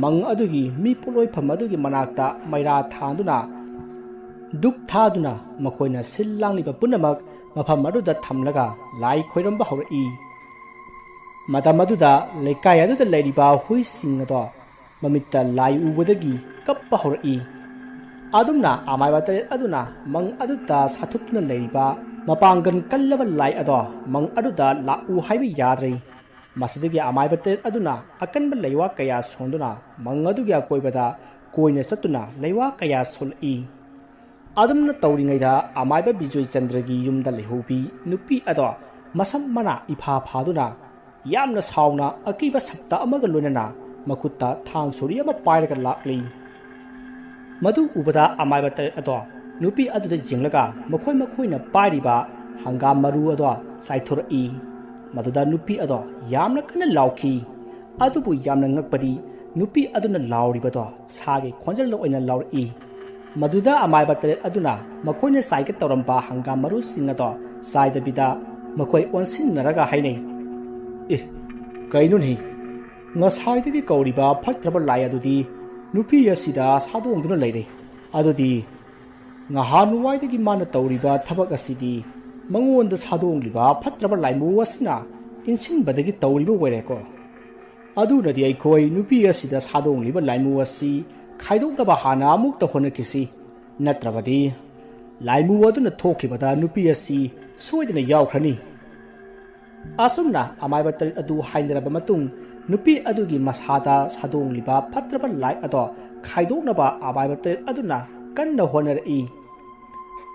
ꯃꯪ ꯑꯗꯨꯒꯤ ꯃꯤꯄꯣꯠꯂꯣꯏꯐꯝ ꯑꯗꯨꯒꯤ ꯃꯅꯥꯛꯇ ꯃꯩꯔꯥ ꯊꯥꯟꯗꯨꯅ ꯗꯨꯛ ꯊꯥꯗꯨꯅ ꯃꯈꯣꯏꯅ ꯁꯤꯜ ꯂꯥꯡꯂꯤꯕ ꯄꯨꯝꯅꯃꯛ ꯃꯐꯝ ꯑꯗꯨꯗ ꯊꯝꯂꯒ ꯂꯥꯏ ꯈꯣꯏꯔꯝꯕ ꯍꯧꯔꯛꯏ꯫ ꯃꯇꯝ ꯑꯗꯨꯗ ꯂꯩꯀꯥꯏ ꯑꯗꯨꯗ ꯂꯩꯔꯤꯕ ꯍꯨꯏꯁꯤꯡ ꯑꯗꯣ ꯃꯃꯤꯠꯇ ꯂꯥꯏ ꯎꯕꯗꯒꯤ ꯀꯞꯄ ꯍꯧꯔꯛꯏ꯫ ꯑꯗꯨꯝꯅ ꯑꯃꯥꯏꯕ 8 ꯑꯗꯨꯅ ꯃꯪ ꯑꯗꯨꯗ ꯁꯥꯊꯣꯛꯇꯨꯅ ꯂꯩꯔꯤꯕ ꯃꯄꯥꯡꯒꯜ ꯀꯜꯂꯕ ꯂꯥꯏ ꯑꯗꯣ ꯃꯪ ꯑꯗꯨꯗ ꯂꯥꯛꯎ ꯍꯥꯏꯕ ꯌꯥꯗ꯭ꯔꯦ꯫ ꯃꯁꯤꯗꯒꯤ ꯑꯃꯥꯏꯕ 8 ꯑꯗꯨꯅ ꯑꯀꯟꯕ ꯂꯩꯋꯥ ꯀꯌꯥ ꯁꯣꯟꯗꯨꯅ ꯃꯪ ꯑꯗꯨꯒꯤ ꯑꯀꯣꯏꯕꯗ ꯀꯣꯏꯅ ꯆꯠꯇꯨꯅ ꯂꯩꯋꯥ ꯀꯌꯥ ꯁꯣꯜꯂꯛꯏ꯫ ꯑꯗꯨꯝꯅ ꯇꯧꯔꯤꯉꯩꯗ ꯑꯃꯥꯏꯕ ꯕꯤꯖꯣꯏ ꯆꯟꯗ꯭ꯔꯒꯤ ꯌꯨꯝꯗ ꯂꯩꯍꯧꯕꯤ ꯅꯨꯄꯤ ꯑꯗꯣ ꯃꯁꯝ ꯃꯅꯥ ꯏꯐꯥ ꯐꯥꯗꯨꯅ ꯌꯥꯝꯅ ꯁꯥꯎꯅ ꯑꯀꯤꯕ ꯁꯛꯇ ꯑꯃꯒ ꯂꯣꯏꯅꯅ ꯃꯈꯨꯠꯇ ꯊꯥꯡ ꯁꯣꯔꯤ ꯑꯃ ꯄꯥꯏꯔꯒ ꯂꯥꯛꯂꯤ꯫ ꯃꯗꯨ ꯎꯕꯗ ꯑꯃꯥꯏꯕ 8 ꯑꯗꯣ ꯅꯨꯄꯤ ꯑꯗꯨꯗ ꯌꯦꯡꯂꯒ ꯃꯈꯣꯏꯅ ꯄꯥꯏꯔꯤꯕ ꯍꯪꯒꯥꯝ ꯃꯔꯨ ꯑꯗꯣ ꯆꯥꯏꯊꯣꯔꯛꯏ꯫ ꯃꯗꯨꯗ ꯅꯨꯄꯤ ꯑꯗꯣ ꯌꯥꯝꯅ ꯀꯟꯅ ꯂꯥꯎꯈꯤ꯫ ꯑꯗꯨꯕꯨ ꯌꯥꯝꯅ ꯉꯛꯄꯗꯤ ꯅꯨꯄꯤ ꯑꯗꯨꯅ ꯂꯥꯎꯔꯤꯕꯗꯣ ꯁꯥꯒꯤ ꯈꯣꯟꯖꯦꯜꯗ ꯑꯣꯏꯅ ꯂꯥꯎꯔꯛꯏ꯫ ꯃꯗꯨꯗ ꯑꯃꯥꯏꯕ 8 ꯑꯗꯨꯅ ꯃꯈꯣꯏꯅ ꯆꯥꯏꯒꯦ ꯇꯧꯔꯝꯕ ꯍꯪꯒꯥꯝ ꯃꯔꯨꯁꯤꯡ ꯑꯗꯣ ꯆꯥꯏꯗꯕꯤꯗ ꯃꯈꯣꯏ ꯑꯣꯟꯁꯤꯟꯅꯔꯒ ꯍꯥꯏꯅꯩ, "ꯑꯦ, ꯀꯩꯅꯣꯅꯦ, ꯉꯁꯥꯏꯗꯒꯤ ꯀꯧꯔꯤꯕ ꯐꯠꯇ꯭ꯔꯕ ꯂꯥꯏ ꯑꯗꯨꯗꯤ ꯅꯨꯄꯤ ꯑꯁꯤꯗ ꯁꯥꯗꯣꯡꯗꯨꯅ ꯂꯩꯔꯦ꯫ ꯑꯗꯨꯗꯤ ꯅꯍꯥꯟꯋꯥꯏꯗꯒꯤ ꯃꯥꯅ ꯇꯧꯔꯤꯕ ꯊꯕꯛ ꯑꯁꯤꯗꯤ ꯃꯉꯣꯟꯗ ꯁꯥꯗꯣꯡꯂꯤꯕ ꯐꯠꯇ꯭ꯔꯕ ꯂꯥꯏꯃꯨ ꯑꯁꯤꯅ ꯏꯟꯁꯤꯟꯕꯗꯒꯤ ꯇꯧꯔꯤꯕ ꯑꯣꯏꯔꯦꯀꯣ꯫ ꯑꯗꯨꯅꯗꯤ ꯑꯩꯈꯣꯏ ꯅꯨꯄꯤ ꯑꯁꯤꯗ ꯁꯥꯗꯣꯡꯂꯤꯕ ꯂꯥꯏꯃꯨ ꯑꯁꯤ ꯈꯥꯏꯗꯣꯛꯅꯕ ꯍꯥꯟꯅ ꯑꯃꯨꯛꯇ ꯍꯣꯠꯅꯈꯤꯁꯤ꯫ ꯅꯠꯇ꯭ꯔꯕꯗꯤ ꯂꯥꯏꯃꯨ ꯑꯗꯨꯅ ꯊꯣꯛꯈꯤꯕꯗ ꯅꯨꯄꯤ ꯑꯁꯤ ꯁꯣꯏꯗꯅ ꯌꯥꯎꯈ꯭ꯔꯅꯤ." ꯑꯁꯨꯝꯅ ꯑꯃꯥꯏꯕ 8 ꯑꯗꯨ ꯍꯥꯏꯅꯔꯕ ꯃꯇꯨꯡ ꯅꯨꯄꯤ ꯑꯗꯨꯒꯤ ꯃꯁꯥꯗ ꯁꯥꯗꯣꯡꯂꯤꯕ ꯐꯠꯇ꯭ꯔꯕ ꯂꯥꯏ ꯑꯗꯣ ꯈꯥꯏꯗꯣꯛꯅꯕ ꯑꯃꯥꯏꯕ 8 ꯑꯗꯨꯅ ꯀꯟꯅ ꯍꯣꯠꯅꯔꯛꯏ꯫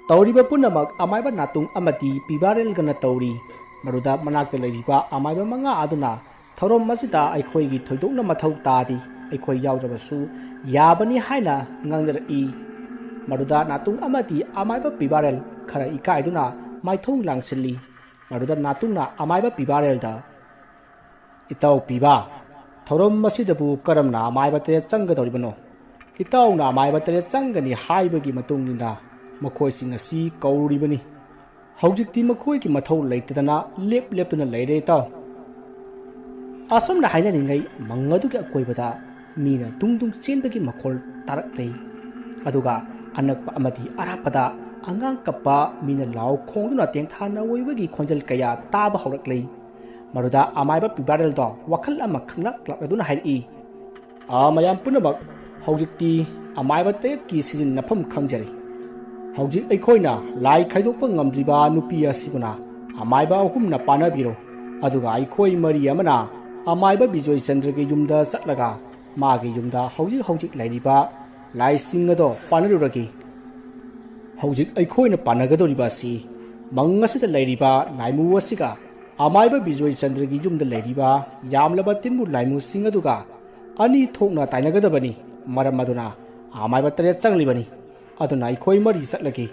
ꯇꯧꯔꯤꯕ ꯄꯨꯝꯅꯃꯛ ꯑꯃꯥꯏꯕ ꯅꯥꯇꯨꯡ ꯑꯃꯗꯤ ꯄꯤꯕꯥꯔꯦꯜꯒꯅ ꯇꯧꯔꯤ꯫ ꯃꯗꯨꯗ ꯃꯅꯥꯛꯇ ꯂꯩꯔꯤꯕ ꯑꯃꯥꯏꯕ 5 ꯑꯗꯨꯅ ꯊꯧꯔꯝ ꯑꯁꯤꯗ ꯑꯩꯈꯣꯏꯒꯤ ꯊꯣꯏꯗꯣꯛꯅ ꯃꯊꯧ ꯇꯥꯗꯦ, ꯑꯩꯈꯣꯏ ꯌꯥꯎꯗ꯭ꯔꯕꯁꯨ ꯌꯥꯕꯅꯤ ꯍꯥꯏꯅ ꯉꯥꯡꯅꯔꯛꯏ꯫ ꯃꯗꯨꯗ ꯅꯥꯇꯨꯡ ꯑꯃꯗꯤ ꯑꯃꯥꯏꯕ ꯄꯤꯕꯥꯔꯦꯜ ꯈꯔ ꯏꯀꯥꯏꯗꯨꯅ ꯃꯥꯏꯊꯣꯡ ꯂꯥꯡꯁꯤꯜꯂꯤ꯫ ꯃꯗꯨꯗ ꯅꯥꯇꯨꯡꯅ ꯑꯃꯥꯏꯕ ꯄꯤꯕꯥꯔꯦꯜꯗ, "ꯏꯇꯥꯎ ꯄꯤꯕꯥ, ꯊꯧꯔꯝ ꯑꯁꯤꯗꯕꯨ ꯀꯔꯝꯅ ꯑꯃꯥꯏꯕ 8 ꯆꯪꯒꯗꯧꯔꯤꯕꯅꯣ? ꯏꯇꯥꯎꯅ ꯑꯃꯥꯏꯕ 8 ꯆꯪꯒꯅꯤ ꯍꯥꯏꯕꯒꯤ ꯃꯇꯨꯡ ꯏꯟꯅ ꯃꯈꯣꯏꯁꯤꯡ ꯑꯁꯤ ꯀꯧꯔꯤꯕꯅꯤ꯫ ꯍꯧꯖꯤꯛꯇꯤ ꯃꯈꯣꯏꯒꯤ ꯃꯊꯧ ꯂꯩꯇꯗꯅ ꯂꯦꯞꯇꯨꯅ ꯂꯩꯔꯦ ꯏꯇꯥꯎ." ꯑꯁꯨꯝꯅ ꯍꯥꯏꯅꯔꯤꯉꯩ ꯃꯪ ꯑꯗꯨꯒꯤ ꯑꯀꯣꯏꯕꯗ ꯃꯤꯅ ꯗꯨꯡ ꯗꯨꯡ ꯆꯦꯟꯕꯒꯤ ꯃꯈꯣꯜ ꯇꯥꯔꯛꯂꯦ꯫ ꯑꯗꯨꯒ ꯑꯅꯛꯄ ꯑꯃꯗꯤ ꯑꯔꯥꯞꯄꯗ ꯑꯉꯥꯡ ꯀꯞꯄ, ꯃꯤꯅ ꯂꯥꯎ ꯈꯣꯡꯗꯨꯅ ꯇꯦꯡꯊꯥ ꯅꯥꯑꯣꯏꯕꯒꯤ ꯈꯣꯟꯖꯦꯜ ꯀꯌꯥ ꯇꯥꯕ ꯍꯧꯔꯛꯂꯦ꯫ ꯃꯗꯨꯗ ꯑꯃꯥꯏꯕ ꯄꯤꯕꯥꯔꯦꯜꯗꯣ ꯋꯥꯈꯜ ꯑꯃ ꯈꯪꯂꯛꯂꯗꯨꯅ ꯍꯥꯏꯔꯛꯏ, "ꯃꯌꯥꯝ ꯄꯨꯝꯅꯃꯛ, ꯍꯧꯖꯤꯛꯇꯤ ꯑꯃꯥꯏꯕ 8ꯀꯤ ꯁꯤꯖꯤꯟꯅꯐꯝ ꯈꯪꯖꯔꯦ꯫ ꯍꯧꯖꯤꯛ ꯑꯩꯈꯣꯏꯅ ꯂꯥꯏ ꯈꯥꯏꯗꯣꯛꯄ ꯉꯝꯗ꯭ꯔꯤꯕ ꯅꯨꯄꯤ ꯑꯁꯤꯕꯨꯅ ꯑꯃꯥꯏꯕ 3ꯅ ꯄꯥꯅꯕꯤꯔꯣ, ꯑꯗꯨꯒ ꯑꯩꯈꯣꯏ 4 ꯑꯃꯅ ꯑꯃꯥꯏꯕ ꯕꯤꯖꯣꯏ ꯆꯟꯗ꯭ꯔꯒꯤ ꯌꯨꯝꯗ ꯆꯠꯂꯒ ꯃꯥꯒꯤ ꯌꯨꯝꯗ ꯍꯧꯖꯤꯛ ꯂꯩꯔꯤꯕ ꯂꯥꯏꯁꯤꯡ ꯑꯗꯣ ꯄꯥꯅꯔꯨꯔꯒꯦ꯫ ꯍꯧꯖꯤꯛ ꯑꯩꯈꯣꯏꯅ ꯄꯥꯅꯒꯗꯧꯔꯤꯕ ꯑꯁꯤ ꯃꯪ ꯑꯁꯤꯗ ꯂꯩꯔꯤꯕ ꯂꯥꯏꯃꯨ ꯑꯁꯤꯒ ꯑꯃꯥꯏꯕ ꯕꯤꯖꯣꯏ ꯆꯟꯗ꯭ꯔꯒꯤ ꯌꯨꯝꯗ ꯂꯩꯔꯤꯕ ꯌꯥꯝꯂꯕ ꯇꯤꯟꯕꯨ ꯂꯥꯏꯃꯨꯁꯤꯡ ꯑꯗꯨꯒ ꯑꯅꯤ ꯊꯣꯛꯅ ꯇꯥꯏꯅꯒꯗꯕꯅꯤ꯫ ꯃꯔꯝ ꯑꯗꯨꯅ ꯑꯃꯥꯏꯕ 8 ꯆꯪꯂꯤꯕꯅꯤ꯫ ꯑꯗꯨꯅ ꯑꯩꯈꯣই 4 ꯆꯠꯂꯒꯦ,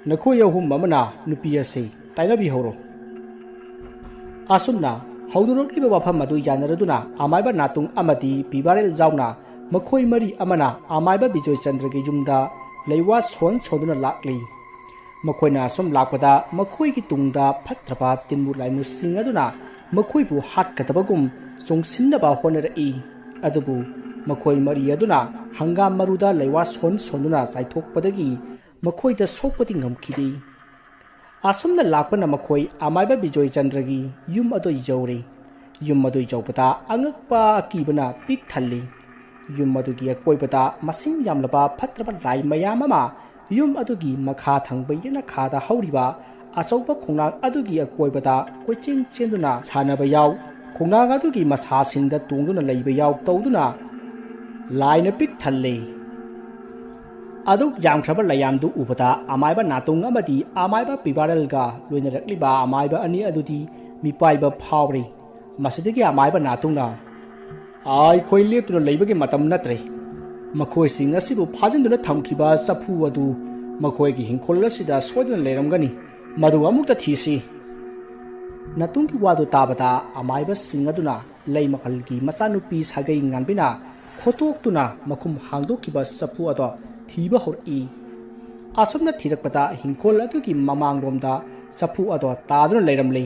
ꯅꯈꯣꯏ 3 ꯑꯃꯅ ꯅꯨꯄꯤ ꯑꯁꯤ ꯇꯥꯏꯅꯕꯤꯍꯧꯔꯣ." ꯑꯁꯨꯝꯅ ꯍꯧꯗꯣꯔꯛꯂꯤꯕ ꯋꯥꯐꯝ ꯑꯗꯨ ꯌꯥꯅꯔꯗꯨꯅ ꯑꯃꯥꯏꯕ ꯅꯥꯇꯨꯡ ꯑꯃꯗꯤ ꯄꯤꯕꯥꯔꯦꯜ ꯌꯥꯎꯅ ꯃꯈꯣꯏ 4 ꯑꯃꯅ ꯑꯃꯥꯏꯕ ꯕꯤꯖꯣꯏ ꯆꯟꯗ꯭ꯔꯒꯤ ꯌꯨꯝꯗ ꯂꯩꯋꯥ ꯁꯣꯟꯗꯨꯅ ꯂꯥꯛꯂꯤ꯫ ꯃꯈꯣꯏꯅ ꯑꯁꯨꯝ ꯂꯥꯛꯄꯗ ꯃꯈꯣꯏꯒꯤ ꯇꯨꯡꯗ ꯐꯠꯇ꯭ꯔꯕ ꯇꯤꯟꯕꯨ ꯂꯥꯏꯃꯨꯁꯤꯡ ꯑꯗꯨꯅ ꯃꯈꯣꯏꯕꯨ ꯍꯥꯠꯀꯗꯕꯒꯨꯝ ꯆꯣꯡꯁꯤꯟꯅꯕ ꯍꯣꯠꯅꯔꯛꯏ꯫ ꯑꯗꯨꯕꯨ ꯃꯈꯣꯏ 4 ꯑꯗꯨꯅ ꯍꯪꯒꯥꯝ ꯃꯔꯨꯗ ꯂꯩꯋꯥ ꯁꯣꯟꯗꯨꯅ ꯆꯥꯏꯊꯣꯛꯄꯗꯒꯤ ꯃꯈꯣꯏꯗ ꯁꯣꯛꯄꯗꯤ ꯉꯝꯈꯤꯗꯦ꯫ ꯑꯁꯨꯝꯅ ꯂꯥꯛꯄꯅ ꯃꯈꯣꯏ ꯑꯃꯥꯏꯕ ꯕꯤꯖꯣꯏ ꯆꯟꯗ꯭ꯔꯒꯤ ꯌꯨꯝ ꯑꯗꯨ ꯌꯧꯔꯦ꯫ ꯌꯨꯝ ꯑꯗꯨ ꯌꯧꯕꯗ ꯑꯉꯛꯄ ꯑꯀꯤꯕꯅ ꯄꯤꯛ ꯊꯜꯂꯤ꯫ ꯌꯨꯝ ꯑꯗꯨꯒꯤ ꯑꯀꯣꯏꯕꯗ ꯃꯁꯤꯡ ꯌꯥꯝꯂꯕ ꯐꯠꯇ꯭ꯔꯕ ꯂꯥꯏ ꯃꯌꯥꯝ ꯑꯃ ꯌꯨꯝ ꯑꯗꯨꯒꯤ ꯃꯈꯥ ꯊꯪꯕ ꯌꯦꯅꯈꯥꯗ ꯍꯧꯔꯤꯕ ꯑꯆꯧꯕ ꯈꯣꯡꯅꯥꯡ ꯑꯗꯨꯒꯤ ꯑꯀꯣꯏꯕꯗ ꯀꯣꯏꯆꯦꯟ ꯆꯦꯟꯗꯨꯅ ꯁꯥꯟꯅꯕ ꯌꯥꯎ, ꯈꯣꯡꯅꯥꯡ ꯑꯗꯨꯒꯤ ꯃꯁꯥꯁꯤꯡꯗ ꯇꯣꯡꯗꯨꯅ ꯂꯩꯕ ꯌꯥꯎ ꯇꯧꯗꯨꯅ ꯂꯥꯏꯅ ꯄꯤꯛ ꯊꯜꯂꯤ ꯑꯗꯨꯛ ꯌꯥꯝꯈ꯭ꯔꯕ ꯂꯩꯌꯥꯝꯗꯨ ꯎꯕꯗ ꯑꯃꯥꯏꯕ ꯅꯥꯇꯨꯡ ꯑꯃꯗꯤ ꯑꯃꯥꯏꯕ ꯄꯤꯕꯥꯔꯦꯜꯒ ꯂꯣꯏꯅꯔꯛꯂꯤꯕ ꯑꯃꯥꯏꯕ ꯑꯅꯤ ꯑꯗꯨꯗꯤ ꯃꯤꯄꯥꯏꯕ ꯐꯥꯎꯔꯤ ꯃꯁꯤꯗꯒꯤ ꯑꯃꯥꯏꯕ ꯅꯥꯇꯨꯡꯅ ꯑꯩꯈꯣꯏ ꯂꯦꯞꯇꯨꯅ ꯂꯩꯕꯒꯤ ꯃꯇꯝ ꯅꯠꯇ꯭ꯔꯦ ꯃꯈꯣꯏꯁꯤꯡ ꯑꯁꯤꯕꯨ ꯐꯥꯖꯤꯟꯗꯨꯅ ꯊꯝꯈꯤꯕ ꯆꯐꯨ ꯑꯗꯨ ꯃꯈꯣꯏꯒꯤ ꯍꯤꯡꯈꯣꯜ ꯑꯁꯤꯗ ꯁꯣꯏꯗꯅ ꯂꯩꯔꯝꯒꯅꯤ ꯃꯗꯨ ꯑꯃꯨꯛꯇ ꯊꯤꯁꯤ ꯅꯥꯇꯨꯡꯒꯤ ꯋꯥꯗꯨ ꯇꯥꯕꯗ ꯑꯃꯥꯏꯕꯁꯤꯡ ꯑꯗꯨꯅ ꯂꯩ ꯃꯈꯜꯒꯤ ꯃꯆꯥꯅꯨꯄꯤ ꯁꯥꯒꯩ ꯉꯥꯟꯕꯤꯅ ꯈꯣꯠꯇꯣꯛꯇꯨꯅ ꯃꯈꯨꯝ ꯍꯥꯡꯗꯣꯛꯈꯤꯕ ꯆꯐꯨ ꯑꯗꯣ ꯊꯤꯕ ꯍꯧꯔꯛꯏ ꯑꯁꯨꯝꯅ ꯊꯤꯔꯛꯄꯗ ꯍꯤꯡꯈꯣꯜ ꯑꯗꯨꯒꯤ ꯃꯃꯥꯡꯂꯣꯝꯗ ꯆꯐꯨ ꯑꯗꯣ ꯇꯥꯗꯨꯅ ꯂꯩꯔꯝꯂꯤ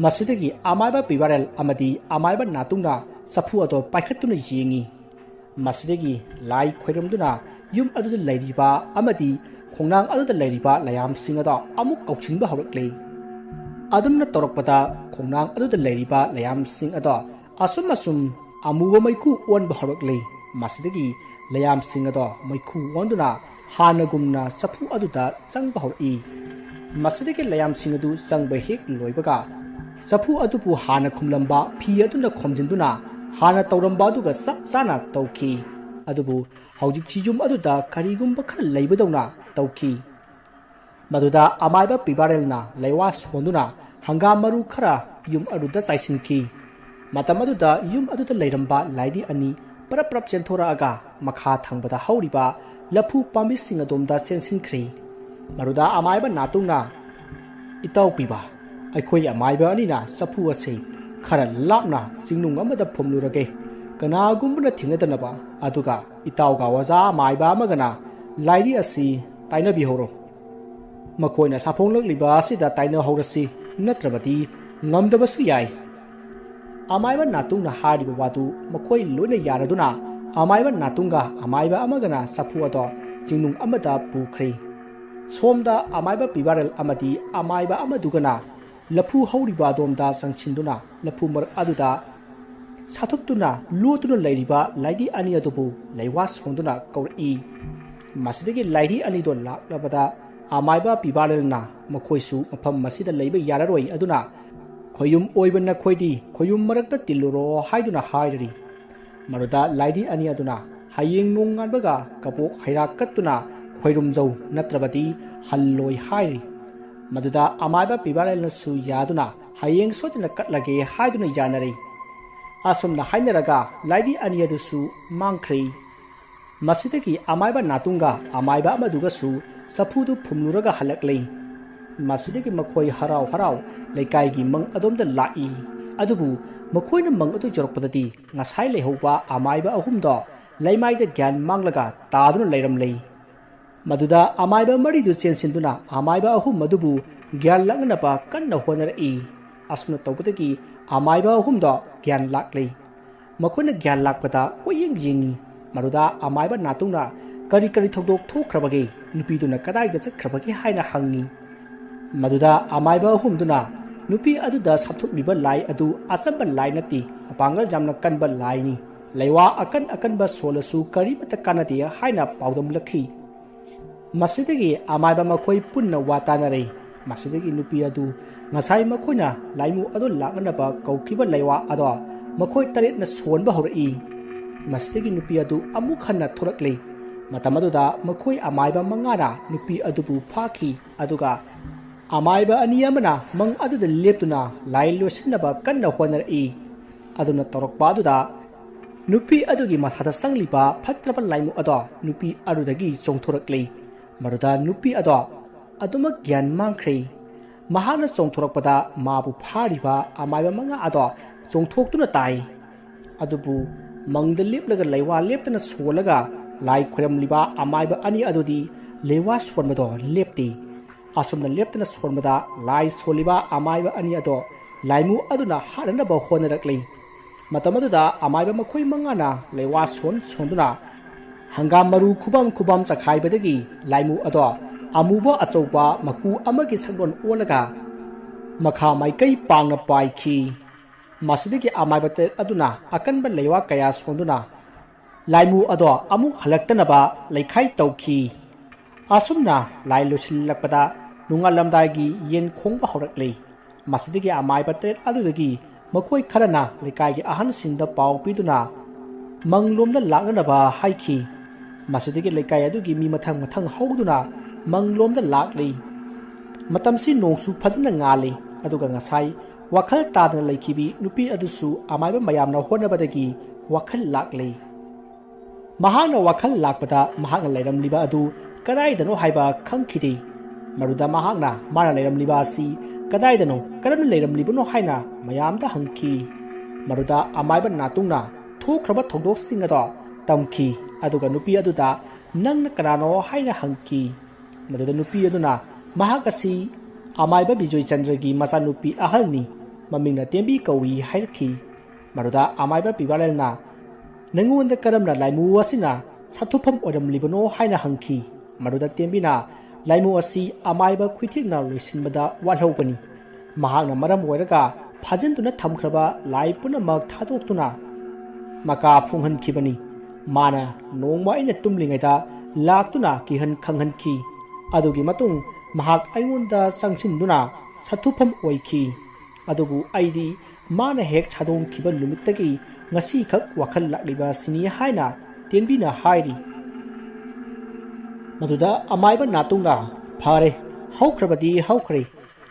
ꯃꯁꯤꯗꯒꯤ ꯑꯃꯥꯏꯕ ꯄꯤꯕꯥꯔꯦꯜ ꯑꯃꯗꯤ ꯑꯃꯥꯏꯕ ꯅꯥꯇꯨꯡꯅ ꯆꯐꯨ ꯑꯗꯣ ꯄꯥꯏꯈꯠꯇꯨꯅ ꯌꯦꯡꯉꯤ ꯃꯁꯤꯗꯒꯤ ꯂꯥꯏ ꯈꯣꯏꯔꯝꯗꯨꯅ ꯌꯨꯝ ꯑꯗꯨꯗ ꯂꯩꯔꯤꯕ ꯑꯃꯗꯤ ꯈꯣꯡꯅꯥꯡ ꯑꯗꯨꯗ ꯂꯩꯔꯤꯕ ꯂꯩꯌꯥꯝꯁꯤꯡ ꯑꯗꯣ ꯑꯃꯨꯛ ꯀꯧꯁꯤꯟꯕ ꯍꯧꯔꯛꯂꯤ ꯑꯗꯨꯝꯅ ꯇꯧꯔꯛꯄꯗ ꯈꯣꯡꯅꯥꯡ ꯑꯗꯨꯗ ꯂꯩꯔꯤꯕ ꯂꯩꯌꯥꯝꯁꯤꯡ ꯑꯗꯣ ꯑꯁꯨꯝ ꯑꯃꯨꯕ ꯃꯩꯈꯨ ꯑꯣꯟꯕ ꯍꯧꯔꯛꯂꯤ ꯃꯁꯤꯗꯒꯤ ꯂꯩꯌꯥꯝꯁꯤꯡ ꯑꯗꯣ ꯃꯩꯈꯨ ꯑꯣꯟꯗꯨꯅ ꯍꯥꯟꯅꯒꯨꯝꯅ ꯆꯐꯨ ꯑꯗꯨꯗ ꯆꯪꯕ ꯍꯧꯔꯛꯏ ꯃꯁꯤꯗꯒꯤ ꯂꯩꯌꯥꯝꯁꯤꯡ ꯑꯗꯨ ꯆꯪꯕ ꯍꯦꯛ ꯂꯣꯏꯕꯒ ꯆꯐꯨ ꯑꯗꯨꯕꯨ ꯍꯥꯟꯅ ꯈꯨꯝꯂꯝꯕ ꯐꯤ ꯑꯗꯨꯅ ꯈꯣꯝꯖꯤꯟꯗꯨꯅ ꯍꯥꯟꯅ ꯇꯧꯔꯝꯕ ꯑꯗꯨꯒ ꯆꯞ ꯆꯥꯅ ꯇꯧꯈꯤ ꯑꯗꯨꯕꯨ ꯍꯧꯖꯤꯛꯁꯤ ꯌꯨꯝ ꯑꯗꯨꯗ ꯀꯔꯤꯒꯨꯝꯕ ꯈꯔ ꯂꯩꯕꯗꯧꯅ ꯇꯧꯈꯤ ꯃꯗꯨꯗ ꯑꯃꯥꯏꯕ ꯄꯤꯕꯥꯔꯦꯜꯅ ꯂꯩꯋꯥ ꯁꯣꯟꯗꯨꯅ ꯍꯪꯒꯥꯝ ꯃꯔꯨ ꯈꯔ ꯌꯨꯝ ꯑꯗꯨꯗ ꯆꯥꯏꯁꯤꯟꯈꯤ ꯃꯇꯝ ꯑꯗꯨꯗ ꯌꯨꯝ ꯑꯗꯨꯗ ꯂꯩꯔꯝꯕ ꯂꯥꯏꯗꯤ ꯑꯅꯤ ꯄꯔꯞ ꯄꯔꯞ ꯆꯦꯟꯊꯣꯔꯛꯑꯒ ꯃꯈꯥ ꯊꯪꯕꯗ ꯍꯧꯔꯤꯕ ꯂꯐꯨ ꯄꯥꯝꯕꯤꯁꯤꯡ ꯑꯗꯣꯝꯗ ꯆꯦꯟꯁꯤꯟꯈ꯭ꯔꯤ ꯃꯗꯨꯗ ꯑꯃꯥꯏꯕ ꯅꯥꯇꯨꯡꯅ ꯏꯇꯥꯎ ꯄꯤꯕ ꯑꯩꯈꯣꯏ ꯑꯃꯥꯏꯕ ꯑꯅꯤꯅ ꯆꯐꯨ ꯑꯁꯤ ꯈꯔ ꯂꯥꯞꯅ ꯆꯤꯡꯅꯨꯡ ꯑꯃꯗ ꯐꯨꯝꯂꯨꯔꯒꯦ ꯀꯅꯥꯒꯨꯝꯕꯅ ꯊꯦꯡꯅꯗꯅꯕ ꯑꯗꯨꯒ ꯏꯇꯥꯎꯒ ꯑꯣꯖꯥ ꯑꯃꯥꯏꯕ ꯑꯃꯒꯅ ꯂꯥꯏꯔꯤ ꯑꯁꯤ ꯇꯥꯏꯅꯕꯤꯍꯧꯔꯣ ꯃꯈꯣꯏꯅ ꯁꯥꯐꯣꯡꯂꯛꯂꯤꯕ ꯑꯁꯤꯗ ꯇꯥꯏꯅꯍꯧꯔꯁꯤ ꯅꯠꯇ꯭ꯔꯕꯗꯤ ꯉꯝꯗꯕꯁꯨ ꯌꯥꯏ ꯑꯃꯥꯏꯕ ꯅꯥꯇꯨꯡꯅ ꯍꯥꯏꯔꯤꯕ ꯋꯥꯗꯨ ꯃꯈꯣꯏ ꯂꯣꯏꯅ ꯌꯥꯔꯗꯨꯅ ꯑꯃꯥꯏꯕ ꯅꯥꯇꯨꯡꯒ ꯑꯃꯥꯏꯕ ꯑꯃꯒꯅ ꯆꯐꯨ ꯑꯗꯣ ꯆꯤꯡꯅꯨꯡ ꯑꯃꯗ ꯄꯨꯈ꯭ꯔꯤ ꯁꯣꯝꯗ ꯑꯃꯥꯏꯕ ꯄꯤꯕꯥꯔꯦꯜ ꯑꯃꯗꯤ ꯑꯃꯥꯏꯕ ꯑꯃꯗꯨꯒꯅ ꯂꯐꯨ ꯍꯧꯔꯤꯕ ꯑꯗꯣꯝꯗ ꯆꯪꯁꯤꯟꯗꯨꯅ ꯂꯐꯨ ꯃꯔꯛ ꯑꯗꯨꯗ ꯁꯥꯊꯨꯞꯇꯨꯅ ꯂꯣꯠꯇꯨꯅ ꯂꯩꯔꯤꯕ ꯂꯥꯏꯗꯤ ꯑꯅꯤ ꯑꯗꯨꯕꯨ ꯂꯩꯋꯥ ꯁꯣꯟꯗꯨꯅ ꯀꯧꯔꯛꯏ ꯃꯁꯤꯗꯒꯤ ꯂꯥꯏꯗꯤ ꯑꯅꯤꯗꯣ ꯂꯥꯛꯂꯕꯗ ꯑꯃꯥꯏꯕ ꯄꯤꯕꯥꯔꯦꯜꯅ ꯃꯈꯣꯏꯁꯨ ꯃꯐꯝ ꯑꯁꯤꯗ ꯂꯩꯕ ꯌꯥꯔꯔꯣꯏ ꯑꯗꯨꯅ ꯈꯣꯏꯌꯨꯝ ꯑꯣꯏꯕ ꯅꯈꯣꯏꯗꯤ ꯈꯣꯏꯌꯨꯝ ꯃꯔꯛꯇ ꯇꯤꯜꯂꯨꯔꯣ ꯍꯥꯏꯗꯨꯅ ꯍꯥꯏꯔꯤ ꯃꯗꯨꯗ ꯂꯥꯏꯗꯤ ꯑꯅꯤ ꯑꯗꯨꯅ ꯍꯌꯦꯡ ꯅꯣꯡ ꯉꯥꯟꯕꯒ ꯀꯕꯣꯛ ꯍꯩꯔꯥꯛ ꯀꯠꯇꯨꯅ ꯈꯣꯏꯔꯨꯝꯖꯧ ꯅꯠꯇ꯭ꯔꯕꯗꯤ ꯍꯜꯂꯣꯏ ꯍꯥꯏꯔꯤ ꯃꯗꯨꯗ ꯑꯃꯥꯏꯕ ꯄꯤꯕꯥꯔꯦꯜꯅꯁꯨ ꯌꯥꯗꯨꯅ ꯍꯌꯦꯡ ꯁꯣꯏꯗꯅ ꯀꯠꯂꯒꯦ ꯍꯥꯏꯗꯨꯅ ꯌꯥꯅꯔꯤ ꯑꯁꯨꯝꯅ ꯍꯥꯏꯅꯔꯒ ꯂꯥꯏꯗꯤ ꯑꯅꯤ ꯑꯗꯨꯁꯨ ꯃꯥꯡꯈ꯭ꯔꯤ ꯃꯁꯤꯗꯒꯤ ꯑꯃꯥꯏꯕ ꯅꯥꯇꯨꯡꯒ ꯑꯃꯥꯏꯕ ꯑꯃꯗꯨꯒꯁꯨ ꯆꯐꯨꯗꯨ ꯐꯨꯝꯂꯨꯔꯒ ꯍꯜꯂꯛꯂꯤ ꯃꯁꯤꯗꯒꯤ ꯃꯈꯣꯏ ꯍꯔꯥꯎ ꯍꯔꯥꯎ ꯂꯩꯀꯥꯏꯒꯤ ꯃꯪ ꯑꯗꯣꯝꯗ ꯂꯥꯛꯏ ꯑꯗꯨꯕꯨ ꯃꯈꯣꯏꯅ ꯃꯪ ꯑꯗꯨ ꯌꯧꯔꯛꯄꯗꯗꯤ ꯉꯁꯥꯏ ꯂꯩꯍꯧꯕ ꯑꯃꯥꯏꯕ ꯑꯍꯨꯝꯗꯣ ꯂꯩꯃꯥꯏꯗ ꯒ꯭ꯌꯥꯟ ꯃꯥꯡꯂꯒ ꯇꯥꯗꯨꯅ ꯂꯩꯔꯝꯂꯤ ꯃꯗꯨꯗ ꯑꯃꯥꯏꯕ ꯃꯔꯤꯗꯨ ꯆꯦꯟꯁꯤꯟꯗꯨꯅ ꯑꯃꯥꯏꯕ ꯑꯍꯨꯝ ꯑꯗꯨꯕꯨ ꯒ꯭ꯌꯥꯟ ꯂꯥꯛꯅꯅꯕ ꯀꯟꯅ ꯍꯣꯠꯅꯔꯛꯏ ꯑꯁꯨꯝꯅ ꯇꯧꯕꯗꯒꯤ ꯑꯃꯥꯏꯕ ꯑꯍꯨꯝꯗꯣ ꯒ꯭ꯌꯥꯟ ꯂꯥꯛꯂꯤ ꯃꯈꯣꯏꯅ ꯒ꯭ꯌꯥꯟ ꯂꯥꯛꯄꯗ ꯀꯣꯏꯌꯦꯡ ꯌꯦꯡꯉꯤ ꯃꯗꯨꯗ ꯑꯃꯥꯏꯕ ꯅꯥꯇꯨꯡꯅ ꯀꯔꯤ ꯀꯔꯤ ꯊꯧꯗꯣꯛ ꯊꯣꯛꯈ꯭ꯔꯕꯒꯦ ꯅꯨꯄꯤꯗꯨꯅ ꯀꯗꯥꯏꯗ ꯆꯠꯈ꯭ꯔꯕꯒꯦ ꯍꯥꯏꯅ ꯍꯪꯉꯤ ꯃꯗꯨꯗ ꯑꯃꯥꯏꯕ ꯑꯍꯨꯝꯗꯨꯅ ꯅꯨꯄꯤ ꯑꯗꯨꯗ ꯁꯥꯞꯊꯣꯛꯂꯤꯕ ꯂꯥꯏ ꯑꯗꯨ ꯑꯆꯝꯕ ꯂꯥꯏ ꯅꯠꯇꯦ ꯑꯄꯥꯡꯒꯜ ꯌꯥꯝꯅ ꯀꯟꯕ ꯂꯥꯏꯅꯤ ꯂꯩꯋꯥ ꯑꯀꯟꯕ ꯁꯣꯜꯂꯁꯨ ꯀꯔꯤꯃꯠꯇ ꯀꯥꯟꯅꯗꯦ ꯍꯥꯏꯅ ꯄꯥꯎꯗꯝꯂꯛꯈꯤ ꯃꯁꯤꯗꯒꯤ ꯑꯃꯥꯏꯕ ꯃꯈꯣꯏ ꯄꯨꯟꯅ ꯋꯥ ꯇꯥꯅꯔꯦ ꯃꯁꯤꯗꯒꯤ ꯅꯨꯄꯤ ꯑꯗꯨ ꯉꯁꯥꯏ ꯃꯈꯣꯏꯅ ꯂꯥꯏꯃꯨ ꯑꯗꯨ ꯂꯥꯛꯅꯅꯕ ꯀꯧꯈꯤꯕ ꯂꯩꯋꯥ ꯑꯗꯣ ꯃꯈꯣꯏ ꯇꯔꯦꯠꯅ ꯁꯣꯟꯕ ꯍꯧꯔꯛꯏ ꯃꯁꯤꯗꯒꯤ ꯅꯨꯄꯤ ꯑꯗꯨ ꯑꯃꯨꯛ ꯍꯟꯅ ꯊꯣꯔꯛꯂꯤ ꯃꯇꯝ ꯑꯗꯨꯗ ꯃꯈꯣꯏ ꯑꯃꯥꯏꯕ ꯃꯉꯥꯅ ꯅꯨꯄꯤ ꯑꯗꯨꯕꯨ ꯐꯥꯈꯤ ꯑꯗꯨꯒ ꯑꯃꯥꯏꯕ ꯑꯅꯤ ꯑꯃꯅ ꯃꯪ ꯑꯗꯨꯗ ꯂꯦꯞꯇꯨꯅ ꯂꯥꯏ ꯂꯣꯏꯁꯤꯟꯅꯕ ꯀꯟꯅ ꯍꯣꯠꯅꯔꯛꯏ ꯑꯗꯨꯅ ꯇꯧꯔꯛꯄ ꯑꯗꯨꯗ ꯅꯨꯄꯤ ꯑꯗꯨꯒꯤ ꯃꯁꯥꯗ ꯆꯪꯂꯤꯕ ꯐꯠꯇ꯭ꯔꯕ ꯂꯥꯏꯃꯨ ꯑꯗꯣ ꯅꯨꯄꯤ ꯑꯗꯨꯗꯒꯤ ꯆꯣꯡꯊꯣꯔꯛꯂꯤ ꯃꯗꯨꯗ ꯅꯨꯄꯤ ꯑꯗꯣ ꯑꯗꯨꯃꯛ ꯒ꯭ꯌꯥꯟ ꯃꯥꯡꯈ꯭ꯔꯤ ꯃꯍꯥꯛꯅ ꯆꯣꯡꯊꯣꯔꯛꯄꯗ ꯃꯥꯕꯨ ꯐꯥꯔꯤꯕ ꯑꯃꯥꯏꯕ ꯃꯉꯥ ꯑꯗꯣ ꯆꯣꯡꯊꯣꯛꯇꯨꯅ ꯇꯥꯏ ꯑꯗꯨꯕꯨ ꯃꯪꯗ ꯂꯦꯞꯂꯒ ꯂꯩꯋꯥ ꯂꯦꯞꯇꯅ ꯁꯣꯜꯂꯒ ꯂꯥꯏ ꯈꯣꯏꯔꯝꯂꯤꯕ ꯑꯃꯥꯏꯕ ꯑꯅꯤ ꯑꯗꯨꯗꯤ ꯂꯩꯋꯥ ꯁꯣꯟꯕꯗꯣ ꯂꯦꯞꯇꯦ ꯑꯁꯨꯝꯅ ꯂꯦꯞꯇꯅ ꯁꯣꯟꯕꯗ ꯂꯥꯏ ꯁꯣꯜꯂꯤꯕ ꯑꯃꯥꯏꯕ ꯑꯅꯤ ꯑꯗꯣ ꯂꯥꯏꯃꯨ ꯑꯗꯨꯅ ꯍꯥꯠꯅꯅꯕ ꯍꯣꯠꯅꯔꯛꯂꯤ ꯃꯇꯝ ꯑꯗꯨꯗ ꯑꯃꯥꯏꯕ ꯃꯈꯣꯏ ꯃꯉꯥꯅ ꯂꯩꯋꯥ ꯁꯣꯟꯗꯨꯅ ꯍꯪꯒꯥꯝ ꯃꯔꯨ ꯈꯨꯕꯝ ꯆꯈꯥꯏꯕꯗꯒꯤ ꯂꯥꯏꯃꯨ ꯑꯗꯣ ꯑꯃꯨꯕ ꯑꯆꯧꯕ ꯃꯀꯨ ꯑꯃꯒꯤ ꯁꯛꯂꯣꯟ ꯑꯣꯜꯂꯒ ꯃꯈꯥ ꯃꯥꯏꯀꯩ ꯄꯥꯡꯅ ꯄꯥꯏꯈꯤ ꯃꯁꯤꯗꯒꯤ ꯑꯃꯥꯏꯕ ꯇꯔꯦꯠ ꯑꯗꯨꯅ ꯑꯀꯟꯕ ꯂꯩꯋꯥ ꯀꯌꯥ ꯁꯣꯟꯗꯨꯅ ꯂꯥꯏꯃꯨ ꯑꯗꯣ ꯑꯃꯨꯛ ꯍꯜꯂꯛꯇꯅꯕ ꯂꯩꯈꯥꯏ ꯇꯧꯈꯤ ꯑꯁꯨꯝꯅ ꯂꯥꯏ ꯂꯣꯏꯁꯤꯜꯂꯛꯄꯗ ꯅꯣꯡꯉꯥꯜꯂꯝꯗꯥꯏꯒꯤ ꯌꯦꯟ ꯈꯣꯡꯕ ꯍꯧꯔꯛꯂꯤ ꯃꯁꯤꯗꯒꯤ ꯑꯃꯥꯏꯕ ꯇꯔꯦꯠ ꯑꯗꯨꯗꯒꯤ ꯃꯈꯣꯏ ꯈꯔꯅ ꯂꯩꯀꯥꯏꯒꯤ ꯑꯍꯟꯁꯤꯡꯗ ꯄꯥꯎ ꯄꯤꯗꯨꯅ ꯃꯪꯂꯣꯝꯗ ꯂꯥꯛꯅꯅꯕ ꯍꯥꯏꯈꯤ꯫ ꯃꯁꯤꯗꯒꯤ ꯂꯩꯀꯥꯏ ꯑꯗꯨꯒꯤ ꯃꯤ ꯃꯊꯪ ꯃꯊꯪ ꯍꯧꯗꯨꯅ ꯃꯪꯂꯣꯝꯗ ꯂꯥꯛꯂꯤ꯫ ꯃꯇꯝꯁꯤ ꯅꯣꯡꯁꯨ ꯐꯖꯅ ꯉꯥꯜꯂꯤ, ꯑꯗꯨꯒ ꯉꯁꯥꯏ ꯋꯥꯈꯜ ꯇꯥꯗꯅ ꯂꯩꯈꯤꯕꯤ ꯅꯨꯄꯤ ꯑꯗꯨꯁꯨ ꯑꯃꯥꯏꯕ ꯃꯌꯥꯝꯅ ꯍꯣꯠꯅꯕꯗꯒꯤ ꯋꯥꯈꯜ ꯂꯥꯛꯂꯤ꯫ ꯃꯍꯥꯛꯅ ꯋꯥꯈꯜ ꯂꯥꯛꯄꯗ ꯃꯍꯥꯛꯅ ꯂꯩꯔꯝꯂꯤꯕ ꯑꯗꯨ ꯀꯗꯥꯏꯗꯅꯣ ꯍꯥꯏꯕ ꯈꯪꯈꯤꯗꯦ꯫ ꯃꯗꯨꯗ ꯃꯍꯥꯛꯅ ꯃꯥꯅ ꯂꯩꯔꯝꯂꯤꯕ ꯑꯁꯤ ꯀꯗꯥꯏꯗꯅꯣ, ꯀꯔꯝꯅ ꯂꯩꯔꯝꯂꯤꯕꯅꯣ ꯍꯥꯏꯅ ꯃꯌꯥꯝꯗ ꯍꯪꯈꯤ꯫ ꯃꯗꯨꯗ ꯑꯃꯥꯏꯕ ꯅꯥꯇꯨꯡꯅ ꯊꯣꯛꯈ꯭ꯔꯕ ꯊꯧꯗꯣꯛꯁꯤꯡ ꯑꯗꯣ ꯇꯝꯈꯤ, ꯑꯗꯨꯒ ꯅꯨꯄꯤ ꯑꯗꯨꯗ ꯅꯪꯅ ꯀꯅꯥꯅꯣ ꯍꯥꯏꯅ ꯍꯪꯈꯤ꯫ ꯃꯗꯨꯗ ꯅꯨꯄꯤ ꯑꯗꯨꯅ ꯃꯍꯥꯛ ꯑꯁꯤ ꯑꯃꯥꯏꯕ ꯕꯤꯖꯣꯏꯆꯟꯗ꯭ꯔꯒꯤ ꯃꯆꯥꯅꯨꯄꯤ ꯑꯍꯜꯅꯤ, ꯃꯃꯤꯡꯅ ꯇꯦꯝꯕꯤ ꯀꯧꯏ ꯍꯥꯏꯔꯛꯈꯤ꯫ ꯃꯗꯨꯗ ꯑꯃꯥꯏꯕ ꯄꯤꯕꯥꯂꯦꯜꯅ ꯅꯪꯉꯣꯟꯗ ꯀꯔꯝꯅ ꯂꯥꯏꯃꯨ ꯑꯁꯤꯅ ꯁꯥꯊꯨꯐꯝ ꯑꯣꯏꯔꯝꯂꯤꯕꯅꯣ ꯍꯥꯏꯅ ꯍꯪꯈꯤ꯫ ꯃꯗꯨꯗ ꯇꯦꯝꯕꯤꯅ ꯂꯥꯏꯃꯨ ꯑꯁꯤ ꯑꯃꯥꯏꯕ ꯈꯨꯏꯊꯦꯡꯅ ꯂꯣꯏꯁꯤꯟꯕꯗ ꯋꯥꯠꯍꯧꯕꯅꯤ, ꯃꯍꯥꯛꯅ ꯃꯔꯝ ꯑꯣꯏꯔꯒ ꯐꯥꯖꯤꯟꯗꯨꯅ ꯊꯝꯈ꯭ꯔꯕ ꯂꯥꯏ ꯄꯨꯝꯅꯃꯛ ꯊꯥꯗꯣꯛꯇꯨꯅ ꯃꯀꯥ ꯐꯣꯡꯍꯟꯈꯤꯕꯅꯤ꯫ ꯃꯥꯅ ꯅꯣꯡꯃ ꯑꯩꯅ ꯇꯨꯝꯂꯤꯉꯩꯗ ꯂꯥꯛꯇꯨꯅ ꯀꯤꯍꯟ ꯈꯪꯍꯟꯈꯤ, ꯑꯗꯨꯒꯤ ꯃꯇꯨꯡ ꯃꯍꯥꯛ ꯑꯩꯉꯣꯟꯗ ꯆꯪꯁꯤꯟꯗꯨꯅ ꯁꯥꯊꯨꯐꯝ ꯑꯣꯏꯈꯤ꯫ ꯑꯗꯨꯕꯨ ꯑꯩꯗꯤ ꯃꯥꯅ ꯍꯦꯛ ꯁꯥꯗꯣꯡꯈꯤꯕ ꯅꯨꯃꯤꯠꯇꯒꯤ ꯉꯁꯤꯈꯛ ꯋꯥꯈꯜ ꯂꯥꯛꯂꯤꯕ ꯑꯁꯤꯅꯤ ꯍꯥꯏꯅ ꯇꯦꯟꯕꯤꯅ ꯍꯥꯏꯔꯤ꯫ ꯃꯗꯨꯗ ꯑꯃꯥꯏꯕ ꯅꯥꯇꯨꯡꯅ ꯐꯔꯦ, ꯍꯧꯈ꯭ꯔꯕꯗꯤ ꯍꯧꯈ꯭ꯔꯦ,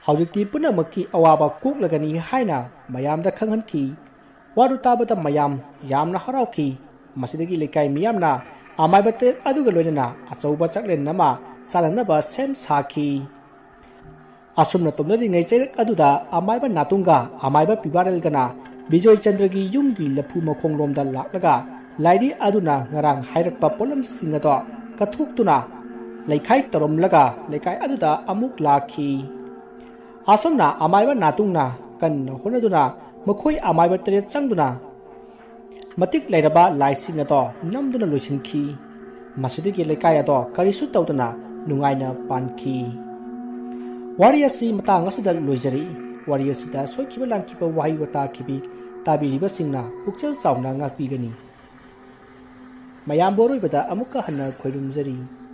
ꯍꯧꯖꯤꯛꯇꯤ ꯄꯨꯝꯅꯃꯛꯀꯤ ꯑꯋꯥꯕ ꯀꯣꯛꯂꯒꯅꯤ ꯍꯥꯏꯅ ꯃꯌꯥꯝꯗ ꯈꯪꯍꯟꯈꯤ꯫ ꯋꯥꯗꯨ ꯇꯥꯕꯗ ꯃꯌꯥꯝ ꯌꯥꯝꯅ ꯍꯔꯥꯎꯈꯤ꯫ ꯃꯁꯤꯗꯒꯤ ꯂꯩꯀꯥꯏ ꯃꯤꯌꯥꯝꯅ ꯑꯃꯥꯏꯕ ꯇꯔꯦꯠ ꯑꯗꯨꯒ ꯂꯣꯏꯅꯅ ꯑꯆꯧꯕ ꯆꯥꯛꯂꯦꯟ ꯑꯃ ꯆꯥꯅꯅꯕ ꯁꯦꯝ ꯁꯥꯈꯤ꯫ ꯑꯁꯨꯝꯅ ꯇꯧꯅꯔꯤꯉꯩ ꯆꯩꯔꯛ ꯑꯗꯨꯗ ꯑꯃꯥꯏꯕ ꯅꯥꯇꯨꯡꯒ ꯑꯃꯥꯏꯕ ꯄꯤꯕꯥꯂꯦꯜꯒꯅ ꯕꯤꯖꯣꯏꯆꯟꯗ꯭ꯔꯒꯤ ꯌꯨꯝꯒꯤ ꯂꯐꯨ ꯃꯈꯣꯡꯂꯣꯝꯗ ꯂꯥꯛꯂꯒ ꯂꯥꯏꯔꯤ ꯑꯗꯨꯅ ꯉꯔꯥꯡ ꯍꯥꯏꯔꯛꯄ ꯄꯣꯠꯂꯝꯁꯤꯡ ꯑꯗꯣ ꯀꯠꯊꯣꯛꯇꯨꯅ ꯂꯩꯈꯥꯏ ꯇꯧꯔꯝꯂꯒ ꯂꯩꯀꯥꯏ ꯑꯗꯨꯗ ꯑꯃꯨꯛ ꯂꯥꯛꯈꯤ꯫ ꯑꯁꯨꯝꯅ ꯑꯃꯥꯏꯕ ꯅꯥꯇꯨꯡꯅ ꯀꯟꯅ ꯍꯣꯠꯅꯗꯨꯅ ꯃꯈꯣꯏ ꯑꯃꯥꯏꯕ ꯇꯔꯦꯠ ꯆꯪꯗꯨꯅ ꯃꯇꯤꯛ ꯂꯩꯔꯕ ꯂꯥꯏꯁꯤꯡ ꯑꯗꯣ ꯅꯝꯗꯨꯅ ꯂꯣꯏꯁꯤꯟꯈꯤ꯫ ꯃꯁꯤꯗꯒꯤ ꯂꯩꯀꯥꯏ ꯑꯗꯣ ꯀꯔꯤꯁꯨ ꯇꯧꯗꯅ ꯅꯨꯡꯉꯥꯏꯅ ꯄꯥꯟꯈꯤ꯫ ꯋꯥꯔꯤ ꯑꯁꯤ ꯃꯇꯥꯡ ꯑꯁꯤꯗ ꯂꯣꯏꯖꯔꯤ꯫ ꯋꯥꯔꯤ ꯑꯁꯤꯗ ꯁꯣꯏꯈꯤꯕ ꯂꯥꯟꯈꯤꯕ ꯋꯥꯍꯩ ꯋꯥꯇꯥ ꯇꯥꯕꯤꯔꯤꯕꯁꯤꯡꯅ ꯄꯨꯛꯆꯦꯜ ꯆꯥꯎꯅ ꯉꯥꯛꯄꯤꯒꯅꯤ꯫ ꯃꯌꯥꯝꯕꯨ ꯑꯔꯣꯏꯕꯗ ꯑꯃꯨꯛꯀ ꯍꯟꯅ ꯈꯣꯏꯔꯨꯝꯖꯔꯤ꯫